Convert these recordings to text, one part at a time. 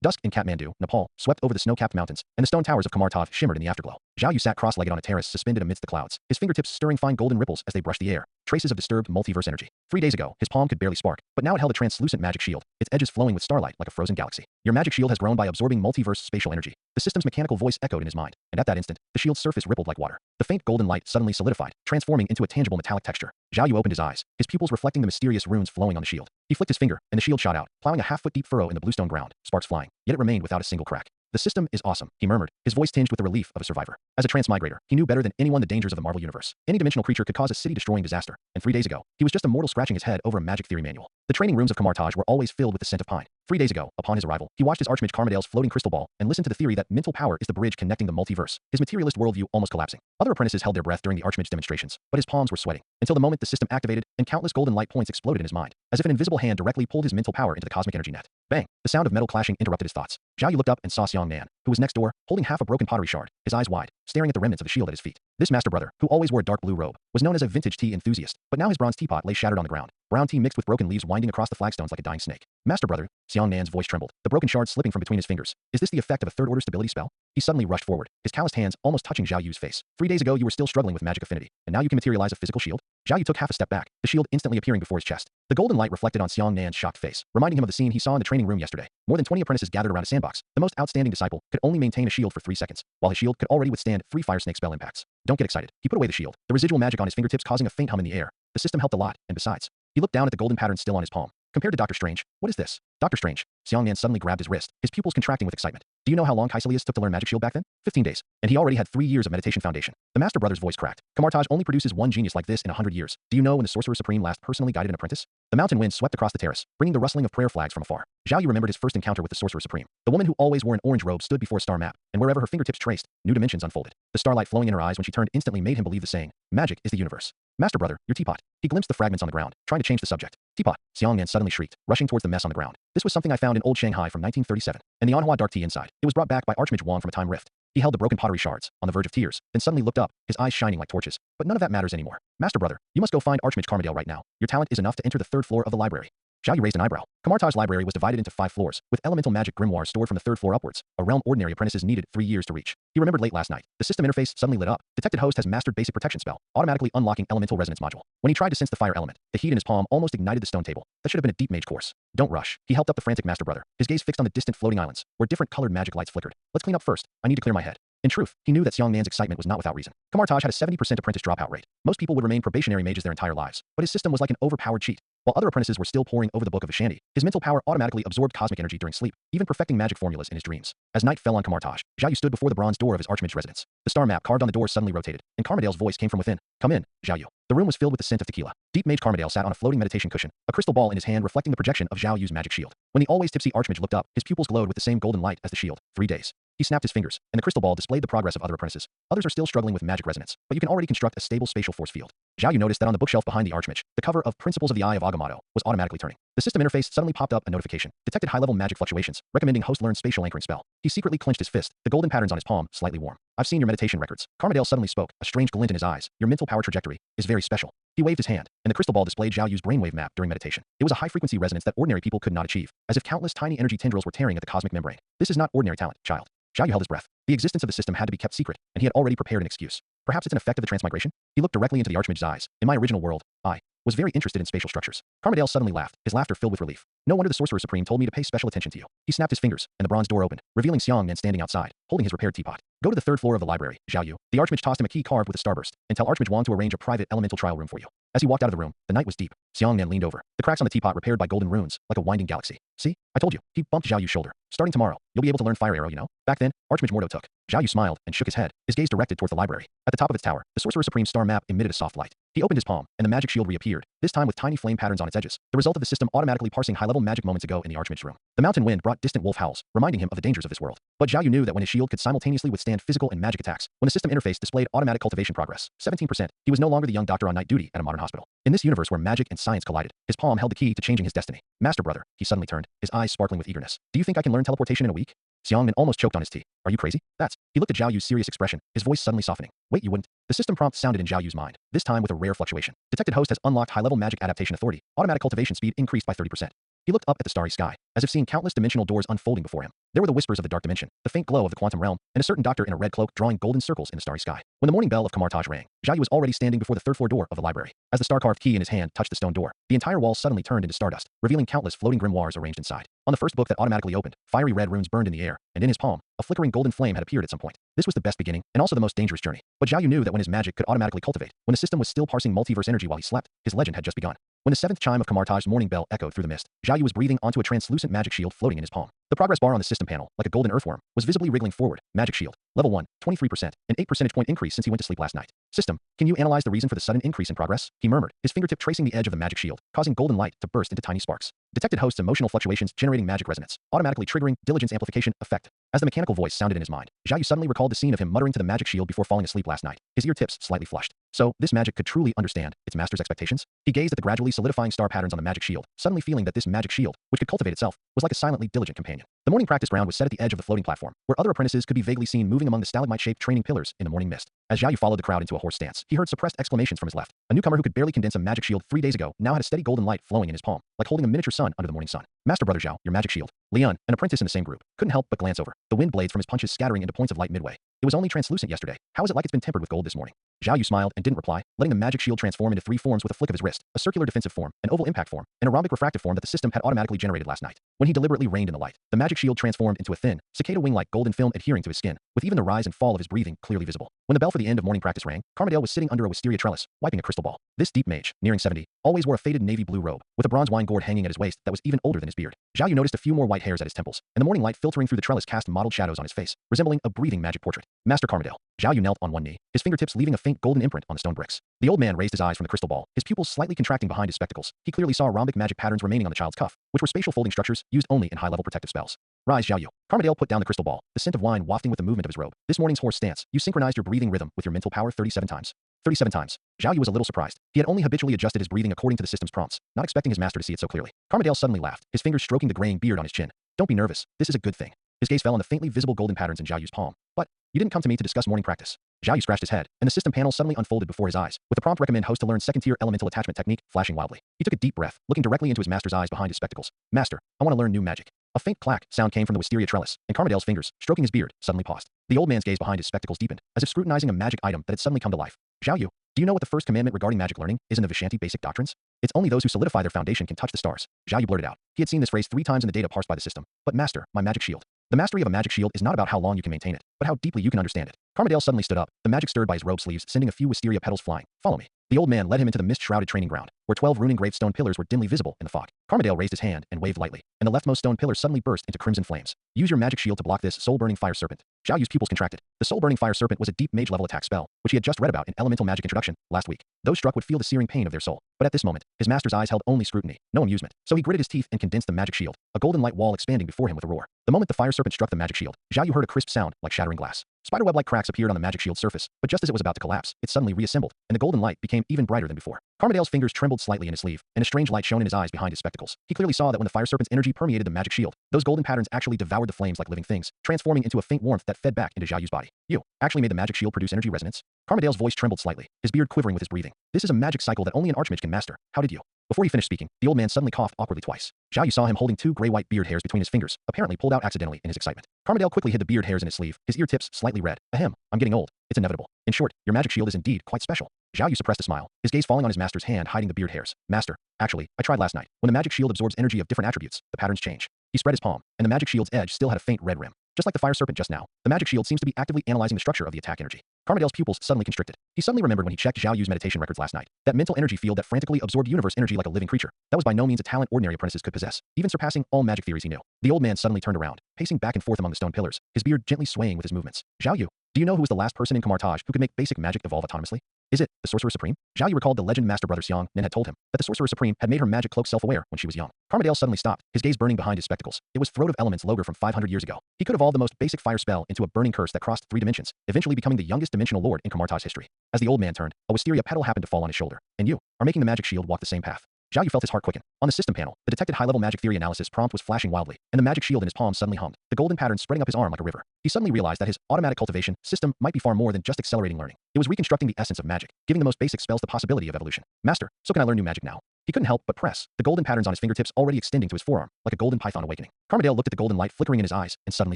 Dusk in Kathmandu, Nepal, swept over the snow-capped mountains, and the stone towers of Kamartov shimmered in the afterglow. Zhao Yu sat cross-legged on a terrace suspended amidst the clouds, his fingertips stirring fine golden ripples as they brushed the air, traces of disturbed multiverse energy. 3 days ago, his palm could barely spark, but now it held a translucent magic shield, its edges flowing with starlight like a frozen galaxy. Your magic shield has grown by absorbing multiverse spatial energy. The system's mechanical voice echoed in his mind, and at that instant, the shield's surface rippled like water. The faint golden light suddenly solidified, transforming into a tangible metallic texture. Zhao Yu opened his eyes, his pupils reflecting the mysterious runes flowing on the shield. He flicked his finger, and the shield shot out, plowing a half-foot deep furrow in the bluestone ground, sparks flying, yet it remained without a single crack. The system is awesome, he murmured, his voice tinged with the relief of a survivor. As a transmigrator, he knew better than anyone the dangers of the Marvel Universe. Any dimensional creature could cause a city-destroying disaster, and 3 days ago, he was just a mortal scratching his head over a magic theory manual. The training rooms of Kamartaj were always filled with the scent of pine. 3 days ago, upon his arrival, he watched his Archmage Carmadale's floating crystal ball and listened to the theory that mental power is the bridge connecting the multiverse, his materialist worldview almost collapsing. Other apprentices held their breath during the Archmage demonstrations, but his palms were sweating, until the moment the system activated and countless golden light points exploded in his mind, as if an invisible hand directly pulled his mental power into the cosmic energy net. Bang! The sound of metal clashing interrupted his thoughts. Zhao Yu looked up and saw Xiang Nan, who was next door, holding half a broken pottery shard, his eyes wide, staring at the remnants of the shield at his feet. This master brother, who always wore a dark blue robe, was known as a vintage tea enthusiast, but now his bronze teapot lay shattered on the ground, brown tea mixed with broken leaves winding across the flagstones like a dying snake. Master brother, Xiang Nan's voice trembled, the broken shard slipping from between his fingers. Is this the effect of a third-order stability spell? He suddenly rushed forward, his calloused hands almost touching Zhao Yu's face. 3 days ago you were still struggling with magic affinity, and now you can materialize a physical shield? Zhao Yu took half a step back, the shield instantly appearing before his chest. The golden light reflected on Xiang Nan's shocked face, reminding him of the scene he saw in the training room yesterday. More than 20 apprentices gathered around a sandbox. The most outstanding disciple could only maintain a shield for 3 seconds, while his shield could already withstand 3 fire snake spell impacts. Don't get excited. He put away the shield, the residual magic on his fingertips causing a faint hum in the air. The system helped a lot, and besides, he looked down at the golden pattern still on his palm. Compared to Dr. Strange, what is this? Dr. Strange. Xiang Nan suddenly grabbed his wrist, his pupils contracting with excitement. Do you know how long Kaisalias took to learn Magic Shield back then? 15 days. And he already had 3 years of meditation foundation. The Master Brother's voice cracked. Kamartaj only produces one genius like this in 100 years. Do you know when the Sorcerer Supreme last personally guided an apprentice? The mountain wind swept across the terrace, bringing the rustling of prayer flags from afar. Zhao Yu remembered his first encounter with the Sorcerer Supreme. The woman who always wore an orange robe stood before a star map, and wherever her fingertips traced, new dimensions unfolded. The starlight flowing in her eyes when she turned instantly made him believe the saying, magic is the universe. Master brother, your teapot. He glimpsed the fragments on the ground, trying to change the subject. Teapot. Xiang Nan suddenly shrieked, rushing towards the mess on the ground. This was something I found in old Shanghai from 1937, and the Manhwa dark tea inside. It was brought back by Archmage Wang from a time rift. He held the broken pottery shards, on the verge of tears, then suddenly looked up, his eyes shining like torches. But none of that matters anymore. Master brother, you must go find Archmage Carmadale right now. Your talent is enough to enter the 3rd floor of the library. Zhao Yu raised an eyebrow. Kamartaj's library was divided into 5 floors, with elemental magic grimoires stored from the 3rd floor upwards, a realm ordinary apprentices needed 3 years to reach. He remembered late last night. The system interface suddenly lit up. Detected host has mastered basic protection spell, automatically unlocking elemental resonance module. When he tried to sense the fire element, the heat in his palm almost ignited the stone table. That should have been a deep mage course. Don't rush. He helped up the frantic master brother, his gaze fixed on the distant floating islands, where different colored magic lights flickered. Let's clean up first. I need to clear my head. In truth, he knew that Xiang Nan's excitement was not without reason. Kamartaj had a 70% apprentice dropout rate. Most people would remain probationary mages their entire lives, but his system was like an overpowered cheat. While other apprentices were still poring over the book of Vishandi, his mental power automatically absorbed cosmic energy during sleep, even perfecting magic formulas in his dreams. As night fell on Kamartaj, Zhao Yu stood before the bronze door of his Archmage residence. The star map carved on the door suddenly rotated, and Carmadale's voice came from within. Come in, Zhao Yu. The room was filled with the scent of tequila. Deep Mage Carmadale sat on a floating meditation cushion, a crystal ball in his hand reflecting the projection of Zhao Yu's magic shield. When the always tipsy Archmage looked up, his pupils glowed with the same golden light as the shield. 3 days. He snapped his fingers, and the crystal ball displayed the progress of other apprentices. Others are still struggling with magic resonance, but you can already construct a stable spatial force field. Zhao Yu noticed that on the bookshelf behind the Archmage, the cover of Principles of the Eye of Agamotto was automatically turning. The system interface suddenly popped up a notification, detected high-level magic fluctuations, recommending host learn spatial anchoring spell. He secretly clenched his fist, the golden patterns on his palm slightly warm. I've seen your meditation records. Carmadale suddenly spoke, a strange glint in his eyes. Your mental power trajectory is very special. He waved his hand, and the crystal ball displayed Zhao Yu's brainwave map during meditation. It was a high-frequency resonance that ordinary people could not achieve, as if countless tiny energy tendrils were tearing at the cosmic membrane. This is not ordinary talent, child. Zhao Yu held his breath. The existence of the system had to be kept secret, and he had already prepared an excuse. Perhaps it's an effect of the transmigration? He looked directly into the Archmage's eyes. In my original world, I was very interested in spatial structures. Carmadale suddenly laughed, his laughter filled with relief. No wonder the Sorcerer Supreme told me to pay special attention to you. He snapped his fingers, and the bronze door opened, revealing Xiang Nan standing outside, holding his repaired teapot. Go to the 3rd floor of the library, Zhao Yu. The Archmage tossed him a key carved with a starburst, and tell Archmage Wang to arrange a private elemental trial room for you. As he walked out of the room, the night was deep. Xiang Nan leaned over, the cracks on the teapot repaired by golden runes, like a winding galaxy. See? I told you. He bumped Zhao Yu's shoulder. Starting tomorrow, you'll be able to learn Fire Arrow, you know? Back then, Archmage Mordo took. Zhao Yu smiled and shook his head, his gaze directed towards the library. At the top of its tower, the Sorcerer Supreme's star map emitted a soft light. He opened his palm, and the magic shield reappeared, this time with tiny flame patterns on its edges, the result of the system automatically parsing high-level magic moments ago in the Archmage's room. The mountain wind brought distant wolf howls, reminding him of the dangers of this world. But Zhao Yu knew that when his shield could simultaneously withstand physical and magic attacks, when the system interface displayed automatic cultivation progress, 17%, he was no longer the young doctor on night duty at a modern hospital. In this universe where magic and science collided, his palm held the key to changing his destiny. Master brother, he suddenly turned, his eyes sparkling with eagerness. Do you think I can learn teleportation in a week? Xiang Nan almost choked on his tea. Are you crazy? That's. He looked at Zhao Yu's serious expression, his voice suddenly softening. Wait, you wouldn't? The system prompt sounded in Zhao Yu's mind, this time with a rare fluctuation. Detected host has unlocked high-level magic adaptation authority. Automatic cultivation speed increased by 30%. He looked up at the starry sky, as if seeing countless dimensional doors unfolding before him. There were the whispers of the dark dimension, the faint glow of the quantum realm, and a certain doctor in a red cloak drawing golden circles in the starry sky. When the morning bell of Kamartaj rang, Zhao Yu was already standing before the third-floor door of the library. As the star-carved key in his hand touched the stone door, the entire wall suddenly turned into stardust, revealing countless floating grimoires arranged inside. On the first book that automatically opened, fiery red runes burned in the air, and in his palm, a flickering golden flame had appeared at some point. This was the best beginning, and also the most dangerous journey. But Zhao Yu knew that when his magic could automatically cultivate, when the system was still parsing multiverse energy while he slept, his legend had just begun. When the seventh chime of Kamartaj's morning bell echoed through the mist, Zhao Yu was breathing onto a translucent magic shield floating in his palm. The progress bar on the system panel, like a golden earthworm, was visibly wriggling forward. Magic shield. Level 1, 23%, an 8 percentage point increase since he went to sleep last night. System, can you analyze the reason for the sudden increase in progress? He murmured, his fingertip tracing the edge of the magic shield, causing golden light to burst into tiny sparks. Detected hosts emotional fluctuations generating magic resonance, automatically triggering diligence amplification effect. As the mechanical voice sounded in his mind, Zhao Yu suddenly recalled the scene of him muttering to the magic shield before falling asleep last night. His ear tips slightly flushed. So, this magic could truly understand its master's expectations? He gazed at the gradually solidifying star patterns on the magic shield, suddenly feeling that this magic shield, which could cultivate itself, was like a silently diligent companion. The morning practice ground was set at the edge of the floating platform, where other apprentices could be vaguely seen moving among the stalagmite-shaped training pillars in the morning mist. As Zhao Yu followed the crowd into a horse stance, he heard suppressed exclamations from his left. A newcomer who could barely condense a magic shield 3 days ago now had a steady golden light flowing in his palm, like holding a miniature sun under the morning sun. Master Brother Zhao, your magic shield. Leon, an apprentice in the same group, couldn't help but glance over, the wind blades from his punches scattering into points of light midway. It was only translucent yesterday. How is it like it's been tempered with gold this morning? Zhao Yu smiled and didn't reply, letting the magic shield transform into 3 forms with a flick of his wrist: a circular defensive form, an oval impact form, and a rhombic refractive form that the system had automatically generated last night. When he deliberately reined in the light, the magic shield transformed into a thin, cicada wing-like golden film adhering to his skin, with even the rise and fall of his breathing clearly visible. When the bell for the end of morning practice rang, Carmadale was sitting under a wisteria trellis, wiping a crystal ball. This deep mage, nearing 70, always wore a faded navy blue robe, with a bronze wine gourd hanging at his waist that was even older than his beard. Zhao Yu noticed a few more white hairs at his temples, and the morning light filtering through the trellis cast mottled shadows on his face, resembling a breathing magic portrait. Master Carmadale. Zhao Yu knelt on one knee, his fingertips leaving a faint golden imprint on the stone bricks. The old man raised his eyes from the crystal ball, his pupils slightly contracting behind his spectacles. He clearly saw rhombic magic patterns remaining on the child's cuff, which were spatial folding structures used only in high-level protective spells. Rise, Zhao Yu. Carmadale put down the crystal ball, the scent of wine wafting with the movement of his robe. This morning's horse stance, you synchronized your breathing rhythm with your mental power 37 times. 37 times. Zhao Yu was a little surprised. He had only habitually adjusted his breathing according to the system's prompts, not expecting his master to see it so clearly. Carmadale suddenly laughed, his fingers stroking the graying beard on his chin. Don't be nervous. This is a good thing. His gaze fell on the faintly visible golden patterns in Zhao Yu's palm. But, you didn't come to me to discuss morning practice. Zhao Yu scratched his head, and the system panel suddenly unfolded before his eyes, with the prompt recommend host to learn second-tier elemental attachment technique flashing wildly. He took a deep breath, looking directly into his master's eyes behind his spectacles. Master, I want to learn new magic. A faint clack sound came from the wisteria trellis, and Carmadale's fingers, stroking his beard, suddenly paused. The old man's gaze behind his spectacles deepened, as if scrutinizing a magic item that had suddenly come to life. Zhao Yu, do you know what the first commandment regarding magic learning is in the Vishanti basic doctrines? It's only those who solidify their foundation can touch the stars. Zhao Yu blurted out. He had seen this phrase 3 times in the data parsed by the system. But master, my magic shield. The mastery of a magic shield is not about how long you can maintain it, but how deeply you can understand it. Carmadale suddenly stood up, the magic stirred by his robe sleeves, sending a few wisteria petals flying. Follow me. The old man led him into the mist-shrouded training ground, where 12 runing gravestone pillars were dimly visible in the fog. Carmadale raised his hand and waved lightly, and the leftmost stone pillar suddenly burst into crimson flames. Use your magic shield to block this soul-burning fire serpent. Zhao Yu's pupils contracted. The soul-burning fire serpent was a deep mage-level attack spell, which he had just read about in Elemental Magic Introduction last week. Those struck would feel the searing pain of their soul. But at this moment, his master's eyes held only scrutiny, no amusement. So he gritted his teeth and condensed the magic shield, a golden light wall expanding before him with a roar. The moment the fire serpent struck the magic shield, Zhao Yu heard a crisp sound like shattering glass. Spiderweb-like cracks appeared on the magic shield's surface, but just as it was about to collapse, it suddenly reassembled, and the golden light became even brighter than before. Carmadale's fingers trembled slightly in his sleeve, and a strange light shone in his eyes behind his spectacles. He clearly saw that when the fire serpent's energy permeated the magic shield, those golden patterns actually devoured the flames like living things, transforming into a faint warmth that fed back into Zhao Yu's body. You actually made the magic shield produce energy resonance? Carmadale's voice trembled slightly, his beard quivering with his breathing. This is a magic cycle that only an archmage can master. How did you? Before he finished speaking, the old man suddenly coughed awkwardly twice. Zhao Yu saw him holding 2 gray-white beard hairs between his fingers, apparently pulled out accidentally in his excitement. Carmadale quickly hid the beard hairs in his sleeve, his ear tips slightly red. Ahem, I'm getting old. It's inevitable. In short, your magic shield is indeed quite special. Zhao Yu suppressed a smile, his gaze falling on his master's hand hiding the beard hairs. Master, actually, I tried last night. When the magic shield absorbs energy of different attributes, the patterns change. He spread his palm, and the magic shield's edge still had a faint red rim. Just like the fire serpent just now, the magic shield seems to be actively analyzing the structure of the attack energy. Carmadale's pupils suddenly constricted. He suddenly remembered when he checked Zhao Yu's meditation records last night. That mental energy field that frantically absorbed universe energy like a living creature. That was by no means a talent ordinary apprentices could possess, even surpassing all magic theories he knew. The old man suddenly turned around, pacing back and forth among the stone pillars, his beard gently swaying with his movements. Zhao Yu, do you know who was the last person in Kamartaj who could make basic magic evolve autonomously? Is it the Sorcerer Supreme? Zhao Yu recalled the legend Master Brother Xiang Nen had told him that the Sorcerer Supreme had made her magic cloak self-aware when she was young. Carmadale suddenly stopped, his gaze burning behind his spectacles. It was Throat of Elements Logre from 500 years ago. He could evolve the most basic fire spell into a burning curse that crossed 3 dimensions, eventually becoming the youngest dimensional lord in Kamartaj's history. As the old man turned, a wisteria petal happened to fall on his shoulder. And you are making the magic shield walk the same path. Zhao Yu felt his heart quicken. On the system panel, the detected high-level magic theory analysis prompt was flashing wildly, and the magic shield in his palm suddenly hummed, the golden pattern spreading up his arm like a river. He suddenly realized that his automatic cultivation system might be far more than just accelerating learning. It was reconstructing the essence of magic, giving the most basic spells the possibility of evolution. Master, so can I learn new magic now? He couldn't help but press, the golden patterns on his fingertips already extending to his forearm, like a golden python awakening. Karmadale looked at the golden light flickering in his eyes and suddenly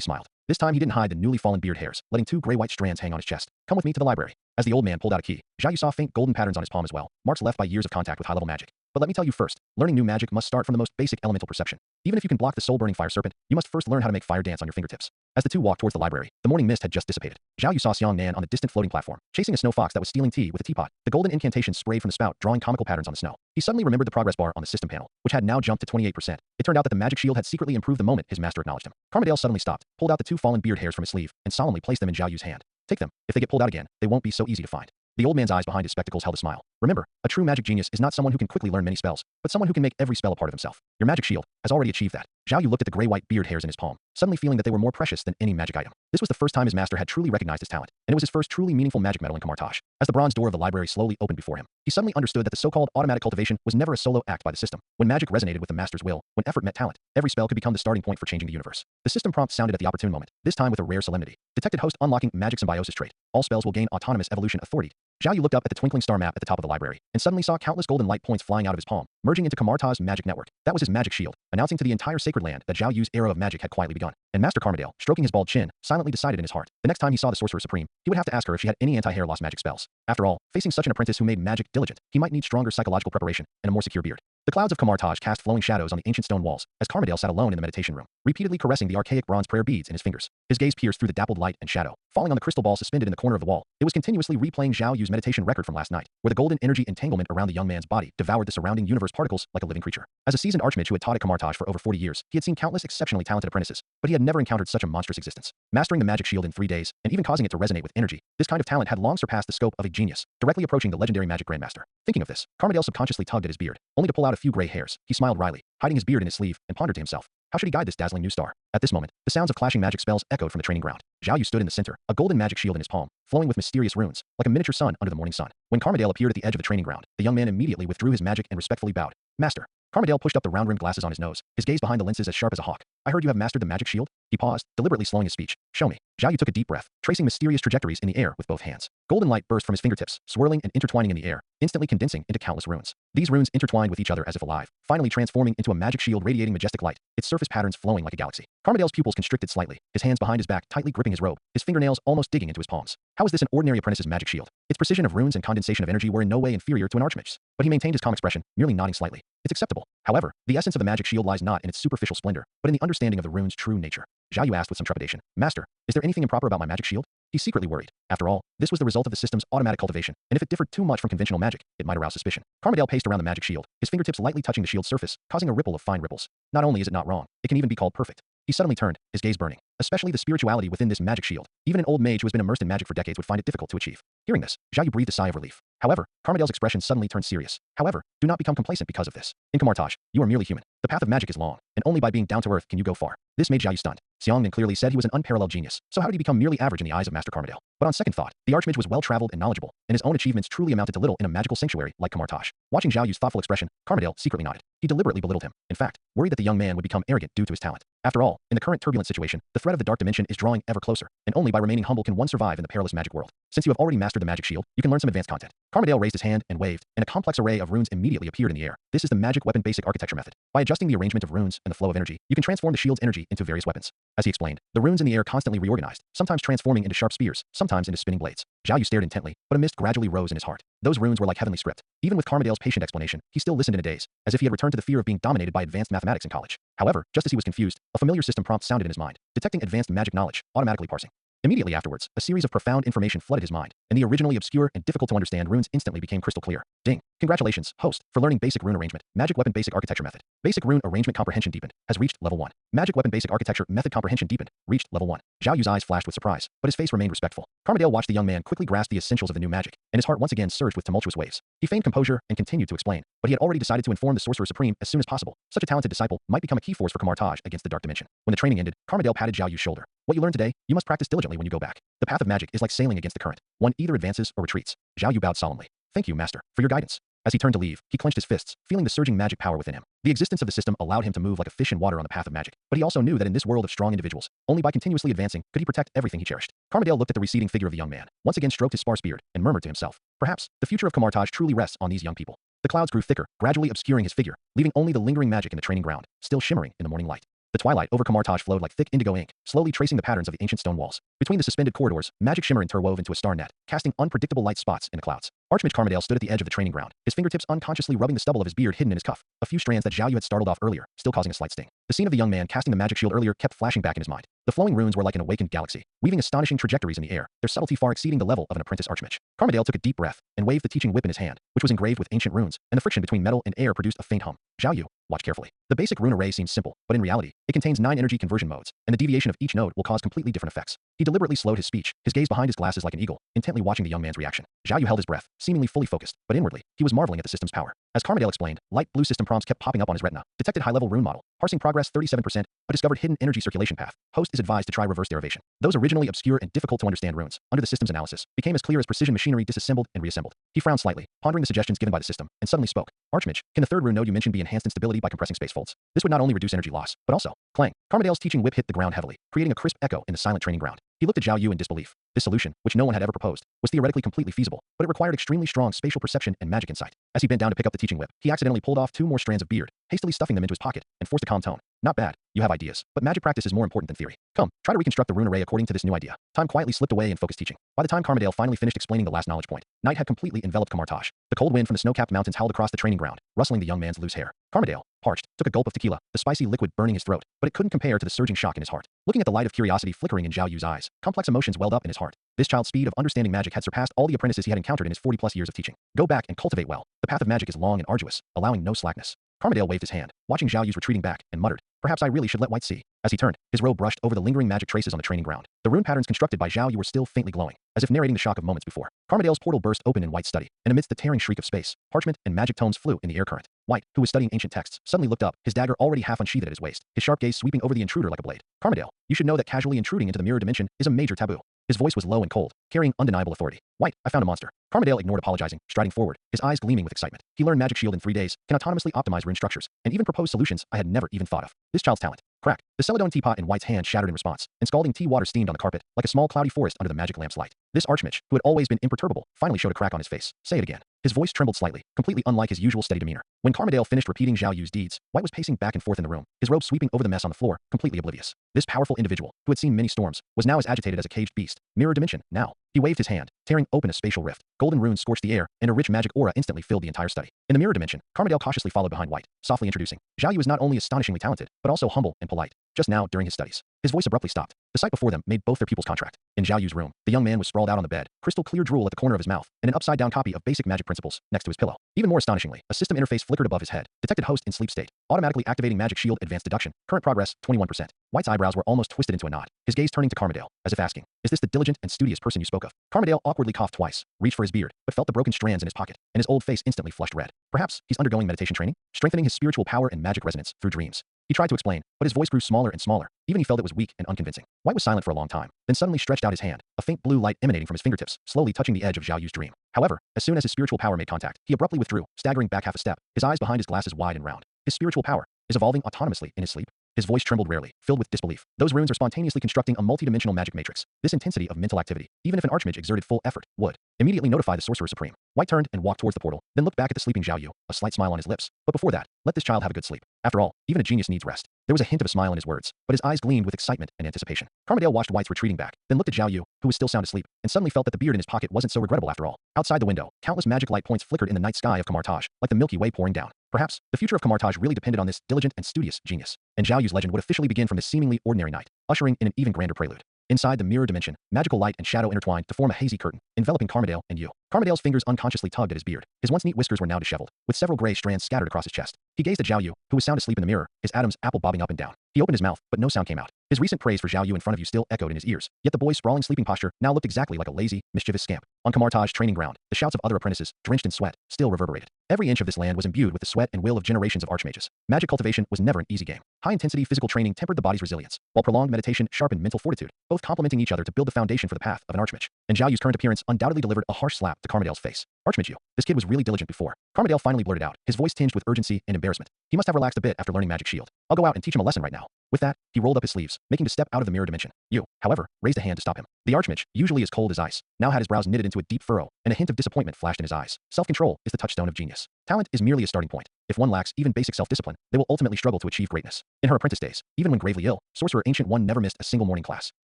smiled. This time he didn't hide the newly fallen beard hairs, letting two gray-white strands hang on his chest. Come with me to the library. As the old man pulled out a key, Zhao Yu saw faint golden patterns on his palm as well, marks left by years of contact with high-level magic. But let me tell you first, learning new magic must start from the most basic elemental perception. Even if you can block the soul-burning fire serpent, you must first learn how to make fire dance on your fingertips. As the two walked towards the library, the morning mist had just dissipated. Zhao Yu saw Xiang Nan on the distant floating platform, chasing a snow fox that was stealing tea with a teapot. The golden incantation sprayed from the spout, drawing comical patterns on the snow. He suddenly remembered the progress bar on the system panel, which had now jumped to 28%. It turned out that the magic shield had secretly improved the moment his master acknowledged him. Karmadale suddenly stopped, pulled out the two fallen beard hairs from his sleeve, and solemnly placed them in Zhao Yu's hand. Take them. If they get pulled out again, they won't be so easy to find. The old man's eyes behind his spectacles held a smile. Remember, a true magic genius is not someone who can quickly learn many spells, but someone who can make every spell a part of himself. Your magic shield has already achieved that. Zhao Yu looked at the gray-white beard hairs in his palm, suddenly feeling that they were more precious than any magic item. This was the first time his master had truly recognized his talent, and it was his first truly meaningful magic medal in Kamartaj. As the bronze door of the library slowly opened before him, he suddenly understood that the so-called automatic cultivation was never a solo act by the system. When magic resonated with the master's will, when effort met talent, every spell could become the starting point for changing the universe. The system prompt sounded at the opportune moment, this time with a rare solemnity. Detected host unlocking magic symbiosis trait. All spells will gain autonomous evolution authority. Zhao Yu looked up at the twinkling star map at the top of the library, and suddenly saw countless golden light points flying out of his palm, merging into Kamartaj's magic network. That was his magic shield, announcing to the entire sacred land that Zhao Yu's era of magic had quietly begun. And Master Karmadale, stroking his bald chin, silently decided in his heart, the next time he saw the Sorcerer Supreme, he would have to ask her if she had any anti-hair loss magic spells. After all, facing such an apprentice who made magic diligent, he might need stronger psychological preparation and a more secure beard. The clouds of Kamartaj cast flowing shadows on the ancient stone walls, as Karmadale sat alone in the meditation room, repeatedly caressing the archaic bronze prayer beads in his fingers. His gaze pierced through the dappled light and shadow, falling on the crystal ball suspended in the corner of the wall. It was continuously replaying Zhao Yu's meditation record from last night, where the golden energy entanglement around the young man's body devoured the surrounding universe particles like a living creature. As a seasoned archmage who had taught at Kamartaj for over 40 years, he had seen countless exceptionally talented apprentices, but he had never encountered such a monstrous existence. Mastering the magic shield in 3 days, and even causing it to resonate with energy, this kind of talent had long surpassed the scope of a genius, directly approaching the legendary magic grandmaster. Thinking of this, Karmadale subconsciously tugged at his beard, only to pull out a few gray hairs. He smiled wryly, hiding his beard in his sleeve, and pondered to himself. How should he guide this dazzling new star? At this moment, the sounds of clashing magic spells echoed from the training ground. Zhao Yu stood in the center, a golden magic shield in his palm, flowing with mysterious runes, like a miniature sun under the morning sun. When Karmadale appeared at the edge of the training ground, the young man immediately withdrew his magic and respectfully bowed. Master. Karmadale pushed up the round-rimmed glasses on his nose, his gaze behind the lenses as sharp as a hawk. I heard you have mastered the magic shield? He paused, deliberately slowing his speech. Show me. Zhao Yu took a deep breath, tracing mysterious trajectories in the air with both hands. Golden light burst from his fingertips, swirling and intertwining in the air, instantly condensing into countless runes. These runes intertwined with each other as if alive, finally transforming into a magic shield radiating majestic light, its surface patterns flowing like a galaxy. Karmadale's pupils constricted slightly, his hands behind his back tightly gripping his robe, his fingernails almost digging into his palms. How is this an ordinary apprentice's magic shield? Its precision of runes and condensation of energy were in no way inferior to an archmage's, but he maintained his calm expression, merely nodding slightly. It's acceptable. However, the essence of the magic shield lies not in its superficial splendor, but in the understanding of the rune's true nature. Zhao Yu asked with some trepidation. Master, is there anything improper about my magic shield? He secretly worried. After all, this was the result of the system's automatic cultivation, and if it differed too much from conventional magic, it might arouse suspicion. Karmadale paced around the magic shield, his fingertips lightly touching the shield's surface, causing a ripple of fine ripples. Not only is it not wrong, it can even be called perfect. He suddenly turned, his gaze burning. Especially the spirituality within this magic shield. Even an old mage who has been immersed in magic for decades would find it difficult to achieve. Hearing this, Zhao Yu breathed a sigh of relief. However, Karmadale's expression suddenly turned serious. However, do not become complacent because of this. In Kamartaj, you are merely human. The path of magic is long, and only by being down to earth can you go far. This made Zhao Yu stunned. Xiangnan clearly said he was an unparalleled genius, so how did he become merely average in the eyes of Master Karmadale? But on second thought, the archmage was well-traveled and knowledgeable, and his own achievements truly amounted to little in a magical sanctuary like Kamartaj. Watching Zhao Yu's thoughtful expression, Karmadale secretly nodded. He deliberately belittled him, in fact, worried that the young man would become arrogant due to his talent. After all, in the current turbulent situation, the threat of the dark dimension is drawing ever closer, and only by remaining humble can one survive in the perilous magic world. Since you have already mastered the magic shield, you can learn some advanced content. Karmadale raised his hand and waved, and a complex array of runes immediately appeared in the air. This is the magic weapon basic architecture method. By adjusting the arrangement of runes and the flow of energy, you can transform the shield's energy into various weapons. As he explained, the runes in the air constantly reorganized, sometimes transforming into sharp spears, sometimes into spinning blades. Zhao Yu stared intently, but a mist gradually rose in his heart. Those runes were like heavenly script. Even with Karmadale's patient explanation, he still listened in a daze, as if he had returned to the fear of being dominated by advanced mathematics in college. However, just as he was confused, a familiar system prompt sounded in his mind, detecting advanced magic knowledge, automatically parsing. Immediately afterwards, a series of profound information flooded his mind, and the originally obscure and difficult to understand runes instantly became crystal clear. Ding. Congratulations, host, for learning basic rune arrangement. Magic weapon basic architecture method. Basic rune arrangement comprehension deepened. Has reached level 1. Magic weapon basic architecture method comprehension deepened. Reached level 1. Zhao Yu's eyes flashed with surprise, but his face remained respectful. Karmadale watched the young man quickly grasp the essentials of the new magic, and his heart once again surged with tumultuous waves. He feigned composure and continued to explain, but he had already decided to inform the Sorcerer Supreme as soon as possible. Such a talented disciple might become a key force for Kamartaj against the dark dimension. When the training ended, Karmadale patted Zhao Yu's shoulder. What you learned today, you must practice diligently when you go back. The path of magic is like sailing against the current. One either advances or retreats. Zhao Yu bowed solemnly. Thank you, master, for your guidance. As he turned to leave, he clenched his fists, feeling the surging magic power within him. The existence of the system allowed him to move like a fish in water on the path of magic, but he also knew that in this world of strong individuals, only by continuously advancing could he protect everything he cherished. Karmadale looked at the receding figure of the young man, once again stroked his sparse beard, and murmured to himself, perhaps, the future of Kamartaj truly rests on these young people. The clouds grew thicker, gradually obscuring his figure, leaving only the lingering magic in the training ground, still shimmering in the morning light. The twilight over Kamartaj flowed like thick indigo ink, slowly tracing the patterns of the ancient stone walls. Between the suspended corridors, magic shimmer interwove into a star net, casting unpredictable light spots in the clouds. Archmage Carmidale stood at the edge of the training ground, his fingertips unconsciously rubbing the stubble of his beard hidden in his cuff, a few strands that Zhao Yu had startled off earlier, still causing a slight sting. The scene of the young man casting the magic shield earlier kept flashing back in his mind. The flowing runes were like an awakened galaxy, weaving astonishing trajectories in the air, their subtlety far exceeding the level of an apprentice archmage. Carmidale took a deep breath and waved the teaching whip in his hand, which was engraved with ancient runes, and the friction between metal and air produced a faint hum. Zhao Yu, watch carefully. The basic rune array seems simple, but in reality, it contains 9 energy conversion modes, and the deviation of each node will cause completely different effects. He deliberately slowed his speech, his gaze behind his glasses like an eagle, intently watching the young man's reaction. Zhao Yu held his breath, seemingly fully focused, but inwardly, he was marveling at the system's power. As Carmidale explained, light blue system prompts kept popping up on his retina. Detected high-level rune model, parsing progress 37%, a discovered hidden energy circulation path. Host is advised to try reverse derivation. Those originally obscure and difficult to understand runes, under the system's analysis, became as clear as precision machinery disassembled and reassembled. He frowned slightly, pondering the suggestions given by the system, and suddenly spoke. Archmage, can the third rune node you mentioned be enhanced in stability by compressing space folds? This would not only reduce energy loss, but also, clang. Carmidale's teaching whip hit the ground heavily, creating a crisp echo in the silent training ground. He looked at Zhao Yu in disbelief. This solution, which no one had ever proposed, was theoretically completely feasible, but it required extremely strong spatial perception and magic insight. As he bent down to pick up the teaching whip, he accidentally pulled off 2 more strands of beard, hastily stuffing them into his pocket, and forced a calm tone. Not bad. You have ideas, but magic practice is more important than theory. Come, try to reconstruct the rune array according to this new idea. Time quietly slipped away in focused teaching. By the time Carmidale finally finished explaining the last knowledge point, night had completely enveloped Kamartaj. The cold wind from the snow-capped mountains howled across the training ground, rustling the young man's loose hair. Carmidale, parched, took a gulp of tequila, the spicy liquid burning his throat, but it couldn't compare to the surging shock in his heart. Looking at the light of curiosity flickering in Zhao Yu's eyes, complex emotions welled up in his heart. This child's speed of understanding magic had surpassed all the apprentices he had encountered in his 40+ years of teaching. Go back and cultivate well. The path of magic is long and arduous, allowing no slackness. Carmidale waved his hand, watching Zhao Yu's retreating back, and muttered, perhaps I really should let White see. As he turned, his robe brushed over the lingering magic traces on the training ground. The rune patterns constructed by Zhao Yu were still faintly glowing, as if narrating the shock of moments before. Carmidale's portal burst open in White's study, and amidst the tearing shriek of space, parchment and magic tomes flew in the air current. White, who was studying ancient texts, suddenly looked up, his dagger already half unsheathed at his waist, his sharp gaze sweeping over the intruder like a blade. Carmidale, you should know that casually intruding into the mirror dimension is a major taboo. His voice was low and cold, carrying undeniable authority. White, I found a monster. Carmidale ignored apologizing, striding forward, his eyes gleaming with excitement. He learned Magic Shield in 3 days, can autonomously optimize rune structures, and even propose solutions I had never even thought of. This child's talent. Crack. The celadone teapot in White's hand shattered in response, and scalding tea water steamed on the carpet, like a small cloudy forest under the magic lamp's light. This archmage, who had always been imperturbable, finally showed a crack on his face. Say it again. His voice trembled slightly, completely unlike his usual steady demeanor. When Carmidale finished repeating Zhao Yu's deeds, White was pacing back and forth in the room, his robe sweeping over the mess on the floor, completely oblivious. This powerful individual, who had seen many storms, was now as agitated as a caged beast. Mirror dimension, now. He waved his hand, tearing open a spatial rift. Golden runes scorched the air, and a rich magic aura instantly filled the entire study. In the mirror dimension, Carmidale cautiously followed behind White, softly introducing. Zhao Yu is not only astonishingly talented, but also humble and polite. Just now, during his studies, his voice abruptly stopped. The sight before them made both their pupils contract. In Zhao Yu's room, the young man was sprawled out on the bed, crystal clear drool at the corner of his mouth, and an upside-down copy of Basic Magic Principles next to his pillow. Even more astonishingly, a system interface flickered above his head, detected host in sleep state, automatically activating Magic Shield Advanced Deduction, current progress 21%. White's eyebrows were almost twisted into a knot, his gaze turning to Carmidale, as if asking, is this the diligent and studious person you spoke of? Carmidale awkwardly coughed twice, reached for his beard, but felt the broken strands in his pocket, and his old face instantly flushed red. Perhaps he's undergoing meditation training, strengthening his spiritual power and magic resonance through dreams. He tried to explain, but his voice grew smaller and smaller. Even he felt it was weak and unconvincing. White was silent for a long time, then suddenly stretched out his hand, a faint blue light emanating from his fingertips, slowly touching the edge of Zhao Yu's dream. However, as soon as his spiritual power made contact, he abruptly withdrew, staggering back half a step, his eyes behind his glasses wide and round. His spiritual power is evolving autonomously in his sleep. His voice trembled rarely, filled with disbelief. Those runes are spontaneously constructing a multidimensional magic matrix. This intensity of mental activity, even if an archmage exerted full effort, would immediately notify the Sorcerer Supreme. White turned and walked towards the portal, then looked back at the sleeping Zhao Yu, a slight smile on his lips. But before that, let this child have a good sleep. After all, even a genius needs rest. There was a hint of a smile in his words, but his eyes gleamed with excitement and anticipation. Carmidale watched White's retreating back, then looked at Zhao Yu, who was still sound asleep, and suddenly felt that the beard in his pocket wasn't so regrettable after all. Outside the window, countless magic light points flickered in the night sky of Kamartaj, like the Milky Way pouring down. Perhaps, the future of Kamartaj really depended on this diligent and studious genius, and Zhao Yu's legend would officially begin from this seemingly ordinary night, ushering in an even grander prelude. Inside the mirror dimension, magical light and shadow intertwined to form a hazy curtain, enveloping Carmidale and Yu. Carmidale's fingers unconsciously tugged at his beard. His once neat whiskers were now disheveled, with several gray strands scattered across his chest. He gazed at Zhao Yu, who was sound asleep in the mirror, his Adam's apple bobbing up and down. He opened his mouth, but no sound came out. His recent praise for Zhao Yu in front of you still echoed in his ears, yet the boy's sprawling sleeping posture now looked exactly like a lazy, mischievous scamp. On Kamartaj training ground, the shouts of other apprentices, drenched in sweat, still reverberated. Every inch of this land was imbued with the sweat and will of generations of archmages. Magic cultivation was never an easy game. High-intensity physical training tempered the body's resilience, while prolonged meditation sharpened mental fortitude, both complementing each other to build the foundation for the path of an archmage. And Zhao Yu's current appearance undoubtedly delivered a harsh slap to Carmidale's face. Archmage Yu, this kid was really diligent before. Carmidale finally blurted out, his voice tinged with urgency and embarrassment. He must have relaxed a bit after learning Magic Shield. I'll go out and teach him a lesson right now. With that, he rolled up his sleeves, making to step out of the mirror dimension. Yu, however, raised a hand to stop him. The Archmage, usually as cold as ice, now had his brows knitted into a deep furrow, and a hint of disappointment flashed in his eyes. Self-control is the touchstone of genius. Talent is merely a starting point. If one lacks even basic self-discipline, they will ultimately struggle to achieve greatness. In her apprentice days, even when gravely ill, Sorcerer Ancient One never missed a single morning class.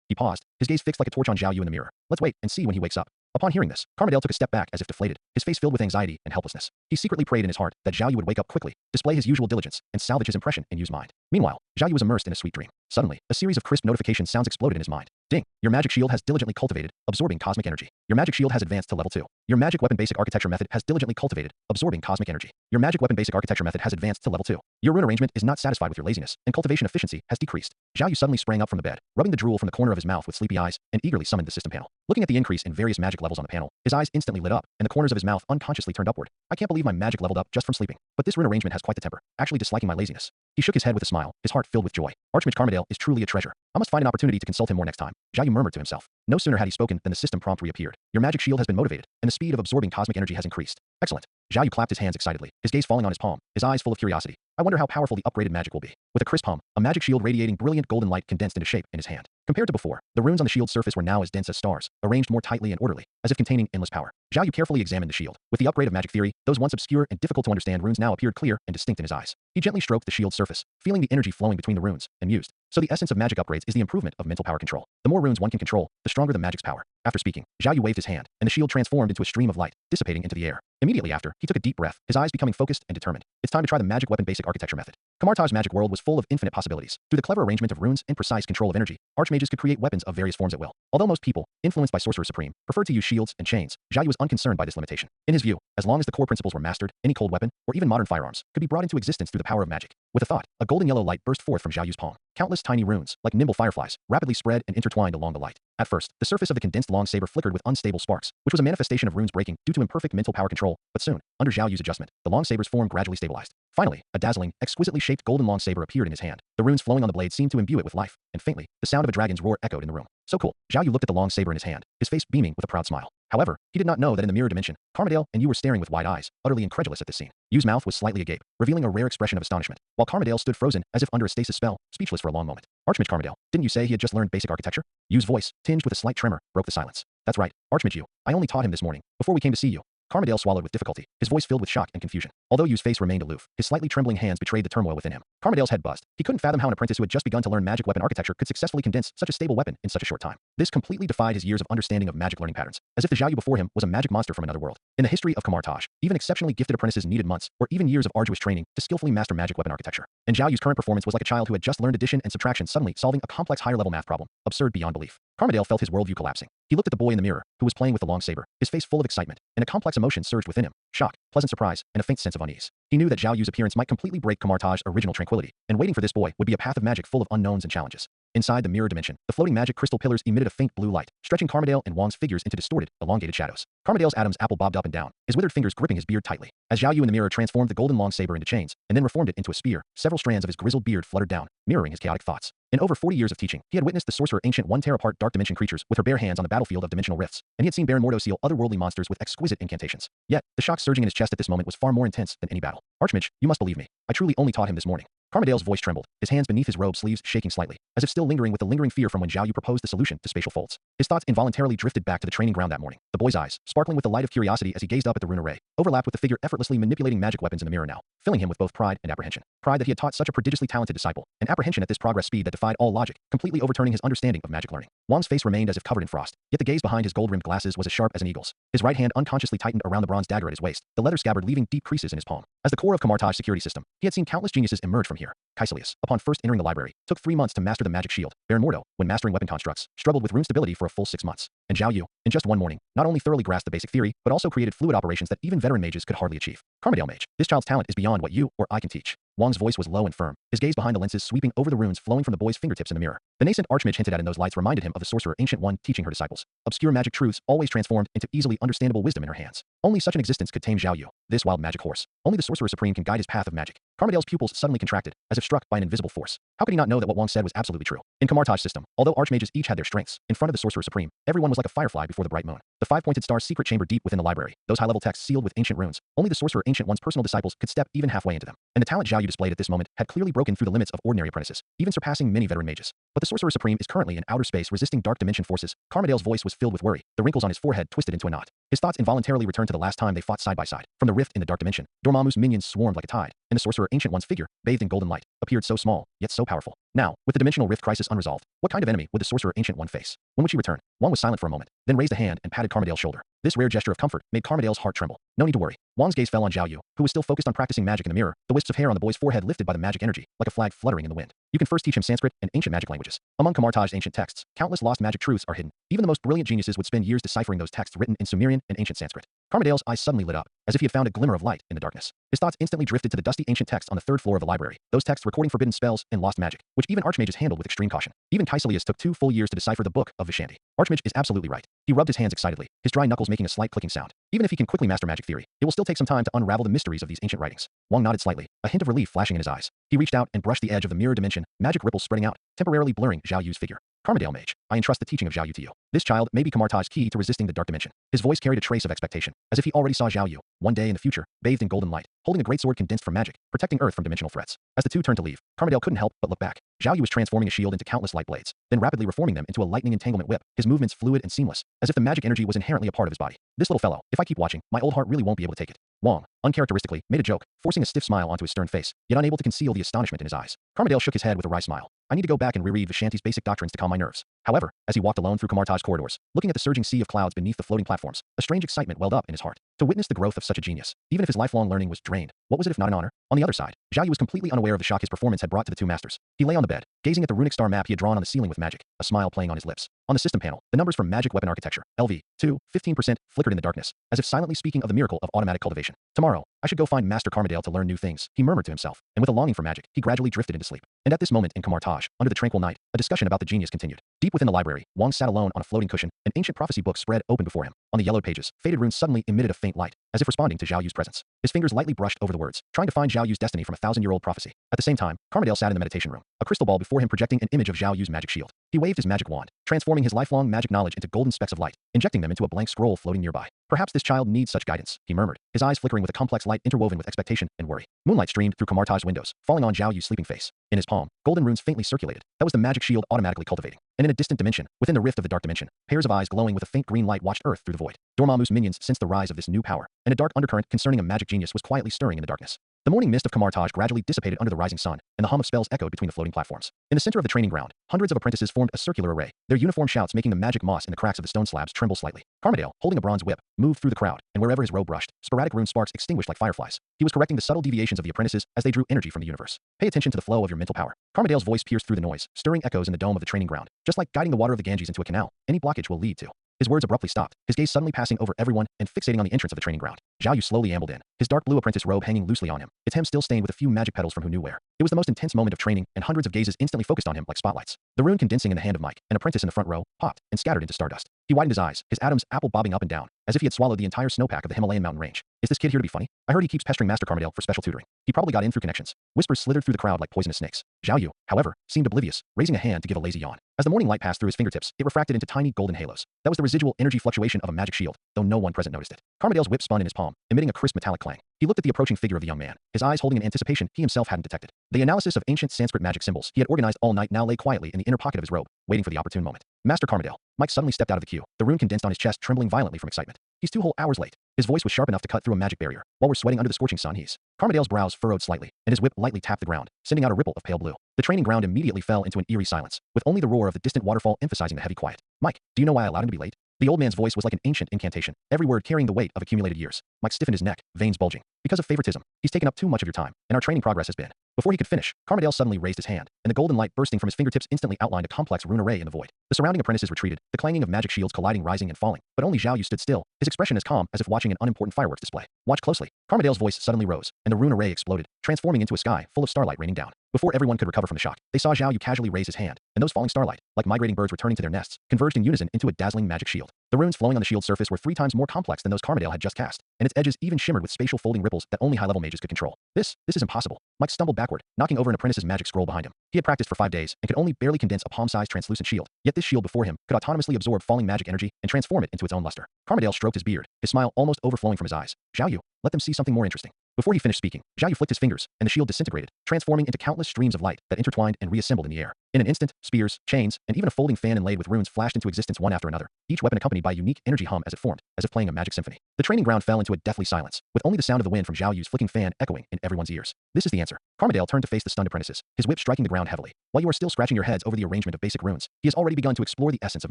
He paused, his gaze fixed like a torch on Zhao Yu in the mirror. Let's wait and see when he wakes up. Upon hearing this, Carmidale took a step back as if deflated, his face filled with anxiety and helplessness. He secretly prayed in his heart that Zhao Yu would wake up quickly, display his usual diligence, and salvage his impression in Yu's mind. Meanwhile, Zhao Yu was immersed in a sweet dream. Suddenly, a series of crisp notification sounds exploded in his mind. Ding! Your magic shield has diligently cultivated, absorbing cosmic energy. Your magic shield has advanced to level 2. Your magic weapon basic architecture method has diligently cultivated, absorbing cosmic energy. Your magic weapon basic architecture method has advanced to level 2. Your rune arrangement is not satisfied with your laziness, and cultivation efficiency has decreased. Zhao Yu suddenly sprang up from the bed, rubbing the drool from the corner of his mouth with sleepy eyes, and eagerly summoned the system panel. Looking at the increase in various magic levels on the panel, his eyes instantly lit up, and the corners of his mouth unconsciously turned upward. I can't believe my magic leveled up just from sleeping. But this rune arrangement has quite the temper, actually disliking my laziness. He shook his head with a smile, his heart filled with joy. Archmage Carmidale is truly a treasure. I must find an opportunity to consult him more next time. Zhao Yu murmured to himself. No sooner had he spoken than the system prompt reappeared. Your magic shield has been motivated, and the speed of absorbing cosmic energy has increased. Excellent. Zhao Yu clapped his hands excitedly, his gaze falling on his palm, his eyes full of curiosity. I wonder how powerful the upgraded magic will be. With a crisp hum, a magic shield radiating brilliant golden light condensed into shape in his hand. Compared to before, the runes on the shield's surface were now as dense as stars, arranged more tightly and orderly, as if containing endless power. Zhao Yu carefully examined the shield. With the upgrade of magic theory, those once obscure and difficult to understand runes now appeared clear and distinct in his eyes. He gently stroked the shield's surface, feeling the energy flowing between the runes, and mused. So the essence of magic upgrades is the improvement of mental power control. The more runes one can control, the stronger the magic's power. After speaking, Zhao Yu waved his hand, and the shield transformed into a stream of light, dissipating into the air. Immediately after, he took a deep breath, his eyes becoming focused and determined. It's time to try the magic weapon basic architecture method. Kamartaj's magic world was full of infinite possibilities. Through the clever arrangement of runes and precise control of energy, archmages could create weapons of various forms at will. Although most people, influenced by Sorcerer Supreme, preferred to use shields and chains, Zhao Yu was unconcerned by this limitation. In his view, as long as the core principles were mastered, any cold weapon, or even modern firearms, could be brought into existence through the power of magic. With a thought, a golden yellow light burst forth from Zhao Yu's palm. Countless tiny runes, like nimble fireflies, rapidly spread and intertwined along the light. At first, the surface of the condensed long saber flickered with unstable sparks, which was a manifestation of runes breaking due to imperfect mental power control, but soon, under Zhao Yu's adjustment, the long saber's form gradually stabilized. Finally, a dazzling, exquisitely shaped golden long saber appeared in his hand. The runes flowing on the blade seemed to imbue it with life, and faintly, the sound of a dragon's roar echoed in the room. So cool. Zhao Yu looked at the long saber in his hand, his face beaming with a proud smile. However, he did not know that in the mirror dimension, Carmidale and Yu were staring with wide eyes, utterly incredulous at this scene. Yu's mouth was slightly agape, revealing a rare expression of astonishment, while Carmidale stood frozen, as if under a stasis spell, speechless for a long moment. Archmage Carmidale, didn't you say he had just learned basic architecture? Yu's voice, tinged with a slight tremor, broke the silence. That's right, Archmage Yu. I only taught him this morning, before we came to see you. Carmidale swallowed with difficulty, his voice filled with shock and confusion. Although Yu's face remained aloof, his slightly trembling hands betrayed the turmoil within him. Carmidale's head buzzed. He couldn't fathom how an apprentice who had just begun to learn magic weapon architecture could successfully condense such a stable weapon in such a short time. This completely defied his years of understanding of magic learning patterns, as if the Zhao Yu before him was a magic monster from another world. In the history of Kamartaj, even exceptionally gifted apprentices needed months, or even years of arduous training to skillfully master magic weapon architecture. And Zhao Yu's current performance was like a child who had just learned addition and subtraction suddenly solving a complex higher-level math problem, absurd beyond belief. Carmidale felt his worldview collapsing. He looked at the boy in the mirror, who was playing with the long saber, his face full of excitement, and a complex emotion surged within him. Shock, pleasant surprise, and a faint sense of unease. He knew that Zhao Yu's appearance might completely break Kamartaj's original tranquility, and waiting for this boy would be a path of magic full of unknowns and challenges. Inside the mirror dimension, the floating magic crystal pillars emitted a faint blue light, stretching Carmidale and Wang's figures into distorted, elongated shadows. Carmidale's Adam's apple bobbed up and down, his withered fingers gripping his beard tightly. As Zhao Yu in the mirror transformed the golden long saber into chains, and then reformed it into a spear, several strands of his grizzled beard fluttered down, mirroring his chaotic thoughts. In over 40 years of teaching, he had witnessed the Sorcerer Ancient One tear apart dark dimension creatures with her bare hands on the battlefield of dimensional rifts, and he had seen Baron Mordo seal otherworldly monsters with exquisite incantations. Yet, the shock surging in his chest at this moment was far more intense than any battle. Archmage, you must believe me. I truly only taught him this morning. Carmidale's voice trembled, his hands beneath his robe sleeves shaking slightly, as if still lingering with the lingering fear from when Zhao Yu proposed the solution to spatial folds. His thoughts involuntarily drifted back to the training ground that morning. The boy's eyes, sparkling with the light of curiosity as he gazed up at the rune array, overlapped with the figure effortlessly manipulating magic weapons in the mirror now, filling him with both pride and apprehension. Pride that he had taught such a prodigiously talented disciple, and apprehension at this progress speed that defied all logic, completely overturning his understanding of magic learning. Wang's face remained as if covered in frost, yet the gaze behind his gold-rimmed glasses was as sharp as an eagle's. His right hand unconsciously tightened around the bronze dagger at his waist, the leather scabbard leaving deep creases in his palm. As the core of Kamartaj's security system, he had seen countless geniuses emerge from here. Caecilius, upon first entering the library, took 3 months to master the magic shield. Baron Mordo, when mastering weapon constructs, struggled with rune stability for a full 6 months. And Zhao Yu, in just one morning, not only thoroughly grasped the basic theory, but also created fluid operations that even veteran mages could hardly achieve. Carmidale Mage, this child's talent is beyond what you or I can teach. Wang's voice was low and firm, his gaze behind the lenses sweeping over the runes flowing from the boy's fingertips in the mirror. The nascent Archmage hinted at in those lights reminded him of the Sorcerer Ancient One teaching her disciples. Obscure magic truths always transformed into easily understandable wisdom in her hands. Only such an existence could tame Zhao Yu, this wild magic horse. Only the Sorcerer Supreme can guide his path of magic. Carmidale's pupils suddenly contracted, as if struck by an invisible force. How could he not know that what Wang said was absolutely true? In Kamartaj's system, although archmages each had their strengths, in front of the Sorcerer Supreme, everyone was like a firefly before the bright moon. The five-pointed star's secret chamber deep within the library, those high-level texts sealed with ancient runes, only the Sorcerer Ancient One's personal disciples could step even halfway into them. And the talent Zhao Yu displayed at this moment had clearly broken through the limits of ordinary apprentices, even surpassing many veteran mages. But the Sorcerer Supreme is currently in outer space resisting dark dimension forces. Carmidale's voice was filled with worry, the wrinkles on his forehead twisted into a knot. His thoughts involuntarily returned to the last time they fought side by side. From the rift in the dark dimension, Dormammu's minions swarmed like a tide, and the Sorcerer Ancient One's figure, bathed in golden light, appeared so small, yet so powerful. Now, with the dimensional rift crisis unresolved, what kind of enemy would the Sorcerer Ancient One face? When would she return? Wang was silent for a moment, then raised a hand and patted Carmidale's shoulder. This rare gesture of comfort made Carmidale's heart tremble. No need to worry. Wang's gaze fell on Zhao Yu, who was still focused on practicing magic in the mirror, the wisps of hair on the boy's forehead lifted by the magic energy, like a flag fluttering in the wind. You can first teach him Sanskrit and ancient magic languages. Among Kamartaj's ancient texts, countless lost magic truths are hidden. Even the most brilliant geniuses would spend years deciphering those texts written in Sumerian and ancient Sanskrit. Carmidale's eyes suddenly lit up, as if he had found a glimmer of light in the darkness. His thoughts instantly drifted to the dusty ancient texts on the third floor of the library, those texts recording forbidden spells and lost magic, which even archmages handled with extreme caution. Even Caecilius took 2 full years to decipher the Book of Vishanti. Archmage is absolutely right. He rubbed his hands excitedly, his dry knuckles making a slight clicking sound. Even if he can quickly master magic theory, it will still take some time to unravel the mysteries of these ancient writings. Wang nodded slightly, a hint of relief flashing in his eyes. He reached out and brushed the edge of the mirror dimension, magic ripples spreading out, temporarily blurring Zhao Yu's figure. Carmidale Mage, I entrust the teaching of Zhao Yu to you. This child may be Kamartaj's key to resisting the dark dimension. His voice carried a trace of expectation, as if he already saw Zhao Yu, one day in the future, bathed in golden light, holding a great sword condensed from magic, protecting Earth from dimensional threats. As the two turned to leave, Carmidale couldn't help but look back. Zhao Yu was transforming a shield into countless light blades, then rapidly reforming them into a lightning entanglement whip, his movements fluid and seamless, as if the magic energy was inherently a part of his body. This little fellow, if I keep watching, my old heart really won't be able to take it. Wang, uncharacteristically, made a joke, forcing a stiff smile onto his stern face, yet unable to conceal the astonishment in his eyes. Carmidale shook his head with a wry smile. I need to go back and reread Vishanti's basic doctrines to calm my nerves. However, as he walked alone through Kamartaj's corridors, looking at the surging sea of clouds beneath the floating platforms, a strange excitement welled up in his heart. To witness the growth of such a genius, even if his lifelong learning was drained, what was it if not an honor? On the other side, Zhao Yu was completely unaware of the shock his performance had brought to the two masters. He lay on the bed, gazing at the runic star map he had drawn on the ceiling with magic, a smile playing on his lips. On the system panel, the numbers from magic weapon architecture, LV, 2, 15%, flickered in the darkness, as if silently speaking of the miracle of automatic cultivation. Tomorrow, I should go find Master Carmidale to learn new things, he murmured to himself, and with a longing for magic, he gradually drifted into sleep. And at this moment in Kamartaj, under the tranquil night, a discussion about the genius continued. Deep within the library, Wang sat alone on a floating cushion, an ancient prophecy book spread open before him. On the yellowed pages, faded runes suddenly emitted a faint light, as if responding to Zhao Yu's presence. His fingers lightly brushed over the words, trying to find Zhao Yu's destiny from a 1,000-year-old prophecy. At the same time, Carmidale sat in the meditation room, a crystal ball before him projecting an image of Zhao Yu's magic shield. He waved his magic wand, transforming his lifelong magic knowledge into golden specks of light, injecting them into a blank scroll floating nearby. Perhaps this child needs such guidance, he murmured, his eyes flickering with a complex light interwoven with expectation and worry. Moonlight streamed through Kamartaj's windows, falling on Zhao Yu's sleeping face. In his palm, golden runes faintly circulated. That was the magic shield automatically cultivating. And in a distant dimension, within the rift of the dark dimension, pairs of eyes glowing with a faint green light watched Earth through the void. Dormammu's minions sensed the rise of this new power, and a dark undercurrent concerning a magic genius was quietly stirring in the darkness. The morning mist of Kamartaj gradually dissipated under the rising sun, and the hum of spells echoed between the floating platforms. In the center of the training ground, hundreds of apprentices formed a circular array, their uniform shouts making the magic moss in the cracks of the stone slabs tremble slightly. Carmidale, holding a bronze whip, moved through the crowd, and wherever his robe brushed, sporadic rune sparks extinguished like fireflies. He was correcting the subtle deviations of the apprentices as they drew energy from the universe. Pay attention to the flow of your mental power. Carmidale's voice pierced through the noise, stirring echoes in the dome of the training ground. Just like guiding the water of the Ganges into a canal, any blockage will lead to. His words abruptly stopped, his gaze suddenly passing over everyone and fixating on the entrance of the training ground. Zhao Yu slowly ambled in, his dark blue apprentice robe hanging loosely on him, its hem still stained with a few magic petals from who knew where. It was the most intense moment of training, and hundreds of gazes instantly focused on him like spotlights. The rune condensing in the hand of Mike, an apprentice in the front row, popped and scattered into stardust. He widened his eyes, his atoms apple bobbing up and down, as if he had swallowed the entire snowpack of the Himalayan mountain range. Is this kid here to be funny? I heard he keeps pestering Master Carmidale for special tutoring. He probably got in through connections. Whispers slithered through the crowd like poisonous snakes. Zhao Yu, however, seemed oblivious, raising a hand to give a lazy yawn. As the morning light passed through his fingertips, it refracted into tiny golden halos. That was the residual energy fluctuation of a magic shield, though no one present noticed it. Carmidale's whip spun in his palm, emitting a crisp metallic clang. He looked at the approaching figure of the young man, his eyes holding an anticipation he himself hadn't detected. The analysis of ancient Sanskrit magic symbols he had organized all night now lay quietly in the inner pocket of his robe, waiting for the opportune moment. Master Carmidale. Mike suddenly stepped out of the queue, the rune condensed on his chest trembling violently from excitement. He's 2 whole hours late. His voice was sharp enough to cut through a magic barrier. While we're sweating under the scorching sun, Carmidale's brows furrowed slightly, and his whip lightly tapped the ground, sending out a ripple of pale blue. The training ground immediately fell into an eerie silence, with only the roar of the distant waterfall emphasizing the heavy quiet. Mike, do you know why I allowed him to be late? The old man's voice was like an ancient incantation, every word carrying the weight of accumulated years. Mike stiffened his neck, veins bulging. Because of favoritism, he's taken up too much of your time, and our training progress has been. Before he could finish, Carmidale suddenly raised his hand, and the golden light bursting from his fingertips instantly outlined a complex rune array in the void. The surrounding apprentices retreated, the clanging of magic shields colliding rising and falling, but only Zhao Yu stood still, his expression as calm as if watching an unimportant fireworks display. Watch closely. Carmidale's voice suddenly rose, and the rune array exploded, transforming into a sky full of starlight raining down. Before everyone could recover from the shock, they saw Zhao Yu casually raise his hand, and those falling starlight, like migrating birds returning to their nests, converged in unison into a dazzling magic shield. The runes flowing on the shield's surface were 3 times more complex than those Carmidale had just cast, and its edges even shimmered with spatial folding ripples that only high-level mages could control. This is impossible. Mike stumbled backward, knocking over an apprentice's magic scroll behind him. He had practiced for 5 days and could only barely condense a palm-sized translucent shield, yet this shield before him could autonomously absorb falling magic energy and transform it into its own luster. Carmidale stroked his beard, his smile almost overflowing from his eyes. Zhao Yu, let them see something more interesting. Before he finished speaking, Zhao Yu flicked his fingers, and the shield disintegrated, transforming into countless streams of light that intertwined and reassembled in the air. In an instant, spears, chains, and even a folding fan inlaid with runes flashed into existence one after another, each weapon accompanied by a unique energy hum as it formed, as if playing a magic symphony. The training ground fell into a deathly silence, with only the sound of the wind from Zhao Yu's flicking fan echoing in everyone's ears. This is the answer. Carmidale turned to face the stunned apprentices, his whip striking the ground heavily. While you are still scratching your heads over the arrangement of basic runes, he has already begun to explore the essence of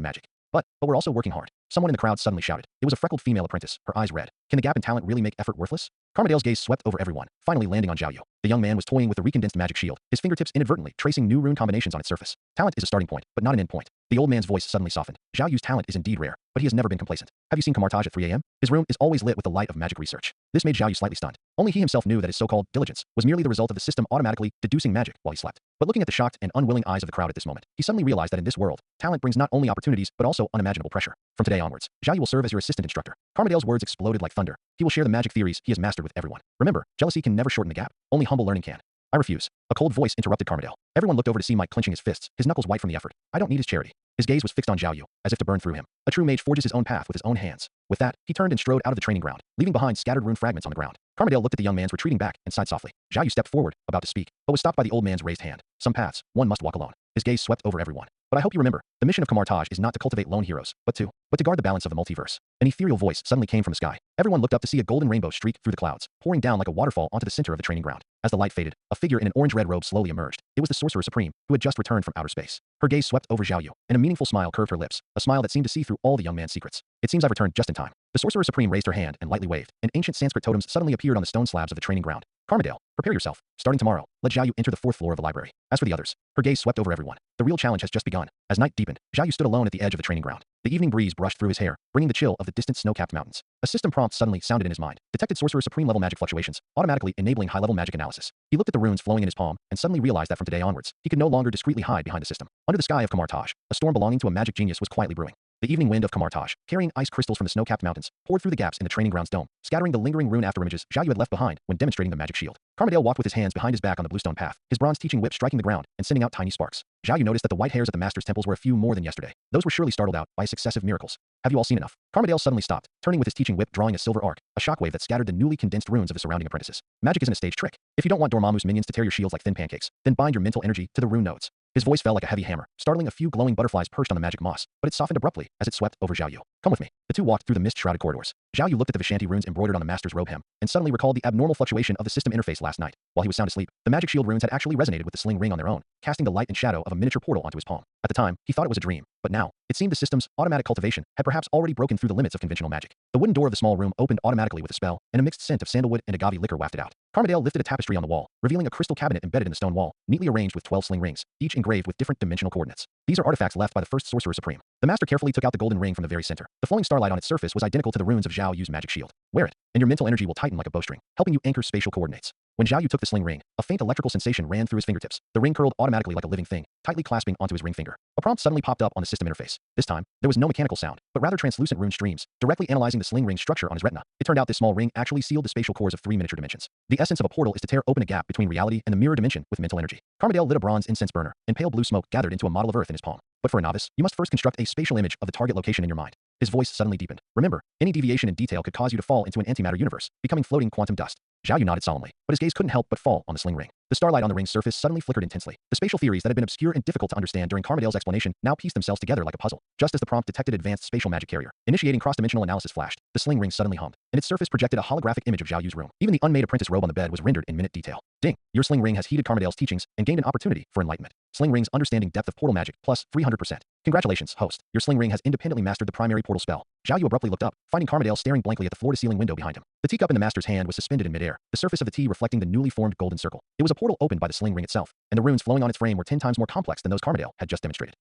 magic. But we're also working hard. Someone in the crowd suddenly shouted. It was a freckled female apprentice, her eyes red. Can the gap in talent really make effort worthless? Carmidale's gaze swept over everyone, finally landing on Zhao Yu. The young man was toying with the recondensed magic shield, his fingertips inadvertently tracing new rune combinations on its surface. Talent is a starting point, but not an end point. The old man's voice suddenly softened. Zhao Yu's talent is indeed rare, but he has never been complacent. Have you seen Kamartaj at 3 a.m.? His room is always lit with the light of magic research. This made Zhao Yu slightly stunned. Only he himself knew that his so-called diligence was merely the result of the system automatically deducing magic while he slept. But looking at the shocked and unwilling eyes of the crowd at this moment, he suddenly realized that in this world, talent brings not only opportunities but also unimaginable pressure. From today onwards, Zhao Yu will serve as your assistant instructor. Carmidale's words exploded like thunder. He will share the magic theories he has mastered with everyone. Remember, jealousy can never shorten the gap. Only humble learning can. I refuse. A cold voice interrupted Carmidale. Everyone looked over to see Mike clenching his fists, his knuckles white from the effort. I don't need his charity. His gaze was fixed on Zhao Yu, as if to burn through him. A true mage forges his own path with his own hands. With that, he turned and strode out of the training ground, leaving behind scattered rune fragments on the ground. Carmidale looked at the young man's retreating back and sighed softly. Zhao Yu stepped forward, about to speak, but was stopped by the old man's raised hand. Some paths, one must walk alone. His gaze swept over everyone. But I hope you remember, the mission of Kamartaj is not to cultivate lone heroes, but to guard the balance of the multiverse. An ethereal voice suddenly came from the sky. Everyone looked up to see a golden rainbow streak through the clouds, pouring down like a waterfall onto the center of the training ground. As the light faded, a figure in an orange-red robe slowly emerged. It was the Sorcerer Supreme, who had just returned from outer space. Her gaze swept over Zhao Yu, and a meaningful smile curved her lips, a smile that seemed to see through all the young man's secrets. It seems I've returned just in time. The Sorcerer Supreme raised her hand and lightly waved, and ancient Sanskrit totems suddenly appeared on the stone slabs of the training ground. Carmidale, prepare yourself. Starting tomorrow, let Zhao Yu enter the 4th floor of the library. As for the others, her gaze swept over everyone. The real challenge has just begun. As night deepened, Zhao Yu stood alone at the edge of the training ground. The evening breeze brushed through his hair, bringing the chill of the distant snow-capped mountains. A system prompt suddenly sounded in his mind. Detected Sorcerer Supreme level magic fluctuations, automatically enabling high-level magic analysis. He looked at the runes flowing in his palm and suddenly realized that from today onwards, he could no longer discreetly hide behind the system. Under the sky of Kamartaj, a storm belonging to a magic genius was quietly brewing. The evening wind of Kamartaj, carrying ice crystals from the snow-capped mountains, poured through the gaps in the training ground's dome, scattering the lingering rune afterimages Zhao Yu had left behind when demonstrating the magic shield. Carmidale walked with his hands behind his back on the bluestone path, his bronze teaching whip striking the ground and sending out tiny sparks. Zhao Yu noticed that the white hairs at the master's temples were a few more than yesterday. Those were surely startled out by his successive miracles. Have you all seen enough? Carmidale suddenly stopped, turning with his teaching whip drawing a silver arc, a shockwave that scattered the newly condensed runes of the surrounding apprentices. Magic isn't a stage trick. If you don't want Dormammu's minions to tear your shields like thin pancakes, then bind your mental energy to the rune nodes. His voice fell like a heavy hammer, startling a few glowing butterflies perched on the magic moss, but it softened abruptly as it swept over Zhao Yu. Come with me. The two walked through the mist-shrouded corridors. Zhao Yu looked at the Vishanti runes embroidered on the master's robe hem, and suddenly recalled the abnormal fluctuation of the system interface last night. While he was sound asleep, the magic shield runes had actually resonated with the sling ring on their own, casting the light and shadow of a miniature portal onto his palm. At the time, he thought it was a dream, but now, it seemed the system's automatic cultivation had perhaps already broken through the limits of conventional magic. The wooden door of the small room opened automatically with a spell, and a mixed scent of sandalwood and agave liquor wafted out. Carmidale lifted a tapestry on the wall, revealing a crystal cabinet embedded in the stone wall, neatly arranged with 12 sling rings, each engraved with different dimensional coordinates. These are artifacts left by the first Sorcerer Supreme. The master carefully took out the golden ring from the very center. The flowing starlight on its surface was identical to the runes of Zhao Yu's magic shield. Wear it, and your mental energy will tighten like a bowstring, helping you anchor spatial coordinates. When Zhao Yu took the sling ring, a faint electrical sensation ran through his fingertips. The ring curled automatically like a living thing, tightly clasping onto his ring finger. A prompt suddenly popped up on the system interface. This time, there was no mechanical sound, but rather translucent rune streams, directly analyzing the sling ring's structure on his retina. It turned out this small ring actually sealed the spatial cores of 3 miniature dimensions. The essence of a portal is to tear open a gap between reality and the mirror dimension with mental energy. Carmidale lit a bronze incense burner, and pale blue smoke gathered into a model of Earth in his palm. But for a novice, you must first construct a spatial image of the target location in your mind. His voice suddenly deepened. Remember, any deviation in detail could cause you to fall into an antimatter universe, becoming floating quantum dust. Zhao Yu nodded solemnly, but his gaze couldn't help but fall on the sling ring. The starlight on the ring's surface suddenly flickered intensely. The spatial theories that had been obscure and difficult to understand during Carmidale's explanation now pieced themselves together like a puzzle. Just as the prompt detected advanced spatial magic carrier, initiating cross-dimensional analysis flashed, the sling ring suddenly hummed, and its surface projected a holographic image of Zhao Yu's room. Even the unmade apprentice robe on the bed was rendered in minute detail. Ding! Your sling ring has heeded Carmidale's teachings and gained an opportunity for enlightenment. Sling ring's understanding depth of portal magic plus 300%. Congratulations, host. Your sling ring has independently mastered the primary portal spell. Zhao Yu abruptly looked up, finding Carmidale staring blankly at the floor-to-ceiling window behind him. The teacup in the master's hand was suspended in midair, the surface of the tea reflecting the newly formed golden circle. It was a portal opened by the sling ring itself, and the runes flowing on its frame were 10 times more complex than those Carmidale had just demonstrated.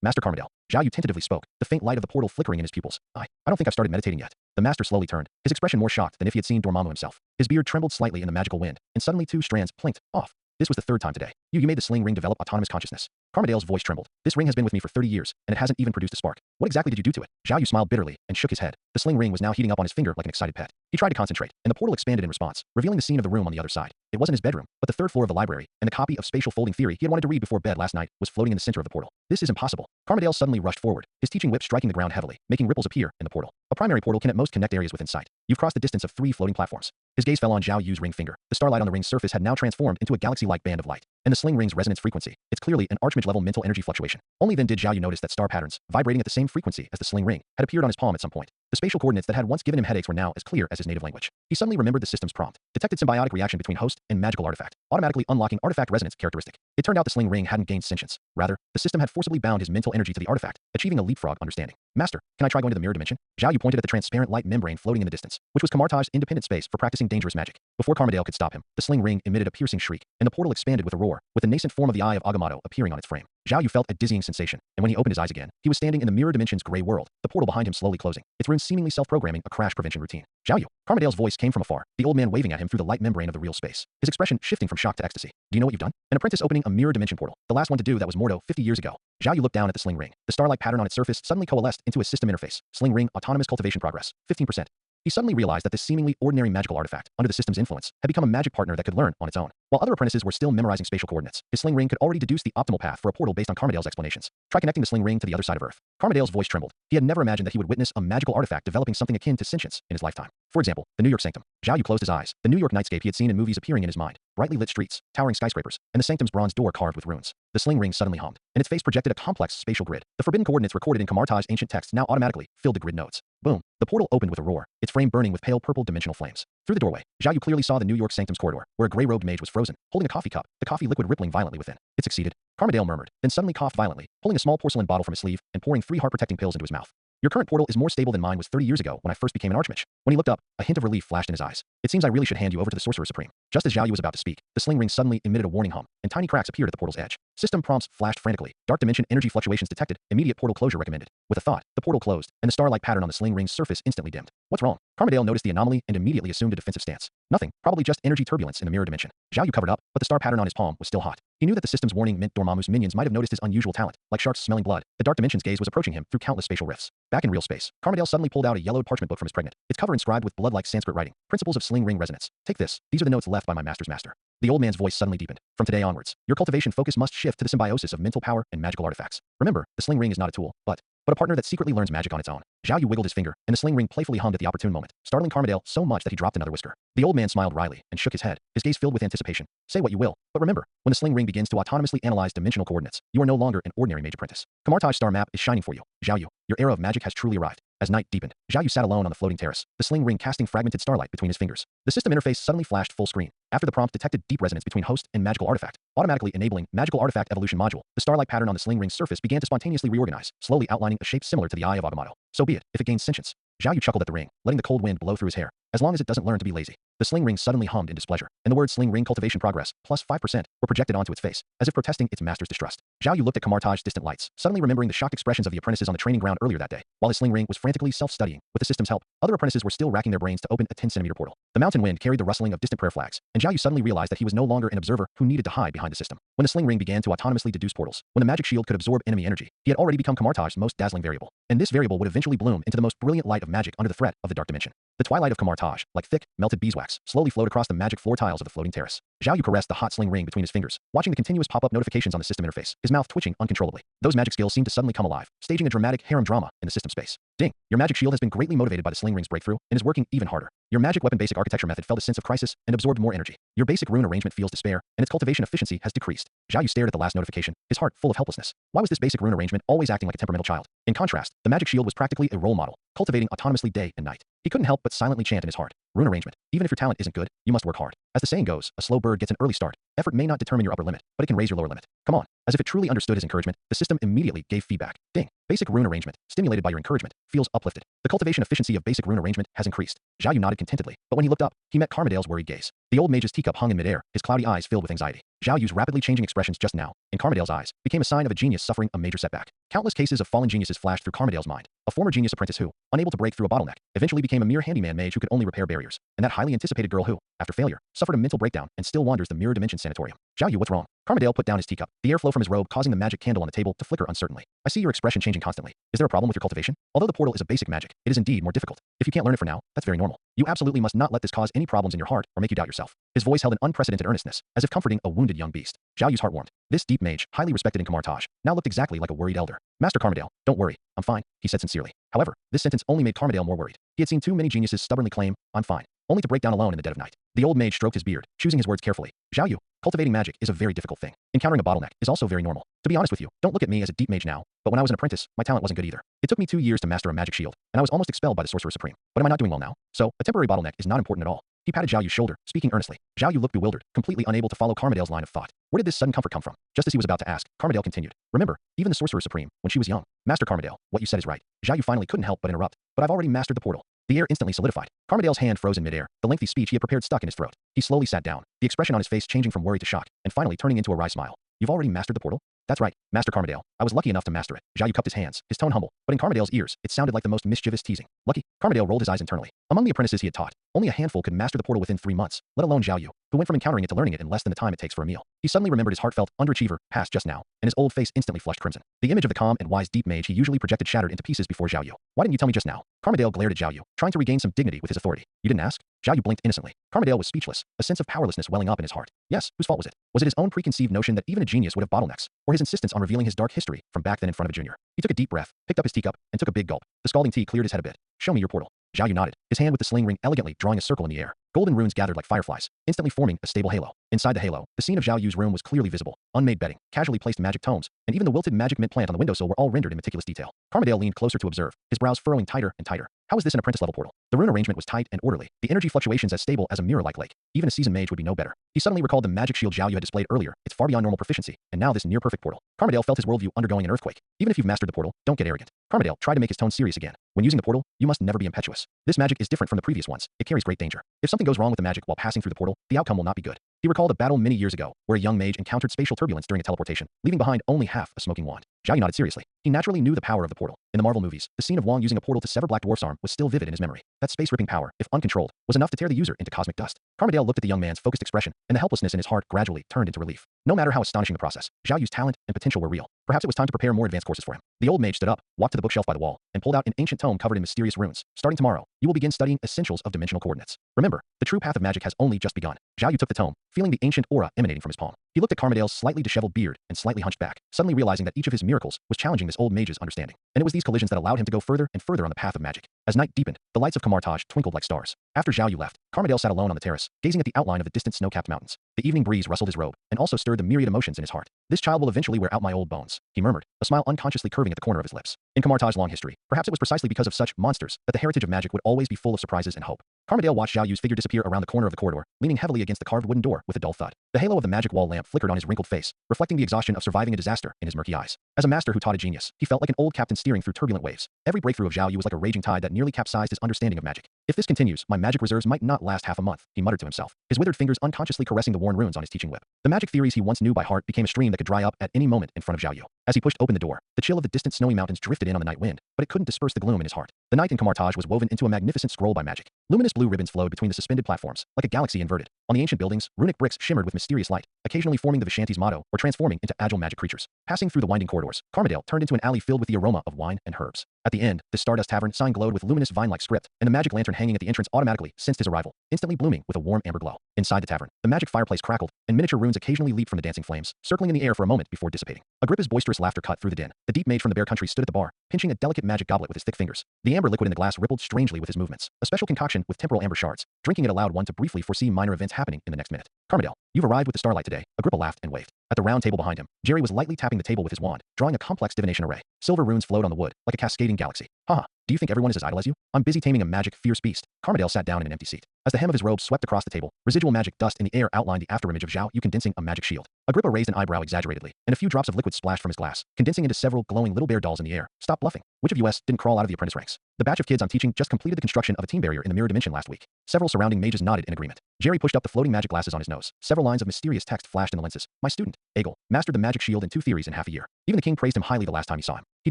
Master Carmidale. Zhao Yu tentatively spoke, the faint light of the portal flickering in his pupils. I don't think I've started meditating yet. The master slowly turned, his expression more shocked than if he had seen Dormammu himself. His beard trembled slightly in the magical wind, and suddenly 2 strands plinked off. This was the third time today. You made the sling ring develop autonomous consciousness. Carmadale's voice trembled. This ring has been with me for 30 years, and it hasn't even produced a spark. What exactly did you do to it? Zhao Yu smiled bitterly and shook his head. The sling ring was now heating up on his finger like an excited pet. He tried to concentrate, and the portal expanded in response, revealing the scene of the room on the other side. It wasn't his bedroom, but the third floor of the library, and the copy of Spatial Folding Theory he had wanted to read before bed last night was floating in the center of the portal. This is impossible. Carmadale suddenly rushed forward, his teaching whip striking the ground heavily, making ripples appear in the portal. A primary portal can at most connect areas within sight. You've crossed the distance of 3 floating platforms. His gaze fell on Zhao Yu's ring finger. The starlight on the ring's surface had now transformed into a galaxy-like band of light. And the sling ring's resonance frequency. It's clearly an archmage-level mental energy fluctuation. Only then did Zhao Yu notice that star patterns, vibrating at the same frequency as the sling ring, had appeared on his palm at some point. The spatial coordinates that had once given him headaches were now as clear as his native language. He suddenly remembered the system's prompt. Detected symbiotic reaction between host and magical artifact, automatically unlocking artifact resonance characteristic. It turned out the sling ring hadn't gained sentience. Rather, the system had forcibly bound his mental energy to the artifact, achieving a leapfrog understanding. Master, can I try going to the mirror dimension? Zhao Yu pointed at the transparent light membrane floating in the distance, which was Kamartaj's independent space for practicing dangerous magic. Before Carmadale could stop him, the sling ring emitted a piercing shriek, and the portal expanded with a roar, with the nascent form of the Eye of Agamotto appearing on its frame. Zhao Yu felt a dizzying sensation, and when he opened his eyes again, he was standing in the mirror dimension's gray world, the portal behind him slowly closing, its runes seemingly self-programming a crash prevention routine. Zhao Yu. Carmadale's voice came from afar, the old man waving at him through the light membrane of the real space, his expression shifting from shock to ecstasy. Do you know what you've done? An apprentice opening a mirror dimension portal, the last one to do that was Mordo 50 years ago. Zhao Yu looked down at the sling ring. The star-like pattern on its surface suddenly coalesced into a system interface. Sling ring autonomous cultivation progress, 15%. He suddenly realized that this seemingly ordinary magical artifact, under the system's influence, had become a magic partner that could learn on its own. While other apprentices were still memorizing spatial coordinates, his sling ring could already deduce the optimal path for a portal based on Carmadale's explanations. Try connecting the sling ring to the other side of Earth. Carmadale's voice trembled. He had never imagined that he would witness a magical artifact developing something akin to sentience in his lifetime. For example, the New York Sanctum. Zhao Yu closed his eyes. The New York nightscape he had seen in movies appearing in his mind. Brightly lit streets, towering skyscrapers, and the sanctum's bronze door carved with runes. The sling ring suddenly hummed, and its face projected a complex spatial grid. The forbidden coordinates recorded in Kamartaj's ancient text now automatically filled the grid nodes. Boom. The portal opened with a roar, its frame burning with pale purple dimensional flames. Through the doorway, Zhao Yu clearly saw the New York Sanctum's corridor, where a gray-robed mage was frozen, holding a coffee cup, the coffee liquid rippling violently within. It succeeded. Carmadale murmured, then suddenly coughed violently, pulling a small porcelain bottle from his sleeve and pouring 3 heart-protecting pills into his mouth. Your current portal is more stable than mine was 30 years ago when I first became an archmage. When he looked up, a hint of relief flashed in his eyes. It seems I really should hand you over to the Sorcerer Supreme. Just as Zhao Yu was about to speak, the sling ring suddenly emitted a warning hum, and tiny cracks appeared at the portal's edge. System prompts flashed frantically. Dark dimension energy fluctuations detected. Immediate portal closure recommended. With a thought, the portal closed, and the star-like pattern on the sling ring's surface instantly dimmed. What's wrong? Carmadale noticed the anomaly and immediately assumed a defensive stance. Nothing, probably just energy turbulence in the mirror dimension. Zhao Yu covered up, but the star pattern on his palm was still hot. He knew that the system's warning meant Dormammu's minions might have noticed his unusual talent. Like sharks smelling blood, the dark dimension's gaze was approaching him through countless spatial rifts. Back in real space, Carmadale suddenly pulled out a yellowed parchment book from his pregnant, its cover inscribed with blood-like Sanskrit writing. Principles of sling ring resonance. Take this. These are the notes left by my master's master. The old man's voice suddenly deepened. From today onwards, your cultivation focus must shift to the symbiosis of mental power and magical artifacts. Remember, the sling ring is not a tool, but a partner that secretly learns magic on its own. Zhao Yu wiggled his finger, and the sling ring playfully hummed at the opportune moment, startling Carmadale so much that he dropped another whisker. The old man smiled wryly and shook his head, his gaze filled with anticipation. Say what you will, but remember, when the sling ring begins to autonomously analyze dimensional coordinates, you are no longer an ordinary mage apprentice. Kamartaj's star map is shining for you. Zhao Yu, your era of magic has truly arrived. As night deepened, Zhao Yu sat alone on the floating terrace, the sling ring casting fragmented starlight between his fingers. The system interface suddenly flashed full screen. After the prompt detected deep resonance between host and magical artifact, automatically enabling magical artifact evolution module, the starlight pattern on the sling ring's surface began to spontaneously reorganize, slowly outlining a shape similar to the Eye of Agamotto. So be it, if it gains sentience. Zhao Yu chuckled at the ring, letting the cold wind blow through his hair. As long as it doesn't learn to be lazy. The sling ring suddenly hummed in displeasure, and the words sling ring cultivation progress, plus 5%, were projected onto its face, as if protesting its master's distrust. Zhao Yu looked at Kamartaj's distant lights, suddenly remembering the shocked expressions of the apprentices on the training ground earlier that day. While his sling ring was frantically self-studying, with the system's help, other apprentices were still racking their brains to open a 10-centimeter portal. The mountain wind carried the rustling of distant prayer flags, and Zhao Yu suddenly realized that he was no longer an observer who needed to hide behind the system. When the sling ring began to autonomously deduce portals, when the magic shield could absorb enemy energy, he had already become Kamartaj's most dazzling variable, and this variable would eventually bloom into the most brilliant light of magic under the threat of the dark dimension. The twilight of Kamartaj, like thick, melted beeswax, slowly flowed across the magic floor tiles of the floating terrace. Zhao Yu caressed the hot sling ring between his fingers, watching the continuous pop-up notifications on the system interface, his mouth twitching uncontrollably. Those magic skills seemed to suddenly come alive, staging a dramatic harem drama in the system space. Ding! Your magic shield has been greatly motivated by the sling ring's breakthrough and is working even harder. Your magic weapon basic architecture method felt a sense of crisis and absorbed more energy. Your basic rune arrangement feels despair, and its cultivation efficiency has decreased. Zhao Yu stared at the last notification, his heart full of helplessness. Why was this basic rune arrangement always acting like a temperamental child? In contrast, the magic shield was practically a role model, cultivating autonomously day and night. He couldn't help but silently chant in his heart. Rune arrangement. Even if your talent isn't good, you must work hard. As the saying goes, a slow bird gets an early start. Effort may not determine your upper limit, but it can raise your lower limit. Come on. As if it truly understood his encouragement, the system immediately gave feedback. Ding. Basic rune arrangement, stimulated by your encouragement, feels uplifted. The cultivation efficiency of basic rune arrangement has increased. Zhao Yu nodded contentedly, but when he looked up, he met Carmadale's worried gaze. The old mage's teacup hung in midair, his cloudy eyes filled with anxiety. Zhao Yu's rapidly changing expressions just now, in Carmadale's eyes, became a sign of a genius suffering a major setback. Countless cases of fallen geniuses flashed through Carmadale's mind. A former genius apprentice who, unable to break through a bottleneck, eventually became a mere handyman mage who could only repair barriers. And that highly anticipated girl who, after failure, suffered a mental breakdown and still wanders the mirror dimension sanatorium. Xiao Yu, what's wrong? Carmadale put down his teacup, the airflow from his robe causing the magic candle on the table to flicker uncertainly. I see your expression changing constantly. Is there a problem with your cultivation? Although the portal is a basic magic, it is indeed more difficult. If you can't learn it for now, that's very normal. You absolutely must not let this cause any problems in your heart or make you doubt yourself. His voice held an unprecedented earnestness, as if comforting a wounded young beast. Xiao Yu's heart warmed. This deep mage, highly respected in Kamartaj, now looked exactly like a worried elder. Master Carmadale, don't worry, I'm fine, he said sincerely. However, this sentence only made Carmadale more worried. He had seen too many geniuses stubbornly claim, I'm fine, only to break down alone in the dead of night. The old mage stroked his beard, choosing his words carefully. Xiao Yu, cultivating magic is a very difficult thing. Encountering a bottleneck is also very normal. To be honest with you, don't look at me as a deep mage now, but when I was an apprentice, my talent wasn't good either. It took me 2 years to master a magic shield, and I was almost expelled by the Sorcerer Supreme. But am I not doing well now? So, a temporary bottleneck is not important at all. He patted Xiao Yu's shoulder, speaking earnestly. Xiao Yu looked bewildered, completely unable to follow Carmadale's line of thought. Where did this sudden comfort come from? Just as he was about to ask, Carmadale continued. Remember, even the Sorcerer Supreme, when she was young. Master Carmadale, what you said is right. Xiao Yu finally couldn't help but interrupt. But I've already mastered the portal. The air instantly solidified. Carmadale's hand froze in midair, the lengthy speech he had prepared stuck in his throat. He slowly sat down, the expression on his face changing from worry to shock, and finally turning into a wry smile. You've already mastered the portal? That's right, Master Carmadale. I was lucky enough to master it. Xiao Yu cupped his hands, his tone humble, but in Carmadale's ears, it sounded like the most mischievous teasing. Lucky? Carmadale rolled his eyes internally. Among the apprentices he had taught, only a handful could master the portal within 3 months, let alone Xiao Yu, who went from encountering it to learning it in less than the time it takes for a meal. He suddenly remembered his heartfelt underachiever past just now, and his old face instantly flushed crimson. The image of the calm and wise deep mage he usually projected shattered into pieces before Xiao Yu. Why didn't you tell me just now? Carmadale glared at Xiao Yu, trying to regain some dignity with his authority. You didn't ask? Xiao Yu blinked innocently. Carmadale was speechless, a sense of powerlessness welling up in his heart. Yes, whose fault was it? Was it his own preconceived notion that even a genius would have bottlenecks, or his insistence on revealing his dark history from back then in front of a junior? He took a deep breath, picked up his teacup, and took a big gulp. The scalding tea cleared his head a bit. Show me your portal. Xiao Yu nodded, his hand with the sling ring elegantly drawing a circle in the air. Golden runes gathered like fireflies, instantly forming a stable halo. Inside the halo, the scene of Xiao Yu's room was clearly visible. Unmade bedding, casually placed magic tomes, and even the wilted magic mint plant on the windowsill were all rendered in meticulous detail. Carmadale leaned closer to observe, his brows furrowing tighter and tighter. How is this an apprentice-level portal? The rune arrangement was tight and orderly, the energy fluctuations as stable as a mirror-like lake. Even a seasoned mage would be no better. He suddenly recalled the magic shield Xiao Yu had displayed earlier, its far beyond normal proficiency, and now this near-perfect portal. Carmadale felt his worldview undergoing an earthquake. Even if you've mastered the portal, don't get arrogant. Carmadale tried to make his tone serious again. When using the portal, you must never be impetuous. This magic is different from the previous ones. It carries great danger. If something goes wrong with the magic while passing through the portal, the outcome will not be good. He recalled a battle many years ago, where a young mage encountered spatial turbulence during a teleportation, leaving behind only half a smoking wand. Xiao Yu nodded seriously. He naturally knew the power of the portal. In the Marvel movies, the scene of Wong using a portal to sever Black Dwarf's arm was still vivid in his memory. That space-ripping power, if uncontrolled, was enough to tear the user into cosmic dust. Carmadale looked at the young man's focused expression, and the helplessness in his heart gradually turned into relief. No matter how astonishing the process, Xiao Yu's talent and potential were real. Perhaps it was time to prepare more advanced courses for him. The old mage stood up, walked to the bookshelf by the wall, and pulled out an ancient tome covered in mysterious runes. Starting tomorrow, you will begin studying essentials of dimensional coordinates. Remember, the true path of magic has only just begun. Xiao Yu took the tome, feeling the ancient aura emanating from his palm. He looked at Carmadale's slightly disheveled beard and slightly hunched back, suddenly realizing that each of his miracles was challenging this old mage's understanding. And it was these collisions that allowed him to go further and further on the path of magic. As night deepened, the lights of Kamartaj twinkled like stars. After Xiao Yu left, Carmadale sat alone on the terrace, gazing at the outline of the distant snow-capped mountains. The evening breeze rustled his robe, and also stirred the myriad emotions in his heart. This child will eventually wear out my old bones, he murmured, a smile unconsciously curving at the corner of his lips. In Kamartaj's long history, perhaps it was precisely because of such monsters that the heritage of magic would always be full of surprises and hope. Carmadale watched Xiao Yu's figure disappear around the corner of the corridor, leaning heavily against the carved wooden door with a dull thud. The halo of the magic wall lamp flickered on his wrinkled face, reflecting the exhaustion of surviving a disaster in his murky eyes. As a master who taught a genius, he felt like an old captain steering through turbulent waves. Every breakthrough of Xiao Yu was like a raging tide that nearly capsized his understanding of magic. If this continues, my magic reserves might not last half a month, he muttered to himself, his withered fingers unconsciously caressing the worn runes on his teaching whip. The magic theories he once knew by heart became a stream that could dry up at any moment in front of Xiao Yu. As he pushed open the door, the chill of the distant snowy mountains drifted in on the night wind, but it couldn't disperse the gloom in his heart. The night in Kamartaj was woven into a magnificent scroll by magic. Luminous blue ribbons flowed between the suspended platforms, like a galaxy inverted. On the ancient buildings, runic bricks shimmered with mysterious light, occasionally forming the Vishanti's motto or transforming into agile magic creatures. Passing through the winding corridors, Carmadale turned into an alley filled with the aroma of wine and herbs. At the end, the Stardust Tavern sign glowed with luminous vine-like script, and the magic lantern hanging at the entrance automatically sensed his arrival, instantly blooming with a warm amber glow. Inside the tavern, the magic fireplace crackled, and miniature runes occasionally leaped from the dancing flames, circling in the air for a moment before dissipating. Agrippa's boisterous laughter cut through the din. The deep mage from the Bear Country stood at the bar, pinching a delicate magic goblet with his thick fingers. The amber liquid in the glass rippled strangely with his movements, a special concoction with temporal amber shards. Drinking it allowed one to briefly foresee minor events happening in the next minute. Carmadale, you've arrived with the starlight today. Agrippa laughed and waved. At the round table behind him, Jerry was lightly tapping the table with his wand, drawing a complex divination array. Silver runes flowed on the wood, like a cascading galaxy. Haha, do you think everyone is as idle as you? I'm busy taming a magic, fierce beast. Carmadale sat down in an empty seat. As the hem of his robe swept across the table, residual magic dust in the air outlined the afterimage of Xiao Yu condensing a magic shield. Agrippa raised an eyebrow exaggeratedly, and a few drops of liquid splashed from his glass, condensing into several glowing little bear dolls in the air. Stop bluffing. Which of us didn't crawl out of the apprentice ranks? The batch of kids I'm teaching just completed the construction of a team barrier in the mirror dimension last week. Several surrounding mages nodded in agreement. Jerry pushed up the floating magic glasses on his nose. Several lines of mysterious text flashed in the lenses. My student, Egel, mastered the magic shield in 2 theories in half a year. Even the king praised him highly the last time he saw him. He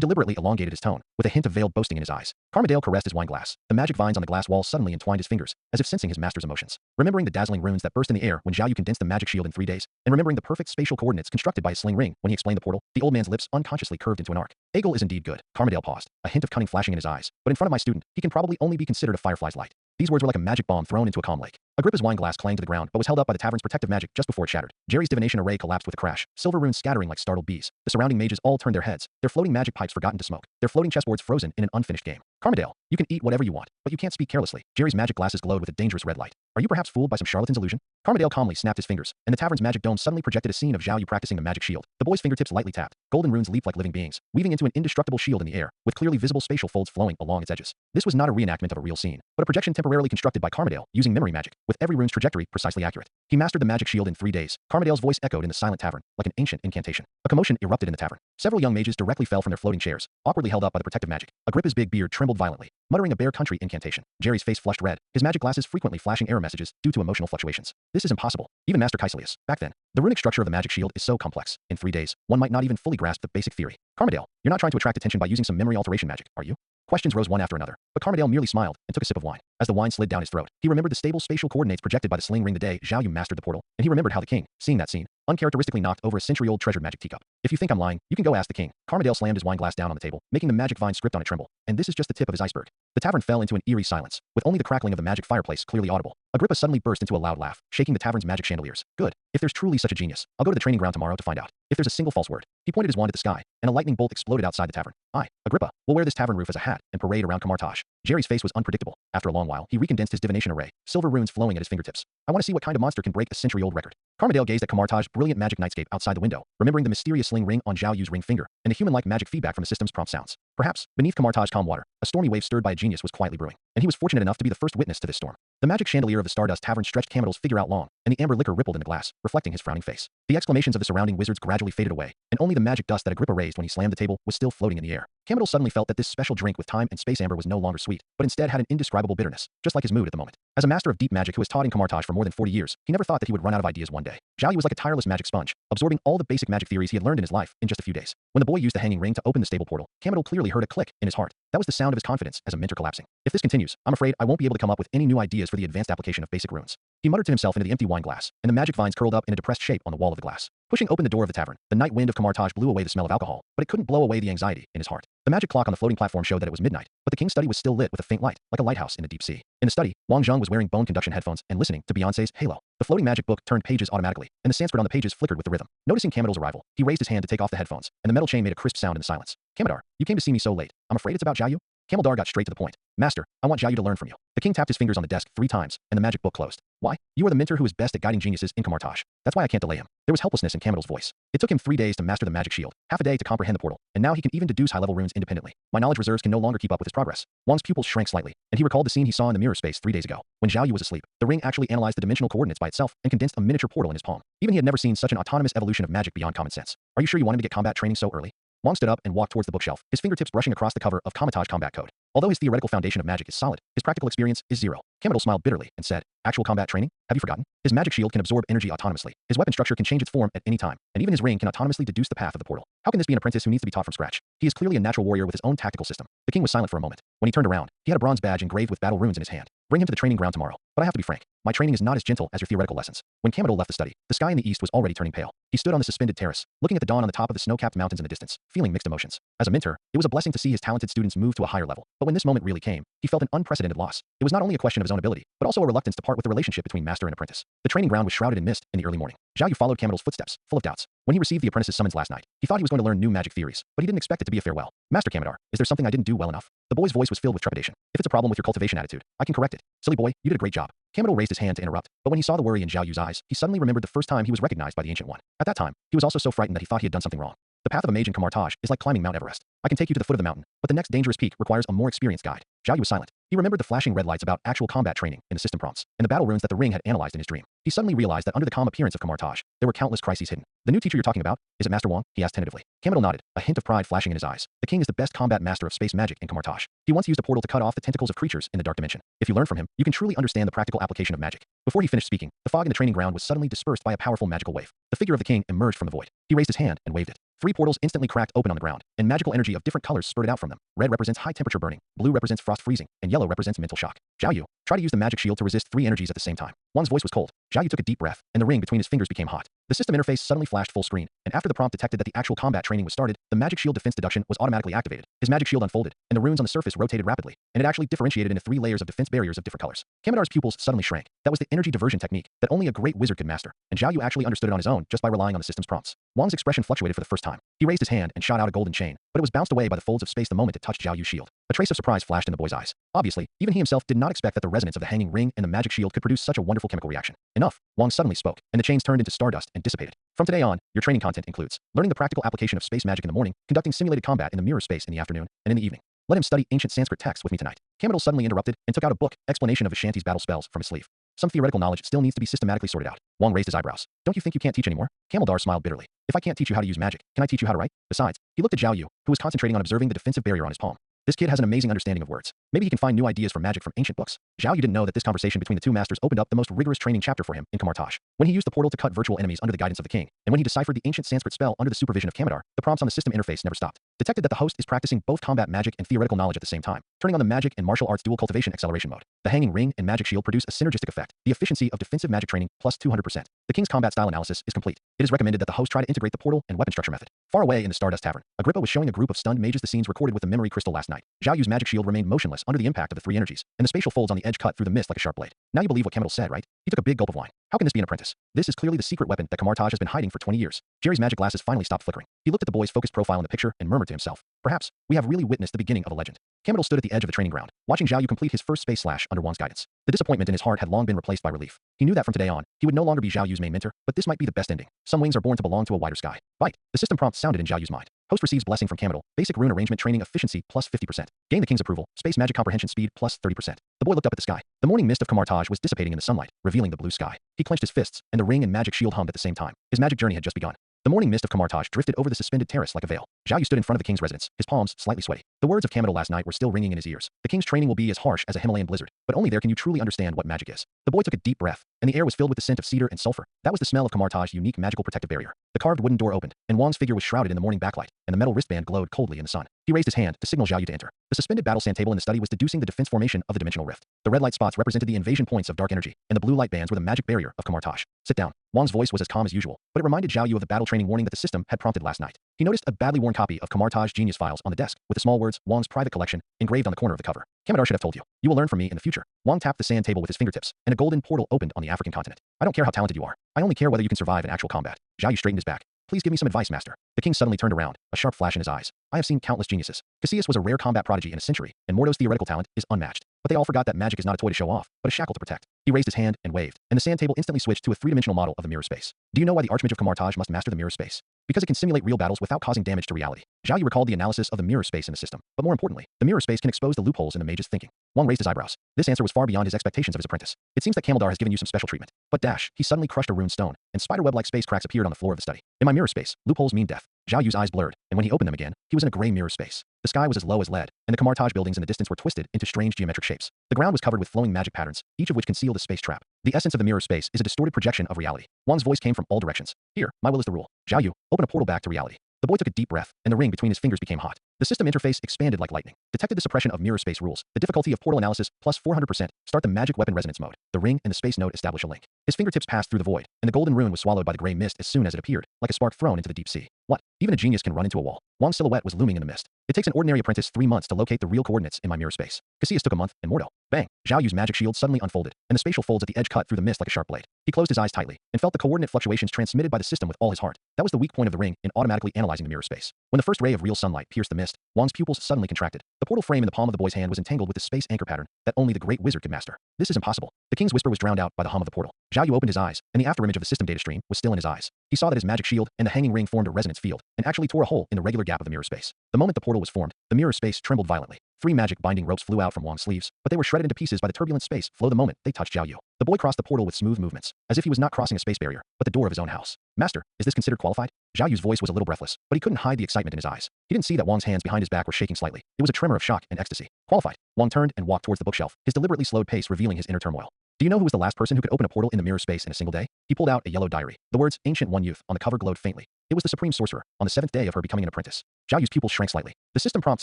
deliberately elongated his tone, with a hint of veiled boasting in his eyes. Carmadale caressed his wine glass. The magic vines on the glass wall suddenly entwined his fingers, as if sensing his master's emotions. Remembering the dazzling runes that burst in the air when Zhao Yu condensed the magic shield in 3 days, and remembering the perfect spatial coordinates constructed by his sling ring when he explained the portal, the old man's lips unconsciously curved into an arc. Egel is indeed good. Carmadale paused, a hint of cunning flashing in his eyes. But in front of my student, he can probably only be considered a firefly's light. These words were like a magic bomb thrown into a calm lake. Agrippa's wine glass clanged to the ground, but was held up by the tavern's protective magic just before it shattered. Jerry's divination array collapsed with a crash, silver runes scattering like startled bees. The surrounding mages all turned their heads, their floating magic pipes forgotten to smoke, their floating chessboards frozen in an unfinished game. Carmadale, you can eat whatever you want, but you can't speak carelessly. Jerry's magic glasses glowed with a dangerous red light. Are you perhaps fooled by some charlatan's illusion? Carmadale calmly snapped his fingers, and the tavern's magic dome suddenly projected a scene of Zhao Yu practicing the magic shield. The boy's fingertips lightly tapped. Golden runes leaped like living beings, weaving into an indestructible shield in the air, with clearly visible spatial folds flowing along its edges. This was not a reenactment of a real scene, but a projection temporarily constructed by Carmadale using memory magic, with every rune's trajectory precisely accurate. He mastered the magic shield in 3 days. Carmadale's voice echoed in the silent tavern, like an ancient incantation. A commotion erupted in the tavern. Several young mages directly fell from their floating chairs, awkwardly held up by the protective magic. Agrippa's big beard trembled violently, muttering a Bear Country incantation. Jerry's face flushed red, his magic glasses frequently flashing error messages due to emotional fluctuations. This is impossible. Even Master Caecilius, back then. The runic structure of the magic shield is so complex. In 3 days, one might not even fully grasp the basic theory. Carmadale, you're not trying to attract attention by using some memory alteration magic, are you? Questions rose one after another, but Carmadale merely smiled and took a sip of wine. As the wine slid down his throat, he remembered the stable spatial coordinates projected by the sling ring the day Zhao Yu mastered the portal, and he remembered how the king, seeing that scene, uncharacteristically knocked over a century-old treasured magic teacup. If you think I'm lying, you can go ask the king. Carmadale slammed his wine glass down on the table, making the magic vine script on it tremble. And this is just the tip of his iceberg. The tavern fell into an eerie silence, with only the crackling of the magic fireplace clearly audible. Agrippa suddenly burst into a loud laugh, shaking the tavern's magic chandeliers. Good. If there's truly such a genius, I'll go to the training ground tomorrow to find out. If there's a single false word. He pointed his wand at the sky, and a lightning bolt exploded outside the tavern. I, Agrippa, will wear this tavern roof as a hat and parade around Camartage. Jerry's face was unpredictable. After a long while, he recondensed his divination array, silver runes flowing at his fingertips. I want to see what kind of monster can break the century-old record. Carmadale gazed at Camartage's brilliant magic nightscape outside the window, remembering the mysterious sling ring on Zhao Yu's ring finger, and the human-like magic feedback from the system's prompt sounds. Perhaps, beneath Camartage's calm water, a stormy wave stirred by a genius was quietly brewing, and he was fortunate enough to be the first witness to this storm. The magic chandelier of the Stardust Tavern stretched Camadale's figure out long, and the amber liquor rippled in the glass, reflecting his frowning face. The exclamations of the surrounding wizards gradually faded away, and only the magic dust that Agrippa raised when he slammed the table was still floating in the air. Camadale suddenly felt that this special drink with time and space amber was no longer sweet, but instead had an indescribable bitterness, just like his mood at the moment. As a master of deep magic who has taught in Camartage for more than 40 years, he never thought that he would run out of ideas one day. Zhao Yu was like a tireless magic sponge, absorbing all the basic magic theories he had learned in his life in just a few days. When the boy used the hanging ring to open the stable portal, Camadale clearly heard a click in his heart. That was the sound of his confidence as a mentor collapsing. If this continues, I'm afraid I won't be able to come up with any new ideas for the advanced application of basic runes. He muttered to himself into the empty wine glass, and the magic vines curled up in a depressed shape on the wall of the glass. Pushing open the door of the tavern, the night wind of Camartage blew away the smell of alcohol, but it couldn't blow away the anxiety in his heart. The magic clock on the floating platform showed that it was midnight, but the king's study was still lit with a faint light, like a lighthouse in the deep sea. In the study, Wang Zheng was wearing bone conduction headphones and listening to Beyoncé's Halo. The floating magic book turned pages automatically, and the Sanskrit on the pages flickered with the rhythm. Noticing Camadale's arrival, he raised his hand to take off the headphones, and the metal chain made a crisp sound in the silence. Camadar, you came to see me so late. I'm afraid it's about Zhao Yu? Camaldar got straight to the point. Master, I want Zhao Yu to learn from you. The king tapped his fingers on the desk 3 times, and the magic book closed. Why? You are the mentor who is best at guiding geniuses in Camartage. That's why I can't delay him. There was helplessness in Camaldal's voice. It took him 3 days to master the magic shield, half a day to comprehend the portal, and now he can even deduce high-level runes independently. My knowledge reserves can no longer keep up with his progress. Wang's pupils shrank slightly, and he recalled the scene he saw in the mirror space 3 days ago. When Zhao Yu was asleep, the ring actually analyzed the dimensional coordinates by itself and condensed a miniature portal in his palm. Even he had never seen such an autonomous evolution of magic beyond common sense. Are you sure you want him to get combat training so early? Wang stood up and walked towards the bookshelf, his fingertips brushing across the cover of Camartage Combat Code. Although his theoretical foundation of magic is solid, his practical experience is zero. Camadale smiled bitterly and said, actual combat training? Have you forgotten? His magic shield can absorb energy autonomously. His weapon structure can change its form at any time, and even his ring can autonomously deduce the path of the portal. How can this be an apprentice who needs to be taught from scratch? He is clearly a natural warrior with his own tactical system. The king was silent for a moment. When he turned around, he had a bronze badge engraved with battle runes in his hand. Bring him to the training ground tomorrow. But I have to be frank. My training is not as gentle as your theoretical lessons. When Camadale left the study, the sky in the east was already turning pale. He stood on the suspended terrace, looking at the dawn on the top of the snow-capped mountains in the distance, feeling mixed emotions. As a mentor, it was a blessing to see his talented students move to a higher level. But when this moment really came, he felt an unprecedented loss. It was not only a question of his own ability, but also a reluctance to part with the relationship between master and apprentice. The training ground was shrouded in mist in the early morning. Zhao Yu followed Camadale's footsteps, full of doubts. When he received the apprentice's summons last night, he thought he was going to learn new magic theories, but he didn't expect it to be a farewell. Master Camadar, is there something I didn't do well enough? The boy's voice was filled with trepidation. If it's a problem with your cultivation attitude, I can correct it. Silly boy, you did a great job. Camadale raised his hand to interrupt, but when he saw the worry in Zhao Yu's eyes, he suddenly remembered the first time he was recognized by the Ancient One. At that time, he was also so frightened that he thought he had done something wrong. The path of a mage in Camartage is like climbing Mount Everest. I can take you to the foot of the mountain, but the next dangerous peak requires a more experienced guide. Zhao Yu was silent. He remembered the flashing red lights about actual combat training in the system prompts, and the battle runes that the ring had analyzed in his dream. He suddenly realized that under the calm appearance of Kamartaj, there were countless crises hidden. The new teacher you're talking about, is it Master Wang? He asked tentatively. Kamadil nodded, a hint of pride flashing in his eyes. The king is the best combat master of space magic in Kamartaj. He once used a portal to cut off the tentacles of creatures in the dark dimension. If you learn from him, you can truly understand the practical application of magic. Before he finished speaking, the fog in the training ground was suddenly dispersed by a powerful magical wave. The figure of the king emerged from the void. He raised his hand and waved it. 3 portals instantly cracked open on the ground, and magical energy of different colors spurted out from them. Red represents high temperature burning, blue represents frost freezing, and yellow represents mental shock. Zhao Yu, try to use the magic shield to resist 3 energies at the same time. Wang's voice was cold. Zhao Yu took a deep breath, and the ring between his fingers became hot. The system interface suddenly flashed full screen, and after the prompt detected that the actual combat training was started, the magic shield defense deduction was automatically activated. His magic shield unfolded, and the runes on the surface rotated rapidly, and it actually differentiated into 3 layers of defense barriers of different colors. Kamadar's pupils suddenly shrank. That was the energy diversion technique that only a great wizard could master, and Zhao Yu actually understood it on his own just by relying on the system's prompts. Wang's expression fluctuated for the first time. He raised his hand and shot out a golden chain, but it was bounced away by the folds of space the moment it touched Zhao Yu's shield. A trace of surprise flashed in the boy's eyes. Obviously, even he himself did not expect that the resonance of the hanging ring and the magic shield could produce such a wonderful chemical reaction. Enough, Wang suddenly spoke, and the chains turned into stardust and dissipated. From today on, your training content includes learning the practical application of space magic in the morning, conducting simulated combat in the mirror space in the afternoon, and in the evening. Let him study ancient Sanskrit texts with me tonight. Kamadil suddenly interrupted and took out a book, explanation of Vishanti's battle spells, from his sleeve. Some theoretical knowledge still needs to be systematically sorted out. Wang raised his eyebrows. Don't you think you can't teach anymore? Kamaldar smiled bitterly. If I can't teach you how to use magic, can I teach you how to write? Besides, he looked at Zhao Yu, who was concentrating on observing the defensive barrier on his palm. This kid has an amazing understanding of words. Maybe he can find new ideas for magic from ancient books. Zhao Yu didn't know that this conversation between the 2 masters opened up the most rigorous training chapter for him in Kamartaj. When he used the portal to cut virtual enemies under the guidance of the king, and when he deciphered the ancient Sanskrit spell under the supervision of Kamadar, the prompts on the system interface never stopped. Detected that the host is practicing both combat magic and theoretical knowledge at the same time, turning on the magic and martial arts dual cultivation acceleration mode. The hanging ring and magic shield produce a synergistic effect, the efficiency of defensive magic training plus 200%. The king's combat style analysis is complete. It is recommended that the host try to integrate the portal and weapon structure method. Far away in the Stardust Tavern, Agrippa was showing a group of stunned mages the scenes recorded with the memory crystal last night. Zhao Yu's magic shield remained motionless under the impact of the 3 energies, and the spatial folds on the edge cut through the mist like a sharp blade. Now you believe what Kamadil said, right? He took a big gulp of wine. How can this be an apprentice? This is clearly the secret weapon that Kamartaj has been hiding for 20 years. Jerry's magic glasses finally stopped flickering. He looked at the boy's focused profile in the picture and murmured to himself, perhaps, we have really witnessed the beginning of a legend. Kamadil stood at the edge of the training ground, watching Zhao Yu complete his first space slash under Wang's guidance. The disappointment in his heart had long been replaced by relief. He knew that from today on, he would no longer be Zhao Yu's main mentor, but this might be the best ending. Some wings are born to belong to a wider sky. Bite. The system prompt sounded in Zhao Yu's mind. Host receives blessing from Kamadil. Basic rune arrangement training efficiency plus 50%. Gain the king's approval. Space magic comprehension speed plus 30%. The boy looked up at the sky. The morning mist of Kamartaj was dissipating in the sunlight, revealing the blue sky. He clenched his fists, and the ring and magic shield hummed at the same time. His magic journey had just begun. The morning mist of Kamartaj drifted over the suspended terrace like a veil. Zhao Yu stood in front of the king's residence, his palms slightly sweaty. The words of Kamadil last night were still ringing in his ears. The king's training will be as harsh as a Himalayan blizzard, but only there can you truly understand what magic is. The boy took a deep breath, and the air was filled with the scent of cedar and sulfur. That was the smell of Kamartaj's unique magical protective barrier. The carved wooden door opened, and Wang's figure was shrouded in the morning backlight, and the metal wristband glowed coldly in the sun. He raised his hand to signal Zhao Yu to enter. The suspended battle sand table in the study was deducing the defense formation of the dimensional rift. The red light spots represented the invasion points of dark energy, and the blue light bands were the magic barrier of Kamartaj. Sit down. Wang's voice was as calm as usual, but it reminded Zhao Yu of the battle training warning that the system had prompted last night. He noticed a badly worn copy of Kamartaj's genius files on the desk, with the small words, Wang's private collection, engraved on the corner of the cover. Kamadar should have told you. You will learn from me in the future. Wang tapped the sand table with his fingertips, and a golden portal opened on the African continent. I don't care how talented you are. I only care whether you can survive in actual combat. Zhao Yu straightened his back. Please give me some advice, master. The king suddenly turned around, a sharp flash in his eyes. I have seen countless geniuses. Cassius was a rare combat prodigy in a century, and Mordo's theoretical talent is unmatched. But they all forgot that magic is not a toy to show off, but a shackle to protect. He raised his hand and waved, and the sand table instantly switched to a 3-dimensional model of the mirror space. Do you know why the Archmage of Kamartaj must master the mirror space? Because it can simulate real battles without causing damage to reality. Zhao Yu recalled the analysis of the mirror space in the system, but more importantly, the mirror space can expose the loopholes in the mage's thinking. Wang raised his eyebrows. This answer was far beyond his expectations of his apprentice. It seems that Kamaldar has given you some special treatment. But dash, he suddenly crushed a rune stone, and spiderweb-like space cracks appeared on the floor of the study. In my mirror space, loopholes mean death. Zhao Yu's eyes blurred, and when he opened them again, he was in a gray mirror space. The sky was as low as lead, and the Kamartaj buildings in the distance were twisted into strange geometric shapes. The ground was covered with flowing magic patterns, each of which concealed a space trap. The essence of the mirror space is a distorted projection of reality. Wang's voice came from all directions. Here, my will is the rule. Zhao Yu, open a portal back to reality. The boy took a deep breath, and the ring between his fingers became hot. The system interface expanded like lightning. Detected the suppression of mirror space rules. The difficulty of portal analysis plus 400%. Start the magic weapon resonance mode. The ring and the space node establish a link. His fingertips passed through the void, and the golden rune was swallowed by the gray mist as soon as it appeared, like a spark thrown into the deep sea. What? Even a genius can run into a wall. Wang's silhouette was looming in the mist. It takes an ordinary apprentice 3 months to locate the real coordinates in my mirror space. Cassius took a month, and Mordo. Bang! Zhao Yu's magic shield suddenly unfolded, and the spatial folds at the edge cut through the mist like a sharp blade. He closed his eyes tightly, and felt the coordinate fluctuations transmitted by the system with all his heart. That was the weak point of the ring in automatically analyzing the mirror space. When the first ray of real sunlight pierced the mist, Wang's pupils suddenly contracted. The portal frame in the palm of the boy's hand was entangled with the space anchor pattern that only the great wizard could master. This is impossible. The king's whisper was drowned out by the hum of the portal. Zhao Yu opened his eyes, and the afterimage of the system data stream was still in his eyes. He saw that his magic shield and the hanging ring formed a resonance field, and actually tore a hole in the regular gap of the mirror space. The moment the portal was formed, the mirror space trembled violently. Three magic binding ropes flew out from Wang's sleeves, but they were shredded into pieces by the turbulent space flow the moment they touched Zhao Yu. The boy crossed the portal with smooth movements, as if he was not crossing a space barrier, but the door of his own house. Master, is this considered qualified? Zhao Yu's voice was a little breathless, but he couldn't hide the excitement in his eyes. He didn't see that Wang's hands behind his back were shaking slightly. It was a tremor of shock and ecstasy. Qualified. Wang turned and walked towards the bookshelf, his deliberately slowed pace revealing his inner turmoil. Do you know who was the last person who could open a portal in the mirror space in a single day? He pulled out a yellow diary. The words Ancient One Youth on the cover glowed faintly. It was the supreme sorcerer, on the 7th day of her becoming an apprentice. Zhao Yu's pupils shrank slightly. The system prompt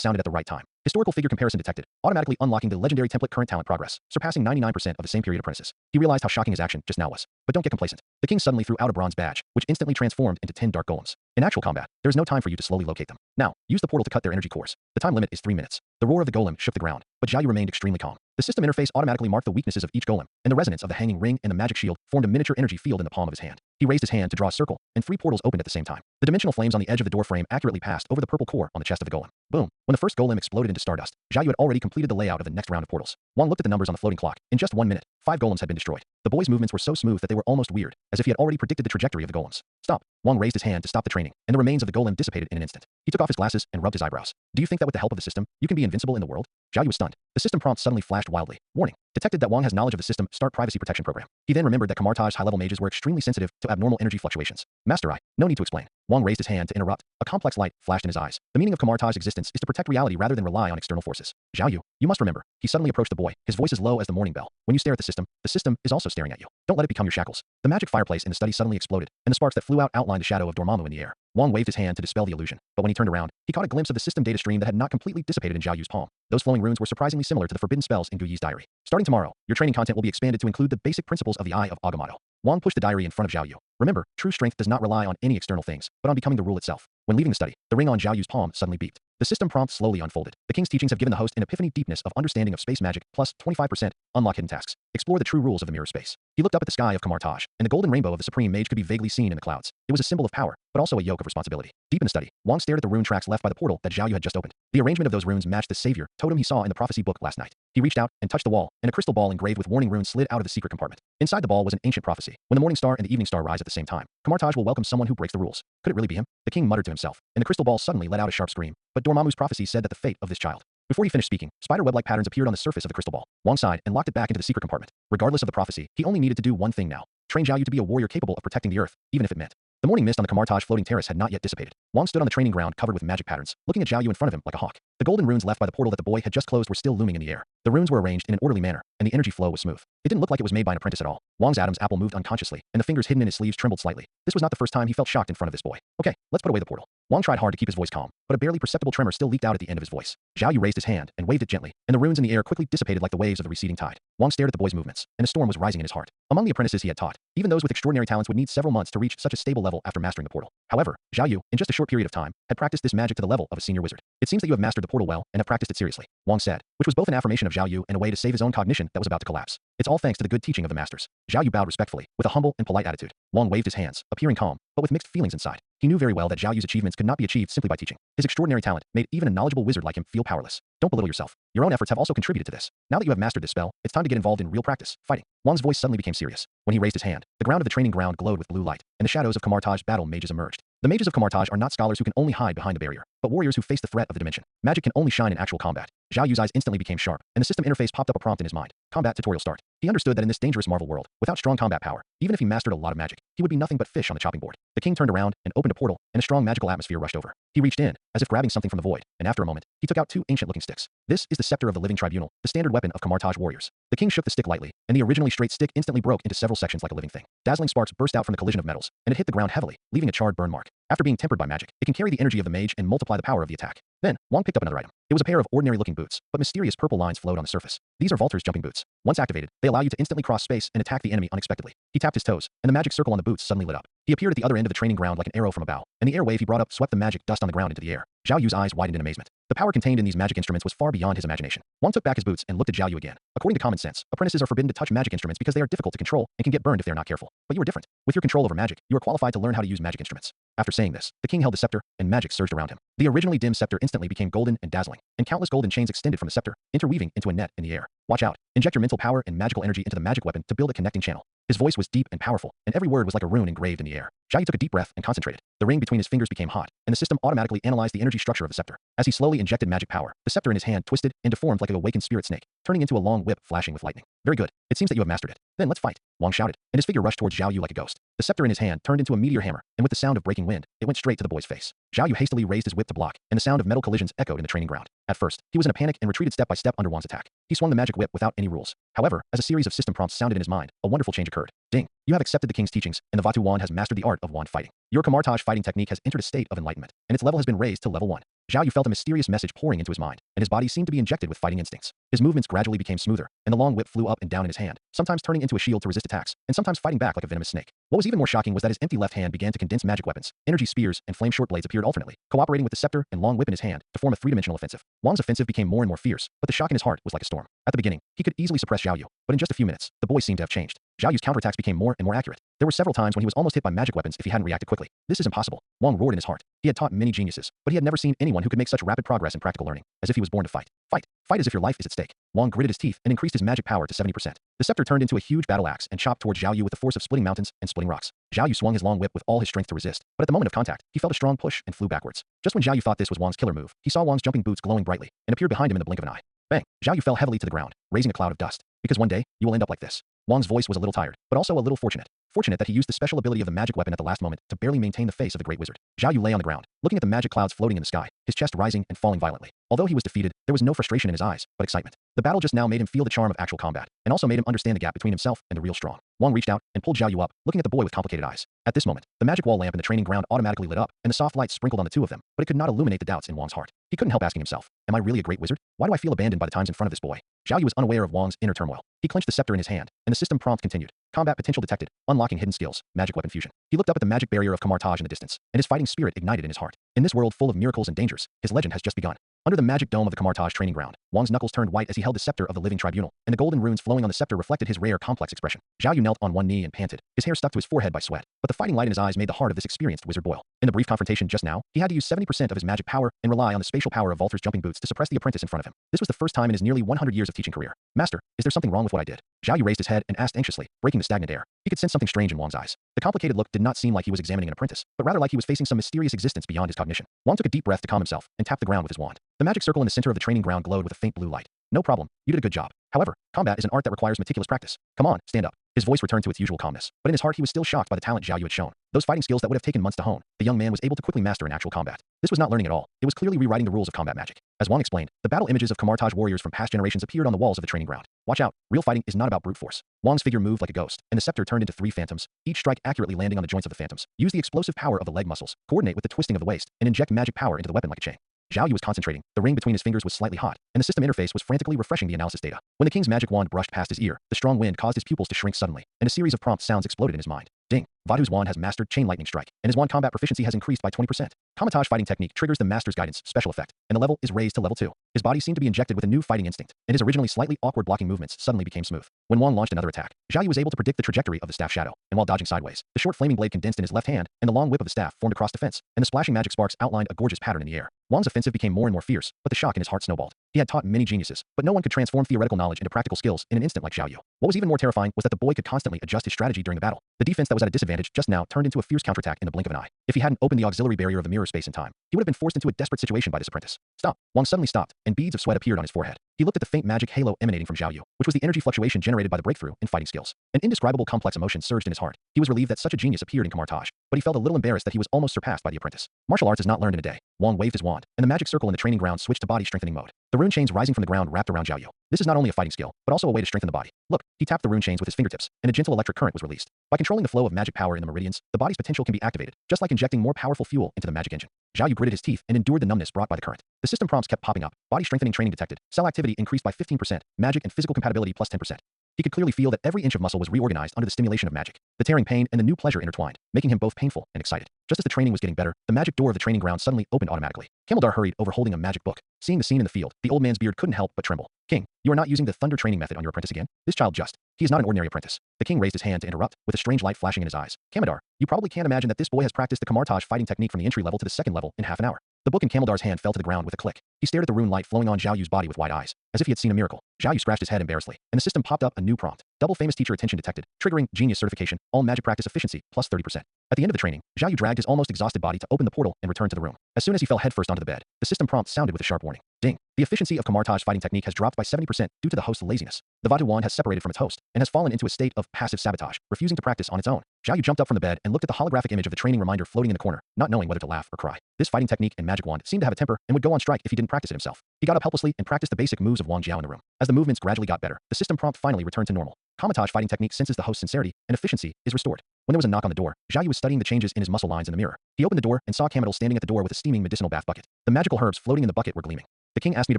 sounded at the right time. Historical figure comparison detected, automatically unlocking the legendary template current talent progress, surpassing 99% of the same period apprentices. He realized how shocking his action just now was. But don't get complacent. The king suddenly threw out a bronze badge, which instantly transformed into 10 dark golems. In actual combat, there is no time for you to slowly locate them. Now, use the portal to cut their energy cores. The time limit is 3 minutes. The roar of the golem shook the ground, but Zhao Yu remained extremely calm. The system interface automatically marked the weaknesses of each golem, and the resonance of the hanging ring and the magic shield formed a miniature energy field in the palm of his hand. He raised his hand to draw a circle, and 3 portals opened at the same time. The dimensional flames on the edge of the door frame accurately passed over the purple core on the chest of the golem. Boom! When the first golem exploded into stardust, Zhao Yu had already completed the layout of the next round of portals. Wang looked at the numbers on the floating clock. In just 1 minute, 5 golems had been destroyed. The boy's movements were so smooth that they were almost weird, as if he had already predicted the trajectory of the golems. Stop! Wang raised his hand to stop the training, and the remains of the golem dissipated in an instant. He took off his glasses and rubbed his eyebrows. Do you think that with the help of the system, you can be invincible in the world? Zhao Yu was stunned. The system prompt suddenly flashed wildly. Warning. Detected that Wang has knowledge of the system, start privacy protection program. He then remembered that Kamartaj's high-level mages were extremely sensitive to abnormal energy fluctuations. Master Eye, no need to explain. Wang raised his hand to interrupt. A complex light flashed in his eyes. The meaning of Kamartaj's existence is to protect reality rather than rely on external forces. Zhao Yu, you must remember. He suddenly approached the boy, his voice as low as the morning bell. When you stare at the system is also staring at you. Don't let it become your shackles. The magic fireplace in the study suddenly exploded, and the sparks that flew out outlined the shadow of Dormammu in the air. Wang waved his hand to dispel the illusion, but when he turned around, he caught a glimpse of the system data stream that had not completely dissipated in Zhao Yu's palm. Those flowing runes were surprisingly similar to the forbidden spells in Gu Yi's diary. Starting tomorrow, your training content will be expanded to include the basic principles of the Eye of Agamotto. Wang pushed the diary in front of Zhao Yu. Remember, true strength does not rely on any external things, but on becoming the rule itself. When leaving the study, the ring on Zhao Yu's palm suddenly beeped. The system prompt slowly unfolded. The king's teachings have given the host an epiphany deepness of understanding of space magic, plus 25%, unlock hidden tasks. Explore the true rules of the mirror space. He looked up at the sky of Kamartaj, and the golden rainbow of the supreme mage could be vaguely seen in the clouds. It was a symbol of power, but also a yoke of responsibility. Deep in the study, Wang stared at the rune tracks left by the portal that Zhao Yu had just opened. The arrangement of those runes matched the savior totem he saw in the prophecy book last night. He reached out and touched the wall, and a crystal ball engraved with warning runes slid out of the secret compartment. Inside the ball was an ancient prophecy. When the morning star and the evening star rise at the same time, Kamartaj will welcome someone who breaks the rules. Could it really be him? The king muttered to himself, and the crystal ball suddenly let out a sharp scream. But Dormammu's prophecy said that the fate of this child. Before he finished speaking, spider-web-like patterns appeared on the surface of the crystal ball. Wang sighed and locked it back into the secret compartment. Regardless of the prophecy, he only needed to do one thing now. Train Zhao Yu to be a warrior capable of protecting the earth, even if it meant. The morning mist on the Kamartaj floating terrace had not yet dissipated. Wang stood on the training ground covered with magic patterns, looking at Zhao Yu in front of him like a hawk. The golden runes left by the portal that the boy had just closed were still looming in the air. The runes were arranged in an orderly manner, and the energy flow was smooth. It didn't look like it was made by an apprentice at all. Wang's Adam's apple moved unconsciously, and the fingers hidden in his sleeves trembled slightly. This was not the first time he felt shocked in front of this boy. Okay, let's put away the portal. Wang tried hard to keep his voice calm, but a barely perceptible tremor still leaked out at the end of his voice. Zhao Yu raised his hand and waved it gently, and the runes in the air quickly dissipated like the waves of the receding tide. Wang stared at the boy's movements, and a storm was rising in his heart. Among the apprentices he had taught, even those with extraordinary talents would need several months to reach such a stable level after mastering the portal. However, Zhao Yu, in just a short period of time, had practiced this magic to the level of a senior wizard. It seems that you have mastered the portal well and have practiced it seriously, Wang said, which was both an affirmation of Zhao Yu and a way to save his own cognition that was about to collapse. It's all thanks to the good teaching of the masters. Zhao Yu bowed respectfully, with a humble and polite attitude. Wang waved his hands, appearing calm, but with mixed feelings inside. He knew very well that Zhao Yu's achievements could not be achieved simply by teaching. His extraordinary talent made even a knowledgeable wizard like him feel powerless. Don't belittle yourself. Your own efforts have also contributed to this. Now that you have mastered this spell, it's time to get involved in real practice, fighting. Wang's voice suddenly became serious. When he raised his hand, the ground of the training ground glowed with blue light, and the shadows of Kamartaj's battle mages emerged. The mages of Kamartaj are not scholars who can only hide behind a barrier, but warriors who face the threat of the dimension. Magic can only shine in actual combat. Zhao Yu's eyes instantly became sharp, and the system interface popped up a prompt in his mind. Combat tutorial start. He understood that in this dangerous Marvel world, without strong combat power, even if he mastered a lot of magic, he would be nothing but fish on the chopping board. The king turned around and opened a portal, and a strong magical atmosphere rushed over. He reached in, as if grabbing something from the void, and after a moment, he took out 2 ancient-looking sticks. This is the scepter of the living tribunal, the standard weapon of Kamartaj warriors. The king shook the stick lightly, and the originally straight stick instantly broke into several sections like a living thing. Dazzling sparks burst out from the collision of metals, and it hit the ground heavily, leaving a charred burn mark. After being tempered by magic, it can carry the energy of the mage and multiply the power of the attack. Then, Wang picked up another item. It was a pair of ordinary-looking boots, but mysterious purple lines flowed on the surface. These are Vaulter's jumping boots. Once activated, they allow you to instantly cross space and attack the enemy unexpectedly. He tapped his toes, and the magic circle on the boots suddenly lit up. He appeared at the other end of the training ground like an arrow from a bow, and the air wave he brought up swept the magic dust on the ground into the air. Zhao Yu's eyes widened in amazement. The power contained in these magic instruments was far beyond his imagination. Wang took back his boots and looked at Zhao Yu again. According to common sense, apprentices are forbidden to touch magic instruments because they are difficult to control and can get burned if they are not careful. But you are different. With your control over magic, you are qualified to learn how to use magic instruments. After saying this, the king held the scepter, and magic surged around him. The originally dim scepter instantly became golden and dazzling, and countless golden chains extended from the scepter, interweaving into a net in the air. Watch out. Inject your mental power and magical energy into the magic weapon to build a connecting channel. His voice was deep and powerful, and every word was like a rune engraved in the air. Zhao Yu took a deep breath and concentrated. The ring between his fingers became hot, and the system automatically analyzed the energy structure of the scepter. As he slowly injected magic power, the scepter in his hand twisted and deformed like an awakened spirit snake, turning into a long whip flashing with lightning. Very good. It seems that you have mastered it. Then let's fight. Wang shouted, and his figure rushed towards Zhao Yu like a ghost. The scepter in his hand turned into a meteor hammer, and with the sound of breaking wind, it went straight to the boy's face. Zhao Yu hastily raised his whip to block, and the sound of metal collisions echoed in the training ground. At first, he was in a panic and retreated step by step under Wang's attack. He swung the magic whip without any rules. However, as a series of system prompts sounded in his mind, a wonderful change occurred. Ding! You have accepted the king's teachings, and the Vatu wand has mastered the art of wand fighting. Your Kamartaj fighting technique has entered a state of enlightenment, and its level has been raised to level 1. Zhao Yu felt a mysterious message pouring into his mind, and his body seemed to be injected with fighting instincts. His movements gradually became smoother, and the long whip flew up and down in his hand, sometimes turning into a shield to resist attacks, and sometimes fighting back like a venomous snake. What was even more shocking was that his empty left hand began to condense magic weapons. Energy spears and flame short blades appeared alternately, cooperating with the scepter and long whip in his hand to form a three-dimensional offensive. Wang's offensive became more and more fierce, but the shock in his heart was like a storm. At the beginning, he could easily suppress Zhao Yu, but in just a few minutes, the boy seemed to have changed. Zhao Yu's counterattacks became more and more accurate. There were several times when he was almost hit by magic weapons if he hadn't reacted quickly. This is impossible. Wang roared in his heart. He had taught many geniuses, but he had never seen anyone who could make such rapid progress in practical learning, as if he was born to fight. Fight! Fight as if your life is at stake. Wang gritted his teeth and increased his magic power to 70%. The scepter turned into a huge battle axe and chopped towards Zhao Yu with the force of splitting mountains and splitting rocks. Zhao Yu swung his long whip with all his strength to resist, but at the moment of contact, he felt a strong push and flew backwards. Just when Zhao Yu thought this was Wang's killer move, he saw Wang's jumping boots glowing brightly and appeared behind him in the blink of an eye. Bang! Zhao Yu fell heavily to the ground, raising a cloud of dust. Because one day, you will end up like this. Wang's voice was a little tired, but also a little fortunate. Fortunate that he used the special ability of the magic weapon at the last moment to barely maintain the face of the great wizard. Zhao Yu lay on the ground, looking at the magic clouds floating in the sky, his chest rising and falling violently. Although he was defeated, there was no frustration in his eyes, but excitement. The battle just now made him feel the charm of actual combat, and also made him understand the gap between himself and the real strong. Wang reached out and pulled Zhao Yu up, looking at the boy with complicated eyes. At this moment, the magic wall lamp in the training ground automatically lit up, and the soft light sprinkled on the two of them, but it could not illuminate the doubts in Wang's heart. He couldn't help asking himself, am I really a great wizard? Why do I feel abandoned by the times in front of this boy? Zhao Yu was unaware of Wang's inner turmoil. He clenched the scepter in his hand, and the system prompt continued. Combat potential detected, unlocking hidden skills, magic weapon fusion. He looked up at the magic barrier of Kamartaj in the distance, and his fighting spirit ignited in his heart. In this world full of miracles and dangers, his legend has just begun. Under the magic dome of the Kamartaj training ground, Wang's knuckles turned white as he held the scepter of the living tribunal, and the golden runes flowing on the scepter reflected his rare, complex expression. Zhao Yu knelt on one knee and panted, his hair stuck to his forehead by sweat, but the fighting light in his eyes made the heart of this experienced wizard boil. In the brief confrontation just now, he had to use 70% of his magic power and rely on the spatial power of Volter's jumping boots to suppress the apprentice in front of him. This was the first time in his nearly 100 years of teaching career. Master, is there something wrong with what I did? Zhao Yu raised his head and asked anxiously, breaking the stagnant air. He could sense something strange in Wang's eyes. The complicated look did not seem like he was examining an apprentice, but rather like he was facing some mysterious existence beyond his cognition. Wang took a deep breath to calm himself and tapped the ground with his wand. The magic circle in the center of the training ground glowed with a faint blue light. No problem. You did a good job. However, combat is an art that requires meticulous practice. Come on, stand up. His voice returned to its usual calmness, but in his heart he was still shocked by the talent Zhao Yu had shown. Those fighting skills that would have taken months to hone, the young man was able to quickly master in actual combat. This was not learning at all. It was clearly rewriting the rules of combat magic. As Wang explained, the battle images of Kamartaj warriors from past generations appeared on the walls of the training ground. Watch out. Real fighting is not about brute force. Wang's figure moved like a ghost, and the scepter turned into 3 phantoms, each strike accurately landing on the joints of the phantoms. Use the explosive power of the leg muscles, coordinate with the twisting of the waist, and inject magic power into the weapon like a chain. Zhao Yu was concentrating. The ring between his fingers was slightly hot, and the system interface was frantically refreshing the analysis data. When the king's magic wand brushed past his ear, the strong wind caused his pupils to shrink suddenly, and a series of prompt sounds exploded in his mind. Ding! Vadu's wand has mastered Chain Lightning Strike, and his wand combat proficiency has increased by 20%. Kamatage fighting technique triggers the Master's Guidance special effect, and the level is raised to level 2. His body seemed to be injected with a new fighting instinct, and his originally slightly awkward blocking movements suddenly became smooth. When Wang launched another attack, Zhao Yu was able to predict the trajectory of the staff shadow, and while dodging sideways, the short flaming blade condensed in his left hand, and the long whip of the staff formed across the fence, and the splashing magic sparks outlined a gorgeous pattern in the air. Wang's offensive became more and more fierce, but the shock in his heart snowballed. He had taught many geniuses, but no one could transform theoretical knowledge into practical skills in an instant like Zhao Yu. What was even more terrifying was that the boy could constantly adjust his strategy during the battle. The defense that was at a disadvantage just now turned into a fierce counterattack in the blink of an eye. If he hadn't opened the auxiliary barrier of the mirror space in time, he would have been forced into a desperate situation by this apprentice. Stop! Wang suddenly stopped, and beads of sweat appeared on his forehead. He looked at the faint magic halo emanating from Zhao Yu, which was the energy fluctuation generated by the breakthrough in fighting skills. An indescribable complex emotion surged in his heart. He was relieved that such a genius appeared in Kamartaj, but he felt a little embarrassed that he was almost surpassed by the apprentice. Martial arts is not learned in a day. Wang waved his wand, and the magic circle in the training ground switched to body strengthening mode. The rune chains rising from the ground wrapped around Zhao Yu. This is not only a fighting skill, but also a way to strengthen the body. Look, he tapped the rune chains with his fingertips, and a gentle electric current was released. By controlling the flow of magic power in the meridians, the body's potential can be activated, just like injecting more powerful fuel into the magic engine. Zhao Yu gritted his teeth and endured the numbness brought by the current. The system prompts kept popping up. Body strengthening training detected. Cell activity increased by 15%. Magic and physical compatibility plus 10%. He could clearly feel that every inch of muscle was reorganized under the stimulation of magic. The tearing pain and the new pleasure intertwined, making him both painful and excited. Just as the training was getting better, the magic door of the training ground suddenly opened automatically. Camildar hurried over holding a magic book. Seeing the scene in the field, the old man's beard couldn't help but tremble. King, you are not using the thunder training method on your apprentice again? This child just. He is not an ordinary apprentice. The king raised his hand to interrupt, with a strange light flashing in his eyes. Camildar, you probably can't imagine that this boy has practiced the Kamartaj fighting technique from the entry level to the second level in half an hour. The book in Cameldar's hand fell to the ground with a click. He stared at the rune light flowing on Zhao Yu's body with wide eyes, as if he had seen a miracle. Zhao Yu scratched his head embarrassedly, and the system popped up a new prompt. Double famous teacher attention detected, triggering genius certification, all magic practice efficiency, plus 30%. At the end of the training, Zhao Yu dragged his almost exhausted body to open the portal and return to the room. As soon as he fell headfirst onto the bed, the system prompt sounded with a sharp warning. Ding. The efficiency of Kamartaj's fighting technique has dropped by 70% due to the host's laziness. The Vatu wand has separated from its host and has fallen into a state of passive sabotage, refusing to practice on its own. Zhao Yu jumped up from the bed and looked at the holographic image of the training reminder floating in the corner, not knowing whether to laugh or cry. This fighting technique and magic wand seemed to have a temper and would go on strike if he didn't practice it himself. He got up helplessly and practiced the basic moves of Wang Jiao in the room. As the movements gradually got better, the system prompt finally returned to normal. Kamartaj fighting technique senses the host's sincerity and efficiency is restored. When there was a knock on the door, Zhao Yu was studying the changes in his muscle lines in the mirror. He opened the door and saw Camadal standing at the door with a steaming medicinal bath bucket. The magical herbs floating in the bucket were gleaming. The king asked me to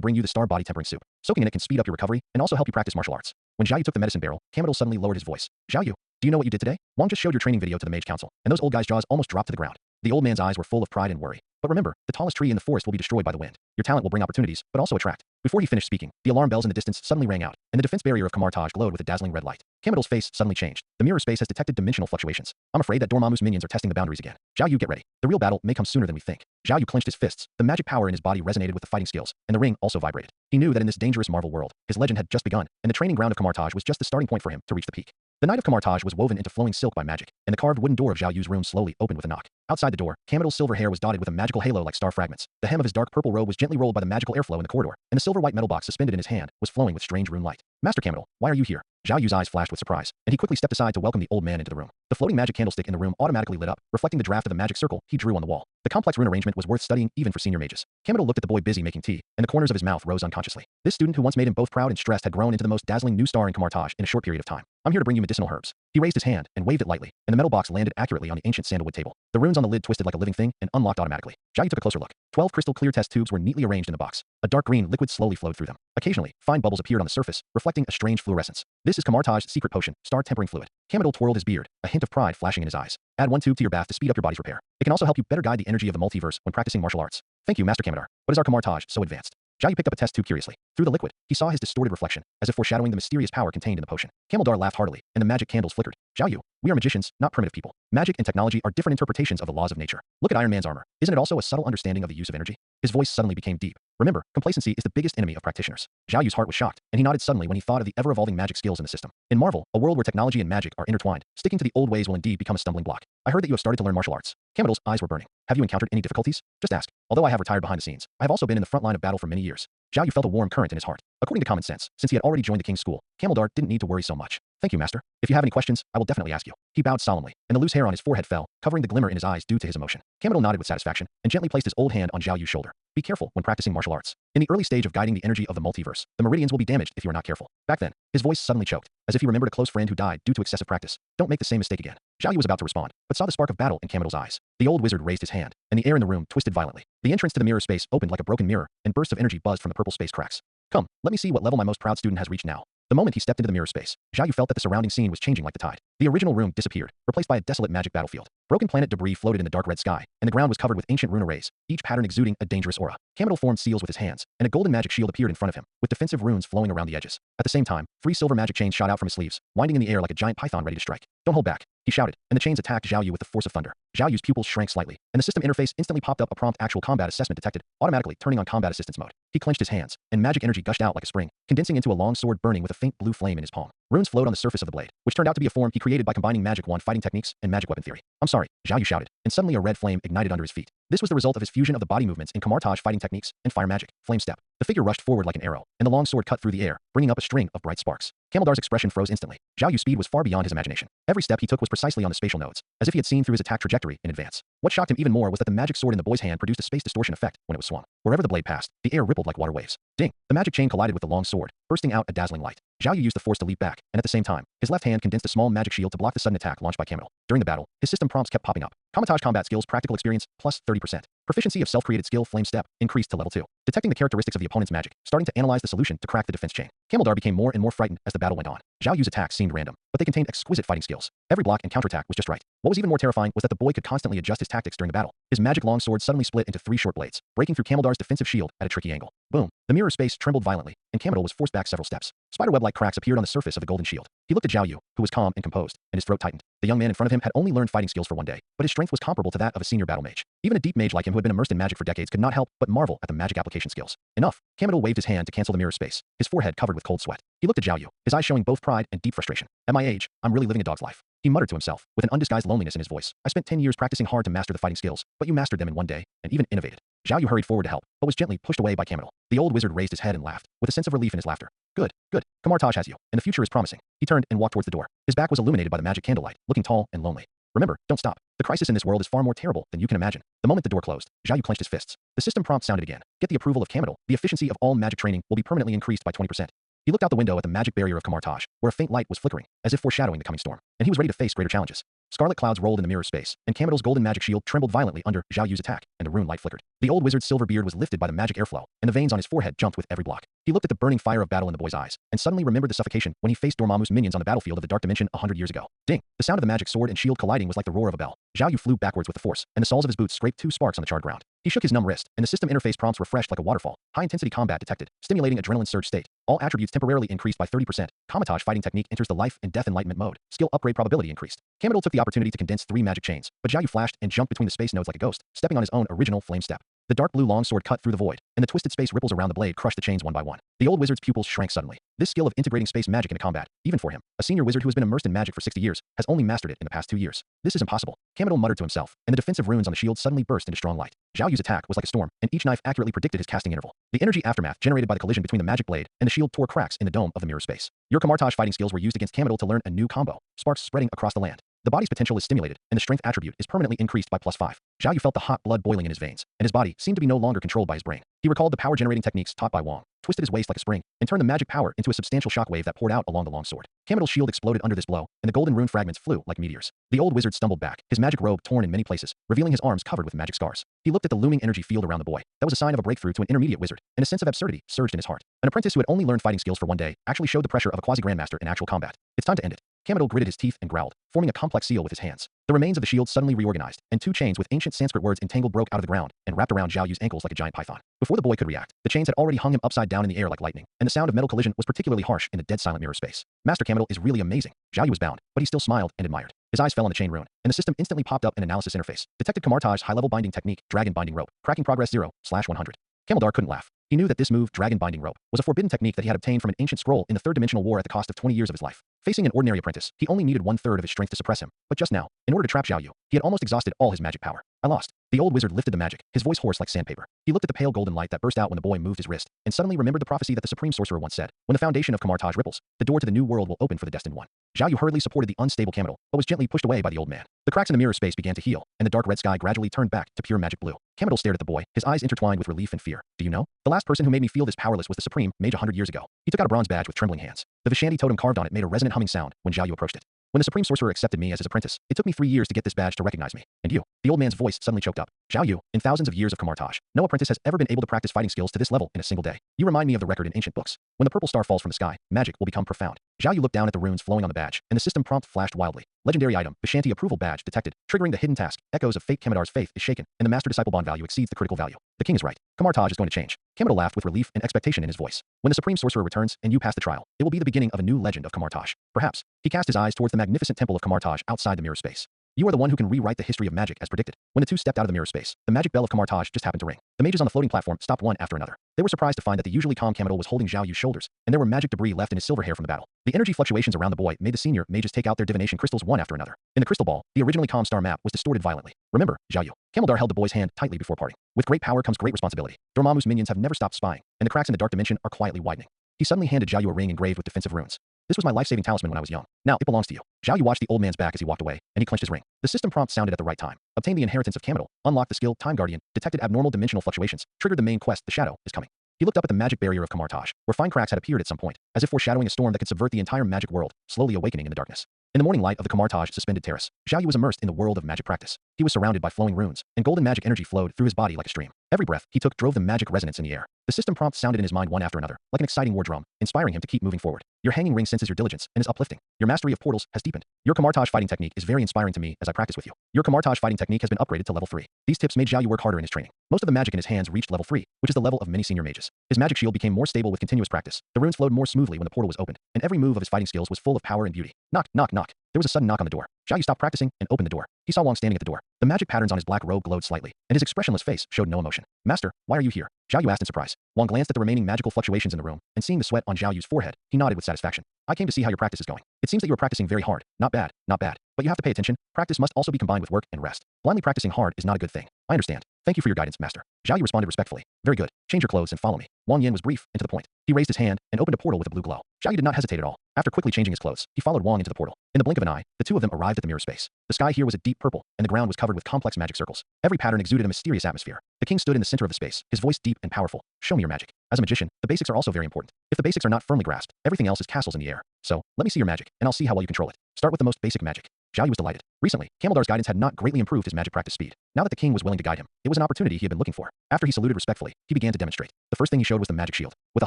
bring you the star body tempering soup. Soaking in it can speed up your recovery and also help you practice martial arts. When Zhao Yu took the medicine barrel, Camadal suddenly lowered his voice. Zhao Yu, do you know what you did today? Wang just showed your training video to the mage council, and those old guys' jaws almost dropped to the ground. The old man's eyes were full of pride and worry. But remember, the tallest tree in the forest will be destroyed by the wind. Your talent will bring opportunities, but also attract. Before he finished speaking, the alarm bells in the distance suddenly rang out, and the defense barrier of Kamartaj glowed with a dazzling red light. Camadal's face suddenly changed. The mirror space has detected dimensional fluctuations. I'm afraid that Dormammu's minions are testing the boundaries again. Zhao Yu, get ready. The real battle may come sooner than we think. Zhao Yu clenched his fists. The magic power in his body resonated with the fighting skills, and the ring also vibrated. He knew that in this dangerous Marvel world, his legend had just begun, and the training ground of Kamartaj was just the starting point for him to reach the peak. The night of Kamartaj was woven into flowing silk by magic, and the carved wooden door of Zhao Yu's room slowly opened with a knock. Outside the door, Camadal's silver hair was dotted with a magical halo like star fragments. The hem of his dark purple robe was gently rolled by the magical airflow in the corridor, and the silver-white metal box suspended in his hand was flowing with strange rune light. Master Camadal, why are you here? Zhao Yu's eyes flashed with surprise, and he quickly stepped aside to welcome the old man into the room. The floating magic candlestick in the room automatically lit up, reflecting the draft of the magic circle he drew on the wall. The complex rune arrangement was worth studying even for senior mages. Camadal looked at the boy busy making tea, and the corners of his mouth rose unconsciously. This student who once made him both proud and stressed had grown into the most dazzling new star in Kamartaj in a short period of time. I'm here to bring you medicinal herbs. He raised his hand and waved it lightly, and the metal box landed accurately on the ancient sandalwood table. The runes on the lid twisted like a living thing and unlocked automatically. Zhao Yu took a closer look. 12 crystal clear test tubes were neatly arranged in the box. A dark green liquid slowly flowed through them. Occasionally, fine bubbles appeared on the surface, reflecting a strange fluorescence. This is Kamartaj's secret potion, star tempering fluid. Camadal twirled his beard, a hint of pride flashing in his eyes. Add one tube to your bath to speed up your body's repair. It can also help you better guide the energy of the multiverse when practicing martial arts. Thank you, Master Kamadar. But is our Kamartaj so advanced? Zhao Yu picked up a test tube curiously. Through the liquid, he saw his distorted reflection, as if foreshadowing the mysterious power contained in the potion. Camaldar laughed heartily, and the magic candles flickered. Zhao Yu, we are magicians, not primitive people. Magic and technology are different interpretations of the laws of nature. Look at Iron Man's armor. Isn't it also a subtle understanding of the use of energy? His voice suddenly became deep. Remember, complacency is the biggest enemy of practitioners. Zhao Yu's heart was shocked, and he nodded suddenly when he thought of the ever-evolving magic skills in the system. In Marvel, a world where technology and magic are intertwined, sticking to the old ways will indeed become a stumbling block. I heard that you have started to learn martial arts. Camadal's eyes were burning. Have you encountered any difficulties? Just ask. Although I have retired behind the scenes, I have also been in the front line of battle for many years. Zhao Yu felt a warm current in his heart. According to common sense, since he had already joined the king's school, Camaldar didn't need to worry so much. Thank you, master. If you have any questions, I will definitely ask you. He bowed solemnly, and the loose hair on his forehead fell, covering the glimmer in his eyes due to his emotion. Camadal nodded with satisfaction, and gently placed his old hand on Zhao Yu's shoulder. Be careful when practicing martial arts. In the early stage of guiding the energy of the multiverse, the meridians will be damaged if you are not careful. Back then, his voice suddenly choked, as if he remembered a close friend who died due to excessive practice. Don't make the same mistake again. Zhao Yu was about to respond, but saw the spark of battle in Camadal's eyes. The old wizard raised his hand, and the air in the room twisted violently. The entrance to the mirror space opened like a broken mirror, and bursts of energy buzzed from the purple space cracks. Come, let me see what level my most proud student has reached now. The moment he stepped into the mirror space, Zhao Yu felt that the surrounding scene was changing like the tide. The original room disappeared, replaced by a desolate magic battlefield. Broken planet debris floated in the dark red sky, and the ground was covered with ancient rune arrays, each pattern exuding a dangerous aura. Camadal formed seals with his hands, and a golden magic shield appeared in front of him, with defensive runes flowing around the edges. At the same time, 3 silver magic chains shot out from his sleeves, winding in the air like a giant python ready to strike. Don't hold back, he shouted, and the chains attacked Zhao Yu with the force of thunder. Zhao Yu's pupils shrank slightly, and the system interface instantly popped up a prompt actual combat assessment detected, automatically turning on combat assistance mode. He clenched his hands, and magic energy gushed out like a spring, condensing into a long sword burning with a faint blue flame in his palm. Runes flowed on the surface of the blade, which turned out to be a form he created by combining magic wand fighting techniques and magic weapon theory. I'm sorry, Zhao Yu shouted, and suddenly a red flame ignited under his feet. This was the result of his fusion of the body movements in Kamartaj fighting techniques and fire magic, flame step. The figure rushed forward like an arrow, and the long sword cut through the air, bringing up a string of bright sparks. Camaldar's expression froze instantly. Zhao Yu's speed was far beyond his imagination. Every step he took was precisely on the spatial nodes, as if he had seen through his attack trajectory in advance. What shocked him even more was that the magic sword in the boy's hand produced a space distortion effect when it was swung. Wherever the blade passed, the air rippled like water waves. Ding! The magic chain collided with the long sword, bursting out a dazzling light. Zhao Yu used the force to leap back, and at the same time, his left hand condensed a small magic shield to block the sudden attack launched by Camadal. During the battle, his system prompts kept popping up. Kamartaj combat skills practical experience plus 30%. Proficiency of self-created skill flame step increased to level 2. Detecting the characteristics of the opponent's magic, starting to analyze the solution to crack the defense chain. Camaldar became more and more frightened as the battle went on. Zhao Yu's attacks seemed random, but they contained exquisite fighting skills. Every block and counterattack was just right. What was even more terrifying was that the boy could constantly adjust his tactics during the battle. His magic long sword suddenly split into 3 short blades, breaking through Kamaldar's defensive shield at a tricky angle. Boom. The mirror space trembled violently, and Kamadal was forced back several steps. Spiderweb-like cracks appeared on the surface of the golden shield. He looked at Zhao Yu, who was calm and composed, and his throat tightened. The young man in front of him had only learned fighting skills for one day, but his strength was comparable to that of a senior battle mage. Even a deep mage like him who had been immersed in magic for decades could not help but marvel at the magic application skills. Enough. Kamadal waved his hand to cancel the mirror space, his forehead covered with cold sweat. He looked at Zhao Yu, his eyes showing both pride and deep frustration. At my age, I'm really living a dog's life. He muttered to himself, with an undisguised loneliness in his voice. I spent 10 years practicing hard to master the fighting skills, but you mastered them in one day, and even innovated. Zhao Yu hurried forward to help, but was gently pushed away by Kamadal. The old wizard raised his head and laughed, with a sense of relief in his laughter. Good, good. Kamartaj has you, and the future is promising. He turned and walked towards the door. His back was illuminated by the magic candlelight, looking tall and lonely. Remember, don't stop. The crisis in this world is far more terrible than you can imagine. The moment the door closed, Zhao Yu clenched his fists. The system prompt sounded again. Get the approval of Kamadal. The efficiency of all magic training will be permanently increased by 20%. He looked out the window at the magic barrier of Kamartaj, where a faint light was flickering, as if foreshadowing the coming storm, and he was ready to face greater challenges. Scarlet clouds rolled in the mirror space, and Kamadal's golden magic shield trembled violently under Zhao Yu's attack, and the rune light flickered. The old wizard's silver beard was lifted by the magic airflow, and the veins on his forehead jumped with every block. He looked at the burning fire of battle in the boy's eyes, and suddenly remembered the suffocation when he faced Dormammu's minions on the battlefield of the Dark Dimension 100 years ago. Ding! The sound of the magic sword and shield colliding was like the roar of a bell. Zhao Yu flew backwards with the force, and the soles of his boots scraped 2 sparks on the charred ground. He shook his numb wrist, and the system interface prompts refreshed like a waterfall. High-intensity combat detected, stimulating adrenaline surge state. All attributes temporarily increased by 30%. Kamatage fighting technique enters the life and death enlightenment mode. Skill upgrade probability increased. Kamadal took the opportunity to condense 3 magic chains, but Zhao Yu flashed and jumped between the space nodes like a ghost, stepping on his own original flame step. The dark blue longsword cut through the void, and the twisted space ripples around the blade crushed the chains one by one. The old wizard's pupils shrank suddenly. This skill of integrating space magic into combat, even for him, a senior wizard who has been immersed in magic for 60 years, has only mastered it in the past 2 years. This is impossible. Kamadal muttered to himself, and the defensive runes on the shield suddenly burst into strong light. Zhao Yu's attack was like a storm, and each knife accurately predicted his casting interval. The energy aftermath generated by the collision between the magic blade and the shield tore cracks in the dome of the mirror space. Your Kamartaj fighting skills were used against Kamadal to learn a new combo, sparks spreading across the land. The body's potential is stimulated, and the strength attribute is permanently increased by +5. Zhao Yu felt the hot blood boiling in his veins, and his body seemed to be no longer controlled by his brain. He recalled the power-generating techniques taught by Wong, twisted his waist like a spring, and turned the magic power into a substantial shockwave that poured out along the long sword. Kamadal's shield exploded under this blow, and the golden rune fragments flew like meteors. The old wizard stumbled back, his magic robe torn in many places, revealing his arms covered with magic scars. He looked at the looming energy field around the boy. That was a sign of a breakthrough to an intermediate wizard, and a sense of absurdity surged in his heart. An apprentice who had only learned fighting skills for one day actually showed the pressure of a quasi-grandmaster in actual combat. It's time to end it. Kamadal gritted his teeth and growled, forming a complex seal with his hands. The remains of the shield suddenly reorganized, and 2 chains with ancient Sanskrit words entangled broke out of the ground and wrapped around Zhao Yu's ankles like a giant python. Before the boy could react, the chains had already hung him upside down in the air like lightning, and the sound of metal collision was particularly harsh in the dead silent mirror space. Master Kamadal is really amazing. Zhao Yu was bound, but he still smiled and admired. His eyes fell on the chain rune, and the system instantly popped up an analysis interface. Detected Kamartaj's high-level binding technique, Dragon Binding Rope, cracking progress 0/100. Kamaldar couldn't laugh. He knew that this move, Dragon Binding Rope, was a forbidden technique that he had obtained from an ancient scroll in the third-dimensional war at the cost of 20 years of his life. Facing an ordinary apprentice, he only needed 1/3 of his strength to suppress him. But just now, in order to trap Zhao Yu, he had almost exhausted all his magic power. I lost. The old wizard lifted the magic, his voice hoarse like sandpaper. He looked at the pale golden light that burst out when the boy moved his wrist, and suddenly remembered the prophecy that the supreme sorcerer once said. When the foundation of Kamartaj ripples, the door to the new world will open for the destined one. Zhao Yu hurriedly supported the unstable Kamadal, but was gently pushed away by the old man. The cracks in the mirror space began to heal, and the dark red sky gradually turned back to pure magic blue. Kamadal stared at the boy, his eyes intertwined with relief and fear. Do you know? The last person who made me feel this powerless was the supreme mage 100 years ago. He took out a bronze badge with trembling hands. The Vishandi totem carved on it made a resonant humming sound when Zhao Yu approached it. When the supreme sorcerer accepted me as his apprentice, it took me 3 years to get this badge to recognize me. And you. The old man's voice suddenly choked up. Zhao Yu, in thousands of years of Kamartaj, no apprentice has ever been able to practice fighting skills to this level in a single day. You remind me of the record in ancient books. When the purple star falls from the sky, magic will become profound. Zhao Yu looked down at the runes flowing on the badge, and the system prompt flashed wildly. Legendary item, Vishanti approval badge detected, triggering the hidden task. Echoes of fate. Kamadar's faith is shaken, and the master-disciple bond value exceeds the critical value. The king is right. Kamartaj is going to change. Kamadar laughed with relief and expectation in his voice. When the supreme sorcerer returns and you pass the trial, it will be the beginning of a new legend of Kamartaj. Perhaps. He cast his eyes towards the magnificent temple of Kamartaj outside the mirror space. You are the one who can rewrite the history of magic as predicted. When the two stepped out of the mirror space, the magic bell of Kamartaj just happened to ring. The mages on the floating platform stopped one after another. They were surprised to find that the usually calm Kamadal was holding Zhao Yu's shoulders, and there were magic debris left in his silver hair from the battle. The energy fluctuations around the boy made the senior mages take out their divination crystals one after another. In the crystal ball, the originally calm star map was distorted violently. Remember, Zhao Yu. Kamaldar held the boy's hand tightly before parting. With great power comes great responsibility. Dormammu's minions have never stopped spying, and the cracks in the dark dimension are quietly widening. He suddenly handed Zhao Yu a ring engraved with defensive runes. This was my life-saving talisman when I was young. Now it belongs to you. Zhao Yu watched the old man's back as he walked away, and he clenched his ring. The system prompt sounded at the right time. Obtain the inheritance of Kamadal, unlock the skill Time Guardian, detected abnormal dimensional fluctuations, triggered the main quest The Shadow is coming. He looked up at the magic barrier of Kamartaj, where fine cracks had appeared at some point, as if foreshadowing a storm that could subvert the entire magic world, slowly awakening in the darkness. In the morning light of the Kamartaj suspended terrace, Zhao Yu was immersed in the world of magic practice. He was surrounded by flowing runes, and golden magic energy flowed through his body like a stream. Every breath he took drove the magic resonance in the air. The system prompt sounded in his mind one after another, like an exciting war drum, inspiring him to keep moving forward. Your hanging ring senses your diligence and is uplifting. Your mastery of portals has deepened. Your Kamartaj fighting technique is very inspiring to me as I practice with you. Your Kamartaj fighting technique has been upgraded to level 3. These tips made Xiaoyu work harder in his training. Most of the magic in his hands reached level 3, which is the level of many senior mages. His magic shield became more stable with continuous practice. The runes flowed more smoothly when the portal was opened, and every move of his fighting skills was full of power and beauty. Knock, knock, knock. There was a sudden knock on the door. Xiaoyu stopped practicing and opened the door. He saw Wang standing at the door. The magic patterns on his black robe glowed slightly, and his expressionless face showed no emotion. Master, why are you here? Xiaoyu asked in surprise. Wang glanced at the remaining magical fluctuations in the room, and seeing the sweat on Xiaoyu's forehead, he nodded with satisfaction. I came to see how your practice is going. It seems that you are practicing very hard. Not bad, not bad. But you have to pay attention. Practice must also be combined with work and rest. Blindly practicing hard is not a good thing. I understand. Thank you for your guidance, Master. Xiaoyu responded respectfully. Very good. Change your clothes and follow me. Wang Yin was brief and to the point. He raised his hand and opened a portal with a blue glow. Xiaoyu did not hesitate at all. After quickly changing his clothes, he followed Wang into the portal. In the blink of an eye, the two of them arrived at the mirror space. The sky here was a deep purple, and the ground was covered with complex magic circles. Every pattern exuded a mysterious atmosphere. The king stood in the center of the space, his voice deep and powerful. Show me your magic. As a magician, the basics are also very important. If the basics are not firmly grasped, everything else is castles in the air. So, let me see your magic, and I'll see how well you control it. Start with the most basic magic. Xiaoyu was delighted. Recently, Kamaldar's guidance had not greatly improved his magic practice speed. Now that the king was willing to guide him, it was an opportunity he had been looking for. After he saluted respectfully, he began to demonstrate. The first thing he showed was the magic shield. With a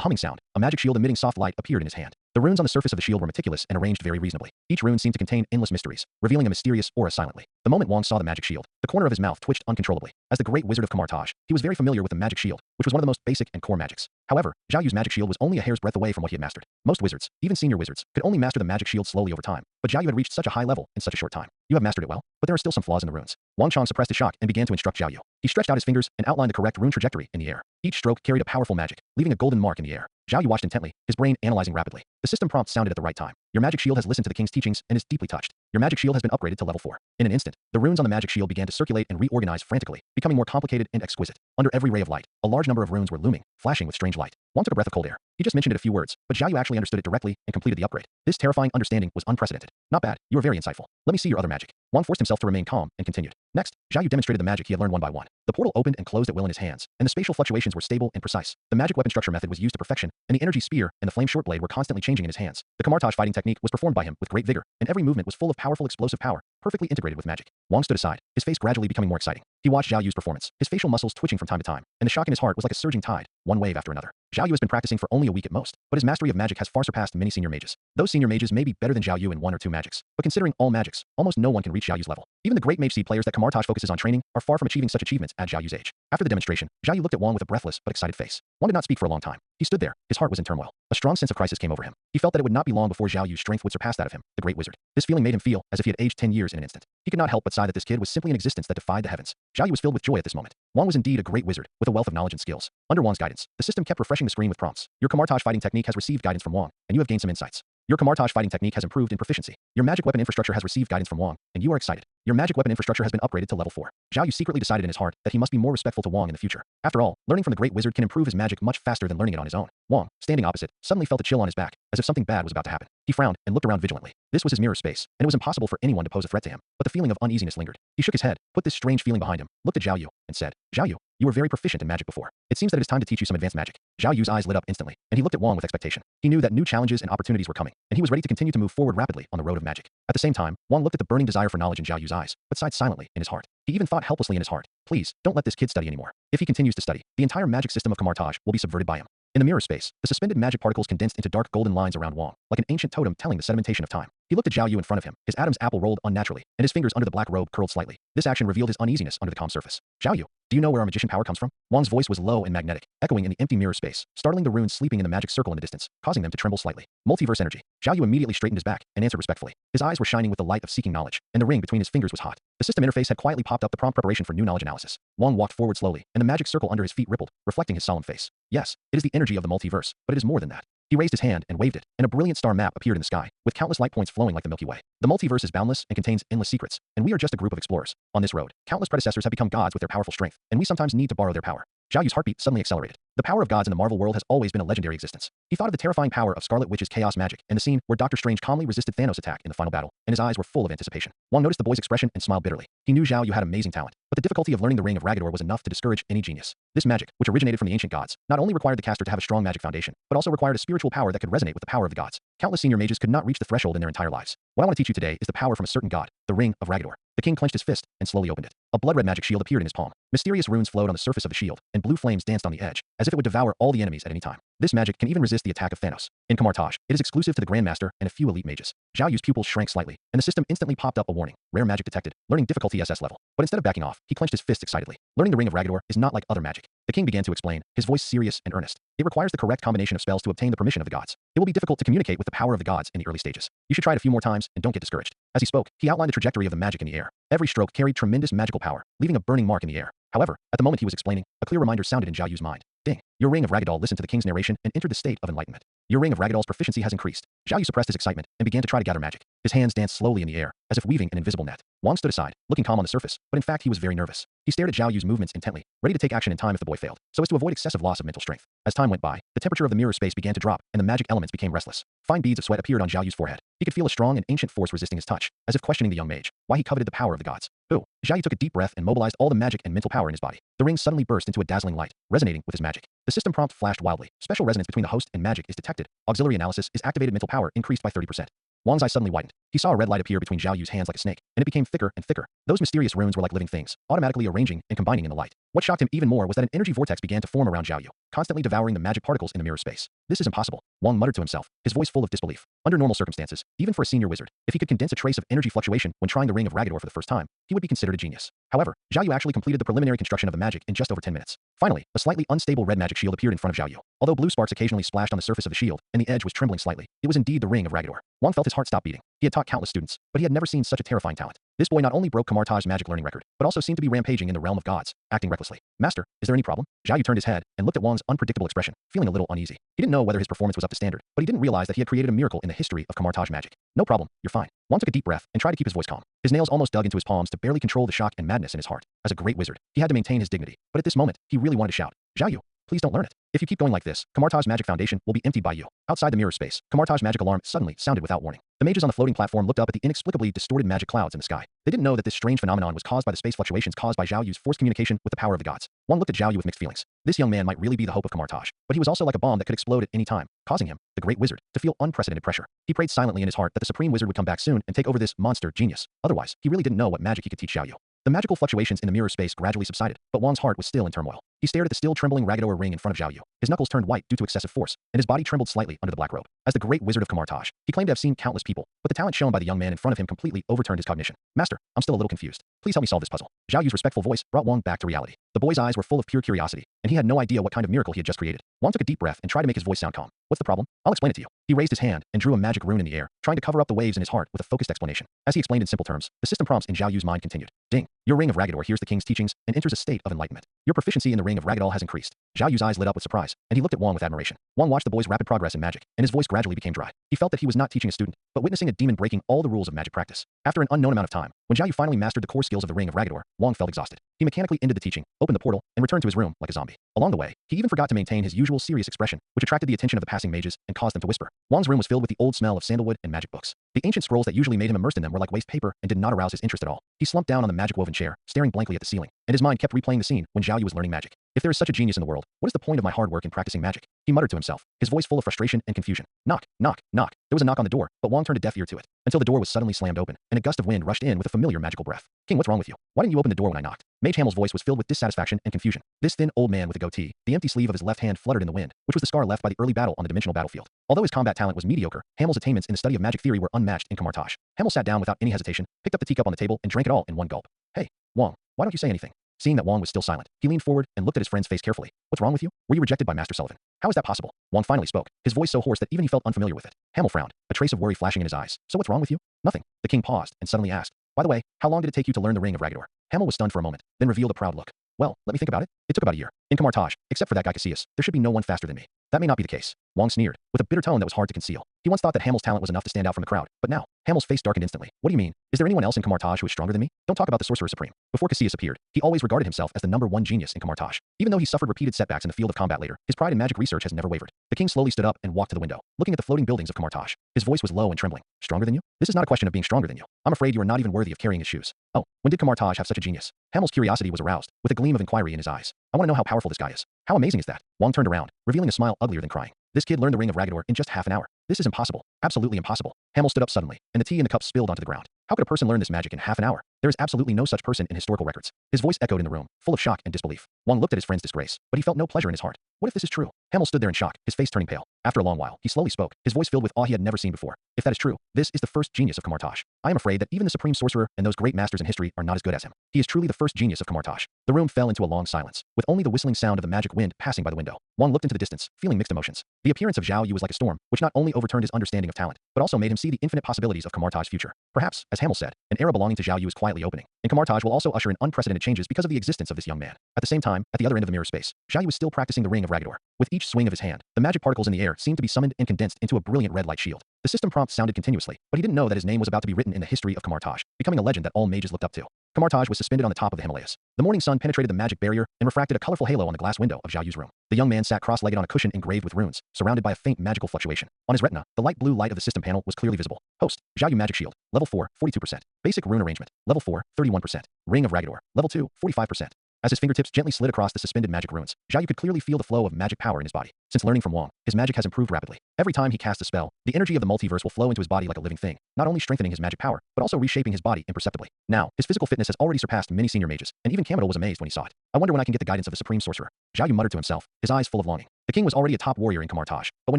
humming sound, a magic shield emitting soft light appeared in his hand. The runes on the surface of the shield were meticulous and arranged very reasonably. Each rune seemed to contain endless mysteries, revealing a mysterious aura silently. The moment Wang saw the magic shield, the corner of his mouth twitched uncontrollably. As the great wizard of Kamartaj, he was very familiar with the magic shield, which was one of the most basic and core magics. However, Xiaoyu's magic shield was only a hair's breadth away from what he had mastered. Most wizards, even senior wizards, could only master the magic shield slowly over time, but Xiaoyu had reached such a high level in such a short time. You have mastered it well, but there are still some flaws in the runes. Wang Chong suppressed his shock and began to instruct Xiaoyu. He stretched out his fingers and outlined the correct rune trajectory in the air. Each stroke carried a powerful magic, leaving a golden mark in the air. Xiaoyu watched intently, his brain analyzing rapidly. The system prompt sounded at the right time. Your magic shield has listened to the king's teachings and is deeply touched. Your magic shield has been upgraded to level 4. In an instant, the runes on the magic shield began to circulate and reorganize frantically, becoming more complicated and exquisite. Under every ray of light, a large number of runes were looming, flashing with strange light. Wang took a breath of cold air. He just mentioned it a few words, but Xiaoyu actually understood it directly and completed the upgrade. This terrifying understanding was unprecedented. Not bad, you are very insightful. Let me see your other magic. Wang forced himself to remain calm and continued. Next, Xiaoyu demonstrated the magic he had learned one by one. The portal opened and closed at will in his hands, and the spatial fluctuations were stable and precise. The magic weapon structure method was used to perfection, and the energy spear and the flame short blade were constantly changing in his hands. The Kamartaj fighting technique was performed by him with great vigor, and every movement was full of powerful explosive power, perfectly integrated with magic. Wang stood aside, his face gradually becoming more exciting. He watched Xiaoyu's performance, his facial muscles twitching from time to time, and the shock in his heart was like a surging tide, one wave after another. Xiaoyu has been practicing for only a week at most, but his mastery of magic has far surpassed many senior mages. Those senior mages may be better than Xiaoyu in one or two magics, but considering all magics, almost no one can reach Xiaoyu's level. Even the great mage seed players that Kamartaj focuses on training are far from achieving such achievements at Xiaoyu's age. After the demonstration, Xiaoyu looked at Wang with a breathless but excited face. Wang did not speak for a long time. He stood there, his heart was in turmoil. A strong sense of crisis came over him. He felt that it would not be long before Xiaoyu's strength would surpass that of him, the great wizard. This feeling made him feel as if he had aged 10 years in an instant. He could not help but sigh that this kid was simply an existence that defied the heavens. Xiaoyu was filled with joy at this moment. Wang was indeed a great wizard, with a wealth of knowledge and skills. Under Wang's guidance, the system kept refreshing the screen with prompts. Your Kamartaj fighting technique has received guidance from Wang, and you have gained some insights. Your Kamartaj fighting technique has improved in proficiency. Your magic weapon infrastructure has received guidance from Wang, and you are excited. Your magic weapon infrastructure has been upgraded to level 4. Xiaoyu secretly decided in his heart that he must be more respectful to Wang in the future. After all, learning from the great wizard can improve his magic much faster than learning it on his own. Wang, standing opposite, suddenly felt a chill on his back, as if something bad was about to happen. He frowned and looked around vigilantly. This was his mirror space, and it was impossible for anyone to pose a threat to him, but the feeling of uneasiness lingered. He shook his head, put this strange feeling behind him, looked at Xiaoyu, and said, Xiaoyu, you were very proficient in magic before. It seems that it is time to teach you some advanced magic. Xiaoyu's eyes lit up instantly, and he looked at Wang with expectation. He knew that new challenges and opportunities were coming, and he was ready to continue to move forward rapidly on the road of magic. At the same time, Wang looked at the burning desire for knowledge in Xiaoyu's eyes, but sighed silently in his heart. He even thought helplessly in his heart, please, don't let this kid study anymore. If he continues to study, the entire magic system of Kamartaj will be subverted by him. In the mirror space, the suspended magic particles condensed into dark golden lines around Wang, like an ancient totem telling the sedimentation of time. He looked at Xiaoyu in front of him, his Adam's apple rolled unnaturally, and his fingers under the black robe curled slightly. This action revealed his uneasiness under the calm surface. Xiaoyu, do you know where our magician power comes from? Wang's voice was low and magnetic, echoing in the empty mirror space, startling the runes sleeping in the magic circle in the distance, causing them to tremble slightly. Multiverse energy. Xiaoyu immediately straightened his back and answered respectfully. His eyes were shining with the light of seeking knowledge, and the ring between his fingers was hot. The system interface had quietly popped up the prompt preparation for new knowledge analysis. Wang walked forward slowly, and the magic circle under his feet rippled, reflecting his solemn face. Yes, it is the energy of the multiverse, but it is more than that. He raised his hand and waved it, and a brilliant star map appeared in the sky, with countless light points flowing like the Milky Way. The multiverse is boundless and contains endless secrets, and we are just a group of explorers. On this road, countless predecessors have become gods with their powerful strength, and we sometimes need to borrow their power. Xiaoyu's heartbeat suddenly accelerated. The power of gods in the Marvel world has always been a legendary existence. He thought of the terrifying power of Scarlet Witch's chaos magic and the scene where Doctor Strange calmly resisted Thanos' attack in the final battle, and his eyes were full of anticipation. Wang noticed the boy's expression and smiled bitterly. He knew Xiaoyu had amazing talent, but the difficulty of learning the ring of Ragador was enough to discourage any genius. This magic, which originated from the ancient gods, not only required the caster to have a strong magic foundation, but also required a spiritual power that could resonate with the power of the gods. Countless senior mages could not reach the threshold in their entire lives. What I want to teach you today is the power from a certain god, the ring of Ragador. The The king clenched his fist and slowly opened it. A blood-red magic shield appeared in his palm. Mysterious runes flowed on the surface of the shield, and blue flames danced on the edge, as if it would devour all the enemies at any time. This magic can even resist the attack of Thanos. In Kamartaj, it is exclusive to the Grandmaster and a few elite mages. Zhao Yu's pupils shrank slightly, and the system instantly popped up a warning. Rare magic detected. Learning difficulty SS level. But instead of backing off, he clenched his fists excitedly. Learning the Ring of Ragador is not like other magic. The king began to explain, his voice serious and earnest. It requires the correct combination of spells to obtain the permission of the gods. It will be difficult to communicate with the power of the gods in the early stages. You should try it a few more times and don't get discouraged. As he spoke, he outlined the trajectory of the magic in the air. Every stroke carried tremendous magical power, leaving a burning mark in the air. However, at the moment he was explaining, a clear reminder sounded in Zhao Yu's mind. Ding. Your Ring of Ragadol listened to the king's narration and entered the state of enlightenment. Your Ring of Ragadol's proficiency has increased. Zhao Yu suppressed his excitement and began to try to gather magic. His hands danced slowly in the air, as if weaving an invisible net. Wang stood aside, looking calm on the surface, but in fact he was very nervous. He stared at Zhao Yu's movements intently, ready to take action in time if the boy failed, so as to avoid excessive loss of mental strength. As time went by, the temperature of the mirror space began to drop, and the magic elements became restless. Fine beads of sweat appeared on Zhao Yu's forehead. He could feel a strong and ancient force resisting his touch, as if questioning the young mage, why he coveted the power of the gods. Ooh. Zhao Yu took a deep breath and mobilized all the magic and mental power in his body. The ring suddenly burst into a dazzling light, resonating with his magic. The system prompt flashed wildly. Special resonance between the host and magic is detected. Auxiliary analysis is activated. Mental power increased by 30%. Wang's eyes suddenly widened. He saw a red light appear between Zhao Yu's hands like a snake, and it became thicker and thicker. Those mysterious runes were like living things, automatically arranging and combining in the light. What shocked him even more was that an energy vortex began to form around Zhao Yu, constantly devouring the magic particles in the mirror space. This is impossible, Wang muttered to himself, his voice full of disbelief. Under normal circumstances, even for a senior wizard, if he could condense a trace of energy fluctuation when trying the Ring of Ragador for the first time, he would be considered a genius. However, Zhao Yu actually completed the preliminary construction of the magic in just over 10 minutes. Finally, a slightly unstable red magic shield appeared in front of Zhao Yu. Although blue sparks occasionally splashed on the surface of the shield, and the edge was trembling slightly, it was indeed the Ring of Ragador. Wang felt his heart stop beating. He had taught countless students, but he had never seen such a terrifying talent. This boy not only broke Kamartaj's magic learning record, but also seemed to be rampaging in the realm of gods, acting recklessly. Master, is there any problem? Zhao Yu turned his head and looked at Wang's unpredictable expression, feeling a little uneasy. He didn't know whether his performance was up to standard, but he didn't realize that he had created a miracle in the history of Kamartaj magic. No problem, you're fine. Wang took a deep breath and tried to keep his voice calm. His nails almost dug into his palms to barely control the shock and madness in his heart. As a great wizard, he had to maintain his dignity, but at this moment, he really wanted to shout, Zhao Yu, please don't learn it. If you keep going like this, Kamartaj's magic foundation will be emptied by you. Outside the mirror space, Kamartaj's magic alarm suddenly sounded without warning. The mages on the floating platform looked up at the inexplicably distorted magic clouds in the sky. They didn't know that this strange phenomenon was caused by the space fluctuations caused by Zhao Yu's forced communication with the power of the gods. Wang looked at Zhao Yu with mixed feelings. This young man might really be the hope of Kamartaj, but he was also like a bomb that could explode at any time, causing him, the great wizard, to feel unprecedented pressure. He prayed silently in his heart that the supreme wizard would come back soon and take over this monster genius. Otherwise, he really didn't know what magic he could teach Zhao Yu. The magical fluctuations in the mirror space gradually subsided, but Wang's heart was still in turmoil. He stared at the still trembling Ragador ring in front of Zhao Yu. His knuckles turned white due to excessive force, and his body trembled slightly under the black robe. As the great wizard of Kamartaj, he claimed to have seen countless people, but the talent shown by the young man in front of him completely overturned his cognition. Master, I'm still a little confused. Please help me solve this puzzle. Zhao Yu's respectful voice brought Wang back to reality. The boy's eyes were full of pure curiosity, and he had no idea what kind of miracle he had just created. Wang took a deep breath and tried to make his voice sound calm. What's the problem? I'll explain it to you. He raised his hand and drew a magic rune in the air, trying to cover up the waves in his heart with a focused explanation. As he explained in simple terms, the system prompts in Zhao Yu's mind continued. Ding. Your Ring of Ragador hears the king's teachings and enters a state of enlightenment. Your proficiency in the Ring of Ragadol has increased. Zhao Yu's eyes lit up with surprise, and he looked at Wang with admiration. Wang watched the boy's rapid progress in magic, and his voice gradually became dry. He felt that he was not teaching a student, but witnessing a demon breaking all the rules of magic practice. After an unknown amount of time, when Zhao Yu finally mastered the core skills of the Ring of Ragador, Wang felt exhausted. He mechanically ended the teaching, opened the portal, and returned to his room like a zombie. Along the way, he even forgot to maintain his usual serious expression, which attracted the attention of the passing mages and caused them to whisper. Wang's room was filled with the old smell of sandalwood and magic books. The ancient scrolls that usually made him immersed in them were like waste paper and did not arouse his interest at all. He slumped down on the magic-woven chair, staring blankly at the ceiling, and his mind kept replaying the scene when Zhao Yu was learning magic. If there is such a genius in the world, what is the point of my hard work in practicing magic? He muttered to himself, his voice full of frustration and confusion. Knock, knock, knock. There was a knock on the door, but Wang turned a deaf ear to it, until the door was suddenly slammed open, and a gust of wind rushed in with a familiar magical breath. King, what's wrong with you? Why didn't you open the door when I knocked? Mage Hamel's voice was filled with dissatisfaction and confusion. This thin old man with a goatee, the empty sleeve of his left hand fluttered in the wind, which was the scar left by the early battle on the dimensional battlefield. Although his combat talent was mediocre, Hamel's attainments in the study of magic theory were unmatched in Kamartaj. Hamel sat down without any hesitation, picked up the teacup on the table, and drank it all in one gulp. Hey, Wang, why don't you say anything? Seeing that Wang was still silent, he leaned forward and looked at his friend's face carefully. What's wrong with you? Were you rejected by Master Sullivan? How is that possible? Wang finally spoke, his voice so hoarse that even he felt unfamiliar with it. Hamel frowned, a trace of worry flashing in his eyes. So what's wrong with you? Nothing. The king paused and suddenly asked, by the way, how long did it take you to learn the Ring of Ragador? Hamel was stunned for a moment, then revealed a proud look. Well, let me think about it. It took about a year. In Kamartaj, except for that guy Cassius, there should be no one faster than me. That may not be the case. Wang sneered, with a bitter tone that was hard to conceal. He once thought that Hamel's talent was enough to stand out from the crowd, but now, Hamel's face darkened instantly. What do you mean? Is there anyone else in Kamartaj who is stronger than me? Don't talk about the Sorcerer Supreme. Before Cassius appeared, he always regarded himself as the #1 genius in Kamartaj. Even though he suffered repeated setbacks in the field of combat later, his pride in magic research has never wavered. The king slowly stood up and walked to the window, looking at the floating buildings of Kamartaj. His voice was low and trembling. Stronger than you? This is not a question of being stronger than you. I'm afraid you are not even worthy of carrying his shoes. Oh, when did Kamartaj have such a genius? Hamel's curiosity was aroused, with a gleam of inquiry in his eyes. I want to know how powerful this guy is. How amazing is that? Wang turned around, revealing a smile uglier than crying. This kid learned the Ring of Ragador in just half an hour. This is impossible. Absolutely impossible. Hamel stood up suddenly, and the tea in the cup spilled onto the ground. How could a person learn this magic in half an hour? There is absolutely no such person in historical records. His voice echoed in the room, full of shock and disbelief. Wang looked at his friend's disgrace, but he felt no pleasure in his heart. What if this is true? Hamel stood there in shock, his face turning pale. After a long while, he slowly spoke, his voice filled with awe he had never seen before. If that is true, this is the first genius of Kamartaj. I am afraid that even the supreme sorcerer and those great masters in history are not as good as him. He is truly the first genius of Kamartaj. The room fell into a long silence, with only the whistling sound of the magic wind passing by the window. Wang looked into the distance, feeling mixed emotions. The appearance of Zhao Yu was like a storm, which not only overturned his understanding of talent, but also made him see the infinite possibilities of Kamartaj's future. Perhaps, as Hamel said, an era belonging to Zhao Yu is quietly opening, and Kamartaj will also usher in unprecedented changes because of the existence of this young man. At the same time, at the other end of the mirror space, Zhao Yu was still practicing the ring of Ragador. With each swing of his hand, the magic particles in the air seemed to be summoned and condensed into a brilliant red light shield. The system prompt sounded continuously, but he didn't know that his name was about to be written in the history of Kamartaj, becoming a legend that all mages looked up to. Kamartaj was suspended on the top of the Himalayas. The morning sun penetrated the magic barrier and refracted a colorful halo on the glass window of Zhao Yu's room. The young man sat cross-legged on a cushion engraved with runes, surrounded by a faint magical fluctuation. On his retina, the light blue light of the system panel was clearly visible. Host, Zhao Yu Magic Shield, Level 4, 42%. Basic Rune Arrangement, Level 4, 31%. Ring of Ragador, Level 2, 45%. As his fingertips gently slid across the suspended magic runes, Zhao Yu could clearly feel the flow of magic power in his body. Since learning from Wang, his magic has improved rapidly. Every time he casts a spell, the energy of the multiverse will flow into his body like a living thing, not only strengthening his magic power, but also reshaping his body imperceptibly. Now, his physical fitness has already surpassed many senior mages, and even Kamidal was amazed when he saw it. I wonder when I can get the guidance of the supreme sorcerer. Zhao Yu muttered to himself, his eyes full of longing. The king was already a top warrior in Kamartaj, but when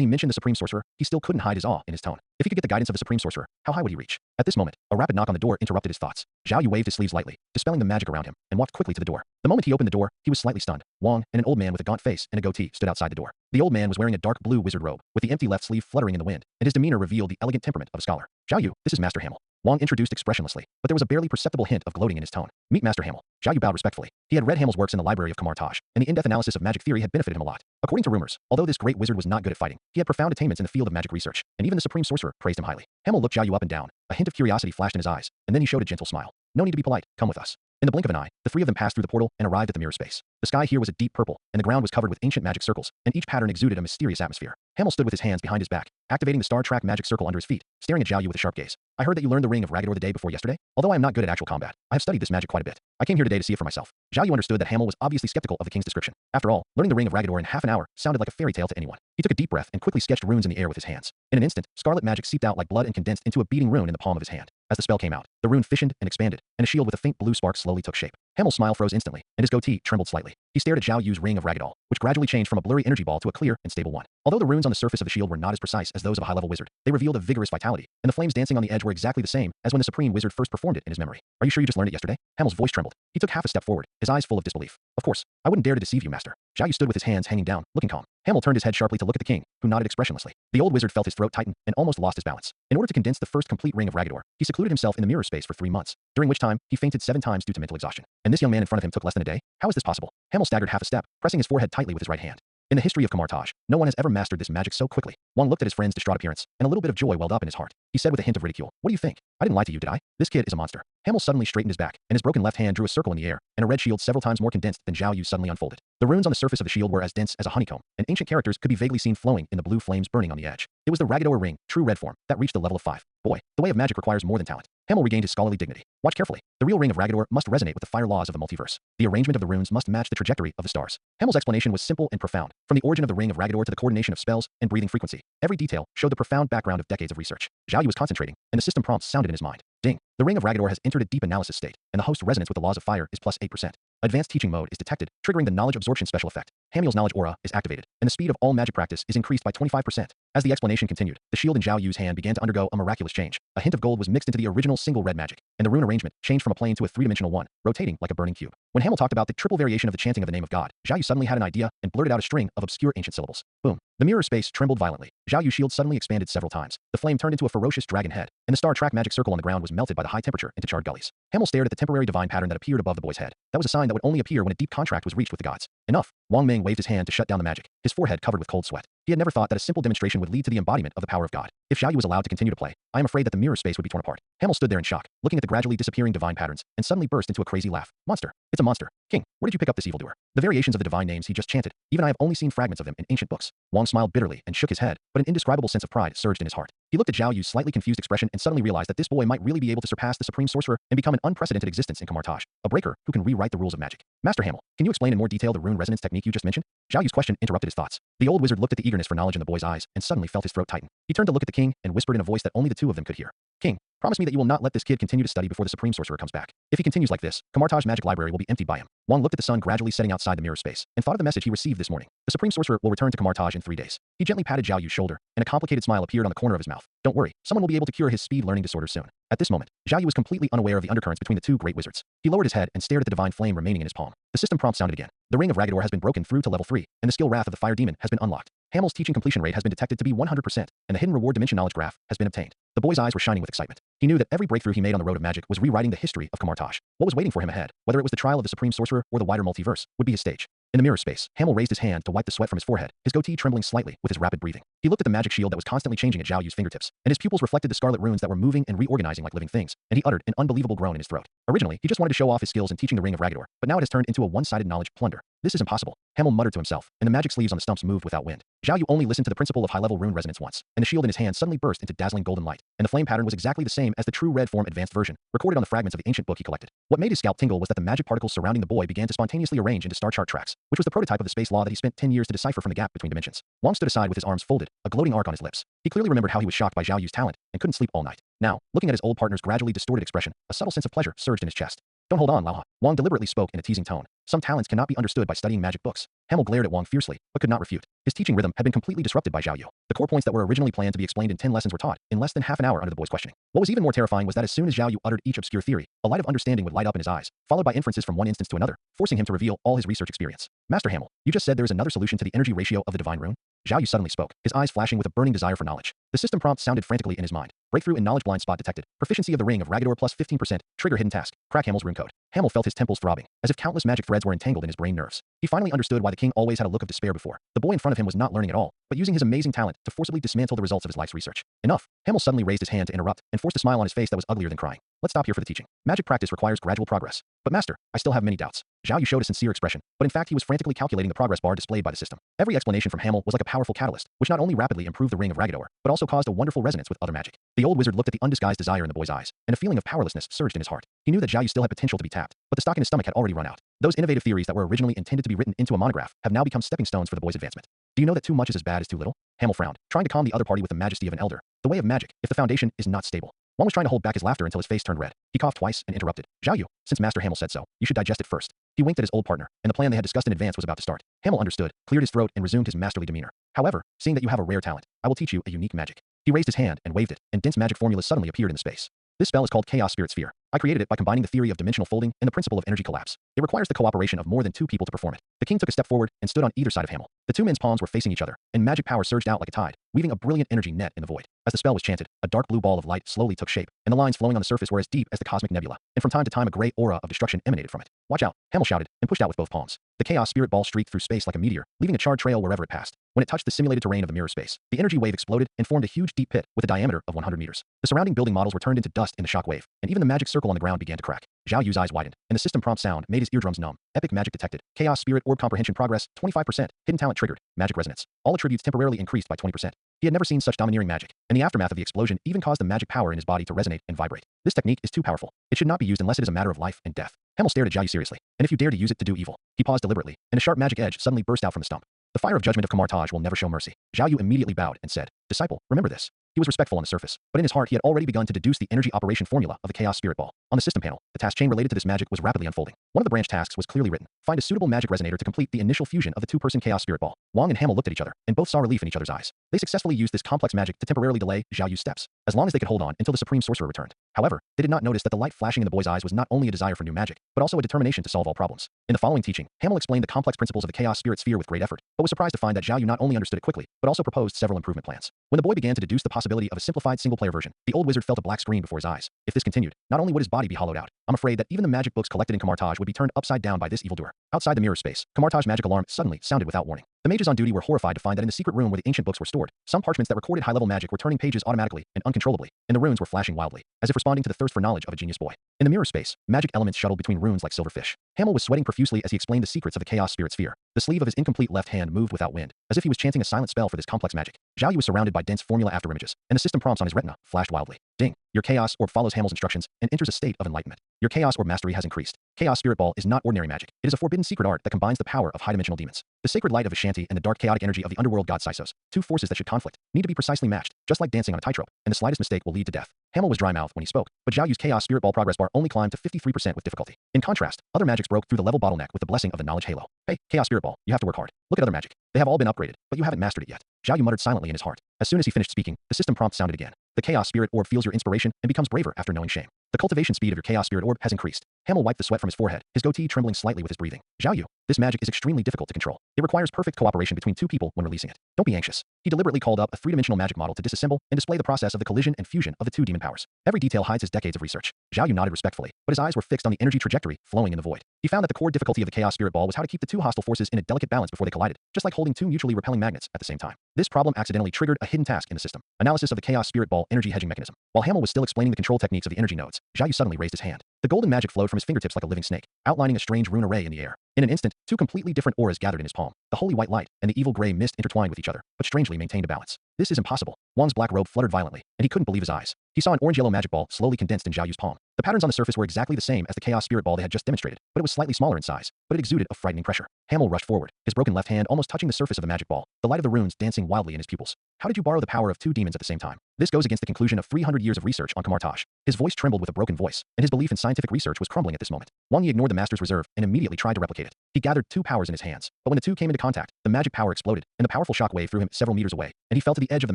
he mentioned the supreme sorcerer, he still couldn't hide his awe in his tone. If he could get the guidance of the supreme sorcerer, how high would he reach? At this moment, a rapid knock on the door interrupted his thoughts. Zhao Yu waved his sleeves lightly, dispelling the magic around him, and walked quickly to the door. The moment he opened the door, he was slightly stunned. Wang, and an old man with a gaunt face and a goatee stood outside the door. The old man was wearing a dark blue wizard robe, with the empty left sleeve fluttering in the wind, and his demeanor revealed the elegant temperament of a scholar. Zhao Yu, this is Master Hamel. Wang introduced expressionlessly, but there was a barely perceptible hint of gloating in his tone. Meet Master Hamel. Zhao Yu bowed respectfully. He had read Hamel's works in the library of Kamartaj, and the in-depth analysis of magic theory had benefited him a lot. According to rumors, although this great wizard was not good at fighting, he had profound attainments in the field of magic research, and even the supreme sorcerer praised him highly. Hamel looked Zhao Yu up and down. A hint of curiosity flashed in his eyes, and then he showed a gentle smile. No need to be polite. Come with us. In the blink of an eye, the three of them passed through the portal and arrived at the mirror space. The sky here was a deep purple, and the ground was covered with ancient magic circles, and each pattern exuded a mysterious atmosphere. Hamel stood with his hands behind his back, activating the Star Track magic circle under his feet, staring at Zhao Yu with a sharp gaze. I heard that you learned the ring of Ragador the day before yesterday. Although I am not good at actual combat, I have studied this magic quite a bit. I came here today to see it for myself. Zhao Yu understood that Hamel was obviously skeptical of the king's description. After all, learning the ring of Ragador in half an hour sounded like a fairy tale to anyone. He took a deep breath and quickly sketched runes in the air with his hands. In an instant, scarlet magic seeped out like blood and condensed into a beating rune in the palm of his hand. As the spell came out, the rune fissioned and expanded, and a shield with a faint blue spark slowly took shape. Hamel's smile froze instantly, and his goatee trembled slightly. He stared at Zhao Yu's ring of Ragadol, which gradually changed from a blurry energy ball to a clear and stable one. Although the runes on the surface of the shield were not as precise as those of a high-level wizard, they revealed a vigorous vitality, and the flames dancing on the edge were exactly the same as when the supreme wizard first performed it in his memory. Are you sure you just learned it yesterday? Hamel's voice trembled. He took half a step forward, his eyes full of disbelief. Of course, I wouldn't dare to deceive you, master. Zhao Yu stood with his hands hanging down, looking calm. Hamel turned his head sharply to look at the king, who nodded expressionlessly. The old wizard felt his throat tighten and almost lost his balance. In order to condense the first complete ring of Ragador, he secluded himself in the mirror space for 3 months, during which time he fainted 7 times due to mental exhaustion. And this young man in front of him took less than a day? How is this possible? Hamel staggered half a step, pressing his forehead tightly with his right hand. In the history of Kamartaj, no one has ever mastered this magic so quickly. Wang looked at his friend's distraught appearance, and a little bit of joy welled up in his heart. He said with a hint of ridicule, "What do you think? I didn't lie to you, did I? This kid is a monster." Hamel suddenly straightened his back, and his broken left hand drew a circle in the air, and a red shield several times more condensed than Zhao Yu suddenly unfolded. The runes on the surface of the shield were as dense as a honeycomb, and ancient characters could be vaguely seen flowing in the blue flames burning on the edge. It was the Ragador ring, true red form, that reached the level of 5. Boy, the way of magic requires more than talent. Hamel regained his scholarly dignity. Watch carefully. The real ring of Ragador must resonate with the fire laws of the multiverse. The arrangement of the runes must match the trajectory of the stars. Hamel's explanation was simple and profound. From the origin of the ring of Ragador to the coordination of spells and breathing frequency, every detail showed the profound background of decades of research. Zhao Yu was concentrating, and the system prompts sounded in his mind. Ding. The ring of Ragador has entered a deep analysis state, and the host resonance with the laws of fire is plus 8%. Advanced teaching mode is detected, triggering the knowledge absorption special effect. Hamel's knowledge aura is activated, and the speed of all magic practice is increased by 25%. As the explanation continued, the shield in Zhao Yu's hand began to undergo a miraculous change. A hint of gold was mixed into the original single red magic, and the rune arrangement changed from a plane to a three-dimensional one, rotating like a burning cube. When Hamel talked about the triple variation of the chanting of the name of God, Zhao Yu suddenly had an idea and blurted out a string of obscure ancient syllables. Boom. The mirror space trembled violently. Zhao Yu's shield suddenly expanded several times. The flame turned into a ferocious dragon head, and the Star Track magic circle on the ground was melted by the high temperature into charred gullies. Hamel stared at the temporary divine pattern that appeared above the boy's head. That was a sign that would only appear when a deep contract was reached with the gods. Enough. Wang Ming waved his hand to shut down the magic, his forehead covered with cold sweat. He had never thought that a simple demonstration would lead to the embodiment of the power of God. If Zhao Yu was allowed to continue to play, I am afraid that the mirror space would be torn apart. Hamel stood there in shock, looking at the gradually disappearing divine patterns, and suddenly burst into a crazy laugh. Monster. It's a monster. King, where did you pick up this evildoer? The variations of the divine names he just chanted, even I have only seen fragments of them in ancient books. Wang smiled bitterly and shook his head, but an indescribable sense of pride surged in his heart. He looked at Zhao Yu's slightly confused expression and suddenly realized that this boy might really be able to surpass the supreme sorcerer and become an unprecedented existence in Kamartaj, a breaker who can rewrite the rules of magic. Master Hamel, can you explain in more detail the rune resonance technique you just mentioned? Zhao Yu's question interrupted his thoughts. The old wizard looked at the eagerness for knowledge in the boy's eyes and suddenly felt his throat tighten. He turned to look at the king and whispered in a voice that only the two of them could hear. King, promise me that you will not let this kid continue to study before the Supreme Sorcerer comes back. If he continues like this, Kamartaj's magic library will be emptied by him. Wang looked at the sun gradually setting outside the mirror space and thought of the message he received this morning. The Supreme Sorcerer will return to Kamartaj in 3 days. He gently patted Zhao Yu's shoulder, and a complicated smile appeared on the corner of his mouth. Don't worry, someone will be able to cure his speed learning disorder soon. At this moment, Zhao Yu was completely unaware of the undercurrents between the two great wizards. He lowered his head and stared at the divine flame remaining in his palm. The system prompt sounded again. The ring of Ragador has been broken through to level 3, and the skill Wrath of the Fire Demon has been unlocked. Hamel's teaching completion rate has been detected to be 100%, and the hidden reward dimension knowledge graph has been obtained. The boy's eyes were shining with excitement. He knew that every breakthrough he made on the road of magic was rewriting the history of Kamartaj. What was waiting for him ahead, whether it was the trial of the Supreme Sorcerer or the wider multiverse, would be his stage. In the mirror space, Hamel raised his hand to wipe the sweat from his forehead, his goatee trembling slightly with his rapid breathing. He looked at the magic shield that was constantly changing at Zhao Yu's fingertips, and his pupils reflected the scarlet runes that were moving and reorganizing like living things, and he uttered an unbelievable groan in his throat. Originally, he just wanted to show off his skills in teaching the ring of Ragador, but now it has turned into a one-sided knowledge plunder. This is impossible, Hamel muttered to himself, and the magic sleeves on the stumps moved without wind. Zhao Yu only listened to the principle of high-level rune resonance once, and the shield in his hand suddenly burst into dazzling golden light, and the flame pattern was exactly the same as the true red form advanced version, recorded on the fragments of the ancient book he collected. What made his scalp tingle was that the magic particles surrounding the boy began to spontaneously arrange into star chart tracks, which was the prototype of the space law that he spent 10 years to decipher from the gap between dimensions. Wang stood aside with his arms folded, a gloating arc on his lips. He clearly remembered how he was shocked by Zhao Yu's talent and couldn't sleep all night. Now, looking at his old partner's gradually distorted expression, a subtle sense of pleasure surged in his chest. Don't hold on, Lao. Wang deliberately spoke in a teasing tone. Some talents cannot be understood by studying magic books. Hamel glared at Wang fiercely, but could not refute. His teaching rhythm had been completely disrupted by Zhao Yu. The core points that were originally planned to be explained in 10 lessons were taught in less than half an hour under the boy's questioning. What was even more terrifying was that as soon as Zhao Yu uttered each obscure theory, a light of understanding would light up in his eyes, followed by inferences from one instance to another, forcing him to reveal all his research experience. Master Hamel, you just said there is another solution to the energy ratio of the divine rune? Zhao Yu suddenly spoke, his eyes flashing with a burning desire for knowledge. The system prompt sounded frantically in his mind. Breakthrough in knowledge blind spot detected. Proficiency of the ring of Ragador plus 15%. Trigger hidden task. Crack Hamel's rune code. Hamel felt his temples throbbing, as if countless magic threads were entangled in his brain nerves. He finally understood why the king always had a look of despair before. The boy in front of him was not learning at all, but using his amazing talent to forcibly dismantle the results of his life's research. Enough. Hamel suddenly raised his hand to interrupt and forced a smile on his face that was uglier than crying. Let's stop here for the teaching. Magic practice requires gradual progress. But master, I still have many doubts. Zhao Yu showed a sincere expression, but in fact he was frantically calculating the progress bar displayed by the system. Every explanation from Hamel was like a powerful catalyst, which not only rapidly improved the ring of Ragador, but also caused a wonderful resonance with other magic. The old wizard looked at the undisguised desire in the boy's eyes, and a feeling of powerlessness surged in his heart. He knew that Zhao Yu still had potential to be tapped, but the stock in his stomach had already run out. Those innovative theories that were originally intended to be written into a monograph have now become stepping stones for the boy's advancement. Do you know that too much is as bad as too little? Hamel frowned, trying to calm the other party with the majesty of an elder. The way of magic, if the foundation is not stable. Wang was trying to hold back his laughter until his face turned red. He coughed twice and interrupted. Zhao Yu, since Master Hamel said so, you should digest it first. He winked at his old partner, and the plan they had discussed in advance was about to start. Hamel understood, cleared his throat, and resumed his masterly demeanor. However, seeing that you have a rare talent, I will teach you a unique magic. He raised his hand and waved it, and dense magic formulas suddenly appeared in the space. This spell is called Chaos Spirit Sphere. I created it by combining the theory of dimensional folding and the principle of energy collapse. It requires the cooperation of more than 2 people to perform it. The king took a step forward and stood on either side of Hamel. The 2 men's palms were facing each other, and magic power surged out like a tide, weaving a brilliant energy net in the void. As the spell was chanted, a dark blue ball of light slowly took shape, and the lines flowing on the surface were as deep as the cosmic nebula, and from time to time a gray aura of destruction emanated from it. Watch out, Hamel shouted, and pushed out with both palms. The Chaos Spirit ball streaked through space like a meteor, leaving a charred trail wherever it passed. When it touched the simulated terrain of the mirror space, the energy wave exploded and formed a huge deep pit with a diameter of 100 meters. The surrounding building models were turned into dust in the shock wave, and even the magic circle on the ground began to crack. Zhao Yu's eyes widened, and the system prompt sound made his eardrums numb. Epic magic detected. Chaos Spirit Orb comprehension progress, 25%. Hidden talent triggered. Magic resonance. All attributes temporarily increased by 20%. He had never seen such domineering magic, and the aftermath of the explosion even caused the magic power in his body to resonate and vibrate. This technique is too powerful. It should not be used unless it is a matter of life and death. Hamel stared at Zhao Yu seriously. And if you dare to use it to do evil. He paused deliberately, and a sharp magic edge suddenly burst out from the stump. The fire of judgment of Kamartaj will never show mercy. Zhao Yu immediately bowed and said, Disciple, remember this. He was respectful on the surface, but in his heart he had already begun to deduce the energy operation formula of the Chaos Spirit Ball. On the system panel, the task chain related to this magic was rapidly unfolding. One of the branch tasks was clearly written. Find a suitable magic resonator to complete the initial fusion of the 2-person Chaos Spirit Ball. Wang and Hamel looked at each other, and both saw relief in each other's eyes. They successfully used this complex magic to temporarily delay Zhao Yu's steps, as long as they could hold on until the Supreme Sorcerer returned. However, they did not notice that the light flashing in the boy's eyes was not only a desire for new magic, but also a determination to solve all problems. In the following teaching, Hamel explained the complex principles of the Chaos Spirit Sphere with great effort, but was surprised to find that Zhao Yu not only understood it quickly, but also proposed several improvement plans. When the boy began to deduce the possibility of a simplified single-player version, the old wizard felt a black screen before his eyes. If this continued, not only would his body be hollowed out, I'm afraid that even the magic books collected in Kamartaj would be turned upside down by this evildoer. Outside the mirror space, Kamartaj's magic alarm suddenly sounded without warning. The mages on duty were horrified to find that in the secret room where the ancient books were stored, some parchments that recorded high-level magic were turning pages automatically and uncontrollably, and the runes were flashing wildly, as if responding to the thirst for knowledge of a genius boy. In the mirror space, magic elements shuttled between runes like silverfish. Hamel was sweating profusely as he explained the secrets of the Chaos Spirit Sphere. The sleeve of his incomplete left hand moved without wind, as if he was chanting a silent spell for this complex magic. Zhao Yu was surrounded by dense formula afterimages, and the system prompts on his retina flashed wildly. Ding! Your Chaos Orb follows Hamel's instructions and enters a state of enlightenment. Your Chaos Orb mastery has increased. Chaos Spirit Ball is not ordinary magic. It is a forbidden secret art that combines the power of high-dimensional demons. The sacred light of Ashanti and the dark chaotic energy of the underworld god Sysos, 2 forces that should conflict, need to be precisely matched, just like dancing on a tightrope, and the slightest mistake will lead to death. Hamel was dry-mouthed when he spoke, but Zhao Yu's Chaos Spirit Ball progress bar only climbed to 53% with difficulty. In contrast, other magics broke through the level bottleneck with the blessing of the Knowledge Halo. Hey, Chaos Spirit Ball, you have to work hard. Look at other magic. They have all been upgraded, but you haven't mastered it yet. Zhao Yu muttered silently in his heart. As soon as he finished speaking, the system prompt sounded again. The Chaos Spirit Orb feels your inspiration and becomes braver after knowing shame. The cultivation speed of your Chaos Spirit Orb has increased. Hamel wiped the sweat from his forehead, his goatee trembling slightly with his breathing. Zhao Yu, this magic is extremely difficult to control. It requires perfect cooperation between two people when releasing it. Don't be anxious. He deliberately called up a three-dimensional magic model to disassemble and display the process of the collision and fusion of the two demon powers. Every detail hides his decades of research. Zhao Yu nodded respectfully, but his eyes were fixed on the energy trajectory flowing in the void. He found that the core difficulty of the Chaos Spirit Ball was how to keep the two hostile forces in a delicate balance before they collided, just like holding two mutually repelling magnets at the same time. This problem accidentally triggered a hidden task in the system: analysis of the Chaos Spirit Ball energy hedging mechanism. While Hamel was still explaining the control techniques of the energy nodes, Zhao Yu suddenly raised his hand. The golden magic flowed from his fingertips like a living snake, outlining a strange rune array in the air. In an instant, two completely different auras gathered in his palm. The holy white light and the evil gray mist intertwined with each other, but strangely maintained a balance. This is impossible. Wang's black robe fluttered violently, and he couldn't believe his eyes. He saw an orange-yellow magic ball slowly condensed in Zhao Yu's palm. The patterns on the surface were exactly the same as the Chaos Spirit Ball they had just demonstrated, but it was slightly smaller in size, but it exuded a frightening pressure. Hamel rushed forward, his broken left hand almost touching the surface of the magic ball, the light of the runes dancing wildly in his pupils. How did you borrow the power of two demons at the same time? This goes against the conclusion of 300 years of research on Kamartaj. His voice trembled with a broken voice, and his belief in scientific research was crumbling at this moment. Wang Yi ignored the master's reserve and immediately tried to replicate it. He gathered two powers in his hands, but when the two came into contact, the magic power exploded, and the powerful shock wave threw him several meters away, and he fell to the edge of the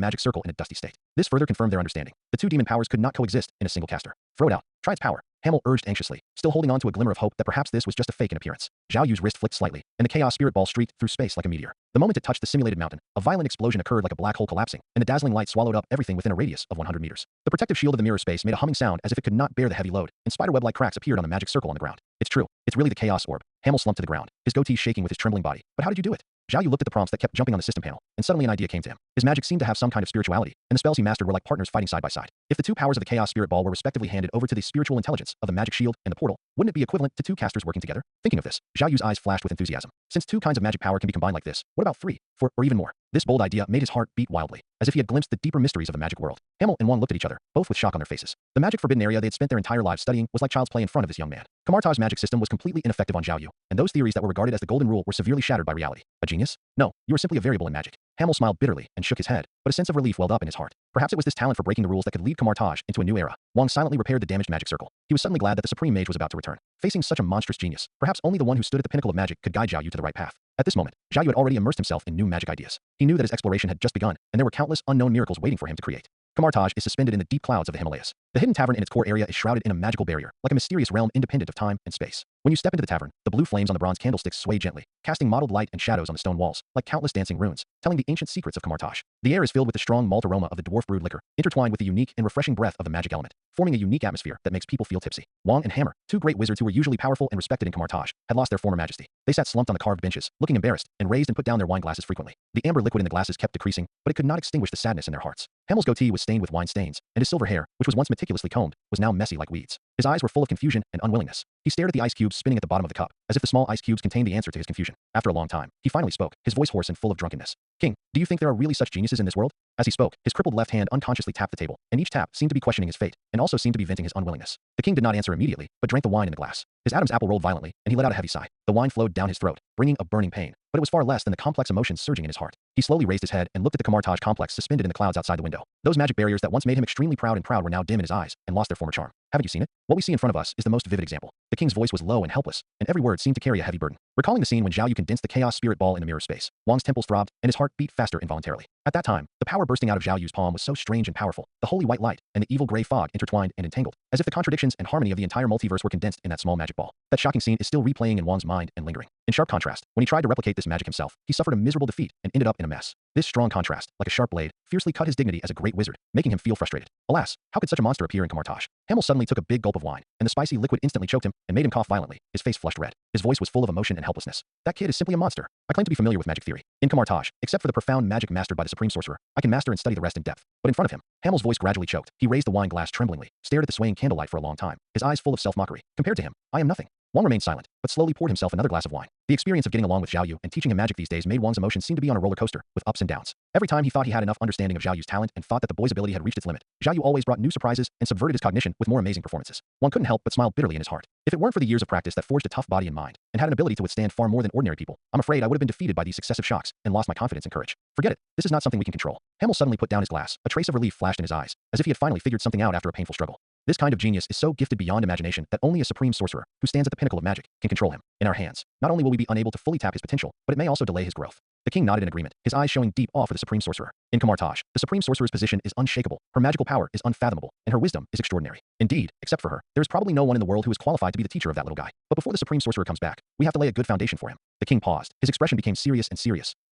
magic circle in a dusty state. This further confirmed their understanding. The two demon powers could not coexist in a single caster. Throw it out. Try its power. Hamel urged anxiously, still holding on to a glimmer of hope that perhaps this was just a fake in appearance. Zhao Yu's wrist flicked slightly, and the Chaos Spirit Ball streaked through space like a meteor. The moment it touched the simulated mountain, a violent explosion occurred like a black hole collapsing, and the dazzling light swallowed up everything within a radius of 100 meters. The protective shield of the mirror space made a humming sound as if it could not bear the heavy load, and spiderweb-like cracks appeared on the magic circle on the ground. It's true. It's really the Chaos Orb. Hamel slumped to the ground, his goatee shaking with his trembling body. But how did you do it? Zhao Yu looked at the prompts that kept jumping on the system panel, and suddenly an idea came to him. His magic seemed to have some kind of spirituality, and the spells he mastered were like partners fighting side by side. If the two powers of the Chaos Spirit Ball were respectively handed over to the spiritual intelligence of the magic shield and the portal, wouldn't it be equivalent to two casters working together? Thinking of this, Zhao Yu's eyes flashed with enthusiasm. Since two kinds of magic power can be combined like this, what about three, four, or even more? This bold idea made his heart beat wildly, as if he had glimpsed the deeper mysteries of the magic world. Hamel and Wang looked at each other, both with shock on their faces. The magic forbidden area they had spent their entire lives studying was like child's play in front of this young man. Kamartaj's magic system was completely ineffective on Zhao Yu, and those theories that were regarded as the golden rule were severely shattered by reality. A genius? No, you were simply a variable in magic. Hamel smiled bitterly and shook his head, but a sense of relief welled up in his heart. Perhaps it was this talent for breaking the rules that could lead Kamartaj into a new era. Wang silently repaired the damaged magic circle. He was suddenly glad that the Supreme Mage was about to return. Facing such a monstrous genius, perhaps only the one who stood at the pinnacle of magic could guide Zhao Yu to the right path. At this moment, Zhao Yu had already immersed himself in new magic ideas. He knew that his exploration had just begun, and there were countless unknown miracles waiting for him to create. Kamartaj is suspended in the deep clouds of the Himalayas. The hidden tavern in its core area is shrouded in a magical barrier, like a mysterious realm independent of time and space. When you step into the tavern, the blue flames on the bronze candlesticks sway gently, casting mottled light and shadows on the stone walls, like countless dancing runes, telling the ancient secrets of Kamartaj. The air is filled with the strong malt aroma of the dwarf brewed liquor, intertwined with the unique and refreshing breath of the magic element, forming a unique atmosphere that makes people feel tipsy. Wang and Hammer, two great wizards who were usually powerful and respected in Kamartaj, had lost their former majesty. They sat slumped on the carved benches, looking embarrassed, and raised and put down their wine glasses frequently. The amber liquid in the glasses kept decreasing, but it could not extinguish the sadness in their hearts. Hamel's goatee was stained with wine stains, and his silver hair, which was once meticulously combed, was now messy like weeds. His eyes were full of confusion and unwillingness. He stared at the ice cubes spinning at the bottom of the cup, as if the small ice cubes contained the answer to his confusion. After a long time, he finally spoke, his voice hoarse and full of drunkenness. King, do you think there are really such geniuses in this world? As he spoke, his crippled left hand unconsciously tapped the table, and each tap seemed to be questioning his fate, and also seemed to be venting his unwillingness. The king did not answer immediately, but drank the wine in the glass. His Adam's apple rolled violently, and he let out a heavy sigh. The wine flowed down his throat, bringing a burning pain, but it was far less than the complex emotions surging in his heart. He slowly raised his head and looked at the Kamartaj complex suspended in the clouds outside the window. Those magic barriers that once made him extremely proud were now dim in his eyes and lost their former charm. Haven't you seen it? What we see in front of us is the most vivid example. The king's voice was low and helpless, and every word seemed to carry a heavy burden. Recalling the scene when Zhao Yu condensed the Chaos Spirit Ball in the mirror space, Wang's temples throbbed, and his heart beat faster involuntarily. At that time, the power bursting out of Zhao Yu's palm was so strange and powerful. The holy white light and the evil gray fog intertwined and entangled, as if the contradictions and harmony of the entire multiverse were condensed in that small magic ball. That shocking scene is still replaying in Wang's mind and lingering. In sharp contrast, when he tried to replicate this magic himself, he suffered a miserable defeat and ended up in a mess. This strong contrast, like a sharp blade, fiercely cut his dignity as a great wizard, making him feel frustrated. Alas, how could such a monster appear in Kamartaj? Hamel suddenly took a big gulp of wine, and the spicy liquid instantly choked him and made him cough violently. His face flushed red. His voice was full of emotion and helplessness. That kid is simply a monster. I claim to be familiar with magic theory. In Kamartaj, except for the profound magic mastered by the supreme sorcerer, I can master and study the rest in depth. But in front of him, Hamel's voice gradually choked. He raised the wine glass tremblingly, stared at the swaying candlelight for a long time, his eyes full of self-mockery. Compared to him, I am nothing. Wang remained silent, but slowly poured himself another glass of wine. The experience of getting along with Zhao Yu and teaching him magic these days made Wang's emotions seem to be on a roller coaster, with ups and downs. Every time he thought he had enough understanding of Zhao Yu's talent and thought that the boy's ability had reached its limit, Zhao Yu always brought new surprises and subverted his cognition with more amazing performances. Wang couldn't help but smile bitterly in his heart. If it weren't for the years of practice that forged a tough body and mind, and had an ability to withstand far more than ordinary people, I'm afraid I would have been defeated by these successive shocks and lost my confidence and courage. Forget it. This is not something we can control. Hamel suddenly put down his glass. A trace of relief flashed in his eyes, as if he had finally figured something out after a painful struggle. This kind of genius is so gifted beyond imagination that only a supreme sorcerer, who stands at the pinnacle of magic, can control him. In our hands, not only will we be unable to fully tap his potential, but it may also delay his growth. The king nodded in agreement, his eyes showing deep awe for the supreme sorcerer. In Kamartaj, the supreme sorcerer's position is unshakable, her magical power is unfathomable, and her wisdom is extraordinary. Indeed, except for her, there is probably no one in the world who is qualified to be the teacher of that little guy. But before the supreme sorcerer comes back, we have to lay a good foundation for him. The king paused, his expression became serious, and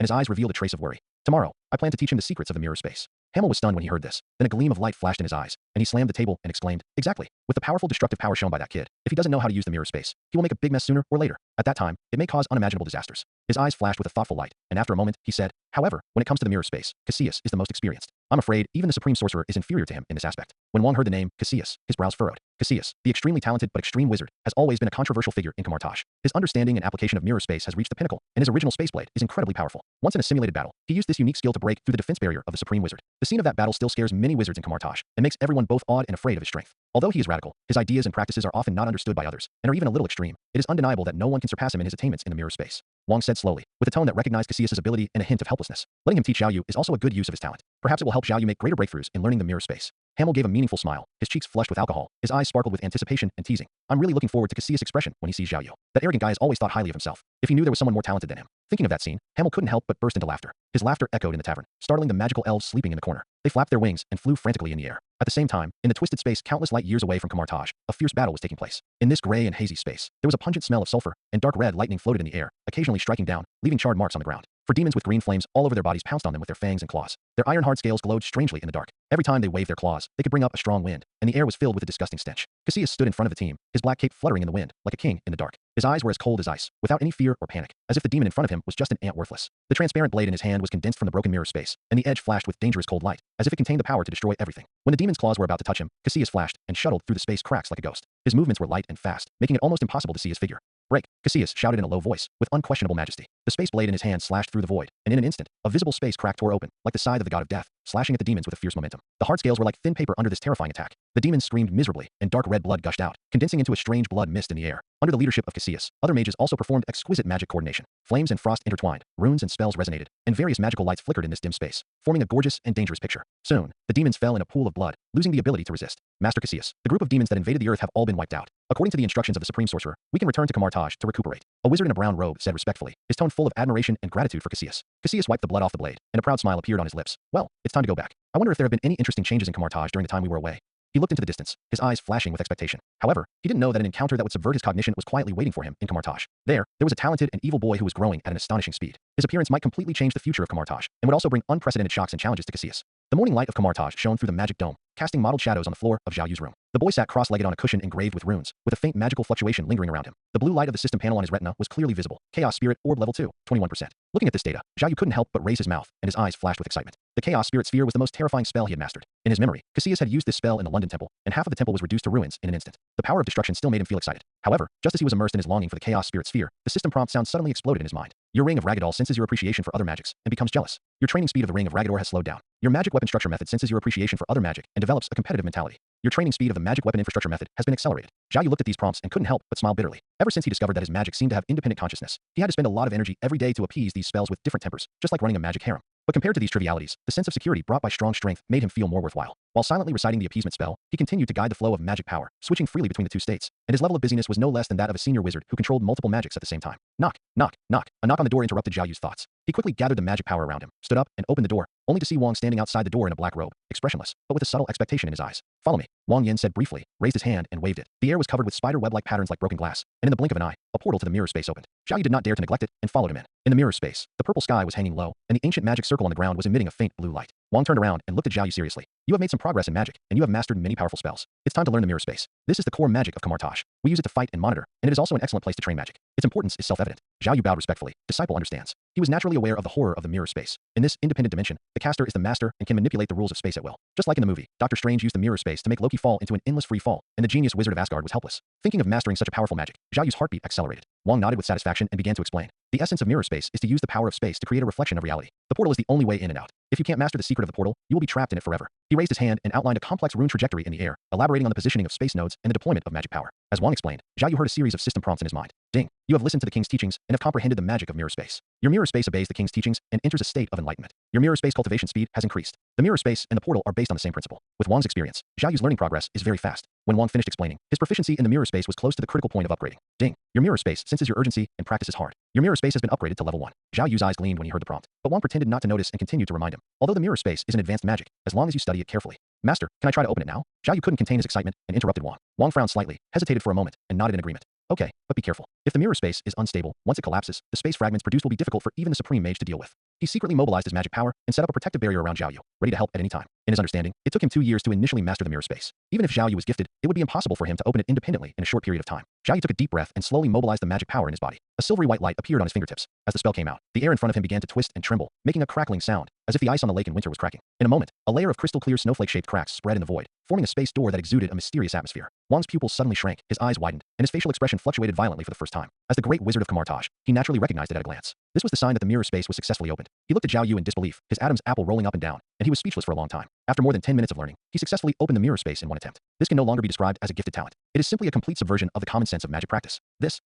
his eyes revealed a trace of worry. Tomorrow, I plan to teach him the secrets of the mirror space. Hamel was stunned when he heard this. Then a gleam of light flashed in his eyes, and he slammed the table and exclaimed, "Exactly. With the powerful destructive power shown by that kid, if he doesn't know how to use the mirror space, he will make a big mess sooner or later. At that time, it may cause unimaginable disasters." His eyes flashed with a thoughtful light, and after a moment, he said, "However, when it comes to the mirror space, Cassius is the most experienced. I'm afraid even the supreme sorcerer is inferior to him in this aspect." When Wang heard the name Cassius, his brows furrowed. Cassius, the extremely talented but extreme wizard, has always been a controversial figure in Kamartaj. His understanding and application of mirror space has reached the pinnacle, and his original space blade is incredibly powerful. Once in a simulated battle, he used this unique skill to break through the defense barrier of the supreme wizard. The scene of that battle still scares many wizards in Kamartaj, and makes everyone both awed and afraid of his strength. Although he is radical, his ideas and practices are often not understood by others, and are even a little extreme. It is undeniable that no one can surpass him in his attainments in the mirror space. Wang said slowly, with a tone that recognized Cassius's ability and a hint of helplessness. Letting him teach Zhao Yu is also a good use of his talent. Perhaps it will help Zhao Yu make greater breakthroughs in learning the mirror space. Hamel gave a meaningful smile, his cheeks flushed with alcohol, his eyes sparkled with anticipation and teasing. I'm really looking forward to Cassius' expression when he sees Zhao Yu. That arrogant guy has always thought highly of himself. If he knew there was someone more talented than him. Thinking of that scene, Hamel couldn't help but burst into laughter. His laughter echoed in the tavern, startling the magical elves sleeping in the corner. They flapped their wings and flew frantically in the air. At the same time, in the twisted space countless light years away from Kamartaj, a fierce battle was taking place. In this gray and hazy space, there was a pungent smell of sulfur, and dark red lightning floated in the air, occasionally striking down, leaving charred marks on the ground. For demons with green flames all over their bodies pounced on them with their fangs and claws. Their iron-hard scales glowed strangely in the dark. Every time they waved their claws, they could bring up a strong wind, and the air was filled with a disgusting stench. Cassius stood in front of the team, his black cape fluttering in the wind, like a king in the dark. His eyes were as cold as ice, without any fear or panic, as if the demon in front of him was just an ant worthless. The transparent blade in his hand was condensed from the broken mirror space, and the edge flashed with dangerous cold light, as if it contained the power to destroy everything. When the demon's claws were about to touch him, Cassius flashed and shuttled through the space cracks like a ghost. His movements were light and fast, making it almost impossible to see his figure. "Break!" Cassius shouted in a low voice, with unquestionable majesty. The space blade in his hand slashed through the void, and in an instant, a visible space crack tore open, like the scythe of the god of death, slashing at the demons with a fierce momentum. The hard scales were like thin paper under this terrifying attack. The demons screamed miserably, and dark red blood gushed out, condensing into a strange blood mist in the air. Under the leadership of Cassius, other mages also performed exquisite magic coordination. Flames and frost intertwined, runes and spells resonated, and various magical lights flickered in this dim space, forming a gorgeous and dangerous picture. Soon, the demons fell in a pool of blood, losing the ability to resist. "Master Cassius, the group of demons that invaded the earth have all been wiped out. According to the instructions of the supreme sorcerer, we can return to Kamartaj to recuperate." A wizard in a brown robe said respectfully, his tone full of admiration and gratitude for Cassius. Cassius wiped the blood off the blade, and a proud smile appeared on his lips. "Well, it's time to go back. I wonder if there have been any interesting changes in Kamartaj during the time we were away." He looked into the distance, his eyes flashing with expectation. However, he didn't know that an encounter that would subvert his cognition was quietly waiting for him in Kamartaj. There was a talented and evil boy who was growing at an astonishing speed. His appearance might completely change the future of Kamartaj, and would also bring unprecedented shocks and challenges to Cassius. The morning light of Kamartaj shone through the magic dome, casting mottled shadows on the floor of Zhao Yu's room. The boy sat cross-legged on a cushion engraved with runes, with a faint magical fluctuation lingering around him. The blue light of the system panel on his retina was clearly visible. Chaos Spirit Orb Level 2, 21%. Looking at this data, Zhao Yu couldn't help but raise his mouth, and his eyes flashed with excitement. The Chaos Spirit Sphere was the most terrifying spell he had mastered. In his memory, Cassius had used this spell in the London Temple, and half of the temple was reduced to ruins in an instant. The power of destruction still made him feel excited. However, just as he was immersed in his longing for the Chaos Spirit Sphere, the system prompt sound suddenly exploded in his mind. Your ring of Ragdoll senses your appreciation for other magics, and becomes jealous. Your training speed of the ring of Ragdoll has slowed down. Your magic weapon structure method senses your appreciation for other magic, and develops a competitive mentality. Your training speed of the magic weapon infrastructure method has been accelerated. Zhao Yu looked at these prompts and couldn't help but smile bitterly. Ever since he discovered that his magic seemed to have independent consciousness, he had to spend a lot of energy every day to appease these spells with different tempers, just like running a magic harem. But compared to these trivialities, the sense of security brought by strong strength made him feel more worthwhile. While silently reciting the appeasement spell, he continued to guide the flow of magic power, switching freely between the two states, and his level of busyness was no less than that of a senior wizard who controlled multiple magics at the same time. Knock, knock, knock. A knock on the door interrupted Zhao Yu's thoughts. He quickly gathered the magic power around him, stood up, and opened the door, only to see Wang standing outside the door in a black robe, expressionless, but with a subtle expectation in his eyes. "Follow me," Wang Yin said briefly, raised his hand, and waved it. The air was covered with spider web-like patterns like broken glass, and in the blink of an eye, a portal to the mirror space opened. Zhao Yu did not dare to neglect it, and followed him in. In the mirror space, the purple sky was hanging low, and the ancient magic circle on the ground was emitting a faint blue light. Wang turned around and looked at Zhao Yu seriously. "You have made some progress in magic, and you have mastered many powerful spells. It's time to learn the mirror space. This is the core magic of Kamartaj. We use it to fight and monitor, and it is also an excellent place to train magic. Its importance is self-evident. Zhao Yu bowed respectfully. Disciple understands. He was naturally aware of the horror of the mirror space. In this independent dimension, the caster is the master and can manipulate the rules of space at will. Just like in the movie, Doctor Strange used the mirror space to make Loki fall into an endless free fall, and the genius wizard of Asgard was helpless. Thinking of mastering such a powerful magic, Zhao Yu's heartbeat accelerated. Wang nodded with satisfaction and began to explain. The essence of mirror space is to use the power of space to create a reflection of reality. The portal is the only way in and out. If you can't master the secret of the portal, you will be trapped in it forever. He raised his hand and outlined a complex rune trajectory in the air, elaborating on the positioning of space nodes and the deployment of magic power. As Wang explained, Zhao Yu heard a series of system prompts in his mind. Ding. You have listened to the king's teachings and have comprehended the magic of mirror space. Your mirror space obeys the king's teachings and enters a state of enlightenment. Your mirror space cultivation speed has increased. The mirror space and the portal are based on the same principle. With Wang's experience, Zhao Yu's learning progress is very fast. When Wang finished explaining, his proficiency in the mirror space was close to the critical point of upgrading. Ding. Your mirror space senses your urgency and practices hard. Your mirror space has been upgraded to level 1. Zhao Yu's eyes gleamed when he heard the prompt, but Wang pretended not to notice and continued to remind him. Although the mirror space is an advanced magic, as long as you study it carefully. Master, can I try to open it now? Zhao Yu couldn't contain his excitement and interrupted Wang. Wang frowned slightly, hesitated for a moment, and nodded in agreement. Okay, but be careful. If the mirror space is unstable, once it collapses, the space fragments produced will be difficult for even the supreme mage to deal with. He secretly mobilized his magic power and set up a protective barrier around Zhao Yu, ready to help at any time. In his understanding, it took him 2 years to initially master the mirror space. Even if Zhao Yu was gifted, it would be impossible for him to open it independently in a short period of time. Zhao Yu took a deep breath and slowly mobilized the magic power in his body. A silvery white light appeared on his fingertips. As the spell came out, the air in front of him began to twist and tremble, making a crackling sound, as if the ice on the lake in winter was cracking. In a moment, a layer of crystal-clear snowflake-shaped cracks spread in the void, forming a space door that exuded a mysterious atmosphere. Wang's pupils suddenly shrank, his eyes widened, and his facial expression fluctuated violently for the first time. As the great wizard of Kamartaj, he naturally recognized it at a glance. This was the sign that the mirror space was successfully opened. He looked at Zhao Yu in disbelief, his Adam's apple rolling up and down, and he was speechless for a long time. After more than 10 minutes of learning, he successfully opened the mirror space in one attempt. This can no longer be described as a gifted talent. It is simply a complete subversion of the common sense of magic practice.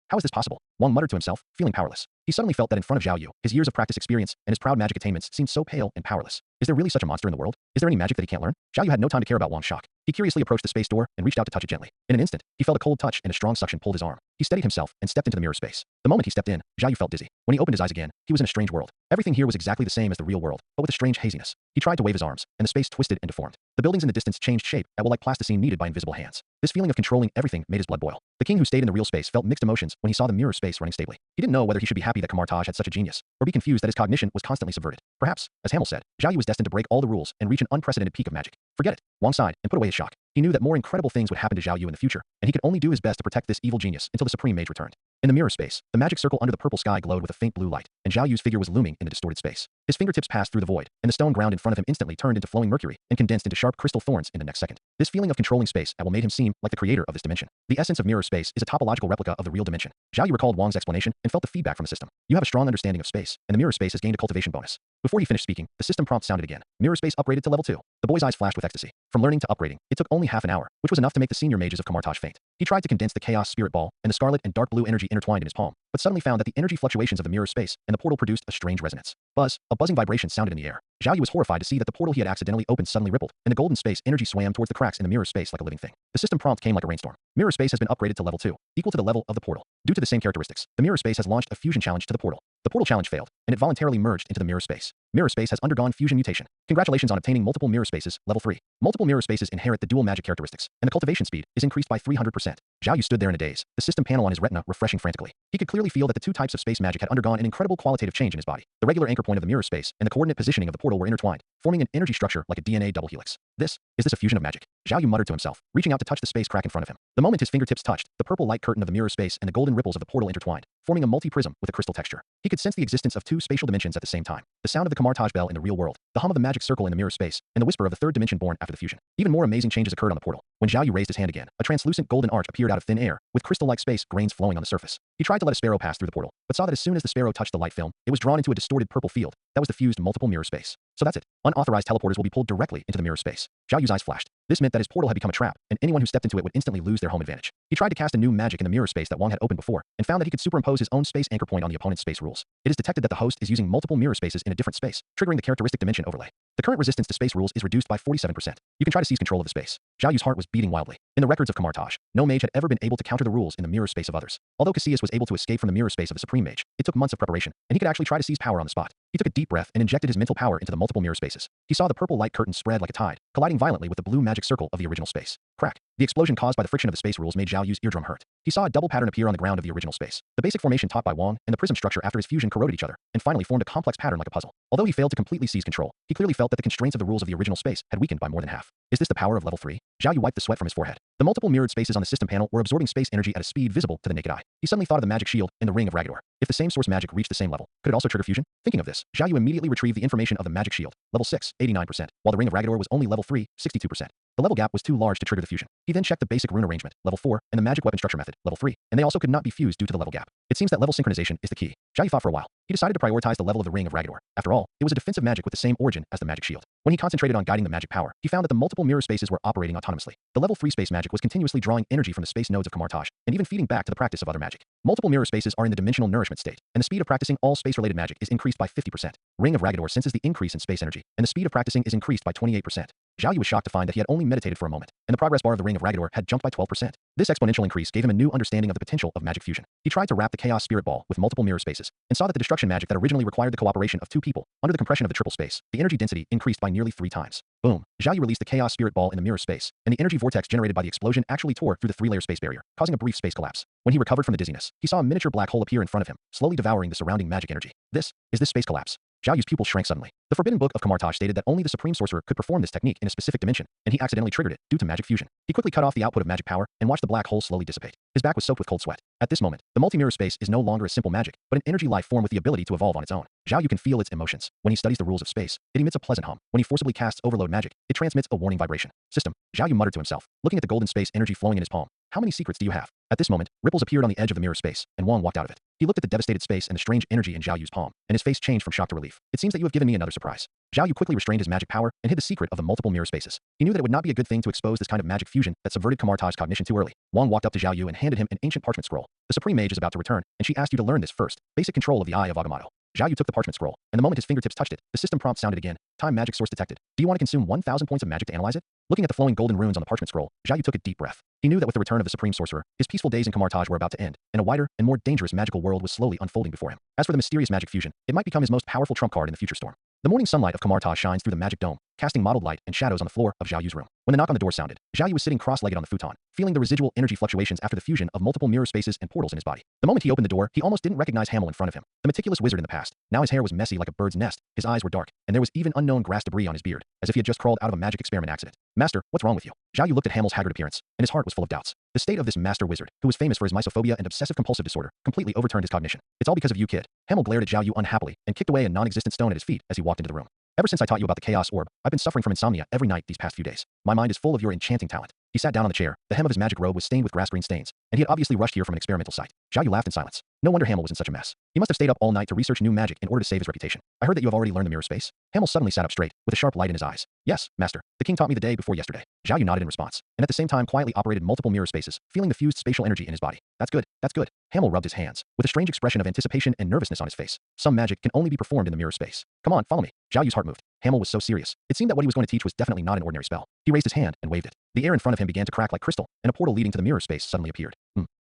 How is this possible? Wang muttered to himself, feeling powerless. He suddenly felt that in front of Zhao Yu, his years of practice experience and his proud magic attainments seemed so pale and powerless. Is there really such a monster in the world? Is there any magic that he can't learn? Zhao Yu had no time to care about Wang's shock. He curiously approached the space door and reached out to touch it gently. In an instant, he felt a cold touch and a strong suction pulled his arm. He steadied himself and stepped into the mirror space. The moment he stepped in, Zhao Yu felt dizzy. When he opened his eyes again, he was in a strange world. Everything here was exactly the same as the real world, but with a strange haziness. He tried to wave his arms, and the space twisted and deformed. The buildings in the distance changed shape at will like plasticine kneaded by invisible hands. This feeling of controlling everything made his blood boil. The king who stayed in the real space felt mixed emotions when he saw the mirror space running stably. He didn't know whether he should be happy that Kamartaj had such a genius, or be confused that his cognition was constantly subverted. Perhaps, as Hamel said, Zhao Yu was destined to break all the rules and reach an unprecedented peak of magic. Forget it. Wang sighed and put away his shock. He knew that more incredible things would happen to Zhao Yu in the future, and he could only do his best to protect this evil genius until the supreme mage returned. In the mirror space, the magic circle under the purple sky glowed with a faint blue light, and Zhao Yu's figure was looming in the distorted space. His fingertips passed through the void, and the stone ground in front of him instantly turned into flowing mercury and condensed into sharp crystal thorns in the next second. This feeling of controlling space at will made him seem like the creator of this dimension. The essence of mirror space is a topological replica of the real dimension. Zhao Yu recalled Wang's explanation and felt the feedback from the system. You have a strong understanding of space, and the mirror space has gained a cultivation bonus. Before he finished speaking, the system prompt sounded again. Mirror space upgraded to level 2. The boy's eyes flashed with ecstasy. From learning to upgrading, it took only half an hour, which was enough to make the senior mages of Kamartaj faint. He tried to condense the chaos spirit ball and the scarlet and dark blue energy intertwined in his palm, but suddenly found that the energy fluctuations of the mirror space and the portal produced a strange resonance. Buzz, a buzzing vibration sounded in the air. Zhao Yu was horrified to see that the portal he had accidentally opened suddenly rippled, and the golden space energy swam towards the cracks in the mirror space like a living thing. The system prompt came like a rainstorm. Mirror space has been upgraded to level 2, equal to the level of the portal. Due to the same characteristics, the mirror space has launched a fusion challenge to the portal. The portal challenge failed, and it voluntarily merged into the mirror space. Mirror space has undergone fusion mutation. Congratulations on obtaining multiple mirror spaces, level 3. Multiple mirror spaces inherit the dual magic characteristics, and the cultivation speed is increased by 300%. Zhao Yu stood there in a daze, the system panel on his retina refreshing frantically. He could clearly feel that the two types of space magic had undergone an incredible qualitative change in his body. The regular anchor point of the mirror space and the coordinate positioning of the portal were intertwined, forming an energy structure like a DNA double helix. Is this a fusion of magic? Zhao Yu muttered to himself, reaching out to touch the space crack in front of him. The moment his fingertips touched, the purple light curtain of the mirror space and the golden ripples of the portal intertwined, forming a multi-prism with a crystal texture. He could sense the existence of two spatial dimensions at the same time. The sound of the Kamartaj bell in the real world, the hum of the magic circle in the mirror space, and the whisper of the third dimension born after the fusion. Even more amazing changes occurred on the portal. When Zhao Yu raised his hand again, a translucent golden arch appeared out of thin air, with crystal-like space grains flowing on the surface. He tried to let a sparrow pass through the portal, but saw that as soon as the sparrow touched the light film, it was drawn into a distorted purple field that was the fused multiple mirror space. So that's it. Unauthorized teleporters will be pulled directly into the mirror space. Zhao Yu's eyes flashed. This meant that his portal had become a trap, and anyone who stepped into it would instantly lose their home advantage. He tried to cast a new magic in the mirror space that Wang had opened before, and found that he could superimpose his own space anchor point on the opponent's space rules. It is detected that the host is using multiple mirror spaces in a different space, triggering the characteristic dimension overlay. The current resistance to space rules is reduced by 47%. You can try to seize control of the space. Zhao Yu's heart was beating wildly. In the records of Kamartaj, no mage had ever been able to counter the rules in the mirror space of others. Although Cassius was able to escape from the mirror space of the supreme mage, it took months of preparation, and he could actually try to seize power on the spot. He took a deep breath and injected his mental power into the multiple mirror spaces. He saw the purple light curtain spread like a tide, colliding violently with the blue magic circle of the original space. Crack. The explosion caused by the friction of the space rules made Zhao Yu's eardrum hurt. He saw a double pattern appear on the ground of the original space. The basic formation taught by Wang and the prism structure after his fusion corroded each other, and finally formed a complex pattern like a puzzle. Although he failed to completely seize control, he clearly felt that the constraints of the rules of the original space had weakened by more than half. Is this the power of level 3? Zhao Yu wiped the sweat from his forehead. The multiple mirrored spaces on the system panel were absorbing space energy at a speed visible to the naked eye. He suddenly thought of the magic shield in the ring of Ragador. If the same source magic reached the same level, could it also trigger fusion? Thinking of this, Zhao Yu immediately retrieved the information of the magic shield, level 6, 89%, while the ring of Ragador was only level 3, 62%. The level gap was too large to trigger the fusion. He then checked the basic rune arrangement, level 4, and the magic weapon structure method, level 3, and they also could not be fused due to the level gap. It seems that level synchronization is the key. Zhao Yu thought for a while. He decided to prioritize the level of the ring of Ragador. After all, it was a defensive magic with the same origin as the magic shield. When he concentrated on guiding the magic power, he found that the multiple mirror spaces were operating autonomously. The level 3 space magic was continuously drawing energy from the space nodes of Kamartaj, and even feeding back to the practice of other magic. Multiple mirror spaces are in the dimensional nourishment state, and the speed of practicing all space-related magic is increased by 50%. Ring of Ragador senses the increase in space energy, and the speed of practicing is increased by 28%. Zhao Yu was shocked to find that he had only meditated for a moment, and the progress bar of the Ring of Ragador had jumped by 12%. This exponential increase gave him a new understanding of the potential of magic fusion. He tried to wrap the Chaos Spirit Ball with multiple mirror spaces, and saw that the destruction magic that originally required the cooperation of 2 people, under the compression of the triple space, the energy density increased by nearly 3 times. Boom. Zhao Yu released the Chaos Spirit Ball in the mirror space, and the energy vortex generated by the explosion actually tore through the 3-layer space barrier, causing a brief space collapse. When he recovered from the dizziness, he saw a miniature black hole appear in front of him, slowly devouring the surrounding magic energy. This space collapse. Zhao Yu's pupils shrank suddenly. The Forbidden Book of Kamartaj stated that only the Supreme Sorcerer could perform this technique in a specific dimension, and he accidentally triggered it due to magic fusion. He quickly cut off the output of magic power and watched the black hole slowly dissipate. His back was soaked with cold sweat. At this moment, the multi-mirror space is no longer a simple magic, but an energy life form with the ability to evolve on its own. Zhao Yu can feel its emotions. When he studies the rules of space, it emits a pleasant hum. When he forcibly casts overload magic, it transmits a warning vibration. System. Zhao Yu muttered to himself, looking at the golden space energy flowing in his palm. How many secrets do you have? At this moment, ripples appeared on the edge of the mirror space, and Wang walked out of it. He looked at the devastated space and the strange energy in Zhao Yu's palm, and his face changed from shock to relief. It seems that you have given me another surprise. Zhao Yu quickly restrained his magic power and hid the secret of the multiple mirror spaces. He knew that it would not be a good thing to expose this kind of magic fusion that subverted Kamartaj's cognition too early. Wang walked up to Zhao Yu and handed him an ancient parchment scroll. The Supreme Mage is about to return, and she asked you to learn this first. Basic control of the Eye of Agamotto. Zhao Yu took the parchment scroll, and the moment his fingertips touched it, the system prompt sounded again. Time magic source detected. Do you want to consume 1,000 points of magic to analyze it? Looking at the flowing golden runes on the parchment scroll, Zhao Yu took a deep breath. He knew that with the return of the Supreme Sorcerer, his peaceful days in Kamartaj were about to end, and a wider and more dangerous magical world was slowly unfolding before him. As for the mysterious magic fusion, it might become his most powerful trump card in the future storm. The morning sunlight of Kamartaj shines through the magic dome, casting mottled light and shadows on the floor of Zhao Yu's room. When the knock on the door sounded, Zhao Yu was sitting cross-legged on the futon, feeling the residual energy fluctuations after the fusion of multiple mirror spaces and portals in his body. The moment he opened the door, he almost didn't recognize Hamel in front of him, the meticulous wizard in the past. Now his hair was messy like a bird's nest, his eyes were dark, and there was even unknown grass debris on his beard, as if he had just crawled out of a magic experiment accident. Master, what's wrong with you? Zhao Yu looked at Hamel's haggard appearance, and his heart was full of doubts. The state of this master wizard, who was famous for his misophobia and obsessive-compulsive disorder, completely overturned his cognition. It's all because of you, kid. Hamel glared at Zhao Yu unhappily and kicked away a non-existent stone at his feet as he walked into the room. Ever since I taught you about the Chaos Orb, I've been suffering from insomnia every night these past few days. My mind is full of your enchanting talent. He sat down on the chair. The hem of his magic robe was stained with grass-green stains, and he had obviously rushed here from an experimental site. Zhao Yu laughed in silence. No wonder Hamel was in such a mess. He must have stayed up all night to research new magic in order to save his reputation. I heard that you have already learned the mirror space. Hamel suddenly sat up straight, with a sharp light in his eyes. Yes, master. The king taught me the day before yesterday. Zhao Yu nodded in response, and at the same time quietly operated multiple mirror spaces, feeling the fused spatial energy in his body. That's good. That's good. Hamel rubbed his hands, with a strange expression of anticipation and nervousness on his face. Some magic can only be performed in the mirror space. Come on, follow me. Zhao Yu's heart moved. Hamel was so serious. It seemed that what he was going to teach was definitely not an ordinary spell. He raised his hand and waved it. The air in front of him began to crack like crystal, and a portal leading to the mirror space suddenly appeared.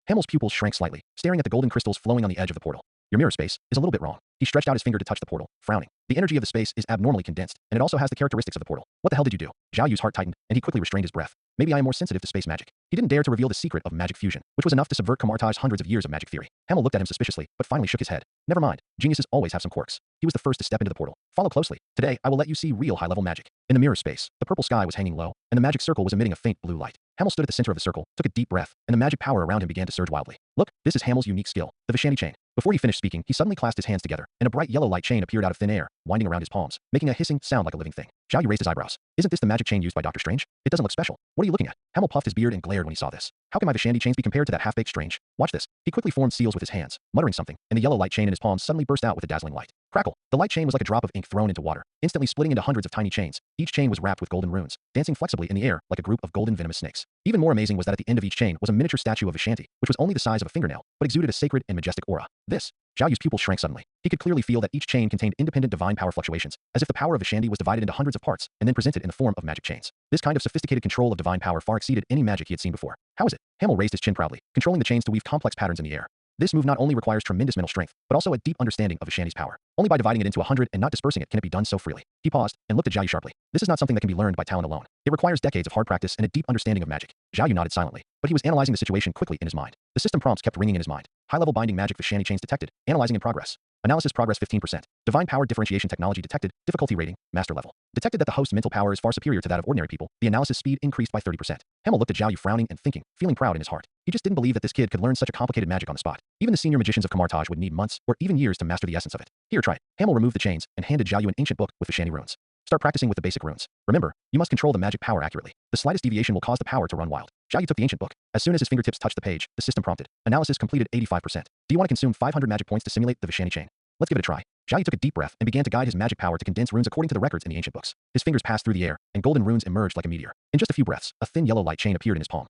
Hamel's pupils shrank slightly, staring at the golden crystals flowing on the edge of the portal. Your mirror space is a little bit wrong. He stretched out his finger to touch the portal, frowning. The energy of the space is abnormally condensed, and it also has the characteristics of the portal. What the hell did you do? Zhao Yu's heart tightened, and he quickly restrained his breath. Maybe I am more sensitive to space magic. He didn't dare to reveal the secret of magic fusion, which was enough to subvert Kamartaj's hundreds of years of magic theory. Hamel looked at him suspiciously, but finally shook his head. Never mind. Geniuses always have some quirks. He was the first to step into the portal. Follow closely. Today, I will let you see real high-level magic. In the mirror space, the purple sky was hanging low, and the magic circle was emitting a faint blue light. Hamel stood at the center of the circle, took a deep breath, and the magic power around him began to surge wildly. Look, this is Hamel's unique skill, the Vishani chain. Before he finished speaking, he suddenly clasped his hands together, and a bright yellow light chain appeared out of thin air, winding around his palms, making a hissing sound like a living thing. Zhao Yu raised his eyebrows. Isn't this the magic chain used by Dr. Strange? It doesn't look special. What are you looking at? Hamel puffed his beard and glared when he saw this. How can my Vishani chains be compared to that half-baked Strange? Watch this. He quickly formed seals with his hands, muttering something, and the yellow light chain in his palms suddenly burst out with a dazzling light. Crackle. The light chain was like a drop of ink thrown into water, instantly splitting into hundreds of tiny chains. Each chain was wrapped with golden runes, dancing flexibly in the air like a group of golden venomous snakes. Even more amazing was that at the end of each chain was a miniature statue of Vishanti, which was only the size of a fingernail, but exuded a sacred and majestic aura. Zhao Yu's pupils shrank suddenly. He could clearly feel that each chain contained independent divine power fluctuations, as if the power of Vishanti was divided into hundreds of parts, and then presented in the form of magic chains. This kind of sophisticated control of divine power far exceeded any magic he had seen before. How is it? Hamel raised his chin proudly, controlling the chains to weave complex patterns in the air. This move not only requires tremendous mental strength, but also a deep understanding of Vishanti's power. Only by dividing it into 100 and not dispersing it can it be done so freely. He paused and looked at Zhao Yu sharply. This is not something that can be learned by talent alone. It requires decades of hard practice and a deep understanding of magic. Zhao Yu nodded silently, but he was analyzing the situation quickly in his mind. The system prompts kept ringing in his mind. High-level binding magic Vishanti chains detected. Analyzing in progress. Analysis progress 15%. Divine power differentiation technology detected. Difficulty rating, master level. Detected that the host's mental power is far superior to that of ordinary people. The analysis speed increased by 30%. Hamel looked at Zhao Yu frowning and thinking, feeling proud in his heart. He just didn't believe that this kid could learn such a complicated magic on the spot. Even the senior magicians of Kamartaj would need months or even years to master the essence of it. Here, try it. Hamel removed the chains and handed Zhao Yu an ancient book with Vishanti runes. Start practicing with the basic runes. Remember, you must control the magic power accurately. The slightest deviation will cause the power to run wild. Zhao Yu took the ancient book. As soon as his fingertips touched the page, the system prompted. Analysis completed 85%. Do you want to consume 500 magic points to simulate the Vishanti chain? Let's give it a try. Zhao Yu took a deep breath and began to guide his magic power to condense runes according to the records in the ancient books. His fingers passed through the air, and golden runes emerged like a meteor. In just a few breaths, a thin yellow light chain appeared in his palm.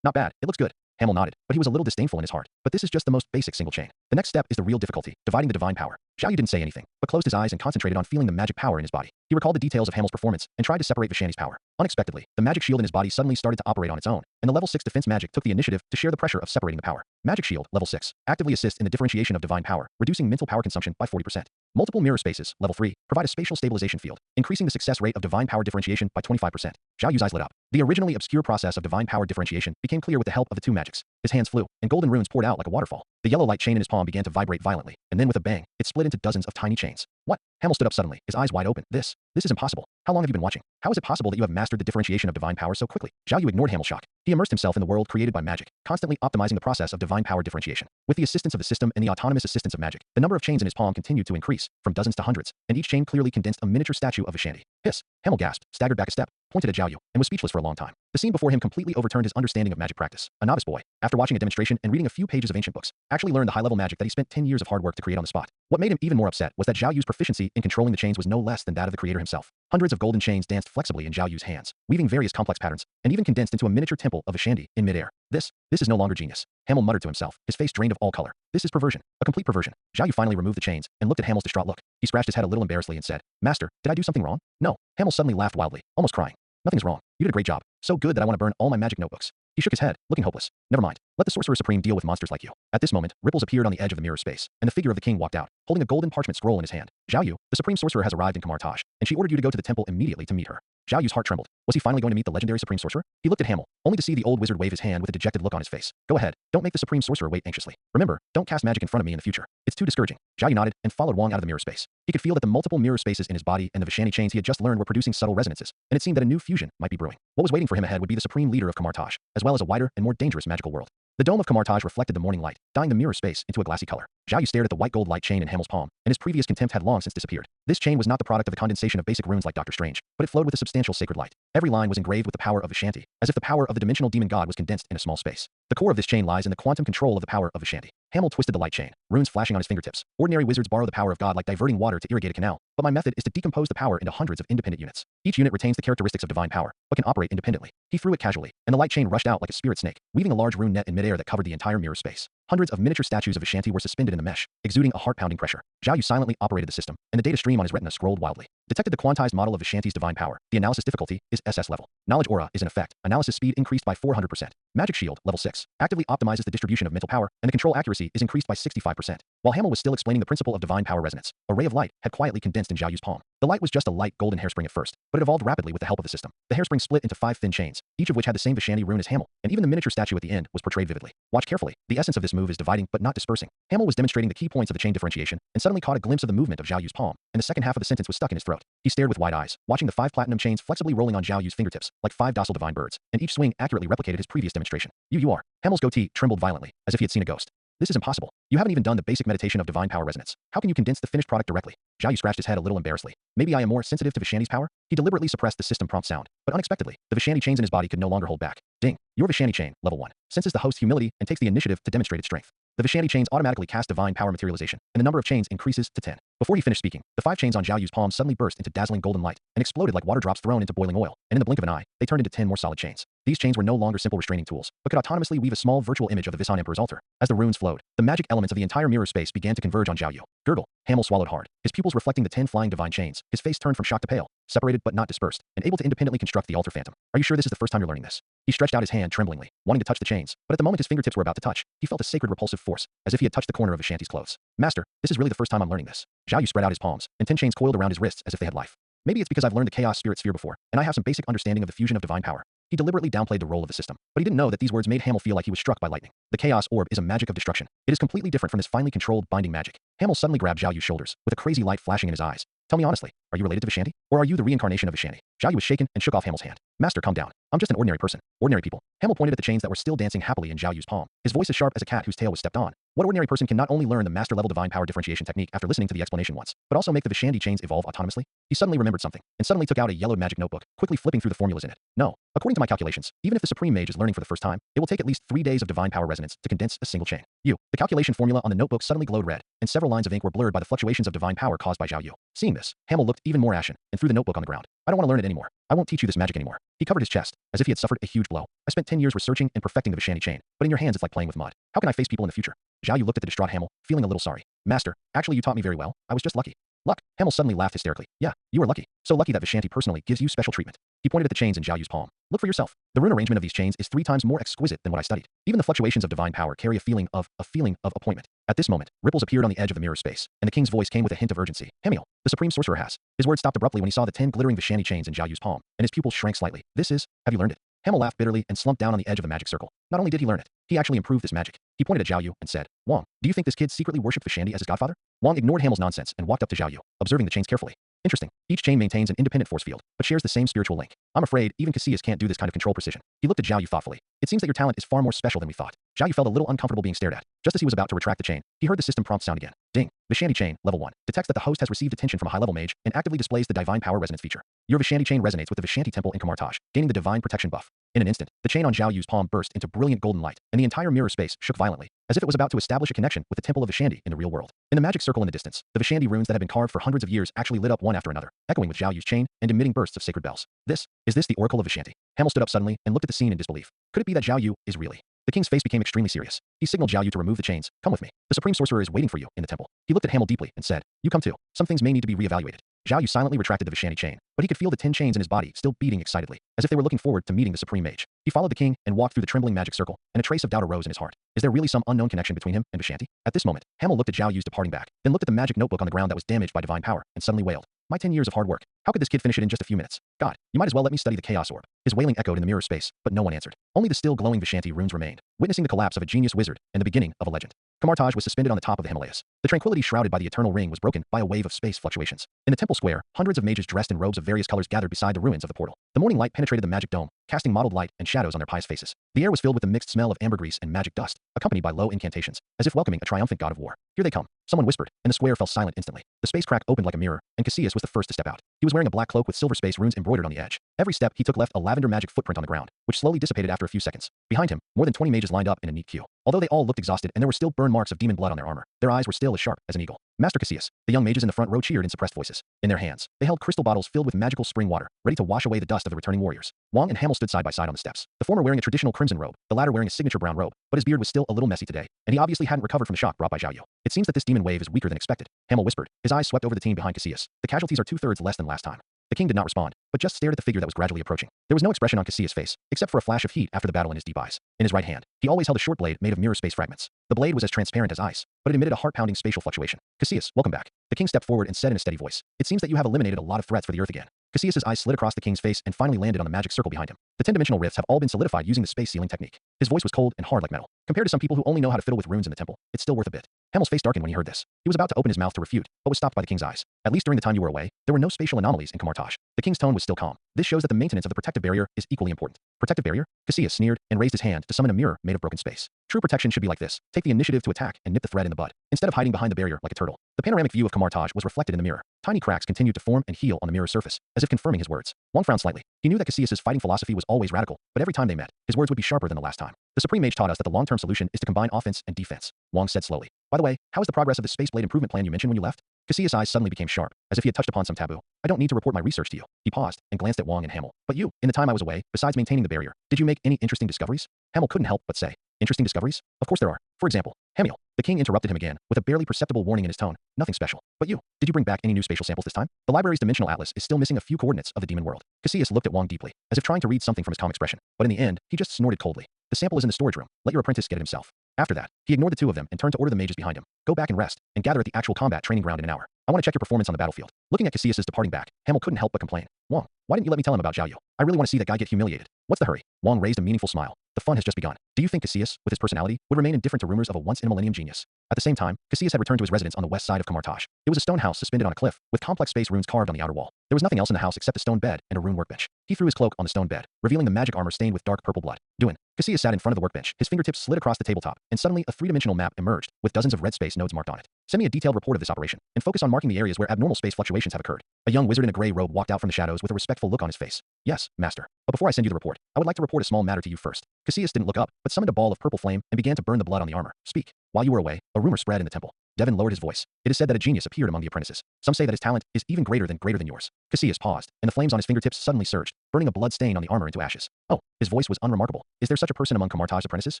Not bad, it looks good. Hamel nodded, but he was a little disdainful in his heart. But this is just the most basic single chain. The next step is the real difficulty, dividing the divine power. Zhao Yu didn't say anything, but closed his eyes and concentrated on feeling the magic power in his body. He recalled the details of Hamel's performance and tried to separate Vishanti's power. Unexpectedly, the magic shield in his body suddenly started to operate on its own, and the level 6 defense magic took the initiative to share the pressure of separating the power. Magic shield, level 6, actively assists in the differentiation of divine power, reducing mental power consumption by 40%. Multiple mirror spaces, level 3, provide a spatial stabilization field, increasing the success rate of divine power differentiation by 25%. Zhao Yu's eyes lit up. The originally obscure process of divine power differentiation became clear with the help of the two magics. His hands flew, and golden runes poured out like a waterfall. The yellow light chain in his palm began to vibrate violently, and then with a bang, it split into dozens of tiny chains. What? Hamel stood up suddenly, his eyes wide open. This is impossible. How long have you been watching? How is it possible that you have mastered the differentiation of divine power so quickly? Zhao Yu ignored Hamel's shock. He immersed himself in the world created by magic, constantly optimizing the process of divine power differentiation. With the assistance of the system and the autonomous assistance of magic, the number of chains in his palm continued to increase, from dozens to hundreds, and each chain clearly condensed a miniature statue of Vishanti. Hiss! Hamel gasped, staggered back a step, pointed at Zhao Yu, and was speechless for a long time. The scene before him completely overturned his understanding of magic practice. A novice boy, after watching a demonstration and reading a few pages of ancient books, actually learned the high-level magic that he spent 10 years of hard work to create on the spot. What made him even more upset was that Zhao Yu's proficiency in controlling the chains was no less than that of the creator himself. Hundreds of golden chains danced flexibly in Zhao Yu's hands, weaving various complex patterns, and even condensed into a miniature temple of Vishanti in midair. This is no longer genius. Hamel muttered to himself, his face drained of all color. This is perversion. A complete perversion. Zhao Yu finally removed the chains and looked at Hamel's distraught look. He scratched his head a little embarrassedly and said, Master, did I do something wrong? No. Hamel suddenly laughed wildly, almost crying. Nothing's wrong. You did a great job. So good that I want to burn all my magic notebooks. He shook his head, looking hopeless. Never mind. Let the Sorcerer Supreme deal with monsters like you. At this moment, ripples appeared on the edge of the mirror space, and the figure of the king walked out, holding a golden parchment scroll in his hand. Zhao Yu, the Supreme Sorcerer has arrived in Kamartaj, and she ordered you to go to the temple immediately to meet her. Zhao Yu's heart trembled. Was he finally going to meet the legendary Supreme Sorcerer? He looked at Hamel, only to see the old wizard wave his hand with a dejected look on his face. Go ahead. Don't make the Supreme Sorcerer wait anxiously. Remember, don't cast magic in front of me in the future. It's too discouraging. Zhao Yu nodded and followed Wang out of the mirror space. He could feel that the multiple mirror spaces in his body and the Vishanti chains he had just learned were producing subtle resonances, and it seemed that a new fusion might be brewing. What was waiting for him ahead would be the supreme leader of Kamartaj, as well as a wider and more dangerous magical world. The dome of Kamartaj reflected the morning light, dyeing the mirror space into a glassy color. Zhao Yu stared at the white gold light chain in Hamel's palm, and his previous contempt had long since disappeared. This chain was not the product of the condensation of basic runes like Doctor Strange, but it flowed with a substantial sacred light. Every line was engraved with the power of Vishanti, as if the power of the dimensional demon god was condensed in a small space. The core of this chain lies in the quantum control of the power of Vishanti. Hamel twisted the light chain, runes flashing on his fingertips. Ordinary wizards borrow the power of God like diverting water to irrigate a canal, but my method is to decompose the power into hundreds of independent units. Each unit retains the characteristics of divine power, but can operate independently. He threw it casually, and the light chain rushed out like a spirit snake, weaving a large rune net in midair that covered the entire mirror space. Hundreds of miniature statues of Vishanti were suspended in the mesh, exuding a heart-pounding pressure. Zhao Yu silently operated the system, and the data stream on his retina scrolled wildly. Detected the quantized model of Vishanti's divine power. The analysis difficulty is SS level. Knowledge aura is in effect. Analysis speed increased by 400%. Magic shield, level 6, actively optimizes the distribution of mental power, and the control accuracy is increased by 65%. While Hamel was still explaining the principle of divine power resonance, a ray of light had quietly condensed in Zhao Yu's palm. The light was just a light golden hairspring at first, but it evolved rapidly with the help of the system. The hairspring split into 5 thin chains, each of which had the same Vishanti rune as Hamel, and even the miniature statue at the end was portrayed vividly. Watch carefully. The essence of this move is dividing but not dispersing. Hamel was demonstrating the key points of the chain differentiation, and suddenly caught a glimpse of the movement of Zhao Yu's palm, and the second half of the sentence was stuck in his throat. He stared with wide eyes, watching the 5 platinum chains flexibly rolling on Zhao Yu's fingertips, like 5 docile divine birds, and each swing accurately replicated his previous demonstration. You are. Hamel's goatee trembled violently, as if he had seen a ghost. This is impossible. You haven't even done the basic meditation of divine power resonance. How can you condense the finished product directly? Zhao Yu scratched his head a little embarrassedly. Maybe I am more sensitive to Vishanti's power? He deliberately suppressed the system prompt sound, but unexpectedly, the Vishanti chains in his body could no longer hold back. Ding. Your Vishanti chain, level 1, senses the host's humility and takes the initiative to demonstrate its strength. The Vishanti chains automatically cast divine power materialization, and the number of chains increases to 10. Before he finished speaking, the 5 chains on Zhao Yu's palm suddenly burst into dazzling golden light and exploded like water drops thrown into boiling oil, and in the blink of an eye, they turned into 10 more solid chains. These chains were no longer simple restraining tools, but could autonomously weave a small virtual image of the Visan Emperor's altar. As the runes flowed, the magic elements of the entire mirror space began to converge on Zhao Yu. Gurgle. Hamel swallowed hard, his pupils reflecting the 10 flying divine chains. His face turned from shock to pale, separated but not dispersed, and able to independently construct the altar phantom. Are you sure this is the first time you're learning this? He stretched out his hand tremblingly, wanting to touch the chains, but at the moment his fingertips were about to touch, he felt a sacred repulsive force, as if he had touched the corner of Vishanti's clothes. Master, this is really the first time I'm learning this. Zhao Yu spread out his palms, and 10 chains coiled around his wrists as if they had life. Maybe it's because I've learned the chaos spirit sphere before, and I have some basic understanding of the fusion of divine power. He deliberately downplayed the role of the system, but he didn't know that these words made Hamel feel like he was struck by lightning. The chaos orb is a magic of destruction. It is completely different from his finely controlled binding magic. Hamel suddenly grabbed Zhao Yu's shoulders, with a crazy light flashing in his eyes. Tell me honestly, are you related to Vishanti? Or are you the reincarnation of Vishanti? Zhao Yu was shaken and shook off Hamel's hand. Master, calm down. I'm just an ordinary person. Ordinary people. Hamel pointed at the chains that were still dancing happily in Zhao Yu's palm. His voice as sharp as a cat whose tail was stepped on. What ordinary person can not only learn the master-level divine power differentiation technique after listening to the explanation once, but also make the Vishanti chains evolve autonomously? He suddenly remembered something, and suddenly took out a yellowed magic notebook, quickly flipping through the formulas in it. No. According to my calculations, even if the Supreme Mage is learning for the first time, it will take at least 3 days of divine power resonance to condense a single chain. The calculation formula on the notebook suddenly glowed red, and several lines of ink were blurred by the fluctuations of divine power caused by Zhao Yu. Seeing this, Hamel looked even more ashen, and threw the notebook on the ground. I don't want to learn it anymore. I won't teach you this magic anymore. He covered his chest, as if he had suffered a huge blow. I spent 10 years researching and perfecting the Vishanti chain, but in your hands it's like playing with mud. How can I face people in the future? Zhao Yu looked at the distraught Hamel, feeling a little sorry. Master, actually you taught me very well. I was just lucky. Luck. Hamel suddenly laughed hysterically. Yeah, you are lucky. So lucky that Vishanti personally gives you special treatment. He pointed at the chains in Zhao Yu's palm. Look for yourself. The rune arrangement of these chains is 3 times more exquisite than what I studied. Even the fluctuations of divine power carry a feeling of appointment. At this moment, ripples appeared on the edge of the mirror space, and the king's voice came with a hint of urgency. Hamiel, the supreme sorcerer has. His words stopped abruptly when he saw the 10 glittering Vishanti chains in Zhao Yu's palm, and his pupils shrank slightly. Have you learned it? Hamel laughed bitterly and slumped down on the edge of the magic circle. Not only did he learn it, he actually improved this magic. He pointed at Zhao Yu and said, Wang, do you think this kid secretly worshipped Vishanti as his godfather? Wang ignored Hamel's nonsense and walked up to Zhao Yu, observing the chains carefully. Interesting. Each chain maintains an independent force field, but shares the same spiritual link. I'm afraid even Cassius can't do this kind of control precision. He looked at Zhao Yu thoughtfully. It seems that your talent is far more special than we thought. Zhao Yu felt a little uncomfortable being stared at. Just as he was about to retract the chain, he heard the system prompt sound again. Ding. Vishanti chain, level 1. Detects that the host has received attention from a high-level mage and actively displays the divine power resonance feature. Your Vishanti chain resonates with the Vishanti temple in Kamartaj, gaining the divine protection buff. In an instant, the chain on Zhao Yu's palm burst into brilliant golden light, and the entire mirror space shook violently, as if it was about to establish a connection with the temple of Vishanti in the real world. In the magic circle in the distance, the Vishanti runes that had been carved for hundreds of years actually lit up one after another, echoing with Zhao Yu's chain and emitting bursts of sacred bells. Is this the Oracle of Vishanti? Hamel stood up suddenly and looked at the scene in disbelief. Could it be that Zhao Yu is really? The king's face became extremely serious. He signaled Zhao Yu to remove the chains. Come with me. The supreme sorcerer is waiting for you in the temple. He looked at Hamel deeply and said, You come too. Some things may need to be reevaluated. Zhao Yu silently retracted the Vishanti chain, but he could feel the 10 chains in his body still beating excitedly, as if they were looking forward to meeting the supreme mage. He followed the king and walked through the trembling magic circle, and a trace of doubt arose in his heart. Is there really some unknown connection between him and Vishanti? At this moment, Hamel looked at Zhao Yu's departing back, then looked at the magic notebook on the ground that was damaged by divine power, and suddenly wailed. My 10 years of hard work. How could this kid finish it in just a few minutes? God, you might as well let me study the chaos orb. His wailing echoed in the mirror space, but no one answered. Only the still glowing Vishanti runes remained, witnessing the collapse of a genius wizard and the beginning of a legend. Kamartaj was suspended on the top of the Himalayas. The tranquility shrouded by the eternal ring was broken by a wave of space fluctuations. In the temple square, hundreds of mages dressed in robes of various colors gathered beside the ruins of the portal. The morning light penetrated the magic dome, casting mottled light and shadows on their pious faces. The air was filled with the mixed smell of ambergris and magic dust, accompanied by low incantations, as if welcoming a triumphant god of war. Here they come. Someone whispered, and the square fell silent instantly. The space crack opened like a mirror, and Cassius was the first to step out. He was wearing a black cloak with silver space runes embroidered on the edge. Every step he took left a lavender magic footprint on the ground, which slowly dissipated after a few seconds. Behind him, more than 20 mages lined up in a neat queue. Although they all looked exhausted and there were still burn marks of demon blood on their armor, their eyes were still as sharp as an eagle. Master Cassius. The young mages in the front row cheered in suppressed voices. In their hands, they held crystal bottles filled with magical spring water, ready to wash away the dust of the returning warriors. Wang and Hamel stood side by side on the steps, the former wearing a traditional crimson robe, the latter wearing a signature brown robe, but his beard was still a little messy today, and he obviously hadn't recovered from the shock brought by Zhao Yu. It seems that this demon wave is weaker than expected, Hamel whispered. His eyes swept over the team behind Cassius. The casualties are 2/3 less than last time. The king did not respond, but just stared at the figure that was gradually approaching. There was no expression on Cassius' face, except for a flash of heat after the battle in his deep eyes. In his right hand, he always held a short blade made of mirror space fragments. The blade was as transparent as ice, but it emitted a heart-pounding spatial fluctuation. Cassius, welcome back. The king stepped forward and said in a steady voice, It seems that you have eliminated a lot of threats for the earth again. Cassius' eyes slid across the king's face and finally landed on the magic circle behind him. The 10-dimensional rifts have all been solidified using the space sealing technique. His voice was cold and hard like metal. Compared to some people who only know how to fiddle with runes in the temple, it's still worth a bit. Hamel's face darkened when he heard this. He was about to open his mouth to refute, but was stopped by the king's eyes. At least during the time you were away, there were no spatial anomalies in Kamartaj. The king's tone was still calm. This shows that the maintenance of the protective barrier is equally important. Protective barrier? Cassius sneered and raised his hand to summon a mirror made of broken space. True protection should be like this. Take the initiative to attack and nip the thread in the bud, instead of hiding behind the barrier like a turtle. The panoramic view of Kamartaj was reflected in the mirror. Tiny cracks continued to form and heal on the mirror's surface, as if confirming his words. Wang frowned slightly. He knew that Cassius' fighting philosophy was always radical, but every time they met, his words would be sharper than the last time. The Supreme Mage taught us that the long-term solution is to combine offense and defense, Wang said slowly. By the way, how is the progress of the space blade improvement plan you mentioned when you left? Cassius' eyes suddenly became sharp, as if he had touched upon some taboo. I don't need to report my research to you. He paused and glanced at Wang and Hamel. But you, in the time I was away, besides maintaining the barrier, did you make any interesting discoveries? Hamel couldn't help but say. Interesting discoveries? Of course there are. For example, Hamiel. The king interrupted him again, with a barely perceptible warning in his tone. Nothing special. But you. Did you bring back any new spatial samples this time? The library's dimensional atlas is still missing a few coordinates of the demon world. Cassius looked at Wong deeply, as if trying to read something from his calm expression. But in the end, he just snorted coldly. The sample is in the storage room. Let your apprentice get it himself. After that, he ignored the two of them and turned to order the mages behind him. Go back and rest, and gather at the actual combat training ground in an hour. I want to check your performance on the battlefield. Looking at Cassius's departing back, Hamiel couldn't help but complain. Wong, why didn't you let me tell him about Zhao Yu? I really want to see that guy get humiliated. What's the hurry? Wong raised a meaningful smile. The fun has just begun. Do you think Cassius, with his personality, would remain indifferent to rumors of a once-in-a-millennium genius? At the same time, Cassius had returned to his residence on the west side of Kamartaj. It was a stone house suspended on a cliff, with complex space runes carved on the outer wall. There was nothing else in the house except a stone bed and a rune workbench. He threw his cloak on the stone bed, revealing the magic armor stained with dark purple blood. Duin. Cassius sat in front of the workbench, his fingertips slid across the tabletop, and suddenly a three-dimensional map emerged, with dozens of red space nodes marked on it. Send me a detailed report of this operation, and focus on marking the areas where abnormal space fluctuations have occurred. A young wizard in a gray robe walked out from the shadows with a respectful look on his face. Yes, master. But before I send you the report, I would like to report a small matter to you first. Cassius didn't look up, but summoned a ball of purple flame and began to burn the blood on the armor. Speak. While you were away, a rumor spread in the temple. Devin lowered his voice. It is said that a genius appeared among the apprentices. Some say that his talent is even greater than yours. Cassius paused, and the flames on his fingertips suddenly surged, burning a blood stain on the armor into ashes. Oh, his voice was unremarkable. Is there such a person among Kamartaj's apprentices?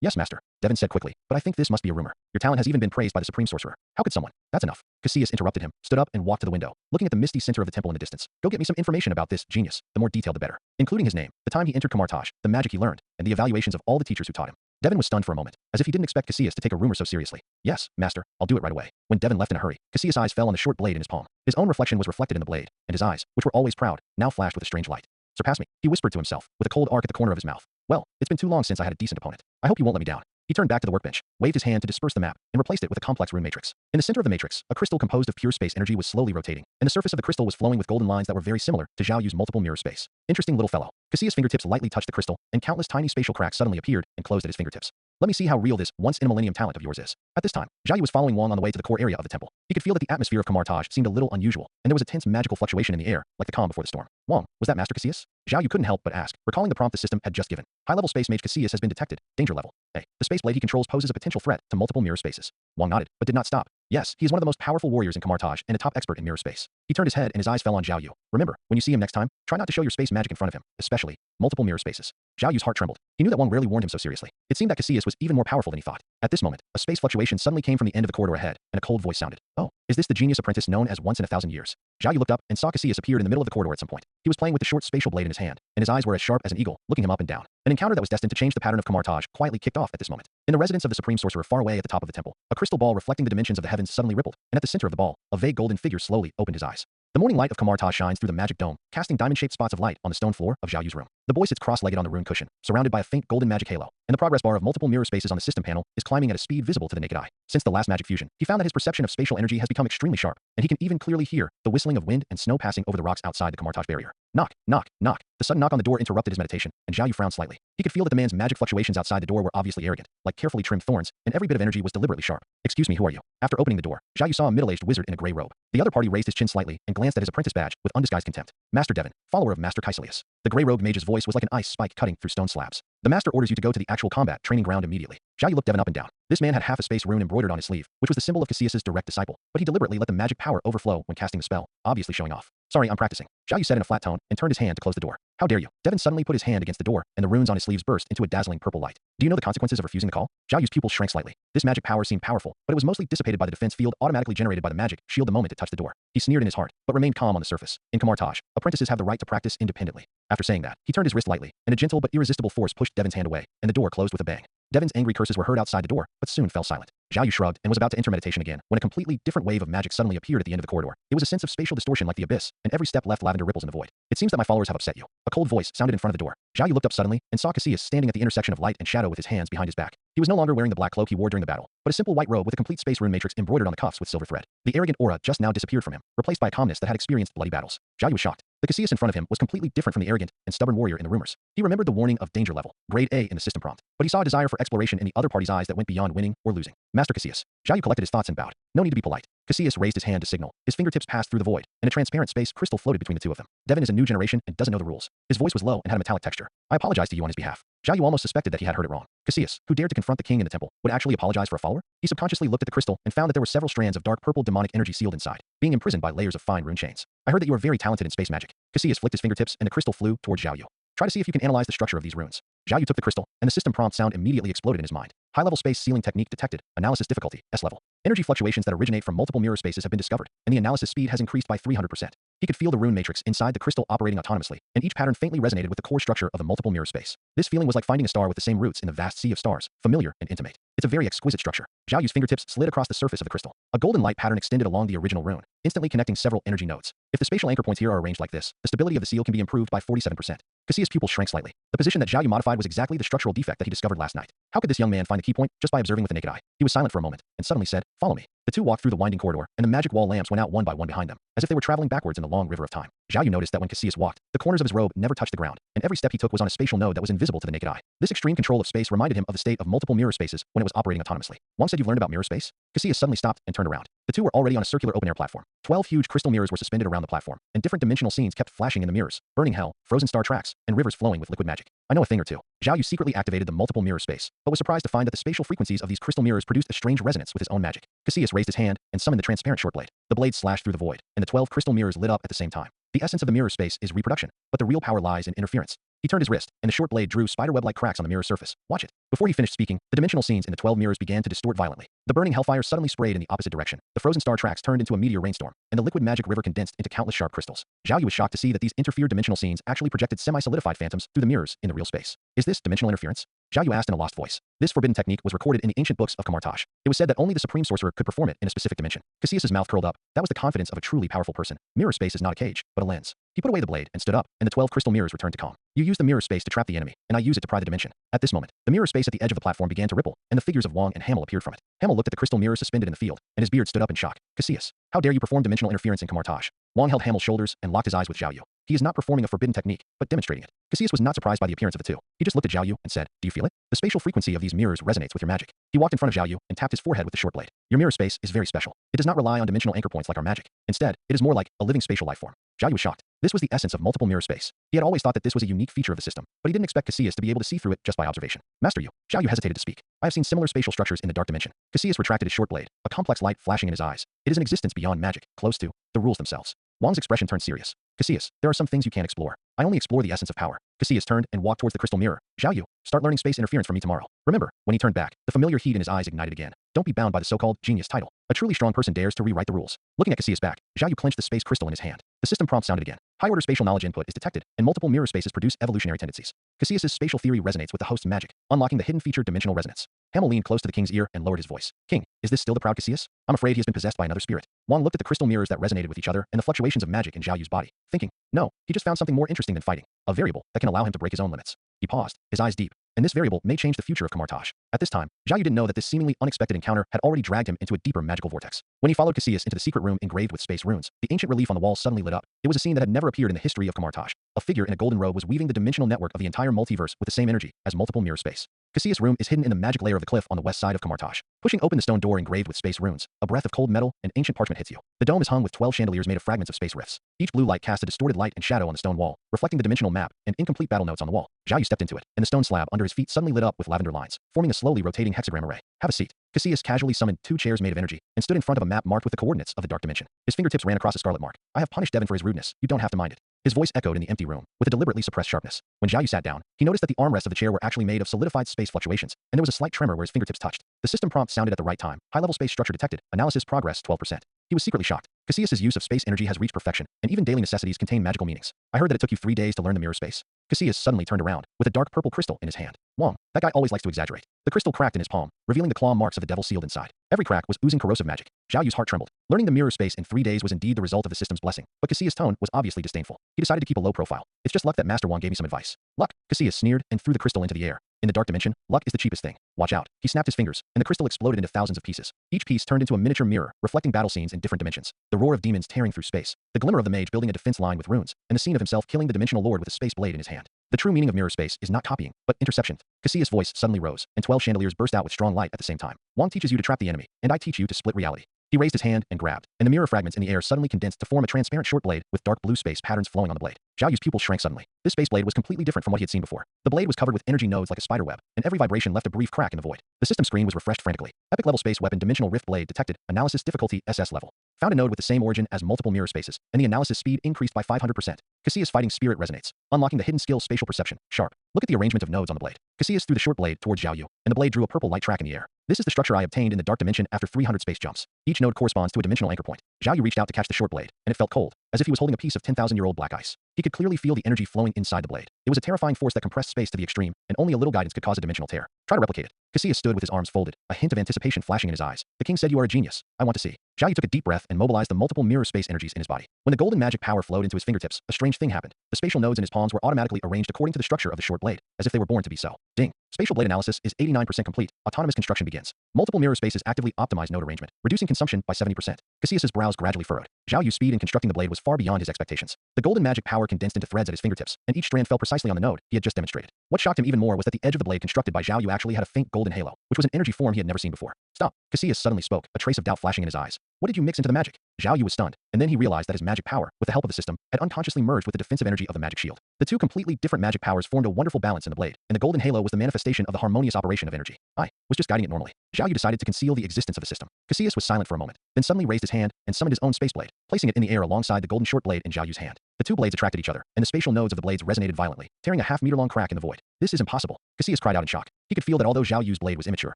Yes, master. Devin said quickly, but I think this must be a rumor. Your talent has even been praised by the supreme sorcerer. How could someone? That's enough. Cassius interrupted him, stood up and walked to the window, looking at the misty center of the temple in the distance. Go get me some information about this genius, the more detailed the better, including his name, the time he entered Kamartaj, the magic he learned, and the evaluations of all the teachers who taught him. Devin was stunned for a moment, as if he didn't expect Cassius to take a rumor so seriously. Yes, master, I'll do it right away. When Devin left in a hurry, Cassius' eyes fell on the short blade in his palm. His own reflection was reflected in the blade, and his eyes, which were always proud, now flashed with a strange light. Surpass me, he whispered to himself, with a cold arc at the corner of his mouth. Well, it's been too long since I had a decent opponent. I hope you won't let me down. He turned back to the workbench, waved his hand to disperse the map, and replaced it with a complex rune matrix. In the center of the matrix, a crystal composed of pure space energy was slowly rotating, and the surface of the crystal was flowing with golden lines that were very similar to Zhao Yu's multiple mirror space. Interesting little fellow. Cassius' fingertips lightly touched the crystal, and countless tiny spatial cracks suddenly appeared and closed at his fingertips. Let me see how real this once-in-a-millennium talent of yours is. At this time, Zhao Yu was following Wong on the way to the core area of the temple. He could feel that the atmosphere of Kamartaj seemed a little unusual, and there was a tense magical fluctuation in the air, like the calm before the storm. Wong, was that Master Cassius? Zhao Yu couldn't help but ask, recalling the prompt the system had just given. High-level space mage Cassius has been detected. Danger level A. The space blade he controls poses a potential threat to multiple mirror spaces. Wong nodded, but did not stop. Yes, he is one of the most powerful warriors in Kamartaj and a top expert in mirror space. He turned his head and his eyes fell on Zhao Yu. Remember, when you see him next time, try not to show your space magic in front of him, especially multiple mirror spaces. Zhao Yu's heart trembled. He knew that Wong rarely warned him so seriously. It seemed that Cassius was even more powerful than he thought. At this moment, a space fluctuation suddenly came from the end of the corridor ahead, and a cold voice sounded. Oh, is this the genius apprentice known as once in 1,000 years? Zhao Yu looked up and saw Cassius appeared in the middle of the corridor at some point. He was playing with the short spatial blade in his hand, and his eyes were as sharp as an eagle, looking him up and down. An encounter that was destined to change the pattern of Kamartaj quietly kicked off at this moment. In the residence of the supreme sorcerer far away at the top of the temple, a crystal ball reflecting the dimensions of the heavens suddenly rippled, and at the center of the ball, a vague golden figure slowly opened his eyes. The morning light of Kamartaj shines through the magic dome, casting diamond-shaped spots of light on the stone floor of Zhao Yu's room. The boy sits cross-legged on the rune cushion, surrounded by a faint golden magic halo, and the progress bar of multiple mirror spaces on the system panel is climbing at a speed visible to the naked eye. Since the last magic fusion, he found that his perception of spatial energy has become extremely sharp, and he can even clearly hear the whistling of wind and snow passing over the rocks outside the Kamartaj barrier. Knock, knock, knock. The sudden knock on the door interrupted his meditation, and Zhao Yu frowned slightly. He could feel that the man's magic fluctuations outside the door were obviously arrogant, like carefully trimmed thorns, and every bit of energy was deliberately sharp. Excuse me, who are you? After opening the door, Zhao Yu saw a middle-aged wizard in a gray robe. The other party raised his chin slightly and glanced at his apprentice badge with undisguised contempt. Master Devin, follower of Master Caecilius. The gray-robed mage's voice was like an ice spike cutting through stone slabs. The master orders you to go to the actual combat training ground immediately. Zhao Yu looked Devin up and down. This man had half a space rune embroidered on his sleeve, which was the symbol of Cassius's direct disciple, but he deliberately let the magic power overflow when casting the spell, obviously showing off. Sorry, I'm practicing. Zhao Yu said in a flat tone and turned his hand to close the door. How dare you? Devin suddenly put his hand against the door, and the runes on his sleeves burst into a dazzling purple light. Do you know the consequences of refusing the call? Zhao Yu's pupils shrank slightly. This magic power seemed powerful, but it was mostly dissipated by the defense field automatically generated by the magic shield the moment it touched the door. He sneered in his heart, but remained calm on the surface. In Kamartaj, apprentices have the right to practice independently. After saying that, he turned his wrist lightly, and a gentle but irresistible force pushed Devin's hand away, and the door closed with a bang. Devin's angry curses were heard outside the door, but soon fell silent. Zhao Yu shrugged and was about to enter meditation again when a completely different wave of magic suddenly appeared at the end of the corridor. It was a sense of spatial distortion like the abyss, and every step left lavender ripples in the void. It seems that my followers have upset you. A cold voice sounded in front of the door. Zhao Yu looked up suddenly and saw Cassius standing at the intersection of light and shadow with his hands behind his back. He was no longer wearing the black cloak he wore during the battle, but a simple white robe with a complete space rune matrix embroidered on the cuffs with silver thread. The arrogant aura just now disappeared from him, replaced by a calmness that had experienced bloody battles. Zhao Yu was shocked. The Cassius in front of him was completely different from the arrogant and stubborn warrior in the rumors. He remembered the warning of danger level, grade A in the system prompt, but he saw a desire for exploration in the other party's eyes that went beyond winning or losing. Master Cassius. Zhao Yu collected his thoughts and bowed. No need to be polite. Cassius raised his hand to signal. His fingertips passed through the void, and a transparent space crystal floated between the two of them. Devin is a new generation and doesn't know the rules. His voice was low and had a metallic texture. I apologize to you on his behalf. Zhao Yu almost suspected that he had heard it wrong. Cassius, who dared to confront the king in the temple, would actually apologize for a follower? He subconsciously looked at the crystal and found that there were several strands of dark purple demonic energy sealed inside, being imprisoned by layers of fine rune chains. I heard that you are very talented in space magic. Cassius flicked his fingertips and the crystal flew towards Zhao Yu. Try to see if you can analyze the structure of these runes. Zhao Yu took the crystal, and the system prompt sound immediately exploded in his mind. High-level space sealing technique detected. Analysis difficulty, S level. Energy fluctuations that originate from multiple mirror spaces have been discovered, and the analysis speed has increased by 300%. He could feel the rune matrix inside the crystal operating autonomously, and each pattern faintly resonated with the core structure of a multiple mirror space. This feeling was like finding a star with the same roots in the vast sea of stars, familiar and intimate. It's a very exquisite structure. Zhao Yu's fingertips slid across the surface of the crystal. A golden light pattern extended along the original rune, instantly connecting several energy nodes. If the spatial anchor points here are arranged like this, the stability of the seal can be improved by 47%. Cassius' pupil shrank slightly. The position that Zhao Yu modified was exactly the structural defect that he discovered last night. How could this young man find the key point just by observing with the naked eye? He was silent for a moment, and suddenly said, "Follow me." The two walked through the winding corridor, and the magic wall lamps went out one by one behind them, as if they were traveling backwards in the long river of time. Zhao Yu noticed that when Cassius walked, the corners of his robe never touched the ground, and every step he took was on a spatial node that was invisible to the naked eye. This extreme control of space reminded him of the state of multiple mirror spaces when it was operating autonomously. Wang said, "You've learned about mirror space?" Cassius suddenly stopped and turned around. The two were already on a circular open-air platform. 12 huge crystal mirrors were suspended around the platform, and different dimensional scenes kept flashing in the mirrors: burning hell, frozen star tracks, and rivers flowing with liquid magic. I know a thing or two. Zhao Yu secretly activated the multiple mirror space, but was surprised to find that the spatial frequencies of these crystal mirrors produced a strange resonance with his own magic. Cassius raised his hand and summoned the transparent short blade. The blade slashed through the void, and the 12 crystal mirrors lit up at the same time. The essence of the mirror space is reproduction, but the real power lies in interference. He turned his wrist, and the short blade drew spiderweb-like cracks on the mirror surface. Watch it. Before he finished speaking, the dimensional scenes in the 12 mirrors began to distort violently. The burning hellfire suddenly sprayed in the opposite direction. The frozen star tracks turned into a meteor rainstorm, and the liquid magic river condensed into countless sharp crystals. Zhao Yu was shocked to see that these interfered dimensional scenes actually projected semi-solidified phantoms through the mirrors in the real space. Is this dimensional interference? Zhao Yu asked in a lost voice. This forbidden technique was recorded in the ancient books of Kamartaj. It was said that only the supreme sorcerer could perform it in a specific dimension. Cassius's mouth curled up. That was the confidence of a truly powerful person. Mirror space is not a cage, but a lens. He put away the blade and stood up, and the 12 crystal mirrors returned to calm. You use the mirror space to trap the enemy, and I use it to pry the dimension. At this moment, the mirror space at the edge of the platform began to ripple, and the figures of Wang and Hamel appeared from it. Hamel looked at the crystal mirror suspended in the field, and his beard stood up in shock. Cassius, how dare you perform dimensional interference in Kamartaj? Wang held Hamel's shoulders and locked his eyes with Zhao Yu. He is not performing a forbidden technique, but demonstrating it. Cassius was not surprised by the appearance of the two. He just looked at Zhao Yu and said, "Do you feel it? The spatial frequency of these mirrors resonates with your magic." He walked in front of Zhao Yu and tapped his forehead with the short blade. "Your mirror space is very special. It does not rely on dimensional anchor points like our magic. Instead, it is more like a living spatial life form." Zhao Yu was shocked. This was the essence of multiple mirror space. He had always thought that this was a unique feature of the system, but he didn't expect Cassius to be able to see through it just by observation. "Master Yu." Zhao Yu hesitated to speak. "I have seen similar spatial structures in the dark dimension." Cassius retracted his short blade, a complex light flashing in his eyes. "It is an existence beyond magic, close to the rules themselves." Wang's expression turned serious. "Cassius, there are some things you can't explore. I only explore the essence of power." Cassius turned and walked towards the crystal mirror. "Zhao Yu, start learning space interference from me tomorrow." Remember, when he turned back, the familiar heat in his eyes ignited again. Don't be bound by the so-called genius title. A truly strong person dares to rewrite the rules. Looking at Cassius' back, Zhao Yu clenched the space crystal in his hand. The system prompt sounded again. High-order spatial knowledge input is detected, and multiple mirror spaces produce evolutionary tendencies. Cassius' spatial theory resonates with the host's magic, unlocking the hidden feature dimensional resonance. Hamel leaned close to the king's ear and lowered his voice. "King, is this still the proud Cassius? I'm afraid he has been possessed by another spirit." Wang looked at the crystal mirrors that resonated with each other and the fluctuations of magic in Zhao Yu's body, thinking, no, he just found something more interesting than fighting, a variable that can allow him to break his own limits. He paused, his eyes deep, and this variable may change the future of Kamartaj. At this time, Zhao Yu didn't know that this seemingly unexpected encounter had already dragged him into a deeper magical vortex. When he followed Cassius into the secret room engraved with space runes, the ancient relief on the wall suddenly lit up. It was a scene that had never appeared in the history of Kamartaj. A figure in a golden robe was weaving the dimensional network of the entire multiverse with the same energy as multiple mirror space. Cassius' room is hidden in the magic layer of the cliff on the west side of Kamartaj. Pushing open the stone door engraved with space runes, a breath of cold metal and ancient parchment hits you. The dome is hung with 12 chandeliers made of fragments of space rifts. Each blue light casts a distorted light and shadow on the stone wall, reflecting the dimensional map and incomplete battle notes on the wall. Zhao Yu stepped into it, and the stone slab under his feet suddenly lit up with lavender lines, forming a slowly rotating hexagram array. "Have a seat." Cassius casually summoned 2 chairs made of energy and stood in front of a map marked with the coordinates of the dark dimension. His fingertips ran across a scarlet mark. "I have punished Devon for his rudeness. You don't have to mind it." His voice echoed in the empty room, with a deliberately suppressed sharpness. When Zhao Yu sat down, he noticed that the armrests of the chair were actually made of solidified space fluctuations, and there was a slight tremor where his fingertips touched. The system prompt sounded at the right time. High-level space structure detected. Analysis progress 12%. He was secretly shocked. Cassius' use of space energy has reached perfection, and even daily necessities contain magical meanings. "I heard that it took you 3 days to learn the mirror space." Cassius suddenly turned around, with a dark purple crystal in his hand. "Wang, that guy always likes to exaggerate." The crystal cracked in his palm, revealing the claw marks of the devil sealed inside. Every crack was oozing corrosive magic. Zhao Yu's heart trembled. Learning the mirror space in 3 days was indeed the result of the system's blessing, but Cassius' tone was obviously disdainful. He decided to keep a low profile. "It's just luck that Master Wang gave me some advice." "Luck?" Cassius sneered and threw the crystal into the air. "In the dark dimension, luck is the cheapest thing. Watch out." He snapped his fingers, and the crystal exploded into thousands of pieces. Each piece turned into a miniature mirror, reflecting battle scenes in different dimensions. The roar of demons tearing through space, the glimmer of the mage building a defense line with runes, and the scene of himself killing the dimensional lord with a space blade in his hand. The true meaning of mirror space is not copying, but interception. Cassius' voice suddenly rose, and 12 chandeliers burst out with strong light at the same time. "Wang teaches you to trap the enemy, and I teach you to split reality." He raised his hand and grabbed, and the mirror fragments in the air suddenly condensed to form a transparent short blade with dark blue space patterns flowing on the blade. Zhao Yu's pupils shrank suddenly. This space blade was completely different from what he had seen before. The blade was covered with energy nodes like a spider web, and every vibration left a brief crack in the void. The system screen was refreshed frantically. Epic level space weapon dimensional rift blade detected. Analysis difficulty SS level. Found a node with the same origin as multiple mirror spaces, and the analysis speed increased by 500%. Cassius fighting spirit resonates. Unlocking the hidden skill spatial perception. Sharp. Look at the arrangement of nodes on the blade. Cassius threw the short blade towards Zhao Yu, and the blade drew a purple light track in the air. This is the structure I obtained in the dark dimension after 300 space jumps. Each node corresponds to a dimensional anchor point. Zhao Yu reached out to catch the short blade, and it felt cold, as if he was holding a piece of 10,000-year-old black ice. He could clearly feel the energy flowing inside the blade. It was a terrifying force that compressed space to the extreme, and only a little guidance could cause a dimensional tear. Try to replicate it. Cassius stood with his arms folded, a hint of anticipation flashing in his eyes. The king said, "You are a genius. I want to see." Zhao Yu took a deep breath and mobilized the multiple mirror space energies in his body. When the golden magic power flowed into his fingertips, a strange thing happened. The spatial nodes in his palms were automatically arranged according to the structure of the short blade, as if they were born to be so. Ding. Spatial blade analysis is 89% complete. Autonomous construction begins. Multiple mirror spaces actively optimize node arrangement, reducing consumption by 70%. Cassius's brows gradually furrowed. Zhao Yu's speed in constructing the blade was far beyond his expectations. The golden magic power condensed into threads at his fingertips, and each strand fell precisely on the node he had just demonstrated. What shocked him even more was that the edge of the blade constructed by Zhao Yu actually had a faint golden halo, which was an energy form he had never seen before. Stop. Cassius suddenly spoke, a trace of doubt flashing in his eyes. What did you mix into the magic? Zhao Yu was stunned, and then he realized that his magic power, with the help of the system, had unconsciously merged with the defensive energy of the magic shield. The two completely different magic powers formed a wonderful balance in the blade, and the golden halo was the manifestation of the harmonious operation of energy. I was just guiding it normally. Zhao Yu decided to conceal the existence of the system. Cassius was silent for a moment, then suddenly raised his hand and summoned his own space blade, placing it in the air alongside the golden short blade in Zhao Yu's hand. The two blades attracted each other, and the spatial nodes of the blades resonated violently, tearing a half-meter-long crack in the void. This is impossible. Cassius cried out in shock. He could feel that although Zhao Yu's blade was immature,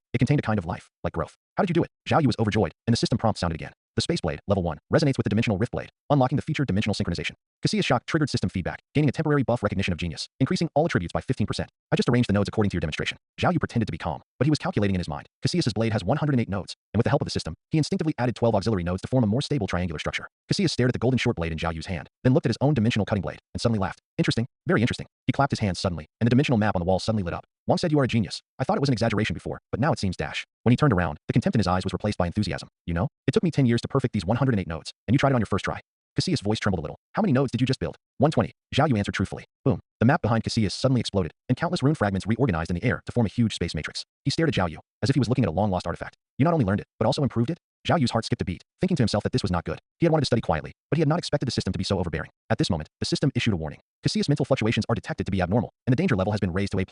it contained a kind of life, like growth. How did you do it? Zhao Yu was overjoyed, and the system prompt sounded again. The space blade, level 1, resonates with the dimensional rift blade, unlocking the feature dimensional synchronization. Cassius' shock triggered system feedback, gaining a temporary buff recognition of genius, increasing all attributes by 15%. I just arranged the nodes according to your demonstration. Zhao Yu pretended to be calm, but he was calculating in his mind. Cassius' blade has 108 nodes, and with the help of the system, he instinctively added 12 auxiliary nodes to form a more stable triangular structure. Cassius stared at the golden short blade in Zhao Yu's hand, then looked at his own dimensional cutting blade, and suddenly laughed. Interesting, very interesting. He clapped his hands suddenly, and the dimensional map on the wall suddenly lit up. Wang said, "You are a genius. I thought it was an exaggeration before, but now it seems dash." When he turned around, the contempt in his eyes was replaced by enthusiasm. You know, it took me 10 years to perfect these 108 nodes, and you tried it on your first try. Cassius' voice trembled a little. How many nodes did you just build? 120. Zhao Yu answered truthfully. Boom. The map behind Cassius suddenly exploded, and countless rune fragments reorganized in the air to form a huge space matrix. He stared at Zhao Yu, as if he was looking at a long-lost artifact. You not only learned it, but also improved it? Zhao Yu's heart skipped a beat, thinking to himself that this was not good. He had wanted to study quietly, but he had not expected the system to be so overbearing. At this moment, the system issued a warning. Cassius' mental fluctuations are detected to be abnormal, and the danger level has been raised to A+.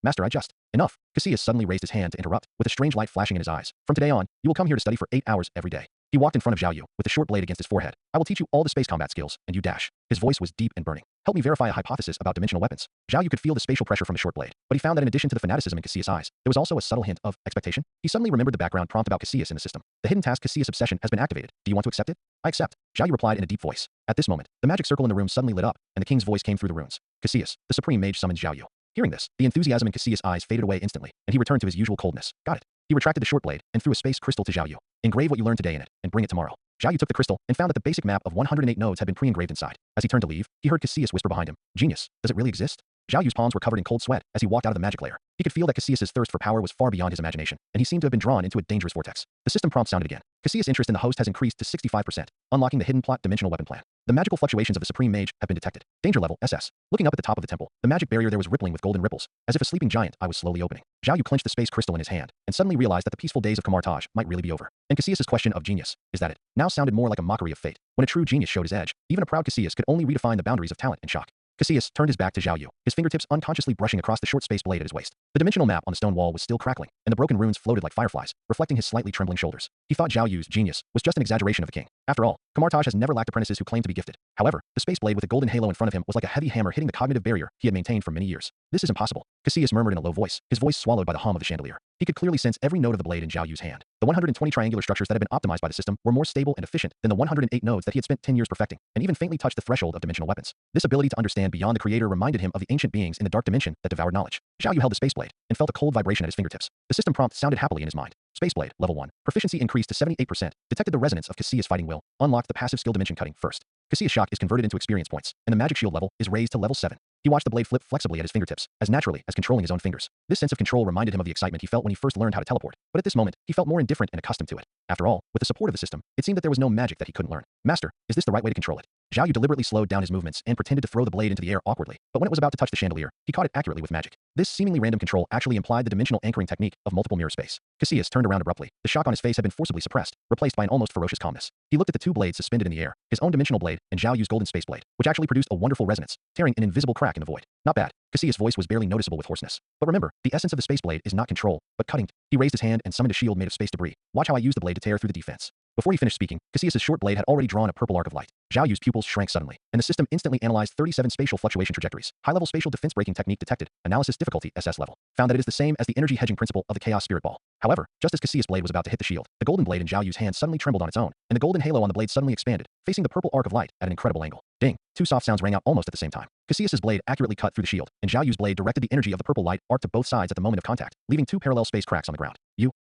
Master, I just... Enough. Cassius suddenly raised his hand to interrupt, with a strange light flashing in his eyes. From today on, you will come here to study for 8 hours every day. He walked in front of Zhao Yu, with the short blade against his forehead. I will teach you all the space combat skills, and you dash. His voice was deep and burning. Help me verify a hypothesis about dimensional weapons. Zhao Yu could feel the spatial pressure from the short blade, but he found that in addition to the fanaticism in Cassius' eyes, there was also a subtle hint of expectation. He suddenly remembered the background prompt about Cassius in the system. The hidden task Cassius obsession has been activated. Do you want to accept it? I accept. Zhao Yu replied in a deep voice. At this moment, the magic circle in the room suddenly lit up, and the king's voice came through the runes. Cassius, the supreme mage, summoned Zhao Yu. Hearing this, the enthusiasm in Cassius' eyes faded away instantly, and he returned to his usual coldness. Got it. He retracted the short blade and threw a space crystal to Zhao Yu. Engrave what you learned today in it, and bring it tomorrow. Zhao Yu took the crystal and found that the basic map of 108 nodes had been pre-engraved inside. As he turned to leave, he heard Cassius whisper behind him, "Genius, does it really exist?" Zhao Yu's palms were covered in cold sweat as he walked out of the magic layer. He could feel that Cassius' thirst for power was far beyond his imagination, and he seemed to have been drawn into a dangerous vortex. The system prompt sounded again. Cassius' interest in the host has increased to 65%, unlocking the hidden plot dimensional weapon plan. The magical fluctuations of the supreme mage have been detected. Danger level SS. Looking up at the top of the temple, the magic barrier there was rippling with golden ripples, as if a sleeping giant eye was slowly opening. Zhao Yu clenched the space crystal in his hand, and suddenly realized that the peaceful days of Kamartaj might really be over. And Cassius' question of genius, is that it, now sounded more like a mockery of fate. When a true genius showed his edge, even a proud Cassius could only redefine the boundaries of talent in shock. Cassius turned his back to Zhao Yu, his fingertips unconsciously brushing across the short space blade at his waist. The dimensional map on the stone wall was still crackling, and the broken runes floated like fireflies, reflecting his slightly trembling shoulders. He thought Zhao Yu's genius was just an exaggeration of a king. After all, Kamartaj has never lacked apprentices who claim to be gifted. However, the space blade with a golden halo in front of him was like a heavy hammer hitting the cognitive barrier he had maintained for many years. This is impossible. Cassius murmured in a low voice, his voice swallowed by the hum of the chandelier. He could clearly sense every node of the blade in Zhao Yu's hand. The 120 triangular structures that had been optimized by the system were more stable and efficient than the 108 nodes that he had spent 10 years perfecting, and even faintly touched the threshold of dimensional weapons. This ability to understand beyond the creator reminded him of the ancient beings in the dark dimension that devoured knowledge. Zhao Yu held the space blade and felt a cold vibration at his fingertips. The system prompt sounded happily in his mind. Space blade, level 1. Proficiency increased to 78%. Detected the resonance of Cassius' fighting will. Unlocked the passive skill dimension cutting first. Cassius' shock is converted into experience points, and the magic shield level is raised to level 7. He watched the blade flip flexibly at his fingertips, as naturally as controlling his own fingers. This sense of control reminded him of the excitement he felt when he first learned how to teleport, but at this moment, he felt more indifferent and accustomed to it. After all, with the support of the system, it seemed that there was no magic that he couldn't learn. Master, is this the right way to control it? Zhao Yu deliberately slowed down his movements and pretended to throw the blade into the air awkwardly, but when it was about to touch the chandelier, he caught it accurately with magic. This seemingly random control actually implied the dimensional anchoring technique of multiple mirror space. Cassius turned around abruptly. The shock on his face had been forcibly suppressed, replaced by an almost ferocious calmness. He looked at the two blades suspended in the air, his own dimensional blade and Zhao Yu's golden space blade, which actually produced a wonderful resonance, tearing an invisible crack in the void. Not bad. Cassius' voice was barely noticeable with hoarseness. But remember, the essence of the space blade is not control, but cutting. He raised his hand and summoned a shield made of space debris. Watch how I use the blade to tear through the defense. Before he finished speaking, Cassius' short blade had already drawn a purple arc of light. Zhao Yu's pupils shrank suddenly, and the system instantly analyzed 37 spatial fluctuation trajectories. High-level spatial defense breaking technique detected. Analysis difficulty SS level. Found that it is the same as the energy hedging principle of the Chaos Spirit Ball. However, just as Cassius' blade was about to hit the shield, the golden blade in Zhao Yu's hand suddenly trembled on its own, and the golden halo on the blade suddenly expanded, facing the purple arc of light at an incredible angle. Ding! Two soft sounds rang out almost at the same time. Cassius' blade accurately cut through the shield, and Zhao Yu's blade directed the energy of the purple light arc to both sides at the moment of contact, leaving two parallel space cracks on the ground.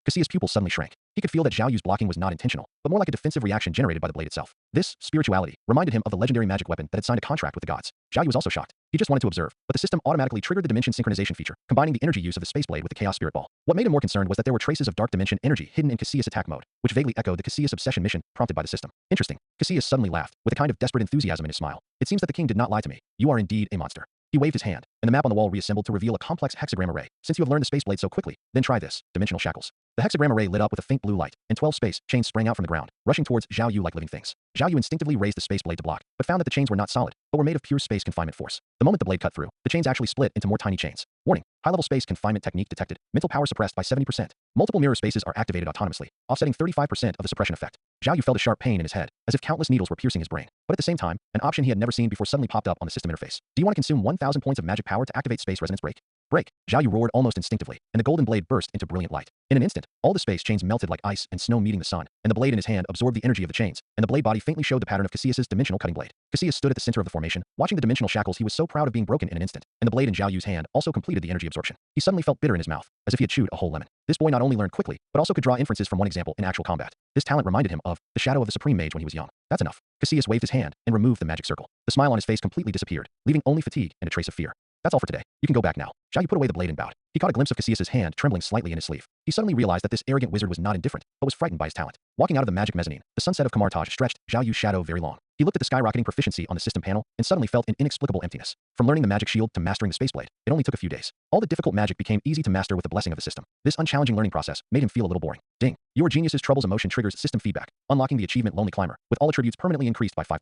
Cassius' pupils suddenly shrank. He could feel that Zhao Yu's blocking was not intentional, but more like a defensive reaction generated by the blade itself. This spirituality reminded him of the legendary magic weapon that had signed a contract with the gods. Zhao Yu was also shocked. He just wanted to observe, but the system automatically triggered the dimension synchronization feature, combining the energy use of the space blade with the Chaos Spirit Ball. What made him more concerned was that there were traces of dark dimension energy hidden in Cassius' attack mode, which vaguely echoed the Cassius obsession mission prompted by the system. Interesting. Cassius suddenly laughed, with a kind of desperate enthusiasm in his smile. It seems that the king did not lie to me. You are indeed a monster. He waved his hand, and the map on the wall reassembled to reveal a complex hexagram array. Since you have learned the space blade so quickly, then try this. Dimensional shackles. The hexagram array lit up with a faint blue light, and 12 space chains sprang out from the ground, rushing towards Zhao Yu like living things. Zhao Yu instinctively raised the space blade to block, but found that the chains were not solid, but were made of pure space confinement force. The moment the blade cut through, the chains actually split into more tiny chains. Warning: high-level space confinement technique detected. Mental power suppressed by 70%. Multiple mirror spaces are activated autonomously, offsetting 35% of the suppression effect. Zhao Yu felt a sharp pain in his head, as if countless needles were piercing his brain. But at the same time, an option he had never seen before suddenly popped up on the system interface. Do you want to consume 1,000 points of magic power to activate space resonance break? Break! Zhao Yu roared almost instinctively, and the golden blade burst into brilliant light. In an instant, all the space chains melted like ice and snow meeting the sun, and the blade in his hand absorbed the energy of the chains, and the blade body faintly showed the pattern of Cassius' dimensional cutting blade. Cassius stood at the center of the formation, watching the dimensional shackles he was so proud of being broken in an instant, and the blade in Zhao Yu's hand also completed the energy absorption. He suddenly felt bitter in his mouth, as if he had chewed a whole lemon. This boy not only learned quickly, but also could draw inferences from one example in actual combat. This talent reminded him of the shadow of the Supreme Mage when he was young. That's enough. Cassius waved his hand and removed the magic circle. The smile on his face completely disappeared, leaving only fatigue and a trace of fear. That's all for today. You can go back now. Zhao Yu put away the blade and bowed. He caught a glimpse of Cassius' hand trembling slightly in his sleeve. He suddenly realized that this arrogant wizard was not indifferent, but was frightened by his talent. Walking out of the magic mezzanine, the sunset of Kamartaj stretched Zhao Yu's shadow very long. He looked at the skyrocketing proficiency on the system panel and suddenly felt an inexplicable emptiness. From learning the magic shield to mastering the space blade, it only took a few days. All the difficult magic became easy to master with the blessing of the system. This unchallenging learning process made him feel a little boring. Ding. Your genius's troubles emotion triggers system feedback, unlocking the achievement Lonely Climber, with all attributes permanently increased by 5%.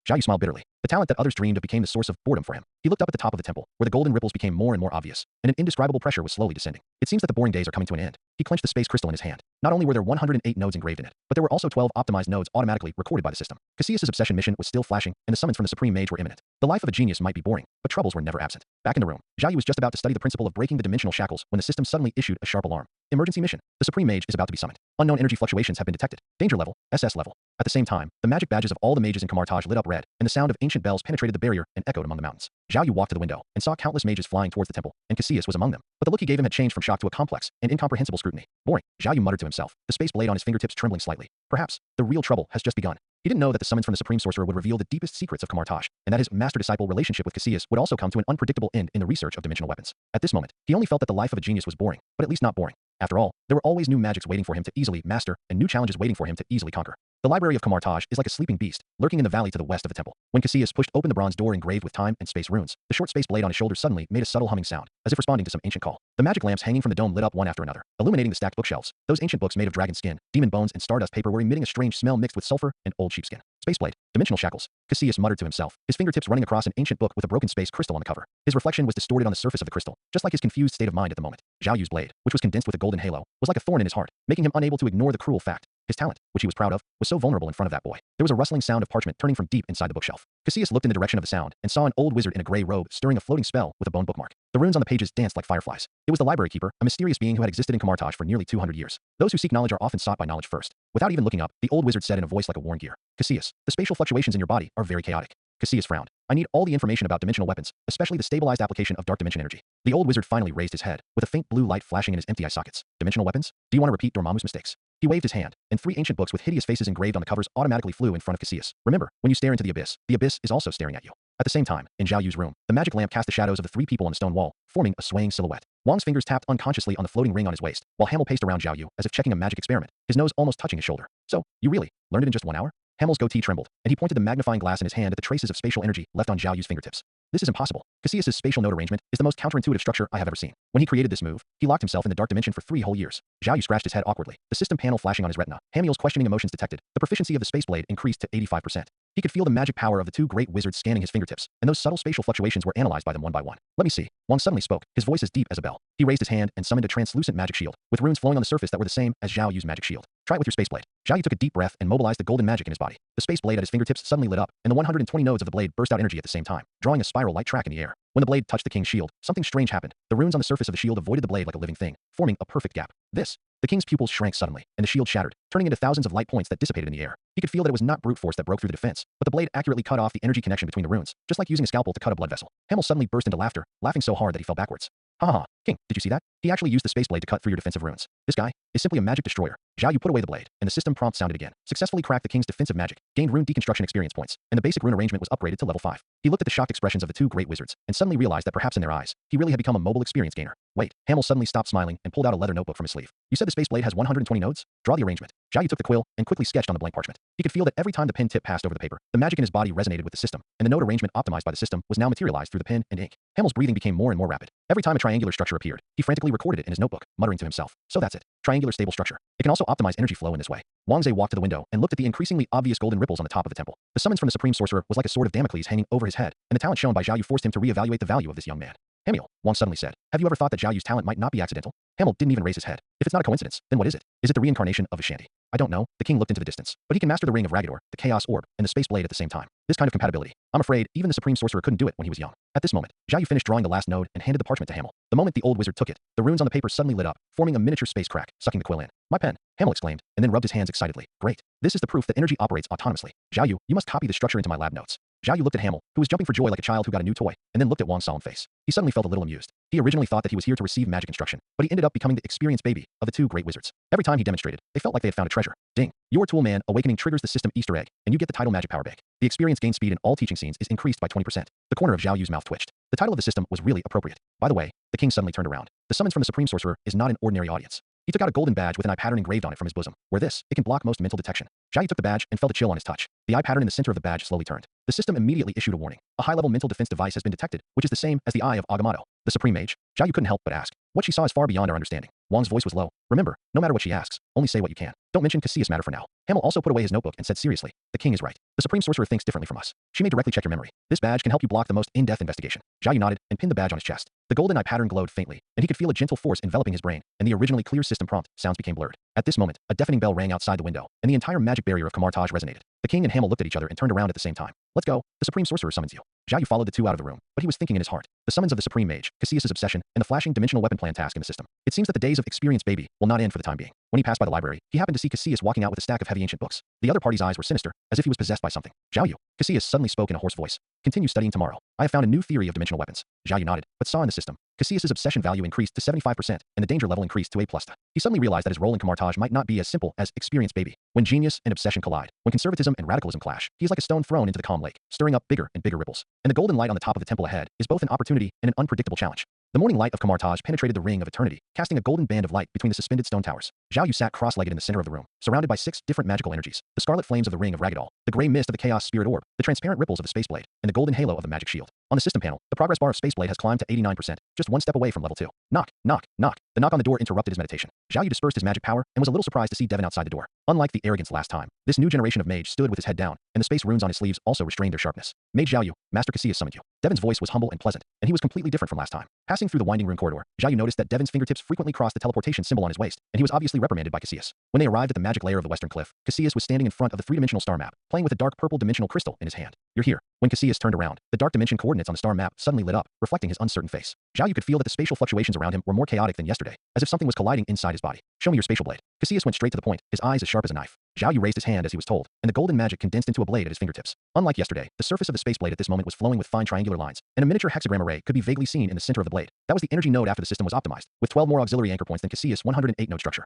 Zhao Yu smiled bitterly. The talent that others dreamed of became the source of boredom for him. He looked up at the top of the temple, where the golden ripples became more and more obvious, and an indescribable pressure was slowly descending. It seems that the boring days are coming to an end. He clenched the space crystal in his hand. Not only were there 108 nodes engraved in it, but there were also 12 optimized nodes automatically recorded by the system. Cassius' obsession mission was still flashing, and the summons from the Supreme Mage were imminent. The life of a genius might be boring, but troubles were never absent. Back in the room, Zhao Yu was just about to study the principle of breaking the dimensional shackles when the system suddenly issued a sharp alarm. Emergency mission. The Supreme Mage is about to be summoned. Unknown energy fluctuations have been detected. Danger level, SS level. At the same time, the magic badges of all the mages in Kamartaj lit up red, and the sound of ancient bells penetrated the barrier and echoed among the mountains. Zhao Yu walked to the window and saw countless mages flying towards the temple, and Cassius was among them. But the look he gave him had changed from shock to a complex and incomprehensible scrutiny. Boring. Zhao Yu muttered to himself, the space blade on his fingertips trembling slightly. Perhaps the real trouble has just begun. He didn't know that the summons from the Supreme Sorcerer would reveal the deepest secrets of Kamartaj, and that his master-disciple relationship with Cassius would also come to an unpredictable end in the research of dimensional weapons. At this moment, he only felt that the life of a genius was boring, but at least not boring. After all, there were always new magics waiting for him to easily master, and new challenges waiting for him to easily conquer. The library of Kamartaj is like a sleeping beast, lurking in the valley to the west of the temple. When Cassius pushed open the bronze door engraved with time and space runes, the short space blade on his shoulder suddenly made a subtle humming sound, as if responding to some ancient call. The magic lamps hanging from the dome lit up one after another, illuminating the stacked bookshelves. Those ancient books made of dragon skin, demon bones, and stardust paper were emitting a strange smell mixed with sulfur and old sheepskin. Space blade, dimensional shackles. Cassius muttered to himself, his fingertips running across an ancient book with a broken space crystal on the cover. His reflection was distorted on the surface of the crystal, just like his confused state of mind at the moment. Zhao Yu's blade, which was condensed with a golden halo, was like a thorn in his heart, making him unable to ignore the cruel fact. His talent, which he was proud of, was so vulnerable in front of that boy. There was a rustling sound of parchment turning from deep inside the bookshelf. Cassius looked in the direction of the sound and saw an old wizard in a gray robe stirring a floating spell with a bone bookmark. The runes on the pages danced like fireflies. It was the library keeper, a mysterious being who had existed in Kamartaj for nearly 200 years. Those who seek knowledge are often sought by knowledge first. Without even looking up, the old wizard said in a voice like a worn gear, Cassius, the spatial fluctuations in your body are very chaotic. Cassius frowned. I need all the information about dimensional weapons, especially the stabilized application of dark dimension energy. The old wizard finally raised his head, with a faint blue light flashing in his empty eye sockets. Dimensional weapons? Do you want to repeat Dormammu's mistakes? He waved his hand, and 3 ancient books with hideous faces engraved on the covers automatically flew in front of Cassius. Remember, when you stare into the abyss is also staring at you. At the same time, in Zhao Yu's room, the magic lamp cast the shadows of the three people on the stone wall, forming a swaying silhouette. Wang's fingers tapped unconsciously on the floating ring on his waist, while Hamel paced around Zhao Yu as if checking a magic experiment, his nose almost touching his shoulder. So, you really learned it in just 1 hour? Hamel's goatee trembled, and he pointed the magnifying glass in his hand at the traces of spatial energy left on Zhao Yu's fingertips. This is impossible. Cassius's spatial node arrangement is the most counterintuitive structure I have ever seen. When he created this move, he locked himself in the dark dimension for 3 whole years. Zhao Yu scratched his head awkwardly, the system panel flashing on his retina. Hamiel's questioning emotions detected. The proficiency of the space blade increased to 85%. He could feel the magic power of the two great wizards scanning his fingertips, and those subtle spatial fluctuations were analyzed by them one by one. Let me see. Wang suddenly spoke, his voice as deep as a bell. He raised his hand and summoned a translucent magic shield, with runes flowing on the surface that were the same as Zhao Yu's magic shield. Try it with your space blade. Zhao Yu took a deep breath and mobilized the golden magic in his body. The space blade at his fingertips suddenly lit up, and the 120 nodes of the blade burst out energy at the same time, drawing a spiral-like track in the air. When the blade touched the king's shield, something strange happened. The runes on the surface of the shield avoided the blade like a living thing, forming a perfect gap. The king's pupils shrank suddenly, and the shield shattered, turning into thousands of light points that dissipated in the air. He could feel that it was not brute force that broke through the defense, but the blade accurately cut off the energy connection between the runes, just like using a scalpel to cut a blood vessel. Hamel suddenly burst into laughter, laughing so hard that he fell backwards. Ha ha, King, did you see that? He actually used the space blade to cut through your defensive runes. This guy is simply a magic destroyer. Zhao Yu put away the blade, and the system prompt sounded again. Successfully cracked the king's defensive magic, gained rune deconstruction experience points, and the basic rune arrangement was upgraded to level 5. He looked at the shocked expressions of the two great wizards, and suddenly realized that perhaps in their eyes, he really had become a mobile experience gainer. Wait, Hamel suddenly stopped smiling and pulled out a leather notebook from his sleeve. You said the space blade has 120 nodes? Draw the arrangement. Zhao Yu took the quill and quickly sketched on the blank parchment. He could feel that every time the pen tip passed over the paper, the magic in his body resonated with the system, and the node arrangement optimized by the system was now materialized through the pen and ink. Hamel's breathing became more and more rapid. Every time a triangular structure appeared, he frantically recorded it in his notebook, muttering to himself. So that's it. Triangular stable structure. It can also optimize energy flow in this way. Wang Zhe walked to the window and looked at the increasingly obvious golden ripples on the top of the temple. The summons from the supreme sorcerer was like a sword of Damocles hanging over his head, and the talent shown by Zhao Yu forced him to reevaluate the value of this young man. Hamiel, Wang suddenly said, have you ever thought that Zhao Yu's talent might not be accidental? Hamel didn't even raise his head. If it's not a coincidence, then what is it? Is it the reincarnation of Vishanti? I don't know. The king looked into the distance, but he can master the ring of Ragador, the chaos orb, and the space blade at the same time. This kind of compatibility. I'm afraid even the supreme sorcerer couldn't do it when he was young. At this moment, Zhao Yu finished drawing the last node and handed the parchment to Hamel. The moment the old wizard took it, the runes on the paper suddenly lit up, forming a miniature space crack, sucking the quill in. My pen, Hamel exclaimed, and then rubbed his hands excitedly. Great. This is the proof that energy operates autonomously. Zhao Yu, you must copy the structure into my lab notes. Zhao Yu looked at Hamel, who was jumping for joy like a child who got a new toy, and then looked at Wang's solemn face. He suddenly felt a little amused. He originally thought that he was here to receive magic instruction, but he ended up becoming the experienced baby of the two great wizards. Every time he demonstrated, they felt like they had found a treasure. Ding. Your tool man awakening triggers the system Easter egg, and you get the title Magic Power Bag. The experience gain speed in all teaching scenes is increased by 20%. The corner of Zhao Yu's mouth twitched. The title of the system was really appropriate. By the way, the king suddenly turned around. The summons from the supreme sorcerer is not an ordinary audience. He took out a golden badge with an eye pattern engraved on it from his bosom. Where it can block most mental detection. Zhao Yu took the badge and felt a chill on his touch. The eye pattern in the center of the badge slowly turned. The system immediately issued a warning. A high-level mental defense device has been detected, which is the same as the eye of Agamotto, the supreme mage. Zhao Yu couldn't help but ask. What she saw is far beyond our understanding. Wang's voice was low. Remember, no matter what she asks, only say what you can. Don't mention Cassius matter for now. Hamel also put away his notebook and said seriously, the king is right. The supreme sorcerer thinks differently from us. She may directly check your memory. This badge can help you block the most in-depth investigation. Zhao Yu nodded and pinned the badge on his chest. The golden eye pattern glowed faintly, and he could feel a gentle force enveloping his brain, and the originally clear system prompt sounds became blurred. At this moment, a deafening bell rang outside the window, and the entire magic barrier of Kamartaj resonated. The king and Hamel looked at each other and turned around at the same time. Let's go. The supreme sorcerer summons you. Zhao Yu followed the two out of the room, but he was thinking in his heart. The summons of the supreme mage, Cassius's obsession, and the flashing dimensional weapon plan task in the system. It seems that the days of experienced baby will not end for the time being. When he passed by the library, he happened to see Cassius walking out with a stack of heavy ancient books. The other party's eyes were sinister, as if he was possessed by something. Zhao Yu. Cassius suddenly spoke in a hoarse voice. Continue studying tomorrow. I have found a new theory of dimensional weapons. Zhao Yu nodded, but saw in the system. Cassius's obsession value increased to 75%, and the danger level increased to A+. He suddenly realized that his role in Kamartaj might not be as simple as experienced baby. When genius and obsession collide, when conservatism and radicalism clash, he is like a stone thrown into the calm lake, stirring up bigger and bigger ripples. And the golden light on the top of the temple ahead is both an opportunity and an unpredictable challenge. The morning light of Kamartaj penetrated the ring of eternity, casting a golden band of light between the suspended stone towers. Zhao Yu sat cross-legged in the center of the room, surrounded by 6 different magical energies: the scarlet flames of the ring of Ragadol, the gray mist of the chaos spirit orb, the transparent ripples of the space blade, and the golden halo of the magic shield. On the system panel, the progress bar of space blade has climbed to 89%, just one step away from level 2. Knock, knock, knock. The knock on the door interrupted his meditation. Zhao Yu dispersed his magic power and was a little surprised to see Devin outside the door. Unlike the arrogance last time, this new generation of mage stood with his head down, and the space runes on his sleeves also restrained their sharpness. Mage Zhao Yu, Master Cassius summoned you. Devin's voice was humble and pleasant, and he was completely different from last time. Passing through the winding rune corridor, Zhao Yu noticed that Devin's fingertips frequently crossed the teleportation symbol on his waist, and he was obviously reprimanded by Cassius. When they arrived at the magic layer of the western cliff, Cassius was standing in front of the three-dimensional star map, playing with a dark purple dimensional crystal in his hand. You're here. When Cassius turned around, the dark dimension coordinates on the star map suddenly lit up, reflecting his uncertain face. Zhao Yu could feel that the spatial fluctuations around him were more chaotic than yesterday, as if something was colliding inside his body. Show me your spatial blade. Cassius went straight to the point, his eyes as sharp as a knife. Zhao Yu raised his hand as he was told, and the golden magic condensed into a blade at his fingertips. Unlike yesterday, the surface of the space blade at this moment was flowing with fine triangular lines, and a miniature hexagram array could be vaguely seen in the center of the blade. That was the energy node after the system was optimized, with 12 more auxiliary anchor points than Cassius' 108 node structure.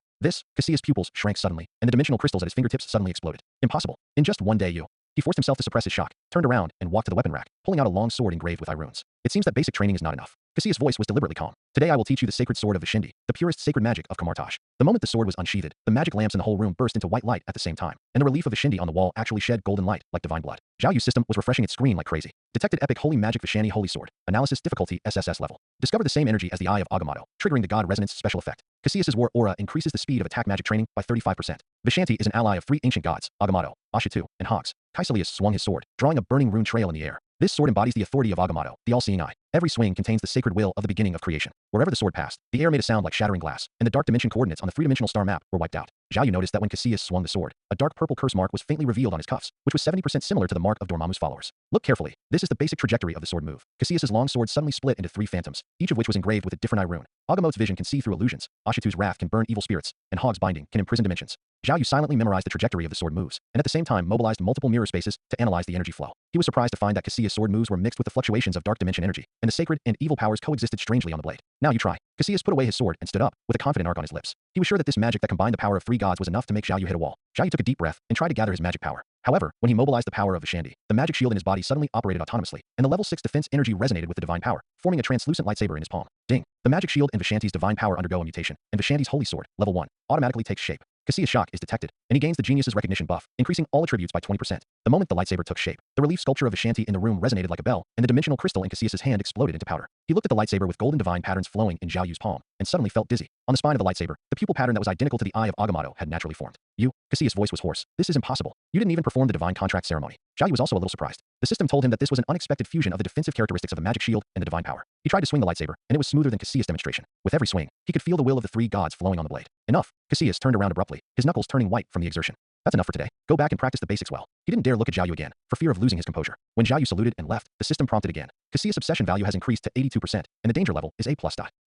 Cassius' pupils shrank suddenly, and the dimensional crystals at his fingertips suddenly exploded. Impossible. In just one day He forced himself to suppress his shock, turned around, and walked to the weapon rack, pulling out a long sword engraved with eye runes. It seems that basic training is not enough. Cassius' voice was deliberately calm. Today I will teach you the sacred sword of Vishindi, the purest sacred magic of Kamartaj. The moment the sword was unsheathed, the magic lamps in the whole room burst into white light at the same time, and the relief of Vishindi on the wall actually shed golden light, like divine blood. Zhao Yu's system was refreshing its screen like crazy. Detected epic holy magic Vishani holy sword. Analysis difficulty SSS level. Discover the same energy as the Eye of Agamotto, triggering the God Resonance special effect. Cassius's war aura increases the speed of attack magic training by 35%. Vishanti is an ally of 3 ancient gods, Agamotto, Ashatu, and Hogs. Kaisalius swung his sword, drawing a burning rune trail in the air. This sword embodies the authority of Agamotto, the all-seeing eye. Every swing contains the sacred will of the beginning of creation. Wherever the sword passed, the air made a sound like shattering glass, and the dark dimension coordinates on the 3-dimensional star map were wiped out. Zhao Yu noticed that when Cassius swung the sword, a dark purple curse mark was faintly revealed on his cuffs, which was 70% similar to the mark of Dormammu's followers. Look carefully. This is the basic trajectory of the sword move. Cassius's long sword suddenly split into 3 phantoms, each of which was engraved with a different eye rune. Agamotto's vision can see through illusions, Ashatu's wrath can burn evil spirits, and Hog's binding can imprison dimensions. Zhao Yu silently memorized the trajectory of the sword moves, and at the same time mobilized multiple mirror spaces to analyze the energy flow. He was surprised to find that Cassius' sword moves were mixed with the fluctuations of dark dimension energy, and the sacred and evil powers coexisted strangely on the blade. Now you try. Cassius put away his sword and stood up, with a confident arc on his lips. He was sure that this magic that combined the power of 3 gods was enough to make Zhao Yu hit a wall. Zhao Yu took a deep breath and tried to gather his magic power. However, when he mobilized the power of Vishandi, the magic shield in his body suddenly operated autonomously, and the level 6 defense energy resonated with the divine power, forming a translucent lightsaber in his palm. Ding! The magic shield and Vishanti's divine power undergo a mutation, and Vishanti's holy sword, level 1, automatically takes shape. Cassius' shock is detected, and he gains the genius's recognition buff, increasing all attributes by 20%. The moment the lightsaber took shape, the relief sculpture of Vishanti in the room resonated like a bell, and the dimensional crystal in Cassius' hand exploded into powder. He looked at the lightsaber with golden divine patterns flowing in Zhao Yu's palm, and suddenly felt dizzy. On the spine of the lightsaber, the pupil pattern that was identical to the Eye of Agamotto had naturally formed. You, Cassius' voice was hoarse. This is impossible. You didn't even perform the divine contract ceremony. Zhao Yu was also a little surprised. The system told him that this was an unexpected fusion of the defensive characteristics of a magic shield and the divine power. He tried to swing the lightsaber, and it was smoother than Cassius' demonstration. With every swing, he could feel the will of the 3 gods flowing on the blade. Enough. Cassius turned around abruptly, his knuckles turning white from the exertion. That's enough for today. Go back and practice the basics well. He didn't dare look at Zhao Yu again, for fear of losing his composure. When Zhao Yu saluted and left, the system prompted again. Cassius' obsession value has increased to 82%, and the danger level is A+.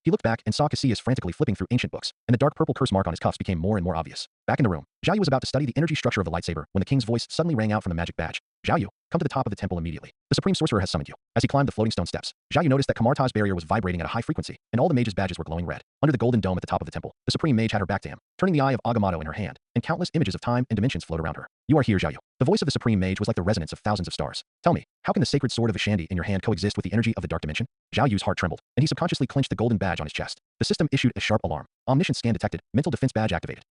He looked back and saw Cassius frantically flipping through ancient books, and the dark purple curse mark on his cuffs became more and more obvious. Back in the room, Zhao Yu was about to study the energy structure of the lightsaber when the king's voice suddenly rang out from the magic badge. Zhao Yu, come to the top of the temple immediately. The supreme sorcerer has summoned you. As he climbed the floating stone steps, Zhao Yu noticed that Kamartaj's barrier was vibrating at a high frequency, and all the mages' badges were glowing red. Under the golden dome at the top of the temple, the supreme mage had her back to him, turning the Eye of Agamotto in her hand, and countless images of time and dimensions flowed around her. You are here, Zhao Yu. The voice of the supreme mage was like the resonance of thousands of stars. Tell me, how can the sacred sword of Vishandi in your hand coexist with the energy of the dark dimension? Zhao Yu's heart trembled, and he subconsciously clenched the golden badge on his chest. The system issued a sharp alarm. Omniscient scan detected. Mental defense badge activated.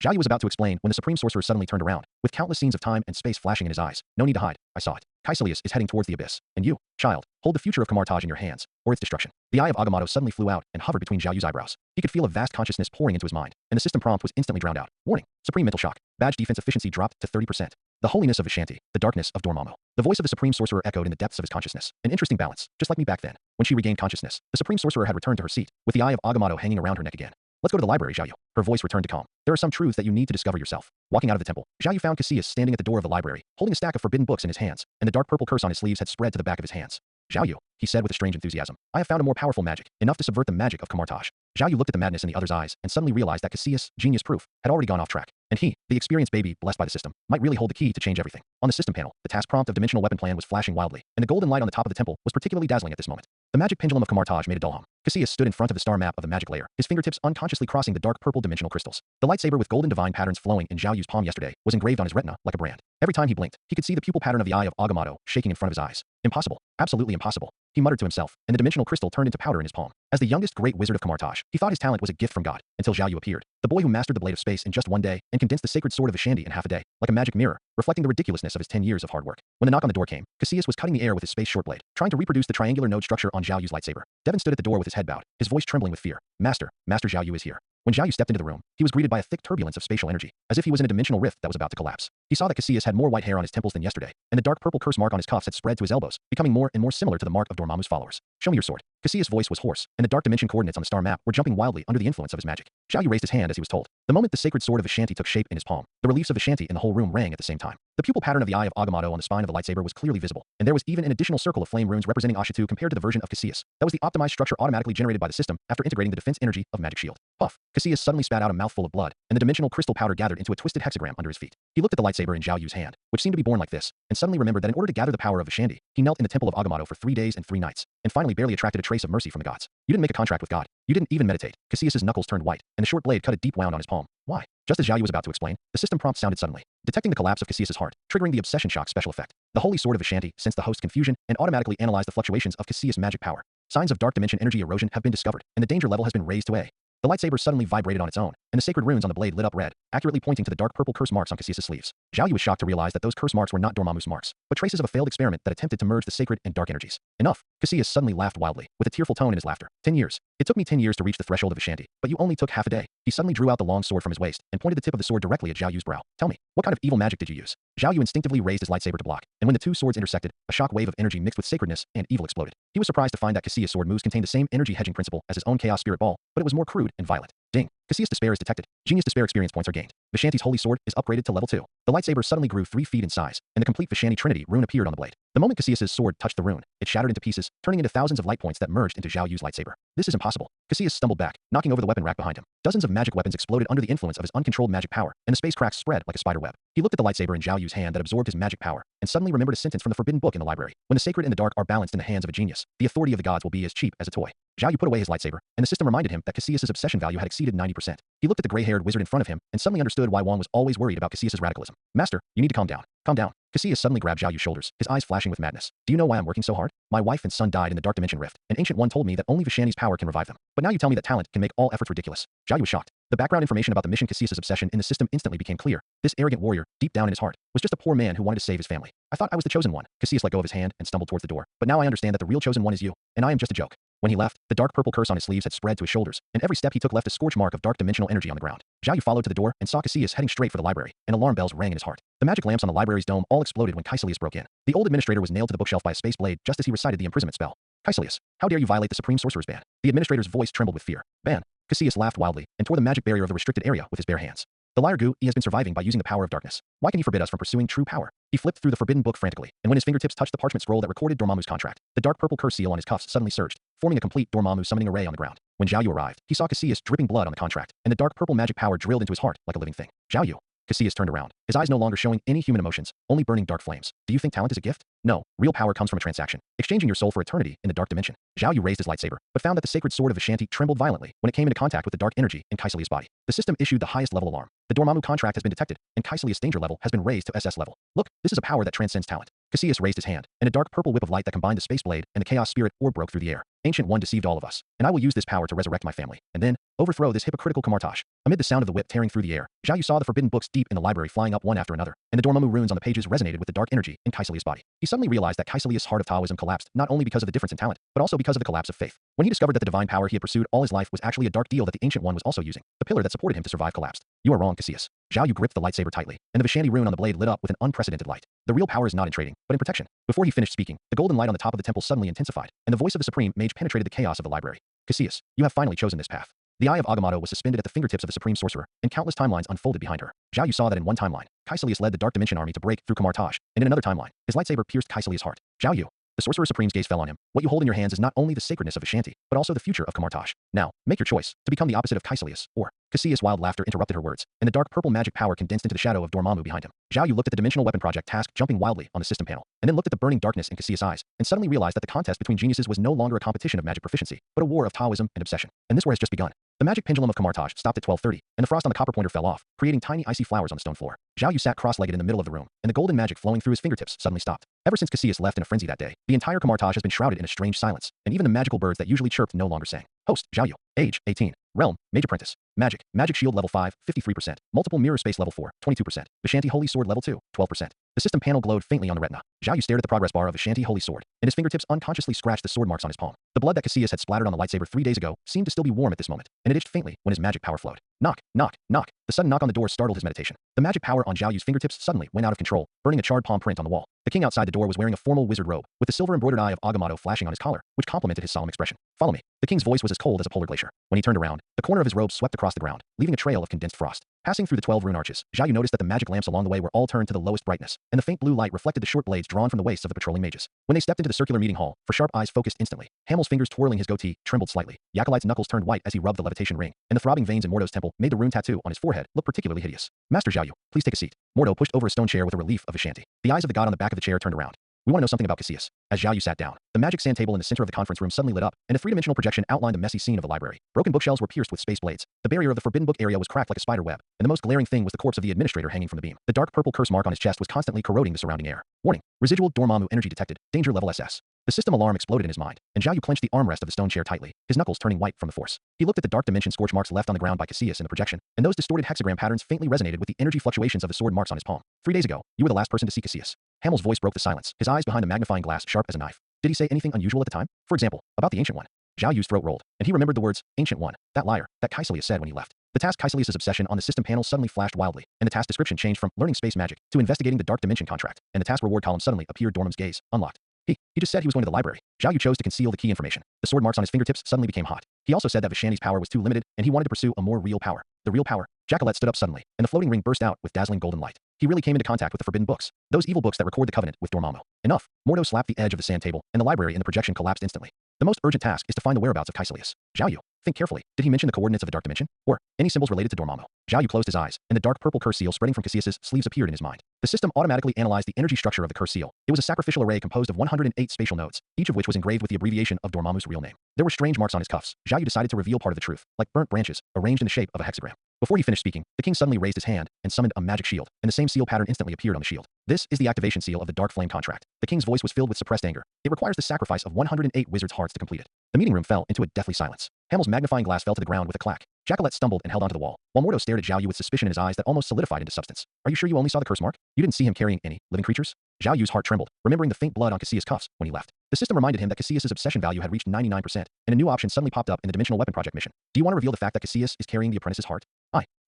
Zhao Yu was about to explain when the supreme sorcerer suddenly turned around, with countless scenes of time and space flashing in his eyes. No need to hide. I saw it. Kaisalius is heading towards the abyss, and you, child, hold the future of Kamartaj in your hands, or its destruction. The Eye of Agamotto suddenly flew out and hovered between Zhao Yu's eyebrows. He could feel a vast consciousness pouring into his mind, and the system prompt was instantly drowned out. Warning. Supreme mental shock. Badge defense efficiency dropped to 30%. The holiness of Vishanti, the darkness of Dormammu. The voice of the supreme sorcerer echoed in the depths of his consciousness. An interesting balance, just like me back then. When she regained consciousness, the supreme sorcerer had returned to her seat, with the Eye of Agamotto hanging around her neck again. Let's go to the library, Zhao Yu. Her voice returned to calm. There are some truths that you need to discover yourself. Walking out of the temple, Zhao Yu found Cassius standing at the door of the library, holding a stack of forbidden books in his hands, and the dark purple curse on his sleeves had spread to the back of his hands. Zhao Yu, he said with a strange enthusiasm, I have found a more powerful magic, enough to subvert the magic of Kamartaj. Zhao Yu looked at the madness in the other's eyes and suddenly realized that Cassius, genius proof, had already gone off track. And he, the experienced baby blessed by the system, might really hold the key to change everything. On the system panel, the task prompt of dimensional weapon plan was flashing wildly, and the golden light on the top of the temple was particularly dazzling at this moment. The magic pendulum of Kamartaj made a dull hum. Cassius stood in front of the star map of the magic layer, his fingertips unconsciously crossing the dark purple dimensional crystals. The lightsaber with golden divine patterns flowing in Zhao Yu's palm yesterday was engraved on his retina like a brand. Every time he blinked, he could see the pupil pattern of the Eye of Agamotto shaking in front of his eyes. Impossible. Absolutely impossible. He muttered to himself, and the dimensional crystal turned into powder in his palm. As the youngest great wizard of Kamartaj, he thought his talent was a gift from God, until Zhao Yu appeared, the boy who mastered the blade of space in just one day and condensed the sacred sword of Vishandi in half a day, like a magic mirror, reflecting the ridiculousness of his 10 years of hard work. When the knock on the door came, Cassius was cutting the air with his space short blade, trying to reproduce the triangular node structure on Zhao Yu's lightsaber. Devin stood at the door with his head bowed, his voice trembling with fear. Master Zhao Yu is here. When Zhao Yu stepped into the room, he was greeted by a thick turbulence of spatial energy, as if he was in a dimensional rift that was about to collapse. He saw that Cassius had more white hair on his temples than yesterday, and the dark purple curse mark on his cuffs had spread to his elbows, becoming more and more similar to the mark of Dormammu's followers. Show me your sword. Cassius' voice was hoarse, and the dark dimension coordinates on the star map were jumping wildly under the influence of his magic. Zhao Yu raised his hand as he was told. The moment the sacred sword of Vishanti took shape in his palm, the reliefs of Vishanti in the whole room rang at the same time. The pupil pattern of the Eye of Agamotto on the spine of the lightsaber was clearly visible, and there was even an additional circle of flame runes representing Ashatu compared to the version of Cassius. That was the optimized structure automatically generated by the system after integrating the defense energy of Magic Shield. Puff. Cassius suddenly spat out a mouthful of blood, and the dimensional crystal powder gathered into a twisted hexagram under his feet. He looked at the lightsaber in Zhao Yu's hand, which seemed to be born like this, and suddenly remembered that in order to gather the power of Vashandi, he knelt in the temple of Agamotto for 3 days and 3 nights, and finally barely attracted a trace of mercy from the gods. You didn't make a contract with God. You didn't even meditate. Cassius's knuckles turned white, and the short blade cut a deep wound on his palm. Why? Just as Zhao Yu was about to explain, the system prompt sounded suddenly, detecting the collapse of Cassius's heart, triggering the obsession shock special effect. The holy sword of Vashandi sensed the host's confusion and automatically analyzed the fluctuations of Cassius' magic power. Signs of dark dimension energy erosion have been discovered, and the danger level has been raised to A. The lightsaber suddenly vibrated on its own, and the sacred runes on the blade lit up red, accurately pointing to the dark purple curse marks on Cassius's sleeves. Zhao Yu was shocked to realize that those curse marks were not Dormammu's marks, but traces of a failed experiment that attempted to merge the sacred and dark energies. Enough! Cassius suddenly laughed wildly, with a tearful tone in his laughter. 10 years. It took me 10 years to reach the threshold of Vashandi, but you only took half a day. He suddenly drew out the long sword from his waist, and pointed the tip of the sword directly at Zhao Yu's brow. Tell me, what kind of evil magic did you use? Zhao Yu instinctively raised his lightsaber to block, and when the two swords intersected, a shock wave of energy mixed with sacredness and evil exploded. He was surprised to find that Cassius' sword moves contained the same energy hedging principle as his own chaos spirit ball, but it was more crude and violent. Ding! Cassius' despair is detected. Genius despair experience points are gained. Vashanti's holy sword is upgraded to level 2. The lightsaber suddenly grew 3 feet in size, and the complete Vashanti Trinity rune appeared on the blade. The moment Cassius' sword touched the rune, it shattered into pieces, turning into thousands of light points that merged into Zhao Yu's lightsaber. This is impossible. Cassius stumbled back, knocking over the weapon rack behind him. Dozens of magic weapons exploded under the influence of his uncontrolled magic power, and the space cracks spread like a spider web. He looked at the lightsaber in Zhao Yu's hand that absorbed his magic power, and suddenly remembered a sentence from the forbidden book in the library. When the sacred and the dark are balanced in the hands of a genius, the authority of the gods will be as cheap as a toy. Zhao Yu put away his lightsaber, and the system reminded him that Cassius's obsession value had exceeded 90%. He looked at the gray-haired wizard in front of him, and suddenly understood why Wong was always worried about Cassius's radicalism. Master, you need to calm down. Calm down. Cassius suddenly grabbed Zhao Yu's shoulders, his eyes flashing with madness. Do you know why I'm working so hard? My wife and son died in the Dark Dimension Rift. An ancient one told me that only Vashanti's power can revive them. But now you tell me that talent can make all efforts ridiculous. Zhao Yu was shocked. The background information about the mission Cassius's obsession in the system instantly became clear. This arrogant warrior, deep down in his heart, was just a poor man who wanted to save his family. I thought I was the chosen one. Cassius let go of his hand and stumbled towards the door. But now I understand that the real chosen one is you, and I am just a joke. When he left, the dark purple curse on his sleeves had spread to his shoulders, and every step he took left a scorch mark of dark dimensional energy on the ground. Zhao Yu followed to the door and saw Cassius heading straight for the library, and alarm bells rang in his heart. The magic lamps on the library's dome all exploded when Caecilius broke in. The old administrator was nailed to the bookshelf by a space blade just as he recited the imprisonment spell. Caecilius, how dare you violate the supreme sorcerer's ban? The administrator's voice trembled with fear. Ban. Cassius laughed wildly and tore the magic barrier of the restricted area with his bare hands. The liar Gu, he has been surviving by using the power of darkness. Why can he forbid us from pursuing true power? He flipped through the forbidden book frantically, and when his fingertips touched the parchment scroll that recorded Dormammu's contract, the dark purple curse seal on his cuffs suddenly surged, forming a complete Dormammu summoning array on the ground. When Zhao Yu arrived, he saw Cassius dripping blood on the contract, and the dark purple magic power drilled into his heart like a living thing. Zhao Yu. Cassius turned around, his eyes no longer showing any human emotions, only burning dark flames. Do you think talent is a gift? No, real power comes from a transaction, exchanging your soul for eternity in the dark dimension. Zhao Yu raised his lightsaber, but found that the sacred sword of Vashanti trembled violently when it came into contact with the dark energy in Caecilius' body. The system issued the highest level alarm. The Dormammu contract has been detected, and Caecilius' danger level has been raised to SS level. Look, this is a power that transcends talent. Cassius raised his hand, and a dark purple whip of light that combined the space blade and the chaos spirit orb broke through the air. Ancient One deceived all of us, and I will use this power to resurrect my family, and then overthrow this hypocritical Kamartaj. Amid the sound of the whip tearing through the air, Zhao Yu saw the forbidden books deep in the library flying up one after another, and the Dormammu runes on the pages resonated with the dark energy in Caecilius' body. He suddenly realized that Caecilius' heart of Taoism collapsed not only because of the difference in talent, but also because of the collapse of faith. When he discovered that the divine power he had pursued all his life was actually a dark deal that the Ancient One was also using, the pillar that supported him to survive collapsed. You are wrong, Cassius. Zhao Yu gripped the lightsaber tightly, and the Vashandi rune on the blade lit up with an unprecedented light. The real power is not in trading, but in protection. Before he finished speaking, the golden light on the top of the temple suddenly intensified, and the voice of the Supreme Mage penetrated the chaos of the library. Cassius, you have finally chosen this path. The Eye of Agamotto was suspended at the fingertips of the Supreme Sorcerer, and countless timelines unfolded behind her. Zhao Yu saw that in one timeline, Caecilius led the Dark Dimension army to break through Kamartaj, and in another timeline, his lightsaber pierced Caecilius' heart. Zhao Yu. The Sorcerer Supreme's gaze fell on him. What you hold in your hands is not only the sacredness of Vashanti, but also the future of Kamartaj. Now, make your choice, to become the opposite of Caecilius, or... Cassius' wild laughter interrupted her words, and the dark purple magic power condensed into the shadow of Dormammu behind him. Zhao Yu looked at the dimensional weapon project task jumping wildly on the system panel, and then looked at the burning darkness in Cassius' eyes, and suddenly realized that the contest between geniuses was no longer a competition of magic proficiency, but a war of Taoism and obsession. And this war has just begun. The magic pendulum of Kamartaj stopped at 12:30, and the frost on the copper pointer fell off, creating tiny icy flowers on the stone floor. Zhao Yu sat cross-legged in the middle of the room, and the golden magic flowing through his fingertips suddenly stopped. Ever since Cassius left in a frenzy that day, the entire Kamartaj has been shrouded in a strange silence, and even the magical birds that usually chirped no longer sang. Host, Zhao Yu. Age, 18. Realm, Mage Apprentice. Magic, Magic Shield level 5, 53%. Multiple Mirror Space level 4, 22%. Vashanti Holy Sword level 2, 12%. The system panel glowed faintly on the retina. Zhao Yu stared at the progress bar of Vashanti Holy Sword, and his fingertips unconsciously scratched the sword marks on his palm. The blood that Cassius had splattered on the lightsaber 3 days ago seemed to still be warm at this moment, and it itched faintly when his magic power flowed. Knock, knock, knock. The sudden knock on the door startled his meditation. The magic power on Zhao Yu's fingertips suddenly went out of control, burning a charred palm print on the wall. The king outside the door was wearing a formal wizard robe, with the silver embroidered eye of Agamotto flashing on his collar, which complemented his solemn expression. Follow me. The king's voice was as cold as a polar glacier. When he turned around, the corner of his robe swept across the ground, leaving a trail of condensed frost. Passing through the 12 rune arches, Zhao Yu noticed that the magic lamps along the way were all turned to the lowest brightness, and the faint blue light reflected the short blades drawn from the waists of the patrolling mages. When they stepped into the circular meeting hall, for sharp eyes focused instantly, Hamel's fingers twirling his goatee trembled slightly. Yakalite's knuckles turned white as he rubbed the levitation ring, and the throbbing veins in Mordo's temple made the rune tattoo on his forehead look particularly hideous. Master Zhao Yu, please take a seat. Mordo pushed over a stone chair with a relief of Ashanti. The eyes of the god on the back of the chair turned around. We want to know something about Cassius. As Zhao Yu sat down, the magic sand table in the center of the conference room suddenly lit up, and a three-dimensional projection outlined the messy scene of the library. Broken bookshelves were pierced with space blades. The barrier of the forbidden book area was cracked like a spider web, and the most glaring thing was the corpse of the administrator hanging from the beam. The dark purple curse mark on his chest was constantly corroding the surrounding air. Warning: residual Dormammu energy detected. Danger level SS. The system alarm exploded in his mind, and Zhao Yu clenched the armrest of the stone chair tightly, his knuckles turning white from the force. He looked at the dark dimension scorch marks left on the ground by Cassius in the projection, and those distorted hexagram patterns faintly resonated with the energy fluctuations of the sword marks on his palm. 3 days ago, you were the last person to see Cassius. Hamel's voice broke the silence, his eyes behind the magnifying glass sharp as a knife. Did he say anything unusual at the time? For example, about the Ancient One? Zhao Yu's throat rolled, and he remembered the words, Ancient One, that liar, that Caecilius said when he left. The task Caecilius' obsession on the system panel suddenly flashed wildly, and the task description changed from learning space magic to investigating the dark dimension contract, and the task reward column suddenly appeared. Dormammu's gaze unlocked. He just said he was going to the library. Zhao Yu chose to conceal the key information. The sword marks on his fingertips suddenly became hot. He also said that Vishanti's power was too limited, and he wanted to pursue a more real power. The real power? Jackalette stood up suddenly, and the floating ring burst out with dazzling golden light. He really came into contact with the forbidden books. Those evil books that record the covenant with Dormammu. Enough. Mordo slapped the edge of the sand table, and the library in the projection collapsed instantly. The most urgent task is to find the whereabouts of Caecilius. Zhao Yu, think carefully. Did he mention the coordinates of the dark dimension? Or any symbols related to Dormammu? Zhao Yu closed his eyes, and the dark purple curse seal spreading from Cassius's sleeves appeared in his mind. The system automatically analyzed the energy structure of the curse seal. It was a sacrificial array composed of 108 spatial nodes, each of which was engraved with the abbreviation of Dormammu's real name. There were strange marks on his cuffs. Zhao Yu decided to reveal part of the truth, like burnt branches, arranged in the shape of a hexagram. Before he finished speaking, the king suddenly raised his hand and summoned a magic shield, and the same seal pattern instantly appeared on the shield. This is the activation seal of the Dark Flame contract. The king's voice was filled with suppressed anger. It requires the sacrifice of 108 wizards' hearts to complete it. The meeting room fell into a deathly silence. Hamel's magnifying glass fell to the ground with a clack. Jackalette stumbled and held onto the wall, while Mordo stared at Zhao Yu with suspicion in his eyes that almost solidified into substance. Are you sure you only saw the curse mark? You didn't see him carrying any living creatures? Zhao Yu's heart trembled, remembering the faint blood on Cassius' cuffs when he left. The system reminded him that Cassius' obsession value had reached 99%, and a new option suddenly popped up in the Dimensional Weapon Project mission. Do you want to reveal the fact that Cassius is carrying the apprentice's heart?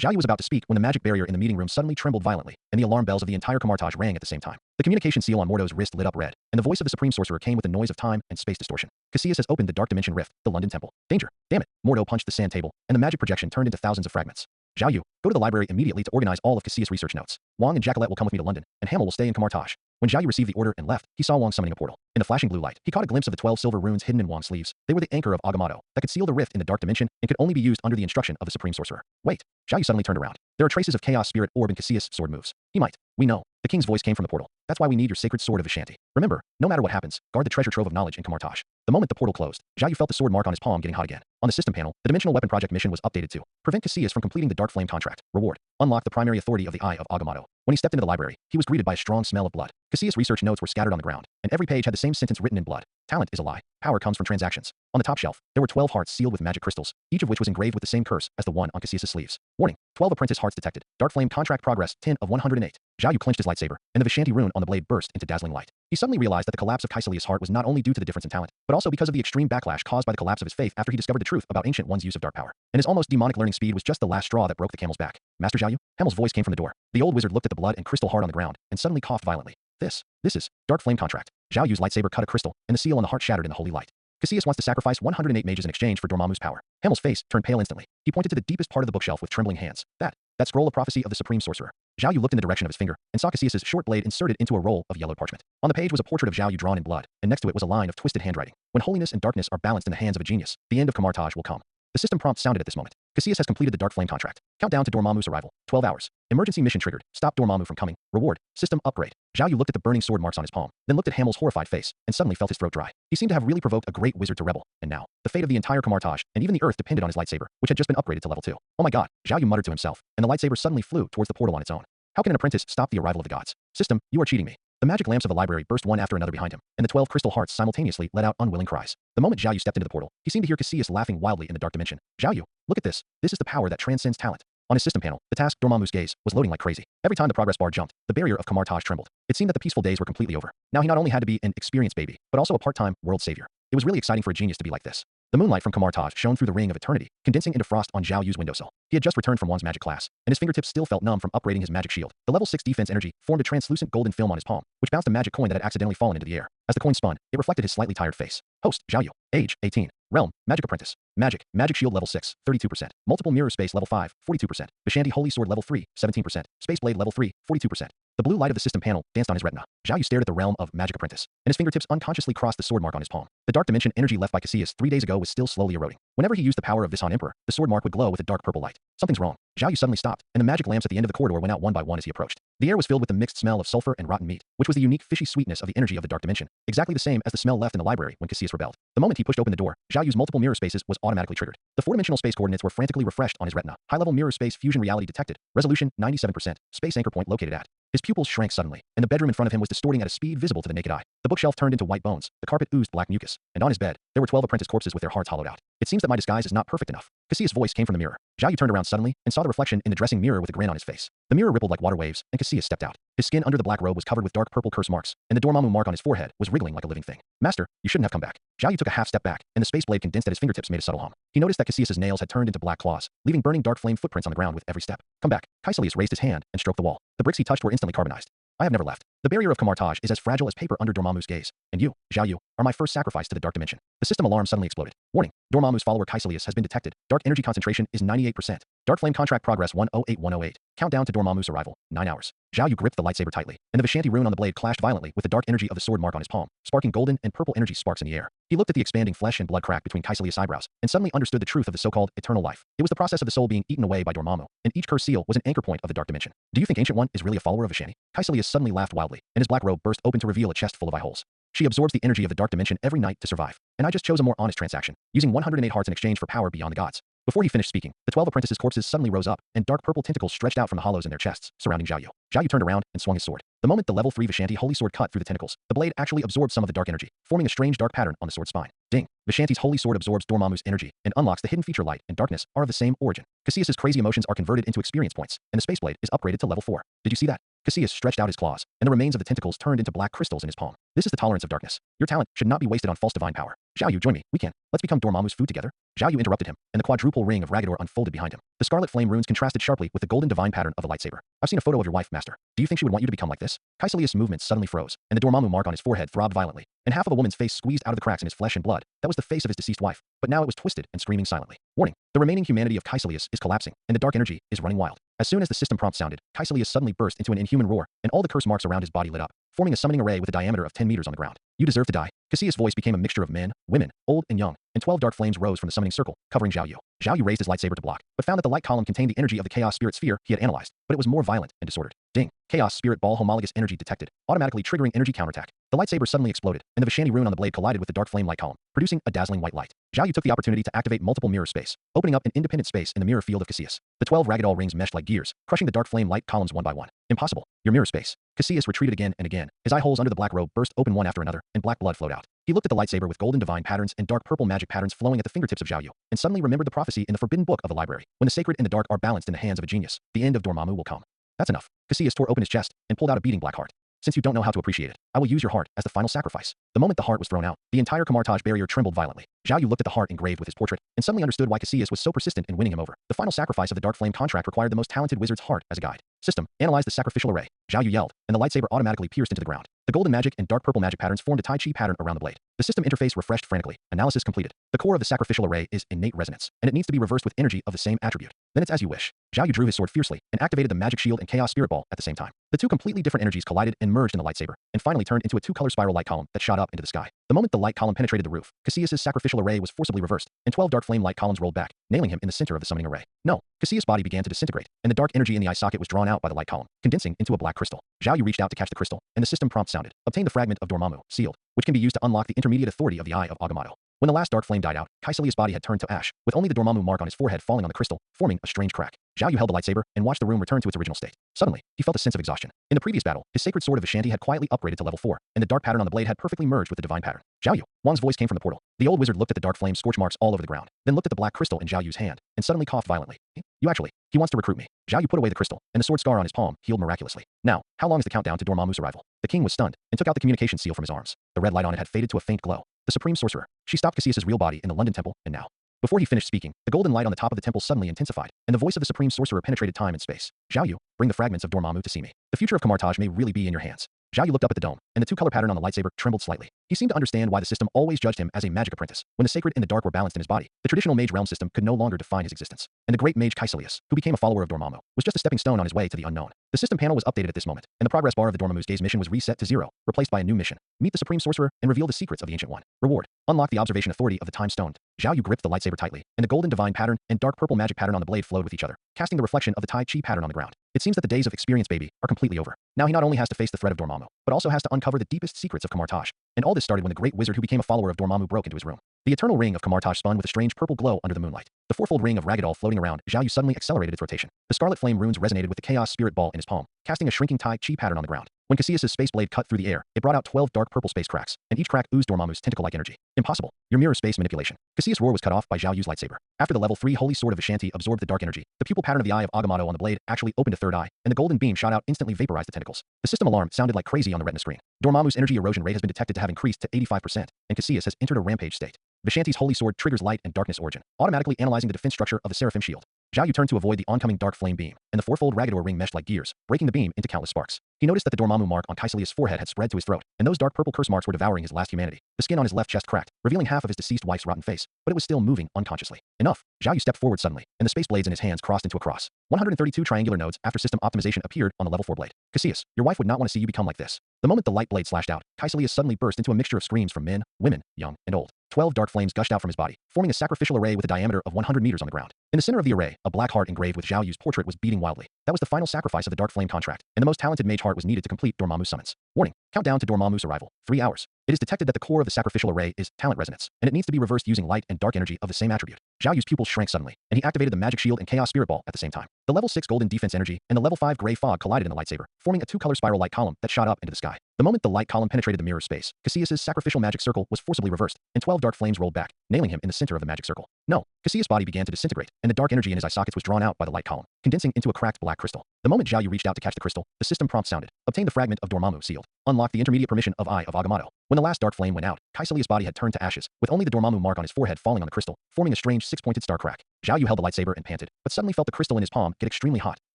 Zhao Yu was about to speak when the magic barrier in the meeting room suddenly trembled violently, and the alarm bells of the entire Camartage rang at the same time. The communication seal on Mordo's wrist lit up red, and the voice of the Supreme Sorcerer came with the noise of time and space distortion. Cassius has opened the Dark Dimension Rift, the London Temple. Danger! Damn it! Mordo punched the sand table, and the magic projection turned into thousands of fragments. Zhao Yu, go to the library immediately to organize all of Cassius' research notes. Wang and Jackalette will come with me to London, and Hamel will stay in Camartage. When Zhao Yu received the order and left, he saw Wang summoning a portal. In the flashing blue light, he caught a glimpse of the 12 silver runes hidden in Wang's sleeves. They were the anchor of Agamotto that could seal the rift in the dark dimension and could only be used under the instruction of the Supreme Sorcerer. Wait. Zhao Yu suddenly turned around. There are traces of Chaos Spirit Orb in Cassius' sword moves. He might. We know. The king's voice came from the portal. That's why we need your sacred sword of Vishanti. Remember, no matter what happens, guard the treasure trove of knowledge in Camartage. The moment the portal closed, Zhao Yu felt the sword mark on his palm getting hot again. On the system panel, the Dimensional Weapon Project mission was updated to prevent Cassius from completing the Dark Flame contract. Reward: unlock the primary authority of the Eye of Agamotto. When he stepped into the library, he was greeted by a strong smell of blood. Cassius' research notes were scattered on the ground, and every page had the same sentence written in blood. Talent is a lie. Power comes from transactions. On the top shelf, there were 12 hearts sealed with magic crystals, each of which was engraved with the same curse as the one on Cassius' sleeves. Warning: 12 apprentice hearts detected. Dark Flame contract progress 10 of 108. Zhao Yu clenched his lightsaber, and the Vishanti rune on the blade burst into dazzling light. He suddenly realized that the collapse of Caecilius' heart was not only due to the difference in talent, but also because of the extreme backlash caused by the collapse of his faith after he discovered the truth about Ancient One's use of dark power. And his almost demonic learning speed was just the last straw that broke the camel's back. Master Zhao Yu? Hamel's voice came from the door. The old wizard looked at the blood and crystal heart on the ground, and suddenly coughed violently. This is Dark Flame contract. Zhao Yu's lightsaber cut a crystal, and the seal on the heart shattered in the holy light. Cassius wants to sacrifice 108 mages in exchange for Dormammu's power. Hamel's face turned pale instantly. He pointed to the deepest part of the bookshelf with trembling hands. That scroll of prophecy of the Supreme Sorcerer. Zhao Yu looked in the direction of his finger and saw Cassius' short blade inserted into a roll of yellowed parchment. On the page was a portrait of Zhao Yu drawn in blood, and next to it was a line of twisted handwriting. When holiness and darkness are balanced in the hands of a genius, the end of Camartage will come. The system prompt sounded at this moment. Cassius has completed the Dark Flame contract. Countdown to Dormammu's arrival. 12 hours. Emergency mission triggered. Stop Dormammu from coming. Reward: system upgrade. Zhao Yu looked at the burning sword marks on his palm, then looked at Hamel's horrified face, and suddenly felt his throat dry. He seemed to have really provoked a great wizard to rebel, and now, the fate of the entire Camartage, and even the earth depended on his lightsaber, which had just been upgraded to level 2. Oh my god, Zhao Yu muttered to himself, and the lightsaber suddenly flew towards the portal on its own. How can an apprentice stop the arrival of the gods? System, you are cheating me. The magic lamps of the library burst one after another behind him, and the 12 crystal hearts simultaneously let out unwilling cries. The moment Zhao Yu stepped into the portal, he seemed to hear Cassius laughing wildly in the dark dimension. Zhao Yu, look at this. This is the power that transcends talent. On his system panel, the task Dormammu's gaze was loading like crazy. Every time the progress bar jumped, the barrier of Camartage trembled. It seemed that the peaceful days were completely over. Now he not only had to be an experienced baby, but also a part-time world savior. It was really exciting for a genius to be like this. The moonlight from Camartage shone through the ring of eternity, condensing into frost on Zhao Yu's windowsill. He had just returned from Wang's magic class, and his fingertips still felt numb from upgrading his magic shield. The level 6 defense energy formed a translucent golden film on his palm, which bounced a magic coin that had accidentally fallen into the air. As the coin spun, it reflected his slightly tired face. Host, Zhao Yu. Age, 18. Realm, Magic Apprentice. Magic, Magic Shield level 6, 32%. Multiple Mirror Space level 5, 42%. Vishanti Holy Sword level 3, 17%. Space Blade level 3, 42%. The blue light of the system panel danced on his retina. Zhao Yu stared at the realm of Magic Apprentice, and his fingertips unconsciously crossed the sword mark on his palm. The dark dimension energy left by Cassius 3 days ago was still slowly eroding. Whenever he used the power of Vishan Emperor, the sword mark would glow with a dark purple light. Something's wrong. Zhao Yu suddenly stopped, and the magic lamps at the end of the corridor went out one by one as he approached. The air was filled with the mixed smell of sulfur and rotten meat, which was the unique fishy sweetness of the energy of the dark dimension, exactly the same as the smell left in the library when Cassius rebelled. The moment he pushed open the door, Zhao Yu's multiple mirror spaces was automatically triggered. The four-dimensional space coordinates were frantically refreshed on his retina. High-level mirror space fusion reality detected. Resolution 97%. Space anchor point located at. His pupils shrank suddenly, and the bedroom in front of him was distorting at a speed visible to the naked eye. The bookshelf turned into white bones, the carpet oozed black mucus, and on his bed, there were 12 apprentice corpses with their hearts hollowed out. It seems that my disguise is not perfect enough. Cassius' voice came from the mirror. Zhao Yu turned around suddenly and saw the reflection in the dressing mirror with a grin on his face. The mirror rippled like water waves, and Cassius stepped out. His skin under the black robe was covered with dark purple curse marks, and the Dormammu mark on his forehead was wriggling like a living thing. Master, you shouldn't have come back. Zhao Yu took a half step back, and the space blade condensed at his fingertips made a subtle hum. He noticed that Cassius' nails had turned into black claws, leaving burning dark flame footprints on the ground with every step. Come back. Caecilius raised his hand and stroked the wall. The bricks he touched were instantly carbonized. I have never left. The barrier of Kamartaj is as fragile as paper under Dormammu's gaze, and you, Zhao Yu, are my first sacrifice to the dark dimension. The system alarm suddenly exploded. Warning, Dormammu's follower Caecilius has been detected. Dark energy concentration is 98%. Dark flame contract progress 108108. Countdown to Dormammu's arrival, 9 hours. Zhao Yu gripped the lightsaber tightly, and the Vishanti rune on the blade clashed violently with the dark energy of the sword mark on his palm, sparking golden and purple energy sparks in the air. He looked at the expanding flesh and blood crack between Caecilius' eyebrows, and suddenly understood the truth of the so-called eternal life. It was the process of the soul being eaten away by Dormammu, and each curse seal was an anchor point of the dark dimension. Do you think Ancient One is really a follower of Vishanti? Caecilius suddenly laughed wildly, and his black robe burst open to reveal a chest full of eye holes. She absorbs the energy of the dark dimension every night to survive, and I just chose a more honest transaction, using 108 hearts in exchange for power beyond the gods. Before he finished speaking, the 12 apprentices' corpses suddenly rose up, and dark purple tentacles stretched out from the hollows in their chests, surrounding Zhao Yu. Zhao Yu turned around and swung his sword. The moment the level 3 Vishanti holy sword cut through the tentacles, the blade actually absorbed some of the dark energy, forming a strange dark pattern on the sword's spine. Ding! Vishanti's holy sword absorbs Dormammu's energy and unlocks the hidden feature light and darkness are of the same origin. Cassius' crazy emotions are converted into experience points, and the space blade is upgraded to level 4. Did you see that? Cassius stretched out his claws, and the remains of the tentacles turned into black crystals in his palm. This is the tolerance of darkness. Your talent should not be wasted on false divine power. Zhao Yu, join me. We can. Let's become Dormammu's food together. Zhao Yu interrupted him, and the quadruple ring of Ragador unfolded behind him. The scarlet flame runes contrasted sharply with the golden divine pattern of a lightsaber. I've seen a photo of your wife, Master. Do you think she would want you to become like this? Caecilius' movements suddenly froze, and the Dormammu mark on his forehead throbbed violently, and half of a woman's face squeezed out of the cracks in his flesh and blood. That was the face of his deceased wife, but now it was twisted and screaming silently. Warning, the remaining humanity of Caecilius is collapsing, and the dark energy is running wild. As soon as the system prompt sounded, Caecilius suddenly burst into an inhuman roar, and all the curse marks around his body lit up, forming a summoning array with a diameter of 10 meters on the ground. You deserve to die. Cassius' voice became a mixture of men, women, old and young, and 12 dark flames rose from the summoning circle, covering Zhao Yu. Zhao Yu raised his lightsaber to block, but found that the light column contained the energy of the chaos spirit sphere he had analyzed, but it was more violent and disordered. Ding! Chaos spirit ball homologous energy detected, automatically triggering energy counterattack. The lightsaber suddenly exploded, and the Vishanti rune on the blade collided with the dark flame light column, producing a dazzling white light. Zhao Yu took the opportunity to activate multiple mirror space, opening up an independent space in the mirror field of Cassius. The 12 Ragdoll rings meshed like gears, crushing the dark flame light columns one by one. Impossible. Your mirror space. Cassius retreated again and again. His eye holes under the black robe burst open one after another, and black blood flowed out. He looked at the lightsaber with golden divine patterns and dark purple magic patterns flowing at the fingertips of Zhao Yu, and suddenly remembered the prophecy in the forbidden book of the library. When the sacred and the dark are balanced in the hands of a genius, the end of Dormammu will come. That's enough. Cassius tore open his chest and pulled out a beating black heart. Since you don't know how to appreciate it, I will use your heart as the final sacrifice. The moment the heart was thrown out, the entire Kamartaj barrier trembled violently. Zhao Yu looked at the heart engraved with his portrait, and suddenly understood why Cassius was so persistent in winning him over. The final sacrifice of the Dark Flame contract required the most talented wizard's heart as a guide. System, analyze the sacrificial array. Zhao Yu yelled, and the lightsaber automatically pierced into the ground. The golden magic and dark purple magic patterns formed a Tai Chi pattern around the blade. The system interface refreshed frantically. Analysis completed. The core of the sacrificial array is innate resonance, and it needs to be reversed with energy of the same attribute. Then it's as you wish. Zhao Yu drew his sword fiercely and activated the magic shield and chaos spirit ball at the same time. The two completely different energies collided and merged in the lightsaber, and finally turned into a two-color spiral light column that shot up into the sky. The moment the light column penetrated the roof, Cassius's sacrificial array was forcibly reversed, and 12 dark flame light columns rolled back, nailing him in the center of the summoning array. No, Cassius' body began to disintegrate, and the dark energy in the eye socket was drawn out by the light column, condensing into a black crystal. Zhao Yu reached out to catch the crystal, and the system prompt sounded. Obtain the fragment of Dormammu, sealed, which can be used to unlock the intermediate authority of the Eye of Agamotto. When the last dark flame died out, Caecilius' body had turned to ash, with only the Dormammu mark on his forehead falling on the crystal, forming a strange crack. Zhao Yu held the lightsaber and watched the room return to its original state. Suddenly, he felt a sense of exhaustion. In the previous battle, his sacred sword of Vishanti had quietly upgraded to level 4, and the dark pattern on the blade had perfectly merged with the divine pattern. Zhao Yu. Wang's voice came from the portal. The old wizard looked at the dark flame scorch marks all over the ground, then looked at the black crystal in Zhao Yu's hand, and suddenly coughed violently. He wants to recruit me. Zhao Yu put away the crystal, and the sword scar on his palm healed miraculously. Now, how long is the countdown to Dormammu's arrival? The king was stunned, and took out the communication seal from his arms. The red light on it had faded to a faint glow. The supreme sorcerer. She stopped Cassius's real body in the London temple, and now. Before he finished speaking, the golden light on the top of the temple suddenly intensified, and the voice of the supreme sorcerer penetrated time and space. Zhao Yu, bring the fragments of Dormammu to see me. The future of Kamartaj may really be in your hands. Zhao Yu looked up at the dome, and the two-color pattern on the lightsaber trembled slightly. He seemed to understand why the system always judged him as a magic apprentice. When the sacred and the dark were balanced in his body, the traditional mage realm system could no longer define his existence. And the great mage Caecilius, who became a follower of Dormammu, was just a stepping stone on his way to the unknown. The system panel was updated at this moment, and the progress bar of the Dormammu's Gaze mission was reset to 0, replaced by a new mission. Meet the Supreme Sorcerer and reveal the secrets of the Ancient One. Reward. Unlock the observation authority of the Time Stone. Zhao Yu gripped the lightsaber tightly, and the golden divine pattern and dark purple magic pattern on the blade flowed with each other, casting the reflection of the Tai Chi pattern on the ground. It seems that the days of experience baby are completely over. Now he not only has to face the threat of Dormammu, but also has to uncover the deepest secrets of Kamar-Taj. And all this started when the great wizard who became a follower of Dormammu broke into his room. The eternal ring of Kamar-Taj spun with a strange purple glow under the moonlight. The fourfold ring of Ragdoll floating around, Zhao Yu suddenly accelerated its rotation. The scarlet flame runes resonated with the chaos spirit ball in his palm, casting a shrinking Tai Chi pattern on the ground. When Caecilius' space blade cut through the air, it brought out 12 dark purple space cracks, and each crack oozed Dormammu's tentacle-like energy. Impossible. Your mirror space manipulation. Caecilius' roar was cut off by Zhao Yu's lightsaber. After the level 3 holy sword of Vishanti absorbed the dark energy, the pupil pattern of the eye of Agamotto on the blade actually opened a third eye, and the golden beam shot out instantly vaporized the tentacles. The system alarm sounded like crazy on the retina screen. Dormammu's energy erosion rate has been detected to have increased to 85%, and Caecilius has entered a rampage state. Vishanti's holy sword triggers light and darkness origin, automatically analyzing the defense structure of the Seraphim shield. Zhao Yu turned to avoid the oncoming dark flame beam, and the fourfold Ragador ring meshed like gears, breaking the beam into countless sparks. He noticed that the Dormammu mark on Caecilius' forehead had spread to his throat, and those dark purple curse marks were devouring his last humanity. The skin on his left chest cracked, revealing half of his deceased wife's rotten face, but it was still moving unconsciously. Enough. Zhao Yu stepped forward suddenly, and the space blades in his hands crossed into a cross. 132 triangular nodes after system optimization appeared on the level 4 blade. Caecilius, your wife would not want to see you become like this. The moment the light blade slashed out, Caecilius suddenly burst into a mixture of screams from men, women, young, and old. 12 dark flames gushed out from his body, forming a sacrificial array with a diameter of 100 meters on the ground. In the center of the array, a black heart engraved with Zhao Yu's portrait was beating wildly. That was the final sacrifice of the dark flame contract, and the most talented mage heart was needed to complete Dormammu's summons. Warning. Countdown to Dormammu's arrival. 3 hours. It is detected that the core of the sacrificial array is talent resonance, and it needs to be reversed using light and dark energy of the same attribute. Zhao Yu's pupils shrank suddenly, and he activated the magic shield and chaos spirit ball at the same time. The level 6 golden defense energy and the level 5 gray fog collided in the lightsaber, forming a two-color spiral light column that shot up into the sky. The moment the light column penetrated the mirror space, Caecilius' sacrificial magic circle was forcibly reversed, and 12 dark flames rolled back, nailing him in the center of the magic circle. No. Caecilius' body began to disintegrate, and the dark energy in his eye sockets was drawn out by the light column, condensing into a cracked black crystal. The moment Zhao Yu reached out to catch the crystal, the system prompt sounded. Obtain the fragment of Dormammu sealed. Unlock the intermediate permission of Eye of Agamotto. When the last dark flame went out, Caecilius' body had turned to ashes, with only the Dormammu mark on his forehead falling on the crystal, forming a strange six-pointed star crack. Zhao Yu held the lightsaber and panted, but suddenly felt the crystal in his palm get extremely hot.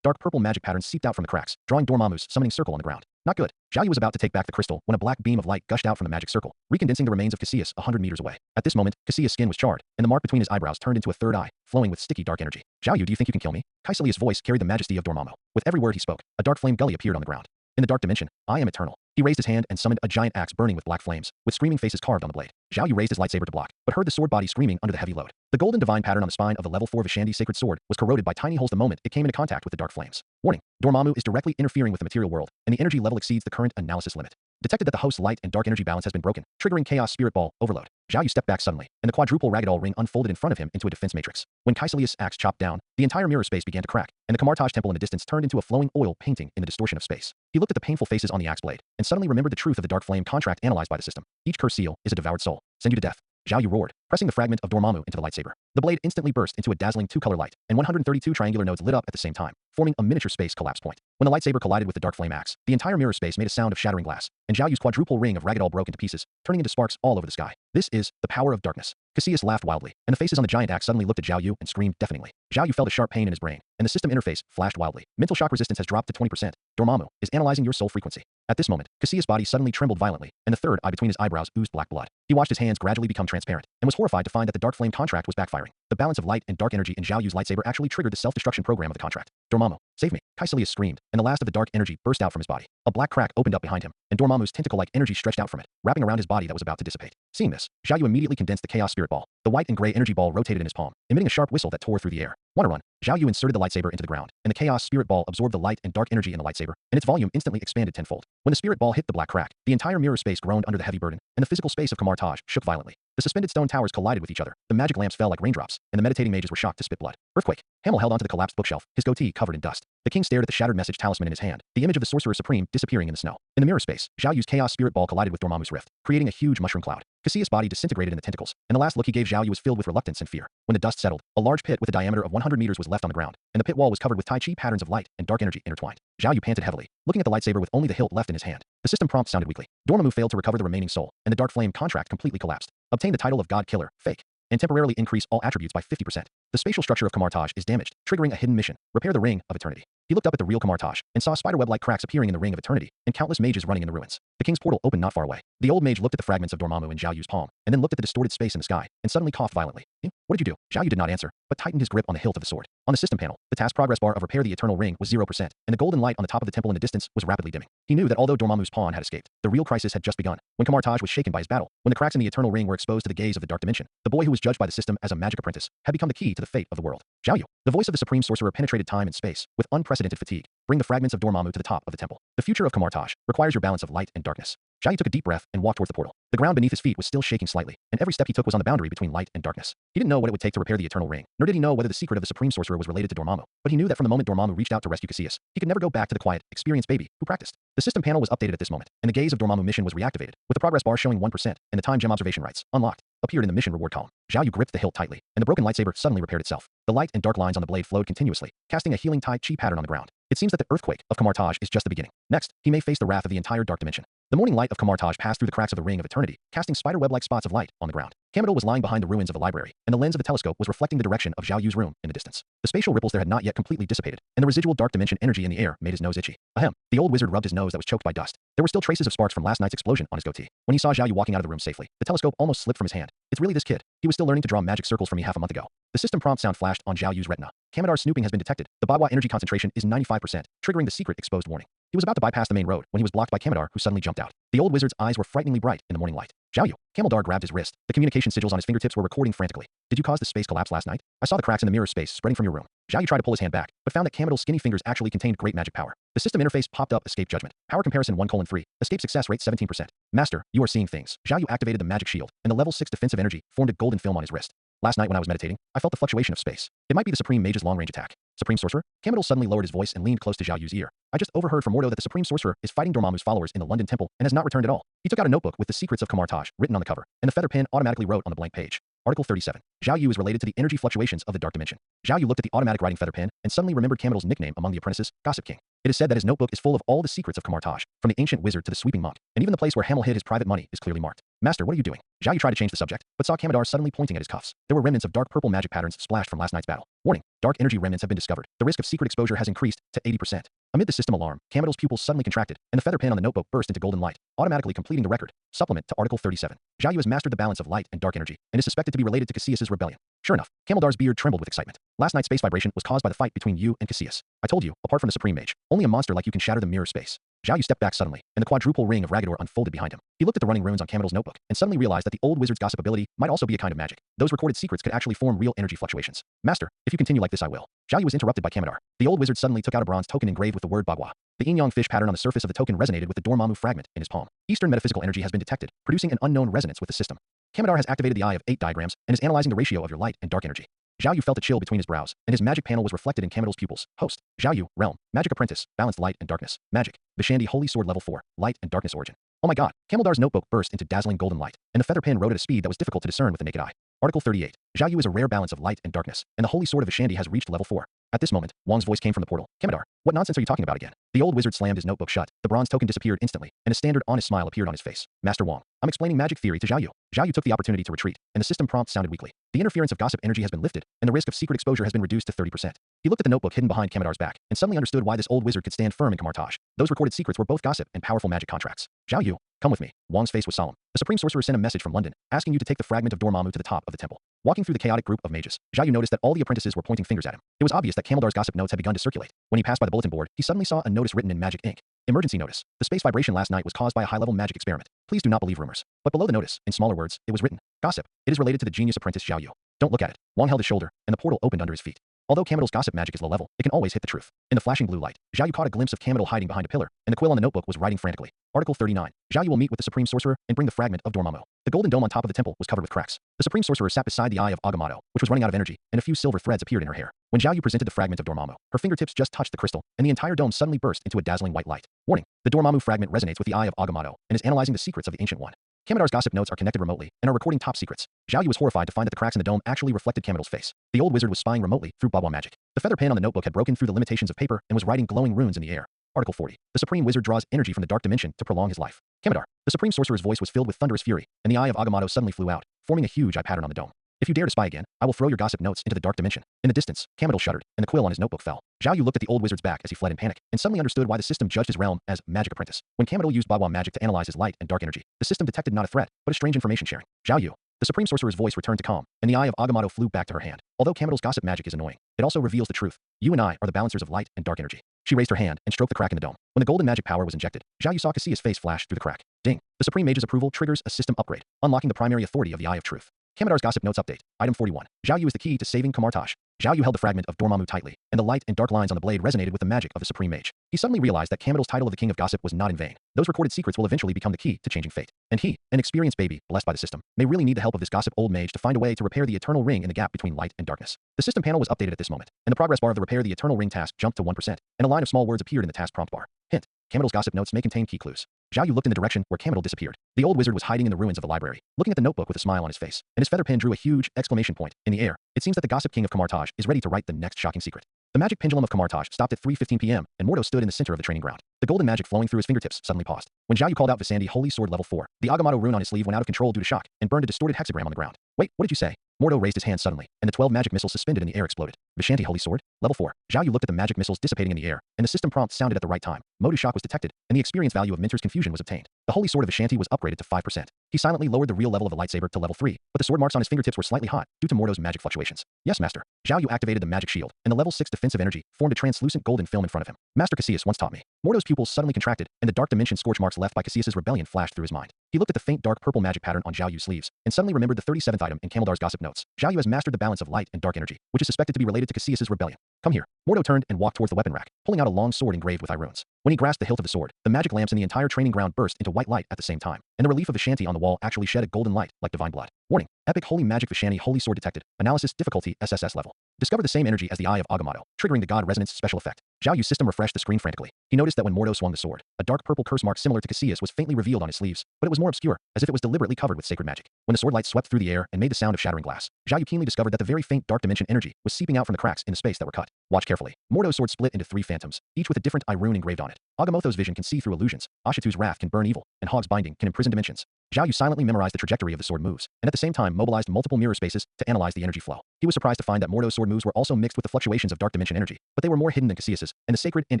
Dark purple magic patterns seeped out from the cracks, drawing Dormammu's summoning circle on the ground. Not good. Zhao Yu was about to take back the crystal when a black beam of light gushed out from the magic circle, recondensing the remains of Caecilius 100 meters away. At this moment, Caecilius' skin was charred, and the mark between his eyebrows turned into a third eye, flowing with sticky dark energy. Zhao Yu, do you think you can kill me? Caecilius' voice carried the majesty of Dormammu. With every word he spoke, a dark flame gully appeared on the ground. In the dark dimension, I am eternal. He raised his hand and summoned a giant axe burning with black flames, with screaming faces carved on the blade. Zhao Yu raised his lightsaber to block, but heard the sword body screaming under the heavy load. The golden divine pattern on the spine of the level 4 Vishanti sacred sword was corroded by tiny holes the moment it came into contact with the dark flames. Warning. Dormammu is directly interfering with the material world, and the energy level exceeds the current analysis limit. Detected that the host's light and dark energy balance has been broken, triggering chaos spirit ball overload. Zhao Yu stepped back suddenly, and the quadruple Ragdoll ring unfolded in front of him into a defense matrix. When Caecilius' axe chopped down, the entire mirror space began to crack, and the Kamar-Taj temple in the distance turned into a flowing oil painting in the distortion of space. He looked at the painful faces on the axe blade, and suddenly remembered the truth of the dark flame contract analyzed by the system. Each curse seal is a devoured soul. Send you to death. Zhao Yu roared, pressing the fragment of Dormammu into the lightsaber. The blade instantly burst into a dazzling two-color light, and 132 triangular nodes lit up at the same time, forming a miniature space collapse point. When the lightsaber collided with the dark flame axe, the entire mirror space made a sound of shattering glass, and Zhao Yu's quadruple ring of Ragdoll broke into pieces, turning into sparks all over the sky. This is the power of darkness. Caecilius laughed wildly, and the faces on the giant axe suddenly looked at Zhao Yu and screamed deafeningly. Zhao Yu felt a sharp pain in his brain, and the system interface flashed wildly. Mental shock resistance has dropped to 20%. Dormammu is analyzing your soul frequency. At this moment, Caecilius' body suddenly trembled violently, and the third eye between his eyebrows oozed black blood. He watched his hands gradually become transparent, and was horrified to find that the dark flame contract was backfiring. The balance of light and dark energy in Zhao Yu's lightsaber actually triggered the self-destruction program of the contract. Dormammu, save me. Caecilius screamed, and the last of the dark energy burst out from his body. A black crack opened up behind him, and Dormammu's tentacle-like energy stretched out from it, wrapping around his body that was about to dissipate. Seeing this, Zhao Yu immediately condensed the chaos spirit ball. The white and gray energy ball rotated in his palm, emitting a sharp whistle that tore through the air. Wanna run? Zhao Yu inserted the lightsaber into the ground, and the chaos spirit ball absorbed the light and dark energy in the lightsaber, and its volume instantly expanded tenfold. When the spirit ball hit the black crack, the entire mirror space groaned under the heavy burden, and the physical space of Kamar-Taj shook violently. The suspended stone towers collided with each other, the magic lamps fell like raindrops, and the meditating mages were shocked to spit blood. Earthquake. Hamel held onto the collapsed bookshelf, his goatee covered in dust. The king stared at the shattered message talisman in his hand, the image of the sorcerer supreme disappearing in the snow. In the mirror space, Zhao Yu's chaos spirit ball collided with Dormammu's rift, creating a huge mushroom cloud. Caecilius' body disintegrated in the tentacles, and the last look he gave Zhao Yu was filled with reluctance and fear. When the dust settled, a large pit with a diameter of 100 meters was left on the ground, and the pit wall was covered with Tai Chi patterns of light and dark energy intertwined. Zhao Yu panted heavily, looking at the lightsaber with only the hilt left in his hand. The system prompt sounded weakly. Dormammu failed to recover the remaining soul, and the dark flame contract completely collapsed. Obtain the title of God Killer, fake, and temporarily increase all attributes by 50%. The spatial structure of Kamar-Taj is damaged, triggering a hidden mission. Repair the Ring of Eternity. He looked up at the real Kamartaj and saw spiderweb-like cracks appearing in the ring of eternity and countless mages running in the ruins. The king's portal opened not far away. The old mage looked at the fragments of Dormammu in Zhao Yu's palm, and then looked at the distorted space in the sky, and suddenly coughed violently. What did you do? Zhao Yu did not answer, but tightened his grip on the hilt of the sword. On the system panel, the task progress bar of repair the eternal ring was 0%, and the golden light on the top of the temple in the distance was rapidly dimming. He knew that although Dormammu's pawn had escaped, the real crisis had just begun. When Kamartaj was shaken by his battle, when the cracks in the eternal ring were exposed to the gaze of the dark dimension, the boy who was judged by the system as a magic apprentice had become the key to the fate of the world. Zhao Yu, the voice of the supreme sorcerer, penetrated time and space with unprecedented fatigue. Bring the fragments of Dormammu to the top of the temple. The future of Kamartaj requires your balance of light and darkness. Zhao Yu took a deep breath and walked towards the portal. The ground beneath his feet was still shaking slightly, and every step he took was on the boundary between light and darkness. He didn't know what it would take to repair the eternal ring, nor did he know whether the secret of the supreme sorcerer was related to Dormammu. But he knew that from the moment Dormammu reached out to rescue Casillas, he could never go back to the quiet, experienced baby who practiced. The system panel was updated at this moment, and the gaze of Dormammu mission was reactivated, with the progress bar showing 1% and the time gem observation rights unlocked appeared in the mission reward column. Zhao Yu gripped the hilt tightly, and the broken lightsaber suddenly repaired itself. The light and dark lines on the blade flowed continuously, casting a healing Tai Chi pattern on the ground. It seems that the earthquake of Kamartaj is just the beginning. Next, he may face the wrath of the entire dark dimension. The morning light of Kamartaj passed through the cracks of the ring of eternity, casting spiderweb-like spots of light on the ground. Kamado was lying behind the ruins of the library, and the lens of the telescope was reflecting the direction of Zhao Yu's room in the distance. The spatial ripples there had not yet completely dissipated, and the residual dark dimension energy in the air made his nose itchy. Ahem. The old wizard rubbed his nose that was choked by dust. There were still traces of sparks from last night's explosion on his goatee. When he saw Zhao Yu walking out of the room safely, the telescope almost slipped from his hand. It's really this kid. He was still learning to draw magic circles for me half a month ago. The system prompt sound flashed on Zhao Yu's retina. Kamadar's snooping has been detected. The Bagua energy concentration is 95%, triggering the secret exposed warning. He was about to bypass the main road when he was blocked by Kamadar, who suddenly jumped out. The old wizard's eyes were frighteningly bright in the morning light. Zhao Yu. Kamaldar grabbed his wrist. The communication sigils on his fingertips were recording frantically. Did you cause the space collapse last night? I saw the cracks in the mirror space spreading from your room. Zhao Yu tried to pull his hand back, but found that Kamadal's skinny fingers actually contained great magic power. The system interface popped up escape judgment. Power comparison 1:3. Escape success rate 17%. Master, you are seeing things. Zhao Yu activated the magic shield, and the level 6 defensive energy formed a golden film on his wrist. Last night when I was meditating, I felt the fluctuation of space. It might be the Supreme Mage's long-range attack. Supreme Sorcerer? Kamadal suddenly lowered his voice and leaned close to Zhao Yu's ear. I just overheard from Mordo that the Supreme Sorcerer is fighting Dormammu's followers in the London Temple and has not returned at all. He took out a notebook with the secrets of Kamartaj written on the cover, and the feather pen automatically wrote on the blank page. Article 37. Zhao Yu is related to the energy fluctuations of the dark dimension. Zhao Yu looked at the automatic writing feather pen and suddenly remembered Kamadal's nickname among the apprentices, Gossip King. It is said that his notebook is full of all the secrets of Kamartaj, from the ancient wizard to the sweeping monk, and even the place where Hamel hid his private money is clearly marked. Master, what are you doing? Zhao Yu tried to change the subject, but saw Kamadar suddenly pointing at his cuffs. There were remnants of dark purple magic patterns splashed from last night's battle. Warning, dark energy remnants have been discovered. The risk of secret exposure has increased to 80%. Amid the system alarm, Kamadal's pupils suddenly contracted, and the feather pen on the notebook burst into golden light, automatically completing the record. Supplement to Article 37. Zhao Yu has mastered the balance of light and dark energy, and is suspected to be related to Casillas' rebellion. Sure enough, Kamaldar's beard trembled with excitement. Last night's space vibration was caused by the fight between you and Casillas. I told you, apart from the Supreme Mage, only a monster like you can shatter the mirror space. Zhao Yu stepped back suddenly, and the quadruple ring of Ragador unfolded behind him. He looked at the running runes on Kamadal's notebook, and suddenly realized that the old wizard's gossip ability might also be a kind of magic. Those recorded secrets could actually form real energy fluctuations. Master, if you continue like this I will. Zhao Yu was interrupted by Kamadar. The old wizard suddenly took out a bronze token engraved with the word Bagua. The yin-yang fish pattern on the surface of the token resonated with the Dormammu fragment in his palm. Eastern metaphysical energy has been detected, producing an unknown resonance with the system. Kamadar has activated the Eye of 8 diagrams and is analyzing the ratio of your light and dark energy. Zhao Yu felt a chill between his brows, and his magic panel was reflected in Kamadal's pupils. Host. Zhao Yu. Realm. Magic Apprentice. Balanced light and darkness. Magic. Vishandi Holy Sword Level 4. Light and darkness origin. Oh my god. Kamaldar's notebook burst into dazzling golden light, and the feather pen wrote at a speed that was difficult to discern with the naked eye. Article 38. Zhao Yu is a rare balance of light and darkness, and the Holy Sword of Vishandi has reached level 4. At this moment, Wang's voice came from the portal. Kamadar, what nonsense are you talking about again? The old wizard slammed his notebook shut. The bronze token disappeared instantly, and a standard honest smile appeared on his face. Master Wang, I'm explaining magic theory to Zhao Yu. Zhao Yu took the opportunity to retreat, and the system prompt sounded weakly. The interference of gossip energy has been lifted, and the risk of secret exposure has been reduced to 30%. He looked at the notebook hidden behind Kamadar's back, and suddenly understood why this old wizard could stand firm in Kamartaj. Those recorded secrets were both gossip and powerful magic contracts. Zhao Yu, come with me. Wang's face was solemn. The Supreme Sorcerer sent a message from London, asking you to take the fragment of Dormammu to the top of the temple. Walking through the chaotic group of mages, Zhao Yu noticed that all the apprentices were pointing fingers at him. It was obvious that Kamaldar's gossip notes had begun to circulate. When he passed by the bulletin board, he suddenly saw a notice written in magic ink. Emergency notice. The space vibration last night was caused by a high-level magic experiment. Please do not believe rumors. But below the notice, in smaller words, it was written, gossip. It is related to the genius apprentice Zhao Yu. Don't look at it. Wang held his shoulder, and the portal opened under his feet. Although Kamadal's gossip magic is low level, it can always hit the truth. In the flashing blue light, Zhao Yu caught a glimpse of Kamadal hiding behind a pillar, and the quill on the notebook was writing frantically. Article 39. Zhao Yu will meet with the Supreme Sorcerer and bring the fragment of Dormammu. The golden dome on top of the temple was covered with cracks. The Supreme Sorcerer sat beside the Eye of Agamotto, which was running out of energy, and a few silver threads appeared in her hair. When Zhao Yu presented the fragment of Dormammu, her fingertips just touched the crystal, and the entire dome suddenly burst into a dazzling white light. Warning: the Dormammu fragment resonates with the Eye of Agamotto and is analyzing the secrets of the Ancient One. Kamadar's gossip notes are connected remotely and are recording top secrets. Zhao Yu was horrified to find that the cracks in the dome actually reflected Kamadal's face. The old wizard was spying remotely through Bagua magic. The feather pen on the notebook had broken through the limitations of paper and was writing glowing runes in the air. Article 40. The Supreme Wizard draws energy from the dark dimension to prolong his life. Kamadar. The Supreme Sorcerer's voice was filled with thunderous fury, and the Eye of Agamotto suddenly flew out, forming a huge eye pattern on the dome. If you dare to spy again, I will throw your gossip notes into the dark dimension. In the distance, Kamadil shuddered, and the quill on his notebook fell. Zhao Yu looked at the old wizard's back as he fled in panic, and suddenly understood why the system judged his realm as magic apprentice. When Kamadil used Bagua magic to analyze his light and dark energy, the system detected not a threat, but a strange information sharing. Zhao Yu. The Supreme Sorcerer's voice returned to calm, and the eye of Agamotto flew back to her hand. Although Kamadil's gossip magic is annoying, it also reveals the truth. You and I are the balancers of light and dark energy. She raised her hand and stroked the crack in the dome. When the golden magic power was injected, Zhao Yu saw Cassia's face flash through the crack. Ding. The Supreme Mage's approval triggers a system upgrade, unlocking the primary authority of the Eye of Truth. Kamadar's gossip notes update. Item 41. Zhao Yu is the key to saving Kamartaj. Zhao Yu held the fragment of Dormammu tightly, and the light and dark lines on the blade resonated with the magic of the Supreme Mage. He suddenly realized that Kamadil's title of the King of Gossip was not in vain. Those recorded secrets will eventually become the key to changing fate. And he, an experienced baby, blessed by the system, may really need the help of this gossip old mage to find a way to repair the eternal ring in the gap between light and darkness. The system panel was updated at this moment, and the progress bar of the repair the eternal ring task jumped to 1%, and a line of small words appeared in the task prompt bar. Hint. Kamadil's gossip notes may contain key clues. Zhao Yu looked in the direction where Kamadil disappeared. The old wizard was hiding in the ruins of the library, looking at the notebook with a smile on his face, and his feather pen drew a huge exclamation point in the air. It seems that the gossip king of Kamartaj is ready to write the next shocking secret. The magic pendulum of Kamartaj stopped at 3:15 p.m., and Mordo stood in the center of the training ground. The golden magic flowing through his fingertips suddenly paused. When Zhao Yu called out Visandi Holy Sword Level 4, the Agamotto rune on his sleeve went out of control due to shock, and burned a distorted hexagram on the ground. Wait, what did you say? Mordo raised his hand suddenly, and the 12 magic missiles suspended in the air exploded. Vishanti Holy Sword, Level 4. Zhao Yu looked at the magic missiles dissipating in the air, and the system prompt sounded at the right time. Modu shock was detected, and the experience value of Minter's confusion was obtained. The Holy Sword of Vishanti was upgraded to 5%. He silently lowered the real level of a lightsaber to Level 3, but the sword marks on his fingertips were slightly hot due to Mordo's magic fluctuations. Yes, Master. Zhao Yu activated the magic shield, and the Level 6 defensive energy formed a translucent golden film in front of him. Master Cassius once taught me. Mordo's pupils suddenly contracted, and the dark dimension scorch marks left by Cassius's rebellion flashed through his mind. He looked at the faint dark purple magic pattern on Zhao Yu's sleeves, and suddenly remembered the 37th item in Kamaldar's gossip notes. Zhao Yu has mastered the balance of light and dark energy, which is suspected to be related to Cassius's rebellion. Come here. Mordo turned and walked towards the weapon rack, pulling out a long sword engraved with eye runes. When he grasped the hilt of the sword, the magic lamps in the entire training ground burst into white light at the same time, and the relief of Vishanti on the wall actually shed a golden light, like divine blood. Warning. Epic Holy Magic Vishanti Holy Sword detected. Analysis difficulty SSS level. Discover the same energy as the Eye of Agamotto, triggering the God Resonance special effect. Zhao Yu's system refreshed the screen frantically. He noticed that when Mordo swung the sword, a dark purple curse mark similar to Cassius was faintly revealed on his sleeves, but it was more obscure, as if it was deliberately covered with sacred magic. When the sword light swept through the air and made the sound of shattering glass, Zhao Yu keenly discovered that the very faint dark dimension energy was seeping out from the cracks in the space that were cut. Watch carefully. Mordo's sword split into 3 phantoms, each with a different eye rune engraved on it. Agamotto's vision can see through illusions, Ashitu's wrath can burn evil, and Hog's binding can imprison dimensions. Zhao Yu silently memorized the trajectory of the sword moves, and at the same time mobilized multiple mirror spaces to analyze the energy flow. He was surprised to find that Mordo's sword moves were also mixed with the fluctuations of dark dimension energy, but they were more hidden than Cassius's, and the sacred and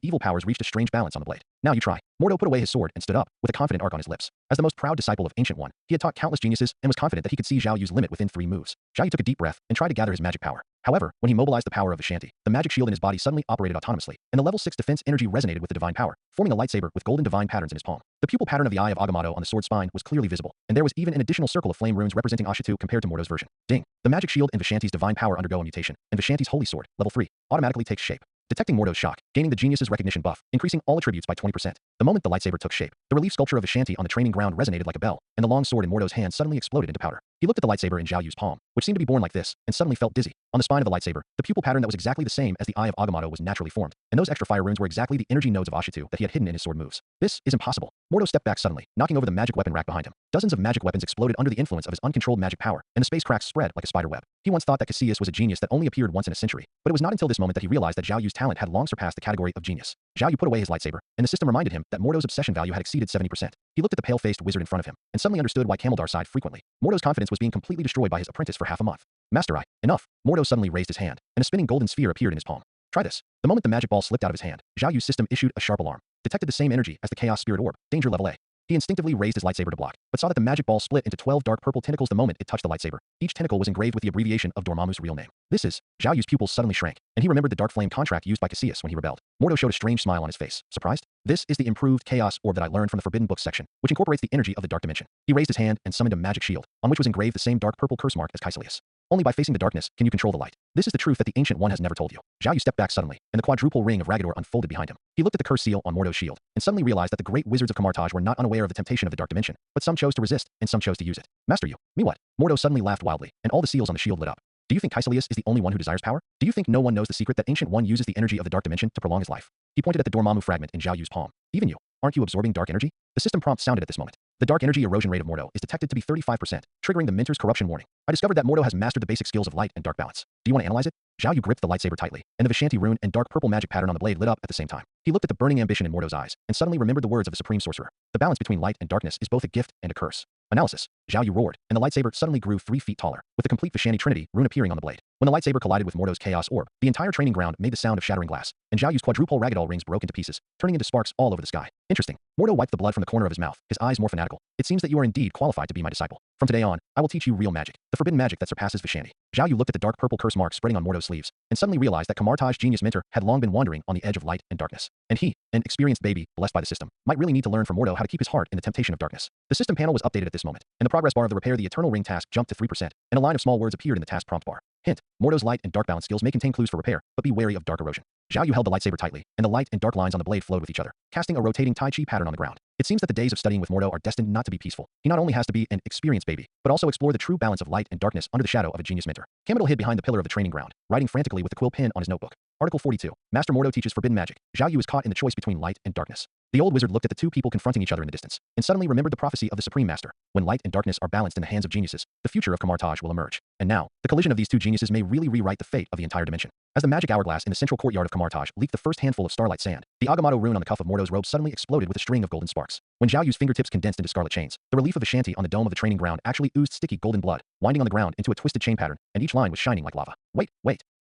evil powers reached a strange balance on the blade. Now you try. Mordo put away his sword and stood up, with a confident arc on his lips. As the most proud disciple of Ancient One, he had taught countless geniuses and was confident that he could see Zhao Yu's limit within 3 moves. Zhao Yu took a deep breath and tried to gather his magic power. However, when he mobilized the power of Vishanti, the magic shield in his body suddenly operated autonomously, and the level 6 defense energy resonated with the divine power, forming a lightsaber with golden divine patterns in his palm. The pupil pattern of the Eye of Agamotto on the sword spine was clearly visible, and there was even an additional circle of flame runes representing Ashitu compared to Mordo's version. Ding. The magic shield and Vishanti's divine power undergo a mutation, and Vishanti's holy sword, level 3, automatically takes shape. Detecting Mordo's shock, gaining the genius's recognition buff, increasing all attributes by 20%. The moment the lightsaber took shape, the relief sculpture of Vishanti on the training ground resonated like a bell, and the long sword in Mordo's hand suddenly exploded into powder. He looked at the lightsaber in Zhao Yu's palm, which seemed to be born like this, and suddenly felt dizzy. On the spine of the lightsaber, the pupil pattern that was exactly the same as the Eye of Agamotto was naturally formed, and those extra fire runes were exactly the energy nodes of Ashitu that he had hidden in his sword moves. This is impossible. Mordo stepped back suddenly, knocking over the magic weapon rack behind him. Dozens of magic weapons exploded under the influence of his uncontrolled magic power, and the space cracks spread like a spider web. He once thought that Cassius was a genius that only appeared once in a century, but it was not until this moment that he realized that Zhao Yu's talent had long surpassed the category of genius. Zhao Yu put away his lightsaber, and the system reminded him that Mordo's obsession value had exceeded 70%. He looked at the pale-faced wizard in front of him, and suddenly understood why Kamaldar sighed frequently. Mordo's confidence was being completely destroyed by his apprentice for half a month. Master Eye, enough. Mordo suddenly raised his hand, and a spinning golden sphere appeared in his palm. Try this. The moment the magic ball slipped out of his hand, Zhao Yu's system issued a sharp alarm, detected the same energy as the Chaos Spirit Orb, danger level A. He instinctively raised his lightsaber to block, but saw that the magic ball split into 12 dark purple tentacles the moment it touched the lightsaber. Each tentacle was engraved with the abbreviation of Dormammu's real name. This is. Zhao Yu's pupils suddenly shrank, and he remembered the dark flame contract used by Cassius when he rebelled. Mordo showed a strange smile on his face. Surprised? This is the improved Chaos Orb that I learned from the Forbidden Books section, which incorporates the energy of the dark dimension. He raised his hand and summoned a magic shield, on which was engraved the same dark purple curse mark as Caecilius. Only by facing the darkness can you control the light. This is the truth that the Ancient One has never told you. Zhao Yu stepped back suddenly, and the quadruple ring of Ragador unfolded behind him. He looked at the curse seal on Mordo's shield, and suddenly realized that the great wizards of Kamartaj were not unaware of the temptation of the dark dimension, but some chose to resist, and some chose to use it. Master you. Me what? Mordo suddenly laughed wildly, and all the seals on the shield lit up. Do you think Caecilius is the only one who desires power? Do you think no one knows the secret that Ancient One uses the energy of the dark dimension to prolong his life? He pointed at the Dormammu fragment in Zhao Yu's palm. Even you. Aren't you absorbing dark energy? The system prompt sounded at this moment. The dark energy erosion rate of Mordo is detected to be 35%, triggering the Minter's corruption warning. I discovered that Mordo has mastered the basic skills of light and dark balance. Do you want to analyze it? Zhao Yu gripped the lightsaber tightly, and the Vishanti rune and dark purple magic pattern on the blade lit up at the same time. He looked at the burning ambition in Mordo's eyes, and suddenly remembered the words of the Supreme Sorcerer. The balance between light and darkness is both a gift and a curse. Analysis. Zhao Yu roared, and the lightsaber suddenly grew 3 feet taller, with the complete Vishani Trinity rune appearing on the blade. When the lightsaber collided with Mordo's Chaos Orb, the entire training ground made the sound of shattering glass, and Zhao Yu's quadruple ragdoll rings broke into pieces, turning into sparks all over the sky. Interesting. Mordo wiped the blood from the corner of his mouth, his eyes more fanatical. It seems that you are indeed qualified to be my disciple. From today on, I will teach you real magic, the forbidden magic that surpasses Vishani. Zhao Yu looked at the dark purple curse mark spreading on Mordo's sleeves, and suddenly realized that Kamartaj's genius mentor had long been wandering on the edge of light and darkness. And he, an experienced baby, blessed by the system, might really need to learn from Mordo how to keep his heart in the temptation of darkness. The system panel was updated at this moment, and the progress bar of the repair the eternal ring task jumped to 3%, and a line of small words appeared in the task prompt bar. Hint: Mordo's light and dark balance skills may contain clues for repair, but be wary of dark erosion. Zhao Yu held the lightsaber tightly, and the light and dark lines on the blade flowed with each other, casting a rotating Tai Chi pattern on the ground. It seems that the days of studying with Mordo are destined not to be peaceful. He not only has to be an experienced baby, but also explore the true balance of light and darkness under the shadow of a genius mentor. Kamidal hid behind the pillar of the training ground, writing frantically with the quill pen on his notebook. Article 42. Master Mordo teaches forbidden magic. Zhao Yu is caught in the choice between light and darkness. The old wizard looked at the two people confronting each other in the distance, and suddenly remembered the prophecy of the Supreme Master. When light and darkness are balanced in the hands of geniuses, the future of Kamartaj will emerge. And now, the collision of these two geniuses may really rewrite the fate of the entire dimension. As the magic hourglass in the central courtyard of Kamartaj leaked the first handful of starlight sand, the Agamotto rune on the cuff of Mordo's robe suddenly exploded with a string of golden sparks. When Zhao Yu's fingertips condensed into scarlet chains, the relief of Ashanti on the dome of the training ground actually oozed sticky golden blood, winding on the ground into a twisted chain pattern, and each line was shining like lava. Wait.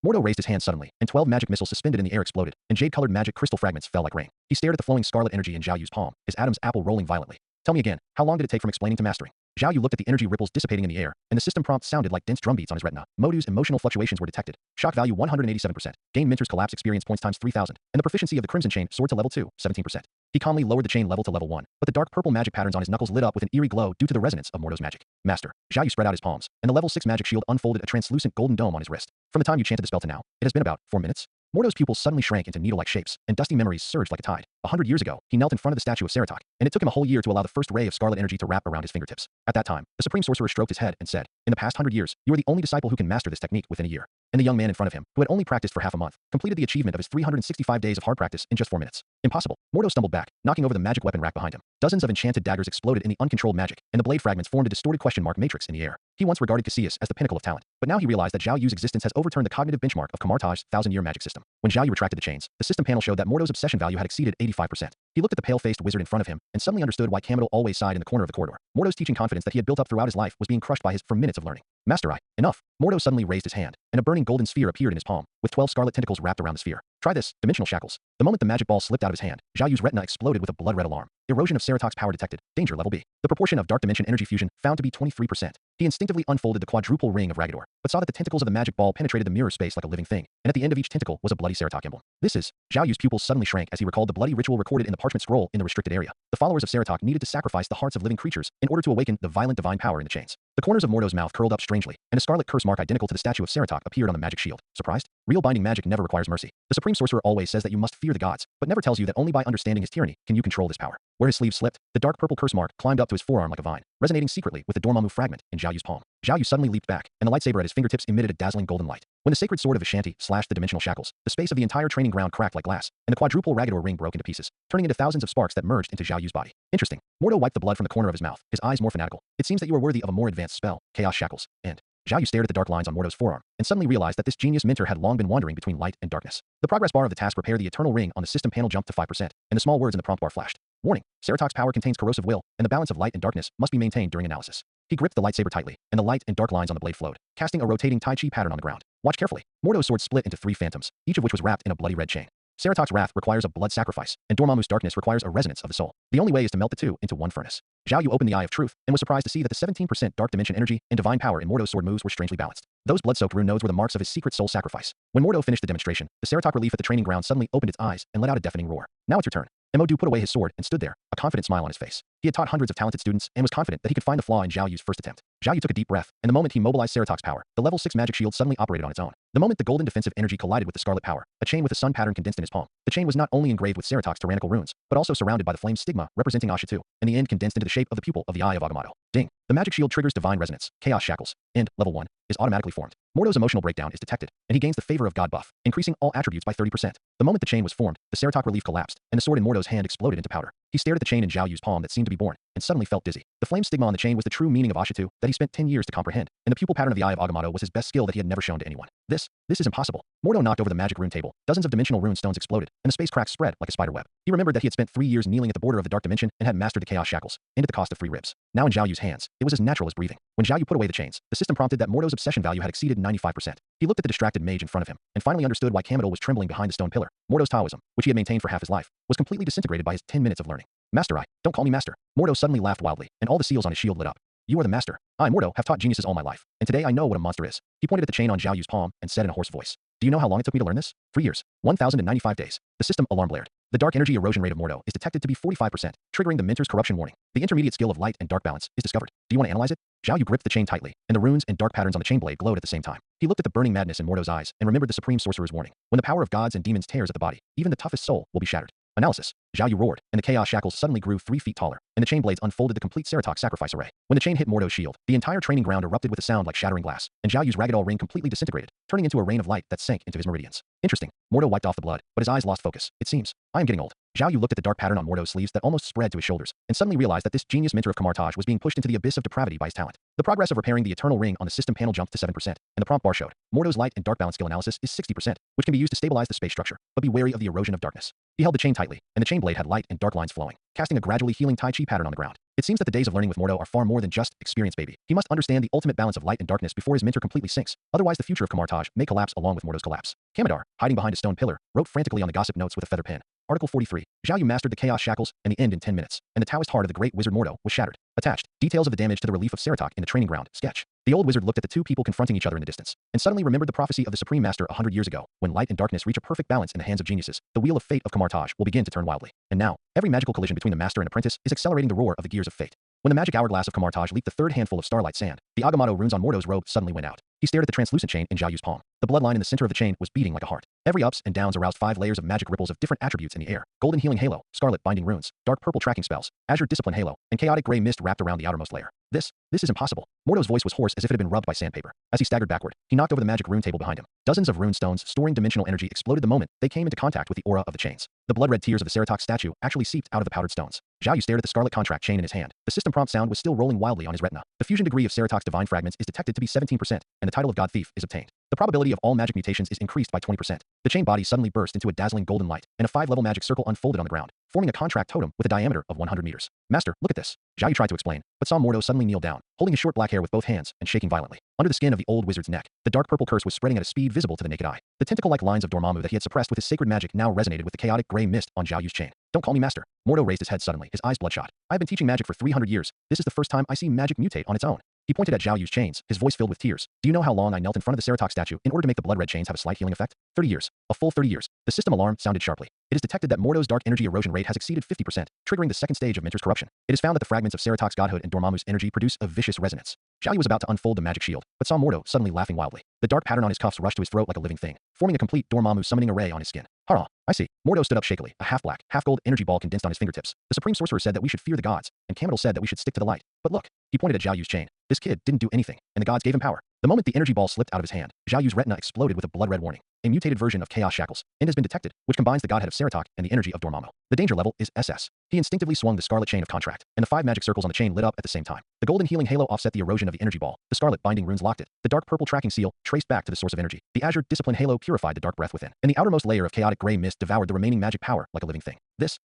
Mordo raised his hand suddenly, and 12 magic missiles suspended in the air exploded, and jade-colored magic crystal fragments fell like rain. He stared at the flowing scarlet energy in Zhao Yu's palm, his Adam's apple rolling violently. Tell me again, how long did it take from explaining to mastering? Zhao Yu looked at the energy ripples dissipating in the air, and the system prompt sounded like dense drumbeats on his retina. Modu's emotional fluctuations were detected. Shock value 187%. Gain Mentor's collapse experience points times 3,000, and the proficiency of the Crimson Chain soared to level 2, 17%. He calmly lowered the chain level to level 1, but the dark purple magic patterns on his knuckles lit up with an eerie glow due to the resonance of Mordo's magic. Master. Zhao Yu spread out his palms, and the level 6 magic shield unfolded a translucent golden dome on his wrist. From the time you chanted the spell to now, it has been about 4 minutes. Mordo's pupils suddenly shrank into needle-like shapes, and dusty memories surged like a tide. 100 years ago, he knelt in front of the statue of Seratok, and it took him a whole year to allow the first ray of scarlet energy to wrap around his fingertips. At that time, the Supreme Sorcerer stroked his head and said, "In the past 100 years, you are the only disciple who can master this technique within a year." And the young man in front of him, who had only practiced for half a month, completed the achievement of his 365 days of hard practice in just 4 minutes. Impossible. Mordo stumbled back, knocking over the magic weapon rack behind him. Dozens of enchanted daggers exploded in the uncontrolled magic, and the blade fragments formed a distorted question mark matrix in the air. He once regarded Cassius as the pinnacle of talent, but now he realized that Zhao Yu's existence has overturned the cognitive benchmark of Kamartaj's 1,000-year magic system. When Zhao Yu retracted the chains, the system panel showed that Mordo's obsession value had exceeded 85%. He looked at the pale-faced wizard in front of him, and suddenly understood why Kamidal always sighed in the corner of the corridor. Mordo's teaching confidence that he had built up throughout his life was being crushed by his 4 minutes of learning. Master, enough. Mordo suddenly raised his hand, and a burning golden sphere appeared in his palm, with 12 scarlet tentacles wrapped around the sphere. Try this, dimensional shackles. The moment the magic ball slipped out of his hand, Zhao Yu's retina exploded with a blood-red alarm. Erosion of Seratok's power detected. Danger level B. The proportion of dark dimension energy fusion found to be 23%. He instinctively unfolded the quadruple ring of Ragador, but saw that the tentacles of the magic ball penetrated the mirror space like a living thing, and at the end of each tentacle was a bloody Seratok emblem. This is. Zhao Yu's pupils suddenly shrank as he recalled the bloody ritual recorded in the parchment scroll in the restricted area. The followers of Seratok needed to sacrifice the hearts of living creatures in order to awaken the violent divine power in the chains. The corners of Mordo's mouth curled up strangely, and a scarlet curse mark identical to the statue of Seratok appeared on the magic shield. Surprised? Real binding magic never requires mercy. The Supreme Sorcerer always says that you must fear the gods, but never tells you that only by understanding his tyranny can you control this power. Where his sleeve slipped, the dark purple curse mark climbed up to his forearm like a vine, resonating secretly with the Dormammu fragment in Zhao Yu's palm. Zhao Yu suddenly leaped back, and the lightsaber at his fingertips emitted a dazzling golden light. When the sacred sword of Ashanti slashed the dimensional shackles, the space of the entire training ground cracked like glass, and the quadruple Ragador ring broke into pieces, turning into thousands of sparks that merged into Zhao Yu's body. Interesting. Mordo wiped the blood from the corner of his mouth, his eyes more fanatical. It seems that you are worthy of a more advanced spell, Chaos Shackles, and Zhao Yu stared at the dark lines on Mordo's forearm, and suddenly realized that this genius mentor had long been wandering between light and darkness. The progress bar of the task repair the eternal ring on the system panel jumped to 5%, and the small words in the prompt bar flashed. Warning, Seratok's power contains corrosive will, and the balance of light and darkness must be maintained during analysis. He gripped the lightsaber tightly, and the light and dark lines on the blade flowed, casting a rotating Tai Chi pattern on the ground. Watch carefully. Mordo's sword split into 3 phantoms, each of which was wrapped in a bloody red chain. Seratok's wrath requires a blood sacrifice, and Dormammu's darkness requires a resonance of the soul. The only way is to melt the two into one furnace. Zhao Yu opened the eye of truth, and was surprised to see that the 17% dark dimension energy and divine power in Mordo's sword moves were strangely balanced. Those blood-soaked rune nodes were the marks of his secret soul sacrifice. When Mordo finished the demonstration, the Seratok relief at the training ground suddenly opened its eyes and let out a deafening roar. Now it's your turn. Modu put away his sword and stood there, a confident smile on his face. He had taught hundreds of talented students and was confident that he could find the flaw in Zhao Yu's first attempt. Zhao Yu took a deep breath, and the moment he mobilized Seratok's power, the level 6 magic shield suddenly operated on its own. The moment the golden defensive energy collided with the scarlet power, a chain with a sun pattern condensed in his palm. The chain was not only engraved with Seratok's tyrannical runes, but also surrounded by the flame stigma representing Ashatu, and the end condensed into the shape of the pupil of the eye of Agamotto. Ding. The magic shield triggers divine resonance, Chaos Shackles, and, level 1, is automatically formed. Mordo's emotional breakdown is detected, and he gains the favor of God buff, increasing all attributes by 30%. The moment the chain was formed, the Seratok relief collapsed, and the sword in Mordo's hand exploded into powder. He stared at the chain in Zhao Yu's palm that seemed to be born, and suddenly felt dizzy. The flame stigma on the chain was the true meaning of Ashatu that he spent 10 years to comprehend, and the pupil pattern of the eye of Agamotto was his best skill that he had never shown to anyone. This This is impossible. Mordo knocked over the magic rune table. Dozens of dimensional rune stones exploded, and the space cracks spread like a spider web. He remembered that he had spent 3 years kneeling at the border of the dark dimension and had mastered the chaos shackles, and at the cost of 3 ribs. Now in Zhao Yu's hands, it was as natural as breathing. When Zhao Yu put away the chains, the system prompted that Mordo's obsession value had exceeded 95%. He looked at the distracted mage in front of him, and finally understood why Kamado was trembling behind the stone pillar. Mordo's Taoism, which he had maintained for half his life, was completely disintegrated by his 10 minutes of learning. Master, don't call me master. Mordo suddenly laughed wildly, and all the seals on his shield lit up. You are the master. I, Mordo, have taught geniuses all my life, and today I know what a monster is. He pointed at the chain on Zhao Yu's palm and said in a hoarse voice, do you know how long it took me to learn this? 3 years. 1,095 days. The system alarm blared. The dark energy erosion rate of Mordo is detected to be 45%, triggering the Minter's corruption warning. The intermediate skill of light and dark balance is discovered. Do you want to analyze it? Zhao Yu gripped the chain tightly, and the runes and dark patterns on the chain blade glowed at the same time. He looked at the burning madness in Mordo's eyes and remembered the supreme sorcerer's warning. When the power of gods and demons tears at the body, even the toughest soul will be shattered. Analysis. Zhao Yu roared, and the chaos shackles suddenly grew 3 feet taller, and the chain blades unfolded the complete Ceratok sacrifice array. When the chain hit Mordo's shield, the entire training ground erupted with a sound like shattering glass, and Zhao Yu's ragdoll ring completely disintegrated, turning into a rain of light that sank into his meridians. Interesting. Mordo wiped off the blood, but his eyes lost focus. It seems I am getting old. Zhao Yu looked at the dark pattern on Mordo's sleeves that almost spread to his shoulders, and suddenly realized that this genius mentor of Kamartaj was being pushed into the abyss of depravity by his talent. The progress of repairing the eternal ring on the system panel jumped to 7%, and the prompt bar showed Mordo's light and dark balance skill analysis is 60%, which can be used to stabilize the space structure, but be wary of the erosion of darkness. He held the chain tightly, and the chain blade had light and dark lines flowing, casting a gradually healing Tai Chi pattern on the ground. It seems that the days of learning with Mordo are far more than just experience, baby. He must understand the ultimate balance of light and darkness before his mentor completely sinks. Otherwise, the future of Kamartaj may collapse along with Mordo's collapse. Kamadar, hiding behind a stone pillar, wrote frantically on the gossip notes with a feather pen. Article 43. Zhao Yu mastered the chaos shackles and the end in 10 minutes, and the Taoist heart of the great wizard Mordo was shattered. Attached. Details of the damage to the relief of Ceratok in the training ground. Sketch. The old wizard looked at the two people confronting each other in the distance, and suddenly remembered the prophecy of the Supreme Master 100 years ago. When light and darkness reach a perfect balance in the hands of geniuses, the wheel of fate of Kamartaj will begin to turn wildly. And now, every magical collision between the master and apprentice is accelerating the roar of the gears of fate. When the magic hourglass of Kamartaj leaped the third handful of starlight sand, the Agamotto runes on Mordo's robe suddenly went out. He stared at the translucent chain in Zhao Yu's palm. The bloodline in the center of the chain was beating like a heart. Every ups and downs aroused 5 layers of magic ripples of different attributes in the air. Golden healing halo, scarlet binding runes, dark purple tracking spells, azure discipline halo, and chaotic gray mist wrapped around the outermost layer. This is impossible. Mordo's voice was hoarse as if it had been rubbed by sandpaper. As he staggered backward, he knocked over the magic rune table behind him. Dozens of rune stones storing dimensional energy exploded the moment they came into contact with the aura of the chains. The blood-red tears of the Ceratok statue actually seeped out of the powdered stones. Zhao Yu stared at the scarlet contract chain in his hand. The system prompt sound was still rolling wildly on his retina. The fusion degree of Ceratok's divine fragments is detected to be 17%, and the title of God Thief is obtained. The probability of all magic mutations is increased by 20%. The chain body suddenly burst into a dazzling golden light, and a 5-level magic circle unfolded on the ground, forming a contract totem with a diameter of 100 meters. Master, look at this. Zhao Yu tried to explain, but saw Mordo suddenly kneel down, holding his short black hair with both hands and shaking violently. Under the skin of the old wizard's neck, the dark purple curse was spreading at a speed visible to the naked eye. The tentacle-like lines of Dormammu that he had suppressed with his sacred magic now resonated with the chaotic gray mist on Zhao Yu's chain. Don't call me master. Mordo raised his head suddenly, his eyes bloodshot. I've been teaching magic for 300 years. This is the first time I see magic mutate on its own. He pointed at Zhao Yu's chains, his voice filled with tears. Do you know how long I knelt in front of the Ceratok statue in order to make the blood-red chains have a slight healing effect? 30 years. A full 30 years. The system alarm sounded sharply. It is detected that Mordo's dark energy erosion rate has exceeded 50%, triggering the second stage of Minter's corruption. It is found that the fragments of Ceratok's godhood and Dormammu's energy produce a vicious resonance. Zhao Yu was about to unfold the magic shield, but saw Mordo suddenly laughing wildly. The dark pattern on his cuffs rushed to his throat like a living thing, forming a complete Dormammu summoning array on his skin. Hara, I see. Mordo stood up shakily, a half-black, half-gold energy ball condensed on his fingertips. The Supreme Sorcerer said that we should fear the gods, and Kamadal said that we should stick to the light. But look, he pointed at Zhao Yu's chain. This kid didn't do anything, and the gods gave him power. The moment the energy ball slipped out of his hand, Zhao Yu's retina exploded with a blood-red warning. A mutated version of Chaos Shackles, and has been detected, which combines the godhead of Ceratok and the energy of Dormammu. The danger level is SS. He instinctively swung the scarlet chain of contract, and the 5 magic circles on the chain lit up at the same time. The golden healing halo offset the erosion of the energy ball. The scarlet binding runes locked it. The dark purple tracking seal traced back to the source of energy. The azure discipline halo purified the dark breath within, and the outermost layer of chaotic gray mist devoured the remaining magic power like a living thing.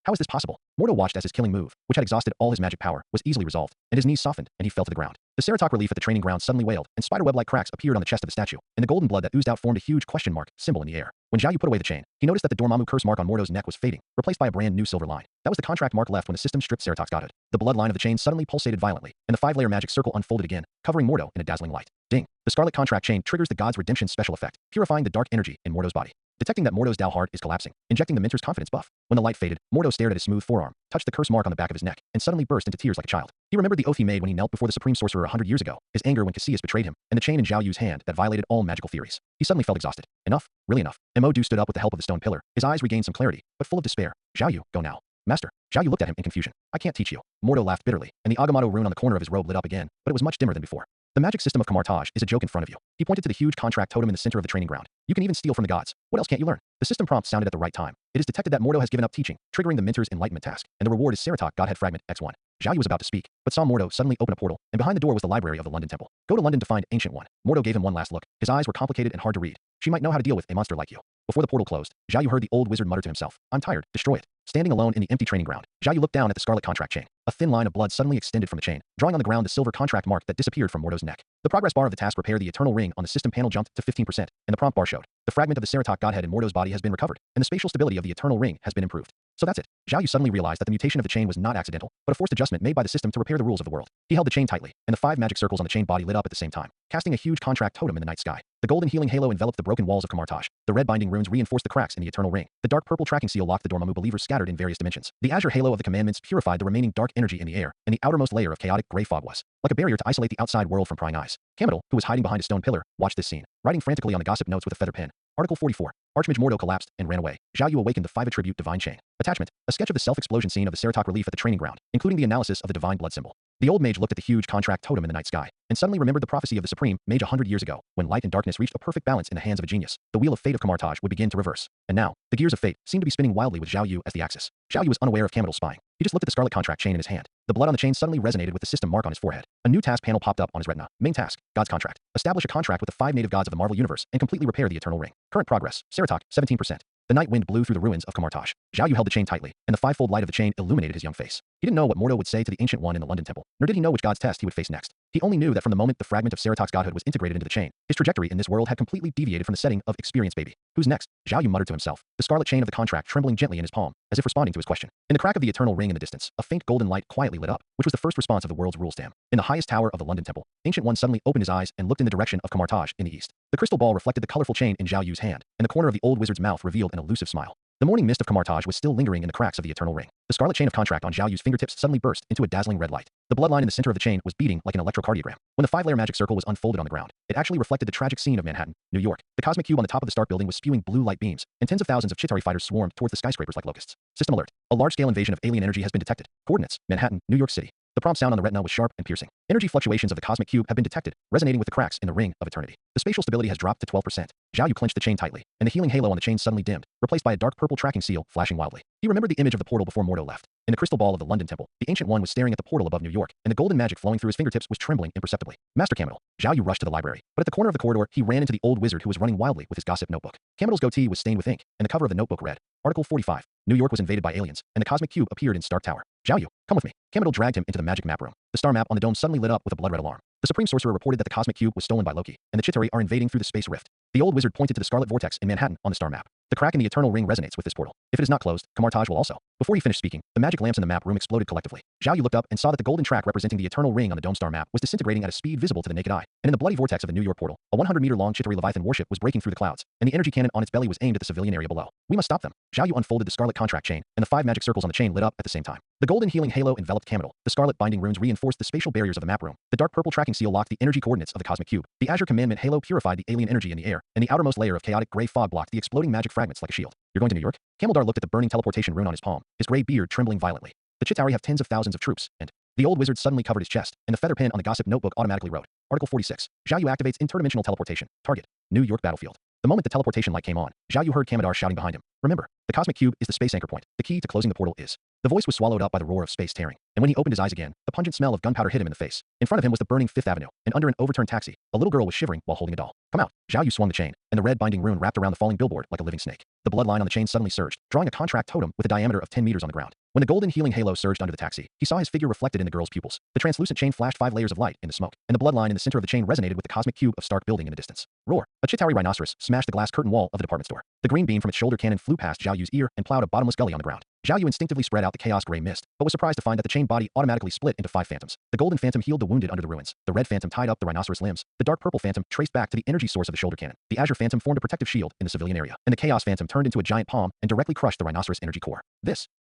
How is this possible? Mordo watched as his killing move, which had exhausted all his magic power, was easily resolved, and his knees softened, and he fell to the ground. The Ceratok relief at the training ground suddenly wailed, and spiderweb-like cracks appeared on the chest of the statue, and the golden blood that oozed out formed a huge question mark symbol in the air. When Zhao Yu put away the chain, he noticed that the Dormammu curse mark on Mordo's neck was fading, replaced by a brand new silver line. That was the contract mark left when the system stripped Ceratok's godhood. The bloodline of the chain suddenly pulsated violently, and the 5-layer magic circle unfolded again, covering Mordo in a dazzling light. Ding! The scarlet contract chain triggers the god's redemption special effect, purifying the dark energy in Mordo's body. Detecting that Mordo's Dao heart is collapsing, injecting the Minter's confidence buff. When the light faded, Mordo stared at his smooth forearm, touched the curse mark on the back of his neck, and suddenly burst into tears like a child. He remembered the oath he made when he knelt before the Supreme Sorcerer 100 years ago, his anger when Cassius betrayed him, and the chain in Zhao Yu's hand that violated all magical theories. He suddenly felt exhausted. Enough, really enough. Mo Du stood up with the help of the stone pillar. His eyes regained some clarity, but full of despair. Zhao Yu, go now. Master. Zhao Yu looked at him in confusion. I can't teach you. Mordo laughed bitterly, and the Agamotto rune on the corner of his robe lit up again, but it was much dimmer than before. The magic system of Kamartaj is a joke in front of you. He pointed to the huge contract totem in the center of the training ground. You can even steal from the gods. What else can't you learn? The system prompt sounded at the right time. It is detected that Mordo has given up teaching, triggering the Minter's enlightenment task, and the reward is Ceratok Godhead Fragment X1. Zhao Yu was about to speak, but saw Mordo suddenly open a portal, and behind the door was the library of the London Temple. Go to London to find Ancient One. Mordo gave him one last look. His eyes were complicated and hard to read. She might know how to deal with a monster like you. Before the portal closed, Zhao Yu heard the old wizard mutter to himself, I'm tired, destroy it. Standing alone in the empty training ground, Zhao Yu looked down at the scarlet contract chain. A thin line of blood suddenly extended from the chain, drawing on the ground the silver contract mark that disappeared from Mordo's neck. The progress bar of the task repair the eternal ring on the system panel jumped to 15%, and the prompt bar showed. The fragment of the Seratok godhead in Mordo's body has been recovered, and the spatial stability of the eternal ring has been improved. So that's it. Zhao Yu suddenly realized that the mutation of the chain was not accidental, but a forced adjustment made by the system to repair the rules of the world. He held the chain tightly, and the 5 magic circles on the chain body lit up at the same time, casting a huge contract totem in the night sky. The golden healing halo enveloped the broken walls of Kamartaj. The red binding runes reinforced the cracks in the eternal ring. The dark purple tracking seal locked the Dormammu believers scattered in various dimensions. The azure halo of the commandments purified the remaining dark energy in the air, and the outermost layer of chaotic gray fog was like a barrier to isolate the outside world from prying eyes. Cametal, who was hiding behind a stone pillar, watched this scene, writing frantically on the gossip notes with a feather pen. Article 44. Archmage Mordo collapsed and ran away. Zhao Yu awakened the 5 attribute divine chain. Attachment. A sketch of the self-explosion scene of the Seratok relief at the training ground, including the analysis of the divine blood symbol. The old mage looked at the huge contract totem in the night sky, and suddenly remembered the prophecy of the supreme mage 100 years ago, when light and darkness reached a perfect balance in the hands of a genius. The wheel of fate of Kamartaj would begin to reverse. And now, the gears of fate seemed to be spinning wildly with Zhao Yu as the axis. Zhao Yu was unaware of Cametal's spying. He just looked at the scarlet contract chain in his hand. The blood on the chain suddenly resonated with the system mark on his forehead. A new task panel popped up on his retina. Main task, God's contract. Establish a contract with the 5 native gods of the Marvel Universe and completely repair the eternal ring. Current progress, Seratok, 17%. The night wind blew through the ruins of Kamartaj. Zhao Yu held the chain tightly, and the 5-fold light of the chain illuminated his young face. He didn't know what Mordo would say to the Ancient One in the London Temple, nor did he know which god's test he would face next. He only knew that from the moment the fragment of Seratok's godhood was integrated into the chain, his trajectory in this world had completely deviated from the setting of Experience Baby. Who's next? Zhao Yu muttered to himself, the scarlet chain of the contract trembling gently in his palm, as if responding to his question. In the crack of the eternal ring in the distance, a faint golden light quietly lit up, which was the first response of the world's rules dam. In the highest tower of the London Temple, Ancient One suddenly opened his eyes and looked in the direction of Kamartaj in the east. The crystal ball reflected the colorful chain in Zhao Yu's hand, and the corner of the old wizard's mouth revealed an elusive smile. The morning mist of Kamartaj was still lingering in the cracks of the eternal ring. The scarlet chain of contract on Zhao Yu's fingertips suddenly burst into a dazzling red light. The bloodline in the center of the chain was beating like an electrocardiogram. When the 5-layer magic circle was unfolded on the ground, it actually reflected the tragic scene of Manhattan, New York. The cosmic cube on the top of the Stark building was spewing blue light beams, and tens of thousands of Chitauri fighters swarmed towards the skyscrapers like locusts. System alert. A large-scale invasion of alien energy has been detected. Coordinates, Manhattan, New York City. The prompt sound on the retina was sharp and piercing. Energy fluctuations of the cosmic cube have been detected, resonating with the cracks in the ring of eternity. The spatial stability has dropped to 12%. Zhao Yu clenched the chain tightly, and the healing halo on the chain suddenly dimmed, replaced by a dark purple tracking seal flashing wildly. He remembered the image of the portal before Mordo left. In the crystal ball of the London Temple, the Ancient One was staring at the portal above New York, and the golden magic flowing through his fingertips was trembling imperceptibly. Master Cametal. Zhao Yu rushed to the library, but at the corner of the corridor, he ran into the old wizard who was running wildly with his gossip notebook. Cametal's goatee was stained with ink, and the cover of the notebook read, Article 45. New York was invaded by aliens, and the cosmic cube appeared in Stark Tower. Zhao Yu, come with me. Cametal dragged him into the magic map room. The star map on the dome suddenly lit up with a blood red alarm. The Supreme Sorcerer reported that the cosmic cube was stolen by Loki, and the Chitauri are invading through the space rift. The old wizard pointed to the scarlet vortex in Manhattan on the star map. The crack in the eternal ring resonates with this portal. If it is not closed, Kamartaj will also. Before he finished speaking, the magic lamps in the map room exploded collectively. Zhao Yu looked up and saw that the golden track representing the eternal ring on the dome star map was disintegrating at a speed visible to the naked eye. And in the bloody vortex of the New York portal, a 100-meter-long Chitauri Leviathan warship was breaking through the clouds, and the energy cannon on its belly was aimed at the civilian area below. We must stop them. Zhao Yu unfolded the scarlet contract chain, and the 5 magic circles on the chain lit up at the same time. The golden healing halo enveloped Cametal. The scarlet binding runes reinforced the spatial barriers of the map room. The dark purple tracking seal locked the energy coordinates of the cosmic cube. The azure commandment halo purified the alien energy in the air, and the outermost layer of chaotic gray fog blocked the exploding magic fragments like a shield. You're going to New York? Camaldar looked at the burning teleportation rune on his palm, his gray beard trembling violently. The Chitauri have tens of thousands of troops, and the old wizard suddenly covered his chest, and the feather pen on the gossip notebook automatically wrote, Article 46. Zhao Yu activates interdimensional teleportation. Target, New York battlefield. The moment the teleportation light came on, Zhao Yu heard Kamandar shouting behind him. Remember, the cosmic cube is the space anchor point. The key to closing the portal is. The voice was swallowed up by the roar of space tearing, and when he opened his eyes again, the pungent smell of gunpowder hit him in the face. In front of him was the burning Fifth Avenue, and under an overturned taxi, a little girl was shivering while holding a doll. Come out. Zhao Yu swung the chain, and the red binding rune wrapped around the falling billboard like a living snake. The bloodline on the chain suddenly surged, drawing a contract totem with a diameter of 10 meters on the ground. When the golden healing halo surged under the taxi, he saw his figure reflected in the girl's pupils. The translucent chain flashed 5 layers of light in the smoke, and the bloodline in the center of the chain resonated with the cosmic cube of Stark building in the distance. Roar. A Chitauri rhinoceros smashed the glass curtain wall of the department store. The green beam from its shoulder cannon flew past Zhao Yu's ear and plowed a bottomless gully on the ground. Zhao Yu instinctively spread out the chaos gray mist, but was surprised to find that the chain body automatically split into 5 phantoms. The golden phantom healed the wounded under the ruins. The red phantom tied up the rhinoceros limbs. The dark purple phantom traced back to the energy source of the shoulder cannon. The azure phantom formed a protective shield in the civilian area, and the chaos phantom turned into a giant palm and directly crushed the rhinoceros energy core.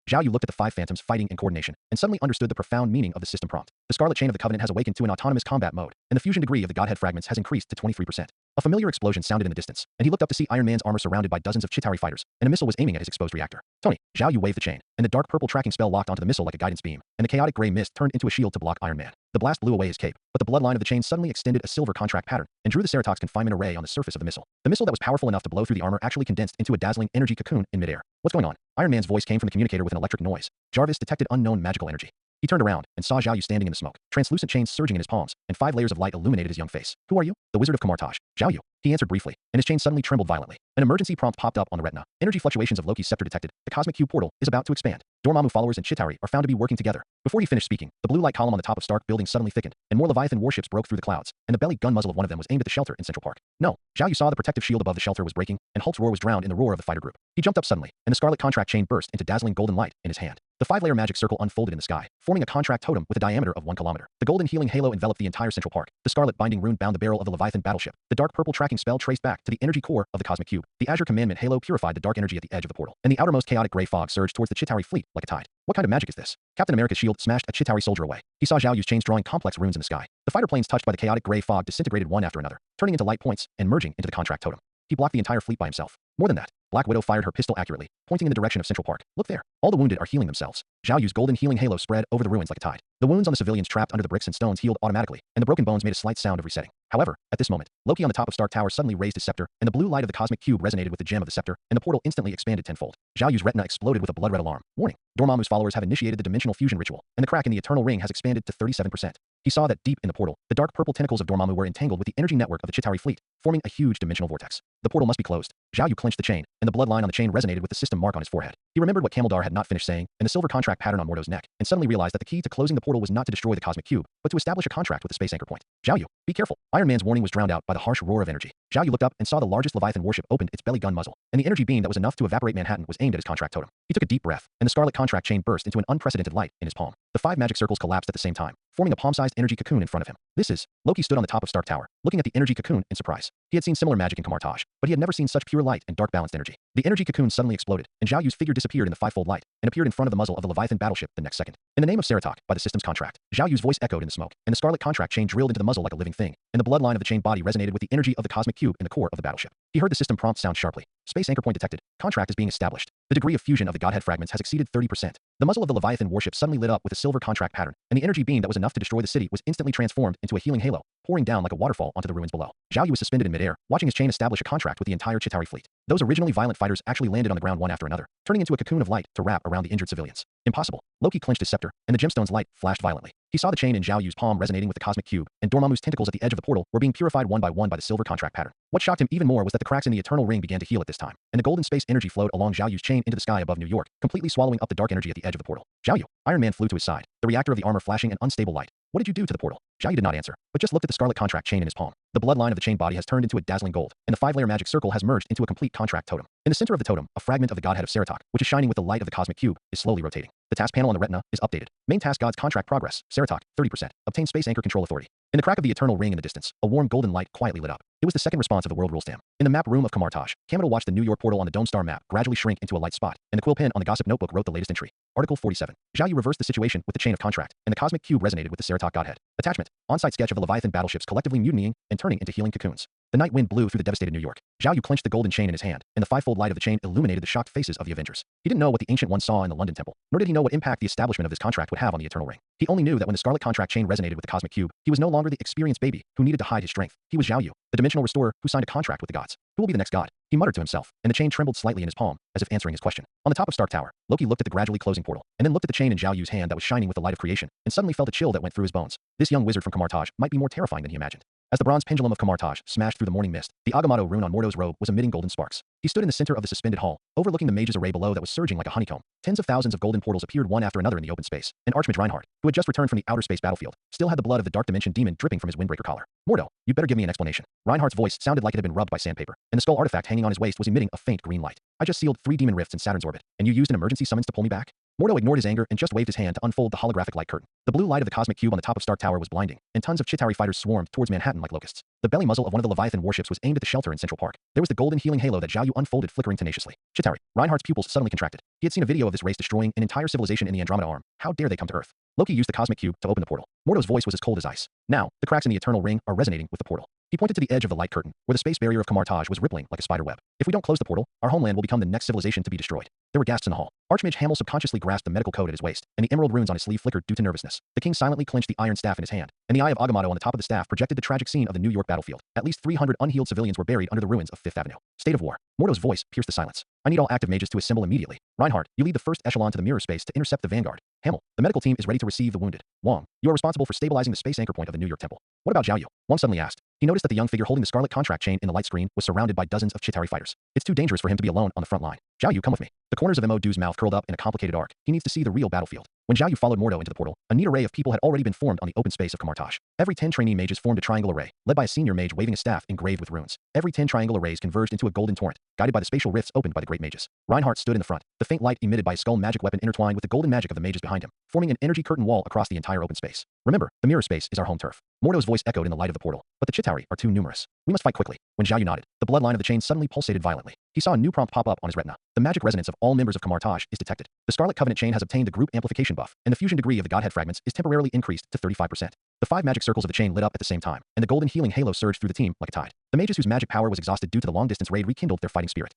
Zhao Yu looked at the 5 phantoms fighting in coordination, and suddenly understood the profound meaning of the system prompt. The scarlet chain of the covenant has awakened to an autonomous combat mode, and the fusion degree of the godhead fragments has increased to 23%. A familiar explosion sounded in the distance, and he looked up to see Iron Man's armor surrounded by dozens of Chitauri fighters, and a missile was aiming at his exposed reactor. Tony. Zhao Yu waved the chain, and the dark purple tracking spell locked onto the missile like a guidance beam, and the chaotic gray mist turned into a shield to block Iron Man. The blast blew away his cape, but the bloodline of the chain suddenly extended a silver contract pattern and drew the Ceratok's confinement array on the surface of the missile. The missile that was powerful enough to blow through the armor actually condensed into a dazzling energy cocoon in midair. What's going on? Iron Man's voice came from the communicator with an electric noise. Jarvis detected unknown magical energy. He turned around and saw Zhao Yu standing in the smoke, translucent chains surging in his palms, and 5 layers of light illuminated his young face. Who are you? The Wizard of Kamartaj. Zhao Yu. He answered briefly, and his chain suddenly trembled violently. An emergency prompt popped up on the retina. Energy fluctuations of Loki's scepter detected. The cosmic cube portal is about to expand. Dormammu followers and Chitauri are found to be working together. Before he finished speaking, the blue light column on the top of Stark building suddenly thickened, and more Leviathan warships broke through the clouds, and the belly gun muzzle of one of them was aimed at the shelter in Central Park. No, Zhao Yu saw the protective shield above the shelter was breaking, and Hulk's roar was drowned in the roar of the fighter group. He jumped up suddenly, and the scarlet contract chain burst into dazzling golden light in his hand. The 5-layer magic circle unfolded in the sky, forming a contract totem with a diameter of 1 kilometer. The golden healing halo enveloped the entire Central Park. The scarlet binding rune bound the barrel of the Leviathan battleship. The dark purple tracking spell traced back to the energy core of the cosmic cube. The azure commandment halo purified the dark energy at the edge of the portal, and the outermost chaotic gray fog surged towards the Chitauri fleet like a tide. What kind of magic is this? Captain America's shield smashed a Chitauri soldier away. He saw Zhao Yu's chains drawing complex runes in the sky. The fighter planes touched by the chaotic gray fog disintegrated one after another, turning into light points and merging into the contract totem. He blocked the entire fleet by himself. More than that, Black Widow fired her pistol accurately, pointing in the direction of Central Park. Look there. All the wounded are healing themselves. Zhao Yu's golden healing halo spread over the ruins like a tide. The wounds on the civilians trapped under the bricks and stones healed automatically, and the broken bones made a slight sound of resetting. However, at this moment, Loki on the top of Stark Tower suddenly raised his scepter, and the blue light of the cosmic cube resonated with the gem of the scepter, and the portal instantly expanded tenfold. Zhao Yu's retina exploded with a blood-red alarm. Warning. Dormammu's followers have initiated the dimensional fusion ritual, and the crack in the eternal ring has expanded to 37%. He saw that deep in the portal, the dark purple tentacles of Dormammu were entangled with the energy network of the Chitauri fleet, forming a huge dimensional vortex. The portal must be closed. Zhao Yu clenched the chain, and the bloodline on the chain resonated with the system mark on his forehead. He remembered what Camaldar had not finished saying, and the silver contract pattern on Mordo's neck, and suddenly realized that the key to closing the portal was not to destroy the cosmic cube, but to establish a contract with the space anchor point. Zhao Yu, be careful. Iron Man's warning was drowned out by the harsh roar of energy. Zhao Yu looked up and saw the largest Leviathan warship opened its belly gun muzzle, and the energy beam that was enough to evaporate Manhattan was aimed at his contract totem. He took a deep breath, and the scarlet contract chain burst into an unprecedented light in his palm. The 5 magic circles collapsed at the same time, forming a palm-sized energy cocoon in front of him. Loki stood on the top of Stark Tower, looking at the energy cocoon in surprise. He had seen similar magic in Kamartaj, but he had never seen such pure light and dark balanced energy. The energy cocoon suddenly exploded, and Zhao Yu's figure disappeared in the 5-fold light, and appeared in front of the muzzle of the Leviathan battleship the next second. In the name of Seratok, by the system's contract, Zhao Yu's voice echoed in the smoke, and the scarlet contract chain drilled into the muzzle like a living thing, and the bloodline of the chain body resonated with the energy of the cosmic cube in the core of the battleship. He heard the system prompt sound sharply. Space anchor point detected. Contract is being established. The degree of fusion of the Godhead fragments has exceeded 30%. The muzzle of the Leviathan warship suddenly lit up with a silver contract pattern, and the energy beam that was enough to destroy the city was instantly transformed into a healing halo, pouring down like a waterfall onto the ruins below. Zhao Yu was suspended in midair, watching his chain establish a contract with the entire Chitauri fleet. Those originally violent fighters actually landed on the ground one after another, turning into a cocoon of light to wrap around the injured civilians. Impossible. Loki clenched his scepter, and the gemstone's light flashed violently. He saw the chain in Zhao Yu's palm resonating with the cosmic cube, and Dormammu's tentacles at the edge of the portal were being purified one by one by the silver contract pattern. What shocked him even more was that the cracks in the eternal ring began to heal at this time, and the golden space energy flowed along Zhao Yu's chain into the sky above New York, completely swallowing up the dark energy at the edge of the portal. Zhao Yu. Iron Man flew to his side, the reactor of the armor flashing an unstable light. What did you do to the portal? Zhao Yu did not answer, but just looked at the scarlet contract chain in his palm. The bloodline of the chain body has turned into a dazzling gold, and the 5-layer magic circle has merged into a complete contract totem. In the center of the totem, a fragment of the godhead of Seratok, which is shining with the light of the cosmic cube, is slowly rotating. The task panel on the retina is updated. Main task God's contract progress, Seratok, 30%. Obtain space anchor control authority. In the crack of the eternal ring in the distance, a warm golden light quietly lit up. It was the second response of the world rule stamp. In the map room of Kamartaj, Kamado watched the New York portal on the Dome Star map gradually shrink into a light spot, and the quill pen on the gossip notebook wrote the latest entry. Article 47. Zhao Yu reversed the situation with the chain of contract, and the cosmic cube resonated with the Seratok godhead. Attachment. On-site sketch of the Leviathan battleships collectively mutinying and turning into healing cocoons. The night wind blew through the devastated New York. Zhao Yu clenched the golden chain in his hand, and the 5-fold light of the chain illuminated the shocked faces of the Avengers. He didn't know what the Ancient One saw in the London Temple, nor did he know what impact the establishment of this contract would have on the Eternal Ring. He only knew that when the scarlet contract chain resonated with the cosmic cube, he was no longer the experienced baby who needed to hide his strength. He was Zhao Yu, the dimensional restorer who signed a contract with the gods. Who will be the next god? He muttered to himself, and the chain trembled slightly in his palm, as if answering his question. On the top of Stark Tower, Loki looked at the gradually closing portal, and then looked at the chain in Zhao Yu's hand that was shining with the light of creation, and suddenly felt a chill that went through his bones. This young wizard from Kamartaj might be more terrifying than he imagined. As the bronze pendulum of Kamartaj smashed through the morning mist, the Agamotto rune on Mordo's robe was emitting golden sparks. He stood in the center of the suspended hall, overlooking the mage's array below that was surging like a honeycomb. Tens of thousands of golden portals appeared one after another in the open space, and Archmage Reinhardt, who had just returned from the outer space battlefield, still had the blood of the dark dimension demon dripping from his windbreaker collar. Mordo, you better give me an explanation. Reinhardt's voice sounded like it had been rubbed by sandpaper, and the skull artifact hanging on his waist was emitting a faint green light. I just sealed 3 demon rifts in Saturn's orbit, and you used an emergency summons to pull me back? Mordo ignored his anger and just waved his hand to unfold the holographic light curtain. The blue light of the cosmic cube on the top of Stark Tower was blinding, and tons of Chitauri fighters swarmed towards Manhattan like locusts. The belly muzzle of one of the Leviathan warships was aimed at the shelter in Central Park. There was the golden healing halo that Zhao Yu unfolded flickering tenaciously. Chitauri. Reinhardt's pupils suddenly contracted. He had seen a video of this race destroying an entire civilization in the Andromeda Arm. How dare they come to Earth? Loki used the cosmic cube to open the portal. Mordo's voice was as cold as ice. Now, the cracks in the eternal ring are resonating with the portal. He pointed to the edge of the light curtain, where the space barrier of Kamartaj was rippling like a spider web. If we don't close the portal, our homeland will become the next civilization to be destroyed. There were gasps in the hall. Archmage Hamel subconsciously grasped the medical code at his waist, and the emerald runes on his sleeve flickered due to nervousness. The king silently clenched the iron staff in his hand, and the eye of Agamotto on the top of the staff projected the tragic scene of the New York battlefield. At least 300 unhealed civilians were buried under the ruins of Fifth Avenue. State of war. Mordo's voice pierced the silence. I need all active mages to assemble immediately. Reinhardt, you lead the first echelon to the mirror space to intercept the vanguard. Hamel, the medical team is ready to receive the wounded. Wang, you are responsible for stabilizing the space anchor point of the New York temple. What about Zhao Yu? Wang suddenly asked. He noticed that the young figure holding the scarlet contract chain in the light screen was surrounded by dozens of Chitauri fighters. It's too dangerous for him to be alone on the front line. Zhao Yu, come with me. The corners of Mo Du's mouth curled up in a complicated arc. He needs to see the real battlefield. When Zhao Yu followed Mordo into the portal, a neat array of people had already been formed on the open space of Kamartaj. Every 10 trainee mages formed a triangle array, led by a senior mage waving a staff engraved with runes. Every 10 triangle arrays converged into a golden torrent, guided by the spatial rifts opened by the great mages. Reinhardt stood in the front, the faint light emitted by his skull magic weapon intertwined with the golden magic of the mages behind him, forming an energy curtain wall across the entire open space. Remember, the mirror space is our home turf. Mordo's voice echoed in the light of the portal, but the Chitauri are too numerous. We must fight quickly. When Zhao Yu nodded, the bloodline of the chain suddenly pulsated violently. He saw a new prompt pop up on his retina. The magic resonance of all members of Kamartaj is detected. The Scarlet Covenant chain has obtained the group amplification buff, and the fusion degree of the Godhead fragments is temporarily increased to 35%. The 5 magic circles of the chain lit up at the same time, and the golden healing halo surged through the team like a tide. The mages whose magic power was exhausted due to the long-distance raid rekindled their fighting spirit.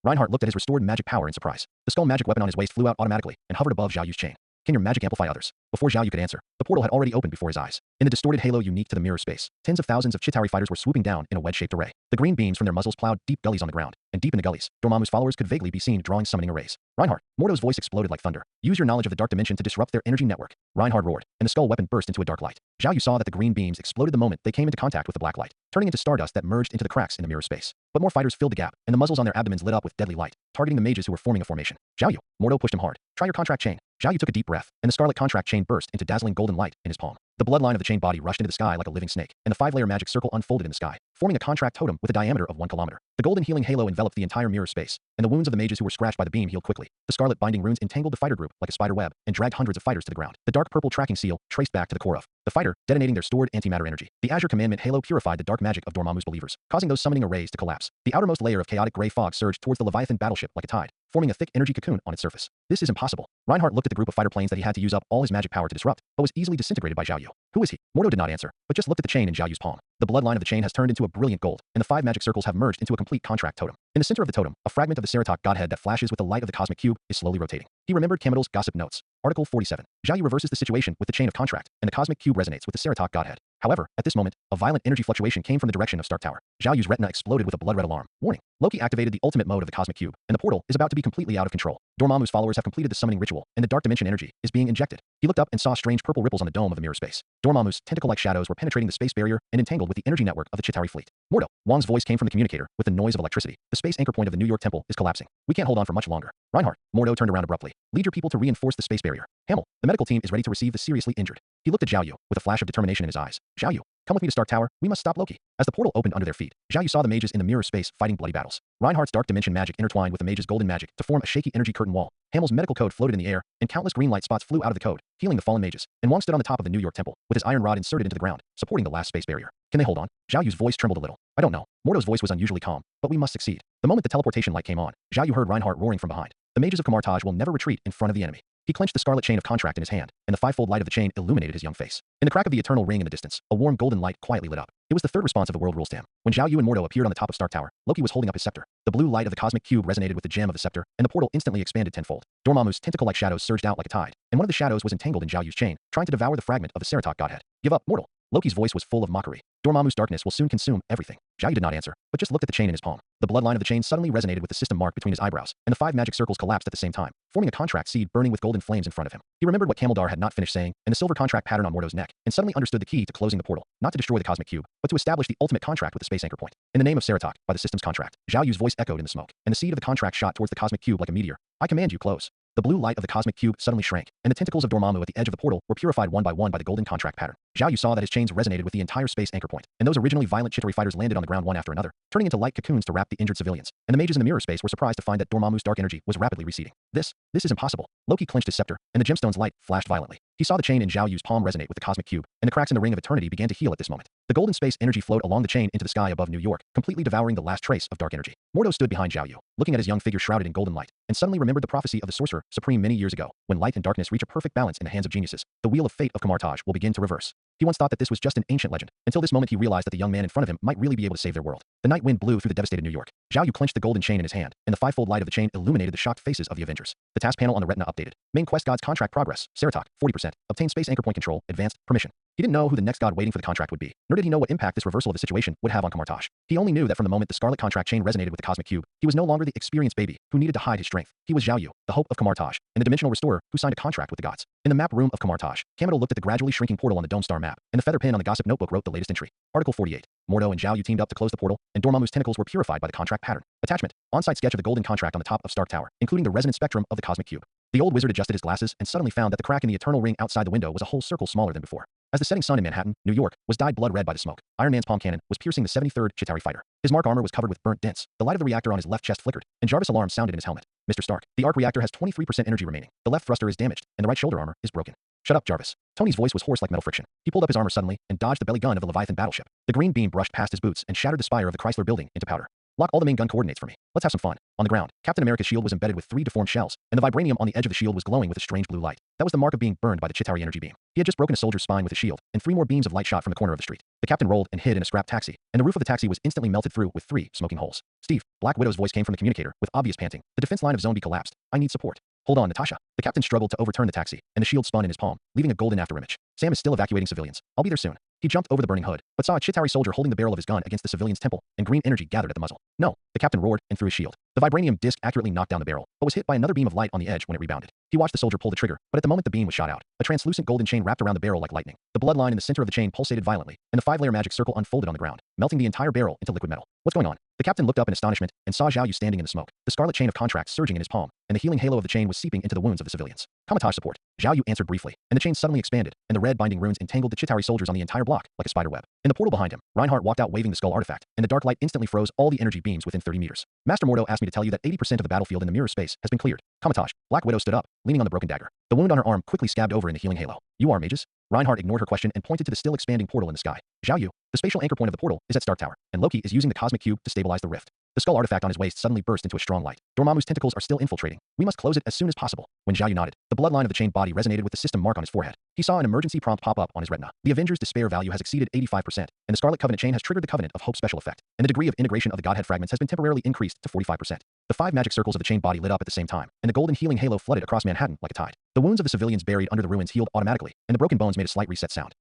Reinhardt looked at his restored magic power in surprise. The skull magic weapon on his waist flew out automatically and hovered above Zhao Yu's chain. Can your magic amplify others? Before Zhao Yu could answer, the portal had already opened before his eyes. In the distorted halo unique to the mirror space, tens of thousands of Chitauri fighters were swooping down in a wedge-shaped array. The green beams from their muzzles plowed deep gullies on the ground, and deep in the gullies, Dormammu's followers could vaguely be seen drawing summoning arrays. Reinhardt, Mordo's voice exploded like thunder. Use your knowledge of the dark dimension to disrupt their energy network. Reinhardt roared, and the skull weapon burst into a dark light. Zhao Yu saw that the green beams exploded the moment they came into contact with the black light, turning into stardust that merged into the cracks in the mirror space. But more fighters filled the gap, and the muzzles on their abdomens lit up with deadly light, targeting the mages who were forming a formation. Zhao Yu, Mordo pushed him hard. Try your contract chain. Zhao Yu took a deep breath, and the scarlet contract chain burst into dazzling golden light in his palm. The bloodline of the chain body rushed into the sky like a living snake, and the 5-layer magic circle unfolded in the sky, forming a contract totem with a diameter of 1 kilometer. The golden healing halo enveloped the entire mirror space, and the wounds of the mages who were scratched by the beam healed quickly. The scarlet binding runes entangled the fighter group like a spider web and dragged hundreds of fighters to the ground. The dark purple tracking seal traced back to the core of the fighter, detonating their stored antimatter energy. The Azure Commandment halo purified the dark magic of Dormammu's believers, causing those summoning arrays to collapse. The outermost layer of chaotic gray fog surged towards the Leviathan battleship like a tide, forming a thick energy cocoon on its surface. This is impossible. Reinhardt looked at the group of fighter planes that he had to use up all his magic power to disrupt, but was easily disintegrated by Zhao Yu. Who is he? Mordo did not answer, but just looked at the chain in Zhao Yu's palm. The bloodline of the chain has turned into a brilliant gold, and the 5 magic circles have merged into a complete contract totem. In the center of the totem, a fragment of the Seratok godhead that flashes with the light of the cosmic cube is slowly rotating. He remembered Kamidal's gossip notes. Article 47. Zhao Yu reverses the situation with the chain of contract, and the cosmic cube resonates with the Seratok godhead. However, at this moment, a violent energy fluctuation came from the direction of Stark Tower. Zhao Yu's retina exploded with a blood-red alarm. Warning. Loki activated the ultimate mode of the cosmic cube, and the portal is about to be completely out of control. Dormammu's followers have completed the summoning ritual, and the dark dimension energy is being injected. He looked up and saw strange purple ripples on the dome of the mirror space. Dormammu's tentacle-like shadows were penetrating the space barrier and entangled with the energy network of the Chitauri fleet. Mordo. Wang's voice came from the communicator with the noise of electricity. The space anchor point of the New York temple is collapsing. We can't hold on for much longer. Reinhardt. Mordo turned around abruptly. Lead your people to reinforce the space barrier. Hamel. The medical team is ready to receive the seriously injured. He looked at Zhao Yu with a flash of determination in his eyes. Zhao Yu, come with me to Stark Tower. We must stop Loki. As the portal opened under their feet, Zhao Yu saw the mages in the mirror space fighting bloody battles. Reinhardt's dark dimension magic intertwined with the mages' golden magic to form a shaky energy curtain wall. Hamel's medical code floated in the air, and countless green light spots flew out of the code, healing the fallen mages. And Wang stood on the top of the New York temple, with his iron rod inserted into the ground, supporting the last space barrier. Can they hold on? Zhao Yu's voice trembled a little. I don't know. Mordo's voice was unusually calm, but we must succeed. The moment the teleportation light came on, Zhao Yu heard Reinhardt roaring from behind. The mages of Kamartaj will never retreat in front of the enemy. He clenched the scarlet chain of contract in his hand, and the 5-fold light of the chain illuminated his young face. In the crack of the eternal ring in the distance, a warm golden light quietly lit up. It was the third response of the world rule stam. When Zhao Yu and Mordo appeared on the top of Stark Tower, Loki was holding up his scepter. The blue light of the cosmic cube resonated with the gem of the scepter, and the portal instantly expanded tenfold. Dormammu's tentacle-like shadows surged out like a tide, and one of the shadows was entangled in Zhao Yu's chain, trying to devour the fragment of the Seratok godhead. Give up, mortal. Loki's voice was full of mockery. Dormammu's darkness will soon consume everything. Zhao Yu did not answer, but just looked at the chain in his palm. The bloodline of the chain suddenly resonated with the system mark between his eyebrows, and the 5 magic circles collapsed at the same time, forming a contract seed burning with golden flames in front of him. He remembered what Kamildar had not finished saying, and the silver contract pattern on Mordo's neck, and suddenly understood the key to closing the portal, not to destroy the cosmic cube, but to establish the ultimate contract with the space anchor point. In the name of Seratok, by the system's contract, Zhao Yu's voice echoed in the smoke, and the seed of the contract shot towards the cosmic cube like a meteor. I command you, close. The blue light of the cosmic cube suddenly shrank, and the tentacles of Dormammu at the edge of the portal were purified one by one by the golden contract pattern. Zhao Yu saw that his chains resonated with the entire space anchor point, and those originally violent Chitauri fighters landed on the ground one after another, turning into light cocoons to wrap the injured civilians. And the mages in the mirror space were surprised to find that Dormammu's dark energy was rapidly receding. This is impossible. Loki clenched his scepter, and the gemstone's light flashed violently. He saw the chain in Zhao Yu's palm resonate with the cosmic cube, and the cracks in the ring of eternity began to heal at this moment. The golden space energy flowed along the chain into the sky above New York, completely devouring the last trace of dark energy. Mordo stood behind Zhao Yu, looking at his young figure shrouded in golden light, and suddenly remembered the prophecy of the sorcerer supreme many years ago. When light and darkness reach a perfect balance in the hands of geniuses, the wheel of fate of Kamartaj will begin to reverse. He once thought that this was just an ancient legend, until this moment he realized that the young man in front of him might really be able to save their world. The night wind blew through the devastated New York. Zhao Yu clenched the golden chain in his hand, and the fivefold light of the chain illuminated the shocked faces of the Avengers. The task panel on the retina updated. Main quest god's contract progress. Seratok, 40%. Obtain space anchor point control, advanced, permission. He didn't know who the next god waiting for the contract would be, nor did he know what impact this reversal of the situation would have on Kamartaj. He only knew that from the moment the scarlet contract chain resonated with the cosmic cube, he was no longer the experienced baby who needed to hide his strength. He was Zhao Yu, the hope of Kamartaj, and the dimensional restorer who signed a contract with the gods. In the map room of Kamartaj, Kamado looked at the gradually shrinking portal on the dome star map, and the feather pin on the gossip notebook wrote the latest entry. Article 48. Mordo and Zhao Yu teamed up to close the portal, and Dormammu's tentacles were purified by the contract pattern. Attachment. On-site sketch of the golden contract on the top of Stark Tower, including the resonant spectrum of the cosmic cube. The old wizard adjusted his glasses and suddenly found that the crack in the eternal ring outside the window was a whole circle smaller than before. As the setting sun in Manhattan, New York, was dyed blood red by the smoke, Iron Man's palm cannon was piercing the 73rd Chitauri fighter. His Mark armor was covered with burnt dents, the light of the reactor on his left chest flickered, and Jarvis' alarm sounded in his helmet. Mr. Stark, the arc reactor has 23% energy remaining. The left thruster is damaged, and the right shoulder armor is broken. Shut up, Jarvis. Tony's voice was hoarse like metal friction. He pulled up his armor suddenly and dodged the belly gun of the Leviathan battleship. The green beam brushed past his boots and shattered the spire of the Chrysler building into powder. Lock all the main gun coordinates for me. Let's have some fun. On the ground, Captain America's shield was embedded with 3 deformed shells, and the vibranium on the edge of the shield was glowing with a strange blue light. That was the mark of being burned by the Chitauri energy beam. He had just broken a soldier's spine with his shield, and 3 more beams of light shot from the corner of the street. The captain rolled and hid in a scrap taxi, and the roof of the taxi was instantly melted through with 3 smoking holes. Steve, Black Widow's voice came from the communicator, with obvious panting. The defense line of Zone B collapsed. I need support. Hold on, Natasha. The captain struggled to overturn the taxi, and the shield spun in his palm, leaving a golden afterimage. Sam is still evacuating civilians. I'll be there soon. He jumped over the burning hood, but saw a Chitauri soldier holding the barrel of his gun against the civilian's temple, and green energy gathered at the muzzle. No, the captain roared and threw his shield. The vibranium disc accurately knocked down the barrel, but was hit by another beam of light on the edge when it rebounded. He watched the soldier pull the trigger, but at the moment the beam was shot out, a translucent golden chain wrapped around the barrel like lightning. The bloodline in the center of the chain pulsated violently, and the 5-layer magic circle unfolded on the ground, melting the entire barrel into liquid metal. What's going on? The captain looked up in astonishment and saw Zhao Yu standing in the smoke, the scarlet chain of contracts surging in his palm, and the healing halo of the chain was seeping into the wounds of the civilians. Kamartaj support. Zhao Yu answered briefly, and the chain suddenly expanded, and the red binding runes entangled the Chitauri soldiers on the entire block like a spider web. In the portal behind him, Reinhardt walked out waving the skull artifact, and the dark light instantly froze all the energy beams within 30 meters. Master Mordo asked me to tell you that 80% of the battlefield in the mirror space has been cleared. Kamartaj. Black Widow stood up, leaning on the broken dagger. The wound on her arm quickly scabbed over in the healing halo. You are mages? Reinhardt ignored her question and pointed to the still expanding portal in the sky. Zhao Yu, the spatial anchor point of the portal, is at Stark Tower, and Loki is using the cosmic cube to stabilize the rift. The skull artifact on his waist suddenly burst into a strong light. Dormammu's tentacles are still infiltrating. We must close it as soon as possible. When Zhao Yu nodded, the bloodline of the chained body resonated with the system mark on his forehead. He saw an emergency prompt pop up on his retina. The Avengers' despair value has exceeded 85%, and the Scarlet Covenant chain has triggered the Covenant of Hope special effect, and the degree of integration of the Godhead fragments has been temporarily increased to 45%. The 5 magic circles of the chained body lit up at the same time, and the golden healing halo flooded across Manhattan like a tide. The wounds of the civilians buried under the ruins healed automatically, and the broken bones made a slight reset sound.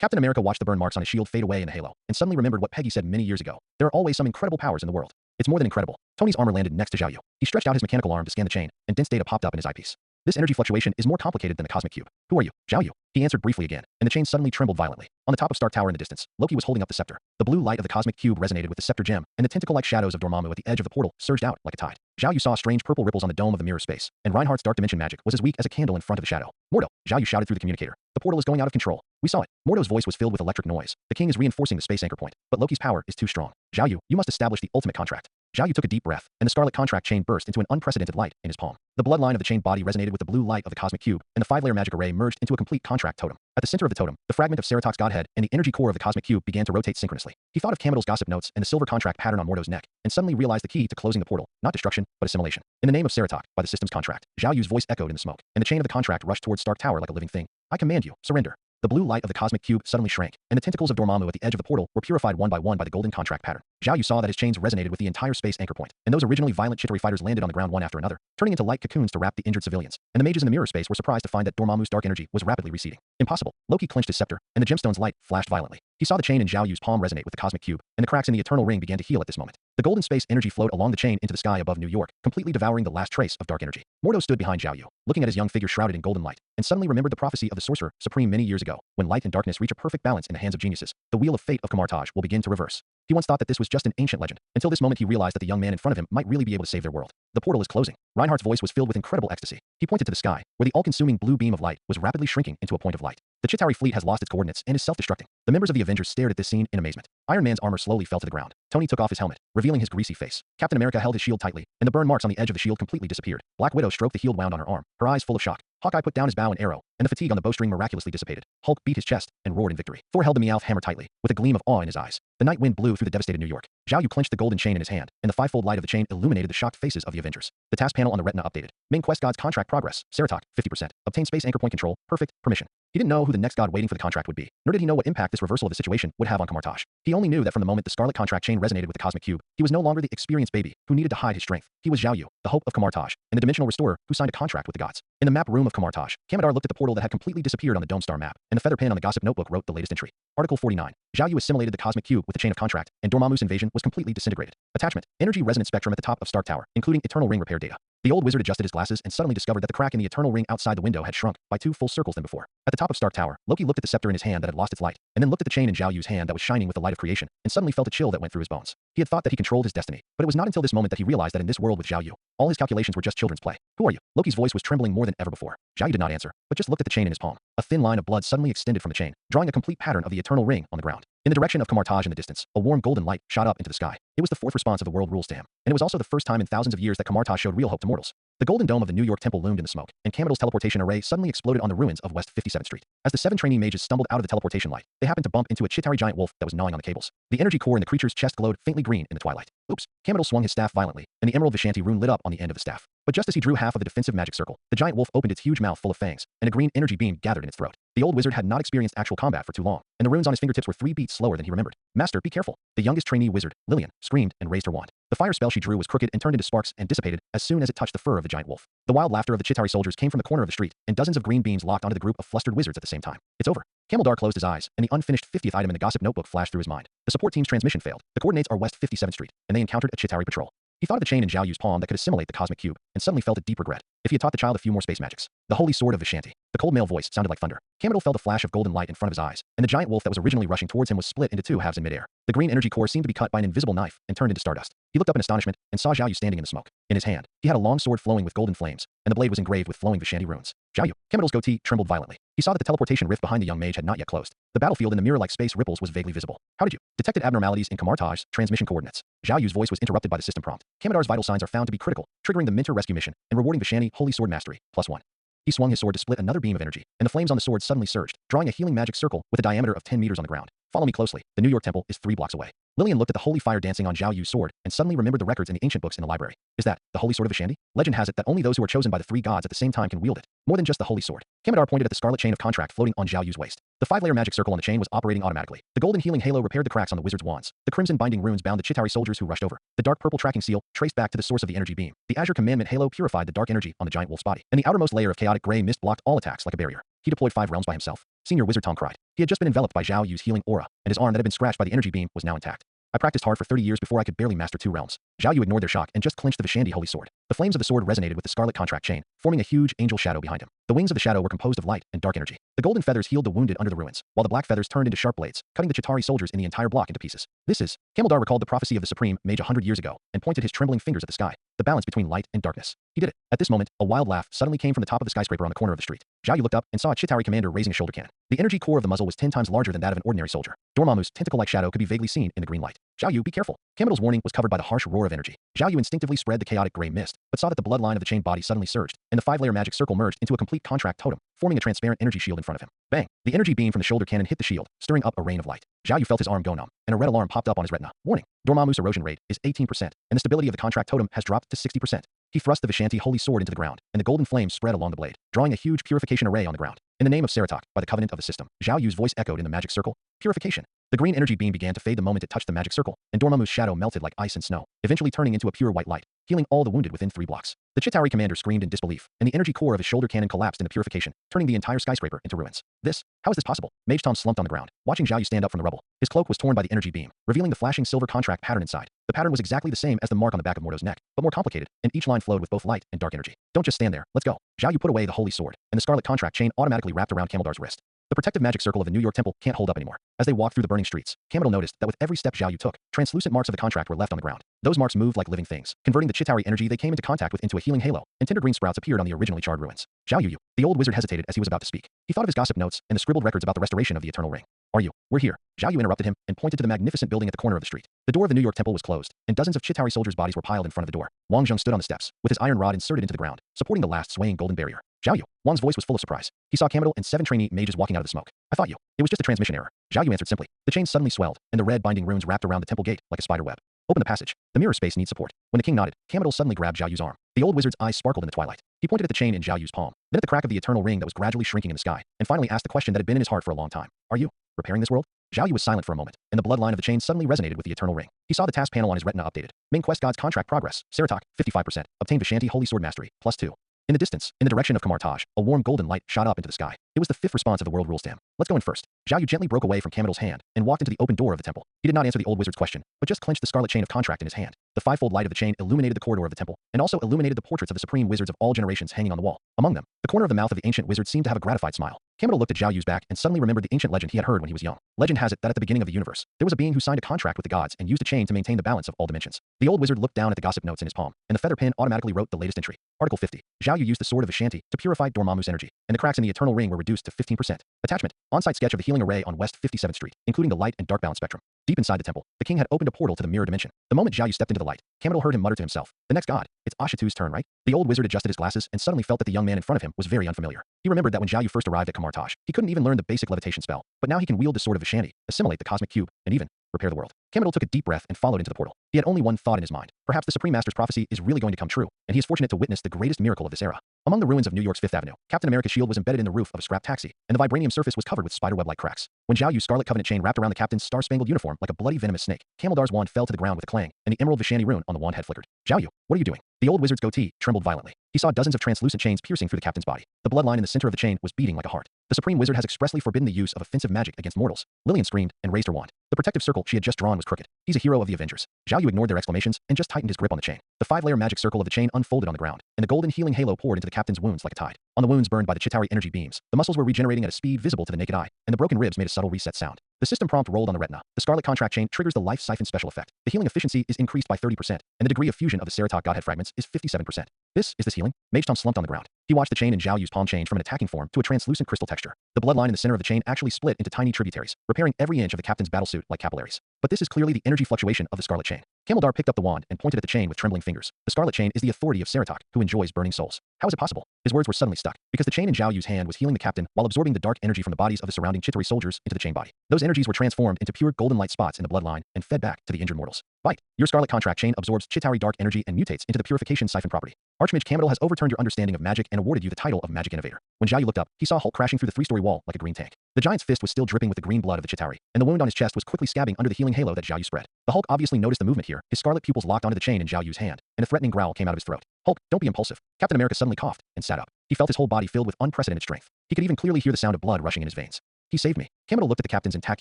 Captain America watched the burn marks on his shield fade away in the halo, and suddenly remembered what Peggy said many years ago. There are always some incredible powers in the world. It's more than incredible. Tony's armor landed next to Zhao Yu. He stretched out his mechanical arm to scan the chain, and dense data popped up in his eyepiece. This energy fluctuation is more complicated than the cosmic cube. Who are you? Zhao Yu. He answered briefly again, and the chain suddenly trembled violently. On the top of Stark Tower in the distance, Loki was holding up the scepter. The blue light of the cosmic cube resonated with the scepter gem, and the tentacle-like shadows of Dormammu at the edge of the portal surged out like a tide. Zhao Yu saw strange purple ripples on the dome of the mirror space, and Reinhardt's dark dimension magic was as weak as a candle in front of the shadow. Mordo, Zhao Yu shouted through the communicator. The portal is going out of control. We saw it. Mordo's voice was filled with electric noise. The king is reinforcing the space anchor point, but Loki's power is too strong. Zhao Yu, you must establish the ultimate contract. Zhao Yu took a deep breath, and the scarlet contract chain burst into an unprecedented light in his palm. The bloodline of the chained body resonated with the blue light of the cosmic cube, and the 5-layer magic array merged into a complete contract totem. At the center of the totem, the fragment of Seratok's godhead and the energy core of the cosmic cube began to rotate synchronously. He thought of Kamado's gossip notes and the silver contract pattern on Mordo's neck, and suddenly realized the key to closing the portal, not destruction, but assimilation. In the name of Seratok, by the system's contract, Zhao Yu's voice echoed in the smoke, and the chain of the contract rushed towards Stark Tower like a living thing. I command you, surrender. The blue light of the cosmic cube suddenly shrank, and the tentacles of Dormammu at the edge of the portal were purified one by one by the golden contract pattern. Zhao Yu saw that his chains resonated with the entire space anchor point, and those originally violent Chitauri fighters landed on the ground one after another, turning into light cocoons to wrap the injured civilians. And the mages in the mirror space were surprised to find that Dormammu's dark energy was rapidly receding. Impossible. Loki clenched his scepter, and the gemstone's light flashed violently. He saw the chain in Zhao Yu's palm resonate with the cosmic cube, and the cracks in the eternal ring began to heal at this moment. The golden space energy flowed along the chain into the sky above New York, completely devouring the last trace of dark energy. Mordo stood behind Zhao Yu, looking at his young figure shrouded in golden light, and suddenly remembered the prophecy of the sorcerer supreme many years ago. When light and darkness reach a perfect balance in the hands of geniuses, the wheel of fate of Kamartaj will begin to reverse. He once thought that this was just an ancient legend, until this moment he realized that the young man in front of him might really be able to save their world. The portal is closing. Reinhardt's voice was filled with incredible ecstasy. He pointed to the sky, where the all-consuming blue beam of light was rapidly shrinking into a point of light. The Chitauri fleet has lost its coordinates and is self-destructing. The members of the Avengers stared at this scene in amazement. Iron Man's armor slowly fell to the ground. Tony took off his helmet, revealing his greasy face. Captain America held his shield tightly, and the burn marks on the edge of the shield completely disappeared. Black Widow stroked the healed wound on her arm, her eyes full of shock. Hawkeye put down his bow and arrow, and the fatigue on the bowstring miraculously dissipated. Hulk beat his chest and roared in victory. Thor held the Meowth hammer tightly, with a gleam of awe in his eyes. The night wind blew through the devastated New York. Zhao Yu clenched the golden chain in his hand, and the 5-fold light of the chain illuminated the shocked faces of the Avengers. The task panel on the retina updated. Main quest god's contract progress. Seratok, 50%. Obtain space anchor point control. Perfect. Permission. He didn't know who the next god waiting for the contract would be, nor did he know what impact this reversal of the situation would have on Kamartaj. He only knew that from the moment the Scarlet contract chain resonated with the cosmic cube, he was no longer the experienced baby who needed to hide his strength. He was Zhao Yu, the hope of Kamartaj, and the dimensional restorer who signed a contract with the gods. In the map room of Kamartaj, Kamadar looked at the portal that had completely disappeared on the Dome Star map, and the feather pin on the gossip notebook wrote the latest entry. Article 49. Zhao Yu assimilated the cosmic cube with the chain of contract, and Dormammu's invasion was completely disintegrated. Attachment. Energy resonance spectrum at the top of Stark Tower, including Eternal Ring repair data. The old wizard adjusted his glasses and suddenly discovered that the crack in the Eternal Ring outside the window had shrunk by 2 full circles than before. At the top of Stark Tower, Loki looked at the scepter in his hand that had lost its light, and then looked at the chain in Zhao Yu's hand that was shining with the light of creation, and suddenly felt a chill that went through his bones. He had thought that he controlled his destiny, but it was not until this moment that he realized that in this world with Zhao Yu, all his calculations were just children's play. Who are you? Loki's voice was trembling more than ever before. Zhao Yu did not answer, but just looked at the chain in his palm. A thin line of blood suddenly extended from the chain, drawing a complete pattern of the Eternal Ring on the ground. In the direction of Kamartaj in the distance, a warm golden light shot up into the sky. It was the fourth response of the world rules to him, and it was also the first time in thousands of years that Kamartaj showed real hope to mortals. The golden dome of the New York Temple loomed in the smoke, and Kamidal's teleportation array suddenly exploded on the ruins of West 57th Street. As the 7 trainee mages stumbled out of the teleportation light, they happened to bump into a Chitauri giant wolf that was gnawing on the cables. The energy core in the creature's chest glowed faintly green in the twilight. Oops. Kamidal swung his staff violently, and the Emerald Vishanti rune lit up on the end of the staff. But just as he drew half of the defensive magic circle, the giant wolf opened its huge mouth full of fangs, and a green energy beam gathered in its throat. The old wizard had not experienced actual combat for too long, and the runes on his fingertips were 3 beats slower than he remembered. Master, be careful. The youngest trainee wizard, Lillian, screamed and raised her wand. The fire spell she drew was crooked and turned into sparks and dissipated as soon as it touched the fur of the giant wolf. The wild laughter of the Chitauri soldiers came from the corner of the street, and dozens of green beams locked onto the group of flustered wizards at the same time. It's over. Kamildar closed his eyes, and the unfinished 50th item in the gossip notebook flashed through his mind. The support team's transmission failed. The coordinates are West 57th Street, and they encountered a Chitauri patrol. He thought of the chain in Zhao Yu's palm that could assimilate the cosmic cube, and suddenly felt a deep regret. If he had taught the child a few more space magics. The holy sword of Vishanti. The cold male voice sounded like thunder. Kamidal felt a flash of golden light in front of his eyes, and the giant wolf that was originally rushing towards him was split into 2 halves in midair. The green energy core seemed to be cut by an invisible knife and turned into stardust. He looked up in astonishment and saw Zhao Yu standing in the smoke. In his hand, he had a long sword flowing with golden flames, and the blade was engraved with flowing Vishanti runes. Zhao Yu. Kamidal's goatee trembled violently. He saw that the teleportation rift behind the young mage had not yet closed. The battlefield in the mirror-like space ripples was vaguely visible. How did you? Detected abnormalities in Kamartaj's transmission coordinates. Zhao Yu's voice was interrupted by the system prompt. Kamidar's vital signs are found to be critical, triggering the Minter rescue mission and rewarding Vishanti Holy Sword Mastery, +1. He swung his sword to split another beam of energy, and the flames on the sword suddenly surged, drawing a healing magic circle with a diameter of 10 meters on the ground. Follow me closely. The New York Temple is 3 blocks away. Lillian looked at the holy fire dancing on Zhao Yu's sword and suddenly remembered the records in the ancient books in the library. Is that the holy sword of Vishanti? Legend has it that only those who are chosen by the 3 gods at the same time can wield it. More than just the holy sword. Kamidar pointed at the scarlet chain of contract floating on Zhao Yu's waist. The 5-layer magic circle on the chain was operating automatically. The golden healing halo repaired the cracks on the wizard's wands. The crimson binding runes bound the Chitauri soldiers who rushed over. The dark purple tracking seal traced back to the source of the energy beam. The azure commandment halo purified the dark energy on the giant wolf's body, and the outermost layer of chaotic gray mist blocked all attacks like a barrier. He deployed 5 realms by himself. Senior Wizard Tom cried. He had just been enveloped by Zhao Yu's healing aura, and his arm that had been scratched by the energy beam was now intact. I practiced hard for 30 years before I could barely master 2 realms. Zhao Yu ignored their shock and just clenched the Vishanti holy sword. The flames of the sword resonated with the scarlet contract chain, forming a huge angel shadow behind him. The wings of the shadow were composed of light and dark energy. The golden feathers healed the wounded under the ruins, while the black feathers turned into sharp blades, cutting the Chitauri soldiers in the entire block into pieces. This is... Kamildar recalled the prophecy of the Supreme Mage 100 years ago, and pointed his trembling fingers at the sky. The balance between light and darkness. He did it. At this moment, a wild laugh suddenly came from the top of the skyscraper on the corner of the street. Zhao Yu looked up and saw a Chitauri commander raising a shoulder cannon. The energy core of the muzzle was 10 times larger than that of an ordinary soldier. Dormammu's tentacle-like shadow could be vaguely seen in the green light. Zhao Yu, be careful. Kamidal's warning was covered by the harsh roar of energy. Zhao Yu instinctively spread the chaotic gray mist, but saw that the bloodline of the chained body suddenly surged, and the 5-layer magic circle merged into a complete contract totem, forming a transparent energy shield in front of him. Bang! The energy beam from the shoulder cannon hit the shield, stirring up a rain of light. Zhao Yu felt his arm go numb, and a red alarm popped up on his retina. Warning! Dormammu's erosion rate is 18%, and the stability of the contract totem has dropped to 60%. He thrust the Vishanti holy sword into the ground, and the golden flame spread along the blade, drawing a huge purification array on the ground. In the name of Seratok, by the covenant of the system, Zhao Yu's voice echoed in the magic circle. Purification. The green energy beam began to fade the moment it touched the magic circle, and Dormammu's shadow melted like ice and snow, eventually turning into a pure white light, healing all the wounded within 3 blocks. The Chitauri commander screamed in disbelief, and the energy core of his shoulder cannon collapsed in the purification, turning the entire skyscraper into ruins. How is this possible? Mage Tom slumped on the ground, watching Zhao Yu stand up from the rubble. His cloak was torn by the energy beam, revealing the flashing silver contract pattern inside. The pattern was exactly the same as the mark on the back of Mordo's neck, but more complicated, and each line flowed with both light and dark energy. Don't just stand there, let's go. Zhao Yu put away the holy sword, and the scarlet contract chain automatically wrapped around Kamildar's wrist. The protective magic circle of the New York Temple can't hold up anymore. As they walked through the burning streets, Kamidal noticed that with every step Zhao Yu took, translucent marks of the contract were left on the ground. Those marks moved like living things, converting the Chitauri energy they came into contact with into a healing halo, and tender green sprouts appeared on the originally charred ruins. Zhao Yu. The old wizard hesitated as he was about to speak. He thought of his gossip notes and the scribbled records about the restoration of the Eternal Ring. Are you? We're here. Zhao Yu interrupted him and pointed to the magnificent building at the corner of the street. The door of the New York Temple was closed, and dozens of Chitauri soldiers' bodies were piled in front of the door. Wang Zheng stood on the steps, with his iron rod inserted into the ground, supporting the last swaying golden barrier. Zhao Yu. Wang's voice was full of surprise. He saw Kamidal and 7 trainee mages walking out of the smoke. I thought you. It was just a transmission error. Zhao Yu answered simply. The chain suddenly swelled, and the red binding runes wrapped around the temple gate like a spider web. Open the passage. The mirror space needs support. When the king nodded, Kamidal suddenly grabbed Zhao Yu's arm. The old wizard's eyes sparkled in the twilight. He pointed at the chain in Zhao Yu's palm, then at the crack of the eternal ring that was gradually shrinking in the sky, and finally asked the question that had been in his heart for a long time. Are you repairing this world? Zhao Yu was silent for a moment, and the bloodline of the chain suddenly resonated with the eternal ring. He saw the task panel on his retina updated. Main quest God's contract progress. Seratok, 55%. Obtain Vishanti Holy Sword Mastery, +2. In the distance, in the direction of Kamar Taj, a warm golden light shot up into the sky. It was the fifth response of the world rules to him. Let's go in first. Zhao Yu gently broke away from Kamidal's hand and walked into the open door of the temple. He did not answer the old wizard's question, but just clenched the scarlet chain of contract in his hand. The fivefold light of the chain illuminated the corridor of the temple, and also illuminated the portraits of the supreme wizards of all generations hanging on the wall. Among them, the corner of the mouth of the ancient wizard seemed to have a gratified smile. Kamidal looked at Zhao Yu's back and suddenly remembered the ancient legend he had heard when he was young. Legend has it that at the beginning of the universe, there was a being who signed a contract with the gods and used a chain to maintain the balance of all dimensions. The old wizard looked down at the gossip notes in his palm, and the feather pen automatically wrote the latest entry. Article 50. Zhao Yu used the sword of Vishanti to purify Dormammu's energy, and the cracks in the eternal ring were reduced to 15%. Attachment. On-site sketch of the healing array on West 57th Street, including the light and dark balance spectrum. Deep inside the temple, the king had opened a portal to the mirror dimension. The moment Zhao Yu stepped into the light, Kamidal heard him mutter to himself, "The next god. It's Ashitu's turn, right?" The old wizard adjusted his glasses and suddenly felt that the young man in front of him was very unfamiliar. He remembered that when Zhao Yu first arrived at Kamar Taj, he couldn't even learn the basic levitation spell, but now he can wield the sword of Vishanti, assimilate the cosmic cube, and even repair the world. Kamidal took a deep breath and followed into the portal. He had only one thought in his mind. Perhaps the Supreme Master's prophecy is really going to come true, and he is fortunate to witness the greatest miracle of this era. Among the ruins of New York's Fifth Avenue, Captain America's shield was embedded in the roof of a scrap taxi, and the vibranium surface was covered with spiderweb-like cracks. When Zhao Yu's scarlet covenant chain wrapped around the captain's star-spangled uniform like a bloody venomous snake, Kamaldar's wand fell to the ground with a clang, and the emerald Vishanti rune on the wand head flickered. "Zhao Yu, what are you doing?" The old wizard's goatee trembled violently. He saw dozens of translucent chains piercing through the captain's body. The bloodline in the center of the chain was beating like a heart. The supreme wizard has expressly forbidden the use of offensive magic against mortals. Lillian screamed and raised her wand. The protective circle she had just drawn was crooked. He's a hero of the Avengers. Zhao Yu ignored their exclamations and just tightened his grip on the chain. The five-layer magic circle of the chain unfolded on the ground, and the golden healing halo poured into the captain's wounds like a tide. On the wounds burned by the Chitauri energy beams, the muscles were regenerating at a speed visible to the naked eye, and the broken ribs made a subtle reset sound. The system prompt rolled on the retina. The scarlet contract chain triggers the life siphon special effect. The healing efficiency is increased by 30%, and the degree of fusion of the Seratok Godhead fragments is 57%. Is this healing? Mage Tom slumped on the ground. He watched the chain in Zhao Yu's palm change from an attacking form to a translucent crystal texture. The bloodline in the center of the chain actually split into tiny tributaries, repairing every inch of the captain's battlesuit like capillaries. But this is clearly the energy fluctuation of the scarlet chain. Kamaldar picked up the wand and pointed at the chain with trembling fingers. The scarlet chain is the authority of Seratok, who enjoys burning souls. How is it possible? His words were suddenly stuck, because the chain in Zhao Yu's hand was healing the captain while absorbing the dark energy from the bodies of the surrounding Chitauri soldiers into the chain body. Those energies were transformed into pure golden light spots in the bloodline and fed back to the injured mortals. Bite. Your scarlet contract chain absorbs Chitauri dark energy and mutates into the purification siphon property. Archmage Kamidal has overturned your understanding of magic and awarded you the title of Magic Innovator. When Zhao Yu looked up, he saw Hulk crashing through the three-story wall like a green tank. The giant's fist was still dripping with the green blood of the Chitauri, and the wound on his chest was quickly scabbing under the healing halo that Zhao Yu spread. The Hulk obviously noticed the movement here. His scarlet pupils locked onto the chain in Zhao Yu's hand, and a threatening growl came out of his throat. "Hulk, don't be impulsive." Captain America suddenly coughed and sat up. He felt his whole body filled with unprecedented strength. He could even clearly hear the sound of blood rushing in his veins. "He saved me." Kamidal looked at the captain's intact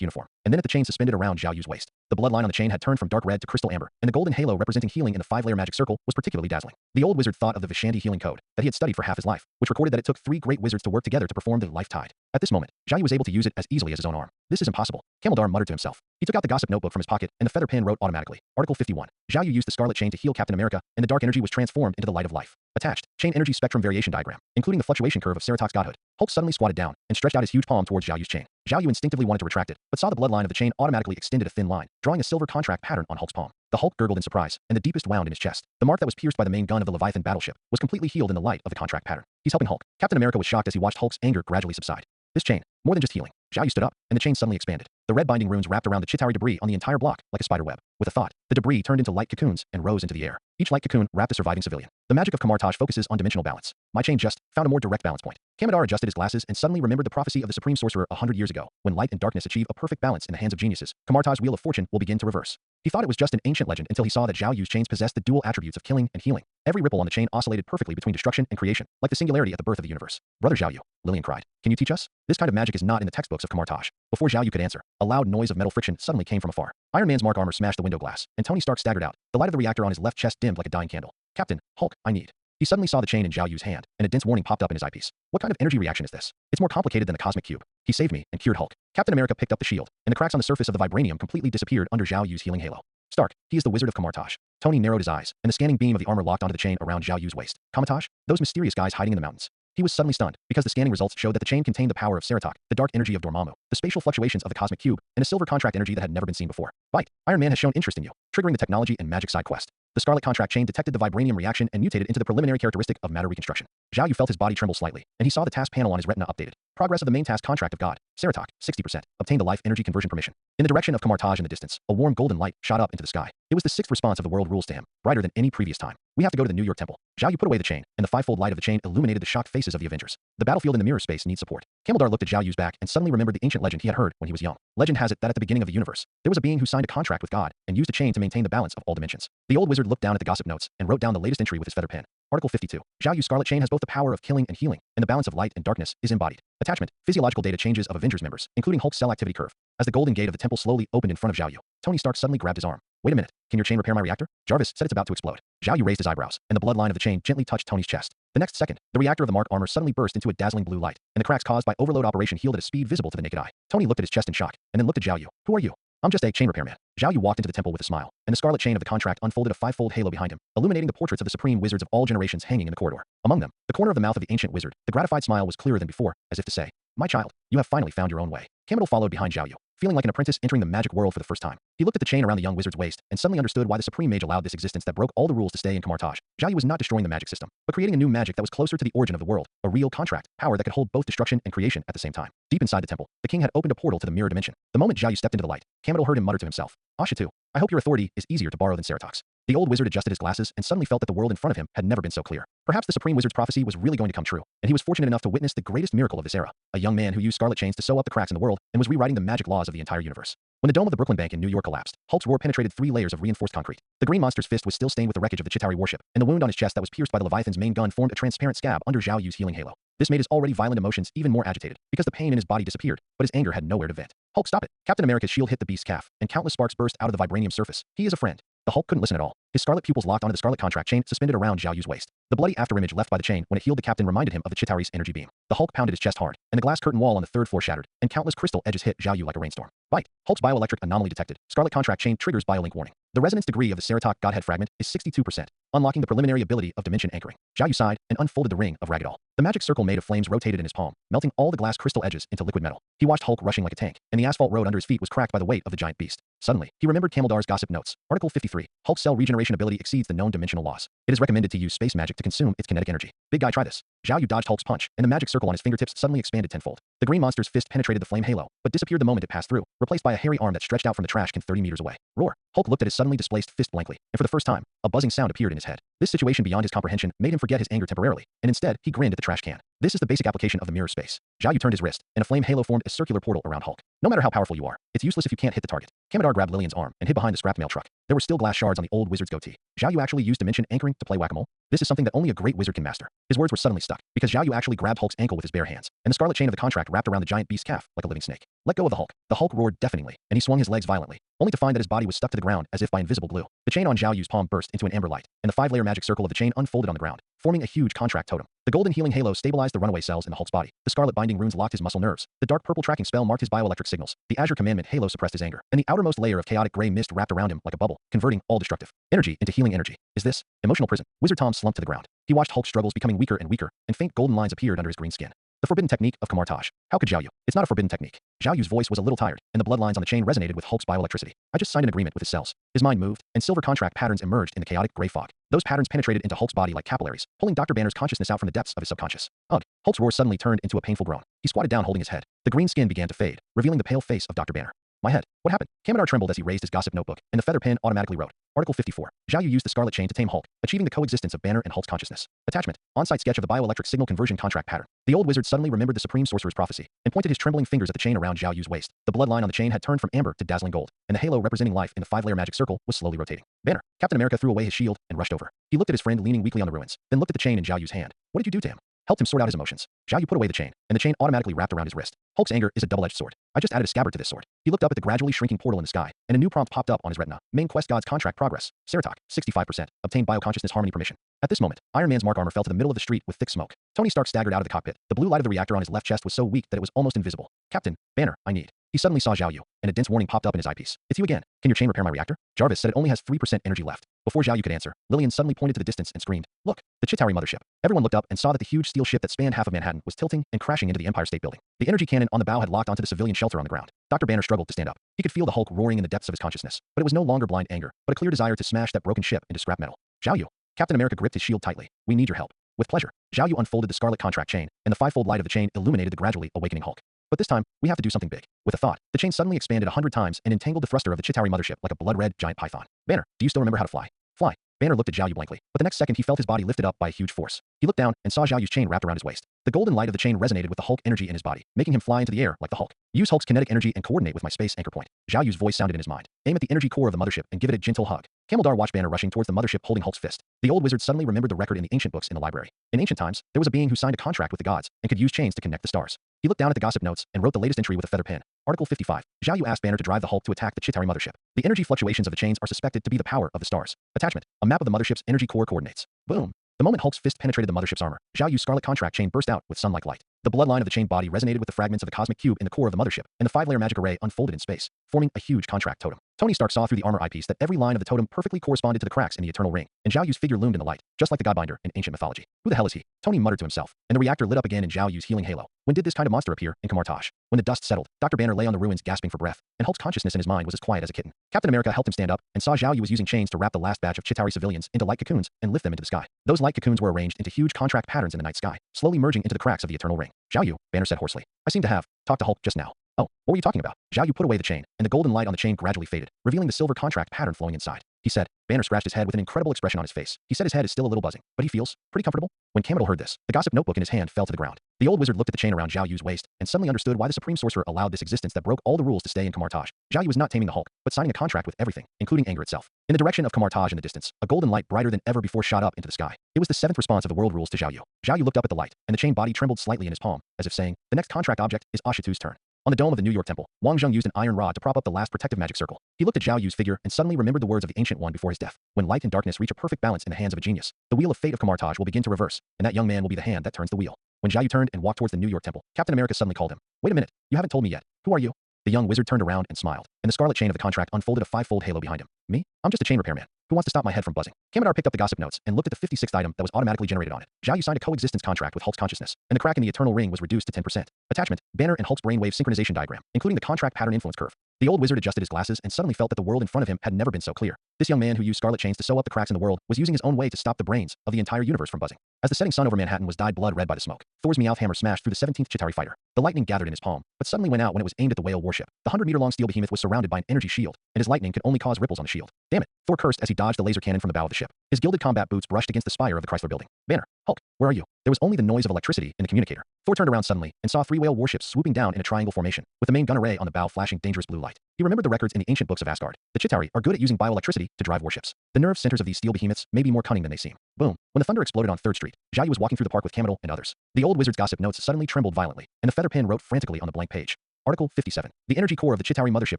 uniform, and then at the chain suspended around Zhao Yu's waist. The bloodline on the chain had turned from dark red to crystal amber, and the golden halo representing healing in the five-layer magic circle was particularly dazzling. The old wizard thought of the Vishanti healing code that he had studied for half his life, which recorded that it took 3 great wizards to work together to perform the life tide. At this moment, Zhao Yu was able to use it as easily as his own arm. "This is impossible," Kamaldar muttered to himself. He took out the gossip notebook from his pocket, and the feather pen wrote automatically. Article 51. Zhao Yu used the scarlet chain to heal Captain America, and the dark energy was transformed into the light of life. Attached, chain energy spectrum variation diagram, including the fluctuation curve of Seratok's godhood. Hulk suddenly squatted down and stretched out his huge palm towards Zhao Yu's chain. Zhao Yu instinctively wanted to retract it, but saw the bloodline of the chain automatically extended a thin line, drawing a silver contract pattern on Hulk's palm. The Hulk gurgled in surprise, and the deepest wound in his chest. The mark that was pierced by the main gun of the Leviathan battleship was completely healed in the light of the contract pattern. He's helping Hulk. Captain America was shocked as he watched Hulk's anger gradually subside. This chain, more than just healing. Zhao Yu stood up, and the chain suddenly expanded. The red binding runes wrapped around the Chitauri debris on the entire block like a spider web. With a thought, the debris turned into light cocoons and rose into the air. Each light cocoon wrapped a surviving civilian. The magic of Kamar Taj focuses on dimensional balance. My chain just found a more direct balance point. Kamidar adjusted his glasses and suddenly remembered the prophecy of the supreme sorcerer 100 years ago. When light and darkness achieve a perfect balance in the hands of geniuses, Kamar Taj's wheel of fortune will begin to reverse. He thought it was just an ancient legend until he saw that Zhao Yu's chains possessed the dual attributes of killing and healing. Every ripple on the chain oscillated perfectly between destruction and creation, like the singularity at the birth of the universe. "Brother Zhao Yu," Lillian cried. "Can you teach us? This kind of magic is not in the textbooks of Kamar Taj." Before Zhao Yu could answer, a loud noise of metal friction suddenly came from afar. Iron Man's mark armor smashed the window glass, and Tony Stark staggered out. The light of the reactor on his left chest dimmed like a dying candle. "Captain, Hulk, I need." He suddenly saw the chain in Zhao Yu's hand, and a dense warning popped up in his eyepiece. What kind of energy reaction is this? It's more complicated than the cosmic cube. He saved me and cured Hulk. Captain America picked up the shield, and the cracks on the surface of the vibranium completely disappeared under Zhao Yu's healing halo. "Stark, he is the wizard of Kamar Taj." Tony narrowed his eyes, and the scanning beam of the armor locked onto the chain around Zhao Yu's waist. "Kamataj? Those mysterious guys hiding in the mountains." He was suddenly stunned, because the scanning results showed that the chain contained the power of Seratok, the dark energy of Dormammu, the spatial fluctuations of the cosmic cube, and a silver contract energy that had never been seen before. Bite. Iron Man has shown interest in you, triggering the technology and magic side quest. The scarlet contract chain detected the vibranium reaction and mutated into the preliminary characteristic of matter reconstruction. Zhao Yu felt his body tremble slightly, and he saw the task panel on his retina updated. Progress of the main task contract of God, Seratok, 60%. Obtain the life energy conversion permission. In the direction of Kamar Taj in the distance, a warm golden light shot up into the sky. It was the 6th response of the world rules to him, brighter than any previous time. We have to go to the New York Temple. Zhao Yu put away the chain, and the fivefold light of the chain illuminated the shocked faces of the Avengers. The battlefield in the mirror space needs support. Camildar looked at Zhao Yu's back and suddenly remembered the ancient legend he had heard when he was young. Legend has it that at the beginning of the universe, there was a being who signed a contract with God and used a chain to maintain the balance of all dimensions. The old wizard looked down at the gossip notes and wrote down the latest entry with his feather pen. Article 52. Zhao Yu's scarlet chain has both the power of killing and healing, and the balance of light and darkness is embodied. Attachment. Physiological data changes of Avengers members, including Hulk's cell activity curve. As the golden gate of the temple slowly opened in front of Zhao Yu, Tony Stark suddenly grabbed his arm. Wait a minute. Can your chain repair my reactor? Jarvis said it's about to explode. Zhao Yu raised his eyebrows, and the bloodline of the chain gently touched Tony's chest. The next second, the reactor of the Mark armor suddenly burst into a dazzling blue light, and the cracks caused by overload operation healed at a speed visible to the naked eye. Tony looked at his chest in shock, and then looked at Zhao Yu. Who are you? I'm just a chain repairman. Zhao Yu walked into the temple with a smile, and the scarlet chain of the contract unfolded a fivefold halo behind him, illuminating the portraits of the supreme wizards of all generations hanging in the corridor. Among them, the corner of the mouth of the ancient wizard, the gratified smile was clearer than before, as if to say, "My child, you have finally found your own way." Camidel followed behind Zhao Yu, feeling like an apprentice entering the magic world for the first time. He looked at the chain around the young wizard's waist and suddenly understood why the supreme mage allowed this existence that broke all the rules to stay in Kamartaj. Zhao Yu was not destroying the magic system, but creating a new magic that was closer to the origin of the world, a real contract, power that could hold both destruction and creation at the same time. Deep inside the temple, the king had opened a portal to the mirror dimension. The moment Zhao Yu stepped into the light, Camidel heard him mutter to himself, "Asha, I hope your authority is easier to borrow than Ceratox." The old wizard adjusted his glasses and suddenly felt that the world in front of him had never been so clear. Perhaps the supreme wizard's prophecy was really going to come true, and he was fortunate enough to witness the greatest miracle of this era, a young man who used scarlet chains to sew up the cracks in the world and was rewriting the magic laws of the entire universe. When the dome of the Brooklyn Bank in New York collapsed, Hulk's roar penetrated 3 layers of reinforced concrete. The green monster's fist was still stained with the wreckage of the Chitauri warship, and the wound on his chest that was pierced by the Leviathan's main gun formed a transparent scab under Zhao Yu's healing halo. This made his already violent emotions even more agitated, because the pain in his body disappeared, but his anger had nowhere to vent. "Hulk, stop it!" Captain America's shield hit the beast's calf, and countless sparks burst out of the vibranium surface. "He is a friend." The Hulk couldn't listen at all. His scarlet pupils locked onto the scarlet contract chain suspended around Zhao Yu's waist. The bloody afterimage left by the chain when it healed the captain reminded him of the Chitauri's energy beam. The Hulk pounded his chest hard, and the glass curtain wall on the third floor shattered, and countless crystal edges hit Zhao Yu like a rainstorm. Bite. Hulk's bioelectric anomaly detected. Scarlet contract chain triggers biolink warning. The resonance degree of the Ceratok Godhead fragment is 62%, unlocking the preliminary ability of dimension anchoring. Zhao Yu sighed and unfolded the ring of Ragdoll. The magic circle made of flames rotated in his palm, melting all the glass crystal edges into liquid metal. He watched Hulk rushing like a tank, and the asphalt road under his feet was cracked by the weight of the giant beast. Suddenly, he remembered Camildar's gossip notes. Article 53. Hulk's cell regeneration ability exceeds the known dimensional laws. It is recommended to use space magic to consume its kinetic energy. Big guy, try this. Zhao Yu dodged Hulk's punch, and the magic circle on his fingertips suddenly expanded tenfold. The green monster's fist penetrated the flame halo, but disappeared the moment it passed through, replaced by a hairy arm that stretched out from the trash can 30 meters away. Roar. Hulk looked at his suddenly displaced fist blankly, and for the first time, a buzzing sound appeared in his head. This situation beyond his comprehension made him forget his anger temporarily, and instead, he grinned at the trash can. This is the basic application of the mirror space. Zhao Yu turned his wrist, and a flame halo formed a circular portal around Hulk. No matter how powerful you are, it's useless if you can't hit the target. Camidar grabbed Lillian's arm and hid behind the scrapped mail truck. There were still glass shards on the old wizard's goatee. Zhao Yu actually used dimension anchoring to play whack-a-mole. This is something that only a great wizard can master. His words were suddenly stuck, because Zhao Yu actually grabbed Hulk's ankle with his bare hands, and the scarlet chain of the contract wrapped around the giant beast's calf like a living snake. Let go of the Hulk. The Hulk roared deafeningly, and he swung his legs violently, only to find that his body was stuck to the ground as if by invisible glue. The chain on Zhao Yu's palm burst into an amber light, and the 5-layer magic circle of the chain unfolded on the ground, forming a huge contract totem. The golden healing halo stabilized the runaway cells in the Hulk's body. The scarlet binding runes locked his muscle nerves. The dark purple tracking spell marked his bioelectric signals. The azure commandment halo suppressed his anger, and the outermost layer of chaotic gray mist wrapped around him like a bubble, converting all destructive energy into healing energy. Is this emotional prison? Wizard Tom slumped to the ground. He watched Hulk's struggles becoming weaker and weaker, and faint golden lines appeared under his green skin. The forbidden technique of Kamartaj. How could Zhao Yu? It's not a forbidden technique. Zhao Yu's voice was a little tired, and the bloodlines on the chain resonated with Hulk's bioelectricity. I just signed an agreement with his cells. His mind moved, and silver contract patterns emerged in the chaotic gray fog. Those patterns penetrated into Hulk's body like capillaries, pulling Dr. Banner's consciousness out from the depths of his subconscious. Ugh! Hulk's roar suddenly turned into a painful groan. He squatted down holding his head. The green skin began to fade, revealing the pale face of Dr. Banner. My head. What happened? Camidar trembled as he raised his gossip notebook, and the feather pen automatically wrote. Article 54. Zhao Yu used the scarlet chain to tame Hulk, achieving the coexistence of Banner and Hulk's consciousness. Attachment. On-site sketch of the bioelectric signal conversion contract pattern. The old wizard suddenly remembered the supreme sorcerer's prophecy, and pointed his trembling fingers at the chain around Zhao Yu's waist. The bloodline on the chain had turned from amber to dazzling gold, and the halo representing life in the 5-layer magic circle was slowly rotating. Banner. Captain America threw away his shield and rushed over. He looked at his friend leaning weakly on the ruins, then looked at the chain in Zhao Yu's hand. What did you do to him? Helped him sort out his emotions. Zhao Yu put away the chain, and the chain automatically wrapped around his wrist. Hulk's anger is a double-edged sword. I just added a scabbard to this sword. He looked up at the gradually shrinking portal in the sky, and a new prompt popped up on his retina. Main quest God's contract progress. Ceratok, 65%. Obtained bioconsciousness harmony permission. At this moment, Iron Man's Mark armor fell to the middle of the street with thick smoke. Tony Stark staggered out of the cockpit. The blue light of the reactor on his left chest was so weak that it was almost invisible. Captain, Banner, I need. He suddenly saw Zhao Yu, and a dense warning popped up in his eyepiece. It's you again. Can your chain repair my reactor? Jarvis said it only has 3% energy left. Before Zhao Yu could answer, Lillian suddenly pointed to the distance and screamed, "Look, the Chitauri mothership." Everyone looked up and saw that the huge steel ship that spanned half of Manhattan was tilting and crashing into the Empire State Building. The energy cannon on the bow had locked onto the civilian shelter on the ground. Dr. Banner struggled to stand up. He could feel the Hulk roaring in the depths of his consciousness, but it was no longer blind anger, but a clear desire to smash that broken ship into scrap metal. Zhao Yu. Captain America gripped his shield tightly. We need your help. With pleasure. Zhao Yu unfolded the scarlet contract chain, and the 5-fold light of the chain illuminated the gradually awakening Hulk. But this time, we have to do something big. With a thought, the chain suddenly expanded 100 times and entangled the thruster of the Chitauri mothership like a blood-red giant python. Banner, do you still remember how to fly? Fly. Banner looked at Zhao Yu blankly, but the next second he felt his body lifted up by a huge force. He looked down and saw Zhao Yu's chain wrapped around his waist. The golden light of the chain resonated with the Hulk energy in his body, making him fly into the air like the Hulk. Use Hulk's kinetic energy and coordinate with my space anchor point. Zhao Yu's voice sounded in his mind. Aim at the energy core of the mothership and give it a gentle hug. Camaldar watched Banner rushing towards the mothership holding Hulk's fist. The old wizard suddenly remembered the record in the ancient books in the library. In ancient times, there was a being who signed a contract with the gods and could use chains to connect the stars. He looked down at the gossip notes and wrote the latest entry with a feather pen. Article 55. Zhao Yu asked Banner to drive the Hulk to attack the Chitauri mothership. The energy fluctuations of the chains are suspected to be the power of the stars. Attachment. A map of the mothership's energy core coordinates. Boom. The moment Hulk's fist penetrated the mothership's armor, Zhao Yu's scarlet contract chain burst out with sun-like light. The bloodline of the chain body resonated with the fragments of the cosmic cube in the core of the mothership, and the 5-layer magic array unfolded in space, forming a huge contract totem. Tony Stark saw through the armor eyepiece that every line of the totem perfectly corresponded to the cracks in the eternal ring, and Zhao Yu's figure loomed in the light, just like the Godbinder in ancient mythology. Who the hell is he? Tony muttered to himself, and the reactor lit up again in Zhao Yu's healing halo. When did this kind of monster appear in Kamartaj? When the dust settled, Dr. Banner lay on the ruins gasping for breath, and Hulk's consciousness in his mind was as quiet as a kitten. Captain America helped him stand up and saw Zhao Yu was using chains to wrap the last batch of Chitauri civilians into light cocoons and lift them into the sky. Those light cocoons were arranged into huge contract patterns in the night sky, slowly merging into the cracks of the eternal ring. Zhao Yu, Banner said hoarsely. I seem to have talked to Hulk just now. Oh, what were you talking about? Zhao Yu put away the chain, and the golden light on the chain gradually faded, revealing the silver contract pattern flowing inside. He said. Banner scratched his head with an incredible expression on his face. He said his head is still a little buzzing, but he feels pretty comfortable. When Camidel heard this, the gossip notebook in his hand fell to the ground. The old wizard looked at the chain around Zhao Yu's waist and suddenly understood why the supreme sorcerer allowed this existence that broke all the rules to stay in Kamartaj. Zhao Yu was not taming the Hulk, but signing a contract with everything, including anger itself. In the direction of Kamartaj in the distance, a golden light brighter than ever before shot up into the sky. It was the 7th response of the world rules to Zhao Yu. Zhao Yu looked up at the light, and the chain body trembled slightly in his palm, as if saying, the next contract object is Ashitu's turn. On the dome of the New York temple, Wang Zheng used an iron rod to prop up the last protective magic circle. He looked at Zhao Yu's figure and suddenly remembered the words of the Ancient One before his death. When light and darkness reach a perfect balance in the hands of a genius, the wheel of fate of Kamartaj will begin to reverse, and that young man will be the hand that turns the wheel. When Zhao Yu turned and walked towards the New York temple, Captain America suddenly called him. Wait a minute, you haven't told me yet. Who are you? The young wizard turned around and smiled, and the scarlet chain of the contract unfolded a 5-fold halo behind him. Me? I'm just a chain repairman. Who wants to stop my head from buzzing? Kamidar picked up the gossip notes and looked at the 56th item that was automatically generated on it. Zhao Yu signed a coexistence contract with Hulk's consciousness, and the crack in the eternal ring was reduced to 10%. Attachment, Banner and Hulk's brainwave synchronization diagram, including the contract pattern influence curve. The old wizard adjusted his glasses and suddenly felt that the world in front of him had never been so clear. This young man who used scarlet chains to sew up the cracks in the world was using his own way to stop the brains of the entire universe from buzzing. As the setting sun over Manhattan was dyed blood red by the smoke, Thor's Meowth hammer smashed through the 17th Chitauri fighter. The lightning gathered in his palm, but suddenly went out when it was aimed at the whale warship. The 100-meter-long steel behemoth was surrounded by an energy shield, and his lightning could only cause ripples on the shield. Damn it, Thor cursed as he dodged the laser cannon from the bow of the ship. His gilded combat boots brushed against the spire of the Chrysler building. Banner, Hulk, where are you? There was only the noise of electricity in the communicator. Thor turned around suddenly and saw 3 whale warships swooping down in a triangle formation, with the main gun array on the bow flashing dangerous blue light. He remembered the records in the ancient books of Asgard. The Chitauri are good at using bioelectricity to drive warships. The nerve centers of these steel behemoths may be more cunning than they seem. Boom. When the thunder exploded on 3rd Street, Zhao Yu was walking through the park with Camidel and others. The old wizard's gossip notes suddenly trembled violently, and the feather pen wrote frantically on the blank page. Article 57. The energy core of the Chitauri mothership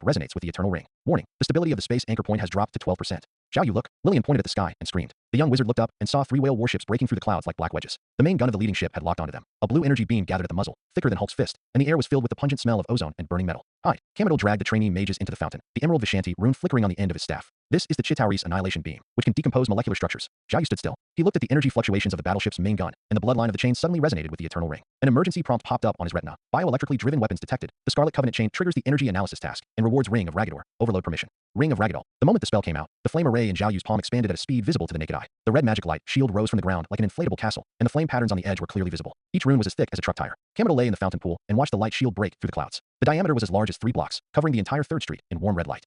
resonates with the eternal ring. Warning. The stability of the space anchor point has dropped to 12%. Zhao Yu, look. Lillian pointed at the sky and screamed. The young wizard looked up and saw 3 whale warships breaking through the clouds like black wedges. The main gun of the leading ship had locked onto them. A blue energy beam gathered at the muzzle, thicker than Hulk's fist, and the air was filled with the pungent smell of ozone and burning metal. Hide. Camidel dragged the trainee mages into the fountain, the emerald Vishanti rune flickering on the end of his staff. This is the Chitauri's annihilation beam, which can decompose molecular structures. Zhao Yu stood still. He looked at the energy fluctuations of the battleship's main gun, and the bloodline of the chain suddenly resonated with the eternal ring. An emergency prompt popped up on his retina. Bioelectrically driven weapons detected. The Scarlet Covenant chain triggers the energy analysis task and rewards Ring of Ragador. Overload permission. Ring of Ragadol. The moment the spell came out, the flame array in Zhao Yu's palm expanded at a speed visible to the naked eye. The red magic light shield rose from the ground like an inflatable castle, and the flame patterns on the edge were clearly visible. Each rune was as thick as a truck tire. Camidel lay in the fountain pool and watched the light shield break through the clouds. The diameter was as large as 3 blocks, covering the entire 3rd Street in warm red light.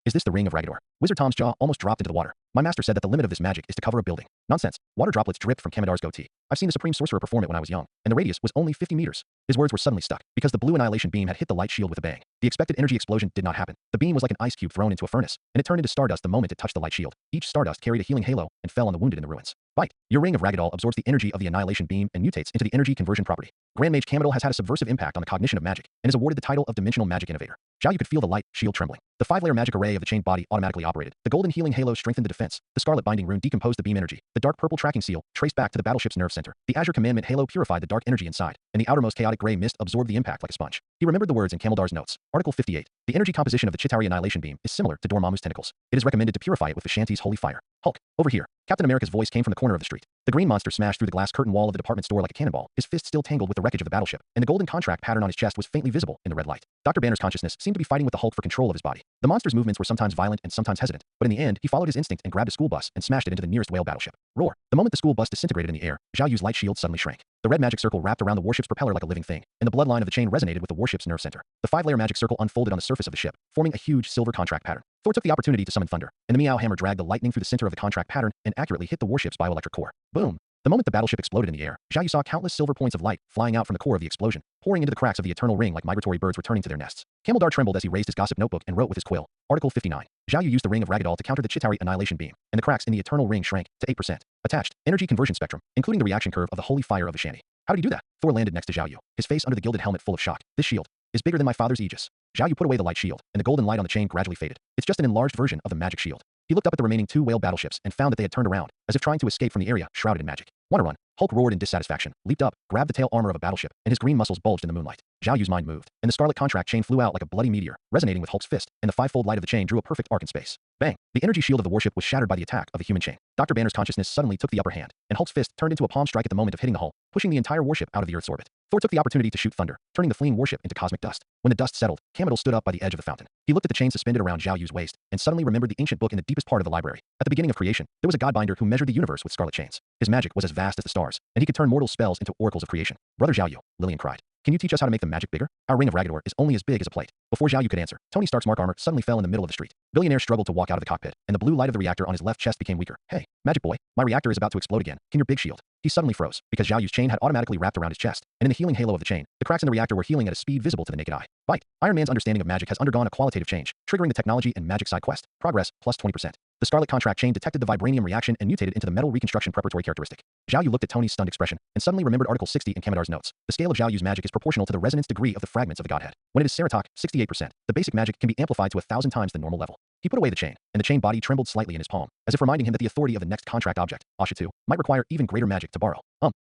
Is this the Ring of Ragador? Wizard Tom's jaw almost dropped into the water. My master said that the limit of this magic is to cover a building. Nonsense. Water droplets dripped from Camidar's goatee. I've seen the supreme sorcerer perform it when I was young, and the radius was only 50 meters. His words were suddenly stuck, because the blue annihilation beam had hit the light shield with a bang. The expected energy explosion did not happen. The beam was like an ice cube thrown into a furnace, and it turned into stardust the moment it touched the light shield. Each stardust carried a healing halo and fell on the wounded in the ruins. Bite. Your Ring of Ragadol absorbs the energy of the annihilation beam and mutates into the energy conversion property. Grand Mage Camidel has had a subversive impact on the cognition of magic, and is awarded the title of Dimensional Magic Innovator. Zhao Yu could feel the light shield trembling. The 5-layer magic array of the chained body automatically operated. The golden healing halo strengthened the defense. The scarlet binding rune decomposed the beam energy. The dark purple tracking seal traced back to the battleship's nerve center. The azure commandment halo purified the dark energy inside, and the outermost chaotic gray mist absorbed the impact like a sponge. He remembered the words in Camaldar's notes. Article 58. The energy composition of the Chitauri annihilation beam is similar to Dormammu's tentacles. It is recommended to purify it with Vishanti's holy fire. Hulk, over here. Captain America's voice came from the corner of the street. The green monster smashed through the glass curtain wall of the department store like a cannonball, his fist still tangled with the wreckage of the battleship, and the golden contract pattern on his chest was faintly visible in the red light. Dr. Banner's consciousness seemed to be fighting with the Hulk for control of his body. The monster's movements were sometimes violent and sometimes hesitant, but in the end, he followed his instinct and grabbed a school bus and smashed it into the nearest whale battleship. Roar. The moment the school bus disintegrated in the air, Zhao Yu's light shield suddenly shrank. The red magic circle wrapped around the warship's propeller like a living thing, and the bloodline of the chain resonated with the warship's nerve center. The 5-layer magic circle unfolded on the surface of the ship, forming a huge silver contract pattern. Thor took the opportunity to summon thunder, and the Meow hammer dragged the lightning through the center of the contract pattern and accurately hit the warship's bioelectric core. Boom! The moment the battleship exploded in the air, Zhao Yu saw countless silver points of light flying out from the core of the explosion, pouring into the cracks of the eternal ring like migratory birds returning to their nests. Camel trembled as he raised his gossip notebook and wrote with his quill. Article 59. Zhao Yu used the ring of Ragdoll to counter the Chitauri annihilation beam, and the cracks in the eternal ring shrank to 8%. Attached, energy conversion spectrum, including the reaction curve of the holy fire of Vishanti. How did he do that? Thor landed next to Zhao Yu, his face under the gilded helmet full of shock. This shield is bigger than my father's aegis. Zhao Yu put away the light shield, and the golden light on the chain gradually faded. It's just an enlarged version of the magic shield. He looked up at the remaining 2 whale battleships and found that they had turned around, as if trying to escape from the area shrouded in magic. Wanna run? Hulk roared in dissatisfaction, leaped up, grabbed the tail armor of a battleship, and his green muscles bulged in the moonlight. Zhao Yu's mind moved, and the scarlet contract chain flew out like a bloody meteor, resonating with Hulk's fist, and the 5-fold light of the chain drew a perfect arc in space. Bang! The energy shield of the warship was shattered by the attack of the human chain. Dr. Banner's consciousness suddenly took the upper hand, and Hulk's fist turned into a palm strike at the moment of hitting the hull, pushing the entire warship out of the Earth's orbit. Thor took the opportunity to shoot thunder, turning the fleeing warship into cosmic dust. When the dust settled, Camel stood up by the edge of the fountain. He looked at the chain suspended around Zhao Yu's waist, and suddenly remembered the ancient book in the deepest part of the library. At the beginning of creation, there was a godbinder who measured the universe with scarlet chains. His magic was as vast as the stars, and he could turn mortal spells into oracles of creation. Brother Zhao Yu, Lillian cried. Can you teach us how to make the magic bigger? Our ring of Ragador is only as big as a plate. Before Zhao Yu could answer, Tony Stark's Mark armor suddenly fell in the middle of the street. Billionaire struggled to walk out of the cockpit, and the blue light of the reactor on his left chest became weaker. Hey, magic boy, my reactor is about to explode again. Can your big shield? He suddenly froze, because Zhao Yu's chain had automatically wrapped around his chest, and in the healing halo of the chain, the cracks in the reactor were healing at a speed visible to the naked eye. Bite. Iron Man's understanding of magic has undergone a qualitative change, triggering the technology and magic side quest. Progress, plus 20%. The scarlet contract chain detected the vibranium reaction and mutated into the metal reconstruction preparatory characteristic. Zhao Yu looked at Tony's stunned expression, and suddenly remembered Article 60 in Kamedar's notes. The scale of Zhao Yu's magic is proportional to the resonance degree of the fragments of the godhead. When it is Seratok, 68%, the basic magic can be amplified to 1,000 times the normal level. He put away the chain, and the chain body trembled slightly in his palm, as if reminding him that the authority of the next contract object, Asha 2, might require even greater magic to borrow.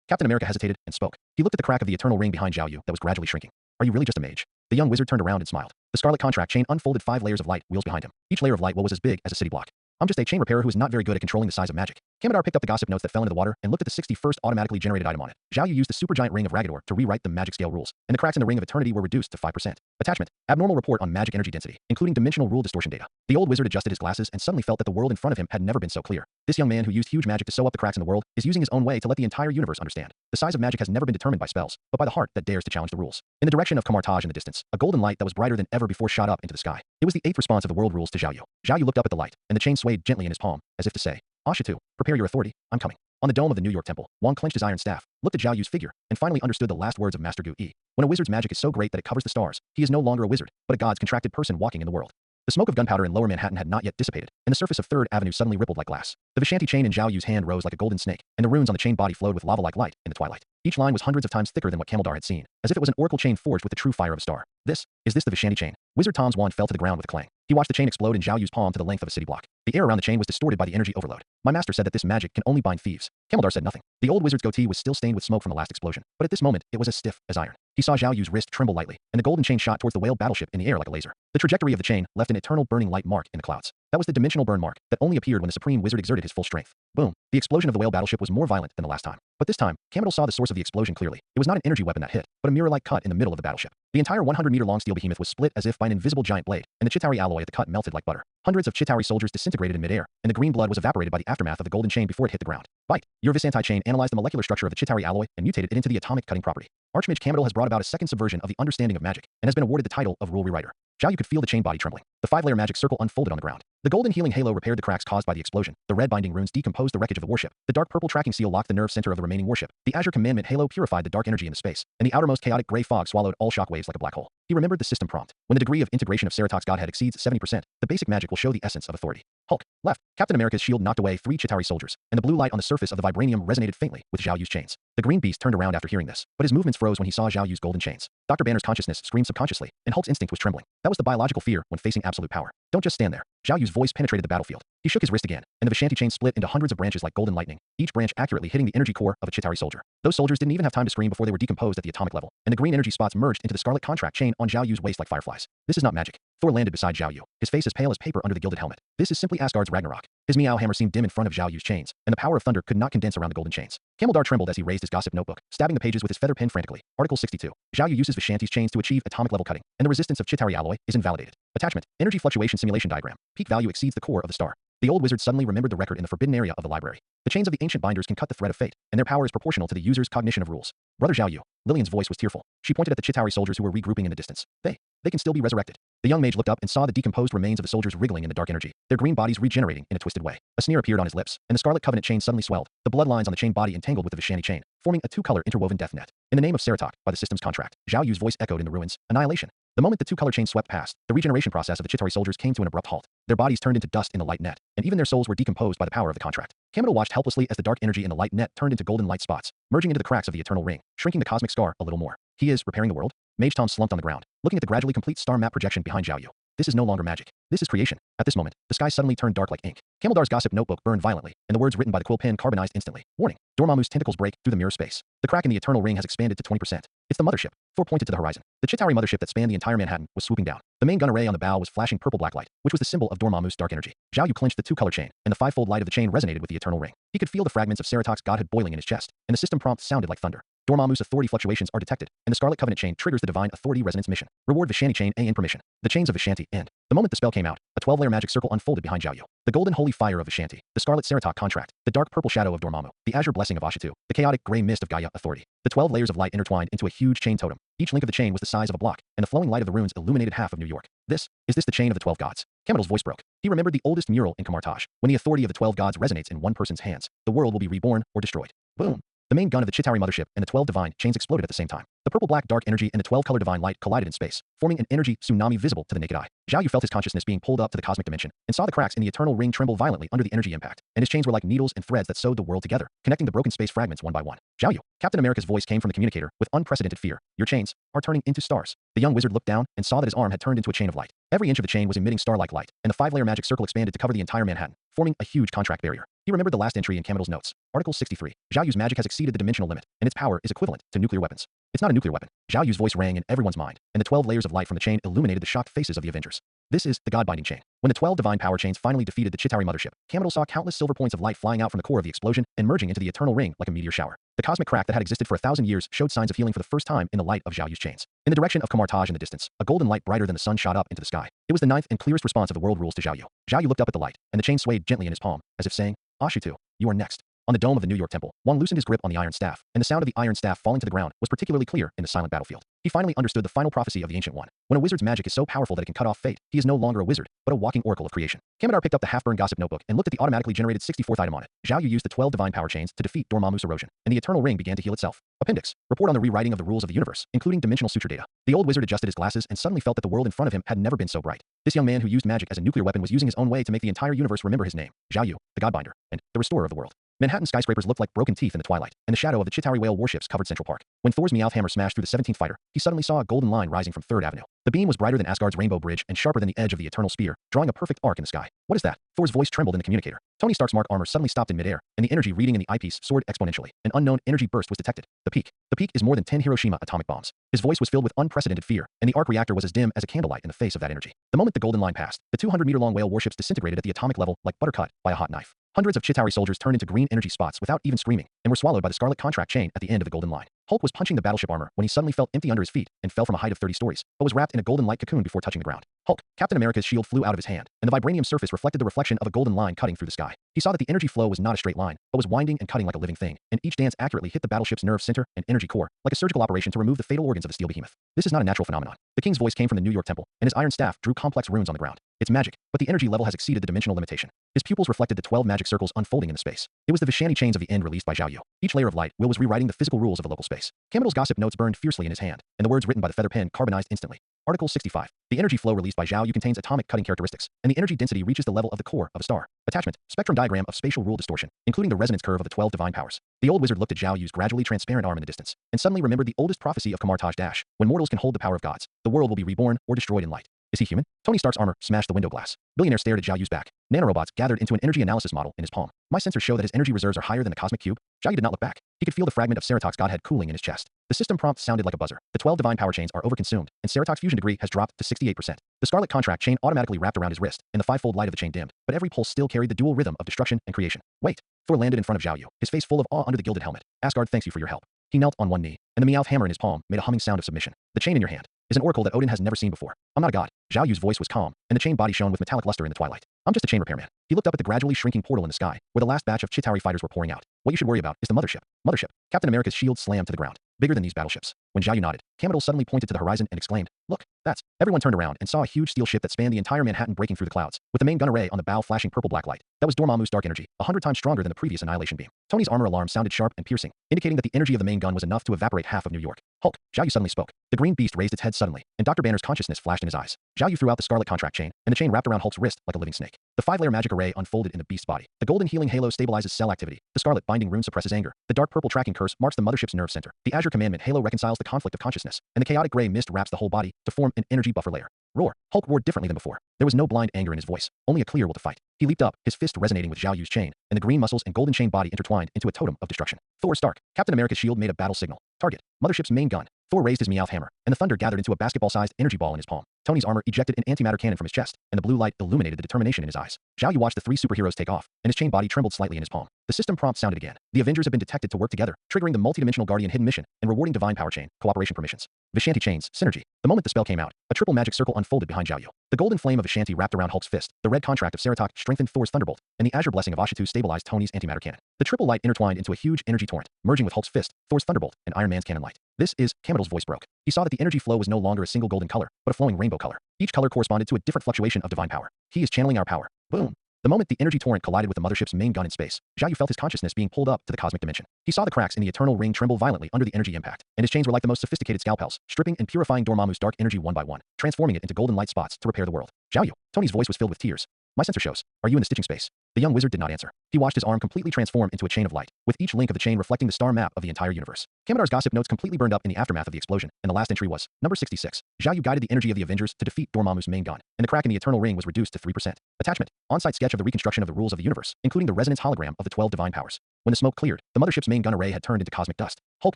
Captain America hesitated and spoke. He looked at the crack of the eternal ring behind Zhao Yu that was gradually shrinking. Are you really just a mage? The young wizard turned around and smiled. The scarlet contract chain unfolded 5 layers of light wheels behind him. Each layer of light was as big as a city block. I'm just a chain repairer who is not very good at controlling the size of magic. Kamedar picked up the gossip notes that fell into the water and looked at the 61st automatically generated item on it. Zhao Yu used the supergiant ring of Ragador to rewrite the magic scale rules, and the cracks in the ring of eternity were reduced to 5%. Attachment. Abnormal report on magic energy density, including dimensional rule distortion data. The old wizard adjusted his glasses and suddenly felt that the world in front of him had never been so clear. This young man who used huge magic to sew up the cracks in the world is using his own way to let the entire universe understand. The size of magic has never been determined by spells, but by the heart that dares to challenge the rules. In the direction of Kamartaj in the distance, a golden light that was brighter than ever before shot up into the sky. It was the 8th response of the world rules to Zhao Yu. Zhao Yu looked up at the light, and the chain swayed gently in his palm, as if to say, Asha 2, prepare your authority, I'm coming. On the dome of the New York Temple, Wong clenched his iron staff, looked at Zhao Yu's figure, and finally understood the last words of Master Gu Yi. When a wizard's magic is so great that it covers the stars, he is no longer a wizard, but a god's contracted person walking in the world. The smoke of gunpowder in lower Manhattan had not yet dissipated, and the surface of 3rd Avenue suddenly rippled like glass. The Vishanti chain in Zhao Yu's hand rose like a golden snake, and the runes on the chain body flowed with lava-like light in the twilight. Each line was hundreds of times thicker than what Camaldar had seen, as if it was an oracle chain forged with the true fire of a star. Is this the Vishanti chain? Wizard Tom's wand fell to the ground with a clang. He watched the chain explode in Zhao Yu's palm to the length of a city block. The air around the chain was distorted by the energy overload. My master said that this magic can only bind thieves. Camaldar said nothing. The old wizard's goatee was still stained with smoke from the last explosion, but at this moment, it was as stiff as iron. He saw Zhao Yu's wrist tremble lightly, and the golden chain shot towards the whale battleship in the air like a laser. The trajectory of the chain left an eternal burning light mark in the clouds. That was the dimensional burn mark that only appeared when the supreme wizard exerted his full strength. Boom. The explosion of the whale battleship was more violent than the last time. But this time, Camaldar saw the source of the explosion clearly. It was not an energy weapon that hit, but a mirror-like cut in the middle of the battleship. The entire 100-meter-long steel behemoth was split as if by an invisible giant blade, and the Chitauri alloy at the cut melted like butter. Hundreds of Chitauri soldiers disintegrated in midair, and the green blood was evaporated by the aftermath of the golden chain before it hit the ground. Bite. Your Vishanti chain analyzed the molecular structure of the Chitauri alloy and mutated it into the atomic cutting property. Archmage Camaldar has brought about a second subversion of the understanding of magic, and has been awarded the title of Rule Rewriter. Zhao Yu could feel the chain body trembling. The 5-layer magic circle unfolded on the ground. The golden healing halo repaired the cracks caused by the explosion. The red binding runes decomposed the wreckage of the warship. The dark purple tracking seal locked the nerve center of the remaining warship. The azure commandment halo purified the dark energy in the space, and the outermost chaotic gray fog swallowed all shock waves like a black hole. He remembered the system prompt. When the degree of integration of Seratok's godhead exceeds 70%, the basic magic will show the essence of authority. Hulk. Left. Captain America's shield knocked away 3 Chitauri soldiers, and the blue light on the surface of the vibranium resonated faintly with Zhao Yu's chains. The green beast turned around after hearing this, but his movements froze when he saw Zhao Yu's golden chains. Dr. Banner's consciousness screamed subconsciously, and Hulk's instinct was trembling. That was the biological fear when facing absolute power. Don't just stand there. Zhao Yu's voice penetrated the battlefield. He shook his wrist again, and the Vishanti chain split into hundreds of branches like golden lightning, each branch accurately hitting the energy core of a Chitauri soldier. Those soldiers didn't even have time to scream before they were decomposed at the atomic level, and the green energy spots merged into the scarlet contract chain on Zhao Yu's waist like fireflies. This is not magic. Thor landed beside Zhao Yu, his face as pale as paper under the gilded helmet. This is simply Asgard's Ragnarok. His Meow hammer seemed dim in front of Zhao Yu's chains, and the power of thunder could not condense around the golden chains. Camaldar trembled as he raised his gossip notebook, stabbing the pages with his feather pen frantically. Article 62. Zhao Yu uses Vishanti's chains to achieve atomic level cutting, and the resistance of Chitauri alloy is invalidated. Attachment. Energy fluctuation simulation diagram. Peak value exceeds the core of the star. The old wizard suddenly remembered the record in the forbidden area of the library. The chains of the ancient binders can cut the thread of fate, and their power is proportional to the user's cognition of rules. Brother Zhao Yu. Lillian's voice was tearful. She pointed at the Chitauri soldiers who were regrouping in the distance. They can still be resurrected. The young mage looked up and saw the decomposed remains of the soldiers wriggling in the dark energy, their green bodies regenerating in a twisted way. A sneer appeared on his lips, and the Scarlet Covenant chain suddenly swelled. The bloodlines on the chain body entangled with the Vishani chain, forming a two-color interwoven death net. In the name of Seratok, by the system's contract, Zhao Yu's voice echoed in the ruins. Annihilation. The moment the two-color chain swept past, the regeneration process of the Chitauri soldiers came to an abrupt halt. Their bodies turned into dust in the light net, and even their souls were decomposed by the power of the contract. Kamado watched helplessly as the dark energy in the light net turned into golden light spots, merging into the cracks of the eternal ring, shrinking the cosmic scar a little more. He is repairing the world? Mage Tom slumped on the ground, looking at the gradually complete star map projection behind Zhao Yu. This is no longer magic. This is creation. At this moment, the sky suddenly turned dark like ink. Cameldar's gossip notebook burned violently, and the words written by the quill pen carbonized instantly. Warning. Dormammu's tentacles break through the mirror space. The crack in the eternal ring has expanded to 20%. It's the mothership. Thor pointed to the horizon. The Chitauri mothership that spanned the entire Manhattan was swooping down. The main gun array on the bow was flashing purple-black light, which was the symbol of Dormammu's dark energy. Zhao Yu clenched the two-color chain, and the five-fold light of the chain resonated with the eternal ring. He could feel the fragments of Seratok's godhood boiling in his chest, and the system prompt sounded like thunder. Dormammu's authority fluctuations are detected, and the Scarlet Covenant chain triggers the Divine Authority Resonance mission. Reward Vishani chain A in permission. The chains of Vishanti end. The moment the spell came out, a 12-layer magic circle unfolded behind Zhao Yu. The golden holy fire of Vishanti, the scarlet Seratok contract, the dark purple shadow of Dormammu, the azure blessing of Ashatu, the chaotic gray mist of Gaia authority. The 12 layers of light intertwined into a huge chain totem. Each link of the chain was the size of a block, and the flowing light of the runes illuminated half of New York. Is this the chain of the 12 gods? Kamadal's voice broke. He remembered the oldest mural in Kamartaj. When the authority of the 12 gods resonates in one person's hands, the world will be reborn or destroyed. Boom. The main gun of the Chitauri mothership and the 12 divine chains exploded at the same time. The purple-black dark energy and the 12-color divine light collided in space, forming an energy tsunami visible to the naked eye. Zhao Yu felt his consciousness being pulled up to the cosmic dimension, and saw the cracks in the eternal ring tremble violently under the energy impact, and his chains were like needles and threads that sewed the world together, connecting the broken space fragments one by one. Zhao Yu. Captain America's voice came from the communicator, with unprecedented fear. Your chains are turning into stars. The young wizard looked down and saw that his arm had turned into a chain of light. Every inch of the chain was emitting star-like light, and the 5-layer magic circle expanded to cover the entire Manhattan, forming a huge contract barrier. He remembered the last entry in Kamadal's notes. Article 63. Zhao Yu's magic has exceeded the dimensional limit, and its power is equivalent to nuclear weapons. It's not a nuclear weapon. Zhao Yu's voice rang in everyone's mind, and the 12 layers of light from the chain illuminated the shocked faces of the Avengers. This is the God-binding chain. When the 12 divine power chains finally defeated the Chitauri mothership, Kamadal saw countless silver points of light flying out from the core of the explosion and merging into the eternal ring like a meteor shower. The cosmic crack that had existed for 1,000 years showed signs of healing for the first time in the light of Zhao Yu's chains. In the direction of Kamartaj in the distance, a golden light brighter than the sun shot up into the sky. It was the ninth and clearest response of the world rules to Zhao Yu. Zhao Yu looked up at the light, and the chain swayed gently in his palm, as if saying, Ashutu, you are next. On the dome of the New York temple, Wang loosened his grip on the iron staff, and the sound of the iron staff falling to the ground was particularly clear in the silent battlefield. He finally understood the final prophecy of the Ancient One. When a wizard's magic is so powerful that it can cut off fate, he is no longer a wizard, but a walking oracle of creation. Kamadar picked up the half-burned gossip notebook and looked at the automatically generated 64th item on it. Zhao Yu used the 12 divine power chains to defeat Dormammu's erosion, and the eternal ring began to heal itself. Appendix. Report on the rewriting of the rules of the universe, including dimensional suture data. The old wizard adjusted his glasses and suddenly felt that the world in front of him had never been so bright. This young man who used magic as a nuclear weapon was using his own way to make the entire universe remember his name. Zhao Yu, the Godbinder, and the restorer of the world. Manhattan skyscrapers looked like broken teeth in the twilight, and the shadow of the Chitauri whale warships covered Central Park. When Thor's Meowth hammer smashed through the 17th fighter, he suddenly saw a golden line rising from 3rd Avenue. The beam was brighter than Asgard's rainbow bridge and sharper than the edge of the eternal spear, drawing a perfect arc in the sky. What is that? Thor's voice trembled in the communicator. Tony Stark's Mark armor suddenly stopped in midair, and the energy reading in the eyepiece soared exponentially. An unknown energy burst was detected. The peak. The peak is more than 10 Hiroshima atomic bombs. His voice was filled with unprecedented fear, and the arc reactor was as dim as a candlelight in the face of that energy. The moment the golden line passed, the 200-meter-long whale warships disintegrated at the atomic level like butter cut by a hot knife. Hundreds of Chitauri soldiers turned into green energy spots without even screaming, and were swallowed by the scarlet contract chain at the end of the golden line. Hulk was punching the battleship armor when he suddenly felt empty under his feet and fell from a height of 30 stories, but was wrapped in a golden light cocoon before touching the ground. Hulk. Captain America's shield flew out of his hand, and the vibranium surface reflected the reflection of a golden line cutting through the sky. He saw that the energy flow was not a straight line, but was winding and cutting like a living thing, and each dance accurately hit the battleship's nerve center and energy core, like a surgical operation to remove the fatal organs of the steel behemoth. This is not a natural phenomenon. The king's voice came from the New York temple, and his iron staff drew complex runes on the ground. It's magic, but the energy level has exceeded the dimensional limitation. His pupils reflected the 12 magic circles unfolding in the space. It was the Vishani chains of the end released by Zhao Yu. Each layer of light will was rewriting the physical rules of the local space. Kamadal's gossip notes burned fiercely in his hand, and the words written by the feather pen carbonized instantly. Article 65. The energy flow released by Zhao Yu contains atomic cutting characteristics, and the energy density reaches the level of the core of a star. Attachment. Spectrum diagram of spatial rule distortion, including the resonance curve of the 12 divine powers. The old wizard looked at Zhao Yu's gradually transparent arm in the distance, and suddenly remembered the oldest prophecy of Kamartaj Dash. When mortals can hold the power of gods, the world will be reborn or destroyed in light. Is he human? Tony Stark's armor smashed the window glass. Billionaire stared at Zhao Yu's back. Nanorobots gathered into an energy analysis model in his palm. My sensors show that his energy reserves are higher than the cosmic cube. Zhao Yu did not look back. He could feel the fragment of Seratok's godhead cooling in his chest. The system prompt sounded like a buzzer. The 12 divine power chains are overconsumed, and Seratok's fusion degree has dropped to 68%. The scarlet contract chain automatically wrapped around his wrist, and the fivefold light of the chain dimmed, but every pulse still carried the dual rhythm of destruction and creation. Wait. Thor landed in front of Zhao Yu, his face full of awe under the gilded helmet. Asgard thanks you for your help. He knelt on one knee, and the Meowth hammer in his palm made a humming sound of submission. The chain in your hand is an oracle that Odin has never seen before. I'm not a god. Zhao Yu's voice was calm, and the chain body shone with metallic luster in the twilight. I'm just a chain repairman. He looked up at the gradually shrinking portal in the sky, where the last batch of Chitauri fighters were pouring out. What you should worry about is the mothership. Mothership. Captain America's shield slammed to the ground. Bigger than these battleships. When Zhao Yu nodded, Camadol suddenly pointed to the horizon and exclaimed, "Look, that's..." Everyone turned around and saw a huge steel ship that spanned the entire Manhattan breaking through the clouds, with the main gun array on the bow flashing purple-black light. That was Dormammu's dark energy, 100 times stronger than the previous annihilation beam. Tony's armor alarm sounded sharp and piercing, indicating that the energy of the main gun was enough to evaporate half of New York. Hulk. Zhao Yu suddenly spoke. The green beast raised its head suddenly, and Dr. Banner's consciousness flashed in his eyes. Zhao Yu threw out the scarlet contract chain, and the chain wrapped around Hulk's wrist like a living snake. The 5-layer magic array unfolded in the beast's body. The golden healing halo stabilizes cell activity. The scarlet binding rune suppresses anger. The dark purple tracking curse marks the mothership's nerve center. The azure commandment halo reconciles the conflict of consciousness, and the chaotic gray mist wraps the whole body to form an energy buffer layer. Roar. Hulk roared differently than before. There was no blind anger in his voice, only a clear will to fight. He leaped up, his fist resonating with Zhao Yu's chain, and the green muscles and golden chain body intertwined into a totem of destruction. Thor Stark. Captain America's shield made a battle signal. Target. Mothership's main gun. Thor raised his Meowth hammer, and the thunder gathered into a basketball-sized energy ball in his palm. Tony's armor ejected an antimatter cannon from his chest, and the blue light illuminated the determination in his eyes. Zhao Yu watched the 3 superheroes take off, and his chain body trembled slightly in his palm. The system prompt sounded again. The Avengers have been detected to work together, triggering the multidimensional Guardian hidden mission and rewarding divine power chain cooperation permissions. Vishanti chains synergy. The moment the spell came out, a triple magic circle unfolded behind Zhao Yu. The golden flame of Vishanti wrapped around Hulk's fist. The red contract of Seratok strengthened Thor's thunderbolt, and the azure blessing of Ashatu stabilized Tony's antimatter cannon. The triple light intertwined into a huge energy torrent, merging with Hulk's fist, Thor's thunderbolt, and Iron Man's cannon light. This is... Camadol's voice broke. He saw that the energy flow was no longer a single golden color, but a flowing rainbow color. Each color corresponded to a different fluctuation of divine power. He is channeling our power. Boom. The moment the energy torrent collided with the mothership's main gun in space, Zhao Yu felt his consciousness being pulled up to the cosmic dimension. He saw the cracks in the eternal ring tremble violently under the energy impact, and his chains were like the most sophisticated scalpels, stripping and purifying Dormammu's dark energy one by one, transforming it into golden light spots to repair the world. Zhao Yu. Tony's voice was filled with tears. My sensor shows. Are you in the stitching space? The young wizard did not answer. He watched his arm completely transform into a chain of light, with each link of the chain reflecting the star map of the entire universe. Kamodor's gossip notes completely burned up in the aftermath of the explosion, and the last entry was number 66. Zhao Yu guided the energy of the Avengers to defeat Dormammu's main gun, and the crack in the eternal ring was reduced to 3%. Attachment. On-site sketch of the reconstruction of the rules of the universe, including the resonance hologram of the 12 divine powers. When the smoke cleared, the mothership's main gun array had turned into cosmic dust. Hulk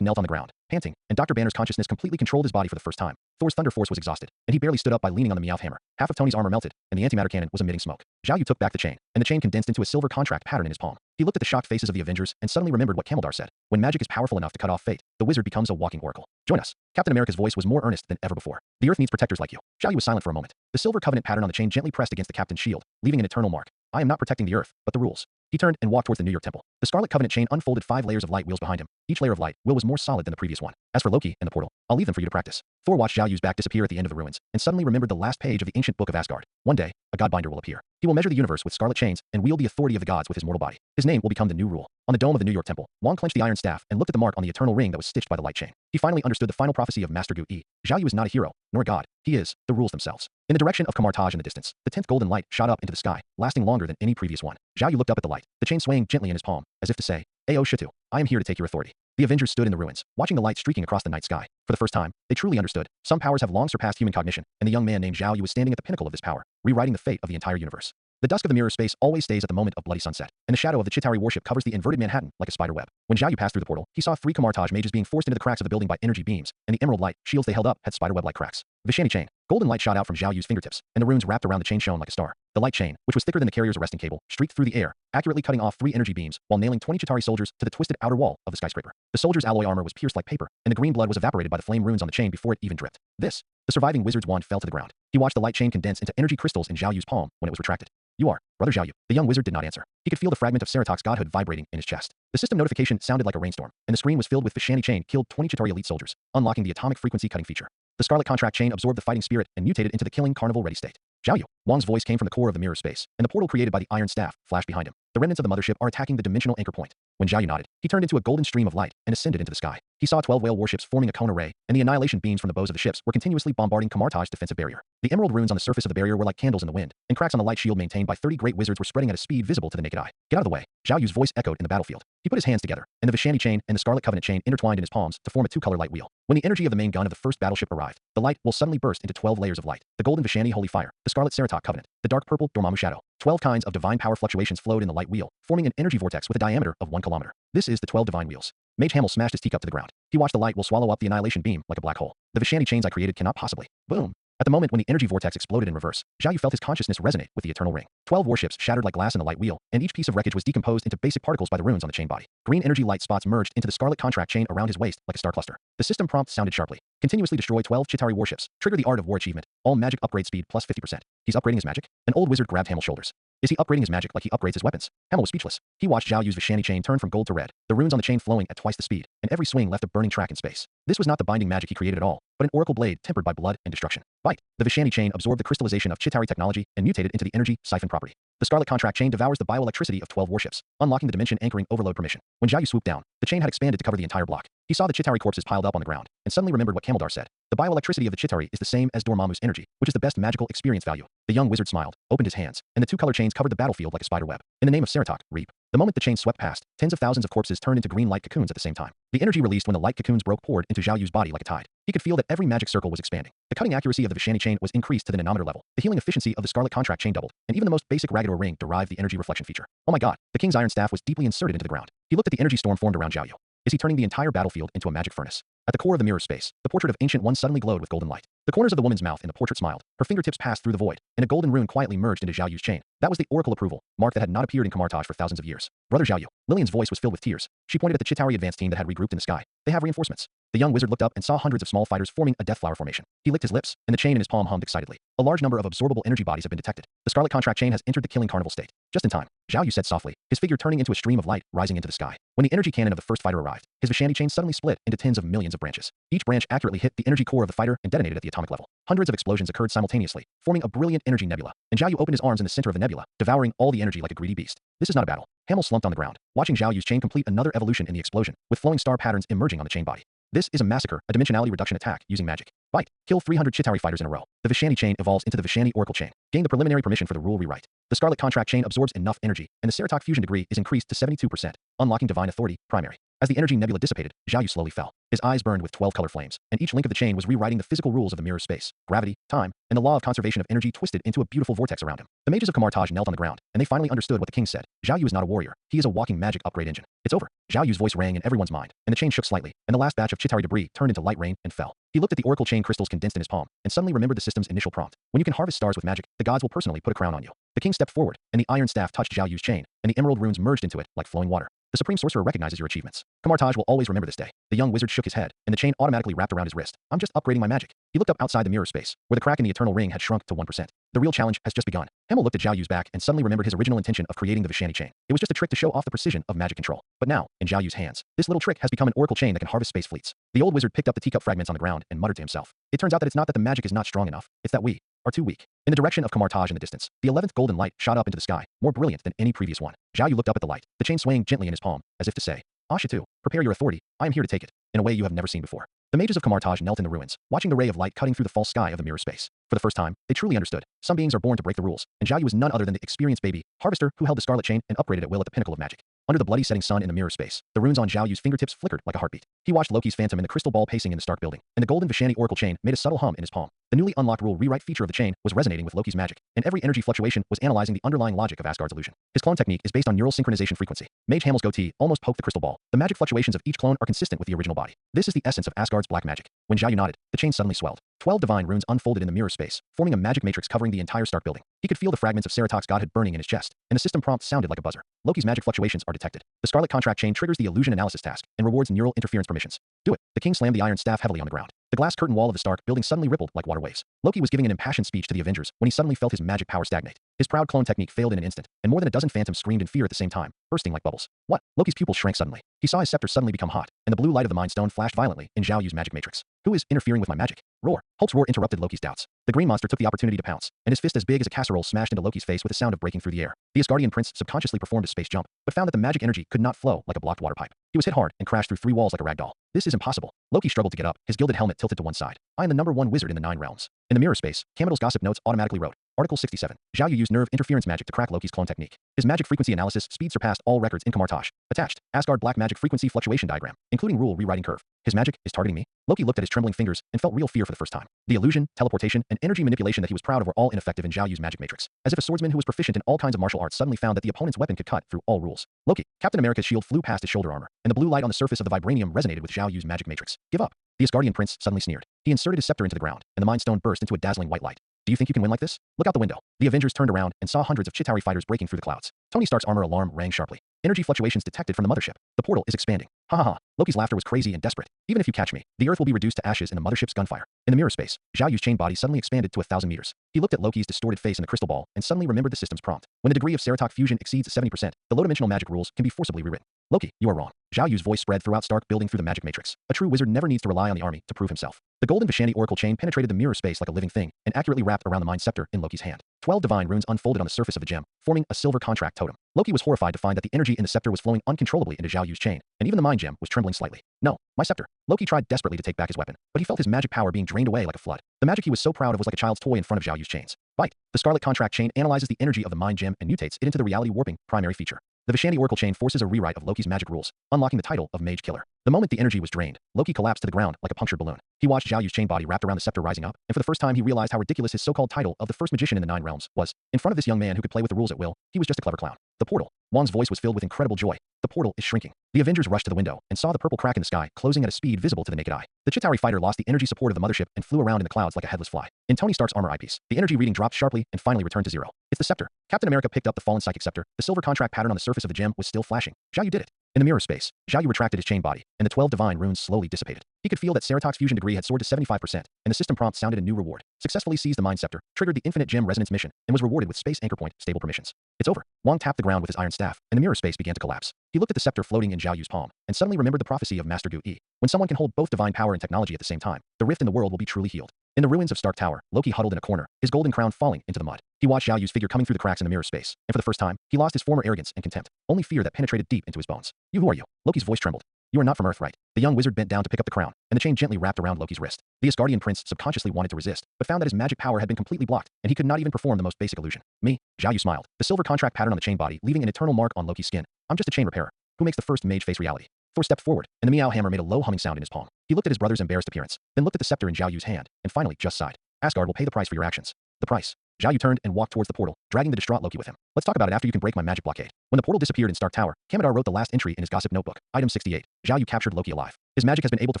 knelt on the ground, panting, and Dr. Banner's consciousness completely controlled his body for the first time. Thor's thunder force was exhausted, and he barely stood up by leaning on the Meowth hammer. Half of Tony's armor melted, and the antimatter cannon was emitting smoke. Zhao Yu took back the chain, and the chain condensed into a silver contract pattern in his palm. He looked at the shocked faces of the Avengers and suddenly remembered what Camaldar said. When magic is powerful enough to cut off fate, the wizard becomes a walking oracle. Join us. Captain America's voice was more earnest than ever before. The Earth needs protectors like you. Zhao Yu was silent for a moment. The silver covenant pattern on the chain gently pressed against the captain's shield, leaving an eternal mark. I am not protecting the Earth, but the rules. He turned and walked towards the New York Temple. The Scarlet Covenant chain unfolded 5 layers of light wheels behind him. Each layer of light wheel was more solid than the previous one. As for Loki and the portal, I'll leave them for you to practice. Thor watched Zhao Yu's back disappear at the end of the ruins, and suddenly remembered the last page of the ancient book of Asgard. One day, a godbinder will appear. He will measure the universe with scarlet chains and wield the authority of the gods with his mortal body. His name will become the new rule. On the dome of the New York Temple, Wong clenched the iron staff and looked at the mark on the eternal ring that was stitched by the light chain. He finally understood the final prophecy of Master Gu Yi. Zhao Yu is not a hero, nor a god. He is the rules themselves. In the direction of Kamartaj in the distance, the 10th golden light shot up into the sky, lasting longer than any previous one. Zhao Yu looked up at the light, the chain swaying gently in his palm, as if to say, Ao Shitu, I am here to take your authority. The Avengers stood in the ruins, watching the light streaking across the night sky. For the first time, they truly understood. Some powers have long surpassed human cognition, and the young man named Zhao Yu was standing at the pinnacle of this power, rewriting the fate of the entire universe. The dusk of the mirror space always stays at the moment of bloody sunset, and the shadow of the Chitauri warship covers the inverted Manhattan like a spider web. When Zhao Yu passed through the portal, he saw 3 Kamartaj mages being forced into the cracks of the building by energy beams, and the emerald light shields they held up had spiderweb-like cracks. Vishanti chain. Golden light shot out from Zhao Yu's fingertips, and the runes wrapped around the chain shone like a star. The light chain, which was thicker than the carrier's arresting cable, streaked through the air, accurately cutting off 3 energy beams while nailing 20 Chitauri soldiers to the twisted outer wall of the skyscraper. The soldiers' alloy armor was pierced like paper, and the green blood was evaporated by the flame runes on the chain before it even dripped. The surviving wizard's wand fell to the ground. He watched the light chain condense into energy crystals in Zhao Yu's palm when it was retracted. You are, Brother Zhao Yu. The young wizard did not answer. He could feel the fragment of Seratok's godhood vibrating in his chest. The system notification sounded like a rainstorm, and the screen was filled with Vishanti chain killed 20 Chitauri elite soldiers, unlocking the atomic frequency cutting feature. The Scarlet Contract chain absorbed the fighting spirit and mutated into the killing carnival-ready state. Zhao Yu. Wong's voice came from the core of the mirror space, and the portal created by the iron staff flashed behind him. The remnants of the mothership are attacking the dimensional anchor point. When Zhao Yu nodded, he turned into a golden stream of light and ascended into the sky. He saw 12 whale warships forming a cone array, and the annihilation beams from the bows of the ships were continuously bombarding Kamartaj's defensive barrier. The emerald runes on the surface of the barrier were like candles in the wind, and cracks on the light shield maintained by 30 great wizards were spreading at a speed visible to the naked eye. Get out of the way. Zhao Yu's voice echoed in the battlefield. He put his hands together, and the Vishanti chain and the Scarlet Covenant chain intertwined in his palms to form a 2-color light wheel. When the energy of the main gun of the first battleship arrived, the light will suddenly burst into 12 layers of light. The golden Vishanti holy fire, the scarlet Seratok covenant, the dark purple Dormammu shadow. 12 kinds of divine power fluctuations flowed in the light wheel, forming an energy vortex with a diameter of 1 kilometer. This is the 12 divine wheels. Mage Hamel smashed his teacup to the ground. He watched the light will swallow up the annihilation beam like a black hole. The Vishanti chains I created cannot possibly. Boom. At the moment when the energy vortex exploded in reverse, Zhao Yu felt his consciousness resonate with the eternal ring. 12 warships shattered like glass in the light wheel, and each piece of wreckage was decomposed into basic particles by the runes on the chain body. Green energy light spots merged into the Scarlet Contract chain around his waist like a star cluster. The system prompt sounded sharply. Continuously destroy 12 Chitauri warships. Trigger the art of war achievement. All magic upgrade speed plus 50%. He's upgrading his magic? An old wizard grabbed Hamel's shoulders. Is he upgrading his magic like he upgrades his weapons? Hamel was speechless. He watched Zhao Yu's Vishani chain turn from gold to red, the runes on the chain flowing at twice the speed, and every swing left a burning track in space. This was not the binding magic he created at all, but an oracle blade tempered by blood and destruction. Bite. The Vishani chain absorbed the crystallization of Chitari technology and mutated into the energy siphon property. The Scarlet Contract chain devours the bioelectricity of 12 warships, unlocking the dimension anchoring overload permission. When Zhao Yu swooped down, the chain had expanded to cover the entire block. He saw the Chitari corpses piled up on the ground, and suddenly remembered what Camaldar said. The bioelectricity of the Chitari is the same as Dormammu's energy, which is the best magical experience value. The young wizard smiled, opened his hands, and the two color chains covered the battlefield like a spider web. In the name of Seratok, reap. The moment the chain swept past, tens of thousands of corpses turned into green light cocoons at the same time. The energy released when the light cocoons broke poured into Zhao Yu's body like a tide. He could feel that every magic circle was expanding. The cutting accuracy of the Vishani chain was increased to the nanometer level. The healing efficiency of the Scarlet Contract chain doubled, and even the most basic Ragador ring derived the energy reflection feature. Oh my god, the king's iron staff was deeply inserted into the ground. He looked at the energy storm formed around Zhao Yu. Is he turning the entire battlefield into a magic furnace? At the core of the mirror space, the portrait of Ancient One suddenly glowed with golden light. The corners of the woman's mouth in the portrait smiled. Her fingertips passed through the void, and a golden rune quietly merged into Zhao Yu's chain. That was the oracle approval, mark that had not appeared in Kamartaj for thousands of years. Brother Zhao Yu. Lillian's voice was filled with tears. She pointed at the Chitauri advance team that had regrouped in the sky. They have reinforcements. The young wizard looked up and saw hundreds of small fighters forming a death flower formation. He licked his lips, and the chain in his palm hummed excitedly. A large number of absorbable energy bodies have been detected. The Scarlet Contract chain has entered the killing carnival state. Just in time, Zhao Yu said softly, his figure turning into a stream of light rising into the sky. When the energy cannon of the first fighter arrived, his Vishani chain suddenly split into tens of millions of branches. Each branch accurately hit the energy core of the fighter and detonated at the atomic level. Hundreds of explosions occurred simultaneously, forming a brilliant energy nebula, and Zhao Yu opened his arms in the center of the nebula, devouring all the energy like a greedy beast. This is not a battle. Hamel slumped on the ground, watching Zhao Yu's chain complete another evolution in the explosion, with flowing star patterns emerging on the chain body. This is a massacre, a dimensionality reduction attack using magic. Bite. Kill 300 Chitauri fighters in a row. The Vishani chain evolves into the Vishani Oracle chain. Gain the preliminary permission for the rule rewrite. The Scarlet Contract chain absorbs enough energy, and the Seratok fusion degree is increased to 72%, unlocking divine authority, primary. As the energy nebula dissipated, Zhao Yu slowly fell. His eyes burned with 12 color flames, and each link of the chain was rewriting the physical rules of the mirror space, gravity, time, and the law of conservation of energy twisted into a beautiful vortex around him. The mages of Kamartaj knelt on the ground, and they finally understood what the king said. Zhao Yu is not a warrior. He is a walking magic upgrade engine. It's over. Zhao Yu's voice rang in everyone's mind, and the chain shook slightly, and the last batch of Chitauri debris turned into light rain and fell. He looked at the oracle chain crystals condensed in his palm, and suddenly remembered the system's initial prompt. When you can harvest stars with magic, the gods will personally put a crown on you. The king stepped forward, and the iron staff touched Zhao Yu's chain, and the emerald runes merged into it like flowing water. The Supreme Sorcerer recognizes your achievements. Kamartaj will always remember this day. The young wizard shook his head, and the chain automatically wrapped around his wrist. I'm just upgrading my magic. He looked up outside the mirror space, where the crack in the eternal ring had shrunk to 1%. The real challenge has just begun. Hamel looked at Zhao Yu's back and suddenly remembered his original intention of creating the Vishani chain. It was just a trick to show off the precision of magic control. But now, in Zhao Yu's hands, this little trick has become an oracle chain that can harvest space fleets. The old wizard picked up the teacup fragments on the ground and muttered to himself. It turns out that it's not that the magic is not strong enough, it's that we are too weak. In the direction of Kamartaj in the distance, the 11th golden light shot up into the sky, more brilliant than any previous one. Zhao Yu looked up at the light, the chain swaying gently in his palm, as if to say, Ashatu, prepare your authority, I am here to take it, in a way you have never seen before. The mages of Kamartaj knelt in the ruins, watching the ray of light cutting through the false sky of the mirror space. For the first time, they truly understood. Some beings are born to break the rules, and Zhao Yu was none other than the experienced baby, harvester who held the scarlet chain and upgraded at will at the pinnacle of magic. Under the bloody setting sun in the mirror space, the runes on Zhao Yu's fingertips flickered like a heartbeat. He watched Loki's phantom in the crystal ball pacing in the Stark building, and the golden Vishani oracle chain made a subtle hum in his palm. The newly unlocked rule rewrite feature of the chain was resonating with Loki's magic, and every energy fluctuation was analyzing the underlying logic of Asgard's illusion. His clone technique is based on neural synchronization frequency. Mage Hamel's goatee almost poked the crystal ball. The magic fluctuations of each clone are consistent with the original body. This is the essence of Asgard's black magic. When Zhao Yu nodded, the chain suddenly swelled. 12 divine runes unfolded in the mirror space, forming a magic matrix covering the entire Stark building. He could feel the fragments of Seratok's godhood burning in his chest, and the system prompt sounded like a buzzer. Loki's magic fluctuations are detected. The Scarlet Contract chain triggers the illusion analysis task and rewards neural interference permissions. Do it. The king slammed the iron staff heavily on the ground. The glass curtain wall of the Stark building suddenly rippled like water waves. Loki was giving an impassioned speech to the Avengers when he suddenly felt his magic power stagnate. His proud clone technique failed in an instant, and more than a dozen phantoms screamed in fear at the same time, bursting like bubbles. What? Loki's pupils shrank suddenly. He saw his scepter suddenly become hot, and the blue light of the Mind Stone flashed violently in Zhao Yu's magic matrix. Who is interfering with my magic? Roar. Hulk's roar interrupted Loki's doubts. The green monster took the opportunity to pounce, and his fist as big as a casserole smashed into Loki's face with a sound of breaking through the air. The Asgardian prince subconsciously performed a space jump, but found that the magic energy could not flow like a blocked water pipe. He was hit hard and crashed through 3 walls like a rag doll. This is impossible. Loki struggled to get up, his gilded helmet tilted to one side. I am the #1 wizard in the 9 realms. In the mirror space, Camidal's gossip notes automatically wrote, Article 67. Zhao Yu used nerve interference magic to crack Loki's clone technique. His magic frequency analysis speed surpassed all records in Kamartaj. Attached, Asgard black magic frequency fluctuation diagram, including rule rewriting curve. His magic is targeting me? Loki looked at his trembling fingers and felt real fear for the first time. The illusion, teleportation, and energy manipulation that he was proud of were all ineffective in Zhao Yu's magic matrix. As if a swordsman who was proficient in all kinds of martial arts suddenly found that the opponent's weapon could cut through all rules. Loki, Captain America's shield flew past his shoulder armor, and the blue light on the surface of the vibranium resonated with Zhao Yu's magic matrix. Give up. The Asgardian prince suddenly sneered. He inserted his scepter into the ground, and the Mind Stone burst into a dazzling white light. Do you think you can win like this? Look out the window. The Avengers turned around and saw hundreds of Chitauri fighters breaking through the clouds. Tony Stark's armor alarm rang sharply. Energy fluctuations detected from the mothership. The portal is expanding. Ha ha ha. Loki's laughter was crazy and desperate. Even if you catch me, the Earth will be reduced to ashes in the mothership's gunfire. In the mirror space, Zhao Yu's chain body suddenly expanded to 1,000 meters. He looked at Loki's distorted face in the crystal ball and suddenly remembered the system's prompt. When the degree of Seratok fusion exceeds 70%, the low-dimensional magic rules can be forcibly rewritten. Loki, you are wrong. Zhao Yu's voice spread throughout Stark building through the magic matrix. A true wizard never needs to rely on the army to prove himself. The golden Vishani oracle chain penetrated the mirror space like a living thing and accurately wrapped around the mind scepter in Loki's hand. 12 divine runes unfolded on the surface of the gem, forming a silver contract totem. Loki was horrified to find that the energy in the scepter was flowing uncontrollably into Zhao Yu's chain, and even the mind gem was trembling slightly. No, my scepter. Loki tried desperately to take back his weapon, but he felt his magic power being drained away like a flood. The magic he was so proud of was like a child's toy in front of Zhao Yu's chains. Bite. The scarlet contract chain analyzes the energy of the mind gem and mutates it into the reality warping primary feature. The Vishani Oracle chain forces a rewrite of Loki's magic rules, unlocking the title of Mage Killer. The moment the energy was drained, Loki collapsed to the ground like a punctured balloon. He watched Zhao Yu's chain body wrapped around the scepter rising up, and for the first time he realized how ridiculous his so-called title of the first magician in the 9 realms was. In front of this young man who could play with the rules at will, he was just a clever clown. The portal. Wong's voice was filled with incredible joy. The portal is shrinking. The Avengers rushed to the window and saw the purple crack in the sky closing at a speed visible to the naked eye. The Chitauri fighter lost the energy support of the mothership and flew around in the clouds like a headless fly. In Tony Stark's armor eyepiece, the energy reading dropped sharply and finally returned to 0. It's the scepter. Captain America picked up the fallen psychic scepter. The silver contract pattern on the surface of the gem was still flashing. Zhao Yu did it. In the mirror space, Zhao Yu retracted his chain body, and the 12 divine runes slowly dissipated. He could feel that Seratok's fusion degree had soared to 75%, and the system prompt sounded a new reward. Successfully seized the mind scepter, triggered the infinite gem resonance mission, and was rewarded with space anchor point stable permissions. It's over. Wong tapped the ground with his iron staff, and the mirror space began to collapse. He looked at the scepter floating in Zhao Yu's palm, and suddenly remembered the prophecy of Master Gu Yi. When someone can hold both divine power and technology at the same time, the rift in the world will be truly healed. In the ruins of Stark Tower, Loki huddled in a corner, his golden crown falling into the mud. He watched Zhao Yu's figure coming through the cracks in the mirror space, and for the first time, he lost his former arrogance and contempt. Only fear that penetrated deep into his bones. Who are you? Loki's voice trembled. You are not from Earth, right? The young wizard bent down to pick up the crown, and the chain gently wrapped around Loki's wrist. The Asgardian prince subconsciously wanted to resist, but found that his magic power had been completely blocked, and he could not even perform the most basic illusion. Me? Zhao Yu smiled, the silver contract pattern on the chain body leaving an eternal mark on Loki's skin. I'm just a chain repairer. Who makes the first mage face reality? Thor stepped forward, and the meow hammer made a low humming sound in his palm. He looked at his brother's embarrassed appearance, then looked at the scepter in Zhao Yu's hand, and finally just sighed. Asgard will pay the price for your actions. The price. Zhao Yu turned and walked towards the portal, dragging the distraught Loki with him. Let's talk about it after you can break my magic blockade. When the portal disappeared in Stark Tower, Kamodar wrote the last entry in his gossip notebook. Item 68. Zhao Yu captured Loki alive. His magic has been able to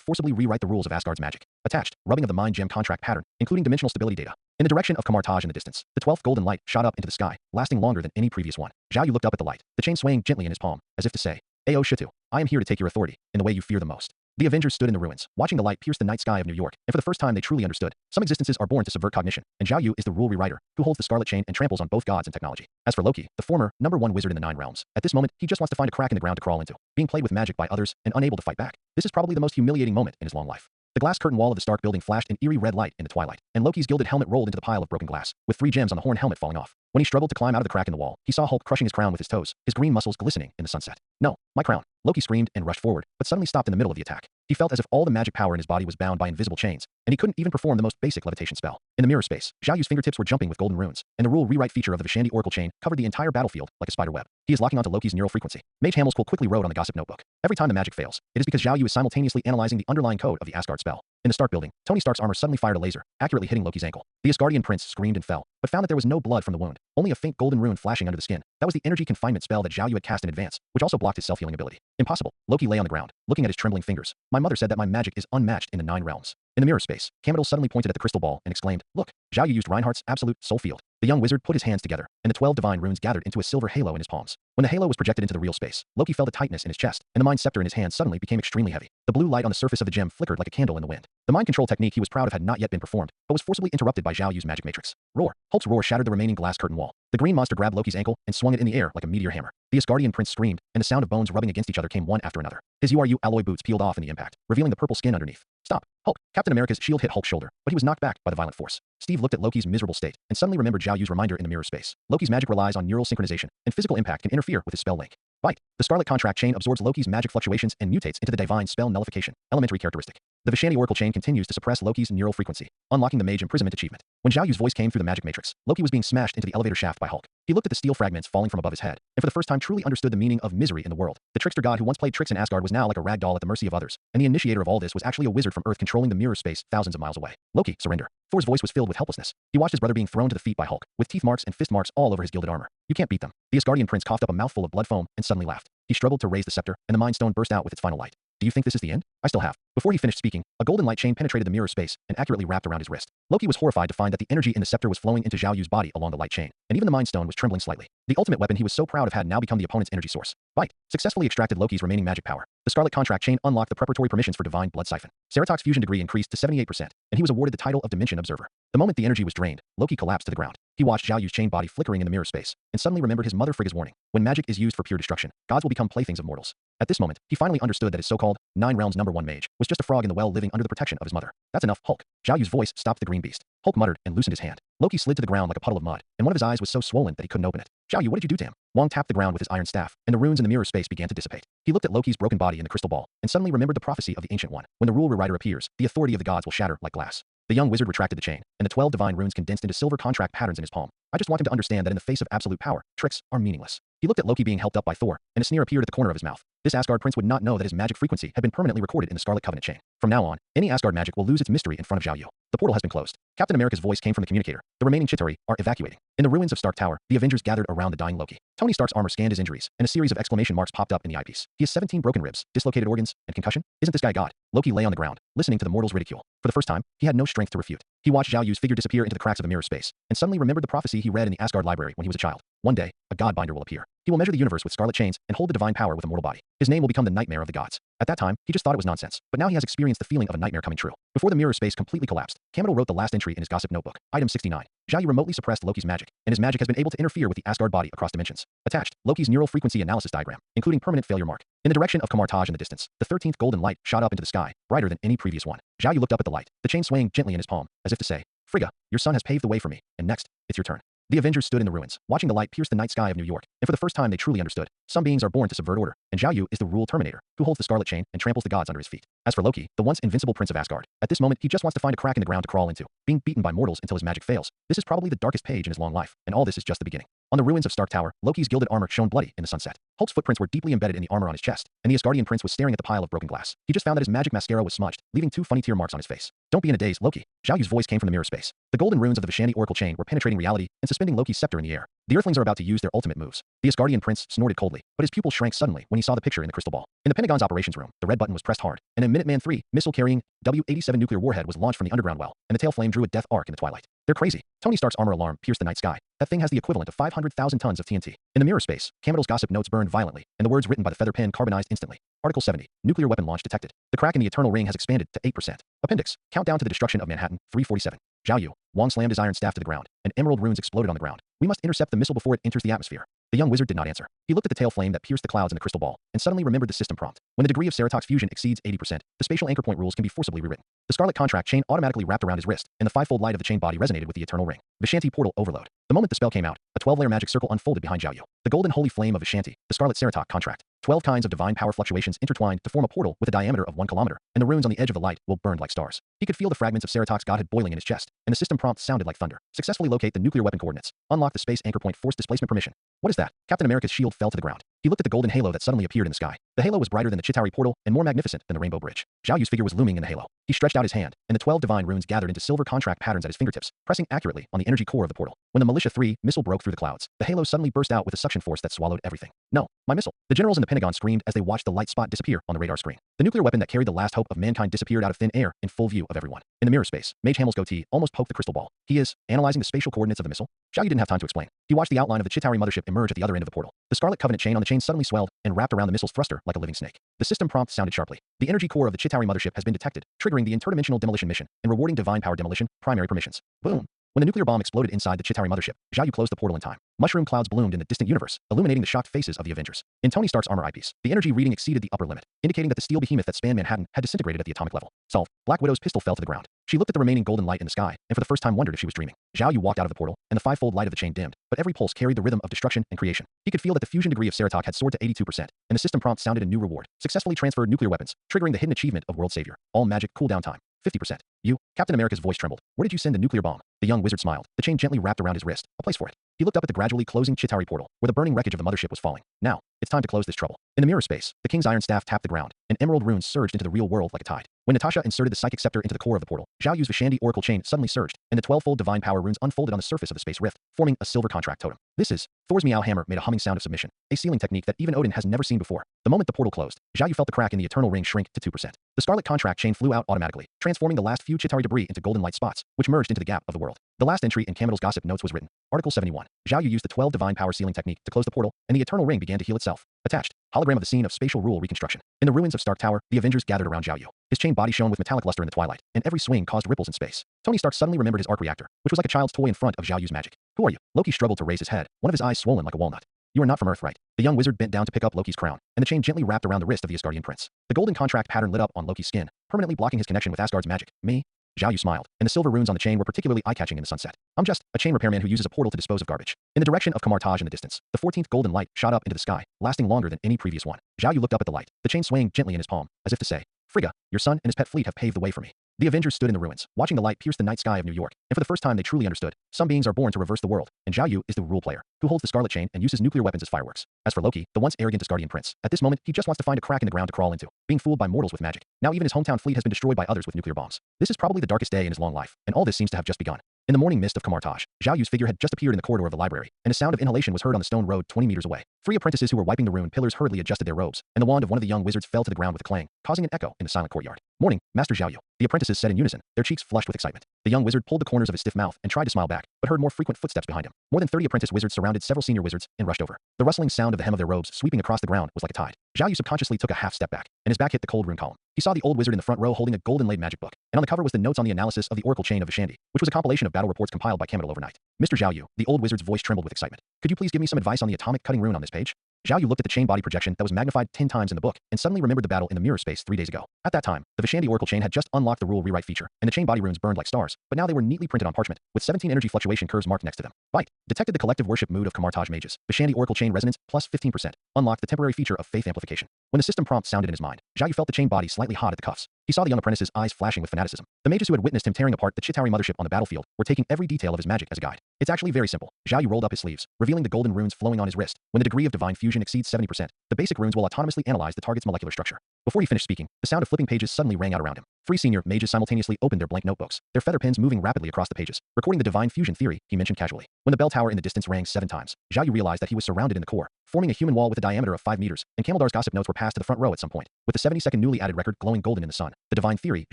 forcibly rewrite the rules of Asgard's magic. Attached, rubbing of the mind gem contract pattern, including dimensional stability data. In the direction of Kamar-Taj in the distance, the 12th golden light shot up into the sky, lasting longer than any previous one. Zhao Yu looked up at the light, the chain swaying gently in his palm, as if to say, Ao Shitu, I am here to take your authority, in the way you fear the most. The Avengers stood in the ruins, watching the light pierce the night sky of New York, and for the first time they truly understood. Some existences are born to subvert cognition, and Zhao Yu is the rule rewriter, who holds the scarlet chain and tramples on both gods and technology. As for Loki, the former, #1 wizard in the 9 realms, at this moment, he just wants to find a crack in the ground to crawl into, being played with magic by others and unable to fight back. This is probably the most humiliating moment in his long life. The glass curtain wall of the Stark building flashed an eerie red light in the twilight, and Loki's gilded helmet rolled into the pile of broken glass, with 3 gems on the horn helmet falling off. When he struggled to climb out of the crack in the wall, he saw Hulk crushing his crown with his toes, his green muscles glistening in the sunset. No, my crown. Loki screamed and rushed forward, but suddenly stopped in the middle of the attack. He felt as if all the magic power in his body was bound by invisible chains, and he couldn't even perform the most basic levitation spell. In the mirror space, Zhao Yu's fingertips were jumping with golden runes, and the rule rewrite feature of the Vishani Oracle chain covered the entire battlefield like a spider web. He is locking onto Loki's neural frequency. Mage Hamill's quickly wrote on the gossip notebook. Every time the magic fails, it is because Zhao Yu is simultaneously analyzing the underlying code of the Asgard spell. In the Stark building, Tony Stark's armor suddenly fired a laser, accurately hitting Loki's ankle. The Asgardian prince screamed and fell, but found that there was no blood from the wound, only a faint golden rune flashing under the skin. That was the energy confinement spell that Zhao Yu had cast in advance, which also blocked his self-healing ability. Impossible. Loki lay on the ground, looking at his trembling fingers. My mother said that my magic is unmatched in the 9 realms. In the mirror space, Kamodar suddenly pointed at the crystal ball and exclaimed, Look, Zhao Yu used Reinhardt's absolute soul field. The young wizard put his hands together, and the 12 divine runes gathered into a silver halo in his palms. When the halo was projected into the real space, Loki felt a tightness in his chest, and the mind scepter in his hand suddenly became extremely heavy. The blue light on the surface of the gem flickered like a candle in the wind. The mind control technique he was proud of had not yet been performed, but was forcibly interrupted by Zhao Yu's magic matrix. Roar! Hulk's roar shattered the remaining glass curtain wall. The green monster grabbed Loki's ankle and swung it in the air like a meteor hammer. The Asgardian prince screamed, and the sound of bones rubbing against each other came one after another. His URU alloy boots peeled off in the impact, revealing the purple skin underneath. Stop! Hulk! Captain America's shield hit Hulk's shoulder, but he was knocked back by the violent force. Steve looked at Loki's miserable state, and suddenly remembered Zhao Yu's reminder in the mirror space. Loki's magic relies on neural synchronization, and physical impact can interfere with his spell link. Bite. The scarlet contract chain absorbs Loki's magic fluctuations and mutates into the divine spell nullification, elementary characteristic. The Vishani Oracle chain continues to suppress Loki's neural frequency, unlocking the mage imprisonment achievement. When Zhao Yu's voice came through the magic matrix, Loki was being smashed into the elevator shaft by Hulk. He looked at the steel fragments falling from above his head, and for the first time truly understood the meaning of misery in the world. The trickster god who once played tricks in Asgard was now like a rag doll at the mercy of others, and the initiator of all this was actually a wizard from Earth controlling the mirror space thousands of miles away. Loki, surrender. Thor's voice was filled with helplessness. He watched his brother being thrown to the feet by Hulk, with teeth marks and fist marks all over his gilded armor. You can't beat them. The Asgardian prince coughed up a mouthful of blood foam and suddenly laughed. He struggled to raise the scepter, and the Mind Stone burst out with its final light. Do you think this is the end? I still have. Before he finished speaking, a golden light chain penetrated the mirror space and accurately wrapped around his wrist. Loki was horrified to find that the energy in the scepter was flowing into Zhao Yu's body along the light chain, and even the Mind Stone was trembling slightly. The ultimate weapon he was so proud of had now become the opponent's energy source. Bite successfully extracted Loki's remaining magic power. The Scarlet Contract Chain unlocked the preparatory permissions for Divine Blood Siphon. Seratok's fusion degree increased to 78%, and he was awarded the title of Dimension Observer. The moment the energy was drained, Loki collapsed to the ground. He watched Zhao Yu's chain body flickering in the mirror space, and suddenly remembered his mother Frigga's warning. When magic is used for pure destruction, gods will become playthings of mortals. At this moment, he finally understood that his so-called Nine Realms #1 mage was just a frog in the well living under the protection of his mother. That's enough, Hulk. Zhao Yu's voice stopped the green beast. Hulk muttered and loosened his hand. Loki slid to the ground like a puddle of mud, and one of his eyes was so swollen that he couldn't open it. Zhao Yu, what did you do to him? Wong tapped the ground with his iron staff, and the runes in the mirror space began to dissipate. He looked at Loki's broken body in the crystal ball, and suddenly remembered the prophecy of the Ancient One. When the rule rewriter appears, the authority of the gods will shatter like glass. The young wizard retracted the chain, and the 12 divine runes condensed into silver contract patterns in his palm. I just want him to understand that in the face of absolute power, tricks are meaningless. He looked at Loki being helped up by Thor, and a sneer appeared at the corner of his mouth. This Asgard prince would not know that his magic frequency had been permanently recorded in the Scarlet Covenant chain. From now on, any Asgard magic will lose its mystery in front of Zhao Yu. The portal has been closed. Captain America's voice came from the communicator. The remaining Chitauri are evacuating. In the ruins of Stark Tower, the Avengers gathered around the dying Loki. Tony Stark's armor scanned his injuries, and a series of exclamation marks popped up in the eyepiece. He has 17 broken ribs, dislocated organs, and concussion? Isn't this guy God? Loki lay on the ground, listening to the mortal's ridicule. For the first time, he had no strength to refute. He watched Zhao Yu's figure disappear into the cracks of a mirror space, and suddenly remembered the prophecy he read in the Asgard library when he was a child. One day, a Godbinder will appear. He will measure the universe with scarlet chains and hold the divine power with a mortal body. His name will become the nightmare of the gods. At that time, he just thought it was nonsense, but now he has experienced the feeling of a nightmare coming true. Before the mirror space completely collapsed, Cameron wrote the last entry in his gossip notebook. Item 69. Zhao Yu remotely suppressed Loki's magic, and his magic has been able to interfere with the Asgard body across dimensions. Attached, Loki's neural frequency analysis diagram, including permanent failure mark. In the direction of Kamartaj in the distance, the 13th golden light shot up into the sky, brighter than any previous one. Zhao Yu looked up at the light, the chain swaying gently in his palm, as if to say, Frigga, your son has paved the way for me, and next, it's your turn. The Avengers stood in the ruins, watching the light pierce the night sky of New York, and for the first time they truly understood. Some beings are born to subvert order, and Zhao Yu is the rule terminator, who holds the scarlet chain and tramples the gods under his feet. As for Loki, the once invincible prince of Asgard, at this moment he just wants to find a crack in the ground to crawl into, being beaten by mortals until his magic fails. This is probably the darkest page in his long life, and all this is just the beginning. On the ruins of Stark Tower, Loki's gilded armor shone bloody in the sunset. Hulk's footprints were deeply embedded in the armor on his chest, and the Asgardian prince was staring at the pile of broken glass. He just found that his magic mascara was smudged, leaving 2 funny tear marks on his face. Don't be in a daze, Loki. Zhao Yu's voice came from the mirror space. The golden runes of the Vishani Oracle chain were penetrating reality and suspending Loki's scepter in the air. The Earthlings are about to use their ultimate moves. The Asgardian prince snorted coldly, but his pupils shrank suddenly when he saw the picture in the crystal ball. In the Pentagon's operations room, the red button was pressed hard, and a Minuteman III missile-carrying W-87 nuclear warhead was launched from the underground well, and the tail flame drew a death arc in the twilight. They're crazy. Tony Stark's armor alarm pierced the night sky. That thing has the equivalent of 500,000 tons of TNT. In the mirror space, Cameron's gossip notes burned violently, and the words written by the feather pen carbonized instantly. Article 70. Nuclear weapon launch detected. The crack in the Eternal Ring has expanded to 8%. Appendix. Countdown to the destruction of Manhattan, 347. Zhao Yu. Wong slammed his iron staff to the ground, and emerald runes exploded on the ground. We must intercept the missile before it enters the atmosphere. The young wizard did not answer. He looked at the tail flame that pierced the clouds in the crystal ball, and suddenly remembered the system prompt. When the degree of Seratok's fusion exceeds 80%, the spatial anchor point rules can be forcibly rewritten. The Scarlet Contract chain automatically wrapped around his wrist, and the 5-fold light of the chain body resonated with the Eternal Ring. Vishanti portal overload. The moment the spell came out, a 12-layer magic circle unfolded behind Zhao Yu. The golden holy flame of Vishanti, the Scarlet Seratok Contract. 12 kinds of divine power fluctuations intertwined to form a portal with a diameter of 1 kilometer, and the runes on the edge of the light will burn like stars. He could feel the fragments of Seratok's godhead boiling in his chest, and the system prompt sounded like thunder. Successfully locate the nuclear weapon coordinates. Unlock the space anchor point force displacement permission. What is that? Captain America's shield fell to the ground. He looked at the golden halo that suddenly appeared in the sky. The halo was brighter than the Chitauri portal and more magnificent than the Rainbow Bridge. Zhao Yu's figure was looming in the halo. He stretched out his hand, and the 12 divine runes gathered into silver contract patterns at his fingertips, pressing accurately on the energy core of the portal. When the Militia 3 missile broke through the clouds, the halo suddenly burst out with a suction force that swallowed everything. No, my missile. The generals in the Pentagon screamed as they watched the light spot disappear on the radar screen. The nuclear weapon that carried the last hope of mankind disappeared out of thin air in full view of everyone. In the mirror space, Mage Hamel's goatee almost poked the crystal ball. He is analyzing the spatial coordinates of the missile. Zhao Yu didn't have time to explain. He watched the outline of the Chitauri mothership emerge at the other end of the portal. The Scarlet Covenant chain on the chain suddenly swelled and wrapped around the missile's thruster like a living snake. The system prompt sounded sharply. The energy core of the Chitauri mothership has been detected, triggering the interdimensional demolition mission and rewarding divine power demolition, primary permissions. Boom. When the nuclear bomb exploded inside the Chitauri mothership, Zhao Yu closed the portal in time. Mushroom clouds bloomed in the distant universe, illuminating the shocked faces of the Avengers. In Tony Stark's armor eyepiece, the energy reading exceeded the upper limit, indicating that the steel behemoth that spanned Manhattan had disintegrated at the atomic level. Solved. Black Widow's pistol fell to the ground. She looked at the remaining golden light in the sky, and for the first time wondered if she was dreaming. Zhao Yu walked out of the portal, and the 5-fold light of the chain dimmed, but every pulse carried the rhythm of destruction and creation. He could feel that the fusion degree of Seratok had soared to 82%, and the system prompt sounded a new reward. Successfully transferred nuclear weapons, triggering the hidden achievement of World Savior. All magic cooldown time. 50%. You, Captain America's voice trembled. Where did you send the nuclear bomb? The young wizard smiled. The chain gently wrapped around his wrist. A place for it. He looked up at the gradually closing Chitauri portal, where the burning wreckage of the mothership was falling. Now, It's time to close this trouble. In the mirror space, the king's iron staff tapped the ground, and emerald runes surged into the real world like a tide. When Natasha inserted the psychic scepter into the core of the portal, Zhao Yu's Vishandi oracle chain suddenly surged, and the 12-fold divine power runes unfolded on the surface of the space rift, forming a silver contract totem. This is Thor's meow hammer made a humming sound of submission, a sealing technique that even Odin has never seen before. The moment the portal closed, Zhao Yu felt the crack in the eternal ring shrink to 2%. The scarlet contract chain flew out automatically, transforming the last few Chitari debris into golden light spots, which merged into the gap of the world. The last entry in Kamitel's gossip notes was written. Article 71. Zhao Yu used the 12 divine power sealing technique to close the portal, and the eternal ring began to heal itself. Attached, hologram of the scene of spatial rule reconstruction. In the ruins of Stark Tower, the Avengers gathered around Zhao Yu. His chain body shone with metallic luster in the twilight, and every swing caused ripples in space. Tony Stark suddenly remembered his arc reactor, which was like a child's toy in front of Zhao Yu's magic. Who are you? Loki struggled to raise his head, one of his eyes swollen like a walnut. You are not from Earth, right? The young wizard bent down to pick up Loki's crown, and the chain gently wrapped around the wrist of the Asgardian prince. The golden contract pattern lit up on Loki's skin, permanently blocking his connection with Asgard's magic. Me? Zhao Yu smiled, and the silver runes on the chain were particularly eye-catching in the sunset. I'm just a chain repairman who uses a portal to dispose of garbage. In the direction of Kamartaj in the distance, the 14th golden light shot up into the sky, lasting longer than any previous one. Zhao Yu looked up at the light, the chain swaying gently in his palm, as if to say, Frigga, your son and his pet fleet have paved the way for me. The Avengers stood in the ruins, watching the light pierce the night sky of New York, and for the first time they truly understood. Some beings are born to reverse the world, and Zhao Yu is the rule player, who holds the scarlet chain and uses nuclear weapons as fireworks. As for Loki, the once arrogant Asgardian prince, at this moment he just wants to find a crack in the ground to crawl into, being fooled by mortals with magic. Now even his hometown fleet has been destroyed by others with nuclear bombs. This is probably the darkest day in his long life, and all this seems to have just begun. In the morning mist of Kamartaj, Zhao Yu's figure had just appeared in the corridor of the library, and a sound of inhalation was heard on the stone road 20 meters away. 3 apprentices who were wiping the rune pillars hurriedly adjusted their robes, and the wand of one of the young wizards fell to the ground with a clang, causing an echo in the silent courtyard. Morning, Master Zhao Yu, the apprentices said in unison, their cheeks flushed with excitement. The young wizard pulled the corners of his stiff mouth and tried to smile back, but heard more frequent footsteps behind him. More than 30 apprentice wizards surrounded several senior wizards and rushed over. The rustling sound of the hem of their robes sweeping across the ground was like a tide. Zhao Yu subconsciously took a half step back, and his back hit the cold rune column. He saw the old wizard in the front row holding a golden-laid magic book, and on the cover was the notes on the analysis of the oracle chain of Vishandi, which was a compilation of battle reports compiled by Kamitil overnight. Mr. Zhao Yu, the old wizard's voice trembled with excitement. Could you please give me some advice on the atomic cutting rune on this page? Zhao Yu looked at the chain body projection that was magnified 10 times in the book, and suddenly remembered the battle in the mirror space 3 days ago. At that time, the Vishandi oracle chain had just unlocked the rule rewrite feature, and the chain body runes burned like stars, but now they were neatly printed on parchment, with 17 energy fluctuation curves marked next to them. Bite. Detected the collective worship mood of Kamartaj mages. Vishandi oracle chain resonance plus 15%. Unlocked the temporary feature of faith amplification. When the system prompt sounded in his mind, Zhao Yu felt the chain body slightly hot at the cuffs. He saw the young apprentice's eyes flashing with fanaticism. The mages who had witnessed him tearing apart the Chitauri mothership on the battlefield were taking every detail of his magic as a guide. It's actually very simple. Zhao Yu rolled up his sleeves, revealing the golden runes flowing on his wrist. When the degree of divine fusion exceeds 70%, the basic runes will autonomously analyze the target's molecular structure. Before he finished speaking, the sound of flipping pages suddenly rang out around him. 3 senior mages simultaneously opened their blank notebooks, their feather pens moving rapidly across the pages, recording the divine fusion theory he mentioned casually. When the bell tower in the distance rang 7 times, Zhao Yu realized that he was surrounded in the core, forming a human wall with a diameter of 5 meters, and Kameldar's gossip notes were passed to the front row at some point, with the 70-second newly added record glowing golden in the sun. The divine theory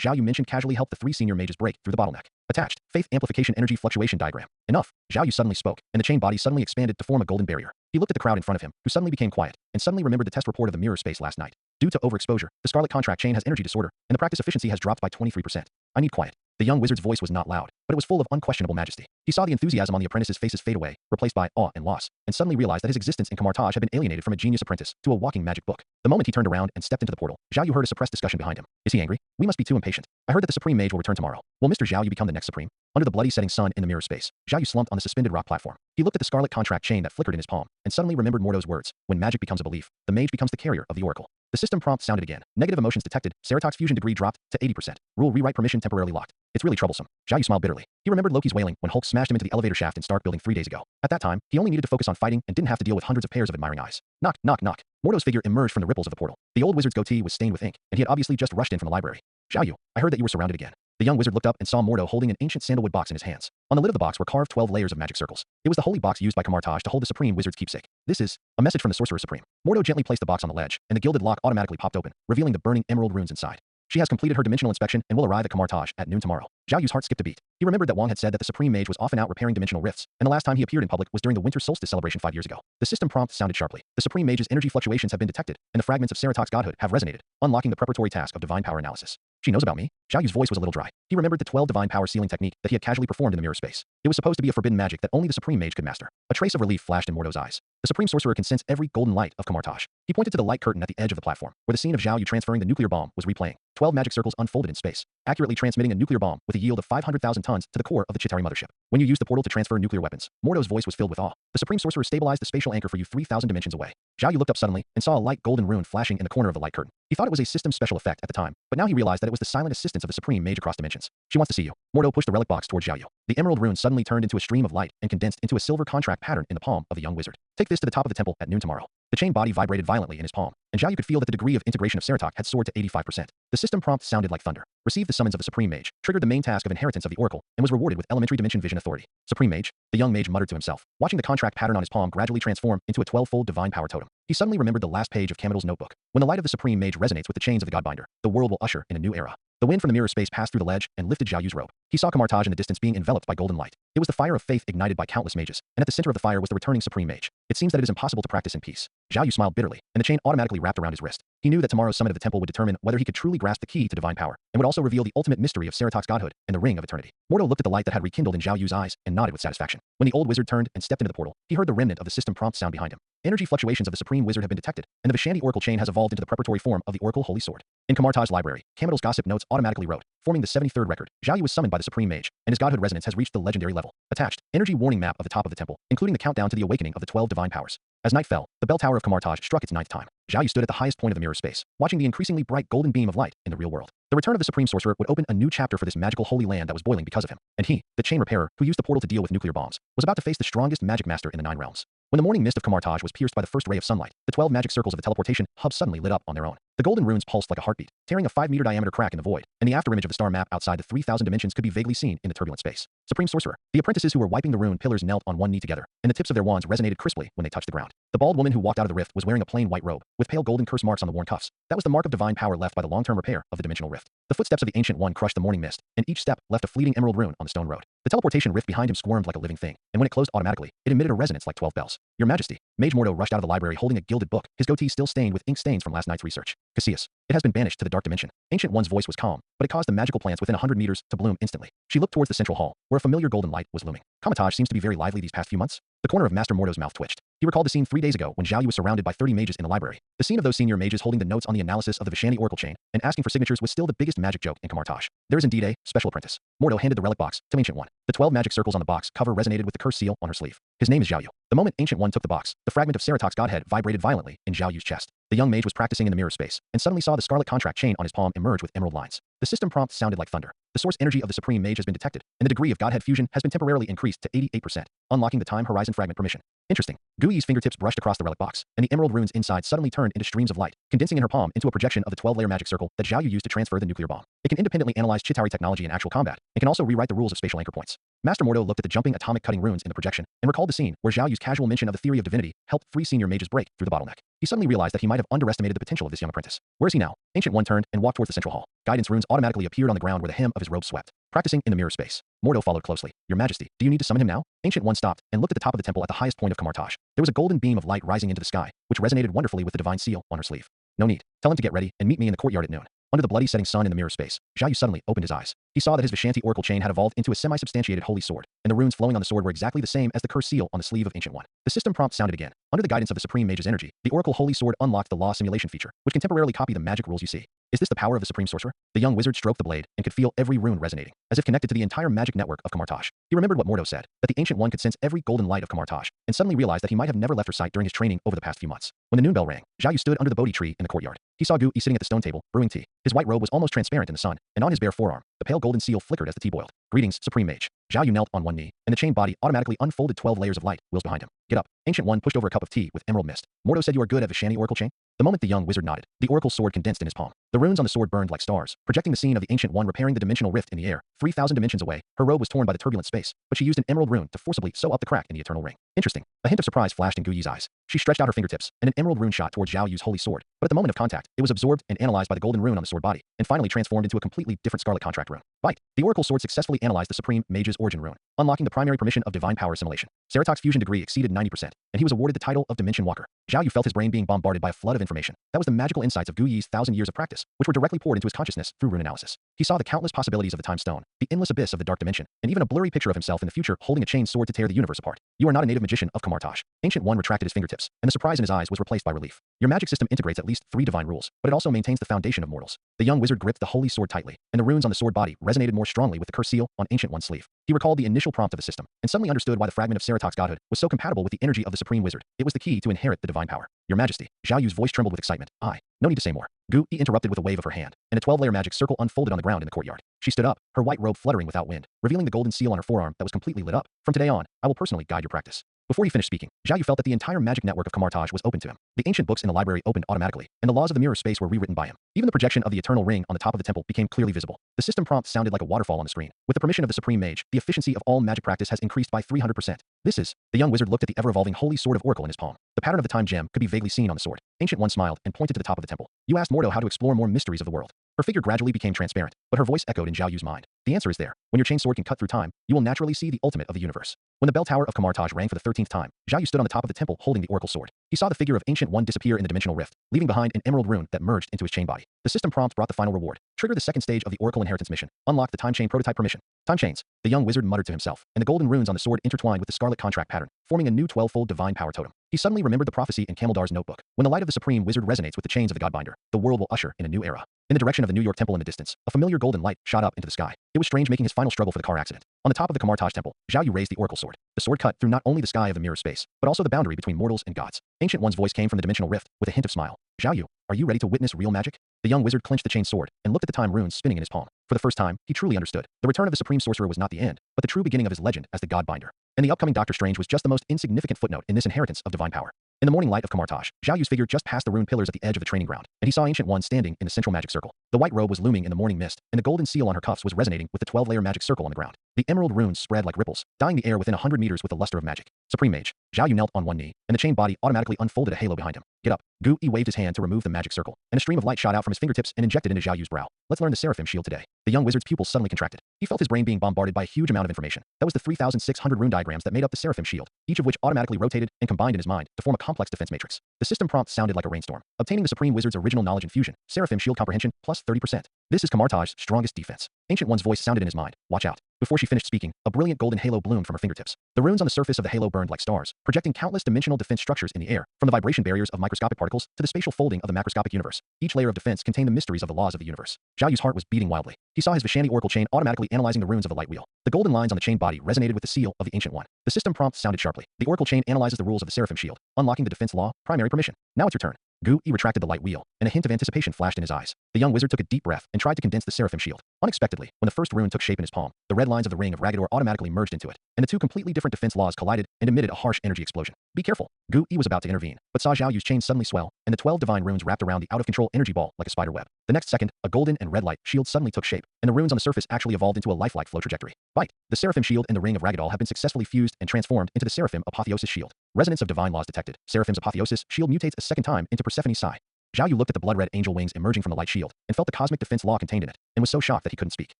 Zhao Yu mentioned casually helped the 3 senior mages break through the bottleneck. Attached, faith amplification energy fluctuation diagram. Enough. Zhao Yu suddenly spoke, and the chain body suddenly expanded to form a golden barrier. He looked at the crowd in front of him, who suddenly became quiet, and suddenly remembered the test report of the mirror space last night. Due to overexposure, the scarlet contract chain has energy disorder, and the practice efficiency has dropped by 23%. I need quiet. The young wizard's voice was not loud, but it was full of unquestionable majesty. He saw the enthusiasm on the apprentices' faces fade away, replaced by awe and loss, and suddenly realized that his existence in Kamartaj had been alienated from a genius apprentice to a walking magic book. The moment he turned around and stepped into the portal, Zhao Yu heard a suppressed discussion behind him. Is he angry? We must be too impatient. I heard that the Supreme Mage will return tomorrow. Will Mr. Zhao Yu become the next Supreme? Under the bloody setting sun in the mirror space, Zhao Yu slumped on the suspended rock platform. He looked at the scarlet contract chain that flickered in his palm, and suddenly remembered Mordo's words. When magic becomes a belief, the mage becomes the carrier of the oracle. The system prompt sounded again. Negative emotions detected. Ceratoc's fusion degree dropped to 80%. Rule rewrite permission temporarily locked. It's really troublesome. Zhao Yu smiled bitterly. He remembered Loki's wailing when Hulk smashed him into the elevator shaft in Stark Building 3 days ago. At that time, he only needed to focus on fighting and didn't have to deal with hundreds of pairs of admiring eyes. Knock, knock, knock. Mordo's figure emerged from the ripples of the portal. The old wizard's goatee was stained with ink, and he had obviously just rushed in from the library. Zhao Yu, I heard that you were surrounded again. The young wizard looked up and saw Mordo holding an ancient sandalwood box in his hands. On the lid of the box were carved 12 layers of magic circles. It was the holy box used by Kamartaj to hold the Supreme Wizard's keepsake. This is a message from the Sorcerer Supreme. Mordo gently placed the box on the ledge, and the gilded lock automatically popped open, revealing the burning emerald runes inside. She has completed her dimensional inspection and will arrive at Kamartaj at noon tomorrow. Zhao Yu's heart skipped a beat. He remembered that Wang had said that the Supreme Mage was often out repairing dimensional rifts, and the last time he appeared in public was during the Winter Solstice celebration 5 years ago. The system prompt sounded sharply. The Supreme Mage's energy fluctuations have been detected, and the fragments of Ceratoc's godhood have resonated, unlocking the preparatory task of divine power analysis. She knows about me? Zhao Yu's voice was a little dry. He remembered the 12 divine power sealing technique that he had casually performed in the mirror space. It was supposed to be a forbidden magic that only the Supreme Mage could master. A trace of relief flashed in Mordo's eyes. The Supreme Sorcerer can sense every golden light of Kamartaj. He pointed to the light curtain at the edge of the platform, where the scene of Zhao Yu transferring the nuclear bomb was replaying. 12 magic circles unfolded in space, accurately transmitting a nuclear bomb with a yield of 500,000 tons to the core of the Chitauri mothership. When you use the portal to transfer nuclear weapons, Mordo's voice was filled with awe. The Supreme Sorcerer stabilized the spatial anchor for you 3,000 dimensions away. Zhao Yu looked up suddenly and saw a light golden rune flashing in the corner of the light curtain. He thought it was a system special effect at the time, but now he realized that it was the silent assistance of the supreme mage across dimensions. She wants to see you. Mordo pushed the relic box towards Xiaoyu. The emerald rune suddenly turned into a stream of light and condensed into a silver contract pattern in the palm of the young wizard. Take this to the top of the temple at noon tomorrow. The chain body vibrated violently in his palm, and Xiaoyu could feel that the degree of integration of Seratok had soared to 85%. The system prompt sounded like thunder, received the summons of the Supreme Mage, triggered the main task of inheritance of the Oracle, and was rewarded with elementary dimension vision authority. Supreme Mage, the young mage muttered to himself, watching the contract pattern on his palm gradually transform into a 12-fold divine power totem. He suddenly remembered the last page of Kamidal's notebook. When the light of the Supreme Mage resonates with the chains of the Godbinder, the world will usher in a new era. The wind from the mirror space passed through the ledge and lifted Xiaoyu's robe. He saw Kamartaj in the distance being enveloped by golden light. It was the fire of faith ignited by countless mages, and at the center of the fire was the returning Supreme Mage. It seems that it is impossible to practice in peace. Xiaoyu smiled bitterly, and the chain automatically wrapped around his wrist. He knew that tomorrow's summit of the temple would determine whether he could truly grasp the key to divine power, and would also reveal the ultimate mystery of Seratok's godhood and the ring of eternity. Mordo looked at the light that had rekindled in Xiaoyu's eyes and nodded with satisfaction. When the old wizard turned and stepped into the portal, he heard the remnant of the system prompt sound behind him. Energy fluctuations of the Supreme Wizard have been detected, and the Vishandi Oracle chain has evolved into the preparatory form of the Oracle Holy Sword. In Kamartaj's library, Kamidal's gossip notes automatically wrote, forming the 73rd record. Xiaoyu was summoned by the Supreme Mage, and his godhood resonance has reached the legendary level. Attached, energy warning map of the top of the temple, including the countdown to the awakening of the 12 divine powers. As night fell, the bell tower of Kamartaj struck its 9th time. Xiaoyu stood at the highest point of the mirror space, watching the increasingly bright golden beam of light in the real world. The return of the Supreme Sorcerer would open a new chapter for this magical holy land that was boiling because of him, and he, the chain repairer who used the portal to deal with nuclear bombs, was about to face the strongest magic master in the 9 realms. When the morning mist of Kamartaj was pierced by the first ray of sunlight, the 12 magic circles of the teleportation hub suddenly lit up on their own. The golden runes pulsed like a heartbeat, tearing a 5-meter diameter crack in the void, and the afterimage of the star map outside the 3,000 dimensions could be vaguely seen in the turbulent space. Supreme Sorcerer. The apprentices who were wiping the rune pillars knelt on one knee together, and the tips of their wands resonated crisply when they touched the ground. The bald woman who walked out of the rift was wearing a plain white robe, with pale golden curse marks on the worn cuffs. That was the mark of divine power left by the long-term repair of the dimensional rift. The footsteps of the Ancient One crushed the morning mist, and each step left a fleeting emerald rune on the stone road. The teleportation rift behind him squirmed like a living thing, and when it closed automatically, it emitted a resonance like 12 bells. Your Majesty. Mage Mordo rushed out of the library holding a gilded book, his goatee still stained with ink stains from last night's research. Cassius. It has been banished to the dark dimension. Ancient One's voice was calm, but it caused the magical plants within 100 meters to bloom instantly. She looked towards the central hall, where a familiar golden light was looming. Kamartaj seems to be very lively these past few months. The corner of Master Mordo's mouth twitched. He recalled the scene 3 days ago when Xiaoyu was surrounded by 30 mages in the library. The scene of those senior mages holding the notes on the analysis of the Vishandi Oracle chain and asking for signatures was still the biggest magic joke in Kamartaj. There is indeed a special apprentice. Mordo handed the relic box to Ancient One. The 12 magic circles on the box cover resonated with the curse seal on her sleeve. His name is Xiaoyu. The moment Ancient One took the box, the fragment of Seratok's godhead vibrated violently in Xiaoyu's chest. The young mage was practicing in the mirror space, and suddenly saw the scarlet contract chain on his palm emerge with emerald lines. The system prompt sounded like thunder. The source energy of the Supreme Mage has been detected, and the degree of Godhead fusion has been temporarily increased to 88%, unlocking the time horizon fragment permission. Interesting. Gui's fingertips brushed across the relic box, and the emerald runes inside suddenly turned into streams of light, condensing in her palm into a projection of the 12-layer magic circle that Xiaoyu used to transfer the nuclear bomb. It can independently analyze Chitauri technology in actual combat, and can also rewrite the rules of spatial anchor points. Master Mordo looked at the jumping atomic cutting runes in the projection, and recalled the scene where Xiaoyu's casual mention of the theory of divinity helped 3 senior mages break through the bottleneck. He suddenly realized that he might have underestimated the potential of this young apprentice. Where is he now? Ancient One turned and walked towards the central hall. Guidance runes automatically appeared on the ground where the hem of his robe swept. Practicing in the mirror space. Mordo followed closely. Your Majesty, do you need to summon him now? Ancient One stopped and looked at the top of the temple at the highest point of Kamartaj. There was a golden beam of light rising into the sky, which resonated wonderfully with the divine seal on her sleeve. No need. Tell him to get ready and meet me in the courtyard at noon. Under the bloody setting sun in the mirror space, Xiaoyu suddenly opened his eyes. He saw that his Vishanti Oracle chain had evolved into a semi-substantiated holy sword, and the runes flowing on the sword were exactly the same as the curse seal on the sleeve of Ancient One. The system prompt sounded again. Under the guidance of the Supreme Mage's energy, the Oracle Holy Sword unlocked the law simulation feature, which can temporarily copy the magic rules you see. Is this the power of the Supreme Sorcerer? The young wizard stroked the blade and could feel every rune resonating, as if connected to the entire magic network of Kamartaj. He remembered what Mordo said, that the Ancient One could sense every golden light of Kamartaj, and suddenly realized that he might have never left her sight during his training over the past few months. When the noon bell rang, Xiaoyu stood under the Bodhi tree in the courtyard. He saw Gui sitting at the stone table, brewing tea. His white robe was almost transparent in the sun, and on his bare forearm, the pale golden seal flickered as the tea boiled. Greetings, Supreme Mage. Xiaoyu knelt on one knee, and the chain body automatically unfolded 12 layers of light wheels behind him. Get up. Ancient One pushed over a cup of tea with emerald mist. Mordo said you are good at Vishani Oracle chain? The moment the young wizard nodded, the Oracle sword condensed in his palm. The runes on the sword burned like stars, projecting the scene of the Ancient One repairing the dimensional rift in the air. 3,000 dimensions away, her robe was torn by the turbulent space, but she used an emerald rune to forcibly sew up the crack in the eternal ring. Interesting. A hint of surprise flashed in Guyi's eyes. She stretched out her fingertips, and an emerald rune shot towards Xiaoyu's holy sword. But at the moment of contact, it was absorbed and analyzed by the golden rune on the sword body, and finally transformed into a completely different scarlet contract rune. Bite. The Oracle sword successfully analyzed the Supreme Mage's origin rune, unlocking the primary permission of divine power assimilation. Seratok's fusion degree exceeded 90%, and he was awarded the title of Dimension Walker. Xiaoyu felt his brain being bombarded by a flood of information. That was the magical insights of Guyi's 1,000 years of practice, which were directly poured into his consciousness through rune analysis. He saw the countless possibilities of the time stone, the endless abyss of the dark dimension, and even a blurry picture of himself in the future holding a chain sword to tear the universe apart. You are not a native magician of Kamartaj. Ancient One retracted his fingertips, and the surprise in his eyes was replaced by relief. Your magic system integrates at least 3 divine rules, but it also maintains the foundation of mortals. The young wizard gripped the holy sword tightly, and the runes on the sword body resonated more strongly with the curse seal on Ancient One's sleeve. He recalled the initial prompt of the system, and suddenly understood why the fragment of Seratok's godhood was so compatible with the energy of the supreme wizard. It was the key to inherit the divine power. Your Majesty. Zhao Yu's voice trembled with excitement. No need to say more. Gu Yi interrupted with a wave of her hand, and a 12-layer magic circle unfolded on the ground in the courtyard. She stood up, her white robe fluttering without wind, revealing the golden seal on her forearm that was completely lit up. From today on, I will personally guide your practice. Before he finished speaking, Zhao Yu felt that the entire magic network of Kamartaj was open to him. The ancient books in the library opened automatically, and the laws of the mirror space were rewritten by him. Even the projection of the eternal ring on the top of the temple became clearly visible. The system prompt sounded like a waterfall on the screen. With the permission of the supreme mage, the efficiency of all magic practice has increased by 300%. This is. The young wizard looked at the ever-evolving holy sword of Oracle in his palm. The pattern of the time gem could be vaguely seen on the sword. Ancient One smiled and pointed to the top of the temple. You asked Mordo how to explore more mysteries of the world. Her figure gradually became transparent, but her voice echoed in Zhao Yu's mind. The answer is there. When your chain sword can cut through time, you will naturally see the ultimate of the universe. When the bell tower of Kamartaj rang for the 13th time, Zhao Yu stood on the top of the temple holding the oracle sword. He saw the figure of Ancient One disappear in the dimensional rift, leaving behind an emerald rune that merged into his chain body. The system prompt brought the final reward. Trigger the second stage of the Oracle Inheritance mission. Unlock the time chain prototype permission. Time chains. The young wizard muttered to himself, and the golden runes on the sword intertwined with the scarlet contract pattern, forming a new 12-fold divine power totem. He suddenly remembered the prophecy in Kamaldar's notebook. When the light of the supreme wizard resonates with the chains of the Godbinder, the world will usher in a new era. In the direction of the New York temple in the distance, a familiar golden light shot up into the sky. It was Strange making his final struggle for the car accident. On the top of the Kamartaj temple, Zhao Yu raised the oracle sword. The sword cut through not only the sky of the mirror space, but also the boundary between mortals and gods. Ancient One's voice came from the dimensional rift, with a hint of smile. Zhao Yu, are you ready to witness real magic? The young wizard clenched the chain sword, and looked at the time runes spinning in his palm. For the first time, he truly understood. The return of the supreme sorcerer was not the end, but the true beginning of his legend as the Godbinder. And the upcoming Doctor Strange was just the most insignificant footnote in this inheritance of divine power. In the morning light of Kamartaj, Zhao Yu's figure just passed the rune pillars at the edge of the training ground, and he saw Ancient One standing in the central magic circle. The white robe was looming in the morning mist, and the golden seal on her cuffs was resonating with the 12-layer magic circle on the ground. The emerald runes spread like ripples, dyeing the air within 100 meters with the luster of magic. Supreme Mage. Zhao Yu knelt on one knee, and the chain body automatically unfolded a halo behind him. Get up. Gu Yi waved his hand to remove the magic circle, and a stream of light shot out from his fingertips and injected into Zhao Yu's brow. Let's learn the Seraphim shield today. The young wizard's pupils suddenly contracted. He felt his brain being bombarded by a huge amount of information. That was the 3,600 rune diagrams that made up the Seraphim shield, each of which automatically rotated and combined in his mind to form a complex defense matrix. The system prompt sounded like a rainstorm. Obtaining the supreme wizard's original knowledge infusion, Seraphim shield comprehension, plus 30%. This is Kamartaj's strongest defense. Ancient One's voice sounded in his mind. Watch out. Before she finished speaking, a brilliant golden halo bloomed from her fingertips. The runes on the surface of the halo burned like stars, projecting countless dimensional defense structures in the air, from the vibration barriers of microscopic particles to the spatial folding of the macroscopic universe. Each layer of defense contained the mysteries of the laws of the universe. Zhao Yu's heart was beating wildly. He saw his Vishani oracle chain automatically analyzing the runes of the light wheel. The golden lines on the chain body resonated with the seal of the Ancient One. The system prompt sounded sharply. The oracle chain analyzes the rules of the Seraphim shield, unlocking the defense law, primary permission. Now it's your turn. Gu Yi retracted the light wheel, and a hint of anticipation flashed in his eyes. The young wizard took a deep breath and tried to condense the Seraphim shield. Unexpectedly, when the first rune took shape in his palm, the red lines of the ring of Ragador automatically merged into it, and the two completely different defense laws collided and emitted a harsh energy explosion. Be careful. Gu Yi was about to intervene, but saw Zhao Yu's chain suddenly swell, and the 12 divine runes wrapped around the out-of-control energy ball like a spider web. The next second, a golden and red light shield suddenly took shape, and the runes on the surface actually evolved into a lifelike flow trajectory. Bite. The Seraphim shield and the ring of Ragadol have been successfully fused and transformed into the Seraphim Apotheosis shield. Resonance of divine laws detected. Seraphim's Apotheosis shield mutates a second time into Persephone's Sigh. Zhao Yu looked at the blood-red angel wings emerging from the light shield, and felt the cosmic defense law contained in it, and was so shocked that he couldn't speak.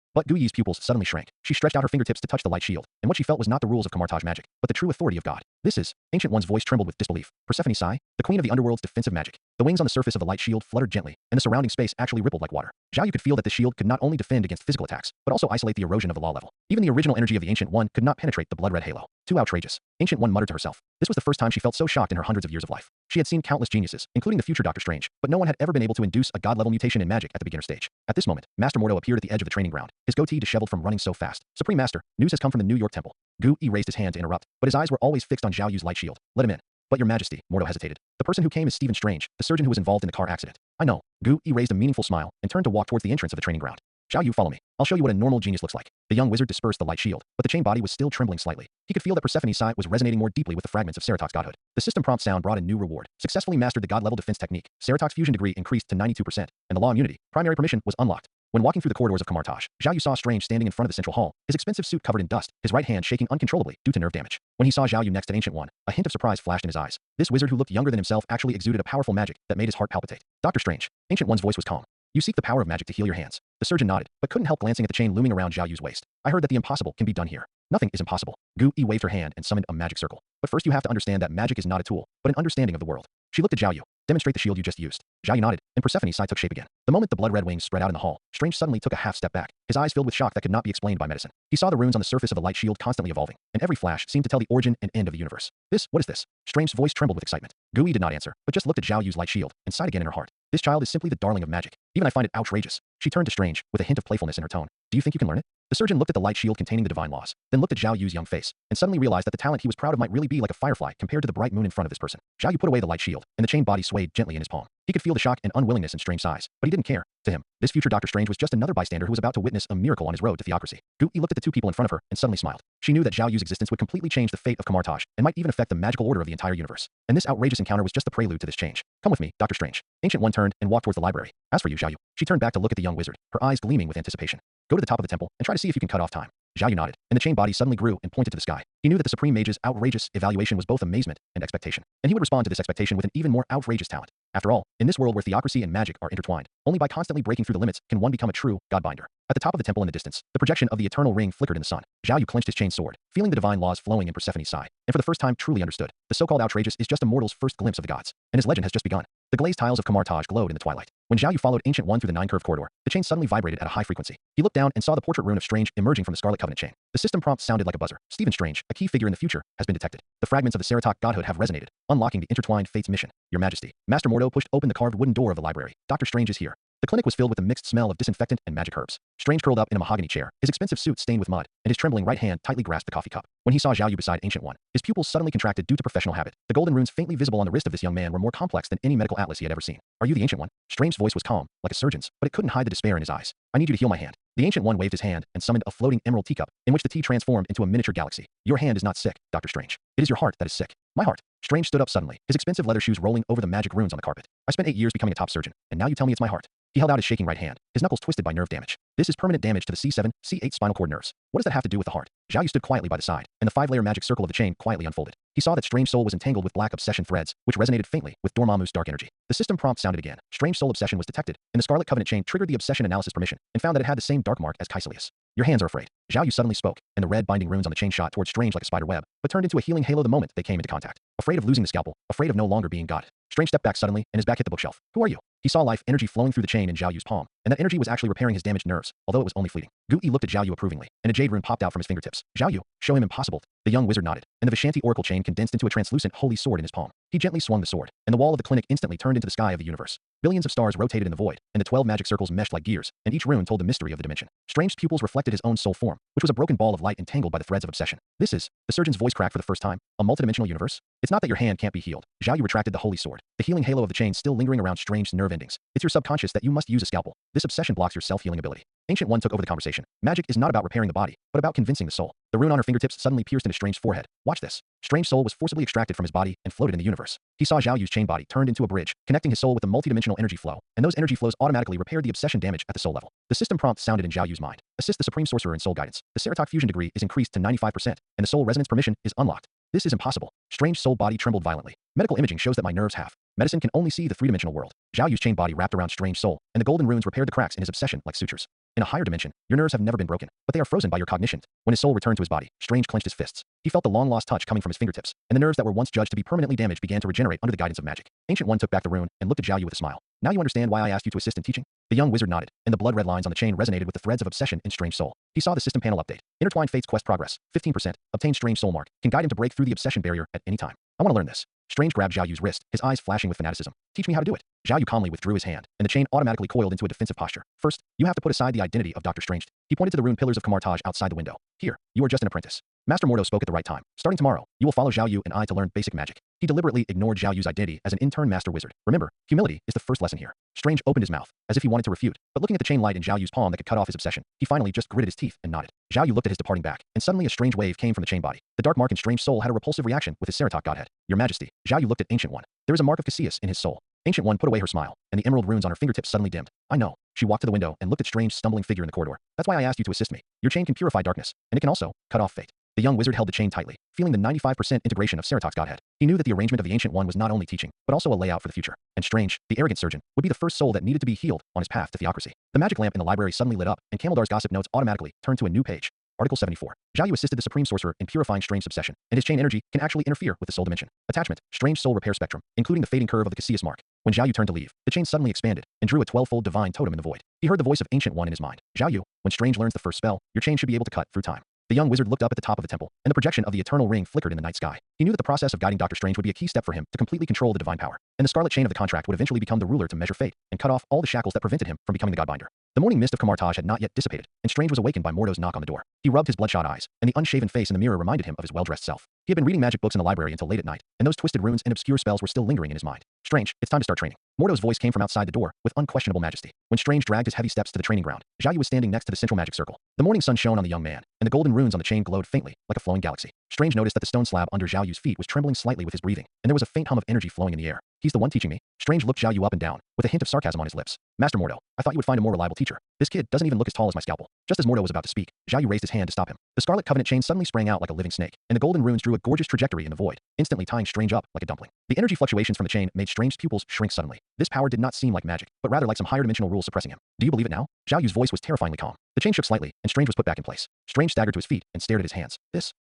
But Gu Yi's pupils suddenly shrank. She stretched out her fingertips to touch the light shield, and what she felt was not the rules of Kamartaj magic, but the true authority of God. This is. Ancient One's voice trembled with disbelief. Persephone's Sigh, the queen of the underworld's defensive magic. The wings on the surface of the light shield fluttered gently, and the surrounding space actually rippled like water. Zhao Yu could feel that the shield could not only defend against physical attacks, but also isolate the erosion of the law level. Even the original energy of the Ancient One could not penetrate the blood-red halo. Too outrageous. Ancient One muttered to herself. This was the first time she felt so shocked in her hundreds of years of life. She had seen countless geniuses, including the future Doctor Strange, but no one had ever been able to induce a god-level mutation in magic at the beginner stage. At this moment, Master Mordo appeared at the edge of the training ground, his goatee disheveled from running so fast. Supreme Master, news has come from the New York temple. Gu Yi raised his hand to interrupt, but his eyes were always fixed on Zhao Yu's light shield. Let him in. But your majesty, Mordo hesitated. The person who came is Stephen Strange, the surgeon who was involved in the car accident. I know. Gu Yi raised a meaningful smile and turned to walk towards the entrance of the training ground. Zhao Yu, follow me. I'll show you what a normal genius looks like. The young wizard dispersed the light shield, but the chain body was still trembling slightly. He could feel that Persephone's Sigh was resonating more deeply with the fragments of Seratok's godhood. The system prompt sound brought a new reward. Successfully mastered the god-level defense technique. Seratok's fusion degree increased to 92%, and the law immunity, primary permission, was unlocked. When walking through the corridors of Kamartaj, Zhao Yu saw Strange standing in front of the central hall, his expensive suit covered in dust, his right hand shaking uncontrollably due to nerve damage. When he saw Zhao Yu next to Ancient One, a hint of surprise flashed in his eyes. This wizard who looked younger than himself actually exuded a powerful magic that made his heart palpitate. Dr. Strange. Ancient One's voice was calm. You seek the power of magic to heal your hands. The surgeon nodded, but couldn't help glancing at the chain looming around Zhao Yu's waist. I heard that the impossible can be done here. Nothing is impossible. Gu Yi waved her hand and summoned a magic circle. But first you have to understand that magic is not a tool, but an understanding of the world. She looked at Zhao Yu. Demonstrate the shield you just used. Zhao Yu nodded, and Persephone's sigh took shape again. The moment the blood-red wings spread out in the hall, Strange suddenly took a half step back, his eyes filled with shock that could not be explained by medicine. He saw the runes on the surface of the light shield constantly evolving, and every flash seemed to tell the origin and end of the universe. What is this? Strange's voice trembled with excitement. Gui did not answer, but just looked at Zhao Yu's light shield, and sighed again in her heart. This child is simply the darling of magic. Even I find it outrageous. She turned to Strange, with a hint of playfulness in her tone. Do you think you can learn it? The surgeon looked at the light shield containing the divine laws, then looked at Zhao Yu's young face, and suddenly realized that the talent he was proud of might really be like a firefly compared to the bright moon in front of this person. Zhao Yu put away the light shield, and the chained body swayed gently in his palm. He could feel the shock and unwillingness in Strange's eyes, but he didn't care. To him, this future Dr. Strange was just another bystander who was about to witness a miracle on his road to theocracy. Gui looked at the two people in front of her and suddenly smiled. She knew that Zhao Yu's existence would completely change the fate of Kamartaj, and might even affect the magical order of the entire universe. And this outrageous encounter was just the prelude to this change. Come with me, Dr. Strange. Ancient One turned and walked towards the library. As for you, Zhao Yu, she turned back to look at the young wizard, her eyes gleaming with anticipation. Go to the top of the temple and try to see if you can cut off time. Zhao Yu nodded, and the chain body suddenly grew and pointed to the sky. He knew that the Supreme Mage's outrageous evaluation was both amazement and expectation, and he would respond to this expectation with an even more outrageous talent. After all, in this world where theocracy and magic are intertwined, only by constantly breaking through the limits can one become a true godbinder. At the top of the temple in the distance, the projection of the eternal ring flickered in the sun. Zhao Yu clenched his chain sword, feeling the divine laws flowing in Persephone's sigh, and for the first time truly understood. The so-called outrageous is just a mortal's first glimpse of the gods, and his legend has just begun. The glazed tiles of Kamartaj glowed in the twilight. When Zhao Yu followed Ancient One through the nine-curved corridor, the chain suddenly vibrated at a high frequency. He looked down and saw the portrait rune of Strange emerging from the Scarlet Covenant chain. The system prompt sounded like a buzzer. Stephen Strange, a key figure in the future, has been detected. The fragments of the Seratok godhood have resonated, unlocking the intertwined fate's mission. Your Majesty. Master Mordo pushed open the carved wooden door of the library. Dr. Strange is here. The clinic was filled with a mixed smell of disinfectant and magic herbs. Strange curled up in a mahogany chair, his expensive suit stained with mud, and his trembling right hand tightly grasped the coffee cup. When he saw Zhao Yu beside Ancient One, his pupils suddenly contracted due to professional habit. The golden runes faintly visible on the wrist of this young man were more complex than any medical atlas he had ever seen. Are you the Ancient One? Strange's voice was calm, like a surgeon's, but it couldn't hide the despair in his eyes. I need you to heal my hand. The Ancient One waved his hand and summoned a floating emerald teacup, in which the tea transformed into a miniature galaxy. Your hand is not sick, Dr. Strange. It is your heart that is sick. My heart. Strange stood up suddenly, his expensive leather shoes rolling over the magic runes on the carpet. I spent 8 years becoming a top surgeon, and now you tell me it's my heart. He held out his shaking right hand, his knuckles twisted by nerve damage. This is permanent damage to the C7, C8 spinal cord nerves. What does that have to do with the heart? Zhao Yu stood quietly by the side, and the 5-layer magic circle of the chain quietly unfolded. He saw that Strange Soul was entangled with black obsession threads, which resonated faintly with Dormammu's dark energy. The system prompt sounded again. Strange Soul obsession was detected, and the Scarlet Covenant chain triggered the obsession analysis permission, and found that it had the same dark mark as Caecilius. Your hands are afraid. Zhao Yu suddenly spoke, and the red binding runes on the chain shot towards Strange like a spider web, but turned into a healing halo the moment they came into contact. Afraid of losing the scalpel, afraid of no longer being God. Strange stepped back suddenly, and his back hit the bookshelf. Who are you? He saw life energy flowing through the chain in Zhao Yu's palm, and that energy was actually repairing his damaged nerves, although it was only fleeting. Gui looked at Zhao Yu approvingly, and a jade rune popped out from his fingertips. Zhao Yu, show him impossible. The young wizard nodded, and the Vishanti oracle chain condensed into a translucent holy sword in his palm. He gently swung the sword, and the wall of the clinic instantly turned into the sky of the universe. Billions of stars rotated in the void, and the 12 magic circles meshed like gears, and each rune told the mystery of the dimension. Strange's pupils reflected his own soul form, which was a broken ball of light entangled by the threads of obsession. This is, the surgeon's voice cracked for the first time, a multidimensional universe? It's not that your hand can't be healed. Zhao Yu retracted the holy sword, the healing halo of the chain still lingering around Strange's nerve endings. It's your subconscious that you must use a scalpel. This obsession blocks your self-healing ability. Ancient One took over the conversation. Magic is not about repairing the body, but about convincing the soul. The rune on her fingertips suddenly pierced into Strange's forehead. Watch this. Strange's soul was forcibly extracted from his body and floated in the universe. He saw Zhao Yu's chain body turned into a bridge, connecting his soul with the multidimensional energy flow, and those energy flows automatically repaired the obsession damage at the soul level. The system prompt sounded in Zhao Yu's mind. Assist the Supreme Sorcerer in soul guidance. The Seratok fusion degree is increased to 95%, and the soul resonance permission is unlocked. This is impossible. Strange's soul body trembled violently. Medical imaging shows that my nerves have. Medicine can only see the three-dimensional world. Zhao Yu's chain body wrapped around Strange's soul, and the golden runes repaired the cracks in his obsession like sutures. In a higher dimension, your nerves have never been broken, but they are frozen by your cognition. When his soul returned to his body, Strange clenched his fists. He felt the long-lost touch coming from his fingertips, and the nerves that were once judged to be permanently damaged began to regenerate under the guidance of magic. Ancient One took back the rune and looked at Zhao Yu with a smile. Now you understand why I asked you to assist in teaching? The young wizard nodded, and the blood-red lines on the chain resonated with the threads of obsession in Strange Soul. He saw the system panel update. Intertwined Fate's quest progress. 15%. Obtain Strange Soul mark. Can guide him to break through the obsession barrier at any time. I want to learn this. Strange grabbed Zhao Yu's wrist, his eyes flashing with fanaticism. Teach me how to do it. Zhao Yu calmly withdrew his hand, and the chain automatically coiled into a defensive posture. First, you have to put aside the identity of Dr. Strange. He pointed to the rune pillars of Kamartaj outside the window. Here, you are just an apprentice. Master Mordo spoke at the right time. Starting tomorrow, you will follow Zhao Yu and I to learn basic magic. He deliberately ignored Zhao Yu's identity as an intern master wizard. Remember, humility is the first lesson here. Strange opened his mouth, as if he wanted to refute, but looking at the chain light in Zhao Yu's palm that could cut off his obsession, he finally just gritted his teeth and nodded. Zhao Yu looked at his departing back, and suddenly a strange wave came from the chain body. The dark mark in Strange Soul had a repulsive reaction with his Seratok godhead. Your Majesty. Zhao Yu looked at Ancient One. There is a mark of Caecilius in his soul. Ancient One put away her smile, and the emerald runes on her fingertips suddenly dimmed. I know. She walked to the window and looked at Strange's stumbling figure in the corridor. That's why I asked you to assist me. Your chain can purify darkness, and it can also cut off fate. The young wizard held the chain tightly, feeling the 95% integration of Seratok's godhead. He knew that the arrangement of the Ancient One was not only teaching, but also a layout for the future. And Strange, the arrogant surgeon, would be the first soul that needed to be healed on his path to theocracy. The magic lamp in the library suddenly lit up, and Cameldar's gossip notes automatically turned to a new page. Article 74. Zhao Yu assisted the Supreme Sorcerer in purifying Strange's obsession, and his chain energy can actually interfere with the soul dimension. Attachment, Strange soul repair spectrum, including the fading curve of the Caecilius mark. When Zhao Yu turned to leave, the chain suddenly expanded and drew a 12-fold divine totem in the void. He heard the voice of Ancient One in his mind. Zhao Yu, when Strange learns the first spell, your chain should be able to cut through time. The young wizard looked up at the top of the temple, and the projection of the eternal ring flickered in the night sky. He knew that the process of guiding Dr. Strange would be a key step for him to completely control the divine power, and the scarlet chain of the contract would eventually become the ruler to measure fate and cut off all the shackles that prevented him from becoming the Godbinder. The morning mist of Kamartaj had not yet dissipated, and Strange was awakened by Mordo's knock on the door. He rubbed his bloodshot eyes, and the unshaven face in the mirror reminded him of his well-dressed self. He had been reading magic books in the library until late at night, and those twisted runes and obscure spells were still lingering in his mind. Strange, it's time to start training. Mordo's voice came from outside the door, with unquestionable majesty. When Strange dragged his heavy steps to the training ground, Zhao Yu was standing next to the central magic circle. The morning sun shone on the young man, and the golden runes on the chain glowed faintly, like a flowing galaxy. Strange noticed that the stone slab under Zhao Yu's feet was trembling slightly with his breathing, and there was a faint hum of energy flowing in the air. He's the one teaching me. Strange looked Zhao Yu up and down, with a hint of sarcasm on his lips. Master Mordo, I thought you would find a more reliable teacher. This kid doesn't even look as tall as my scalpel. Just as Mordo was about to speak, Zhao Yu raised his hand to stop him. The Scarlet Covenant chain suddenly sprang out like a living snake, and the golden runes drew a gorgeous trajectory in the void, instantly tying Strange up like a dumpling. The energy fluctuations from the chain made Strange's pupils shrink suddenly. This power did not seem like magic, but rather like some higher dimensional rule suppressing him. Do you believe it now? Zhao Yu's voice was terrifyingly calm. The chain shook slightly, and Strange was put back in place. Strange staggered to his feet and stared at his hands.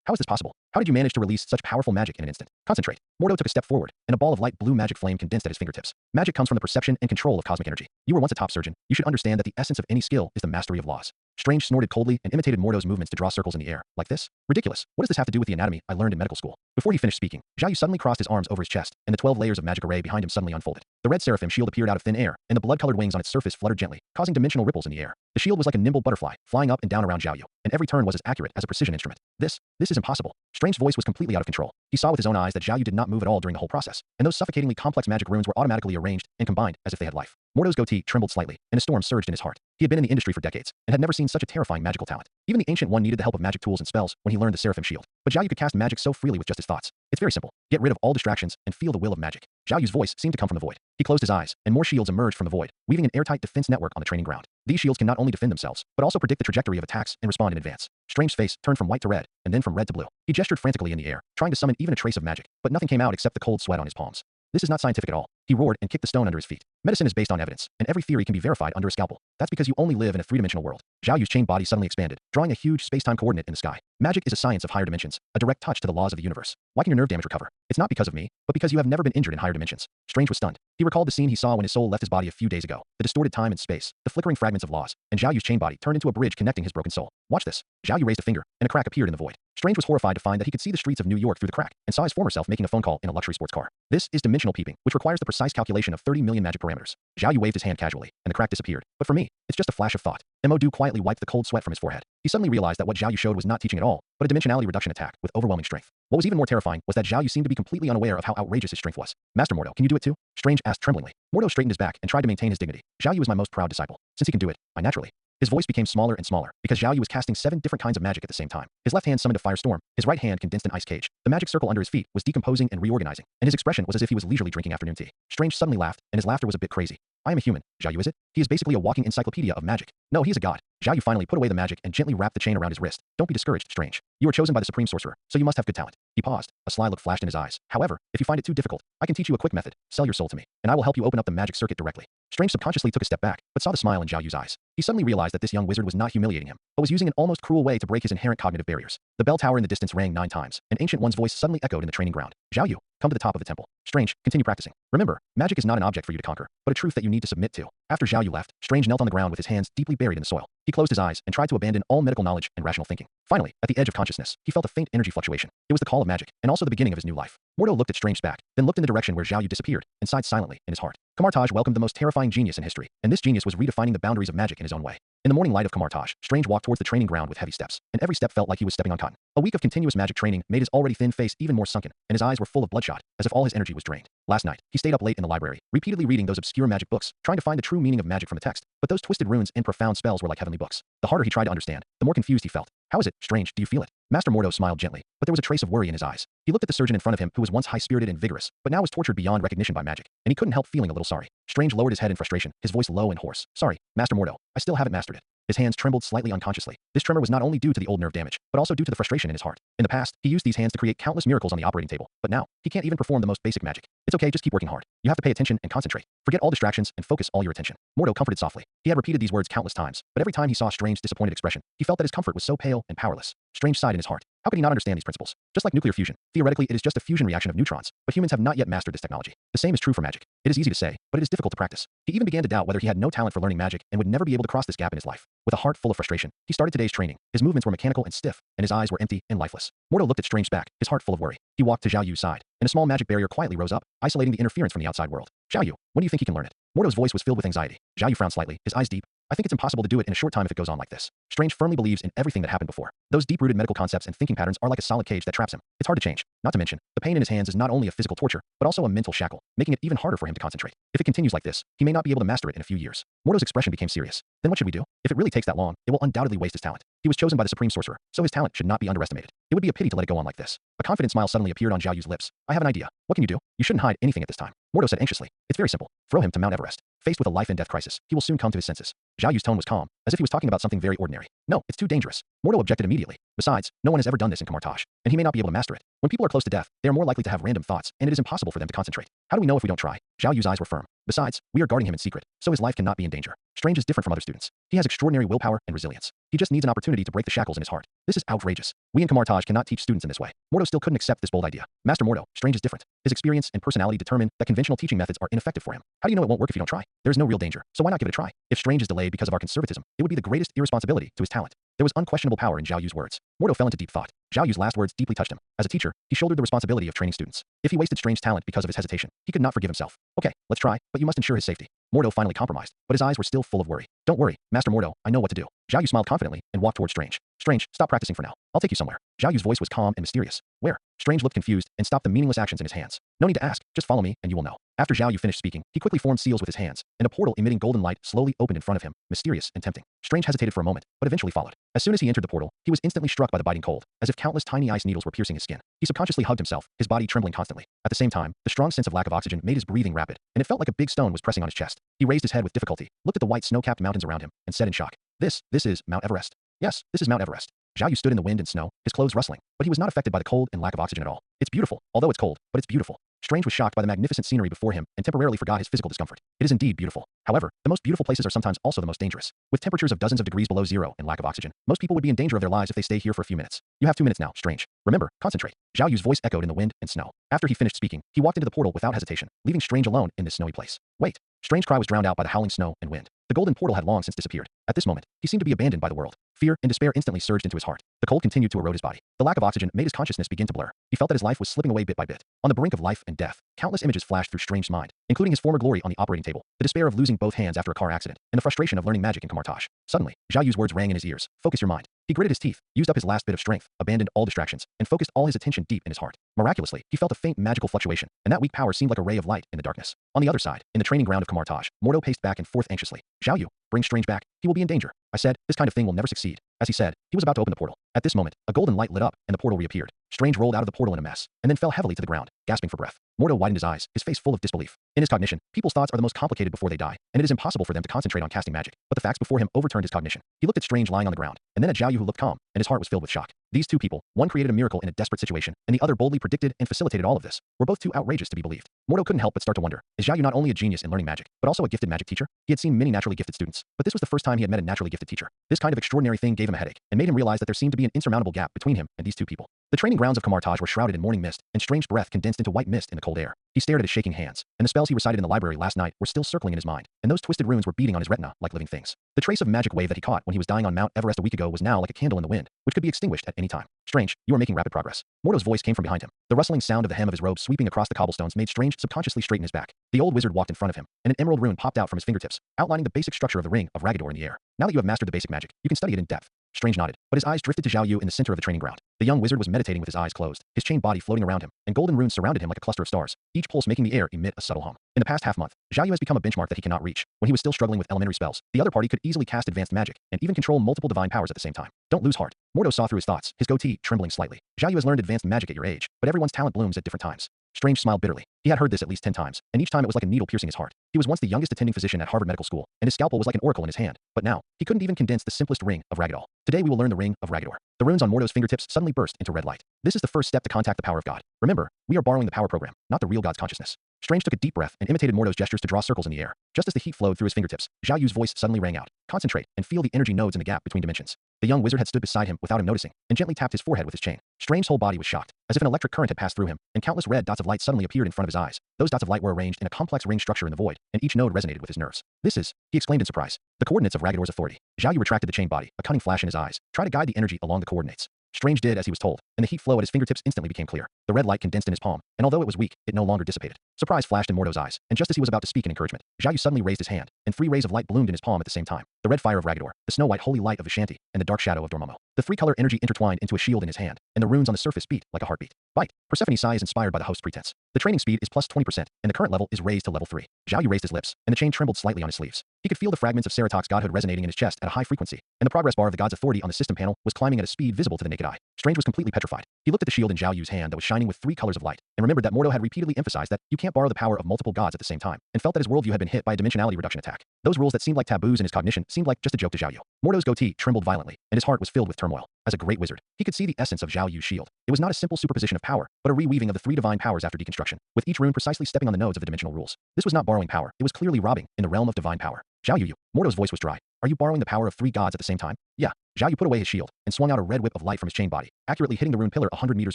How is this possible? How did you manage to release such powerful magic in an instant? Concentrate. Mordo took a step forward, and a ball of light blue magic flame condensed at his fingertips. Magic comes from the perception and control of cosmic energy. You were once a top surgeon. You should understand that the essence of any skill is the mastery of laws. Strange snorted coldly and imitated Mordo's movements to draw circles in the air. Like this? Ridiculous. What does this have to do with the anatomy I learned in medical school? Before he finished speaking, Zhao Yu suddenly crossed his arms over his chest, and the 12 layers of magic array behind him suddenly unfolded. The red seraphim shield appeared out of thin air, and the blood-colored wings on its surface fluttered gently, causing dimensional ripples in the air. The shield was like a nimble butterfly, flying up and down around Zhao Yu, and every turn was as accurate as a precision instrument. This is impossible. Strange's voice was completely out of control. He saw with his own eyes that Zhao Yu did not move at all during the whole process, and those suffocatingly complex magic runes were automatically arranged and combined as if they had life. Mordo's goatee trembled slightly, and a storm surged in his heart. He had been in the industry for decades, and had never seen such a terrifying magical talent. Even the Ancient One needed the help of magic tools and spells when he learned the Seraphim Shield. But Zhao Yu could cast magic so freely with just his thoughts. It's very simple. Get rid of all distractions and feel the will of magic. Zhao Yu's voice seemed to come from the void. He closed his eyes, and more shields emerged from the void, weaving an airtight defense network on the training ground. These shields can not only defend themselves, but also predict the trajectory of attacks and respond in advance. Strange's face turned from white to red, and then from red to blue. He gestured frantically in the air, trying to summon even a trace of magic, but nothing came out except the cold sweat on his palms. This is not scientific at all. He roared and kicked the stone under his feet. Medicine is based on evidence, and every theory can be verified under a scalpel. That's because you only live in a three-dimensional world. Zhao Yu's chained body suddenly expanded, drawing a huge space-time coordinate in the sky. Magic is a science of higher dimensions, a direct touch to the laws of the universe. Why can your nerve damage recover? It's not because of me, but because you have never been injured in higher dimensions. Strange was stunned. He recalled the scene he saw when his soul left his body a few days ago, the distorted time and space, the flickering fragments of laws, and Zhao Yu's chain body turned into a bridge connecting his broken soul. Watch this. Zhao Yu raised a finger, and a crack appeared in the void. Strange was horrified to find that he could see the streets of New York through the crack, and saw his former self making a phone call in a luxury sports car. This is dimensional peeping, which requires the precise calculation of 30 million magic parameters. Zhao Yu waved his hand casually, and the crack disappeared. But for me, it's just a flash of thought. Mo Du quietly wiped the cold sweat from his forehead. He suddenly realized that what Zhao Yu showed was not teaching at all, but a dimensionality reduction attack with overwhelming strength. What was even more terrifying was that Zhao Yu seemed to be completely unaware of how outrageous his strength was. Master Mordo, can you do it too? Strange asked tremblingly. Mordo straightened his back and tried to maintain his dignity. Zhao Yu is my most proud disciple. Since he can do it, I naturally. His voice became smaller and smaller, because Zhao Yu was casting 7 different kinds of magic at the same time. His left hand summoned a firestorm, his right hand condensed an ice cage. The magic circle under his feet was decomposing and reorganizing, and his expression was as if he was leisurely drinking afternoon tea. Strange suddenly laughed, and his laughter was a bit crazy. I am a human. Zhao Yu is it? He is basically a walking encyclopedia of magic. No, he is a god. Zhao Yu finally put away the magic and gently wrapped the chain around his wrist. Don't be discouraged, Strange. You are chosen by the Supreme Sorcerer, so you must have good talent. He paused. A sly look flashed in his eyes. However, if you find it too difficult, I can teach you a quick method. Sell your soul to me, and I will help you open up the magic circuit directly. Strange subconsciously took a step back, but saw the smile in Zhao Yu's eyes. He suddenly realized that this young wizard was not humiliating him, but was using an almost cruel way to break his inherent cognitive barriers. The bell tower in the distance rang 9 times. An Ancient One's voice suddenly echoed in the training ground. Zhao Yu, come to the top of the temple. Strange, continue practicing. Remember, magic is not an object for you to conquer, but a truth that you need to submit to. After Zhao Yu left, Strange knelt on the ground with his hands deeply buried in the soil. He closed his eyes and tried to abandon all medical knowledge and rational thinking. Finally, at the edge of consciousness, he felt a faint energy fluctuation. It was the call of magic, and also the beginning of his new life. Mordo looked at Strange's back, then looked in the direction where Zhao Yu disappeared, and sighed silently in his heart. Kamartaj welcomed the most terrifying genius in history, and this genius was redefining the boundaries of magic in his own way. In the morning light of Kamartaj, Strange walked towards the training ground with heavy steps, and every step felt like he was stepping on cotton. A week of continuous magic training made his already thin face even more sunken, and his eyes were full of bloodshot, as if all his energy was drained. Last night, he stayed up late in the library, repeatedly reading those obscure magic books, trying to find the true meaning of magic from the text. But those twisted runes and profound spells were like heavenly books. The harder he tried to understand, the more confused he felt. How is it, Strange? Do you feel it? Master Mordo smiled gently, but there was a trace of worry in his eyes. He looked at the surgeon in front of him who was once high-spirited and vigorous, but now was tortured beyond recognition by magic, and he couldn't help feeling a little sorry. Strange lowered his head in frustration, his voice low and hoarse. Sorry, Master Mordo, I still haven't mastered it. His hands trembled slightly unconsciously. This tremor was not only due to the old nerve damage, but also due to the frustration in his heart. In the past, he used these hands to create countless miracles on the operating table, but now, he can't even perform the most basic magic. It's okay, just keep working hard. You have to pay attention and concentrate. Forget all distractions and focus all your attention. Mordo comforted softly. He had repeated these words countless times, but every time he saw Strange's disappointed expression, he felt that his comfort was so pale and powerless. Strange sighed in his heart. How could he not understand these principles? Just like nuclear fusion, theoretically it is just a fusion reaction of neutrons, but humans have not yet mastered this technology. The same is true for magic. It is easy to say, but it is difficult to practice. He even began to doubt whether he had no talent for learning magic and would never be able to cross this gap in his life. With a heart full of frustration, he started today's training. His movements were mechanical and stiff, and his eyes were empty and lifeless. Mordo looked at Strange's back, his heart full of worry. He walked to Zhao Yu's side, and a small magic barrier quietly rose up, isolating the interference from the outside world. Zhao Yu, when do you think he can learn it? Mordo's voice was filled with anxiety. Zhao Yu frowned slightly, his eyes deep. I think it's impossible to do it in a short time if it goes on like this. Strange firmly believes in everything that happened before. Those deep-rooted medical concepts and thinking patterns are like a solid cage that traps him. It's hard to change. Not to mention, the pain in his hands is not only a physical torture, but also a mental shackle, making it even harder for him to concentrate. If it continues like this, he may not be able to master it in a few years. Mordo's expression became serious. Then what should we do? If it really takes that long, it will undoubtedly waste his talent. He was chosen by the Supreme Sorcerer, so his talent should not be underestimated. It would be a pity to let it go on like this. A confident smile suddenly appeared on Zhao Yu's lips. I have an idea. What can you do? You shouldn't hide anything at this time. Mordo said anxiously. It's very simple. Throw him to Mount Everest. Faced with a life and death crisis, he will soon come to his senses. Zhao Yu's tone was calm, as if he was talking about something very ordinary. No, it's too dangerous. Mordo objected immediately. Besides, no one has ever done this in Kamartaj, and he may not be able to master it. When people are close to death, they are more likely to have random thoughts, and it is impossible for them to concentrate. How do we know if we don't try? Zhao Yu's eyes were firm. Besides, we are guarding him in secret, so his life cannot be in danger. Strange is different from other students. He has extraordinary willpower and resilience. He just needs an opportunity to break the shackles in his heart. This is outrageous. We in Kamartaj cannot teach students in this way. Mordo still couldn't accept this bold idea. Master Mordo, Strange is different. His experience and personality determine that conventional teaching methods are ineffective for him. How do you know it won't work if you don't try? There is no real danger, so why not give it a try? If Strange is delayed because of our conservatism, it would be the greatest irresponsibility to his talent. There was unquestionable power in Zhao Yu's words. Mordo fell into deep thought. Zhao Yu's last words deeply touched him. As a teacher, he shouldered the responsibility of training students. If he wasted Strange's talent because of his hesitation, he could not forgive himself. Okay, let's try, but you must ensure his safety. Mordo finally compromised, but his eyes were still full of worry. Don't worry, Master Mordo, I know what to do. Zhao Yu smiled confidently and walked towards Strange. Strange, stop practicing for now. I'll take you somewhere. Zhao Yu's voice was calm and mysterious. Where? Strange looked confused and stopped the meaningless actions in his hands. No need to ask, just follow me and you will know. After Zhao Yu finished speaking, he quickly formed seals with his hands, and a portal emitting golden light slowly opened in front of him, mysterious and tempting. Strange hesitated for a moment, but eventually followed. As soon as he entered the portal, he was instantly struck by the biting cold, as if countless tiny ice needles were piercing his skin. He subconsciously hugged himself, his body trembling constantly. At the same time, the strong sense of lack of oxygen made his breathing rapid, and it felt like a big stone was pressing on his chest. He raised his head with difficulty, looked at the white snow-capped mountains around him, and said in shock, This is Mount Everest. Yes, this is Mount Everest. Zhao Yu stood in the wind and snow, his clothes rustling, but he was not affected by the cold and lack of oxygen at all. It's beautiful, although it's cold, but it's beautiful. Strange was shocked by the magnificent scenery before him and temporarily forgot his physical discomfort. It is indeed beautiful. However, the most beautiful places are sometimes also the most dangerous. With temperatures of dozens of degrees below zero and lack of oxygen, most people would be in danger of their lives if they stay here for a few minutes. You have 2 minutes now, Strange. Remember, concentrate. Zhao Yu's voice echoed in the wind and snow. After he finished speaking, he walked into the portal without hesitation, leaving Strange alone in this snowy place. Wait. Strange's cry was drowned out by the howling snow and wind. The golden portal had long since disappeared. At this moment, he seemed to be abandoned by the world. Fear and despair instantly surged into his heart. The cold continued to erode his body. The lack of oxygen made his consciousness begin to blur. He felt that his life was slipping away bit by bit. On the brink of life and death, countless images flashed through Strange's mind, including his former glory on the operating table, the despair of losing both hands after a car accident, and the frustration of learning magic in Kamartaj. Suddenly, Zhao Yu's words rang in his ears. Focus your mind. He gritted his teeth, used up his last bit of strength, abandoned all distractions, and focused all his attention deep in his heart. Miraculously, he felt a faint magical fluctuation, and that weak power seemed like a ray of light in the darkness. On the other side, in the training ground of Kamartaj, Mordo paced back and forth anxiously. Zhao Yu, bring Strange back. He will be in danger. I said, this kind of thing will never succeed. As he said, he was about to open the portal. At this moment, a golden light lit up, and the portal reappeared. Strange rolled out of the portal in a mess, and then fell heavily to the ground, gasping for breath. Mordo widened his eyes, his face full of disbelief. In his cognition, people's thoughts are the most complicated before they die, and it is impossible for them to concentrate on casting magic. But the facts before him overturned his cognition. He looked at Strange lying on the ground, and then at Zhao Yu who looked calm, and his heart was filled with shock. These two people, one created a miracle in a desperate situation, and the other boldly predicted and facilitated all of this, were both too outrageous to be believed. Mordo couldn't help but start to wonder, is Zhao Yu not only a genius in learning magic, but also a gifted magic teacher? He had seen many naturally gifted students, but this was the first time he had met a naturally gifted teacher. This kind of extraordinary thing gave him a headache, and made him realize that there seemed to be an insurmountable gap between him and these two people. The training grounds of Kamartaj were shrouded in morning mist, and Strange's breath condensed into white mist in the cold air. He stared at his shaking hands, and the spells he recited in the library last night were still circling in his mind, and those twisted runes were beating on his retina like living things. The trace of magic wave that he caught when he was dying on Mount Everest a week ago was now like a candle in the wind, which could be extinguished at any time. Strange, you are making rapid progress. Mordo's voice came from behind him. The rustling sound of the hem of his robe sweeping across the cobblestones made Strange subconsciously straighten his back. The old wizard walked in front of him, and an emerald rune popped out from his fingertips, outlining the basic structure of the ring of Ragador in the air. Now that you have mastered the basic magic, you can study it in depth. Strange nodded, but his eyes drifted to Zhao Yu in the center of the training ground. The young wizard was meditating with his eyes closed, his chained body floating around him, and golden runes surrounded him like a cluster of stars, each pulse making the air emit a subtle hum. In the past half-month, Zhao Yu has become a benchmark that he cannot reach. When he was still struggling with elementary spells, the other party could easily cast advanced magic, and even control multiple divine powers at the same time. Don't lose heart. Mordo saw through his thoughts, his goatee trembling slightly. Zhao Yu has learned advanced magic at your age, but everyone's talent blooms at different times. Strange smiled bitterly. He had heard this at least 10 times, and each time it was like a needle piercing his heart. He was once the youngest attending physician at Harvard Medical School, and his scalpel was like an oracle in his hand. But now, he couldn't even condense the simplest ring of Ragadol. Today we will learn the ring of Ragador. The runes on Mordo's fingertips suddenly burst into red light. This is the first step to contact the power of God. Remember, we are borrowing the power program, not the real God's consciousness. Strange took a deep breath and imitated Mordo's gestures to draw circles in the air. Just as the heat flowed through his fingertips, Zhao Yu's voice suddenly rang out. Concentrate and feel the energy nodes in the gap between dimensions. The young wizard had stood beside him without him noticing, and gently tapped his forehead with his chain. Strange's whole body was shocked, as if an electric current had passed through him, and countless red dots of light suddenly appeared in front of his eyes. Those dots of light were arranged in a complex ring structure in the void, and each node resonated with his nerves. This is, he exclaimed in surprise, the coordinates of Ragador's authority. Zhao Yu retracted the chain body, a cunning flash in his eyes. Try to guide the energy along the coordinates. Strange did as he was told, and the heat flow at his fingertips instantly became clear. The red light condensed in his palm, and although it was weak, it no longer dissipated. Surprise flashed in Mordo's eyes, and just as he was about to speak in encouragement, Zhao Yu suddenly raised his hand, and 3 rays of light bloomed in his palm at the same time. The red fire of Ragador, the snow-white holy light of Vishanti, and the dark shadow of Dormammu. The 3-color energy intertwined into a shield in his hand, and the runes on the surface beat like a heartbeat. Bite. Persephone's sigh is inspired by the host's pretense. The training speed is plus 20%, and the current level is raised to level 3. Zhao Yu raised his lips, and the chain trembled slightly on his sleeves. He could feel the fragments of Ceratok's godhood resonating in his chest at a high frequency, and the progress bar of the god's authority on the system panel was climbing at a speed visible to the naked eye. Strange was completely petrified. He looked at the shield in Zhao Yu's hand that was shining with 3 colors of light, and remembered that Mordo had repeatedly emphasized that you can't borrow the power of multiple gods at the same time, and felt that his worldview had been hit by a dimensionality reduction attack. Those rules that seemed like taboos in his cognition seemed like just a joke to Zhao Yu. Mordo's goatee trembled violently, and his heart was filled with turmoil. As a great wizard, he could see the essence of Zhao Yu's shield. It was not a simple superposition of power, but a reweaving of the 3 divine powers after deconstruction, with each rune precisely stepping on the nodes of the dimensional rules. This was not borrowing power, it was clearly robbing, in the realm of divine power. Zhao Yu. Mordo's voice was dry. Are you borrowing the power of 3 gods at the same time? Yeah. Zhao Yu put away his shield, and swung out a red whip of light from his chain body, accurately hitting the rune pillar 100 meters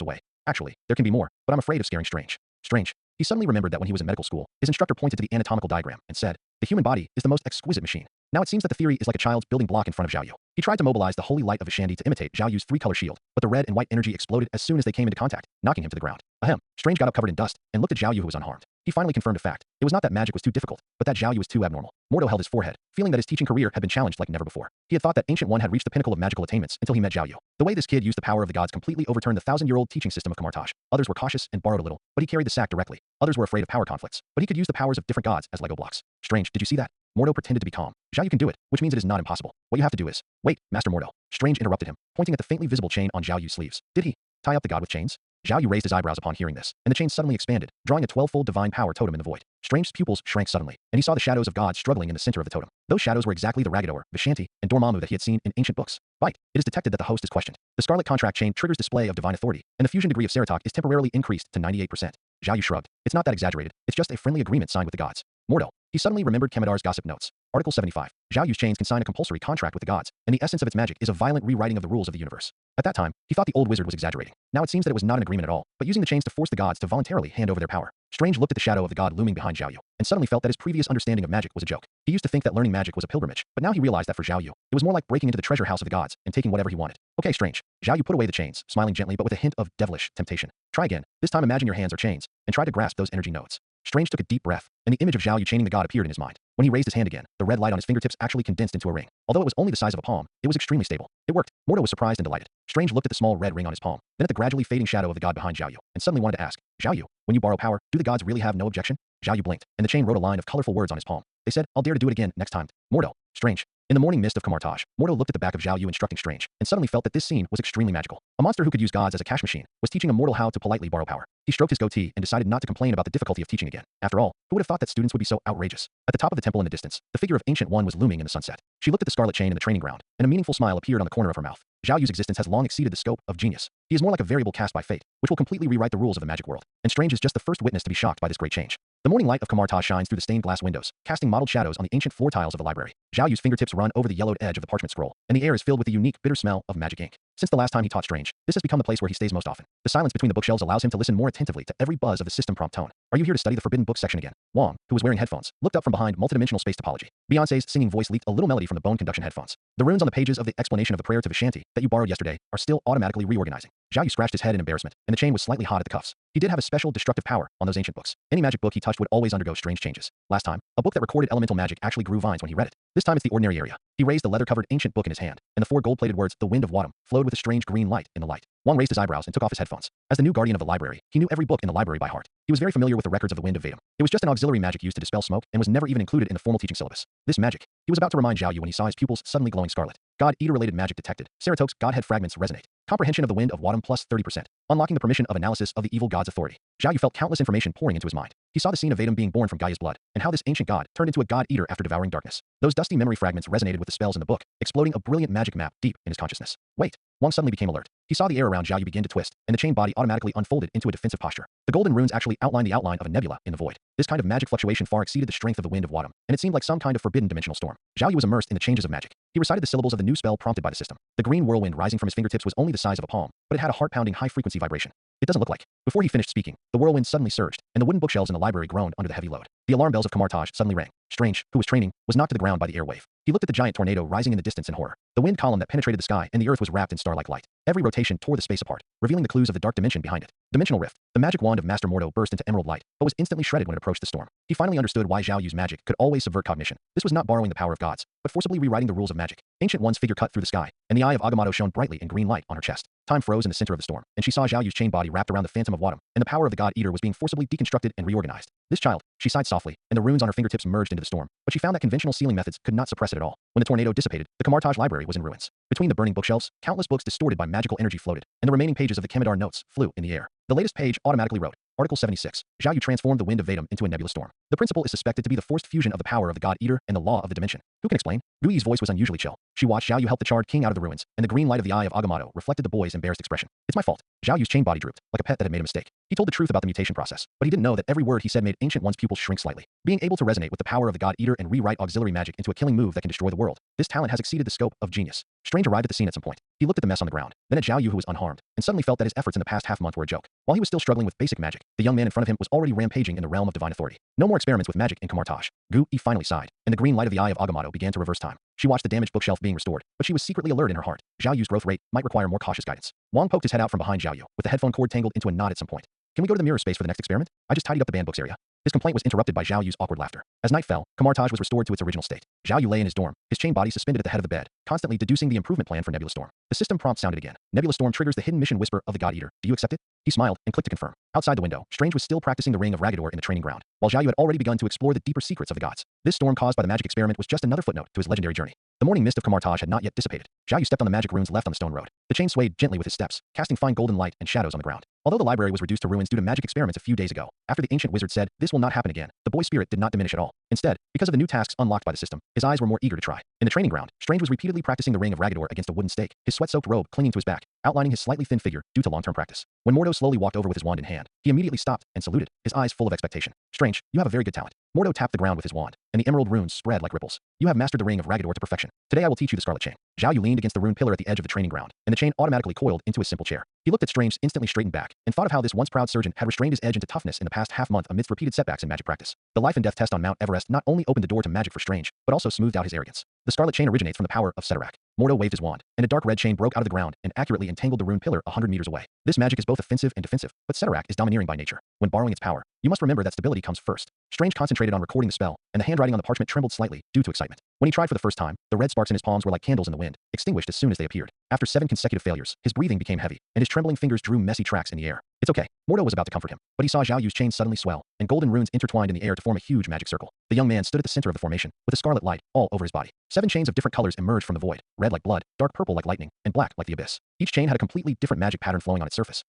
away. Actually, there can be more, but I'm afraid of scaring Strange. Strange. He suddenly remembered that when he was in medical school, his instructor pointed to the anatomical diagram and said, the human body is the most exquisite machine. Now it seems that the theory is like a child's building block in front of Zhao Yu. He tried to mobilize the holy light of Vishanti to imitate Zhao Yu's 3-color shield, but the red and white energy exploded as soon as they came into contact, knocking him to the ground. Ahem. Strange got up covered in dust, and looked at Zhao Yu who was unharmed. He finally confirmed a fact. It was not that magic was too difficult, but that Zhao Yu was too abnormal. Mordo held his forehead, feeling that his teaching career had been challenged like never before. He had thought that Ancient One had reached the pinnacle of magical attainments until he met Zhao Yu. The way this kid used the power of the gods completely overturned the 1,000-year-old teaching system of Kamartaj. Others were cautious and borrowed a little, but he carried the sack directly. Others were afraid of power conflicts, but he could use the powers of different gods as Lego blocks. Strange, did you see that? Mordo pretended to be calm. Zhao Yu can do it, which means it is not impossible. What you have to do is, wait, Master Mordo. Strange interrupted him, pointing at the faintly visible chain on Zhao Yu's sleeves. Did he tie up the god with chains? Zhao Yu raised his eyebrows upon hearing this, and the chain suddenly expanded, drawing a 12-fold divine power totem in the void. Strange's pupils shrank suddenly, and he saw the shadows of gods struggling in the center of the totem. Those shadows were exactly the Ragador, Vishanti, and Dormammu that he had seen in ancient books. Bite. It is detected that the host is questioned. The Scarlet Contract chain triggers display of divine authority, and the fusion degree of Ceratok is temporarily increased to 98%. Zhao Yu shrugged. It's not that exaggerated, it's just a friendly agreement signed with the gods. Mordo. He suddenly remembered Kamadar's gossip notes. Article 75. Zhao Yu's chains can sign a compulsory contract with the gods, and the essence of its magic is a violent rewriting of the rules of the universe. At that time, he thought the old wizard was exaggerating. Now it seems that it was not an agreement at all, but using the chains to force the gods to voluntarily hand over their power. Strange looked at the shadow of the god looming behind Zhao Yu, and suddenly felt that his previous understanding of magic was a joke. He used to think that learning magic was a pilgrimage, but now he realized that for Zhao Yu, it was more like breaking into the treasure house of the gods and taking whatever he wanted. Okay, Strange. Zhao Yu put away the chains, smiling gently but with a hint of devilish temptation. Try again. This time imagine your hands are chains, and try to grasp those energy nodes. Strange took a deep breath, and the image of Zhao Yu chaining the god appeared in his mind. When he raised his hand again, the red light on his fingertips actually condensed into a ring. Although it was only the size of a palm, it was extremely stable. It worked. Mordo was surprised and delighted. Strange looked at the small red ring on his palm, then at the gradually fading shadow of the god behind Zhao Yu, and suddenly wanted to ask, Zhao Yu, when you borrow power, do the gods really have no objection? Zhao Yu blinked, and the chain wrote a line of colorful words on his palm. They said, I'll dare to do it again next time. Mordo. Strange. In the morning mist of Kamartaj, Mordo looked at the back of Zhao Yu instructing Strange, and suddenly felt that this scene was extremely magical. A monster who could use gods as a cash machine was teaching a mortal how to politely borrow power. He stroked his goatee and decided not to complain about the difficulty of teaching again. After all, who would have thought that students would be so outrageous? At the top of the temple in the distance, the figure of Ancient One was looming in the sunset. She looked at the scarlet chain in the training ground, and a meaningful smile appeared on the corner of her mouth. Zhao Yu's existence has long exceeded the scope of genius. He is more like a variable cast by fate, which will completely rewrite the rules of the magic world. And Strange is just the first witness to be shocked by this great change. The morning light of Kamartaj shines through the stained glass windows, casting mottled shadows on the ancient floor tiles of the library. Zhao Yu's fingertips run over the yellowed edge of the parchment scroll, and the air is filled with the unique, bitter smell of magic ink. Since the last time he taught Strange, this has become the place where he stays most often. The silence between the bookshelves allows him to listen more attentively to every buzz of the system prompt tone. Are you here to study the forbidden book section again? Wong, who was wearing headphones, looked up from behind multidimensional space topology. Beyonce's singing voice leaked a little melody from the bone conduction headphones. The runes on the pages of the explanation of the prayer to Vishanti that you borrowed yesterday are still automatically reorganizing. Zhao Yu scratched his head in embarrassment, and the chain was slightly hot at the cuffs. He did have a special destructive power on those ancient books. Any magic book he touched would always undergo strange changes. Last time, a book that recorded elemental magic actually grew vines when he read it. This time it's the ordinary area. He raised the leather-covered ancient book in his hand, and the 4 gold-plated words, the wind of Wadham, flowed with a strange green light in the light. Wong raised his eyebrows and took off his headphones. As the new guardian of the library, he knew every book in the library by heart. He was very familiar with the records of the wind of Vadam. It was just an auxiliary magic used to dispel smoke and was never even included in the formal teaching syllabus. This magic, he was about to remind Zhao Yu when he saw his pupils suddenly glowing scarlet. God-eater-related magic detected. Ceratok's godhead fragments resonate. Comprehension of the wind of Wadham plus 30%. Unlocking the permission of analysis of the evil god's authority. Zhao Yu felt countless information pouring into his mind. He saw the scene of Vadam being born from Gaia's blood, and how this ancient god turned into a god-eater after devouring darkness. Those dusty memory fragments resonated with the spells in the book, exploding a brilliant magic map deep in his consciousness. Wait. Wong suddenly became alert. he saw the air around Zhao Yu begin to twist, and the chain body automatically unfolded into a defensive posture. The golden runes actually outlined the outline of a nebula in the void. This kind of magic fluctuation far exceeded the strength of the wind of Wadam, and it seemed like some kind of forbidden dimensional storm. Zhao Yu was immersed in the changes of magic. He recited the syllables of the new spell prompted by the system. The green whirlwind rising from his fingertips was only the size of a palm, but it had a heart-pounding high-frequency vibration. It doesn't look like. Before he finished speaking, the whirlwind suddenly surged, and the wooden bookshelves in the library groaned under the heavy load. The alarm bells of Kamartaj suddenly rang. Strange, who was training, was knocked to the ground by the air wave. He looked at the giant tornado rising in the distance in horror. The wind column that penetrated the sky and the earth was wrapped in star-like light. Every rotation tore the space apart, revealing the clues of the dark dimension behind it. Dimensional rift. The magic wand of Master Mordo burst into emerald light, but was instantly shredded when it approached the storm. He finally understood why Zhao Yu's magic could always subvert cognition. This was not borrowing the power of gods, but forcibly rewriting the rules of magic. Ancient One's figure cut through the sky, and the eye of Agamotto shone brightly in green light on her chest. Time froze in the center of the storm, and she saw Zhao Yu's chain body wrapped around the phantom of Wadam, and the power of the God Eater was being forcibly deconstructed and reorganized. This child, she sighed softly, and the runes on her fingertips merged into the storm, but she found that conventional sealing methods could not suppress it at all. When the tornado dissipated, the Kamartaj library was in ruins. Between the burning bookshelves, countless books distorted by magical energy floated, and the remaining pages of the Kemidar notes flew in the air. The latest page automatically wrote, Article 76. Zhao Yu transformed the wind of Vadam into a nebulous storm. The principle is suspected to be the forced fusion of the power of the God Eater and the law of the dimension. Who can explain? Gu Yi's voice was unusually chill. She watched Zhao Yu help the charred king out of the ruins, and the green light of the eye of Agamotto reflected the boy's embarrassed expression. It's my fault. Zhao Yu's chain body drooped, like a pet that had made a mistake. He told the truth about the mutation process, but he didn't know that every word he said made Ancient One's pupils shrink slightly. Being able to resonate with the power of the God Eater and rewrite auxiliary magic into a killing move that can destroy the world, this talent has exceeded the scope of genius. Strange arrived at the scene at some point. He looked at the mess on the ground, then at Zhao Yu who was unharmed, and suddenly felt that his efforts in the past half-month were a joke. While he was still struggling with basic magic, the young man in front of him was already rampaging in the realm of divine authority. No more experiments with magic in Kamartaj. Gu Yi finally sighed, and the green light of the eye of Agamotto began to reverse time. She watched the damaged bookshelf being restored, but she was secretly alert in her heart. Zhao Yu's growth rate might require more cautious guidance. Wang poked his head out from behind Zhao Yu, with the headphone cord tangled into a knot at some point. Can we go to the mirror space for the next experiment? I just tidied up the banned books area. His complaint was interrupted by Zhao Yu's awkward laughter. As night fell, Kamartaj was restored to its original state. Zhao Yu lay in his dorm, his chain body suspended at the head of the bed, constantly deducing the improvement plan for Nebula Storm. The system prompt sounded again. Nebula Storm triggers the hidden mission whisper of the God Eater. Do you accept it? He smiled and clicked to confirm. Outside the window, Strange was still practicing the ring of Ragador in the training ground, while Zhao Yu had already begun to explore the deeper secrets of the gods. This storm caused by the magic experiment was just another footnote to his legendary journey. The morning mist of Kamartaj had not yet dissipated. Zhao Yu stepped on the magic runes left on the stone road. The chain swayed gently with his steps, casting fine golden light and shadows on the ground. Although the library was reduced to ruins due to magic experiments a few days ago, after the ancient wizard said, this will not happen again, the boy's spirit did not diminish at all. Instead, because of the new tasks unlocked by the system, his eyes were more eager to try. In the training ground, Strange was repeatedly practicing the ring of Ragador against a wooden stake, his sweat-soaked robe clinging to his back, outlining his slightly thin figure due to long-term practice. When Mordo slowly walked over with his wand in hand, he immediately stopped and saluted, his eyes full of expectation. Strange, you have a very good talent. Mordo tapped the ground with his wand, and the emerald runes spread like ripples. You have mastered the ring of Ragador to perfection. Today I will teach you the Scarlet Chain. Zhao Yu leaned against the rune pillar at the edge of the training ground, and the chain automatically coiled into a simple chair. He looked at Strange, instantly straightened back, and thought of how this once proud surgeon had restrained his edge into toughness in the past half-month amidst repeated setbacks in magic practice. The life and death test on Mount Everest not only opened the door to magic for Strange, but also smoothed out his arrogance. The Scarlet Chain originates from the power of Setarak. Mordo waved his wand, and a dark red chain broke out of the ground and accurately entangled the rune pillar 100 meters away. This magic is both offensive and defensive, but Setarak is domineering by nature. When borrowing its power, you must remember that stability comes first. Strange concentrated on recording the spell, and the handwriting on the parchment trembled slightly due to excitement. When he tried for the first time, the red sparks in his palms were like candles in the wind, extinguished as soon as they appeared. After 7 consecutive failures, his breathing became heavy, and his trembling fingers drew messy tracks in the air. It's okay. Mordo was about to comfort him, but he saw Zhao Yu's chain suddenly swell, and golden runes intertwined in the air to form a huge magic circle. The young man stood at the center of the formation, with a scarlet light all over his body. 7 chains of different colors emerged from the void, red like blood, dark purple like lightning, and black like the abyss. Each chain had a completely different magic pattern flowing on its surface.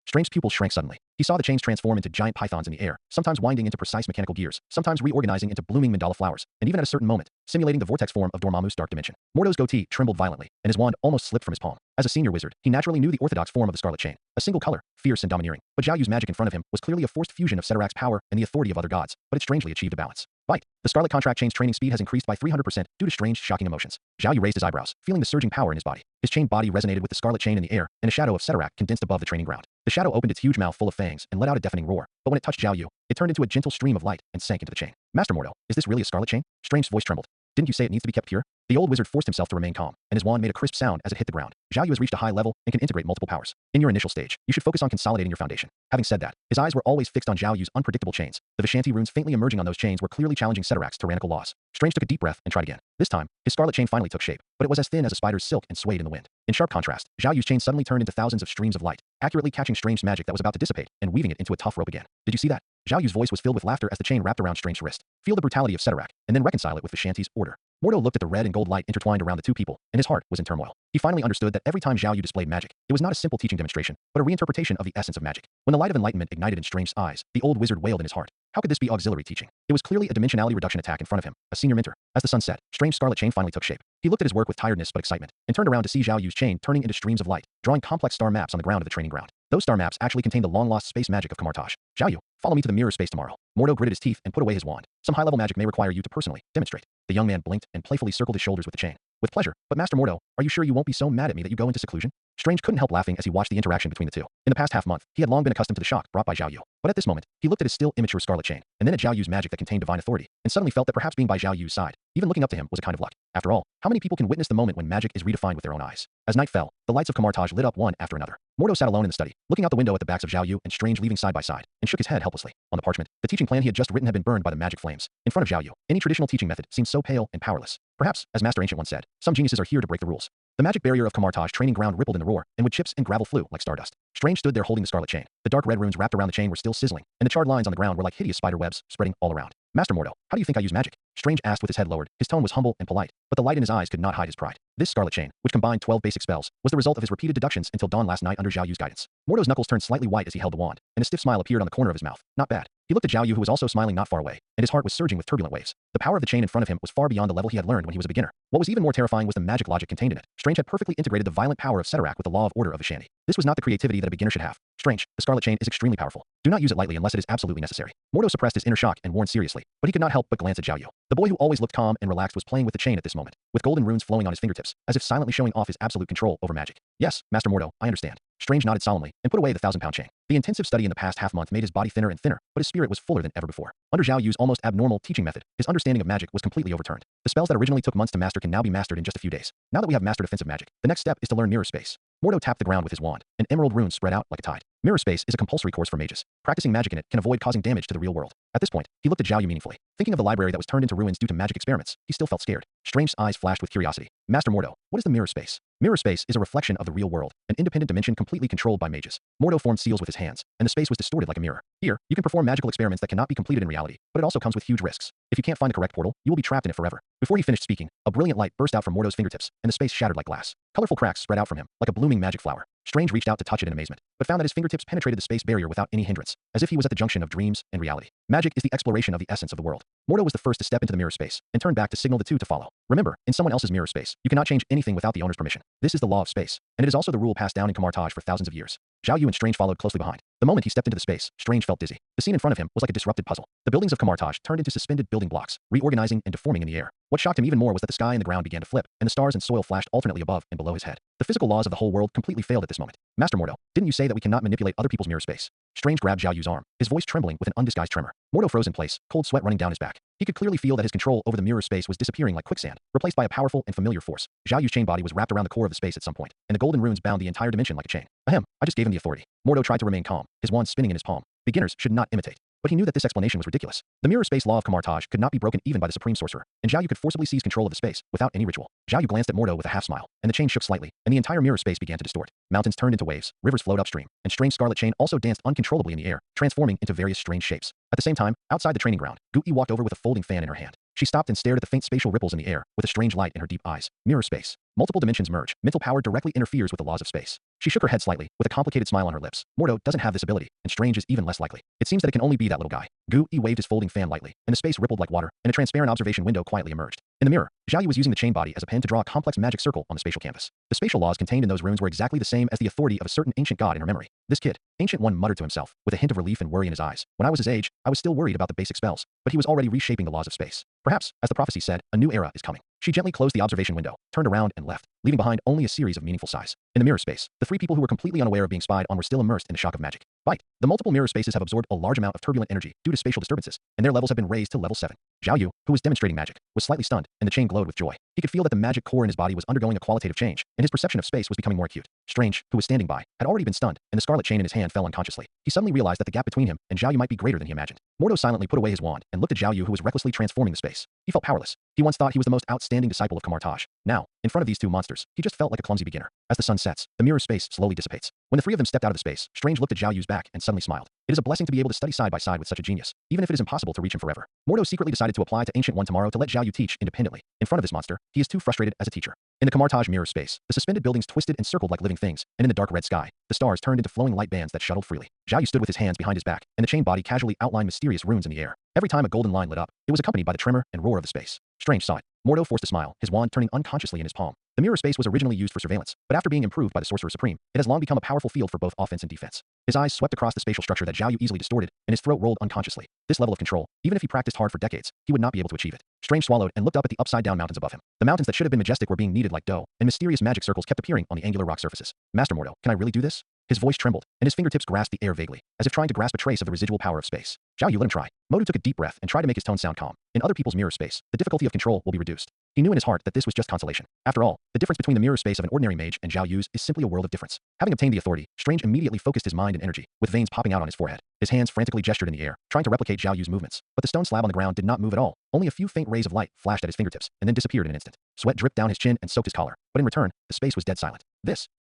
Strange's pupils shrank suddenly. He saw the chains transform into giant pythons in the air, sometimes winding into precise mechanical gears, sometimes reorganizing into blooming mandala flowers, and even at a certain moment, simulating the vortex form of Dormammu's dark dimension. Mordo's goatee trembled violently, and his wand almost slipped from his palm. As a senior wizard, he naturally knew the orthodox form of the Scarlet Chain, a single color, fierce and domineering. But Zhao Yu's magic in front of him was clearly a forced fusion of Setarak's power and the authority of other gods, but it strangely achieved a balance. Bite. The Scarlet Contract Chain's training speed has increased by 300% due to Strange, shocking emotions. Zhao Yu raised his eyebrows, feeling the surging power in his body. His chain body resonated with the Scarlet Chain in the air, and a shadow of Setarak condensed above the training ground. The shadow opened its huge mouth full of fangs and let out a deafening roar, but when it touched Zhao Yu, it turned into a gentle stream of light and sank into the chain. Master Mordo, is this really a Scarlet Chain? Strange's voice trembled. Didn't you say it needs to be kept pure? The old wizard forced himself to remain calm, and his wand made a crisp sound as it hit the ground. Zhao Yu has reached a high level and can integrate multiple powers. In your initial stage, you should focus on consolidating your foundation. Having said that, his eyes were always fixed on Zhao Yu's unpredictable chains. The Vishanti runes faintly emerging on those chains were clearly challenging Setarak's tyrannical laws. Strange took a deep breath and tried again. This time, his Scarlet Chain finally took shape, but it was as thin as a spider's silk and swayed in the wind. In sharp contrast, Zhao Yu's chain suddenly turned into thousands of streams of light, accurately catching Strange's magic that was about to dissipate and weaving it into a tough rope again. Did you see that? Zhao Yu's voice was filled with laughter as the chain wrapped around Strange's wrist. Feel the brutality of Setarak, and then reconcile it with Vishanti's order. Mordo looked at the red and gold light intertwined around the two people, and his heart was in turmoil. He finally understood that every time Zhao Yu displayed magic, it was not a simple teaching demonstration, but a reinterpretation of the essence of magic. When the light of enlightenment ignited in Strange's eyes, the old wizard wailed in his heart. How could this be auxiliary teaching? It was clearly a dimensionality reduction attack in front of him, a senior mentor. As the sun set, strange scarlet chain finally took shape. He looked at his work with tiredness but excitement, and turned around to see Zhao Yu's chain turning into streams of light, drawing complex star maps on the ground of the training ground. Those star maps actually contained the long-lost space magic of Kamartaj. Zhao Yu, follow me to the mirror space tomorrow. Mordo gritted his teeth and put away his wand. Some high-level magic may require you to personally demonstrate. The young man blinked and playfully circled his shoulders with the chain. With pleasure, but Master Mordo, are you sure you won't be so mad at me that you go into seclusion? Strange couldn't help laughing as he watched the interaction between the two. In the past half-month, he had long been accustomed to the shock brought by Zhao Yu. But at this moment, he looked at his still immature scarlet chain, and then at Zhao Yu's magic that contained divine authority, and suddenly felt that perhaps being by Zhao Yu's side, even looking up to him, was a kind of luck. After all, how many people can witness the moment when magic is redefined with their own eyes? As night fell, the lights of Kamartaj lit up one after another. Mordo sat alone in the study, looking out the window at the backs of Zhao Yu and Strange leaving side by side, and shook his head helplessly. On the parchment, the teaching plan he had just written had been burned by the magic flames. In front of Zhao Yu, any traditional teaching method seemed so pale and powerless. Perhaps, as Master Ancient once said, some geniuses are here to break the rules. The magic barrier of Kamartaj training ground rippled in the roar, and wood chips and gravel flew like stardust. Strange stood there holding the scarlet chain. The dark red runes wrapped around the chain were still sizzling, and the charred lines on the ground were like hideous spider webs spreading all around. Master Mordo, how do you think I use magic? Strange asked with his head lowered. His tone was humble and polite, but the light in his eyes could not hide his pride. This scarlet chain, which combined 12 basic spells, was the result of his repeated deductions until dawn last night under Zhao Yu's guidance. Mordo's knuckles turned slightly white as he held the wand, and a stiff smile appeared on the corner of his mouth. Not bad. He looked at Zhao Yu, who was also smiling not far away, and his heart was surging with turbulent waves. The power of the chain in front of him was far beyond the level he had learned when he was a beginner. What was even more terrifying was the magic logic contained in it. Strange had perfectly integrated the violent power of Setarak with the law of order of Vishani. This was not the creativity that a beginner should have. Strange, the scarlet chain is extremely powerful. Do not use it lightly unless it is absolutely necessary. Mordo suppressed his inner shock and warned seriously, but he could not help but glance at Zhao Yu. The boy who always looked calm and relaxed was playing with the chain at this moment, with golden runes flowing on his fingertips, as if silently showing off his absolute control over magic. Yes, Master Mordo, I understand. Strange nodded solemnly and put away the 1,000-pound chain. The intensive study in the past half-month made his body thinner and thinner, but his spirit was fuller than ever before. Under Zhao Yu's almost abnormal teaching method, his understanding of magic was completely overturned. The spells that originally took months to master can now be mastered in just a few days. Now that we have mastered offensive magic, the next step is to learn mirror space. Mordo tapped the ground with his wand, and emerald runes spread out like a tide. Mirror space is a compulsory course for mages. Practicing magic in it can avoid causing damage to the real world. At this point, he looked at Zhao Yu meaningfully. Thinking of the library that was turned into ruins due to magic experiments, he still felt scared. Strange's eyes flashed with curiosity. Master Mordo, what is the mirror space? Mirror space is a reflection of the real world, an independent dimension completely controlled by mages. Mordo formed seals with his hands, and the space was distorted like a mirror. Here, you can perform magical experiments that cannot be completed in reality, but it also comes with huge risks. If you can't find the correct portal, you will be trapped in it forever. Before he finished speaking, a brilliant light burst out from Mordo's fingertips, and the space shattered like glass. Colorful cracks spread out from him, like a blooming magic flower. Strange reached out to touch it in amazement, but found that his fingertips penetrated the space barrier without any hindrance, as if he was at the junction of dreams and reality. Magic is the exploration of the essence of the world. Mordo was the first to step into the mirror space, and turned back to signal the two to follow. Remember, in someone else's mirror space, you cannot change anything without the owner's permission. This is the law of space, and it is also the rule passed down in Kamartaj for thousands of years. Zhao Yu and Strange followed closely behind. The moment he stepped into the space, Strange felt dizzy. The scene in front of him was like a disrupted puzzle. The buildings of Kamartaj turned into suspended building blocks, reorganizing and deforming in the air. What shocked him even more was that the sky and the ground began to flip, and the stars and soil flashed alternately above and below his head. The physical laws of the whole world completely failed at this moment. Master Mordo, didn't you say that we cannot manipulate other people's mirror space? Strange grabbed Zhao Yu's arm, his voice trembling with an undisguised tremor. Mordo froze in place, cold sweat running down his back. He could clearly feel that his control over the mirror space was disappearing like quicksand, replaced by a powerful and familiar force. Zhao Yu's chain body was wrapped around the core of the space at some point, and the golden runes bound the entire dimension like a chain. Ahem, I just gave him the authority. Mordo tried to remain calm, his wand spinning in his palm. Beginners should not imitate. But he knew that this explanation was ridiculous. The mirror space law of Kamartaj could not be broken even by the supreme sorcerer, and Zhao Yu could forcibly seize control of the space without any ritual. Zhao Yu glanced at Mordo with a half smile, and the chain shook slightly, and the entire mirror space began to distort. Mountains turned into waves, rivers flowed upstream, and strange scarlet chain also danced uncontrollably in the air, transforming into various strange shapes. At the same time, outside the training ground, Gu-Yi walked over with a folding fan in her hand. She stopped and stared at the faint spatial ripples in the air, with a strange light in her deep eyes. Mirror space. Multiple dimensions merge. Mental power directly interferes with the laws of space. She shook her head slightly, with a complicated smile on her lips. Mordo doesn't have this ability, and Strange is even less likely. It seems that it can only be that little guy. Gu-Yi waved his folding fan lightly, and the space rippled like water, and a transparent observation window quietly emerged. In the mirror, Zhao Yu was using the chain body as a pen to draw a complex magic circle on the spatial canvas. The spatial laws contained in those runes were exactly the same as the authority of a certain ancient god in her memory. This kid, Ancient One, muttered to himself, with a hint of relief and worry in his eyes. When I was his age, I was still worried about the basic spells, but he was already reshaping the laws of space. Perhaps, as the prophecy said, a new era is coming. She gently closed the observation window, turned around and left, leaving behind only a series of meaningful sighs. In the mirror space, the three people who were completely unaware of being spied on were still immersed in the shock of magic. Bite. The multiple mirror spaces have absorbed a large amount of turbulent energy due to spatial disturbances, and their levels have been raised to level 7. Zhao Yu, who was demonstrating magic, was slightly stunned, and the chain glowed with joy. He could feel that the magic core in his body was undergoing a qualitative change, and his perception of space was becoming more acute. Strange, who was standing by, had already been stunned, and the scarlet chain in his hand fell unconsciously. He suddenly realized that the gap between him and Zhao Yu might be greater than he imagined. Mordo silently put away his wand and looked at Zhao Yu, who was recklessly transforming the space. He felt powerless. He once thought he was the most outstanding disciple of Kamartaj. Now, in front of these two monsters, he just felt like a clumsy beginner. As the sun sets, the mirror space slowly dissipates. When the three of them stepped out of the space, Strange looked at Zhao Yu's back and suddenly smiled. It is a blessing to be able to study side by side with such a genius, even if it is impossible to reach him forever. Mordo secretly decided to apply to Ancient One tomorrow to let Zhao Yu teach independently. In front of this monster, he is too frustrated as a teacher. In the Kamartaj mirror space, the suspended buildings twisted and circled like living living things, and in the dark red sky, the stars turned into flowing light bands that shuttled freely. Zhao Yu stood with his hands behind his back, and the chain body casually outlined mysterious runes in the air. Every time a golden line lit up, it was accompanied by the tremor and roar of the space. Strange saw it. Mordo forced a smile, his wand turning unconsciously in his palm. The mirror space was originally used for surveillance, but after being improved by the Sorcerer Supreme, it has long become a powerful field for both offense and defense. His eyes swept across the spatial structure that Zhao Yu easily distorted, and his throat rolled unconsciously. This level of control, even if he practiced hard for decades, he would not be able to achieve it. Strange swallowed and looked up at the upside-down mountains above him. The mountains that should have been majestic were being kneaded like dough, and mysterious magic circles kept appearing on the angular rock surfaces. Master Mordo, can I really do this? His voice trembled, and his fingertips grasped the air vaguely, as if trying to grasp a trace of the residual power of space. Zhao Yu let him try. Modu took a deep breath and tried to make his tone sound calm. In other people's mirror space, the difficulty of control will be reduced. He knew in his heart that this was just consolation. After all, the difference between the mirror space of an ordinary mage and Zhao Yu's is simply a world of difference. Having obtained the authority, Strange immediately focused his mind and energy, with veins popping out on his forehead. His hands frantically gestured in the air, trying to replicate Zhao Yu's movements. But the stone slab on the ground did not move at all. Only a few faint rays of light flashed at his fingertips, and then disappeared in an instant. Sweat dripped down his chin and soaked his collar, but in return, the space was dead silent.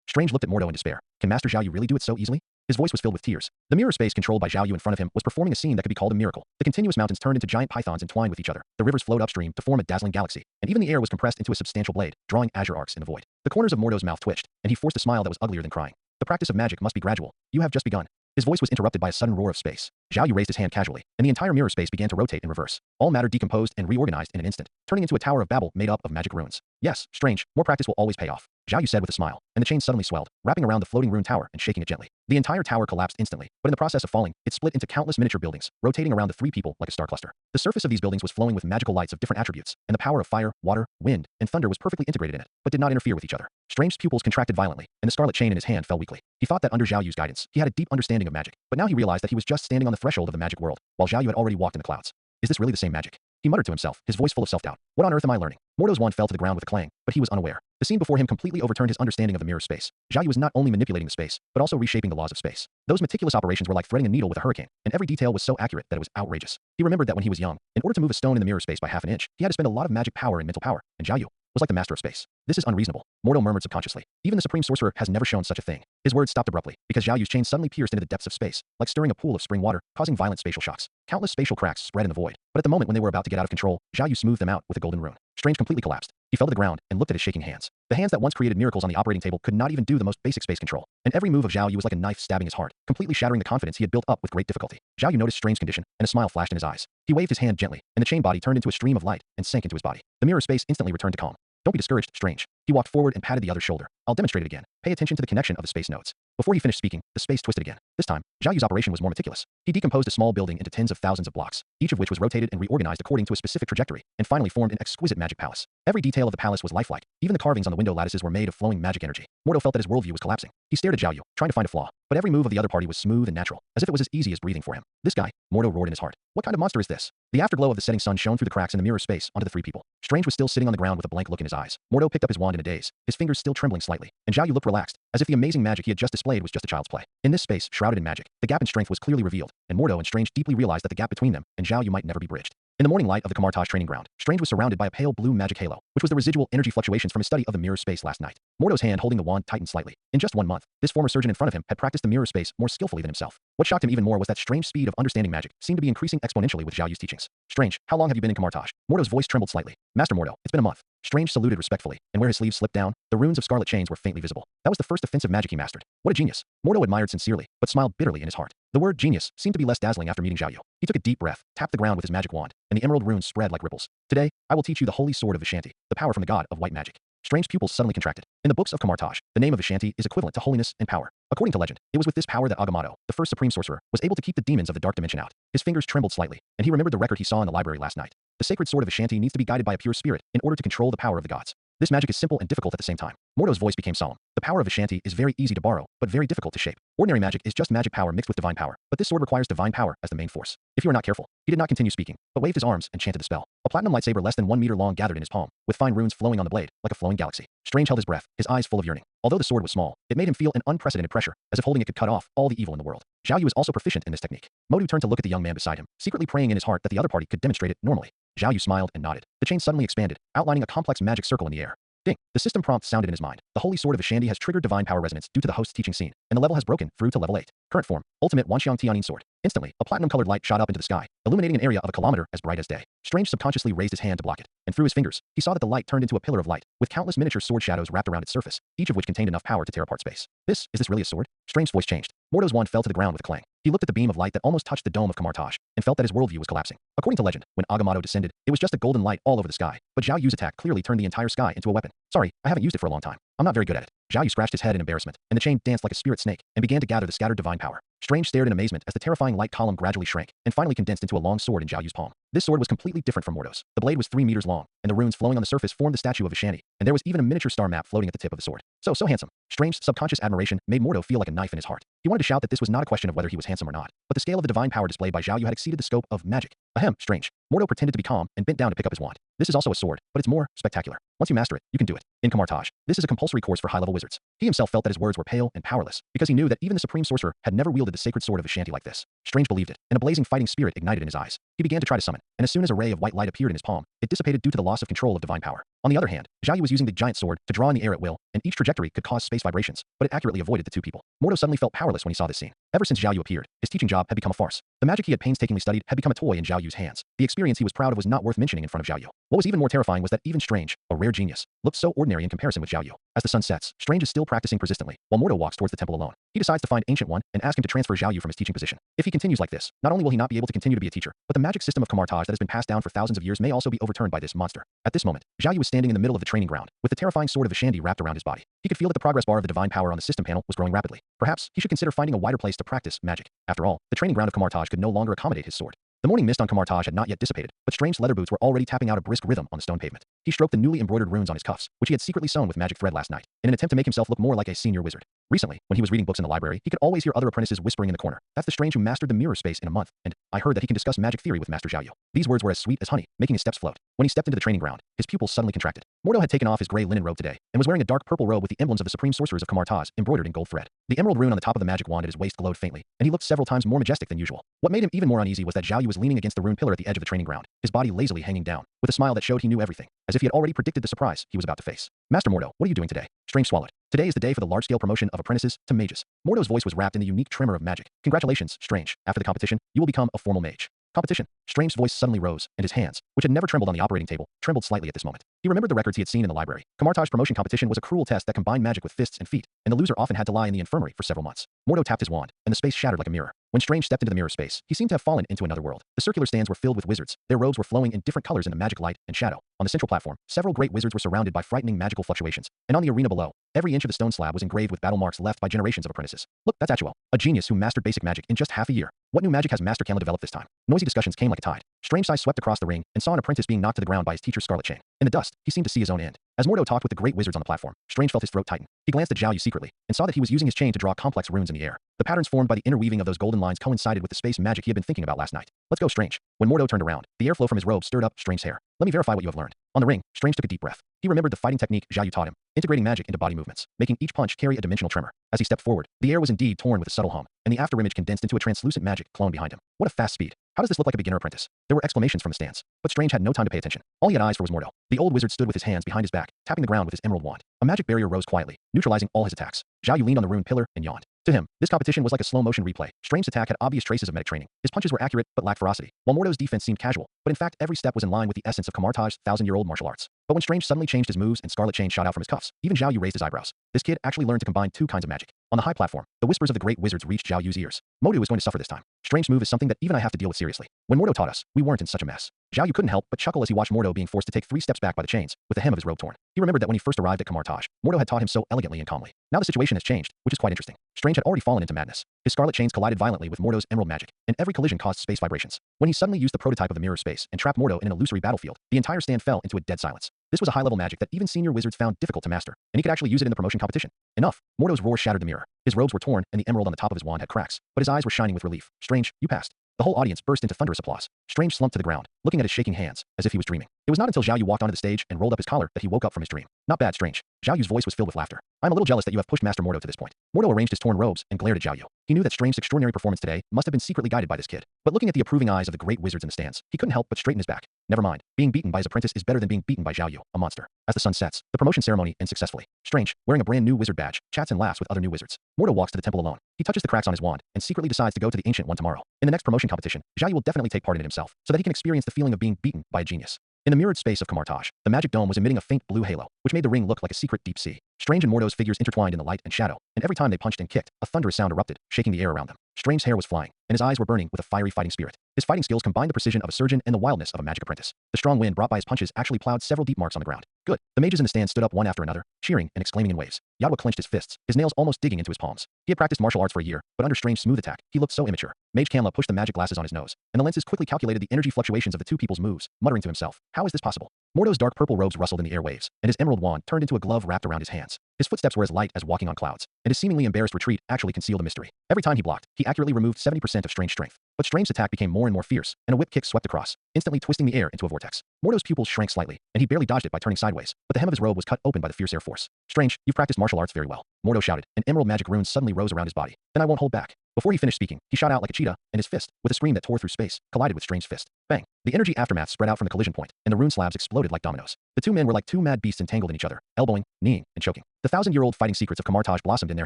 Strange looked at Mordo in despair. Can Master Zhao Yu really do it so easily? His voice was filled with tears. The mirror space controlled by Zhao Yu in front of him was performing a scene that could be called a miracle. The continuous mountains turned into giant pythons entwined with each other. The rivers flowed upstream to form a dazzling galaxy, and even the air was compressed into a substantial blade, drawing azure arcs in the void. The corners of Mordo's mouth twitched, and he forced a smile that was uglier than crying. The practice of magic must be gradual. You have just begun. His voice was interrupted by a sudden roar of space. Zhao Yu raised his hand casually, and the entire mirror space began to rotate in reverse. All matter decomposed and reorganized in an instant, turning into a tower of Babel made up of magic runes. Yes, Strange, more practice will always pay off, Zhao Yu said with a smile, and the chain suddenly swelled, wrapping around the floating rune tower and shaking it gently. The entire tower collapsed instantly, but in the process of falling, it split into countless miniature buildings, rotating around the three people like a star cluster. The surface of these buildings was flowing with magical lights of different attributes, and the power of fire, water, wind, and thunder was perfectly integrated in it, but did not interfere with each other. Strange's pupils contracted violently, and the scarlet chain in his hand fell weakly. He thought that under Zhao Yu's guidance, he had a deep understanding of magic, but now he realized that he was just standing on the threshold of the magic world, while Zhao Yu had already walked in the clouds. Is this really the same magic? He muttered to himself, his voice full of self-doubt. What on earth am I learning? Mordo's wand fell to the ground with a clang, but he was unaware. The scene before him completely overturned his understanding of the mirror space. Zhao Yu was not only manipulating the space, but also reshaping the laws of space. Those meticulous operations were like threading a needle with a hurricane, and every detail was so accurate that it was outrageous. He remembered that when he was young, in order to move a stone in the mirror space by half an inch, he had to spend a lot of magic power and mental power, and Zhao Yu was like the master of space. This is unreasonable, Mordo murmured subconsciously. Even the supreme sorcerer has never shown such a thing. His words stopped abruptly, because Zhao Yu's chain suddenly pierced into the depths of space, like stirring a pool of spring water, causing violent spatial shocks. Countless spatial cracks spread in the void, but at the moment when they were about to get out of control, Zhao Yu smoothed them out with a golden rune. Strange completely collapsed. He fell to the ground and looked at his shaking hands. The hands that once created miracles on the operating table could not even do the most basic space control, and every move of Zhao Yu was like a knife stabbing his heart, completely shattering the confidence he had built up with great difficulty. Zhao Yu noticed Strange's condition, and a smile flashed in his eyes. He waved his hand gently, and the chain body turned into a stream of light and sank into his body. The mirror space instantly returned to calm. Don't be discouraged, Strange. He walked forward and patted the other's shoulder. I'll demonstrate it again. Pay attention to the connection of the space nodes. Before he finished speaking, the space twisted again. This time, Zhao Yu's operation was more meticulous. He decomposed a small building into tens of thousands of blocks, each of which was rotated and reorganized according to a specific trajectory, and finally formed an exquisite magic palace. Every detail of the palace was lifelike. Even the carvings on the window lattices were made of flowing magic energy. Mordo felt that his worldview was collapsing. He stared at Zhao Yu, trying to find a flaw, but every move of the other party was smooth and natural, as if it was as easy as breathing for him. This guy, Mordo roared in his heart. What kind of monster is this? The afterglow of the setting sun shone through the cracks in the mirror space onto the three people. Strange was still sitting on the ground with a blank look in his eyes. Mordo picked up his wand in a daze, his fingers still trembling slightly, and Zhao Yu looked relaxed, as if the amazing magic he had just displayed was just a child's play. In this space, shrouded in magic, the gap in strength was clearly revealed, and Mordo and Strange deeply realized that the gap between them and Zhao Yu might never be bridged. In the morning light of the Kamartaj training ground, Strange was surrounded by a pale blue magic halo, which was the residual energy fluctuations from his study of the mirror space last night. Mordo's hand holding the wand tightened slightly. In just 1 month, this former surgeon in front of him had practiced the mirror space more skillfully than himself. What shocked him even more was that Strange's speed of understanding magic seemed to be increasing exponentially with Zhao Yu's teachings. Strange, how long have you been in Kamartaj? Mordo's voice trembled slightly. Master Mordo, it's been a month. Strange saluted respectfully, and where his sleeves slipped down, the runes of scarlet chains were faintly visible. That was the first offensive magic he mastered. What a genius. Mordo admired sincerely, but smiled bitterly in his heart. The word genius seemed to be less dazzling after meeting Zhao Yu. He took a deep breath, tapped the ground with his magic wand, and the emerald runes spread like ripples. Today, I will teach you the holy sword of Vishanti, the power from the god of white magic. Strange's pupils suddenly contracted. In the books of Kamartaj, the name of Vishanti is equivalent to holiness and power. According to legend, it was with this power that Agamotto, the first supreme sorcerer, was able to keep the demons of the dark dimension out. His fingers trembled slightly, and he remembered the record he saw in the library last night. The sacred sword of Vishanti needs to be guided by a pure spirit in order to control the power of the gods. This magic is simple and difficult at the same time. Mordo's voice became solemn. The power of Vishanti is very easy to borrow, but very difficult to shape. Ordinary magic is just magic power mixed with divine power, but this sword requires divine power as the main force. If you are not careful, he did not continue speaking, but waved his arms and chanted the spell. A platinum lightsaber less than 1 meter long gathered in his palm, with fine runes flowing on the blade, like a flowing galaxy. Strange held his breath, his eyes full of yearning. Although the sword was small, it made him feel an unprecedented pressure, as if holding it could cut off all the evil in the world. Zhao Yu was also proficient in this technique. Modu turned to look at the young man beside him, secretly praying in his heart that the other party could demonstrate it normally. Zhao Yu smiled and nodded. The chain suddenly expanded, outlining a complex magic circle in the air. Ding! The system prompt sounded in his mind. The holy sword of Vishanti has triggered divine power resonance due to the host's teaching scene, and the level has broken through to level 8. Current form, Ultimate Wanxiang Tianin Sword. Instantly, a platinum-colored light shot up into the sky, illuminating an area of a kilometer as bright as day. Strange subconsciously raised his hand to block it, and through his fingers, he saw that the light turned into a pillar of light, with countless miniature sword shadows wrapped around its surface, each of which contained enough power to tear apart space. Is this really a sword? Strange's voice changed. Mordo's wand fell to the ground with a clang. He looked at the beam of light that almost touched the dome of Kamartaj, and felt that his worldview was collapsing. According to legend, when Agamotto descended, it was just a golden light all over the sky, but Zhao Yu's attack clearly turned the entire sky into a weapon. Sorry, I haven't used it for a long time. I'm not very good at it. Zhao Yu scratched his head in embarrassment, and the chain danced like a spirit snake, and began to gather the scattered divine power. Strange stared in amazement as the terrifying light column gradually shrank, and finally condensed into a long sword in Zhao Yu's palm. This sword was completely different from Mordo's. The blade was 3 meters long, and the runes flowing on the surface formed the statue of Vishani, and there was even a miniature star map floating at the tip of the sword. So handsome. Strange's subconscious admiration made Mordo feel like a knife in his heart. He wanted to shout that this was not a question of whether he was handsome or not, but the scale of the divine power displayed by Zhao Yu had exceeded the scope of magic. Ahem, strange. Mordo pretended to be calm and bent down to pick up his wand. This is also a sword, but it's more spectacular. Once you master it, you can do it. In Kamartaj, this is a compulsory course for high-level wizards. He himself felt that his words were pale and powerless, because he knew that even the supreme sorcerer had never wielded the sacred sword of Vishanti like this. Strange believed it, and a blazing fighting spirit ignited in his eyes. He began to try to summon, and as soon as a ray of white light appeared in his palm, it dissipated due to the loss of control of divine power. On the other hand, Zhao Yu was using the giant sword to draw in the air at will, and each trajectory could cause space vibrations, but it accurately avoided the two people. Mordo suddenly felt powerless when he saw this scene. Ever since Zhao Yu appeared, his teaching job had become a farce. The magic he had painstakingly studied had become a toy in Zhao Yu's hands. The experience he was proud of was not worth mentioning in front of Zhao Yu. What was even more terrifying was that even Strange, a rare genius, looked so ordinary in comparison with Zhao Yu. As the sun sets, Strange is still practicing persistently, while Mordo walks towards the temple alone. He decides to find Ancient One and ask him to transfer Zhao Yu from his teaching position. If he continues like this, not only will he not be able to continue to be a teacher, but the magic system of Kamartaj that has been passed down for thousands of years may also be overturned by this monster. At this moment, Zhao Yu was standing in the middle of the training ground, with the terrifying sword of Vishandi wrapped around his body. He could feel that the progress bar of the divine power on the system panel was growing rapidly. Perhaps he should consider finding a wider place to practice magic. After all, the training ground of Kamartaj could no longer accommodate his sword. The morning mist on Kamartaj had not yet dissipated, but Strange's leather boots were already tapping out a brisk rhythm on the stone pavement. He stroked the newly embroidered runes on his cuffs, which he had secretly sewn with magic thread last night, in an attempt to make himself look more like a senior wizard. Recently, when he was reading books in the library, he could always hear other apprentices whispering in the corner. That's the Strange who mastered the mirror space in a month, and I heard that he can discuss magic theory with Master Zhao Yu. These words were as sweet as honey, making his steps float. When he stepped into the training ground, his pupils suddenly contracted. Mordo had taken off his gray linen robe today, and was wearing a dark purple robe with the emblems of the supreme sorcerers of Kamartaj embroidered in gold thread. The emerald rune on the top of the magic wand at his waist glowed faintly, and he looked several times more majestic than usual. What made him even more uneasy was that Zhao Yu was leaning against the rune pillar at the edge of the training ground, his body lazily hanging down, with a smile that showed he knew everything, as if he had already predicted the surprise he was about to face. Master Mordo, what are you doing today? Strange swallowed. Today is the day for the large-scale promotion of apprentices to mages. Mordo's voice was wrapped in the unique tremor of magic. Congratulations, Strange. After the competition, you will become a formal mage. Competition. Strange's voice suddenly rose, and his hands, which had never trembled on the operating table, trembled slightly at this moment. He remembered the records he had seen in the library. Kamartaj's promotion competition was a cruel test that combined magic with fists and feet, and the loser often had to lie in the infirmary for several months. Mordo tapped his wand, and the space shattered like a mirror. When Strange stepped into the mirror space, he seemed to have fallen into another world. The circular stands were filled with wizards. Their robes were flowing in different colors in the magic light and shadow. On the central platform, several great wizards were surrounded by frightening magical fluctuations, and on the arena below, every inch of the stone slab was engraved with battle marks left by generations of apprentices. Look, that's Atuo, a genius who mastered basic magic in just half a year. What new magic has Master Kama developed this time? Noisy discussions came like a tide. Strange sighs swept across the ring and saw an apprentice being knocked to the ground by his teacher Scarlet Chain. In the dust, he seemed to see his own end. As Mordo talked with the great wizards on the platform, Strange felt his throat tighten. He glanced at Zhao Yu secretly, and saw that he was using his chain to draw complex runes in the air. The patterns formed by the interweaving of those golden lines coincided with the space magic he had been thinking about last night. Let's go, Strange. When Mordo turned around, the airflow from his robe stirred up Strange's hair. Let me verify what you have learned. On the ring, Strange took a deep breath. He remembered the fighting technique Zhao Yu taught him, integrating magic into body movements, making each punch carry a dimensional tremor. As he stepped forward, the air was indeed torn with a subtle hum, and the afterimage condensed into a translucent magic clone behind him. What a fast speed. How does this look like a beginner apprentice? There were exclamations from the stands, but Strange had no time to pay attention. All he had eyes for was Mordo. The old wizard stood with his hands behind his back, tapping the ground with his emerald wand. A magic barrier rose quietly, neutralizing all his attacks. Zhao Yu leaned on the rune pillar and yawned. To him, this competition was like a slow-motion replay. Strange's attack had obvious traces of medic training. His punches were accurate but lacked ferocity, while Mordo's defense seemed casual, but in fact every step was in line with the essence of Kamartaj's thousand-year-old martial arts. But when Strange suddenly changed his moves and Scarlet Chain shot out from his cuffs, even Zhao Yu raised his eyebrows. This kid actually learned to combine two kinds of magic. On the high platform, the whispers of the great wizards reached Zhao Yu's ears. Mordo is going to suffer this time. Strange's move is something that even I have to deal with seriously. When Mordo taught us, we weren't in such a mess. Zhao Yu couldn't help but chuckle as he watched Mordo being forced to take 3 steps back by the chains, with the hem of his robe torn. He remembered that when he first arrived at Kamartaj, Mordo had taught him so elegantly and calmly. Now the situation has changed, which is quite interesting. Strange had already fallen into madness. His scarlet chains collided violently with Mordo's emerald magic, and every collision caused space vibrations. When he suddenly used the prototype of the mirror space and trapped Mordo in an illusory battlefield, the entire stand fell into a dead silence. This was a high-level magic that even senior wizards found difficult to master, and he could actually use it in the promotion competition. Enough. Mordo's roar shattered the mirror. His robes were torn, and the emerald on the top of his wand had cracks, but his eyes were shining with relief. Strange, you passed. The whole audience burst into thunderous applause. Strange slumped to the ground, looking at his shaking hands, as if he was dreaming. It was not until Zhao Yu walked onto the stage and rolled up his collar that he woke up from his dream. Not bad, strange. Zhao Yu's voice was filled with laughter. I'm a little jealous that you have pushed Master Mordo to this point. Mordo arranged his torn robes and glared at Zhao Yu. He knew that Strange's extraordinary performance today must have been secretly guided by this kid. But looking at the approving eyes of the great wizards in the stands, he couldn't help but straighten his back. Never mind. Being beaten by his apprentice is better than being beaten by Zhao Yu, a monster. As the sun sets, the promotion ceremony ends successfully. Strange, wearing a brand new wizard badge, chats and laughs with other new wizards. Mordo walks to the temple alone. He touches the cracks on his wand and secretly decides to go to the ancient one tomorrow. In the next promotion competition, Zhao Yu will definitely take part in it himself, so that he can experience the feeling of being beaten by a genius. In the mirrored space of Kamartaj, the magic dome was emitting a faint blue halo, which made the ring look like a secret deep sea. Strange and Mordo's figures intertwined in the light and shadow, and every time they punched and kicked, a thunderous sound erupted, shaking the air around them. Strange's hair was flying, and his eyes were burning with a fiery fighting spirit. His fighting skills combined the precision of a surgeon and the wildness of a magic apprentice. The strong wind brought by his punches actually plowed several deep marks on the ground. Good. The mages in the stand stood up one after another, cheering and exclaiming in waves. Yadwa clenched his fists, his nails almost digging into his palms. He had practiced martial arts for a year, but under Strange's smooth attack, he looked so immature. Mage Kamla pushed the magic glasses on his nose, and the lenses quickly calculated the energy fluctuations of the two people's moves, muttering to himself, how is this possible? Mordo's dark purple robes rustled in the airwaves, and his emerald wand turned into a glove wrapped around his hands. His footsteps were as light as walking on clouds, and his seemingly embarrassed retreat actually concealed a mystery. Every time he blocked, he accurately removed 70% of Strange's strength. But Strange's attack became more and more fierce, and a whip kick swept across, instantly twisting the air into a vortex. Mordo's pupils shrank slightly, and he barely dodged it by turning sideways, but the hem of his robe was cut open by the fierce air force. Strange, you've practiced martial arts very well. Mordo shouted, and emerald magic runes suddenly rose around his body. Then I won't hold back. Before he finished speaking, he shot out like a cheetah, and his fist, with a scream that tore through space, collided with Strange's fist. Bang! The energy aftermath spread out from the collision point, and the rune slabs exploded like dominoes. The two men were like two mad beasts entangled in each other, elbowing, kneeing, and choking. The thousand-year-old fighting secrets of Kamartaj blossomed in their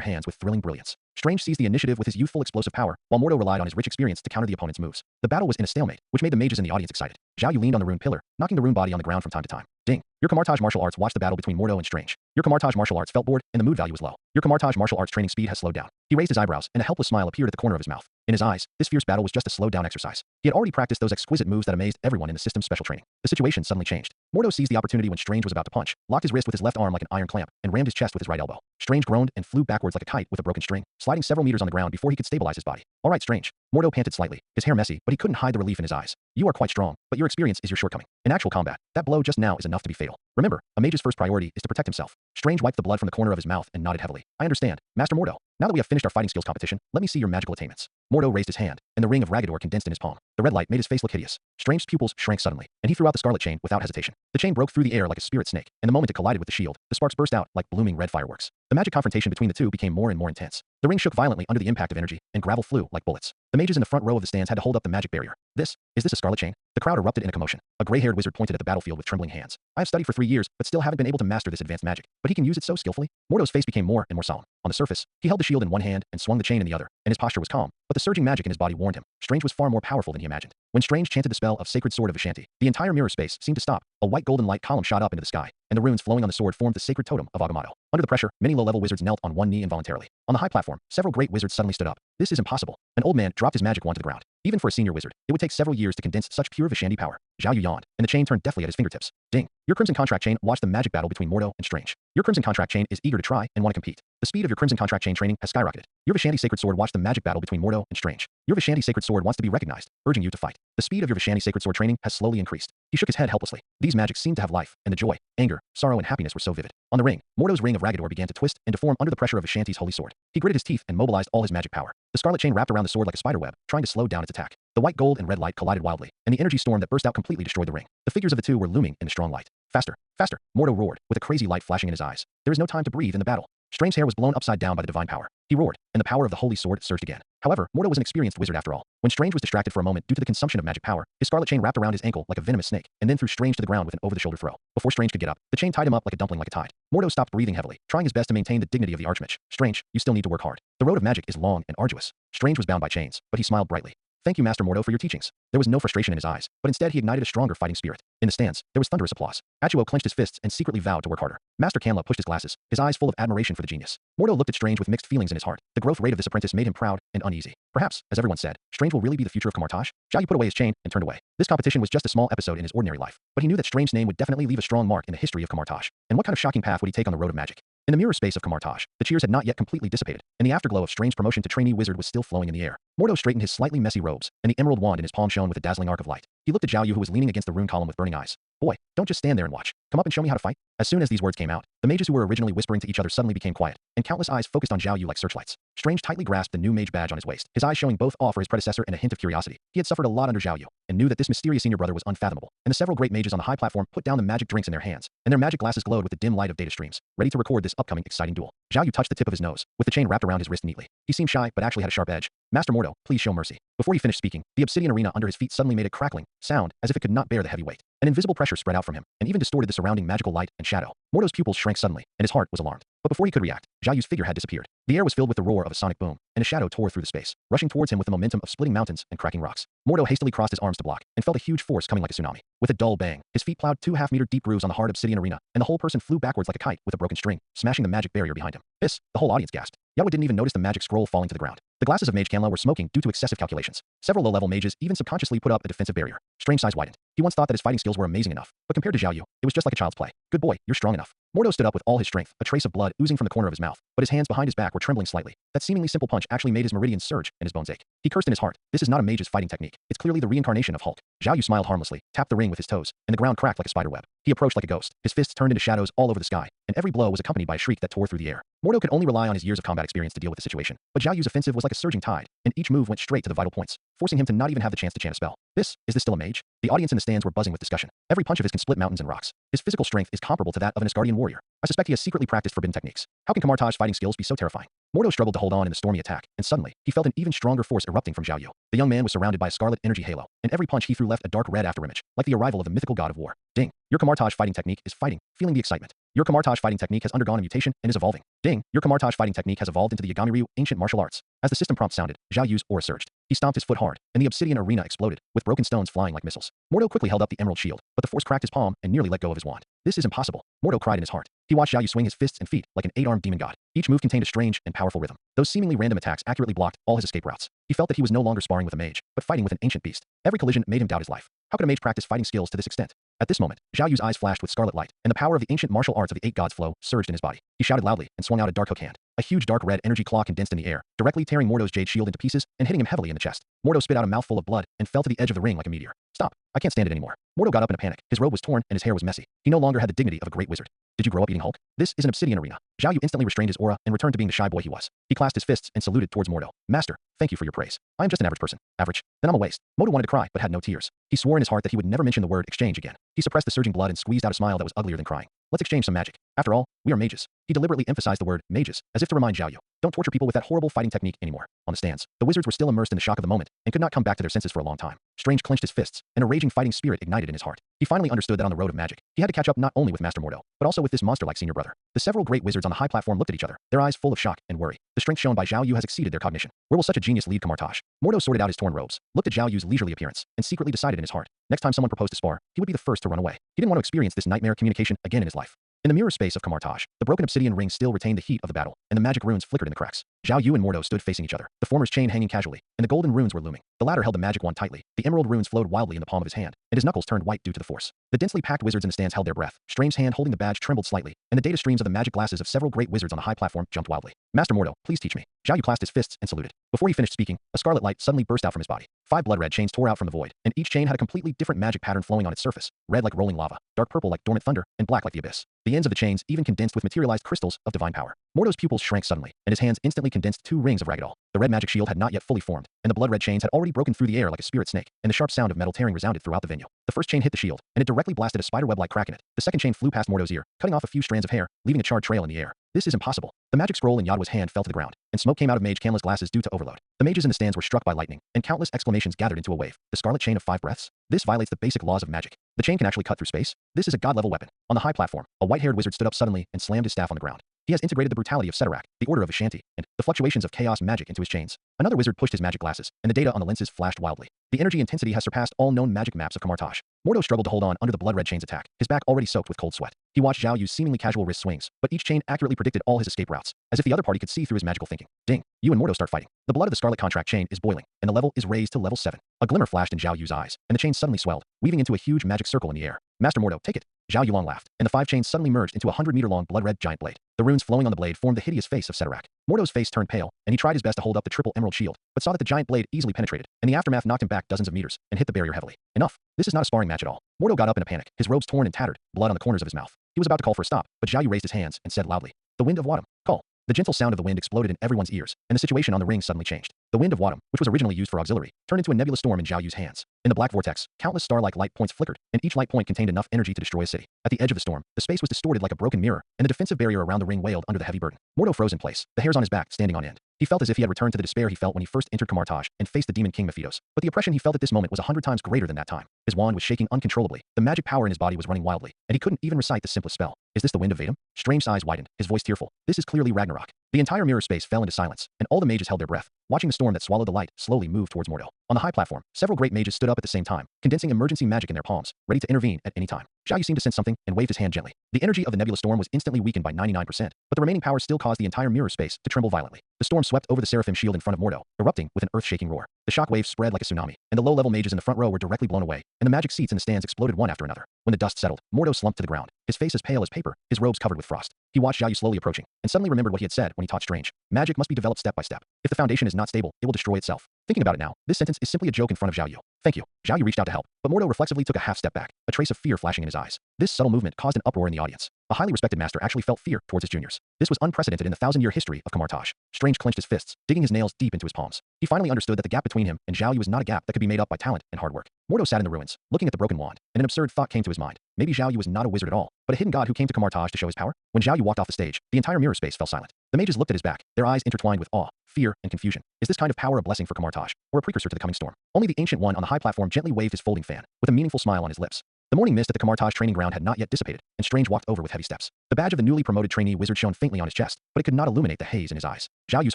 hands with thrilling brilliance. Strange seized the initiative with his youthful explosive power, while Mordo relied on his rich experience to counter the opponent's moves. The battle was in a stalemate, which made the mages in the audience excited. Zhao Yu leaned on the rune pillar, knocking the rune body on the ground from time to time. Ding! Your Kamartaj martial arts watched the battle between Mordo and Strange. Your Kamartaj martial arts felt bored, and the mood value was low. Your Kamartaj martial arts training speed has slowed down. He raised his eyebrows, and a helpless smile appeared at the corner of his mouth. In his eyes, this fierce battle was just a slowed-down exercise. He had already practiced those exquisite moves that amazed everyone in the system's special training. The situation suddenly changed. Mordo seized the opportunity when Strange was about to punch, locked his wrist with his left arm like an iron clamp, and rammed his chest with his right elbow. Strange groaned and flew backwards like a kite with a broken string, sliding several meters on the ground before he could stabilize his body. All right, Strange. Mordo panted slightly, his hair messy, but he couldn't hide the relief in his eyes. You are quite strong, but your experience is your shortcoming. In actual combat, that blow just now is enough to be fatal. Remember, a mage's first priority is to protect himself. Strange wiped the blood from the corner of his mouth and nodded heavily. I understand, Master Mordo. Now that we have finished our fighting skills competition, let me see your magical attainments. Mordo raised his hand, and the ring of Ragador condensed in his palm. The red light made his face look hideous. Strange's pupils shrank suddenly, and he threw out the scarlet chain without hesitation. The chain broke through the air like a spirit snake, and the moment it collided with the shield, the sparks burst out like blooming red fireworks. The magic confrontation between the two became more and more intense. The ring shook violently under the impact of energy, and gravel flew like bullets. The mages in the front row of the stands had to hold up the magic barrier. Is this a scarlet chain? The crowd erupted in a commotion. A gray-haired wizard pointed at the battlefield with trembling hands. I have studied for 3 years, but still haven't been able to master this advanced magic. But he can use it so skillfully. Mordo's face became more and more solemn. On the surface, he held the shield in one hand and swung the chain in the other, and his posture was calm. But the surging magic in his body warned him. Strange was far more powerful than he imagined. When Strange chanted the spell of Sacred Sword of Vishanti, the entire mirror space seemed to stop. A white golden light column shot up into the sky, and the runes flowing on the sword formed the sacred totem of Agamotto. Under the pressure, many low-level wizards knelt on one knee involuntarily. On the high platform, several great wizards suddenly stood up. This is impossible. An old man dropped his magic wand to the ground. Even for a senior wizard, it would take several years to condense such pure Vishanti power. Zhao Yu yawned, and the chain turned deftly at his fingertips. Ding! Your Crimson Contract Chain watched the magic battle between Mordo and Strange. Your Crimson Contract Chain is eager to try and want to compete. The speed of your Crimson Contract Chain training has skyrocketed. Your Vishanti Sacred Sword watched the magic battle between Mordo and Strange. Your Vishanti Sacred Sword wants to be recognized, urging you to fight. The speed of your Vishanti Sacred Sword training has slowly increased. He shook his head helplessly. These magics seemed to have life, and the joy, anger, sorrow, and happiness were so vivid. On the ring, Mordo's ring of Ragador began to twist and deform under the pressure of Vishanti's holy sword. He gritted his teeth and mobilized all his magic power. The scarlet chain wrapped around the sword like a spider web, trying to slow down its attack. The white gold and red light collided wildly, and the energy storm that burst out completely destroyed the ring. The figures of the two were looming in the strong light. Faster, faster! Mordo roared, with a crazy light flashing in his eyes. There is no time to breathe in the battle. Strange's hair was blown upside down by the divine power. He roared, and the power of the holy sword surged again. However, Mordo was an experienced wizard after all. When Strange was distracted for a moment due to the consumption of magic power, his scarlet chain wrapped around his ankle like a venomous snake, and then threw Strange to the ground with an over-the-shoulder throw. Before Strange could get up, the chain tied him up like a dumpling like a tide. Mordo stopped breathing heavily, trying his best to maintain the dignity of the archmage. Strange, you still need to work hard. The road of magic is long and arduous. Strange was bound by chains, but he smiled brightly. Thank you, Master Mordo, for your teachings. There was no frustration in his eyes, but instead he ignited a stronger fighting spirit. In the stands, there was thunderous applause. Achuo clenched his fists and secretly vowed to work harder. Master Kamla pushed his glasses, his eyes full of admiration for the genius. Mordo looked at Strange with mixed feelings in his heart. The growth rate of this apprentice made him proud and uneasy. Perhaps, as everyone said, Strange will really be the future of Kamartaj. Zhao Yu put away his chain and turned away. This competition was just a small episode in his ordinary life, but he knew that Strange's name would definitely leave a strong mark in the history of Kamartaj. And what kind of shocking path would he take on the road of magic? In the mirror space of Kamartaj, the cheers had not yet completely dissipated, and the afterglow of Strange's promotion to trainee wizard was still flowing in the air. Mordo straightened his slightly messy robes, and the emerald wand in his palm shone with a dazzling arc of light. He looked at Zhao Yu, who was leaning against the rune column with burning eyes. Boy, don't just stand there and watch. Come up and show me how to fight. As soon as these words came out, the mages who were originally whispering to each other suddenly became quiet, and countless eyes focused on Zhao Yu like searchlights. Strange tightly grasped the new mage badge on his waist, his eyes showing both awe for his predecessor and a hint of curiosity. He had suffered a lot under Zhao Yu, and knew that this mysterious senior brother was unfathomable, and the several great mages on the high platform put down the magic drinks in their hands, and their magic glasses glowed with the dim light of data streams, ready to record this upcoming exciting duel. Zhao Yu touched the tip of his nose, with the chain wrapped around his wrist neatly. He seemed shy, but actually had a sharp edge. Master Mordo, please show mercy. Before he finished speaking, the obsidian arena under his feet suddenly made a crackling sound, as if it could not bear the heavy weight. An invisible pressure spread out from him, and even distorted the surrounding magical light and shadow. Mordo's pupils shrank suddenly, and his heart was alarmed. But before he could react, Zhao Yu's figure had disappeared. The air was filled with the roar of a sonic boom, and a shadow tore through the space, rushing towards him with the momentum of splitting mountains and cracking rocks. Mordo hastily crossed his arms to block, and felt a huge force coming like a tsunami. With a dull bang, his feet plowed 2 half-meter deep grooves on the hard obsidian arena, and the whole person flew backwards like a kite with a broken string, smashing the magic barrier behind him. Hiss! The whole audience gasped. Yawa didn't even notice the magic scroll falling to the ground. The glasses of Mage Canla were smoking due to excessive calculations. Several low-level mages even subconsciously put up a defensive barrier. Strange size widened. He once thought that his fighting skills were amazing enough, but compared to Zhao Yu, it was just like a child's play. Good boy, you're strong enough. Mordo stood up with all his strength, a trace of blood oozing from the corner of his mouth, but his hands behind his back were trembling slightly. That seemingly simple punch actually made his meridians surge and his bones ache. He cursed in his heart. This is not a mage's fighting technique. It's clearly the reincarnation of Hulk. Zhao Yu smiled harmlessly, tapped the ring with his toes, and the ground cracked like a spider web. He approached like a ghost. His fists turned into shadows all over the sky, and every blow was accompanied by a shriek that tore through the air. Mordo could only rely on his years of combat experience to deal with the situation, but Zhao Yu's offensive was like a surging tide, and each move went straight to the vital points, forcing him to not even have the chance to chant a spell. Is this still a mage? The audience in the stands were buzzing with discussion. Every punch of his can split mountains and rocks. His physical strength is comparable to that of an Asgardian warrior. I suspect he has secretly practiced forbidden techniques. How can Kamartaj's fighting skills be so terrifying? Mordo struggled to hold on in the stormy attack, and suddenly, he felt an even stronger force erupting from Zhao Yu. The young man was surrounded by a scarlet energy halo, and every punch he threw left a dark red afterimage, like the arrival of the mythical god of war. Ding! Your Kamartaj fighting technique is fighting, feeling the excitement. Your Kamartaj fighting technique has undergone a mutation and is evolving. Ding! Your Kamartaj fighting technique has evolved into the Yagami-ryu ancient martial arts. As the system prompt sounded, Zhao Yu's aura surged. He stomped his foot hard, and the obsidian arena exploded, with broken stones flying like missiles. Mordo quickly held up the emerald shield, but the force cracked his palm and nearly let go of his wand. This is impossible, Mordo cried in his heart. He watched Zhao Yu swing his fists and feet like an 8-armed demon god. Each move contained a strange and powerful rhythm. Those seemingly random attacks accurately blocked all his escape routes. He felt that he was no longer sparring with a mage, but fighting with an ancient beast. Every collision made him doubt his life. How could a mage practice fighting skills to this extent? At this moment, Zhao Yu's eyes flashed with scarlet light, and the power of the ancient martial arts of the 8 gods flow surged in his body. He shouted loudly and swung out a dark hook hand. A huge dark red energy claw condensed in the air, directly tearing Mordo's jade shield into pieces and hitting him heavily in the chest. Mordo spit out a mouthful of blood and fell to the edge of the ring like a meteor. Stop! I can't stand it anymore. Mordo got up in a panic. His robe was torn and his hair was messy. He no longer had the dignity of a great wizard. Did you grow up eating Hulk? This is an obsidian arena. Zhao Yu instantly restrained his aura and returned to being the shy boy he was. He clasped his fists and saluted towards Mordo. Master, thank you for your praise. I am just an average person. Average? Then I'm a waste. Mordo wanted to cry, but had no tears. He swore in his heart that he would never mention the word exchange again. He suppressed the surging blood and squeezed out a smile that was uglier than crying. Let's exchange some magic. After all, we are mages. He deliberately emphasized the word mages, as if to remind Zhao Yu. Don't torture people with that horrible fighting technique anymore. On the stands, the wizards were still immersed in the shock of the moment and could not come back to their senses for a long time. Strange clenched his fists, and a raging fighting spirit ignited in his heart. He finally understood that on the road of magic, he had to catch up not only with Master Mordo, but also with this monster-like senior brother. The several great wizards on the high platform looked at each other, their eyes full of shock and worry. The strength shown by Zhao Yu has exceeded their cognition. Where will such a genius lead Kamartaj? Mordo sorted out his torn robes, looked at Zhao Yu's leisurely appearance, and secretly decided in his heart, next time someone proposed to spar, he would be the first to run away. He didn't want to experience this nightmare communication again in his life. In the mirror space of Kamartaj, the broken obsidian ring still retained the heat of the battle, and the magic runes flickered in the cracks. Zhao Yu and Mordo stood facing each other, the former's chain hanging casually, and the golden runes were looming. The latter held the magic wand tightly. The emerald runes flowed wildly in the palm of his hand, and his knuckles turned white due to the force. The densely packed wizards in the stands held their breath. Strange's hand holding the badge trembled slightly, and the data streams of the magic glasses of several great wizards on the high platform jumped wildly. Master Mordo, please teach me. Zhao Yu clasped his fists and saluted. Before he finished speaking, a scarlet light suddenly burst out from his body. 5 blood-red chains tore out from the void, and each chain had a completely different magic pattern flowing on its surface, red like rolling lava, dark purple like dormant thunder, and black like the abyss. The ends of the chains even condensed with materialized crystals of divine power. Mordo's pupils shrank suddenly, and his hands instantly condensed 2 rings of ragdoll. The red magic shield had not yet fully formed, and the blood-red chains had already broken through the air like a spirit snake, and the sharp sound of metal tearing resounded throughout the venue. The first chain hit the shield, and it directly blasted a spiderweb-like crack in it. The second chain flew past Mordo's ear, cutting off a few strands of hair, leaving a charred trail in the air. This is impossible. The magic scroll in Yadwa's hand fell to the ground, and smoke came out of Mage Canla's glasses due to overload. The mages in the stands were struck by lightning, and countless exclamations gathered into a wave. The scarlet chain of 5 breaths? This violates the basic laws of magic. The chain can actually cut through space? This is a god-level weapon. On the high platform, a white-haired wizard stood up suddenly and slammed his staff on the ground. He has integrated the brutality of Setarak, the order of Ashanti, and the fluctuations of chaos magic into his chains. Another wizard pushed his magic glasses, and the data on the lenses flashed wildly. The energy intensity has surpassed all known magic maps of Kamartaj. Mordo struggled to hold on under the blood-red chain's attack, his back already soaked with cold sweat. He watched Zhao use seemingly casual wrist swings, but each chain accurately predicted all his escape routes, as if the other party could see through his magical thinking. Ding! You and Mordo start fighting. The blood of the Scarlet Contract chain is boiling, and the level is raised to level 7. A glimmer flashed in Zhao Yu's eyes, and the chain suddenly swelled, weaving into a huge magic circle in the air. Master Mordo, take it. Zhao Yulong laughed, and the 5 chains suddenly merged into a 100-meter-long blood-red giant blade. The runes flowing on the blade formed the hideous face of Setarak. Mordo's face turned pale, and he tried his best to hold up the triple emerald shield, but saw that the giant blade easily penetrated, and the aftermath knocked him back dozens of meters, and hit the barrier heavily. Enough. This is not a sparring match at all. Mordo got up in a panic, his robes torn and tattered, blood on the corners of his mouth. He was about to call for a stop, but Zhao Yu raised his hands and said loudly, "The wind of Wadam, call." The gentle sound of the wind exploded in everyone's ears, and the situation on the ring suddenly changed. The wind of Wadum, which was originally used for auxiliary, turned into a nebulous storm in Zhao Yu's hands. In the black vortex, countless star-like light points flickered, and each light point contained enough energy to destroy a city. At the edge of the storm, the space was distorted like a broken mirror, and the defensive barrier around the ring wailed under the heavy burden. Mordo froze in place, the hairs on his back standing on end. He felt as if he had returned to the despair he felt when he first entered Kamartaj and faced the Demon King Mephitos. But the oppression he felt at this moment was 100 times greater than that time. His wand was shaking uncontrollably, the magic power in his body was running wildly, and he couldn't even recite the simplest spell. Is this the wind of Vadum? Strange's eyes widened, his voice tearful. This is clearly Ragnarok. The entire mirror space fell into silence, and all the mages held their breath, watching the storm that swallowed the light slowly move towards Mordo. On the high platform, several great mages stood up at the same time, condensing emergency magic in their palms, ready to intervene at any time. Zhao Yu seemed to sense something and waved his hand gently. The energy of the nebulous storm was instantly weakened by 99%, but the remaining power still caused the entire mirror space to tremble violently. The storm swept over the seraphim shield in front of Mordo, erupting with an earth-shaking roar. The shock waves spread like a tsunami, and the low-level mages in the front row were directly blown away, and the magic seats in the stands exploded one after another. When the dust settled, Mordo slumped to the ground, his face as pale as paper, his robes covered with frost. He watched Zhao Yu slowly approaching, and suddenly remembered what he had said when he taught Strange. Magic must be developed step by step. If the foundation is not stable, it will destroy itself. Thinking about it now, this sentence is simply a joke in front of Zhao Yu. Thank you. Zhao Yu reached out to help, but Mordo reflexively took a half step back, a trace of fear flashing in his eyes. This subtle movement caused an uproar in the audience. A highly respected master actually felt fear towards his juniors. This was unprecedented in the 1,000-year history of Kamartaj. Strange clenched his fists, digging his nails deep into his palms. He finally understood that the gap between him and Zhao Yu was not a gap that could be made up by talent and hard work. Mordo sat in the ruins, looking at the broken wand, and an absurd thought came to his mind. Maybe Zhao Yu was not a wizard at all, but a hidden god who came to Kamartaj to show his power? When Zhao Yu walked off the stage, the entire mirror space fell silent. The mages looked at his back, their eyes intertwined with awe, fear, and confusion. Is this kind of power a blessing for Kamartaj, or a precursor to the coming storm? Only the Ancient One on the high platform gently waved his folding fan, with a meaningful smile on his lips. The morning mist at the Kamartaj training ground had not yet dissipated, and Strange walked over with heavy steps. The badge of the newly promoted trainee wizard shone faintly on his chest, but it could not illuminate the haze in his eyes. Zhao Yu's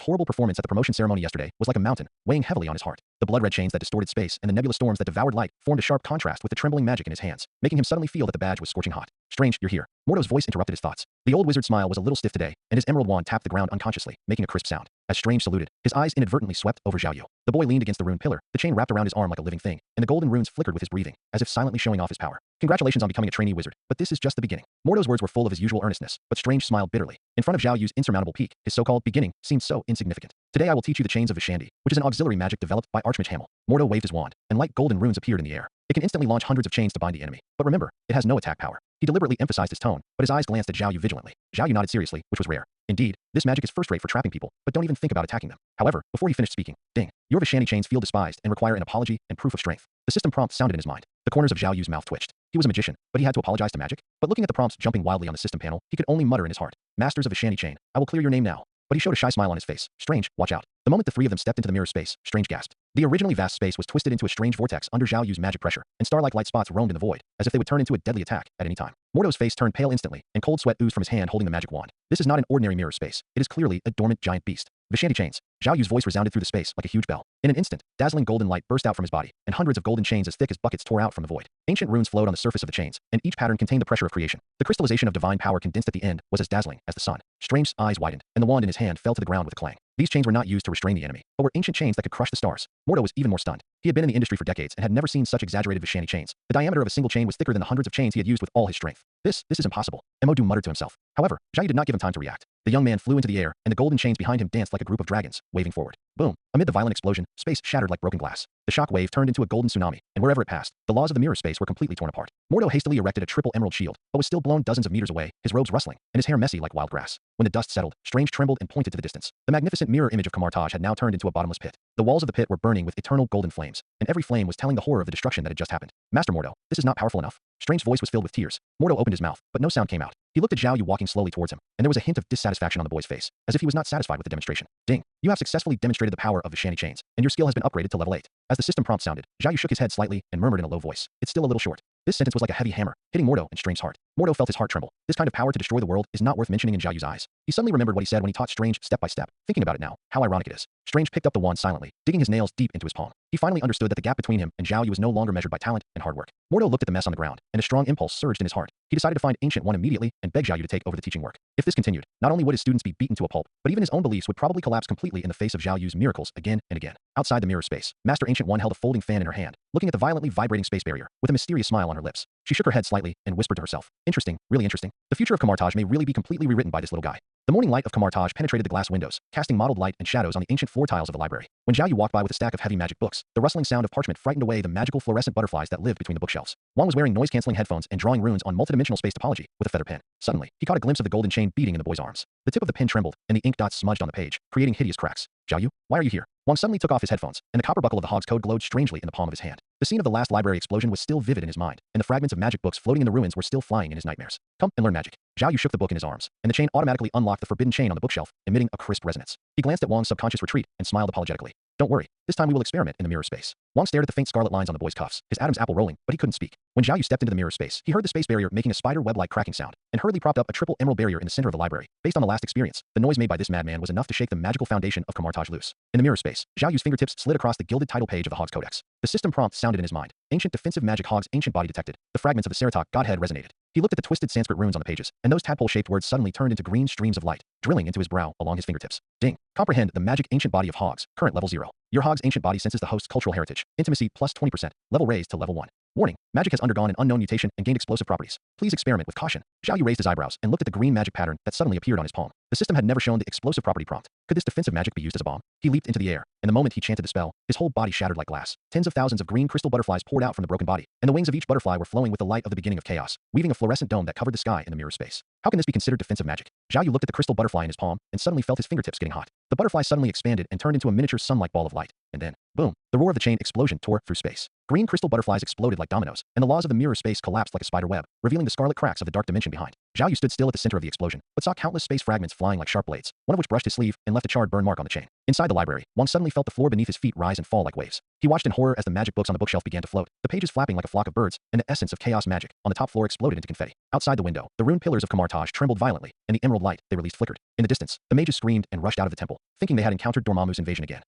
horrible performance at the promotion ceremony yesterday was like a mountain, weighing heavily on his heart. The blood-red chains that distorted space and the nebulous storms that devoured light formed a sharp contrast with the trembling magic in his hands, making him suddenly feel that the badge was scorching hot. Strange, you're here. Mordo's voice interrupted his thoughts. The old wizard's smile was a little stiff today, and his emerald wand tapped the ground unconsciously, making a crisp sound. As Strange saluted, his eyes inadvertently swept over Zhao Yu. The boy leaned against the rune pillar, the chain wrapped around his arm like a living thing, and the golden runes flickered with his breathing, as if silently showing off his power. Congratulations on becoming a trainee wizard, but this is just the beginning. Mordo's words were full of his usual earnestness, but Strange smiled bitterly. In front of Zhao Yu's insurmountable peak, his so-called beginning seemed so insignificant. Today I will teach you the chains of Vishandi, which is an auxiliary magic developed by Archmage Hamel. Mordo waved his wand, and light golden runes appeared in the air. It can instantly launch hundreds of chains to bind the enemy. But remember, it has no attack power. He deliberately emphasized his tone, but his eyes glanced at Zhao Yu vigilantly. Zhao Yu nodded seriously, which was rare. Indeed, this magic is first-rate for trapping people, but don't even think about attacking them. However, before he finished speaking, ding. Your Vishani chains feel despised and require an apology and proof of strength. The system prompt sounded in his mind. The corners of Zhao Yu's mouth twitched. He was a magician, but he had to apologize to magic? But looking at the prompts jumping wildly on the system panel, he could only mutter in his heart. Masters of Vishani chain, I will clear your name now. But he showed a shy smile on his face. Strange, watch out. The moment the three of them stepped into the mirror space, Strange gasped. The originally vast space was twisted into a strange vortex under Zhao Yu's magic pressure, and star-like light spots roamed in the void, as if they would turn into a deadly attack at any time. Mordo's face turned pale instantly, and cold sweat oozed from his hand holding the magic wand. This is not an ordinary mirror space. It is clearly a dormant giant beast. Vishandi chains. Zhao Yu's voice resounded through the space like a huge bell. In an instant, dazzling golden light burst out from his body, and hundreds of golden chains as thick as buckets tore out from the void. Ancient runes flowed on the surface of the chains, and each pattern contained the pressure of creation. The crystallization of divine power condensed at the end was as dazzling as the sun. Strange's eyes widened, and the wand in his hand fell to the ground with a clang. These chains were not used to restrain the enemy, but were ancient chains that could crush the stars. Mordo was even more stunned. He had been in the industry for decades and had never seen such exaggerated Vishani chains. The diameter of a single chain was thicker than the hundreds of chains he had used with all his strength. This is impossible. Modu muttered to himself. However, Zhao Yu did not give him time to react. The young man flew into the air, and the golden chains behind him danced like a group of dragons, waving forward. Boom! Amid the violent explosion, space shattered like broken glass. The shock wave turned into a golden tsunami, and wherever it passed, the laws of the mirror space were completely torn apart. Mordo hastily erected a triple emerald shield, but was still blown dozens of meters away, his robes rustling, and his hair messy like wild grass. When the dust settled, Strange trembled and pointed to the distance. The magnificent mirror image of Kamartaj had now turned into a bottomless pit. The walls of the pit were burning with eternal golden flames, and every flame was telling the horror of the destruction that had just happened. Master Mordo, this is not powerful enough. Strange's voice was filled with tears. Mordo opened his mouth, but no sound came out. He looked at Zhao Yu walking slowly towards him, and there was a hint of dissatisfaction on the boy's face, as if he was not satisfied with the demonstration. Ding! You have successfully demonstrated the power of Vishani chains, and your skill has been upgraded to level 8. As the system prompt sounded, Zhao Yu shook his head slightly and murmured in a low voice. It's still a little short. This sentence was like a heavy hammer, hitting Mordo in Strange's heart. Mordo felt his heart tremble. This kind of power to destroy the world is not worth mentioning in Zhao Yu's eyes. He suddenly remembered what he said when he taught Strange step by step. Thinking about it now, how ironic it is. Strange picked up the wand silently, digging his nails deep into his palm. He finally understood that the gap between him and Zhao Yu was no longer measured by talent and hard work. Mordo looked at the mess on the ground, and a strong impulse surged in his heart. He decided to find Ancient One immediately and beg Zhao Yu to take over the teaching work. If this continued, not only would his students be beaten to a pulp, but even his own beliefs would probably collapse completely in the face of Zhao Yu's miracles again and again. Outside the mirror space, Master Ancient One held a folding fan in her hand, looking at the violently vibrating space barrier, with a mysterious smile on her lips. She shook her head slightly and whispered to herself, "Interesting, really interesting. The future of Kamartaj may really be completely rewritten by this little guy." The morning light of Kamartaj penetrated the glass windows, casting mottled light and shadows on the ancient floor tiles of the library. When Zhao Yu walked by with a stack of heavy magic books, the rustling sound of parchment frightened away the magical fluorescent butterflies that lived between the bookshelves. Wang was wearing noise-canceling headphones and drawing runes on multidimensional space topology with a feather pen. Suddenly, he caught a glimpse of the golden chain beating in the boy's arms. The tip of the pen trembled, and the ink dots smudged on the page, creating hideous cracks. "Zhao Yu, why are you here?" Wang suddenly took off his headphones, and the copper buckle of the Hog's Code glowed strangely in the palm of his hand. The scene of the last library explosion was still vivid in his mind, and the fragments of magic books floating in the ruins were still flying in his nightmares. "Come and learn magic." Zhao Yu shook the book in his arms, and the chain automatically unlocked the forbidden chain on the bookshelf, emitting a crisp resonance. He glanced at Wang's subconscious retreat and smiled apologetically. "Don't worry, this time we will experiment in the mirror space." Wang stared at the faint scarlet lines on the boy's cuffs, his Adam's apple rolling, but he couldn't speak. When Zhao Yu stepped into the mirror space, he heard the space barrier making a spider web-like cracking sound, and hurriedly propped up a triple emerald barrier in the center of the library. Based on the last experience, the noise made by this madman was enough to shake the magical foundation of Kamartaj loose. In the mirror space, Zhao Yu's fingertips slid across the gilded title page of the Hog's Codex. The system prompt sounded in his mind. Ancient defensive magic Hog's ancient body detected. The fragments of the Seratok godhead resonated. He looked at the twisted Sanskrit runes on the pages, and those tadpole-shaped words suddenly turned into green streams of light, drilling into his brow along his fingertips. Ding. Comprehend the magic ancient body of Hogs, current level 0. Your Hog's ancient body senses the host's cultural heritage. Intimacy plus 20%. Level raised to level 1. Warning. Magic has undergone an unknown mutation and gained explosive properties. Please experiment with caution. Zhao Yu raised his eyebrows and looked at the green magic pattern that suddenly appeared on his palm. The system had never shown the explosive property prompt. Could this defensive magic be used as a bomb? He leaped into the air, and the moment he chanted the spell, his whole body shattered like glass. Tens of thousands of green crystal butterflies poured out from the broken body, and the wings of each butterfly were flowing with the light of the beginning of chaos, weaving a fluorescent dome that covered the sky in the mirror space. How can this be considered defensive magic? Zhao Yu looked at the crystal butterfly in his palm, and suddenly felt his fingertips getting hot. The butterfly suddenly expanded and turned into a miniature sun-like ball of light. And then, boom, the roar of the chain explosion tore through space. Green crystal butterflies exploded like dominoes, and the laws of the mirror space collapsed like a spider web, revealing the scarlet cracks of the dark dimension behind. Zhao Yu stood still at the center of the explosion, but saw countless space fragments flying like sharp blades, one of which brushed his sleeve and left a charred burn mark on the chain. Inside the library, Wang suddenly felt the floor beneath his feet rise and fall like waves. He watched in horror as the magic books on the bookshelf began to float, the pages flapping like a flock of birds, and the essence of chaos magic on the top floor exploded into confetti. Outside the window, the ruined pillars of Kamartaj trembled violently, and the emerald light they released flickered. In the distance, the mages screamed and rushed out of the temple, thinking they had encountered Dormammu's invasion again.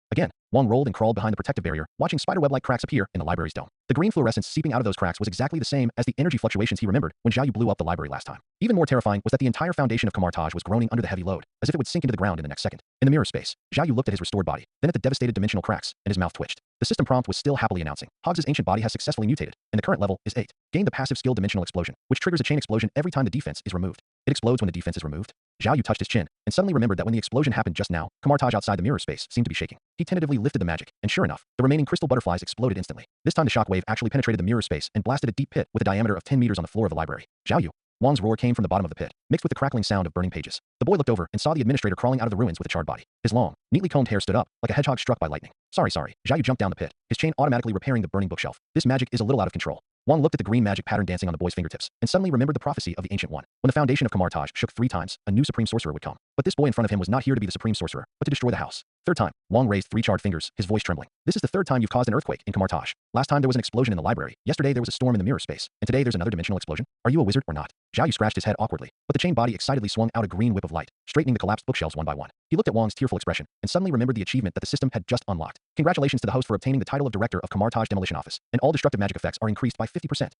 Wang rolled and crawled behind the protective barrier, watching spiderweb-like cracks appear in the library's dome. The green fluorescence seeping out of those cracks was exactly the same as the energy fluctuations he remembered when Zhao Yu blew up the library last time. Even more terrifying was that the entire foundation of Kamartaj was groaning under the heavy load, as if it would sink into the ground in the next second. In the mirror space, Zhao Yu looked at his restored body, then at the devastated dimensional cracks, and his mouth twitched. The system prompt was still happily announcing, Hogs' ancient body has successfully mutated, and the current level is 8. Gain the passive skill Dimensional Explosion, which triggers a chain explosion every time the defense is removed. It explodes when the defense is removed. Zhao Yu touched his chin, and suddenly remembered that when the explosion happened just now, Kamartaj outside the mirror space seemed to be shaking. He tentatively lifted the magic, and sure enough, the remaining crystal butterflies exploded instantly. This time the shockwave actually penetrated the mirror space and blasted a deep pit with a diameter of 10 meters on the floor of the library. Zhao Yu. Wang's roar came from the bottom of the pit, mixed with the crackling sound of burning pages. The boy looked over and saw the administrator crawling out of the ruins with a charred body. His long, neatly combed hair stood up, like a hedgehog struck by lightning. Sorry. Zhao Yu jumped down the pit, his chain automatically repairing the burning bookshelf. This magic is a little out of control. Wang looked at the green magic pattern dancing on the boy's fingertips, and suddenly remembered the prophecy of the Ancient One. When the foundation of Kamartaj shook 3 times, a new supreme sorcerer would come. But this boy in front of him was not here to be the supreme sorcerer, but to destroy the house. 3rd time, Wang raised 3 charred fingers, his voice trembling. This is the 3rd time you've caused an earthquake in Kamartaj. Last time there was an explosion in the library, yesterday there was a storm in the mirror space, and today there's another dimensional explosion. Are you a wizard or not? Zhao Yu scratched his head awkwardly, but the chain body excitedly swung out a green whip of light, straightening the collapsed bookshelves one by one. He looked at Wang's tearful expression, and suddenly remembered the achievement that the system had just unlocked. Congratulations to the host for obtaining the title of Director of Kamartaj Demolition Office, and all destructive magic effects are increased by 50%.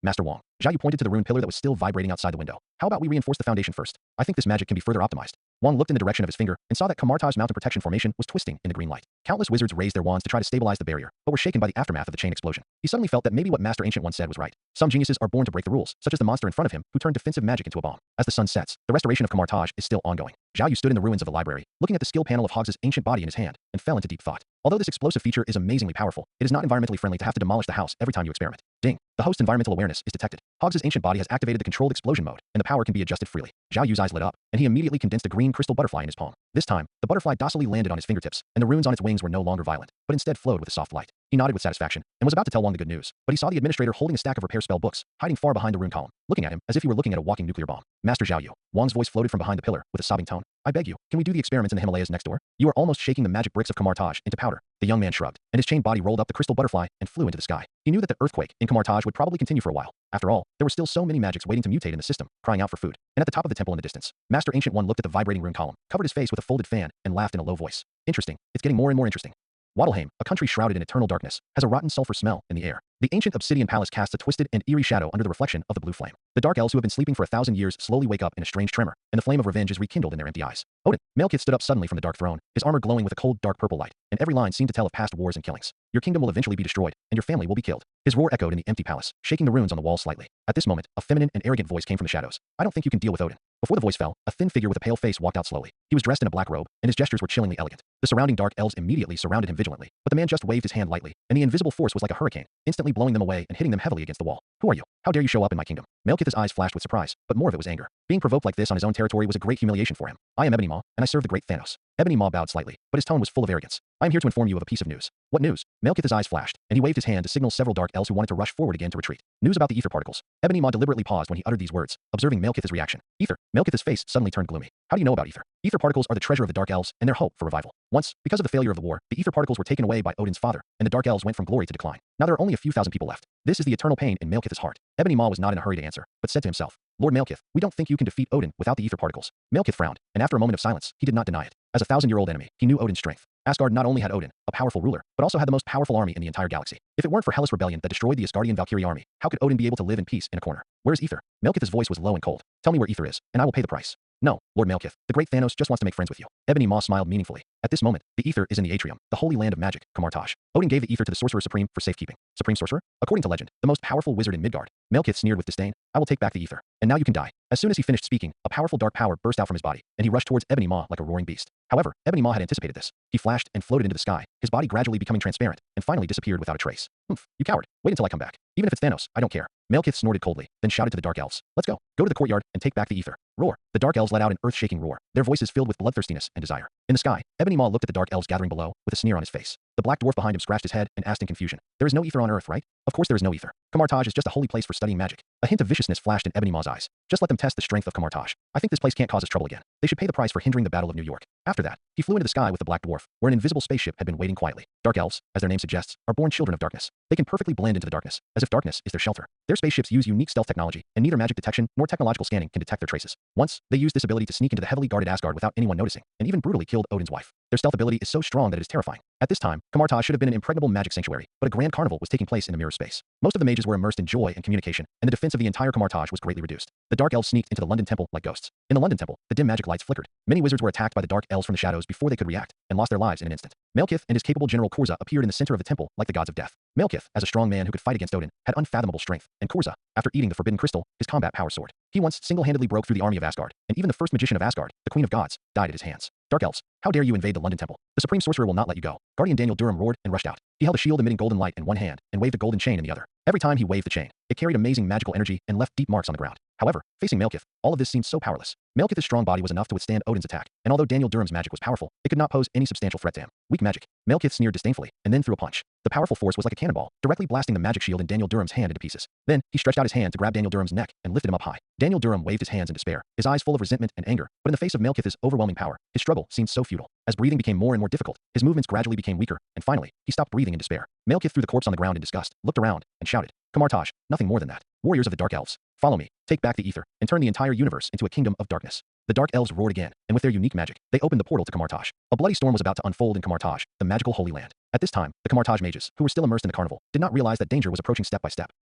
Master Wang. Zhao Yu pointed to the rune pillar that was still vibrating outside the window. How about we reinforce the foundation first? I think this magic can be further optimized. Wang looked in the direction of his finger and saw that Kamartaj's mountain protection formation was twisting in the green light. Countless wizards raised their wands to try to stabilize the barrier, but were shaken by the aftermath of the chain explosion. He suddenly felt that maybe what Master Ancient One said was right. Some geniuses are born to break the rules, such as the monster in front of him, who turned defensive magic into a bomb. As the sun sets, the restoration of Kamartaj is still ongoing. Zhao Yu stood in the ruins of the library, looking at the skill panel of Hogs' ancient body in his hand, and fell into deep thought. Although this explosive feature is amazingly powerful, it is not environmentally friendly to have to demolish the house every time you experiment. Ding. The host environmental awareness is detected. Hogs' ancient body has activated the controlled explosion mode, and the power can be adjusted freely. Zhao Yu's eyes lit up, and he immediately condensed a green crystal butterfly in his palm. This time, the butterfly docilely landed on his fingertips, and the runes on its wings were no longer violent, but instead flowed with a soft light. He nodded with satisfaction, and was about to tell Wang the good news, but he saw the administrator holding a stack of repair spell books, hiding far behind the rune column, looking at him as if he were looking at a walking nuclear bomb. Master Zhao Yu. Wang's voice floated from behind the pillar, with a sobbing tone. I beg you, can we do the experiments in the Himalayas next door? You are almost shaking the magic bricks of Kamartaj into powder. The young man shrugged, and his chained body rolled up the crystal butterfly and flew into the sky. He knew that the earthquake in Kamartaj would probably continue for a while. After all, there were still so many magics waiting to mutate in the system, crying out for food. And at the top of the temple in the distance, Master Ancient One looked at the vibrating rune column, covered his face with a folded fan, and laughed in a low voice. Interesting. It's getting more and more interesting. Waddleheim, a country shrouded in eternal darkness, has a rotten sulfur smell in the air. The ancient obsidian palace casts a twisted and eerie shadow under the reflection of the blue flame. The dark elves who have been sleeping for 1,000 years slowly wake up in a strange tremor, and the flame of revenge is rekindled in their empty eyes. Odin, Malekith stood up suddenly from the dark throne, his armor glowing with a cold, dark purple light, and every line seemed to tell of past wars and killings. Your kingdom will eventually be destroyed, and your family will be killed. His roar echoed in the empty palace, shaking the runes on the walls slightly. At this moment, a feminine and arrogant voice came from the shadows. I don't think you can deal with Odin. Before the voice fell, a thin figure with a pale face walked out slowly. He was dressed in a black robe, and his gestures were chillingly elegant. The surrounding dark elves immediately surrounded him vigilantly, but the man just waved his hand lightly, and the invisible force was like a hurricane, instantly blowing them away and hitting them heavily against the wall. Who are you? How dare you show up in my kingdom? Malekith's eyes flashed with surprise, but more of it was anger. Being provoked like this on his own territory was a great humiliation for him. I am Ebony Maw, and I serve the great Thanos. Ebony Maw bowed slightly, but his tone was full of arrogance. I am here to inform you of a piece of news. What news? Malekith's eyes flashed, and he waved his hand to signal several dark elves who wanted to rush forward again to retreat. News about the ether particles. Ebony Maw deliberately paused when he uttered these words, observing Malekith's reaction. Ether. Malekith's face suddenly turned gloomy. How do you know about ether? Ether particles are the treasure of the dark elves and their hope for revival. Once, because of the failure of the war, the ether particles were taken away by Odin's father, and the dark elves went from glory to decline. Now there are only a few thousand people left. This is the eternal pain in Malekith's heart. Ebony Maw was not in a hurry to answer, but said to himself, Lord Malekith, we don't think you can defeat Odin without the ether particles. Malekith frowned, and after a moment of silence, he did not deny it. As a 1,000-year-old enemy, he knew Odin's strength. Asgard not only had Odin, a powerful ruler, but also had the most powerful army in the entire galaxy. If it weren't for Hellas' rebellion that destroyed the Asgardian Valkyrie army, how could Odin be able to live in peace in a corner? Where's Ether? Malekith's voice was low and cold. Tell me where Ether is, and I will pay the price. No, Lord Malekith, the great Thanos just wants to make friends with you. Ebony Maw smiled meaningfully. At this moment, the ether is in the atrium, the holy land of magic, Kamartaj. Odin gave the ether to the Sorcerer Supreme for safekeeping. Supreme Sorcerer? According to legend, the most powerful wizard in Midgard. Malekith sneered with disdain. I will take back the ether. And now you can die. As soon as he finished speaking, a powerful dark power burst out from his body, and he rushed towards Ebony Maw like a roaring beast. However, Ebony Maw had anticipated this. He flashed and floated into the sky, his body gradually becoming transparent, and finally disappeared without a trace. Humph, you coward. Wait until I come back. Even if it's Thanos, I don't care. Malekith snorted coldly, then shouted to the dark elves. Let's go. Go to the courtyard and take back the ether. Roar. The dark elves let out an earth-shaking roar, their voices filled with bloodthirstiness and desire. In the sky, Ebony Maw looked at the dark elves gathering below, with a sneer on his face. The black dwarf behind him scratched his head and asked in confusion. There is no ether on Earth, right? Of course there is no ether. Kamartaj is just a holy place for studying magic. A hint of viciousness flashed in Ebony Maw's eyes. Just let them test the strength of Kamartaj. I think this place can't cause us trouble again. They should pay the price for hindering the Battle of New York. After that, he flew into the sky with the black dwarf, where an invisible spaceship had been waiting quietly. Dark elves, as their name suggests, are born children of darkness. They can perfectly blend into the darkness, as if darkness is their shelter. Their spaceships use unique stealth technology, and neither magic detection nor technological scanning can detect their traces. Once, they used this ability to sneak into the heavily guarded Asgard without anyone noticing, and even brutally killed Odin's wife. Their stealth ability is so strong that it is terrifying. At this time, Kamartaj should have been an impregnable magic sanctuary, but a grand carnival was taking place in the mirror space. Most of the mages were immersed in joy and communication, and the defense of the entire Kamartaj was greatly reduced. The dark elves sneaked into the London Temple like ghosts. In the London Temple, the dim magic lights flickered. Many wizards were attacked by the dark elves from the shadows before they could react, and lost their lives in an instant. Malekith and his capable general Korza appeared in the center of the temple like the gods of death. Malekith, as a strong man who could fight against Odin, had unfathomable strength, and Korza, after eating the forbidden crystal, his combat power soared. He once single-handedly broke through the army of Asgard, and even the first magician of Asgard, the Queen of Gods, died at his hands. Dark elves, how dare you invade the London Temple? The Supreme Sorcerer will not let you go. Guardian Daniel Durham roared and rushed out. He held a shield emitting golden light in one hand, and waved a golden chain in the other. Every time he waved the chain, it carried amazing magical energy and left deep marks on the ground. However, facing Malekith, all of this seemed so powerless. Malekith's strong body was enough to withstand Odin's attack, and although Daniel Durham's magic was powerful, it could not pose any substantial threat to him. Weak magic. Malekith sneered disdainfully, and then threw a punch. The powerful force was like a cannonball, directly blasting the magic shield in Daniel Durham's hand into pieces. Then, he stretched out his hand to grab Daniel Durham's neck and lifted him up high. Daniel Durham waved his hands in despair, his eyes full of resentment and anger, but in the face of Malekith's overwhelming power, his struggle seemed so futile. As breathing became more and more difficult, his movements gradually became weaker, and finally, he stopped breathing in despair. Malekith threw the corpse on the ground in disgust, looked around, and shouted, Kamartaj, nothing more than that. Warriors of the Dark Elves, follow me, take back the ether, and turn the entire universe into a kingdom of darkness. The Dark Elves roared again, and with their unique magic, they opened the portal to Kamartaj. A bloody storm was about to unfold in Kamartaj, the magical Holy Land. At this time, the Kamartaj mages, who were still immersed in the carnival, did not realize that danger was approaching step by step.